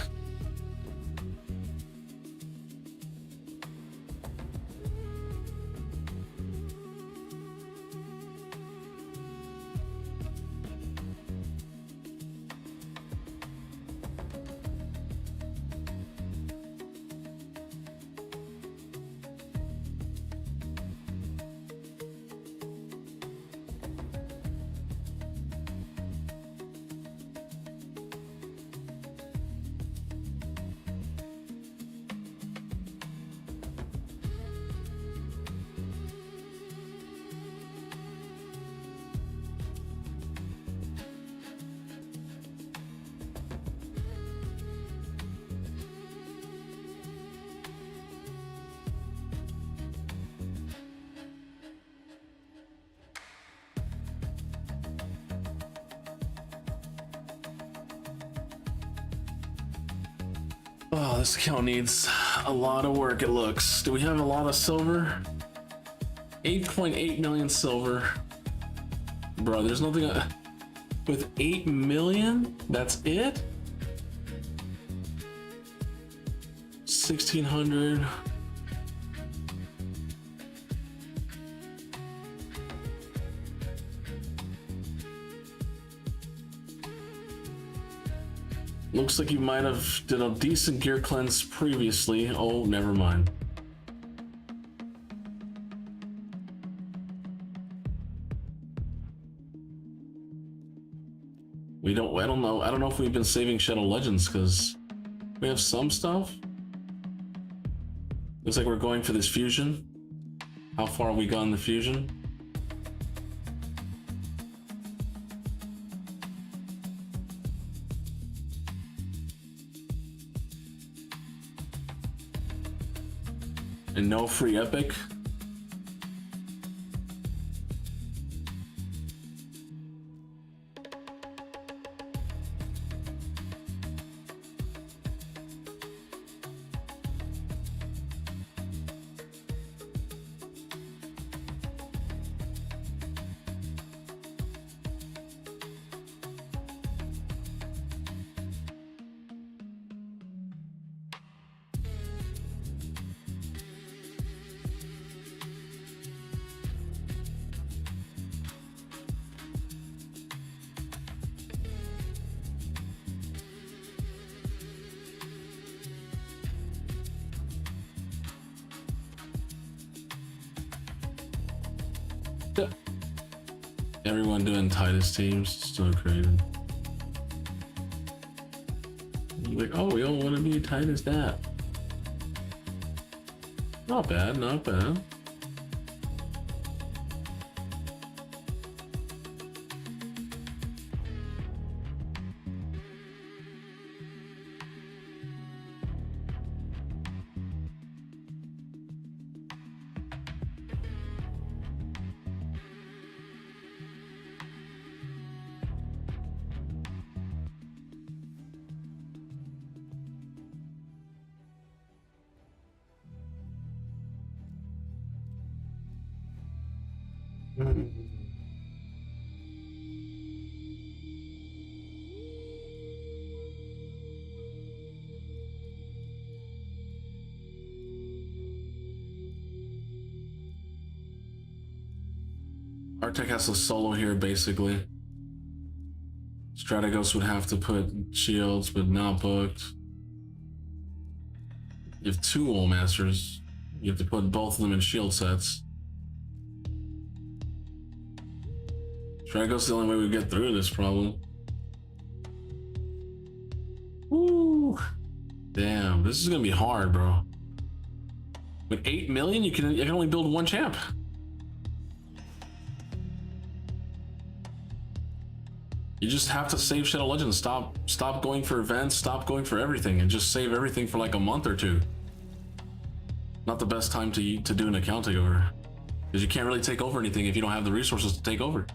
Oh, this account needs a lot of work, it looks. Do we have a lot of silver? 8.8 million silver. Bro, there's nothing with 8 million? That's it? 1600. Looks like you might have did a decent gear cleanse previously. Oh, never mind. I don't know if we've been saving Shadow Legends because we have some stuff. Looks like we're going for this fusion. How far have we gone in the fusion? And no free epic. Everyone doing Titus teams, so crazy. Like, oh, we all want to be Titus that. Not bad, not bad. Artec has a solo here, basically. Strategos would have to put shields, but not booked. You have two Wall Masters. You have to put both of them in shield sets. Strategos is the only way we get through this problem. Woo! Damn, this is gonna be hard, bro. With 8 million, you can only build one champ. You just have to save Shadow Legends. Stop going for events, stop going for everything, and just save everything for like a month or two. Not the best time to do an account takeover. Because you can't really take over anything if you don't have the resources to take over.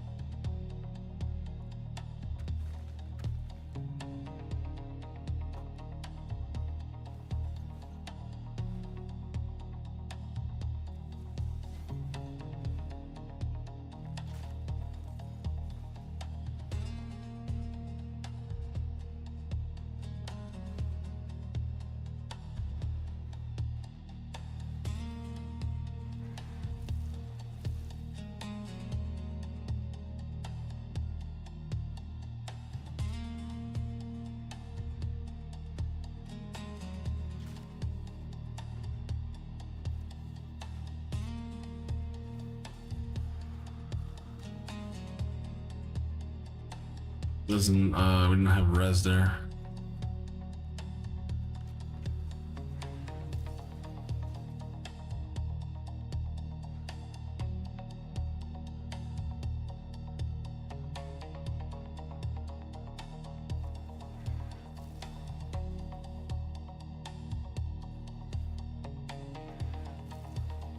Doesn't we didn't have res there.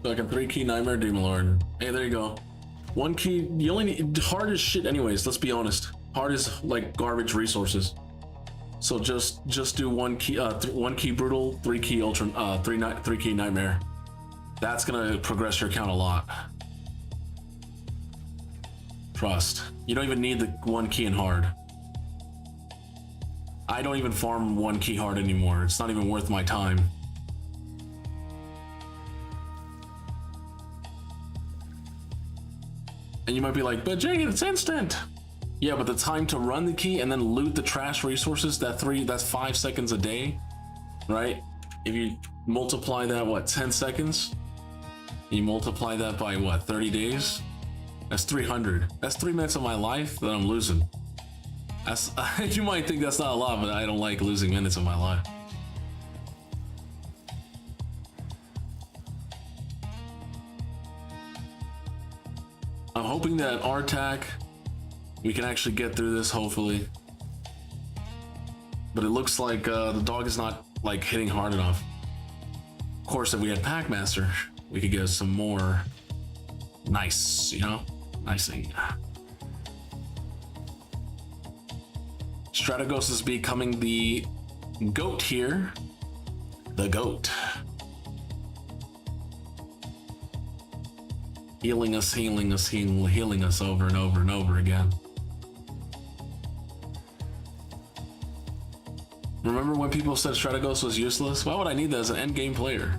Like a 3-key Nightmare Demon Lord. Hey, there you go. 1 key, you only need hard as shit anyways, let's be honest. Hard is like garbage resources. So just do 1 key 1 key brutal, 3 key ultra 3 key nightmare. That's gonna progress your account a lot. Trust. You don't even need the 1 key in hard. I don't even farm 1 key hard anymore. It's not even worth my time. And you might be like, but Jay, it's instant. Yeah, but the time to run the key and then loot the trash resources, that's 5 seconds a day, right? If you multiply that, what, 10 seconds? You multiply that by what, 30 days? That's 300. That's 3 minutes of my life that I'm losing. That's, you might think that's not a lot, but I don't like losing minutes of my life. I'm hoping that RTAC, we can actually get through this, hopefully. But it looks like the dog is not like hitting hard enough. Of course, if we had Packmaster, we could get some more nice, you know, nicing. Strategos is becoming the GOAT here. The GOAT. Healing us, healing us, healing us over and over and over again. Remember when people said Strategos was useless? Why would I need that as an endgame player?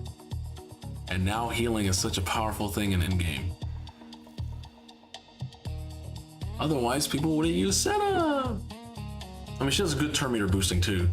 And now healing is such a powerful thing in endgame. Otherwise, people wouldn't use Senna. I mean, she has good turn meter boosting too.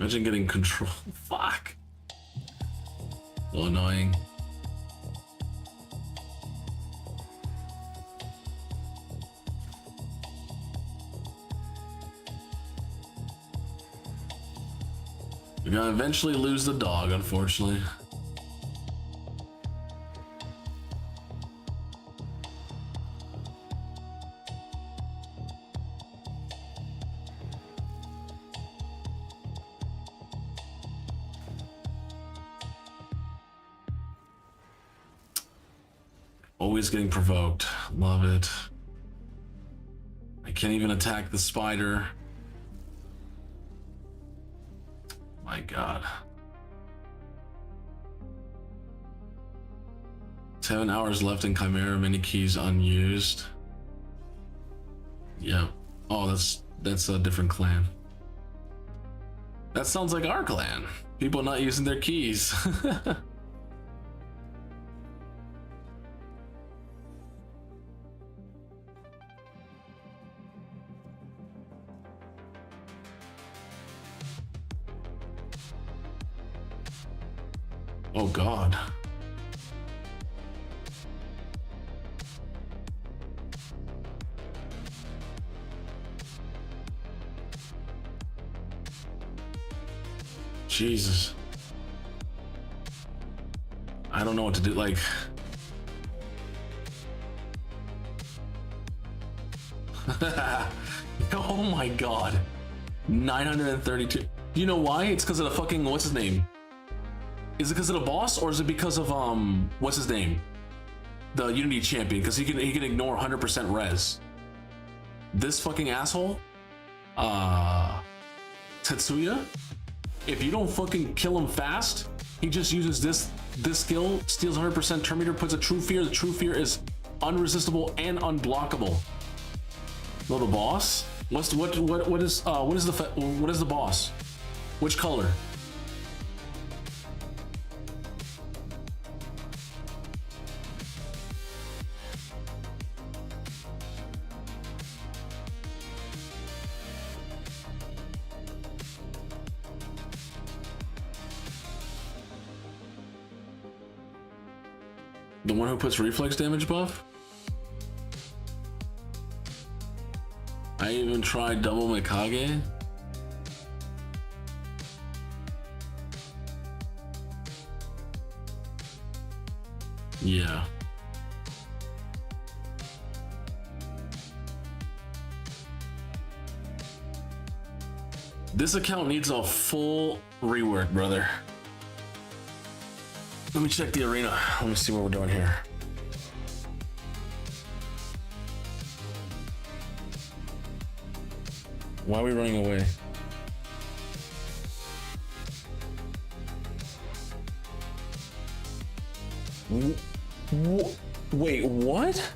Imagine getting control. Fuck. So annoying. You're gonna eventually lose the dog, unfortunately. Always getting provoked. Love it. I can't even attack the spider. My God. 7 hours left in Chimera, many keys unused. Yeah. Oh, that's a different clan. That sounds like our clan. People not using their keys. Oh God. Jesus. I don't know what to do, like oh my God. 932. You know why? It's because of the fucking what's his name? Is it because of the boss, or is it because of what's his name? The Unity champion, because he can ignore 100% res. This fucking asshole, Tetsuya, if you don't fucking kill him fast, he just uses this skill, steals 100% turn meter, puts a true fear. The true fear is unresistible and unblockable. No, the boss. What is the boss? Which color? The one who puts reflex damage buff? I even tried double Mikage. Yeah. This account needs a full rework, brother. Let me check the arena. Let me see what we're doing here. Why are we running away? Wait, what?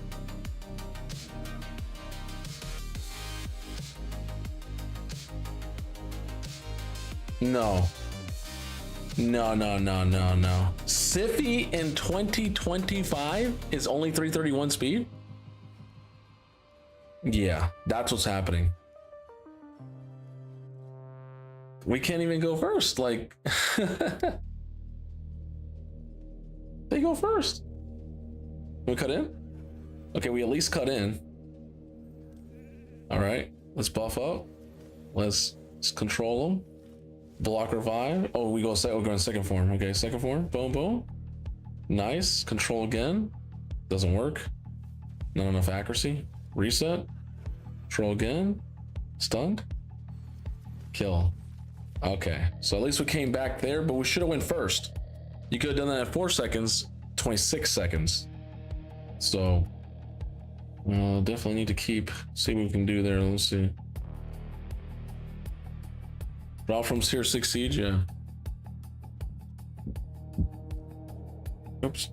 No. No. Siphi in 2025 is only 331 speed? Yeah, that's what's happening. We can't even go first, like they go first. We cut in? Okay, we at least cut in. All right, let's buff up. Let's control them. Block revive. Oh, we're going second form. Okay, second form. Boom, boom. Nice. Control again. Doesn't work. Not enough accuracy. Reset. Control again. Stunned. Kill. Okay, so at least we came back there, but we should have went first. You could have done that at 4 seconds, 26 seconds. So, definitely need to see what we can do there. Let's see. Draw from Tier 6 Siege, yeah. Oops.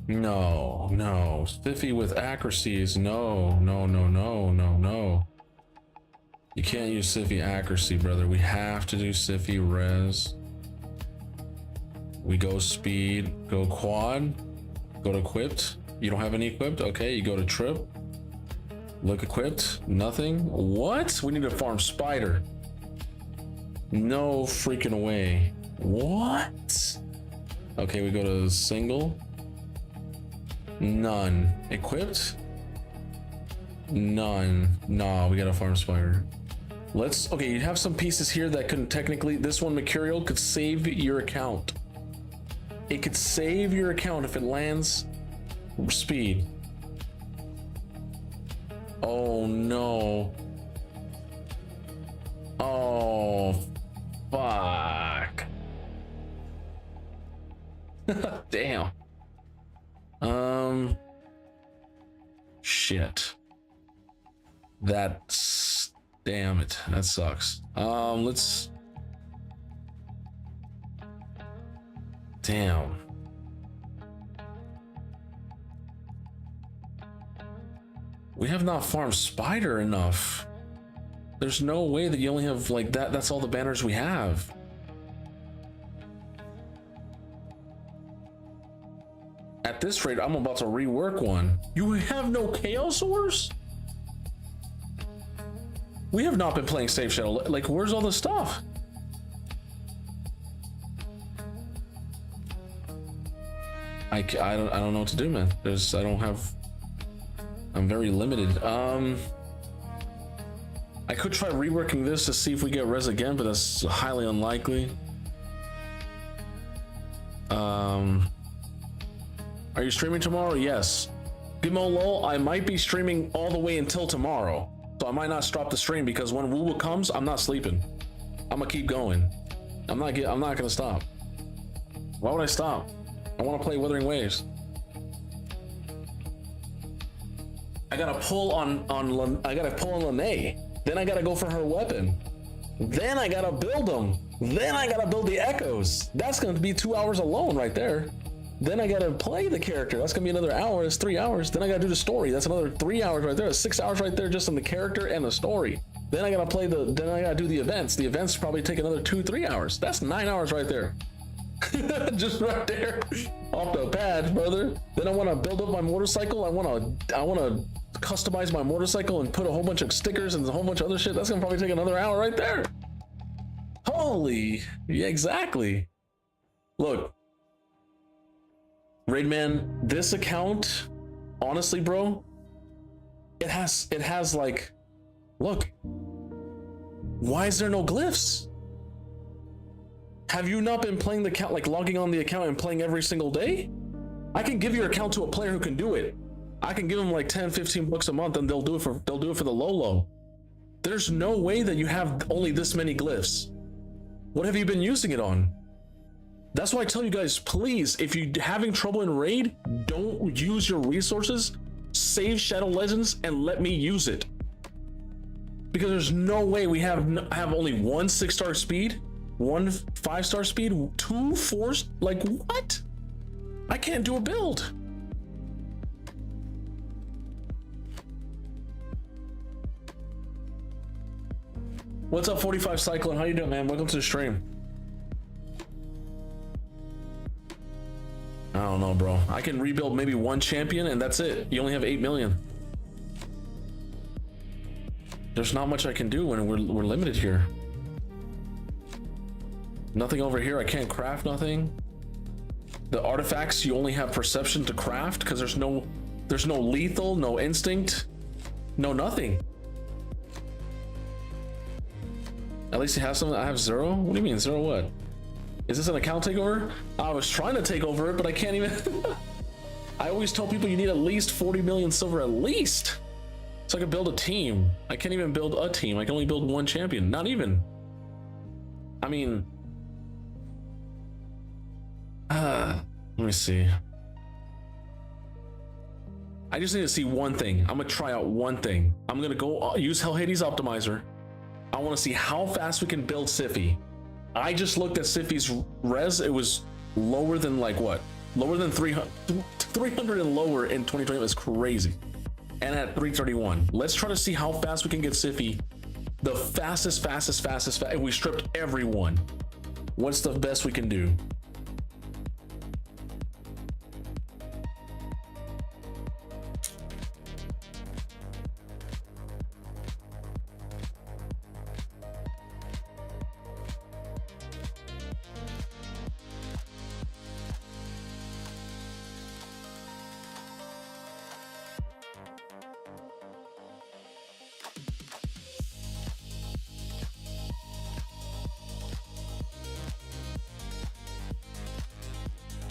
No, no. Spiffy with accuracy is no, no, no, no, no, no. You can't use Siffy accuracy, brother. We have to do Siffy res. We go speed, go quad, go to equipped. You don't have any equipped? Okay, you go to trip. Look equipped, nothing. What? We need to farm spider. No freaking way. What? Okay, we go to single. None. Equipped? None. Nah, we gotta farm spider. Let's, okay, you have some pieces here that can technically, this one Mercurial could save your account. It could save your account if it lands speed. Oh no. Oh, fuck. Damn. Shit. That's, damn it. That sucks. Let's, damn. We have not farmed spider enough. There's no way that you only have like that. That's all the banners we have. At this rate, I'm about to rework one. You have no Chaos Ores? We have not been playing Safe Shadow. Like, where's all the stuff? I don't know what to do, man. I don't have, I'm very limited. I could try reworking this to see if we get res again, but that's highly unlikely. Are you streaming tomorrow? Yes. Gimo lol, I might be streaming all the way until tomorrow. So I might not stop the stream because when Wuwa comes, I'm not sleeping. I'm gonna keep going. I'm not gonna stop. Why would I stop? I want to play Wuthering Waves. I gotta pull on Lene. Then I gotta go for her weapon. Then I gotta build them. Then I gotta build the echoes. That's gonna be 2 hours alone right there. Then I gotta play the character. That's gonna be another hour. That's 3 hours. Then I gotta do the story. That's another 3 hours right there. That's 6 hours right there just on the character and the story. Then I gotta play then I gotta do the events. The events probably take another 2-3 hours. That's 9 hours right there. Just right there off the pad, brother. Then I want to build up my motorcycle. I want to customize my motorcycle and put a whole bunch of stickers and a whole bunch of other shit. That's gonna probably take another hour right there. Holy, yeah, exactly. Look, Raidman, this account, honestly, bro, it has like, look, why is there no glyphs? Have you not been playing the account, like logging on the account and playing every single day? I can give your account to a player who can do it. I can give them like 10-15 bucks a month and they'll do it for the low. There's no way that you have only this many glyphs. What have you been using it on? That's why I tell you guys, please, if you're having trouble in raid, don't use your resources, save Shadow Legends and let me use it. Because there's no way we have only one 6-star speed, one 5-star speed, 2 4s, like what? I can't do a build. What's up, 45 Cyclone? How you doing, man? Welcome to the stream. I don't know, bro. I can rebuild maybe one champion and that's it. You only have 8 million. There's not much I can do when we're limited here. Nothing over here. I can't craft nothing. The artifacts, you only have perception to craft because there's no lethal, no instinct, no nothing. At least you have something. I have 0. What do you mean 0? What? Is this an account takeover? I was trying to take over it, but I can't even. I always tell people you need at least 40 million silver, at least, so I can build a team. I can't even build a team. I can only build one champion. Not even. I mean, let me see. I just need to see one thing. I'm gonna try out one thing. I'm gonna go use Hell Hades Optimizer. I want to see how fast we can build Siffy. I just looked at Siffy's res. It was lower than like what, Lower than 300, 300 and lower in 2020 is crazy. And at 331, let's try to see how fast we can get Siffy. The fastest. If we stripped everyone, what's the best we can do?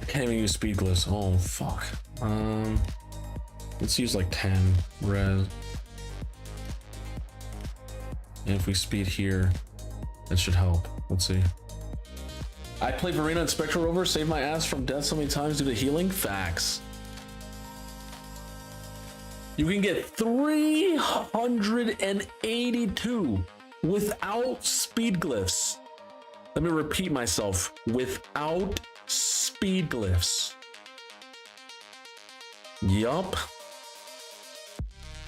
Can't even use speed glyphs. Oh fuck. Let's use like 10 res. And if we speed here, that should help. Let's see. I played Verena and Spectre Rover, saved my ass from death so many times due to healing. Facts. You can get 382 without speed glyphs. Let me repeat myself. Without speed glyphs. Yup.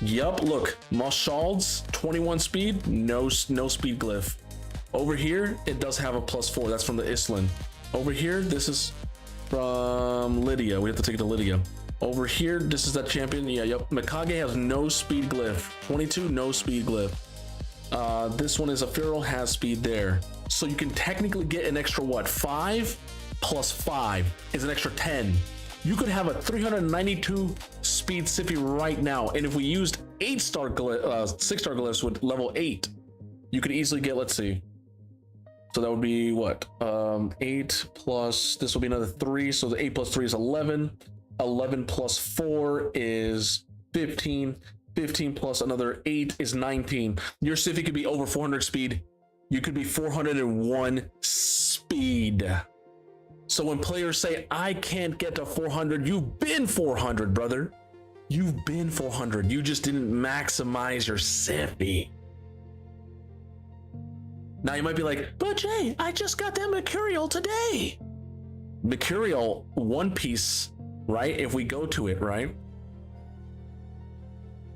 Look, Moshalds 21 speed, no speed glyph. Over here, it does have a +4. That's from the Island. Over here, this is from Lydia. We have to take it to Lydia. Over here, this is that champion. Yeah, yep. Mikage has no speed glyph. 22, no speed glyph. This one is a Feral, has speed there. So you can technically get an extra what? 5 + 5 is an extra 10. You could have a 392 speed Siffy right now. And if we used 6-star glyphs with level 8, you could easily get, let's see. So that would be what? 8 plus, this will be another 3. So the 8 + 3 is 11. 11 + 4 is 15. 15 plus another 8 is 19. Your Siffy could be over 400 speed. You could be 401 speed. So when players say, I can't get to 400, you've been 400, brother. You've been 400. You just didn't maximize your Siffy. Now you might be like, but Jay, I just got that Mercurial today. Mercurial, One Piece, right? If we go to it, right?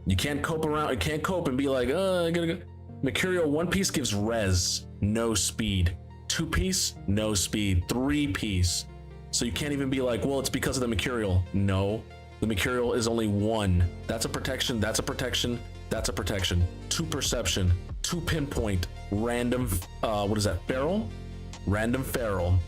You can't cope around, you can't cope and be like, I gotta go. Mercurial One Piece gives res, no speed. 2-piece, no speed. 3-piece. So you can't even be like, well, it's because of the Mercurial. No, the Mercurial is only 1. That's a protection, that's a protection, that's a protection. 2 perception, 2 pinpoint, random, what is that, feral? Random feral.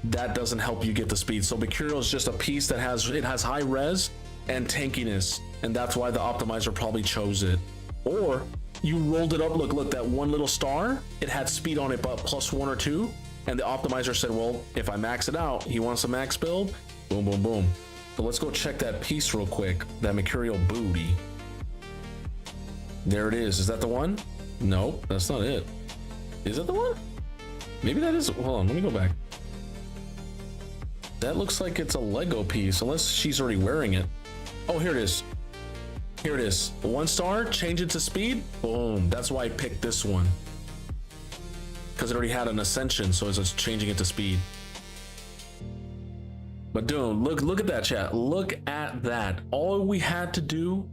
That doesn't help you get the speed. So Mercurial is just a piece that has high res and tankiness. And that's why the optimizer probably chose it. Or you rolled it up, look, that one little star, it had speed on it, but +1 or 2. And the optimizer said, well, if I max it out, he wants a max build, boom, boom, boom. So let's go check that piece real quick, that Mercurial booty. There it is that the one? No, that's not it. Is it the one? Maybe that is, hold on, let me go back. That looks like it's a Lego piece, unless she's already wearing it. Oh, here it is. Here it is. 1 star, change it to speed. Boom. That's why I picked this one. Because it already had an ascension, so it's just changing it to speed. But dude, look at that, chat. Look at that. All we had to do.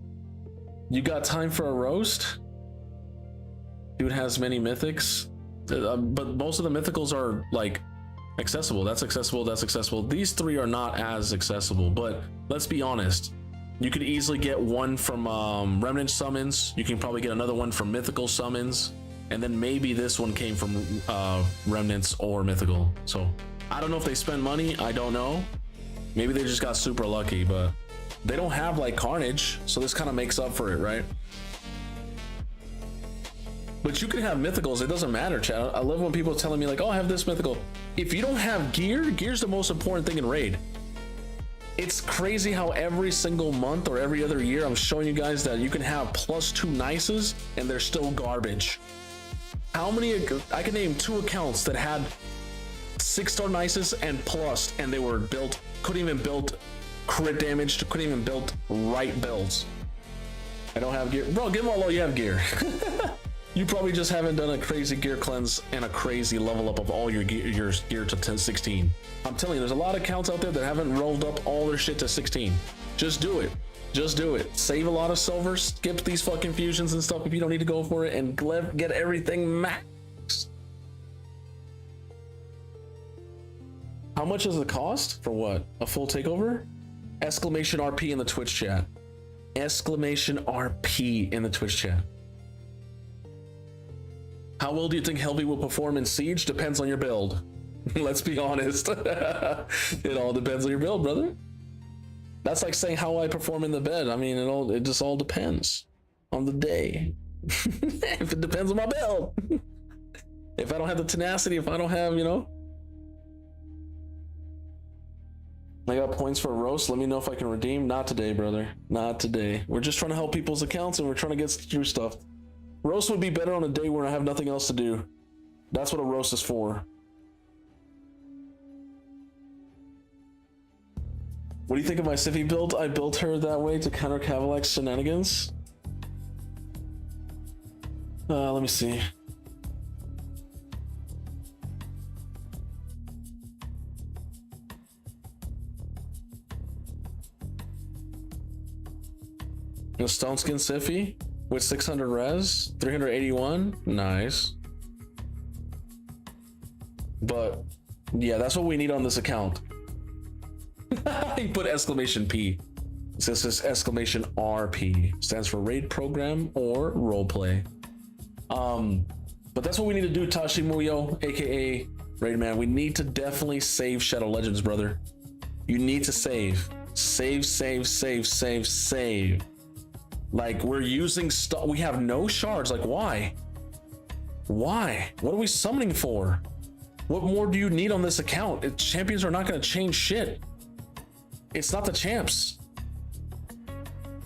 You got time for a roast? Dude has many mythics. But most of the mythicals are like accessible. That's accessible, that's accessible. These 3 are not as accessible, but let's be honest. You could easily get one from Remnant summons. You can probably get another one from mythical summons. And then maybe this one came from Remnants or mythical. So I don't know if they spend money. I don't know. Maybe they just got super lucky, but they don't have like Carnage. So this kind of makes up for it, right? But you can have mythicals. It doesn't matter, chat. I love when people are telling me like, oh, I have this mythical. If you don't have gear, gear's the most important thing in raid. It's crazy how every single month or every other year I'm showing you guys that you can have +2 nices and they're still garbage. How many? I can name 2 accounts that had 6-star nices and plus, and they were built, couldn't even build crit damage, couldn't even build right builds. I don't have gear. Bro, give them all you have gear. You probably just haven't done a crazy gear cleanse and a crazy level up of all your gear to 16. I'm telling you, there's a lot of accounts out there that haven't rolled up all their shit to 16. Just do it. Just do it. Save a lot of silver, skip these fucking fusions and stuff if you don't need to go for it, and get everything max. How much does it cost? For what? A full takeover? Exclamation RP in the Twitch chat. Exclamation RP in the Twitch chat. How well do you think Helvey will perform in Siege? Depends on your build. Let's be honest. It all depends on your build, brother. That's like saying how I perform in the bed. I mean, it just all depends on the day. If it depends on my build. If I don't have the tenacity, if I don't have, you know. I got points for a roast. Let me know if I can redeem. Not today, brother. Not today. We're just trying to help people's accounts and we're trying to get through stuff. Roast would be better on a day where I have nothing else to do. That's what a roast is for. What do you think of my Sify build? I built her that way to counter Cavalak's shenanigans. Let me see. A stone skin Sify with 600 res, 381, nice. But yeah, that's what we need on this account. He put exclamation P. It says this exclamation RP stands for raid program or roleplay. But that's what we need to do, Tashi Muyo, aka Raid Man. We need to definitely save Shadow Legends, brother. You need to save. Save. Like, we're using stuff. We have no shards. Like, why? Why? What are we summoning for? What more do you need on this account? Champions are not going to change shit. It's not the champs.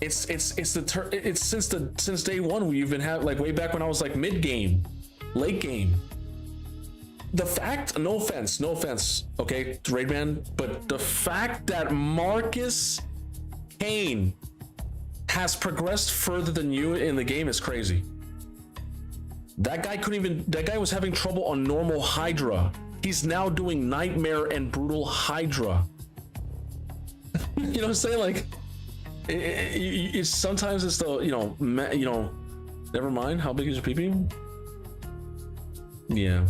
It's since day one we've been having, like, way back when I was like mid game, late game. The fact, no offense, okay, Raidman, but the fact that Marcus Kane has progressed further than you in the game is crazy. That guy was having trouble on normal Hydra. He's now doing Nightmare and Brutal Hydra. You know what I'm saying? Like, it's sometimes it's the, you know, never mind. How big is your PP? Yeah.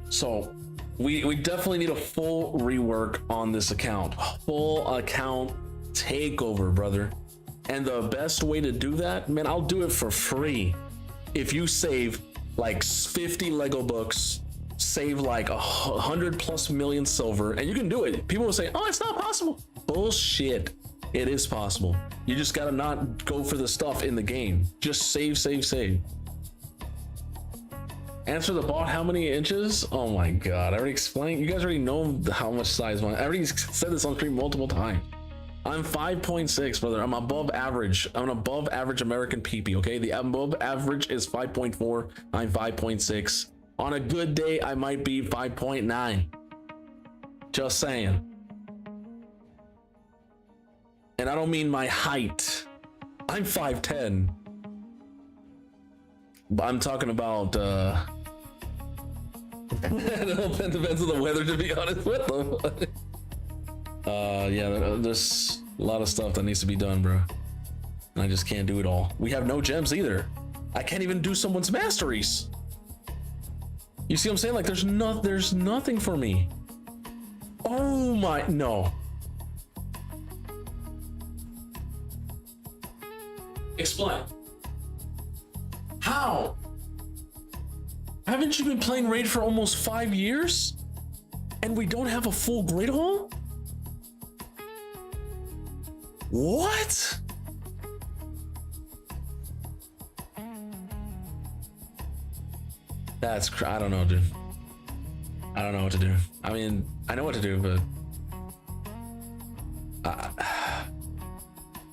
So we definitely need a full rework on this account. Full account takeover, brother. And the best way to do that, man, I'll do it for free. If you save like 50 Lego books, save like 100+ million silver, and you can do it. People will say, oh, it's not possible. Bullshit. It is possible. You just gotta not go for the stuff in the game. Just save. Answer the bot, how many inches? Oh my god, I already explained. You guys already know how much size one. I already said this on stream multiple times. I'm 5.6, brother. I'm above average. I'm an above average American PP, okay? The above average is 5.4. I'm 5.6. On a good day, I might be 5.9. Just saying. And I don't mean my height. I'm 5'10". But I'm talking about, it depends on the weather, to be honest with them. Yeah, there's a lot of stuff that needs to be done, bro. And I just can't do it all. We have no gems either. I can't even do someone's masteries. You see what I'm saying? Like, there's nothing for me. Oh my, no. Explain. How? Haven't you been playing Raid for almost 5 years? And we don't have a full Great Hall? What? I don't know, dude. I don't know what to do. I mean, I know what to do, but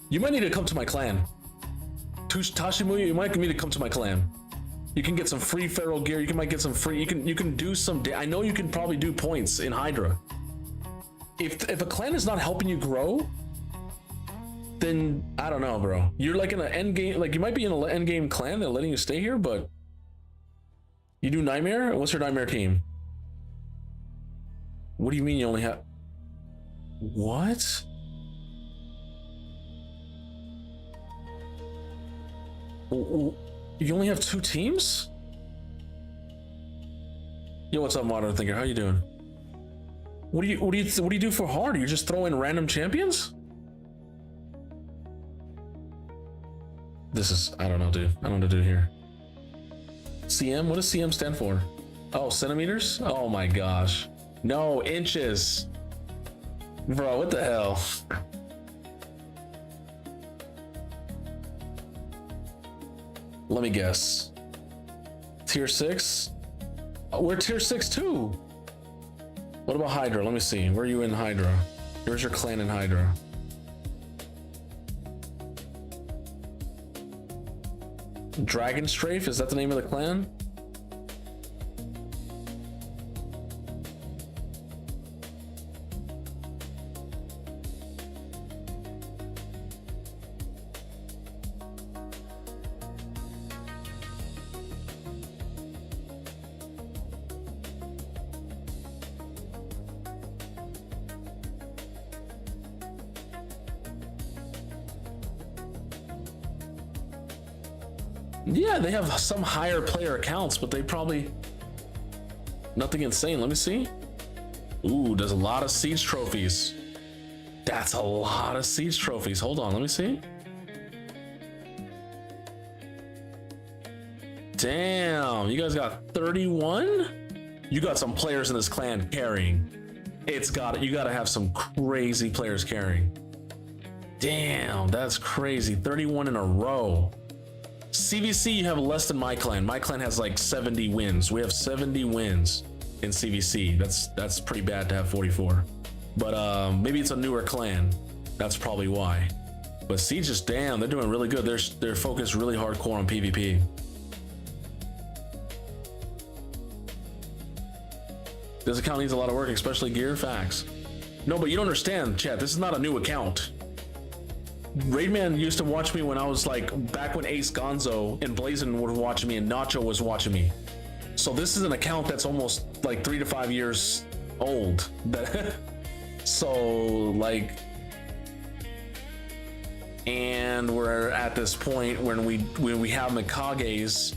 you might need to come to my clan. Tashimuya, you might need to come to my clan. You can get some free feral gear. You might get some free. You can do some. I know you can probably do points in Hydra. If a clan is not helping you grow, then I don't know, bro. You're like in an end game, like you might be in an end game clan. They're letting you stay here, but you do Nightmare? What's your Nightmare team? What do you mean you only have... What? You only have 2 teams? Yo, what's up, Modern Thinker? How you doing? What do you do for hard? You just throw in random champions? This is, I don't know, dude. I don't know what to do here. CM? What does CM stand for? Oh, centimeters? Oh my gosh. No, inches. Bro, what the hell? Let me guess. Tier 6? Oh, we're tier 6 too. What about Hydra? Let me see. Where are you in Hydra? Here's your clan in Hydra. Dragon Strafe? Is that the name of the clan? Yeah, they have some higher player accounts, but they probably... Nothing insane. Let me see. Ooh, there's a lot of siege trophies. That's a lot of siege trophies. Hold on, let me see. Damn, you guys got 31? You got some players in this clan carrying. You gotta have some crazy players carrying. Damn, that's crazy. 31 in a row. CVC, you have less than my clan. My clan has like 70 wins. We have 70 wins in CVC. That's pretty bad to have 44. But maybe it's a newer clan. That's probably why. But Siege is, damn, they're doing really good. They're focused really hardcore on PvP. This account needs a lot of work, especially gear. Facts. No, but you don't understand, chat. This is not a new account. Raidman used to watch me when I was like back when Ace Gonzo and Blazin were watching me and Nacho was watching me. So this is an account that's almost like 3 to 5 years old. So like, and we're at this point when we have Mikages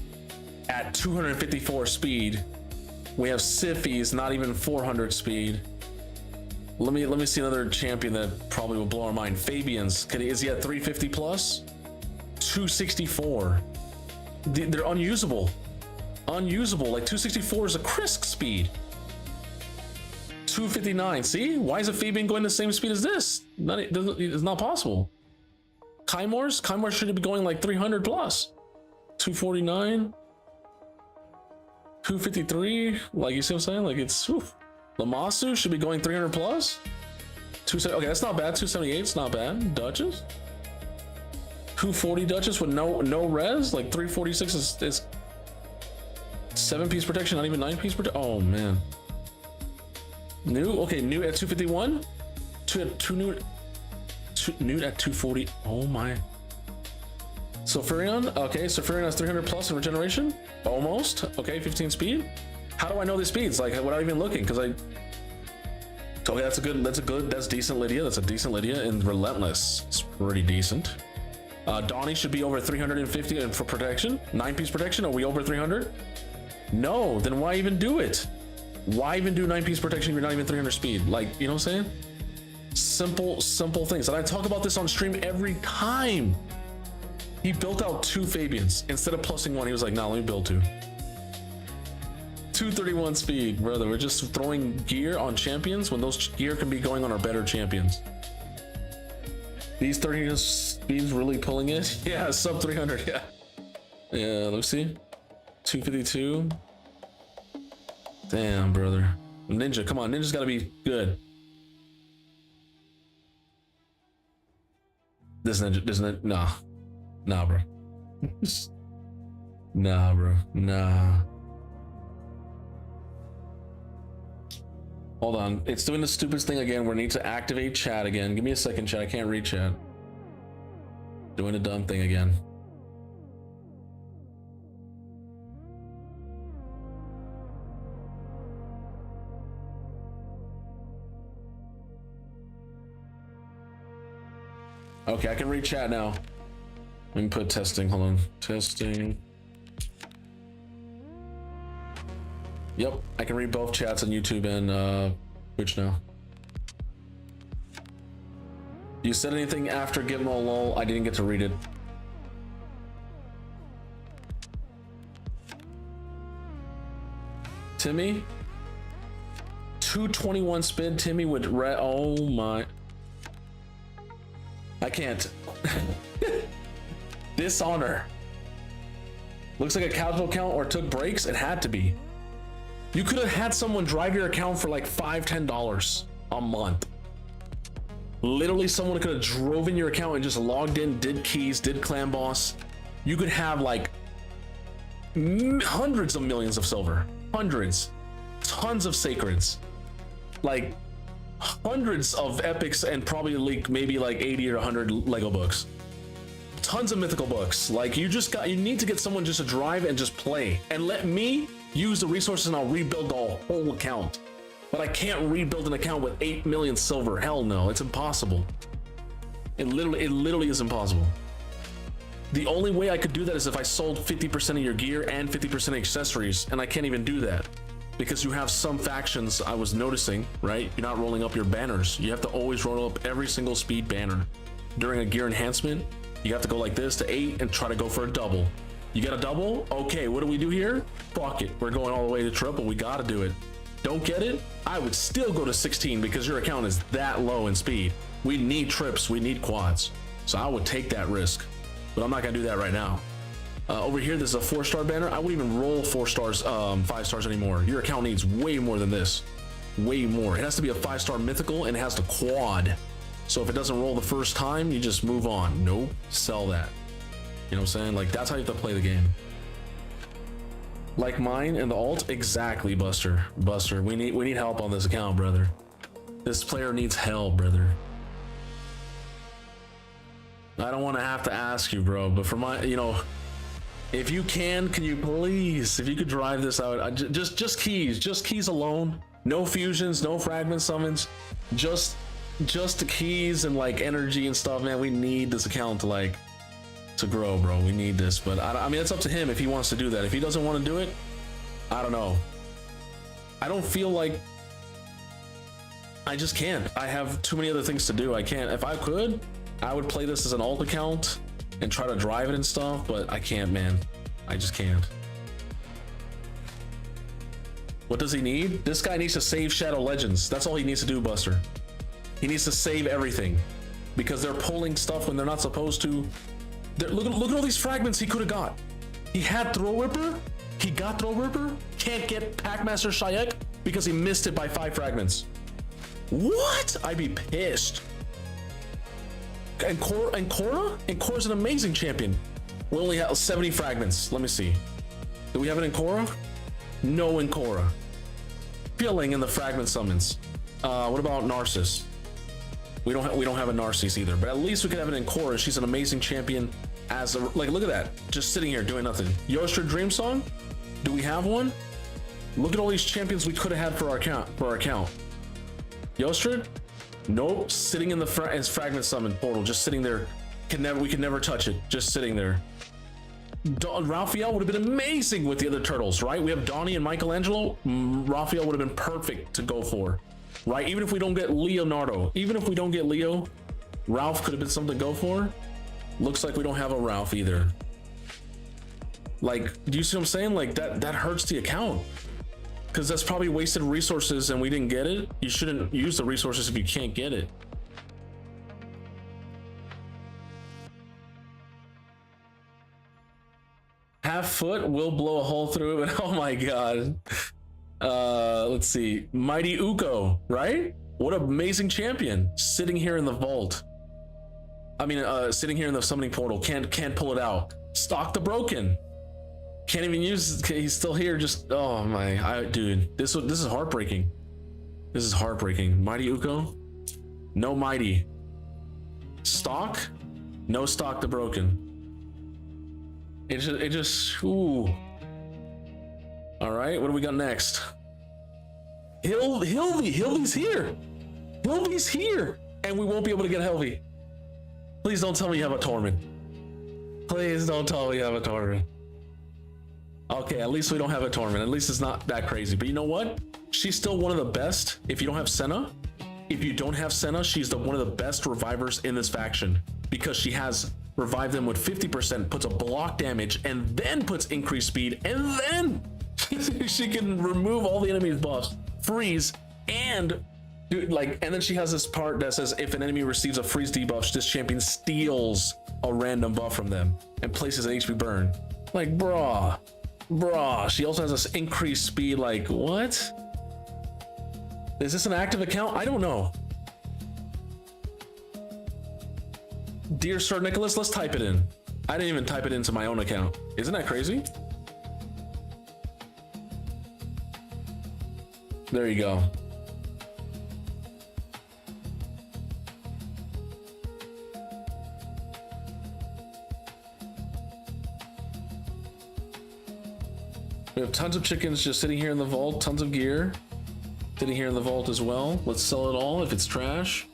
at 254 speed. We have Sifis not even 400 speed. Let me see another champion that probably will blow our mind. Fabian's, is he at 350 plus? 264. They're unusable. Unusable. Like 264 is a Krisk speed. 259. See? Why is a Fabian going the same speed as this? It's not possible. Kymors should be going like 300 plus. 249. 253. Like, you see what I'm saying? Like, it's... Oof. Lamasu should be going 300 plus. Okay, that's not bad. 278 is not bad. Duchess 240 Duchess with no res. Like 346 is 7-piece protection, not even 9-piece protection. Oh man. New at 251. New at 240. Oh my. Sulfurion. Okay, Sulfurion has 300 plus in regeneration. Almost. Okay, 15 speed. How do I know the speeds? Like, without even looking? Because okay, that's decent Lydia. That's a decent Lydia. And Relentless, it's pretty decent. Donnie should be over 350 and for protection. 9-piece protection. Are we over 300? No. Then why even do it? Why even do 9-piece protection if you're not even 300 speed? Like, you know what I'm saying? Simple things. And I talk about this on stream every time. He built out 2 Fabians instead of plussing 1. He was like, "Nah, let me build 2." 231 speed, brother. We're just throwing gear on champions when those gear can be going on our better champions. These 30 speeds really pulling it. Yeah, sub 300. Yeah, let me see. 252. Damn, brother. Ninja, come on. Ninja's got to be good. This ninja, nah, bro. Nah, bro. Nah. Hold on, it's doing the stupidest thing again where I need to activate chat again. Give me a second, chat. I can't read chat. Doing a dumb thing again. Okay, I can read chat now. Let me put testing. Hold on. Testing. Yep, I can read both chats on YouTube and Twitch now. You said anything after Gizmo lol? I didn't get to read it. Timmy? 221 spin Timmy with red. Oh my. I can't. Dishonor. Looks like a casual account or took breaks. It had to be. You could have had someone drive your account for like $5-10 a month. Literally, someone could have drove in your account and just logged in, did keys, did clan boss. You could have like hundreds of millions of silver, hundreds, tons of sacreds, like hundreds of epics, and probably like maybe like 80 or 100 Lego books. Tons of mythical books. Like you need to get someone just to drive and just play and let me use the resources and I'll rebuild the whole account. But I can't rebuild an account with 8 million silver. Hell no, it's impossible. It literally is impossible. The only way I could do that is if I sold 50% of your gear and 50% of accessories, and I can't even do that because you have some factions I was noticing, right? You're not rolling up your banners. You have to always roll up every single speed banner. During a gear enhancement, you have to go like this to 8 and try to go for a double. You got a double? Okay, what do we do here? Fuck it, we're going all the way to triple. We gotta do it. Don't get it? I would still go to 16 because your account is that low in speed. We need trips, we need quads. So I would take that risk, but I'm not gonna do that right now. Over here, this is a 4-star banner. I wouldn't even roll 4 stars, 5 stars anymore. Your account needs way more than this. Way more. It has to be a 5-star mythical and it has to quad. So if it doesn't roll the first time, you just move on. Nope, sell that. You know what I'm saying? Like that's how you have to play the game. Like mine and the alt? Exactly, Buster. Buster, we need help on this account, brother. This player needs help, brother. I don't want to have to ask you, bro, but for my, you know, if you can you please, if you could drive this out, just keys alone. No fusions, no fragment summons, just the keys and like energy and stuff, man. We need this account to like to grow, bro. We need this, but I mean, it's up to him if he wants to do that. If he doesn't want to do it, I don't know. I don't feel like I just can't. I have too many other things to do. I can't. If I could, I would play this as an alt account and try to drive it and stuff, but I can't, man. I just can't. What does he need? This guy needs to save Shadow Legends. That's all he needs to do, Buster. He needs to save everything because they're pulling stuff when they're not supposed to. Look at all these fragments he could have got. He had Throw Ripper. He got Throw Ripper. Can't get Packmaster Shayek because he missed it by 5 fragments. What? I'd be pissed. And Korra's an amazing champion. We only have 70 fragments. Let me see. Do we have it in Korra? No in Korra. Filling in the fragment summons. What about Narcissus? We don't have a Narcissus either, but at least we could have it in Korra. She's an amazing champion. As a, like, look at that, just sitting here doing nothing. Yostra Dream Song? Do we have one? Look at all these champions we could have had for our account. Yostra? Nope, sitting in the fragment summon portal, just sitting there. We could never touch it, just sitting there. Raphael would have been amazing with the other turtles, right? We have Donnie and Michelangelo. Raphael would have been perfect to go for, right? Even if we don't get Leonardo, even if we don't get Leo, Ralph could have been something to go for. Looks like we don't have a Ralph either. Like, do you see what I'm saying? Like that hurts the account because that's probably wasted resources and we didn't get it. You shouldn't use the resources if you can't get it. Half foot will blow a hole through it. Oh my god. Let's see. Mighty Uko, right? What an amazing champion. Sitting here in the vault. I mean, sitting here in the summoning portal. Can't pull it out. Stock the broken. Can't even use. He's still here. Just oh my, dude. This is heartbreaking. This is heartbreaking. Mighty Uko. No mighty. Stock. No stock to broken. It just, ooh. All right, what do we got next? Hilvy's here. Hilvy's here, and we won't be able to get Hilvy. Please don't tell me you have a Torment. Please don't tell me you have a Torment. Okay, at least we don't have a Torment. At least it's not that crazy. But you know what? She's still one of the best. If you don't have Senna, she's one of the best revivers in this faction because she has revived them with 50%, puts a block damage, and then puts increased speed, and then she can remove all the enemy's buffs, freeze, and do like, and then she has this part that says if an enemy receives a freeze debuff, this champion steals a random buff from them and places an HP burn. Like, bruh. She also has this increased speed. Like, what? Is this an active account? I don't know. Dear Sir Nicholas, let's type it in. I didn't even type it into my own account. Isn't that crazy? There you go. We have tons of chickens just sitting here in the vault, tons of gear sitting here in the vault as well. Let's sell it all if it's trash.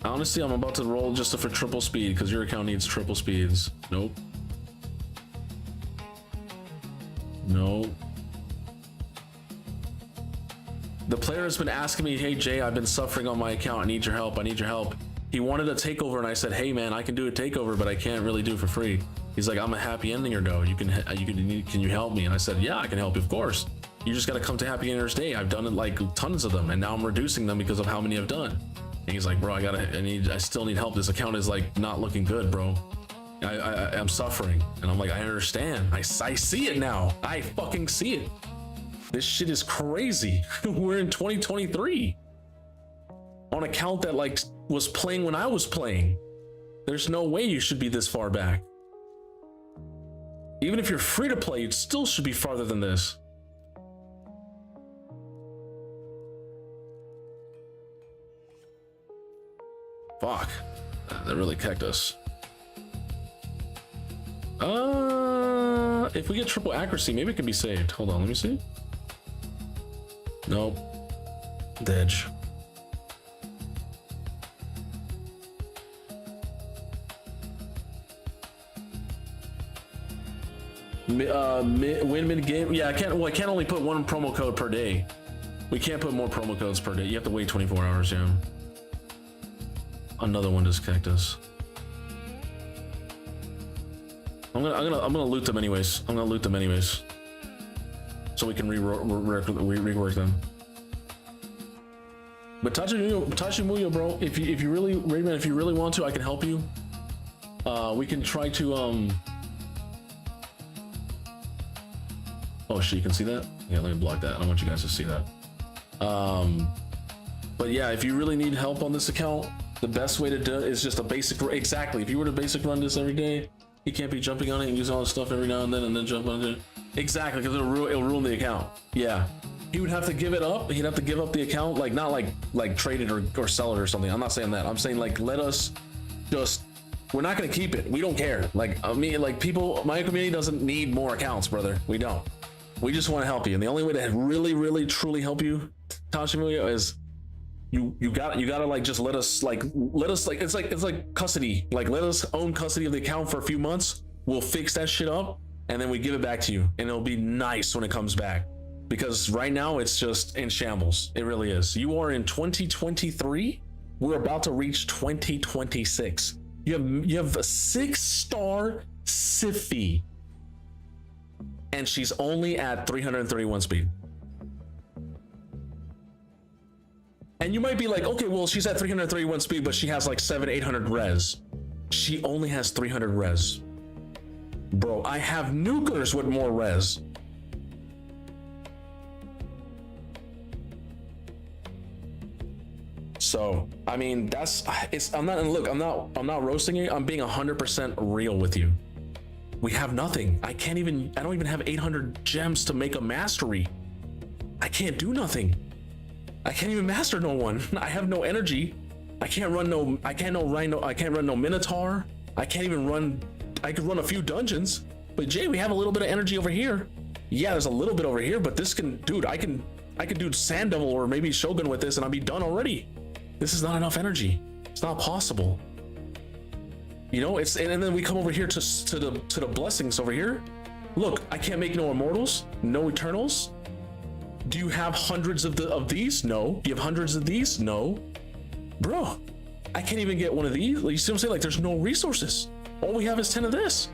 Honestly, I'm about to roll just for triple speed because your account needs triple speeds. Nope. No. The player has been asking me, hey Jay, I've been suffering on my account. I need your help. I need your help. He wanted a takeover and I said, hey man, I can do a takeover, but I can't really do it for free. He's like, I'm a happy endinger though. Can you help me? And I said, yeah, I can help you, of course. You just got to come to Happy Enders Day. I've done it like tons of them, and now I'm reducing them because of how many I've done. And he's like, bro, I still need help. This account is like not looking good, bro. I'm suffering. And I'm like, I understand. I see it now. I fucking see it. This shit is crazy. We're in 2023 on account that like was playing when I was playing. There's no way you should be this far back. Even if you're free to play, it still should be farther than this. Fuck, that really kicked us. If we get triple accuracy, maybe it can be saved. Hold on, let me see. Nope. Dedge. Win mid game. Yeah, I can't. Well, I can't only put one promo code per day. We can't put more promo codes per day. You have to wait 24 hours. Yeah. Another one just kicked us. I'm gonna loot them anyways. So we can rework them. But Tashimuyo, bro, if you really, Rayman, if you really want to, I can help you. We can try to Oh shit, you can see that? Yeah, let me block that. I don't want you guys to see that. But yeah, if you really need help on this account, the best way to do it is just a basic. Exactly. If you were to basic run this every day, you can't be jumping on it and using all this stuff every now and then jump on it. Exactly, because it'll ruin the account. Yeah, he would have to give it up. He'd have to give up the account, like not like trade it or sell it or something. I'm not saying that. I'm saying like let us just. We're not gonna keep it. We don't care. Like I mean, like people, my community doesn't need more accounts, brother. We don't. We just want to help you, and the only way to really truly help you, Tashimuyo, is you gotta like just let us like it's like custody. Like let us own custody of the account for a few months. We'll fix that shit up, and then we give it back to you, and it'll be nice when it comes back. Because right now it's just in shambles. It really is. You are in 2023. We're about to reach 2026. You have a 6-star Siphi, and she's only at 331 speed. And you might be like, okay, well, she's at 331 speed, but she has like 700-800 res. She only has 300 res. Bro, I have nukers with more res. So, I mean, I'm not roasting you. I'm being 100% real with you. We have nothing. I don't even have 800 gems to make a mastery. I can't do nothing. I can't even master no one. I have no energy. I can't run no Minotaur. I can't even run, I could run a few dungeons. But Jay, we have a little bit of energy over here. Yeah, there's a little bit over here, but this can, dude, I can do Sand Devil or maybe Shogun with this and I'll be done already. This is not enough energy. It's not possible. You know, it's, and then we come over here to the blessings over here. Look, I can't make no immortals, no eternals. Do you have hundreds of these? No. Do you have hundreds of these? No. Bro, I can't even get one of these. You see what I'm saying? Like, there's no resources. All we have is 10 of this.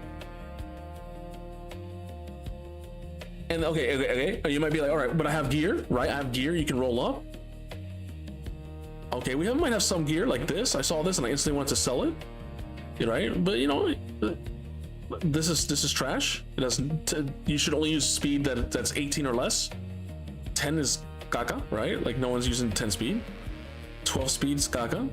And okay. You might be like, all right, but I have gear, right? I have gear you can roll up. Okay, we might have some gear like this. I saw this and I instantly wanted to sell it. You're right, but you know, this is trash. It doesn't. You should only use speed that's 18 or less. 10 is caca, right? Like no one's using 10 speed. 12 speed's caca.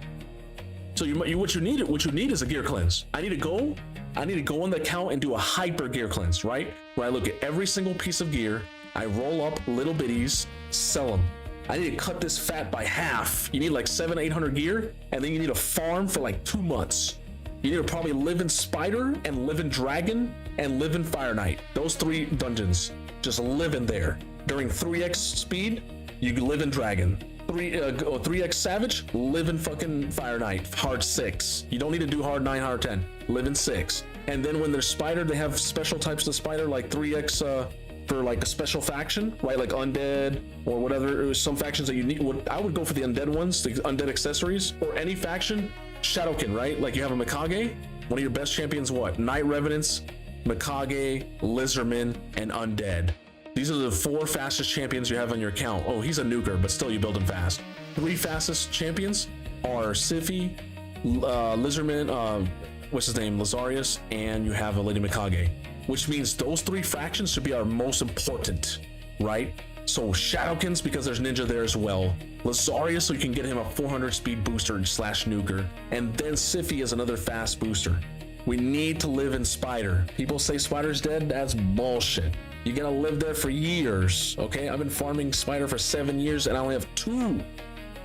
So what you need is a gear cleanse. I need to go on the account and do a hyper gear cleanse, right? Where I look at every single piece of gear, I roll up little bitties, sell them. I need to cut this fat by half. You need like 700-800 gear, and then you need to farm for like 2 months. You need to probably live in Spider and live in Dragon and live in Fire Knight. Those 3 dungeons, just live in there. During 3x speed, you live in Dragon. 3x Savage, live in fucking Fire Knight, hard 6. You don't need to do hard 9, hard 10. Live in 6. And then when there's Spider, they have special types of Spider, like 3x for like a special faction, right? Like Undead or whatever. Some factions that you need. I would go for the Undead ones, the Undead accessories, or any faction. Shadowkin, right? Like you have a Mikage, one of your best champions, what? Night Revenants, Mikage, Lizardman, and Undead. These are the 4 fastest champions you have on your account. Oh, he's a nuker, but still you build him fast. 3 fastest champions are Siphi, Lizardman, what's his name? Lazarius, and you have a Lady Mikage. Which means those 3 factions should be our most important, right? So Shadowkins, because there's ninja there as well. Lazarius, so you can get him a 400 speed booster / nuker. And then Siphi is another fast booster. We need to live in Spider. People say Spider's dead, that's bullshit. You're gonna live there for years, okay? I've been farming Spider for 7 years and I only have 2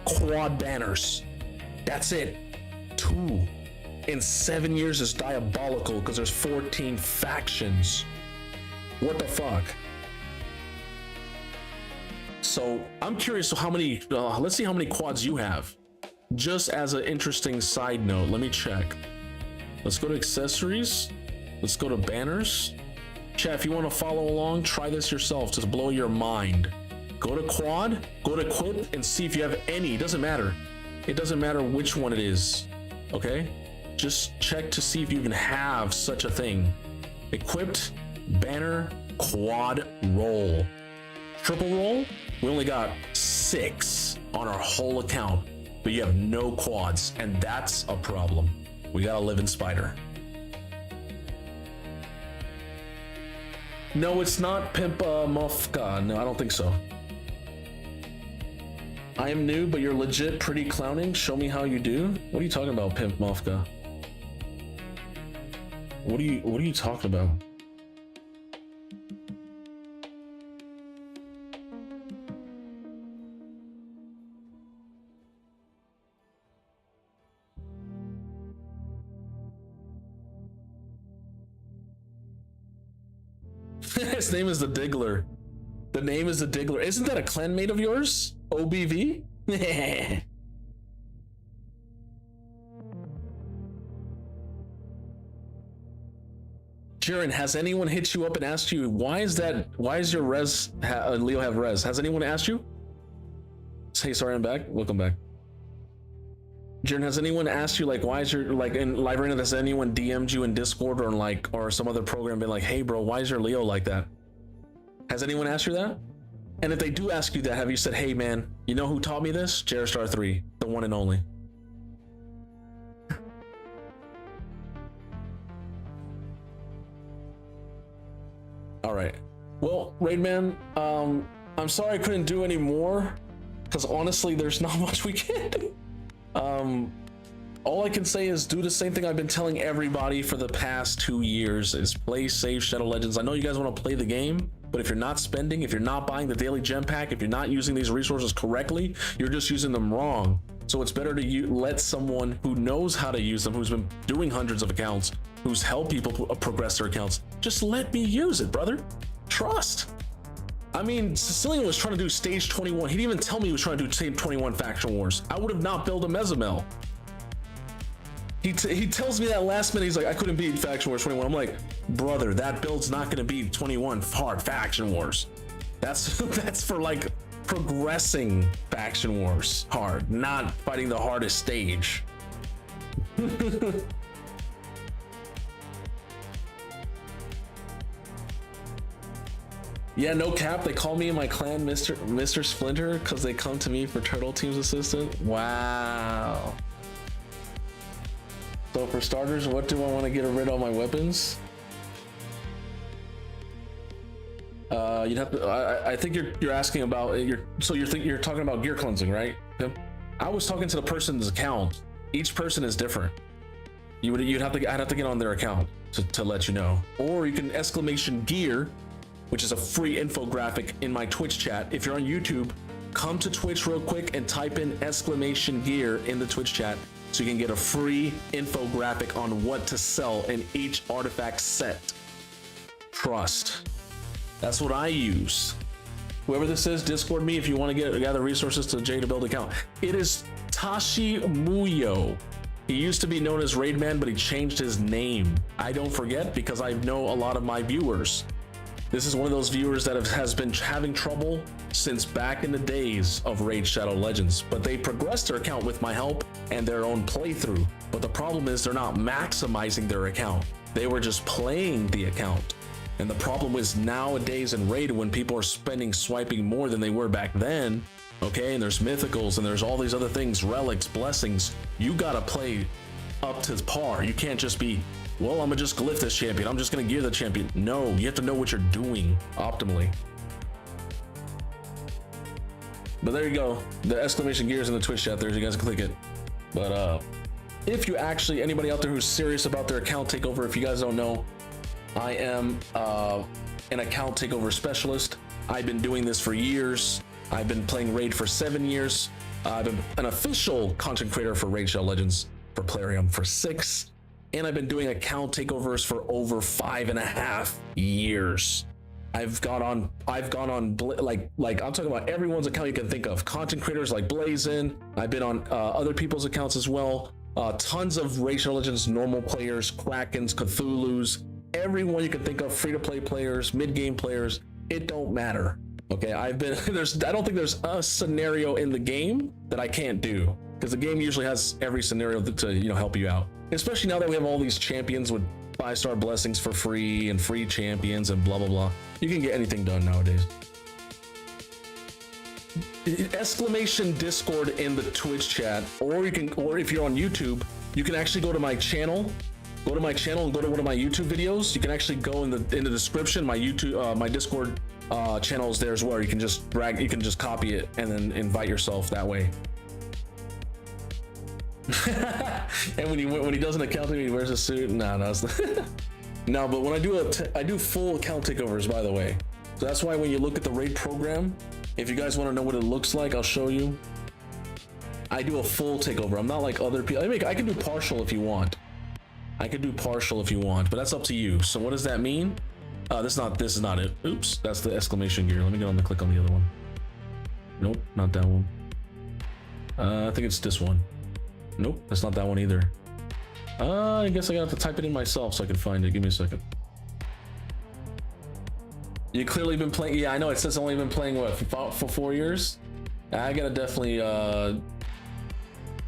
quad banners. That's it, 2. In 7 years is diabolical because there's 14 factions. What the fuck? So I'm curious, so how many, let's see how many quads you have. Just as an interesting side note, let me check. Let's go to accessories. Let's go to banners. Chat, if you want to follow along, try this yourself, just blow your mind. Go to quad, go to equip, and see if you have any. It doesn't matter. It doesn't matter which one it is, okay? Just check to see if you even have such a thing. Equipped, banner, quad, roll. Triple roll, we only got 6 on our whole account, but you have no quads, and that's a problem. We gotta live in Spider. No, it's not Pimp Mofka. No, I don't think so. I am new, but you're legit pretty clowning. Show me how you do. What are you talking about, Pimp Mofka? What are you talking about? His name is the Diggler. The name is the Diggler. Isn't that a clanmate of yours? OBV? Jiren, has anyone hit you up and asked you why is your res Leo have res? Has anyone asked you? Hey, sorry, I'm back. Welcome back. Jiren, has anyone asked you like why is your like in live arena? Has anyone DM'd you in Discord or like or some other program been like, hey bro, why is your Leo like that? Has anyone asked you that? And if they do ask you that, have you said, hey man, you know who taught me this? Jarestar 3, the one and only. All right. Well, Raidman, I'm sorry I couldn't do any more because honestly, there's not much we can do. All I can say is do the same thing I've been telling everybody for the past 2 years is play safe, Shadow Legends. I know you guys want to play the game, but if you're not spending, if you're not buying the daily gem pack, if you're not using these resources correctly, you're just using them wrong. So it's better to let someone who knows how to use them, who's been doing hundreds of accounts, who's helped people progress their accounts. Just let me use it, brother. Trust. I mean, Sicilian was trying to do stage 21. He didn't even tell me he was trying to do stage 21 faction wars. I would have not built a Mezamel. He tells me that last minute. He's like, I couldn't beat faction wars 21. I'm like, brother, that build's not going to beat 21 hard faction wars. That's for like progressing faction wars hard, not fighting the hardest stage. Yeah, no cap. They call me and my clan Mr. Splinter because they come to me for Turtle Team's assistant. Wow. So for starters, what do I want to get rid of all my weapons? You'd have to. I think you're asking about you're talking about gear cleansing, right? Yep. I was talking to the person's account. Each person is different. I'd have to get on their account to let you know. Or you can exclamation gear, which is a free infographic in my Twitch chat. If you're on YouTube, come to Twitch real quick and type in exclamation gear in the Twitch chat so you can get a free infographic on what to sell in each artifact set. Trust. That's what I use. Whoever this is, Discord me if you want to gather resources to J to build account. It is Tashi Muyo. He used to be known as Raidman, but he changed his name. I don't forget because I know a lot of my viewers. This is one of those viewers that has been having trouble since back in the days of Raid Shadow Legends, but they progressed their account with my help and their own playthrough. But the problem is they're not maximizing their account. They were just playing the account. And the problem is nowadays in Raid, when people are swiping more than they were back then, okay, and there's mythicals and there's all these other things, relics, blessings, you gotta play up to par. You can't just be, well, I'm gonna just glyph this champion, I'm just gonna gear the champion. No, you have to know what you're doing optimally. But there you go, the exclamation gears in the Twitch chat there, so you guys can click it. But if you actually, anybody out there who's serious about their account takeover, if you guys don't know, I am an account takeover specialist. I've been doing this for years. I've been playing Raid for 7 years. I've been an official content creator for Raid Shadow Legends for Plarium for 6. And I've been doing account takeovers for over 5.5 years. I've gone on like I'm talking about everyone's account you can think of. Content creators like Blazin. I've been on other people's accounts as well. Tons of Raid Shadow Legends normal players, Krakens, Cthulhu's, everyone you can think of, free-to-play players, mid-game players. It don't matter. Okay, I don't think there's a scenario in the game that I can't do, because the game usually has every scenario to help you out. Especially now that we have all these champions with 5-star blessings for free and free champions and blah blah blah. You can get anything done nowadays. Exclamation Discord in the Twitch chat, or if you're on YouTube, you can actually go to my channel. Go to my channel and go to one of my YouTube videos. You can actually go in the description. My YouTube, my Discord channel is there as well. You can just you can just copy it and then invite yourself that way. And when he does an account, he wears a suit. No, no. But when I do full account takeovers, by the way. So that's why when you look at the raid program, if you guys want to know what it looks like, I'll show you. I do a full takeover. I'm not like other people. I can do partial if you want. I could do partial if you want, but that's up to you. So what does that mean? This is not it. Oops, that's the exclamation gear. Let me click on the other one. Nope, not that one. I think it's this one. Nope, that's not that one either. I guess I gotta have to type it in myself so I can find it. Give me a second. You clearly been playing. Yeah, I know it says only been playing what for 4 years. I gotta definitely.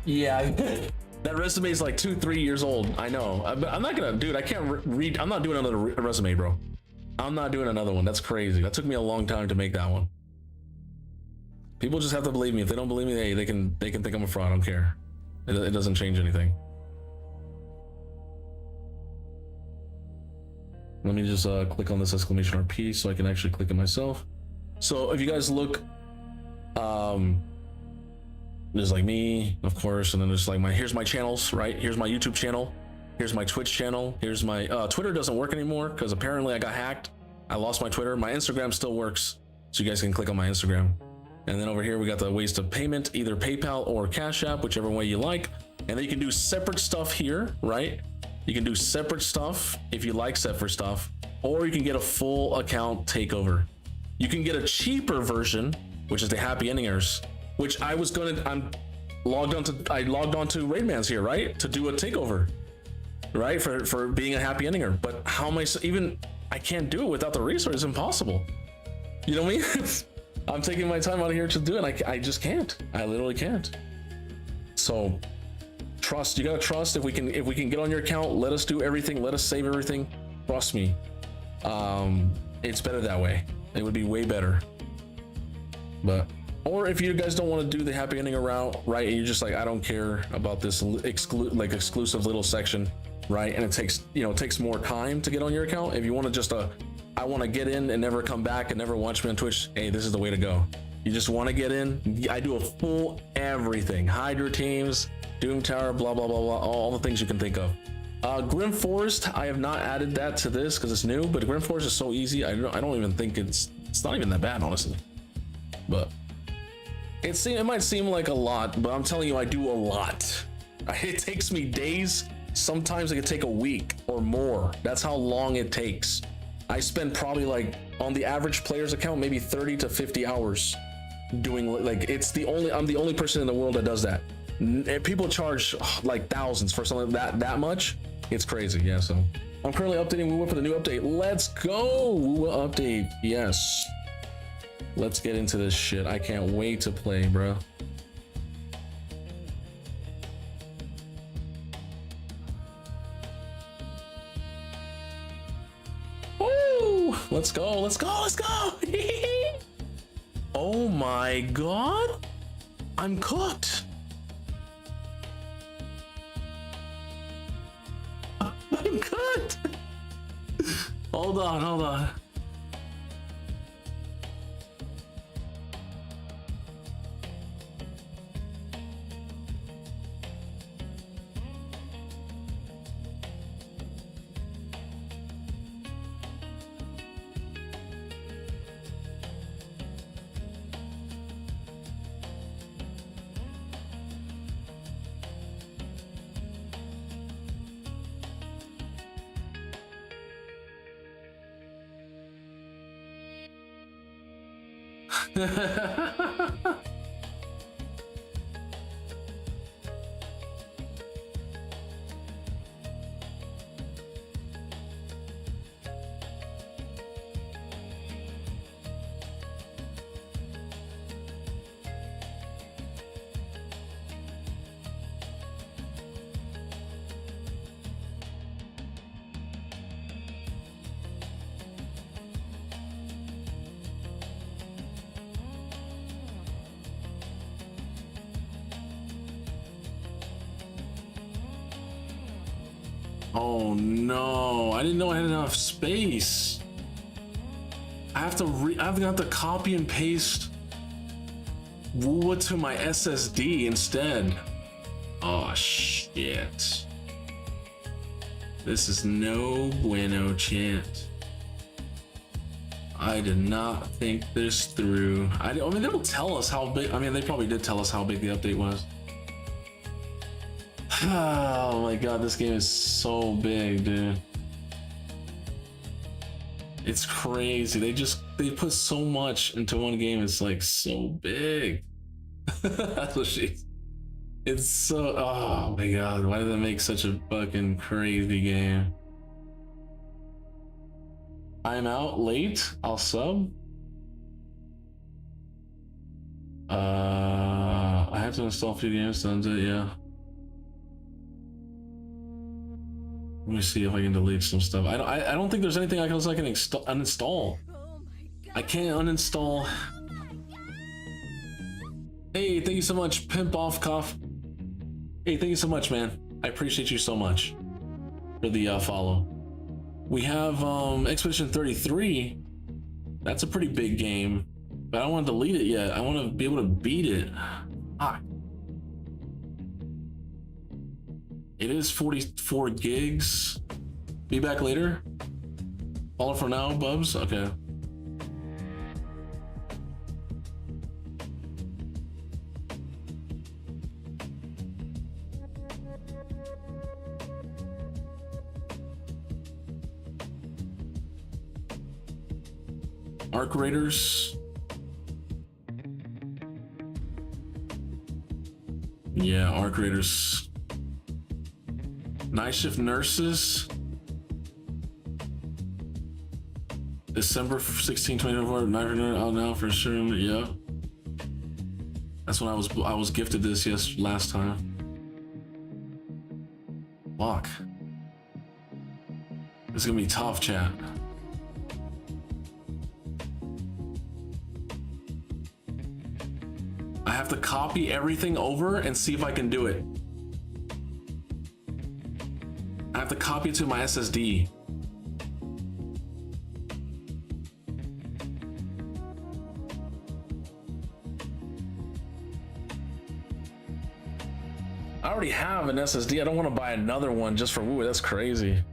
Yeah. That resume is like 2-3 years old. I know. I'm not gonna, dude. I can't read. I'm not doing another resume, bro. I'm not doing another one. That's crazy. That took me a long time to make that one. People just have to believe me. If they don't believe me, they can think I'm a fraud. I don't care. It doesn't change anything. Let me just click on this exclamation RP so I can actually click it myself. So if you guys look, there's like me, of course, and then there's like here's my channels, right? Here's my YouTube channel, here's my Twitch channel, here's my Twitter doesn't work anymore because apparently I got hacked. I lost my Twitter. My Instagram still works, so you guys can click on my Instagram. And then over here, we got the ways to payment, either PayPal or Cash App, whichever way you like. And then you can do separate stuff here, right? You can do separate stuff if you like separate stuff, or you can get a full account takeover. You can get a cheaper version, which is the happy endingers, which I logged on to Raidman's here, right? To do a takeover, right? For being a happy endinger. But how am I can't do it without the resource. It's impossible. You know what I mean? I'm taking my time out of here to do it. I just can't. I literally can't. So trust, you gotta trust. If we can get on your account, let us do everything. Let us save everything. Trust me. It's better that way. It would be way better. Or if you guys don't want to do the happy ending route, right? And you're just like, I don't care about this exclusive little section, right? And it takes more time to get on your account. If you want to just I want to get in and never come back and never watch me on Twitch, hey, this is the way to go. You just want to get in. I do a full everything. Hydra teams, Doom Tower, blah blah blah blah, all the things you can think of. Grim Forest, I have not added that to this because it's new, but Grim Forest is so easy. I don't even think it's not even that bad, honestly. But it might seem like a lot, but I'm telling you, I do a lot. It takes me days. Sometimes it could take a week or more. That's how long it takes. I spend probably, like, on the average player's account, maybe 30 to 50 hours doing, like, I'm the only person in the world that does that. People charge like thousands for something that much. It's crazy. Yeah, so I'm currently updating Wuwa for the new update. Let's go. Wuwa update. Yes. Let's get into this shit. I can't wait to play, bro. Woo! Let's go. Let's go. Let's go. Oh my god. I'm cooked. I'm cooked. Hold on. Oh no, I didn't know I had enough space. I've got to copy and paste Wuwa to my SSD instead. Oh shit. This is no bueno, chat. I did not think this through. I mean, they don't tell us how big. I mean, they probably did tell us how big the update was. Oh my god, this game is so big, dude. It's crazy. They put so much into one game. It's like so big. That's what it's so, oh my god, why did they make such a fucking crazy game? I'm out late. I'll sub. I have to install a few games, doesn't it? Yeah. Let me see if I can delete some stuff. I don't think there's anything else I can uninstall. I can't uninstall. Hey, thank you so much, Pimp Off Cough. Hey, thank you so much, man. I appreciate you so much for the follow. We have Expedition 33. That's a pretty big game, but I don't want to delete it yet. I want to be able to beat it. Ah. It is 44 gigs. Be back later. Follow for now, Bubs. Okay. Arc Raiders. Yeah, Arc Raiders. Night Shift Nurses. December 16, 2024. Out now for sure. Yeah. That's when I was gifted this last time. Fuck. It's gonna be tough, chat. I have to copy everything over and see if I can do it. I have to copy it to my SSD. I already have an SSD. I don't want to buy another one just for Wuwa. That's crazy.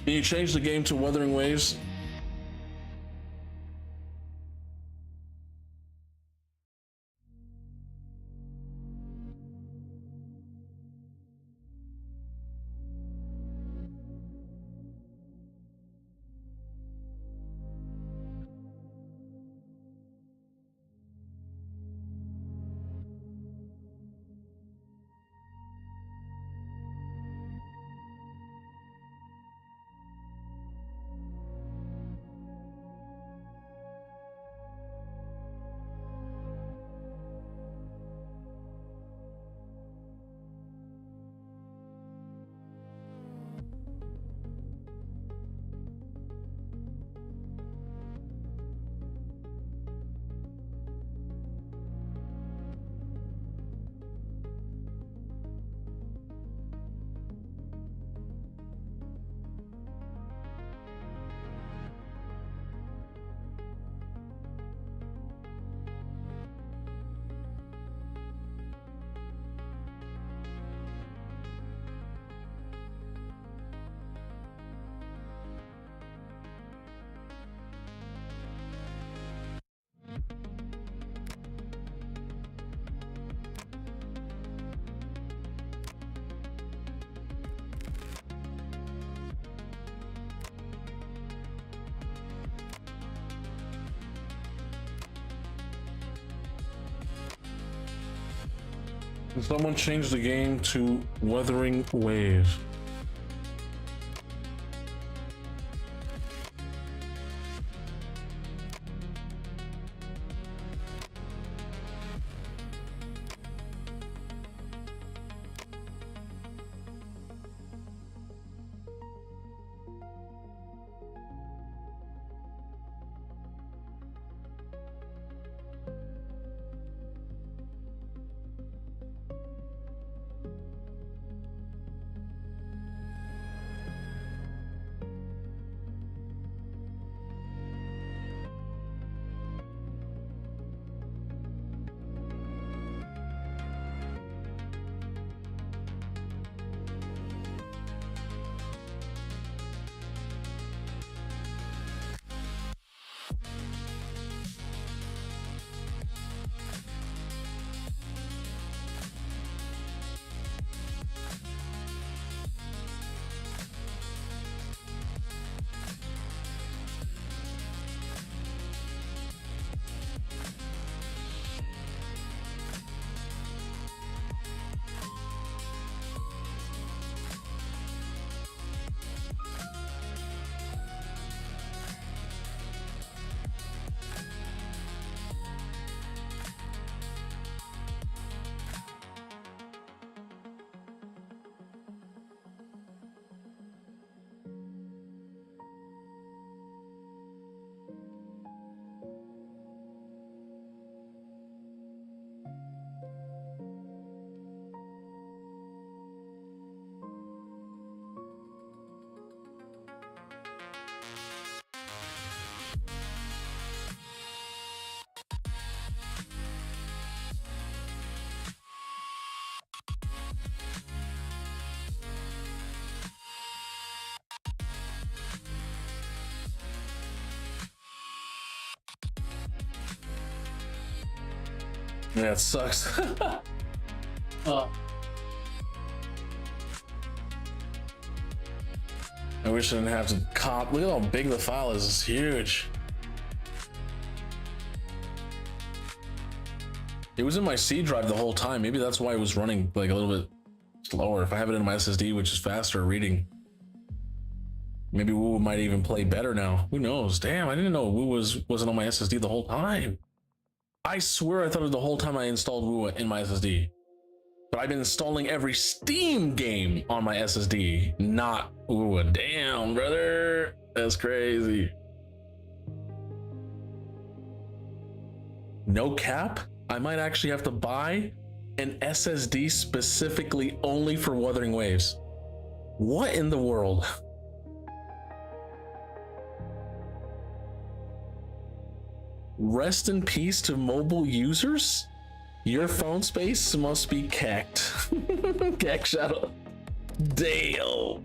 Can you change the game to Wuthering Waves? Can someone change the game to Wuthering Waves? Yeah, it sucks. I wish I didn't have to cop. Look at how big the file is. It's huge. It was in my C drive the whole time. Maybe that's why it was running like a little bit slower. If I have it in my SSD, which is faster reading, maybe Wuwa might even play better now. Who knows? Damn, I didn't know Wuwa wasn't on my SSD the whole time. I swear I thought it the whole time I installed Wuwa in my SSD. But I've been installing every Steam game on my SSD, not Wuwa. Damn, brother. That's crazy. No cap? I might actually have to buy an SSD specifically only for Wuthering Waves. What in the world? Rest in peace to mobile users? Your phone space must be cacked. Cack shadow. Damn.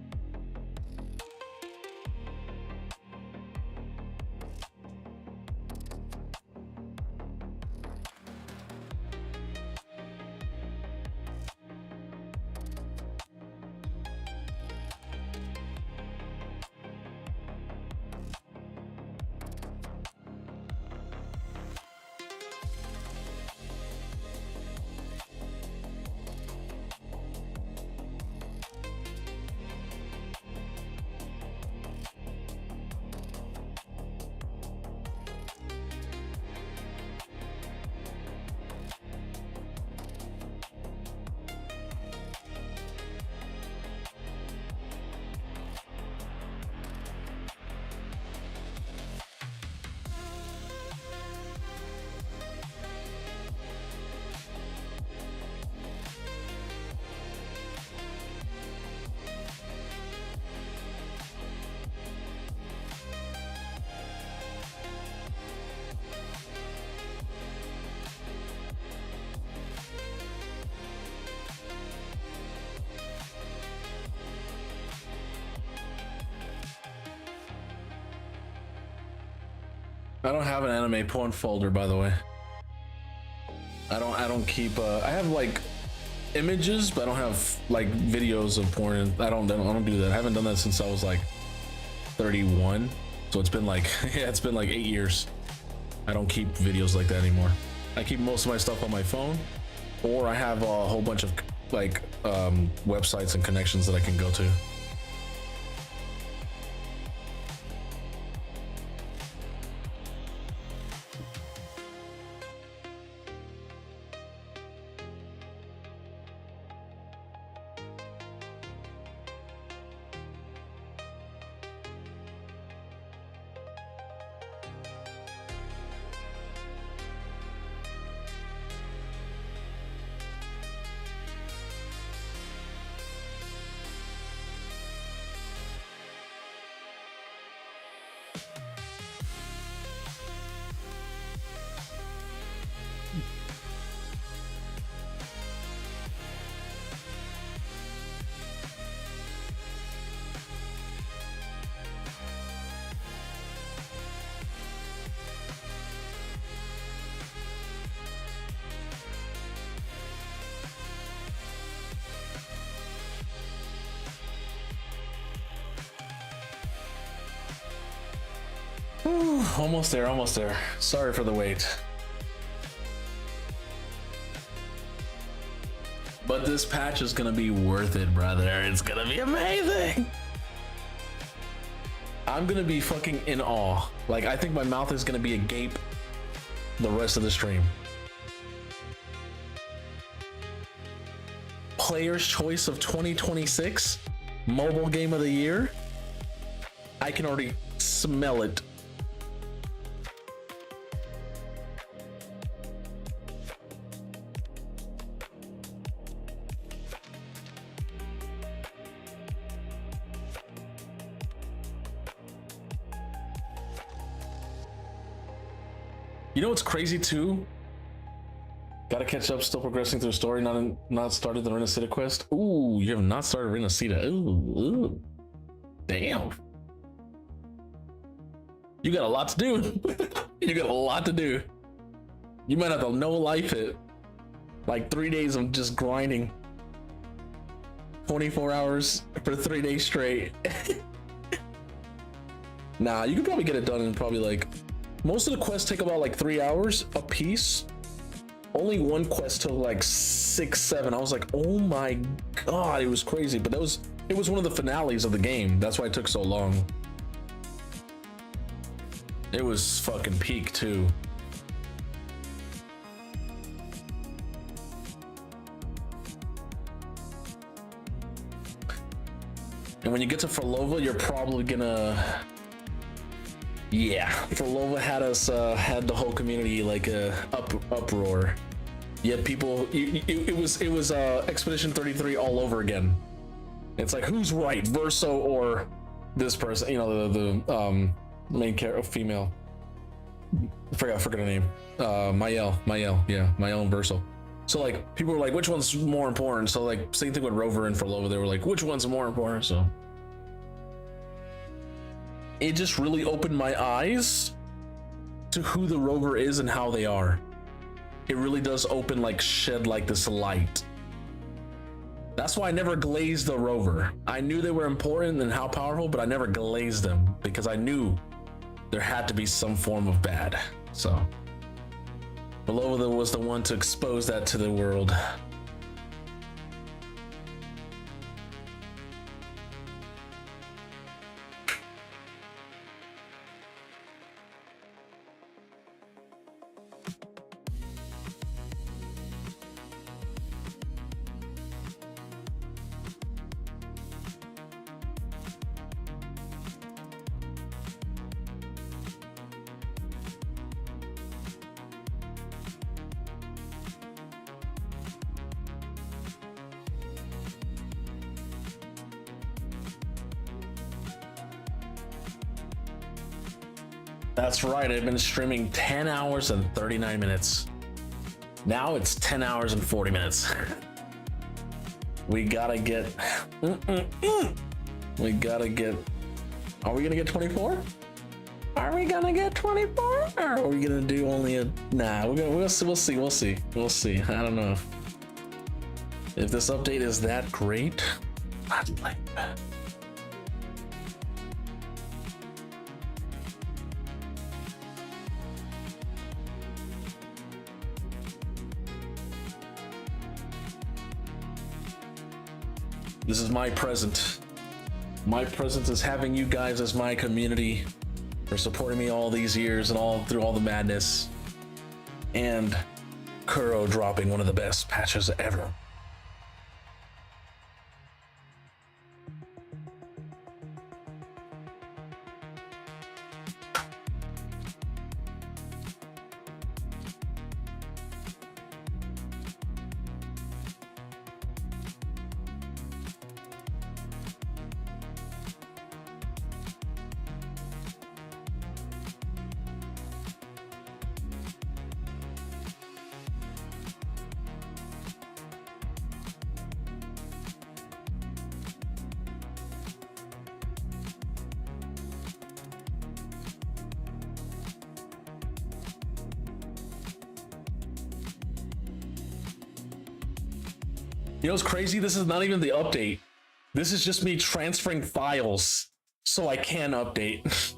I don't have an anime porn folder, by the way. I don't keep I have like images, but I don't have like videos of porn. I don't do that. I haven't done that since I was like 31. So it's been like yeah, it's been like 8 years. I don't keep videos like that anymore. I keep most of my stuff on my phone, or I have a whole bunch of like websites and connections that I can go to. Almost there, almost there. Sorry for the wait. But this patch is gonna be worth it, brother. It's gonna be amazing. I'm gonna be fucking in awe. Like, I think my mouth is gonna be agape the rest of the stream. Player's Choice of 2026, Mobile Game of the Year. I can already smell it. You know what's crazy too? Gotta catch up, still progressing through the story, not started the Renacida quest. Ooh, you have not started Renacida. Ooh. Damn. You got a lot to do. You got a lot to do. You might have to no life it Like 3 days of just grinding. 24 hours for 3 days straight. Nah, you could probably get it done in probably like, most of the quests take about like 3 hours a piece. Only one quest took like 6, 7. I was like, oh my god, it was crazy. But it was one of the finales of the game. That's why it took so long. It was fucking peak too. And when you get to Forlova, you're probably gonna, yeah, Forlova had us had the whole community like uproar. Yeah, people, it was Expedition 33 all over again. It's like, who's right, Verso or this person? You know, the main character, female. I forgot her name. Mael, yeah, Mael and Verso. So like, people were like, which one's more important? So like, same thing with Rover and Forlova. They were like, which one's more important? So it just really opened my eyes to who the Rover is and how they are. It really does open, like, shed like this light. That's why I never glazed the Rover. I knew they were important and how powerful, but I never glazed them because I knew there had to be some form of bad. So Forlova was the one to expose that to the world. That's right, I've been streaming 10 hours and 39 minutes. Now it's 10 hours and 40 minutes. We gotta get, we gotta get, are we gonna get 24? Are we gonna get 24? Or are we gonna do only a, nah, we'll see. I don't know. If this update is that great, I'd like that. This is my present. My present is having you guys as my community for supporting me all these years and all through all the madness. And Kuro dropping one of the best patches ever. You know what's crazy? This is not even the update. This is just me transferring files so I can update.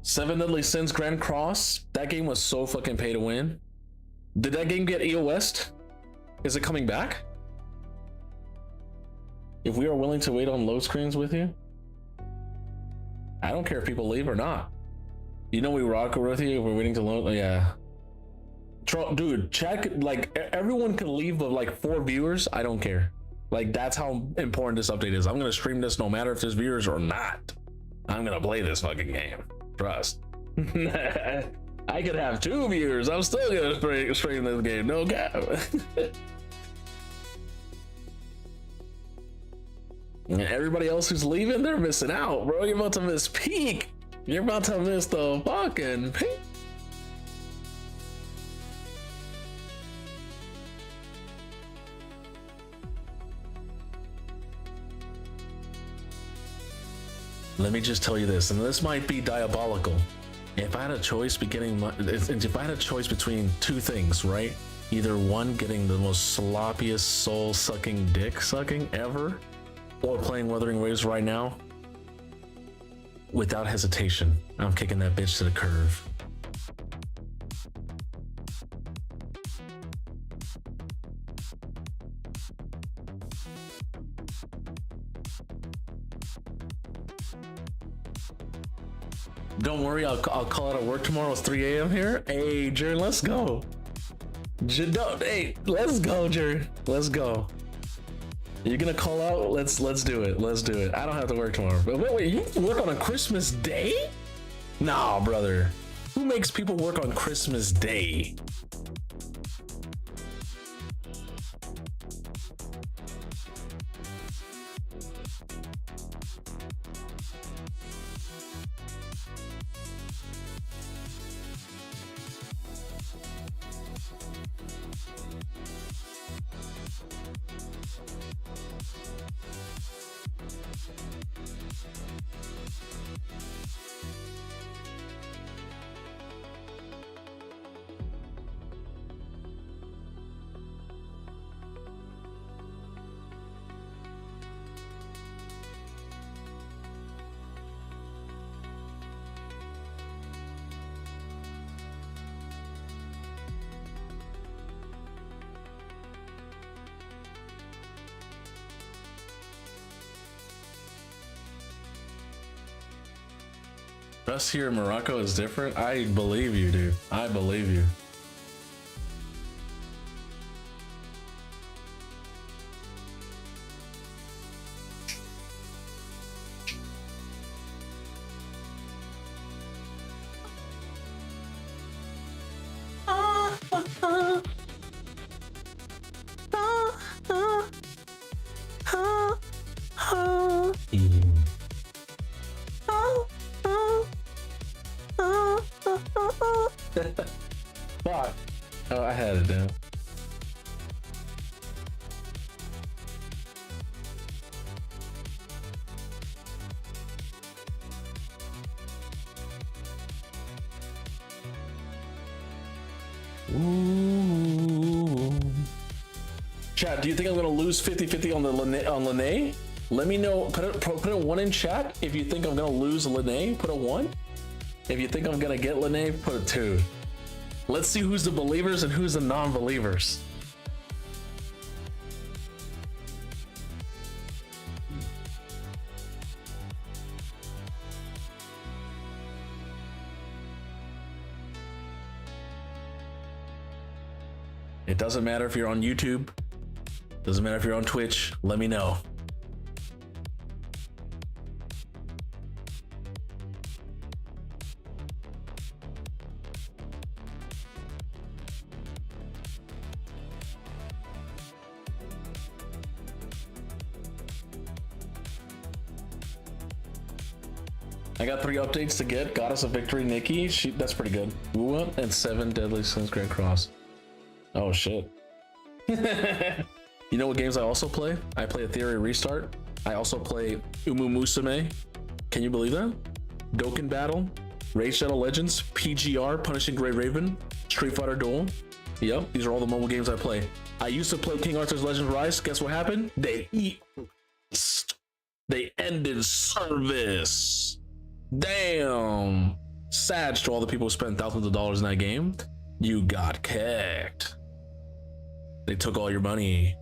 Seven Deadly Sins Grand Cross. That game was so fucking pay to win. Did that game get EOS'd? Is it coming back? If we are willing to wait on load screens with you, I don't care if people leave or not. You know we rock with you. We're waiting to load. Yeah, dude, check. Like everyone can leave, but like 4 viewers, I don't care. Like that's how important this update is. I'm gonna stream this no matter if there's viewers or not. I'm gonna play this fucking game. Trust. I could have 2 viewers. I'm still gonna stream this game. No cap. And everybody else who's leaving, they're missing out, bro. You're about to miss peak. You're about to miss the fucking peak. let me just tell you this, and this might be diabolical. If I had a choice if I had a choice between two things, right? Either one, getting the most sloppiest soul-sucking dick sucking ever, or playing Wuthering Waves right now, without hesitation, I'm kicking that bitch to the curve. Don't worry, I'll call out at work tomorrow. It's 3 a.m. here. Hey, Jared, let's go. Hey, let's go, Jared. Let's go. You're gonna call out? Let's do it. Let's do it. I don't have to work tomorrow. But wait, you work on a Christmas Day? Nah, brother. Who makes people work on Christmas Day? Us here in Morocco is different. I believe you, dude. I believe you. Fuck. Oh, I had it down. Ooh. Chat, do you think I'm gonna lose 50-50 on the Lene? Let me know. Put a 1 in chat if you think I'm gonna lose Lene. Put a 1. If you think I'm gonna get Lene, put a 2. Let's see who's the believers and who's the non-believers. It doesn't matter if you're on YouTube. Doesn't matter if you're on Twitch. Let me know. I got 3 updates to get. Goddess of Victory, Nikki. That's pretty good. Wuwa and 7 Deadly Sins Grand Cross. Oh shit. You know what games I also play? I play a Theory Restart. I also play Umu Musume. Can you believe that? Dokkan Battle, Raid Shadow Legends, PGR, Punishing Grey Raven, Street Fighter Duel. Yep, these are all the mobile games I play. I used to play King Arthur's Legend Rise. Guess what happened? They ended service. Damn. Sad to all the people who spent thousands of dollars in that game. You got kicked. They took all your money.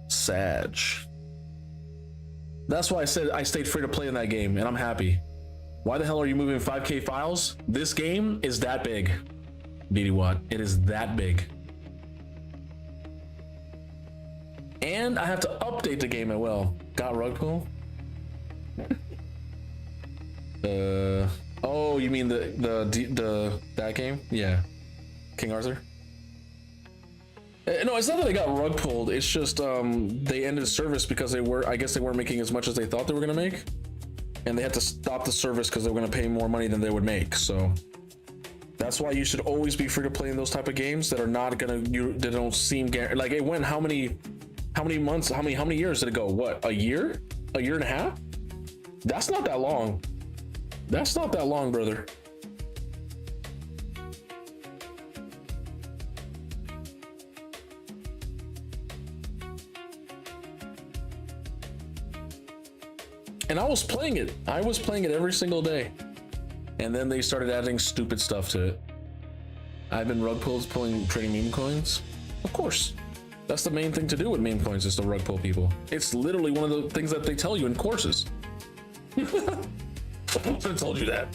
Sag. That's why I said I stayed free to play in that game, and I'm happy. Why the hell are you moving 5K files? This game is that big. BD Watt, it is that big. And I have to update the game as well. Got rug pull? Oh, you mean that game? Yeah, King Arthur. No, it's not that they got rug pulled. It's just they ended service because I guess they weren't making as much as they thought they were gonna make, and they had to stop the service because they were gonna pay more money than they would make. So that's why you should always be free to play in those type of games that are not gonna they don't seem like it went how many months, how many years did it go? What, a year and a half? That's not that long. That's not that long, brother. And I was playing it. I was playing it every single day. And then they started adding stupid stuff to it. I've been rug pulls trading meme coins. Of course. That's the main thing to do with meme coins, is to rug pull people. It's literally one of the things that they tell you in courses. I told you that.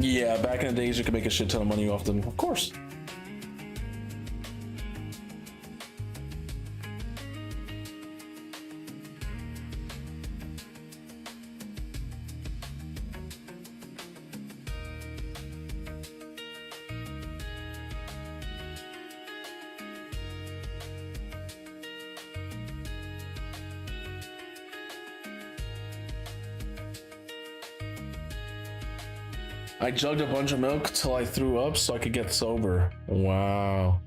Yeah, back in the days, you could make a shit ton of money off them. Of course. I jugged a bunch of milk till I threw up so I could get sober. Wow.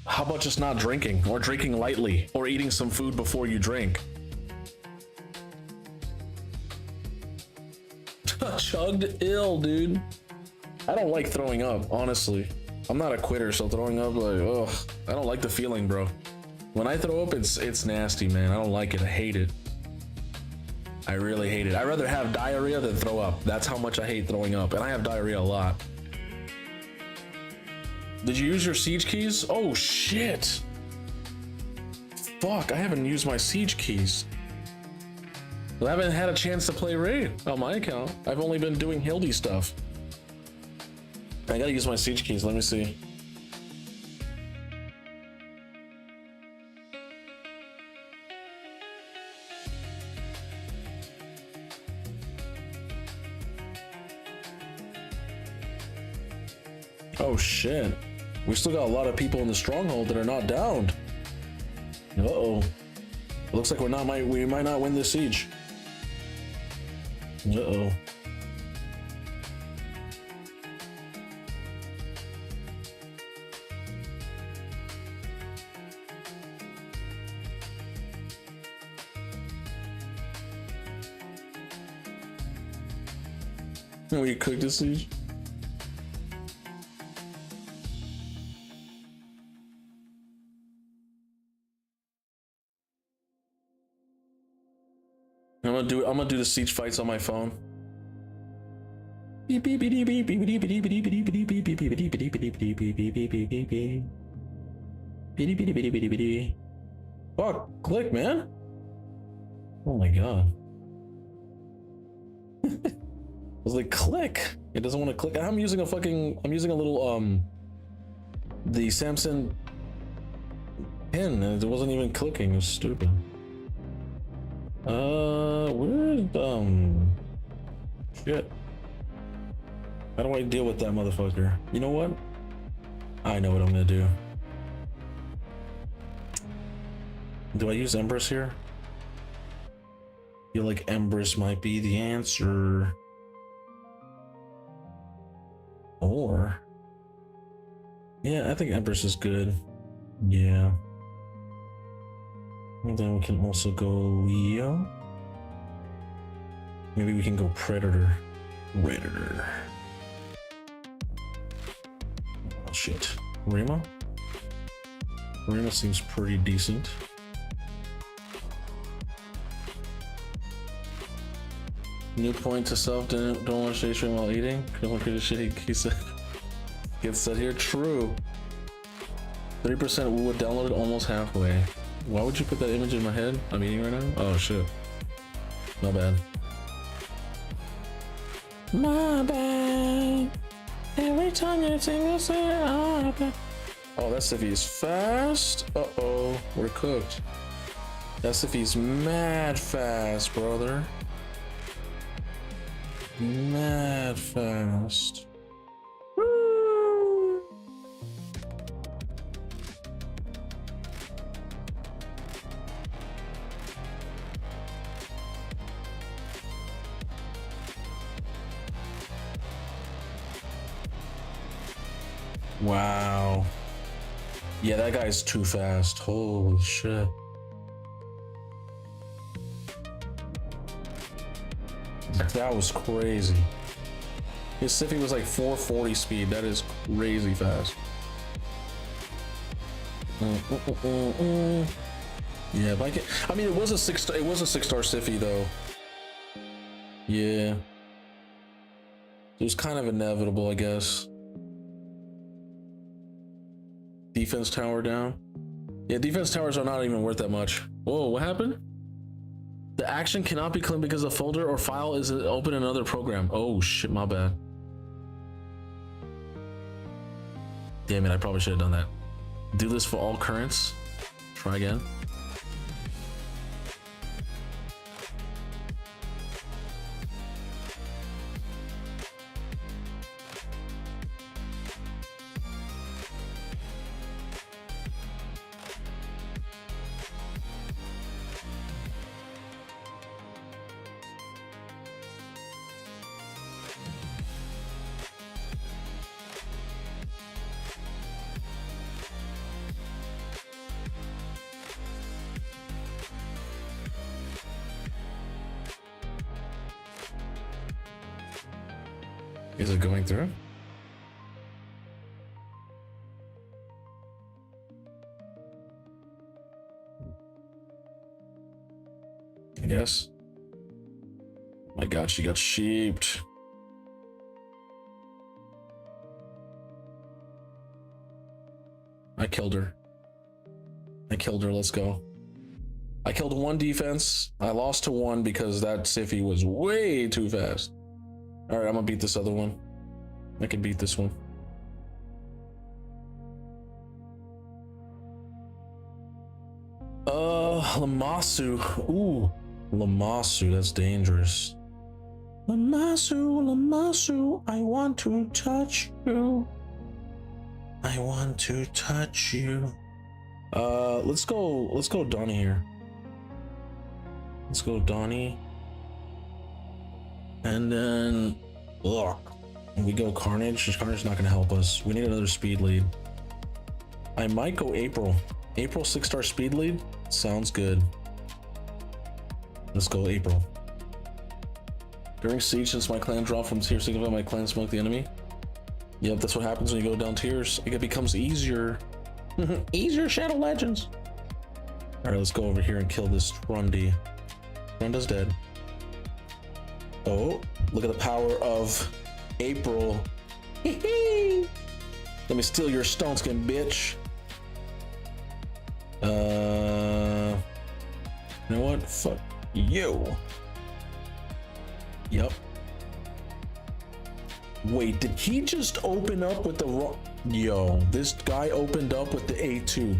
How about just not drinking, or drinking lightly, or eating some food before you drink? Chugged ill, dude. I don't like throwing up, honestly. I'm not a quitter, so throwing up, like, ugh. I don't like the feeling, bro. When I throw up, it's nasty, man. I don't like it. I hate it. I really hate it. I'd rather have diarrhea than throw up. That's how much I hate throwing up. And I have diarrhea a lot. Did you use your siege keys? Oh, shit. Fuck, I haven't used my siege keys. I haven't had a chance to play raid on my account. I've only been doing Hildy stuff. I gotta use my siege keys. Let me see. Oh shit. We still got a lot of people in the stronghold that are not downed. Uh-oh. Looks like we might not win this siege. Uh-oh. We cooked the siege. I'm gonna do the siege fights on my phone. Fuck, click, man. Oh my god. I was like, click. It doesn't want to click. I'm using a little the Samsung pin, and it wasn't even clicking. It was stupid. Where's shit. How do I deal with that motherfucker? You know what? I know what I'm gonna do. Do I use Empress here? I feel like Empress might be the answer. Or yeah, I think Empress is good. Yeah. And then we can also go Leo. Maybe we can go Predator. Predator. Oh shit. Rima? Rima seems pretty decent. New point to self, don't want to stay stream while eating. Don't look at the shit he said. Gets said here. True. 30% Wuwa downloaded almost halfway. Why would you put that image in my head? I'm eating right now? Oh shit. My bad. My bad. Every time you sing, I say, oh, bad. Oh, that's if he's fast. Uh-oh, we're cooked. That's if he's mad fast, brother. Mad fast. Wow. Yeah, that guy's too fast. Holy shit. That was crazy. His Siffy was like 440 speed. That is crazy fast. Yeah, but I mean, it was a 6-star. It was a 6-star Siffy though. Yeah. It was kind of inevitable, I guess. Defense tower down. Yeah, defense towers are not even worth that much. Whoa, what happened? The action cannot be claimed because a folder or file is open in another program. Oh shit, my bad. Damn it, I probably should have done that. Do this for all currents. Try again. Is it going through? Yes. My God, she got sheeped. I killed her. Let's go. I killed one defense. I lost to one because that Siffy was way too fast. All right, I'm gonna beat this other one. I can beat this one. Lamasu. Ooh, Lamasu, that's dangerous. Lamasu, I want to touch you. I want to touch you. Let's go Donnie here. Let's go Donnie. And then, we go Carnage. Carnage is not going to help us. We need another speed lead. I might go April. April 6-star speed lead? Sounds good. Let's go April. During siege, since my clan dropped from tier 6, my clan smoked the enemy. Yep, that's what happens when you go down tiers. It becomes easier. Easier Shadow Legends. Alright, let's go over here and kill this Trundy. Trunda's dead. Oh, look at the power of April. Let me steal your stone skin, bitch. You know what? Fuck you. Yep. Wait, did he just open up with the wrong? Yo, this guy opened up with the A2.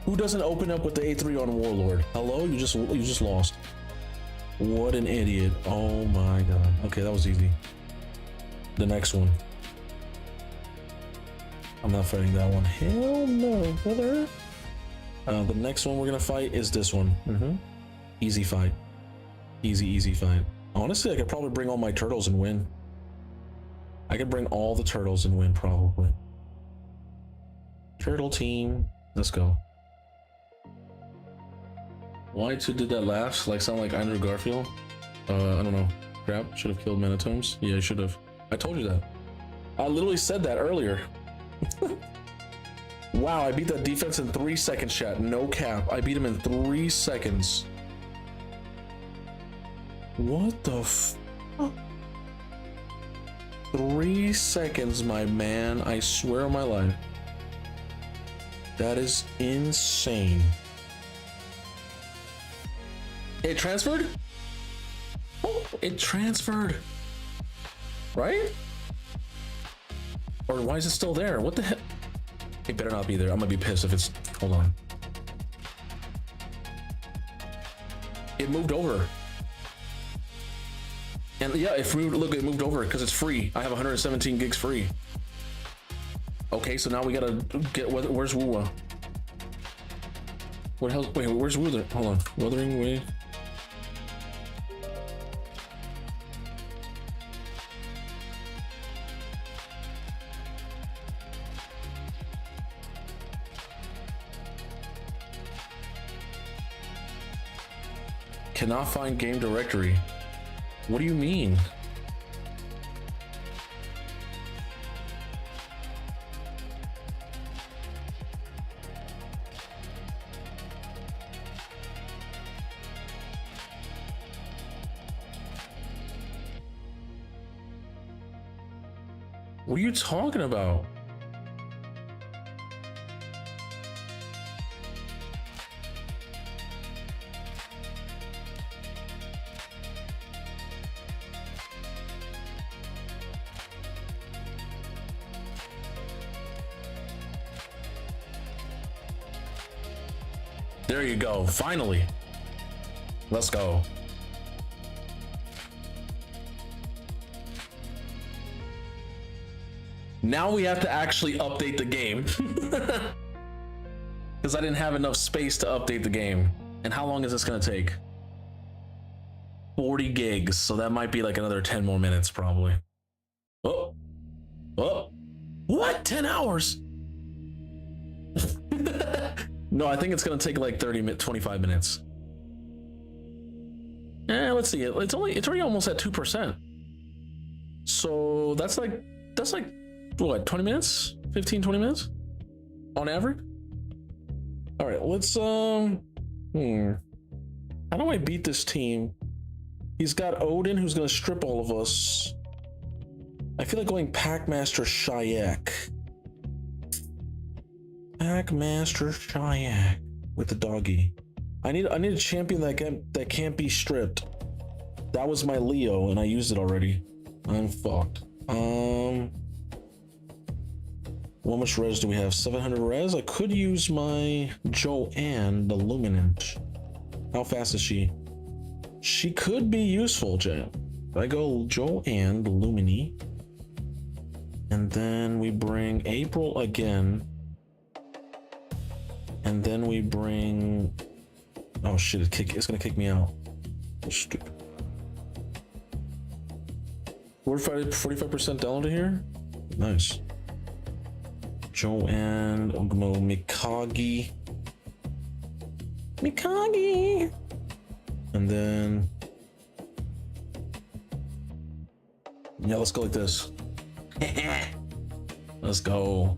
Who doesn't open up with the A3 on Warlord? Hello, you just lost. What an idiot. Oh my God. Okay, that was easy. The next one. I'm not fighting that one. Hell no, brother. The next one we're gonna fight is this one. Easy fight. Easy fight. Honestly, I could probably bring all my turtles and win. I could bring all the turtles and win, probably. Turtle team. Let's go. Y2 did that last, like sound like Andrew Garfield. I don't know. Crap, should have killed Manitomes. Yeah, I should have. I told you that. I literally said that earlier. Wow, I beat that defense in 3 seconds, chat. No cap. I beat him in 3 seconds. What the fuck? 3 seconds, my man. I swear on my life. That is insane. It transferred? Oh, it transferred. Right? Or why is it still there? What the heck? It better not be there. I'm gonna be pissed if it's... Hold on. It moved over. And yeah, it moved. Look, it moved over because it's free. I have 117 gigs free. Okay, so now we gotta get... Where's Wuwa? What the hell? Wait, where's Wither? Hold on. Wuthering Wave. Cannot find game directory. What do you mean? What are you talking about? There you go. Finally. Let's go. Now we have to actually update the game. Because I didn't have enough space to update the game. And how long is this going to take? 40 gigs. So that might be like another 10 more minutes probably. Oh. Oh. What? 10 hours? No, I think it's going to take like 25 minutes. Let's see. It's already almost at 2%. So that's like what, 20 minutes? 15, 20 minutes? On average? All right, let's, how do I beat this team? He's got Odin, who's gonna strip all of us. I feel like going Packmaster Shayak. Packmaster Shayak with the doggy. I need a champion that can't be stripped. That was my Leo, and I used it already. I'm fucked. How much res do we have? 700 res? I could use my Joanne, the Luminant. How fast is she? She could be useful, Jan. I go Joanne, the Lumini. And then we bring April again. And then we bring... Oh shit, it's gonna kick me out. Oh, stupid. 45% downloaded here? Nice. Joanne, Mikagi. And then... Yeah, let's go like this. Let's go.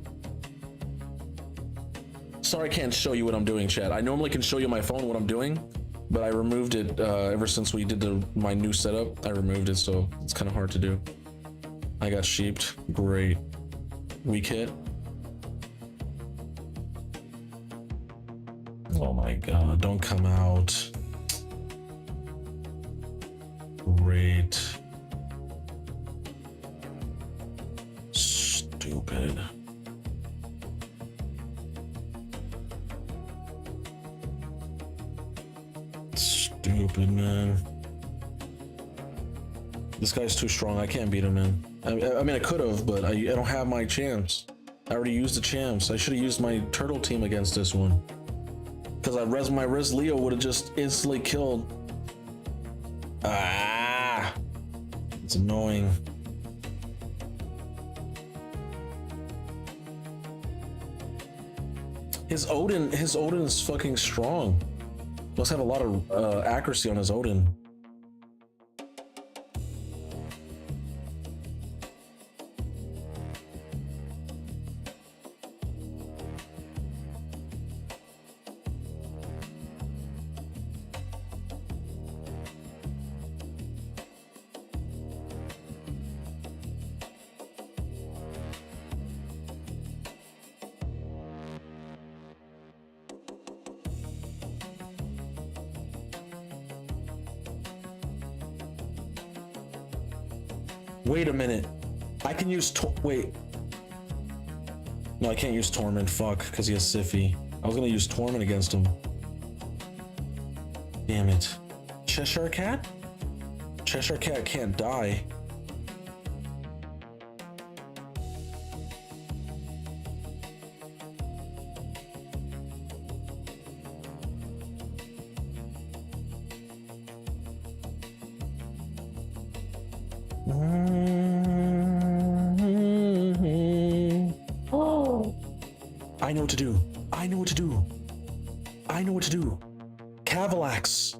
Sorry I can't show you what I'm doing, chat. I normally can show you my phone what I'm doing, but I removed it ever since we did my new setup. I removed it, so it's kind of hard to do. I got sheeped. Great. Weak hit. Oh my god, don't come out. Great. Stupid. Stupid, man. This guy's too strong. I can't beat him, man. I mean, I could have, but I don't have my champs. I already used the champs. I should have used my turtle team against this one. Because my res Leo would have just instantly killed. Ah, it's annoying. His Odin is fucking strong. Must have a lot of accuracy on his Odin. Wait a minute. I can use wait. No, I can't use Torment. Fuck, because he has Siffy. I was gonna use Torment against him. Damn it. Cheshire Cat? Cheshire Cat can't die. I know what to do. I know what to do. I know what to do. Cavalax.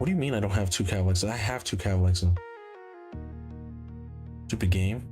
What do you mean I don't have 2 Cavalics? I have 2 Cavalics. Stupid game.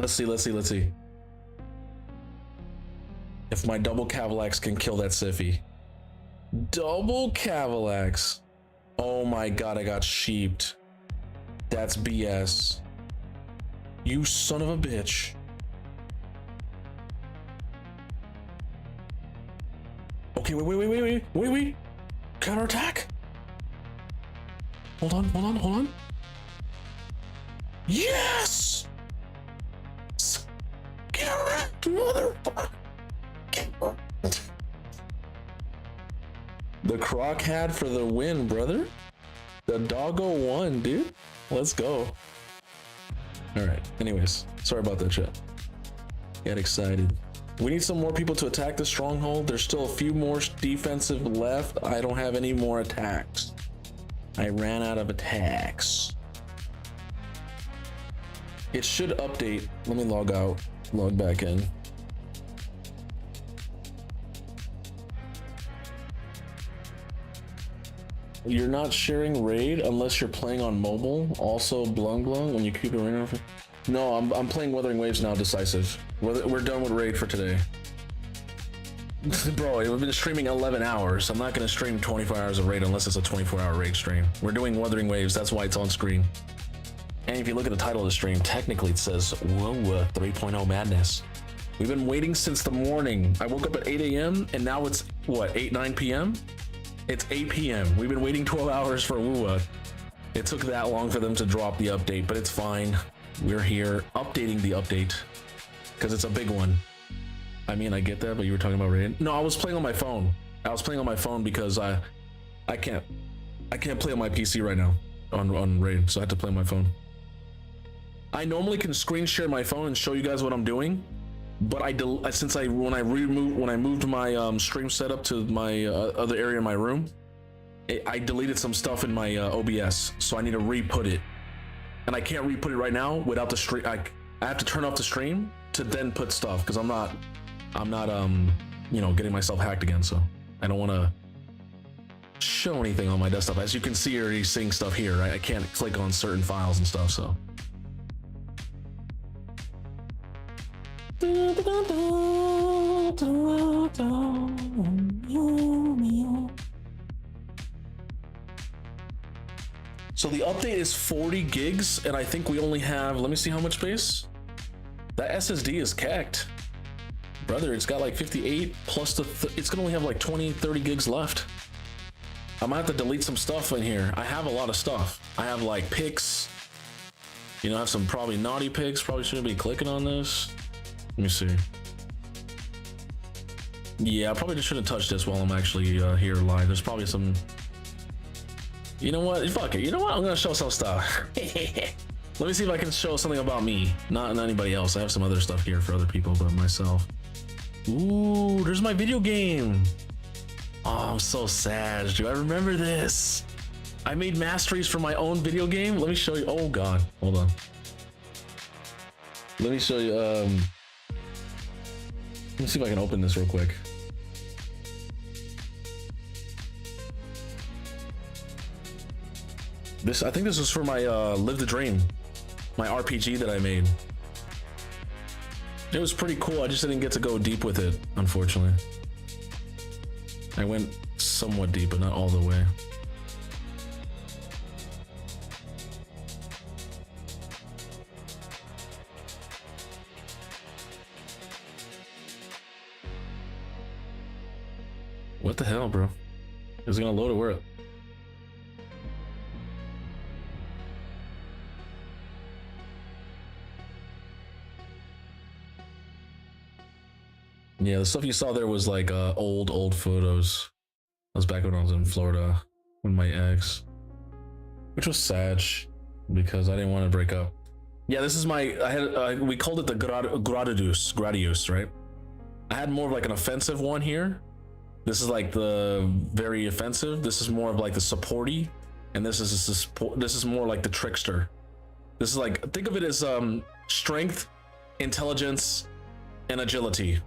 Let's see. If my double Cavalax can kill that Siffy. Double Cavalax. Oh my god, I got sheeped. That's BS. You son of a bitch. Okay, wait. Counterattack. Hold on. Yes! Get wrecked, motherfucker! The croc had for the win, brother. The doggo won, dude. Let's go. Alright, anyways. Sorry about that, chat. Got excited. We need some more people to attack the stronghold. There's still a few more defensive left. I don't have any more attacks. I ran out of attacks. It should update. Let me log out. Log back in. You're not sharing raid unless you're playing on mobile. Also, blung when you keep it raid. No, I'm playing Wuthering Waves now. Decisive. We're done with raid for today. Bro, I've been streaming 11 hours. I'm not gonna stream 24 hours of raid unless it's a 24-hour raid stream. We're doing Wuthering Waves. That's why it's on screen. And if you look at the title of the stream, technically it says Wuwa 3.0 Madness. We've been waiting since the morning. I woke up at 8 a.m. and now it's what, 9 p.m.? It's 8 p.m. We've been waiting 12 hours for Wuwa. It took that long for them to drop the update, but it's fine. We're here updating the update because it's a big one. I mean, I get that, but you were talking about raid. No, I was playing on my phone. I was playing on my phone because I can't play on my PC right now on raid, so I had to play on my phone. I normally can screen share my phone and show you guys what I'm doing, but when I moved my stream setup to my other area in my room, I deleted some stuff in my OBS, so I need to re-put it, and I can't re-put it right now without the stream. I have to turn off the stream to then put stuff because I'm not getting myself hacked again, so I don't want to show anything on my desktop. As you can see, you're already seeing stuff here. I can't click on certain files and stuff, so. So the update is 40 gigs, and I think we only have, let me see how much space. That SSD is cacked. Brother, it's got like 58 plus it's gonna only have like 20-30 gigs left. I might have to delete some stuff in here. I have a lot of stuff. I have like pics. I have some probably naughty pics. Probably shouldn't be clicking on this. Let me see. Yeah, I probably just shouldn't touch this while I'm actually here live. There's probably some. You know what? Fuck it. You know what? I'm gonna show some stuff. Let me see if I can show something about me, not anybody else. I have some other stuff here for other people, but myself. Ooh, there's my video game. Oh, I'm so sad, dude. I remember this. I made masteries for my own video game. Let me show you. Oh God, hold on. Let me show you. Let me see if I can open this real quick. I think this was for my Live the Dream, my RPG that I made. It was pretty cool. I just didn't get to go deep with it, unfortunately. I went somewhat deep, but not all the way. What the hell, bro? Is it gonna load or where? Yeah, the stuff you saw there was like old photos. That was back when I was in Florida with my ex, which was sad because I didn't want to break up. Yeah, this is my. I had we called it the Gradius, right? I had more of like an offensive one here. This is like the very offensive. This is more of like the supporty, and this is more like the trickster. This is like, think of it as strength, intelligence, and agility.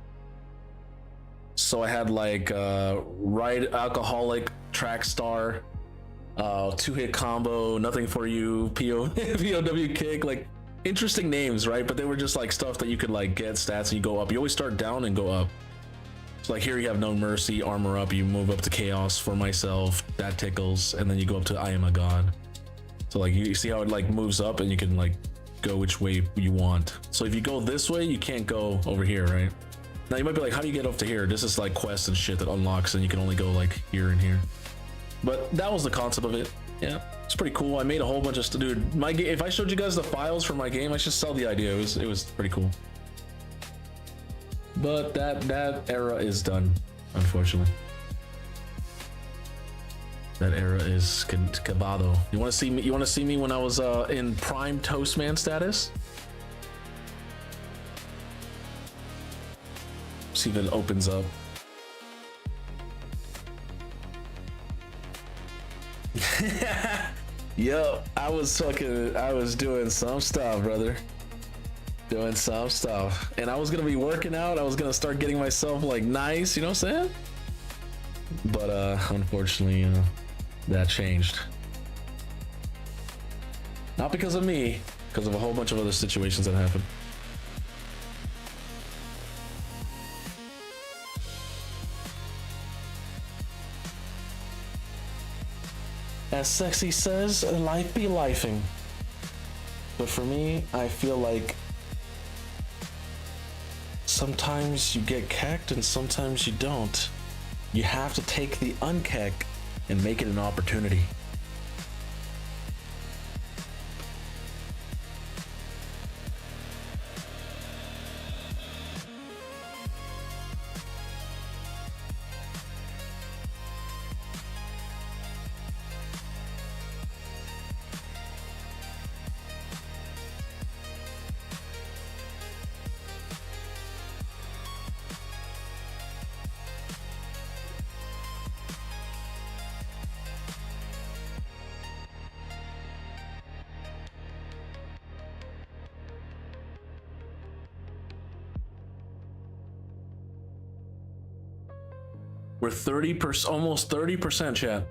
So I had like ride alcoholic, track star, 2-hit combo, nothing for you, POW kick, like interesting names, right? But they were just like stuff that you could like get stats and you go up. You always start down and go up. So like here you have no mercy, armor up, you move up to chaos for myself, that tickles, and then you go up to I am a god. So like you see how it like moves up and you can like go which way you want. So if you go this way, you can't go over here, right? Now you might be like, how do you get up to here? This is like quests and shit that unlocks and you can only go like here and here. But that was the concept of it. Yeah, it's pretty cool. I made a whole bunch of stuff, dude. My game, if I showed you guys the files for my game, I should sell the idea. It was pretty cool. But that era is done, unfortunately. That era is acabado. You want to see me? You want to see me when I was in prime Toastman status? See if it opens up. Yo, I was doing some stuff, brother. Doing some stuff. And I was gonna be working out. I was gonna start getting myself like nice, you know what I'm saying? But unfortunately, that changed. Not because of me, because of a whole bunch of other situations that happened. As Sexy says, life be lifing. But for me, I feel like sometimes you get kecked and sometimes you don't. You have to take the unkeck and make it an opportunity. We're 30%, almost 30%, chat.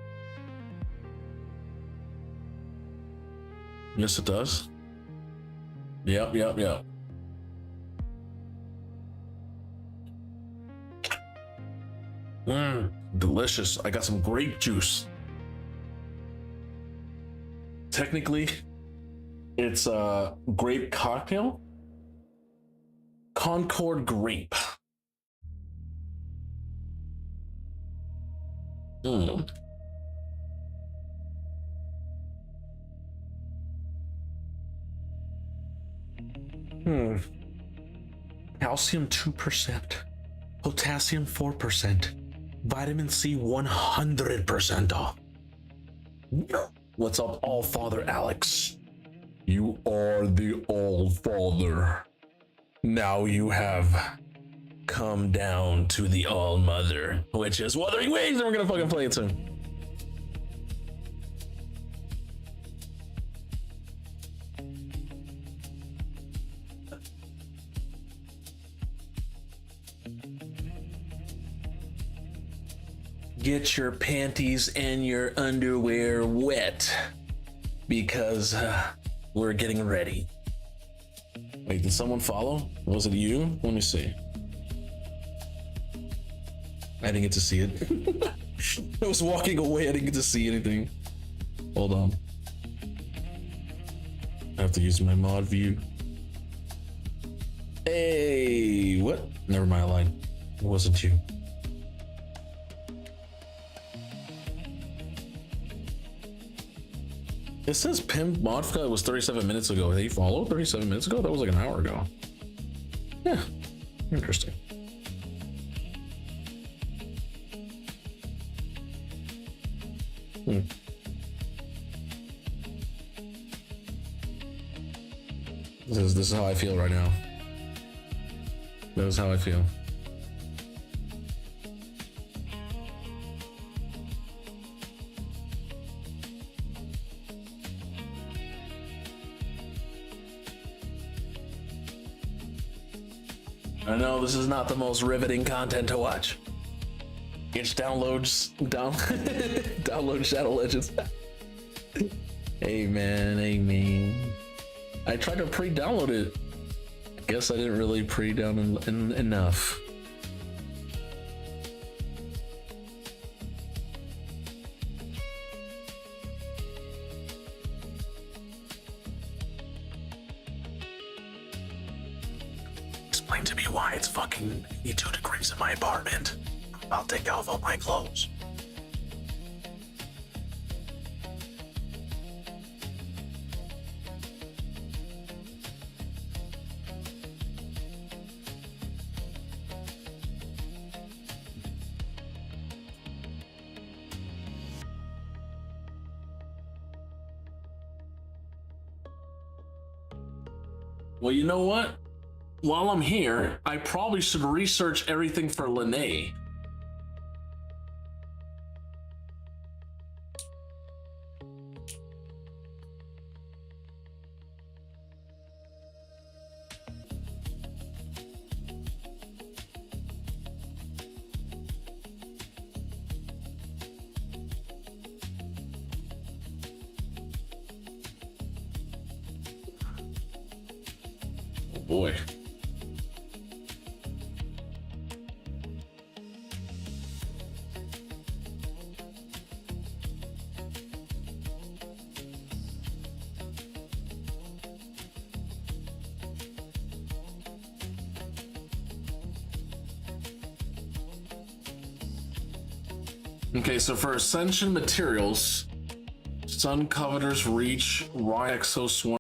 Yes, it does. Yep. Delicious. I got some grape juice. Technically, it's a grape cocktail. Concord grape. Calcium 2%, potassium 4%, vitamin C 100% off. What's up, All Father Alex? You are the All Father. Now you have come down to the All Mother, which is Wuthering Waves, and we're gonna fucking play it soon. Get your panties and your underwear wet because we're getting ready. Wait, did someone follow? Was it you? Let me see. I didn't get to see it. I was walking away. I didn't get to see anything. Hold on. I have to use my mod view. Hey, what? Never mind, I lied. It wasn't you. It says Pimp Modka was 37 minutes ago. They followed 37 minutes ago? That was like an hour ago. Yeah, interesting. This is how I feel right now. That is how I feel. I know this is not the most riveting content to watch. It's download Shadow Legends. Amen. I tried to pre-download it. I guess I didn't really pre-download enough. Explain to me why it's fucking 82 degrees in my apartment. I'll take off all my clothes. Well, you know what? While I'm here, I probably should research everything for Lene. Oh boy. Okay, so for Ascension materials, Sun Covetors Reach, Raw Exo Swarm.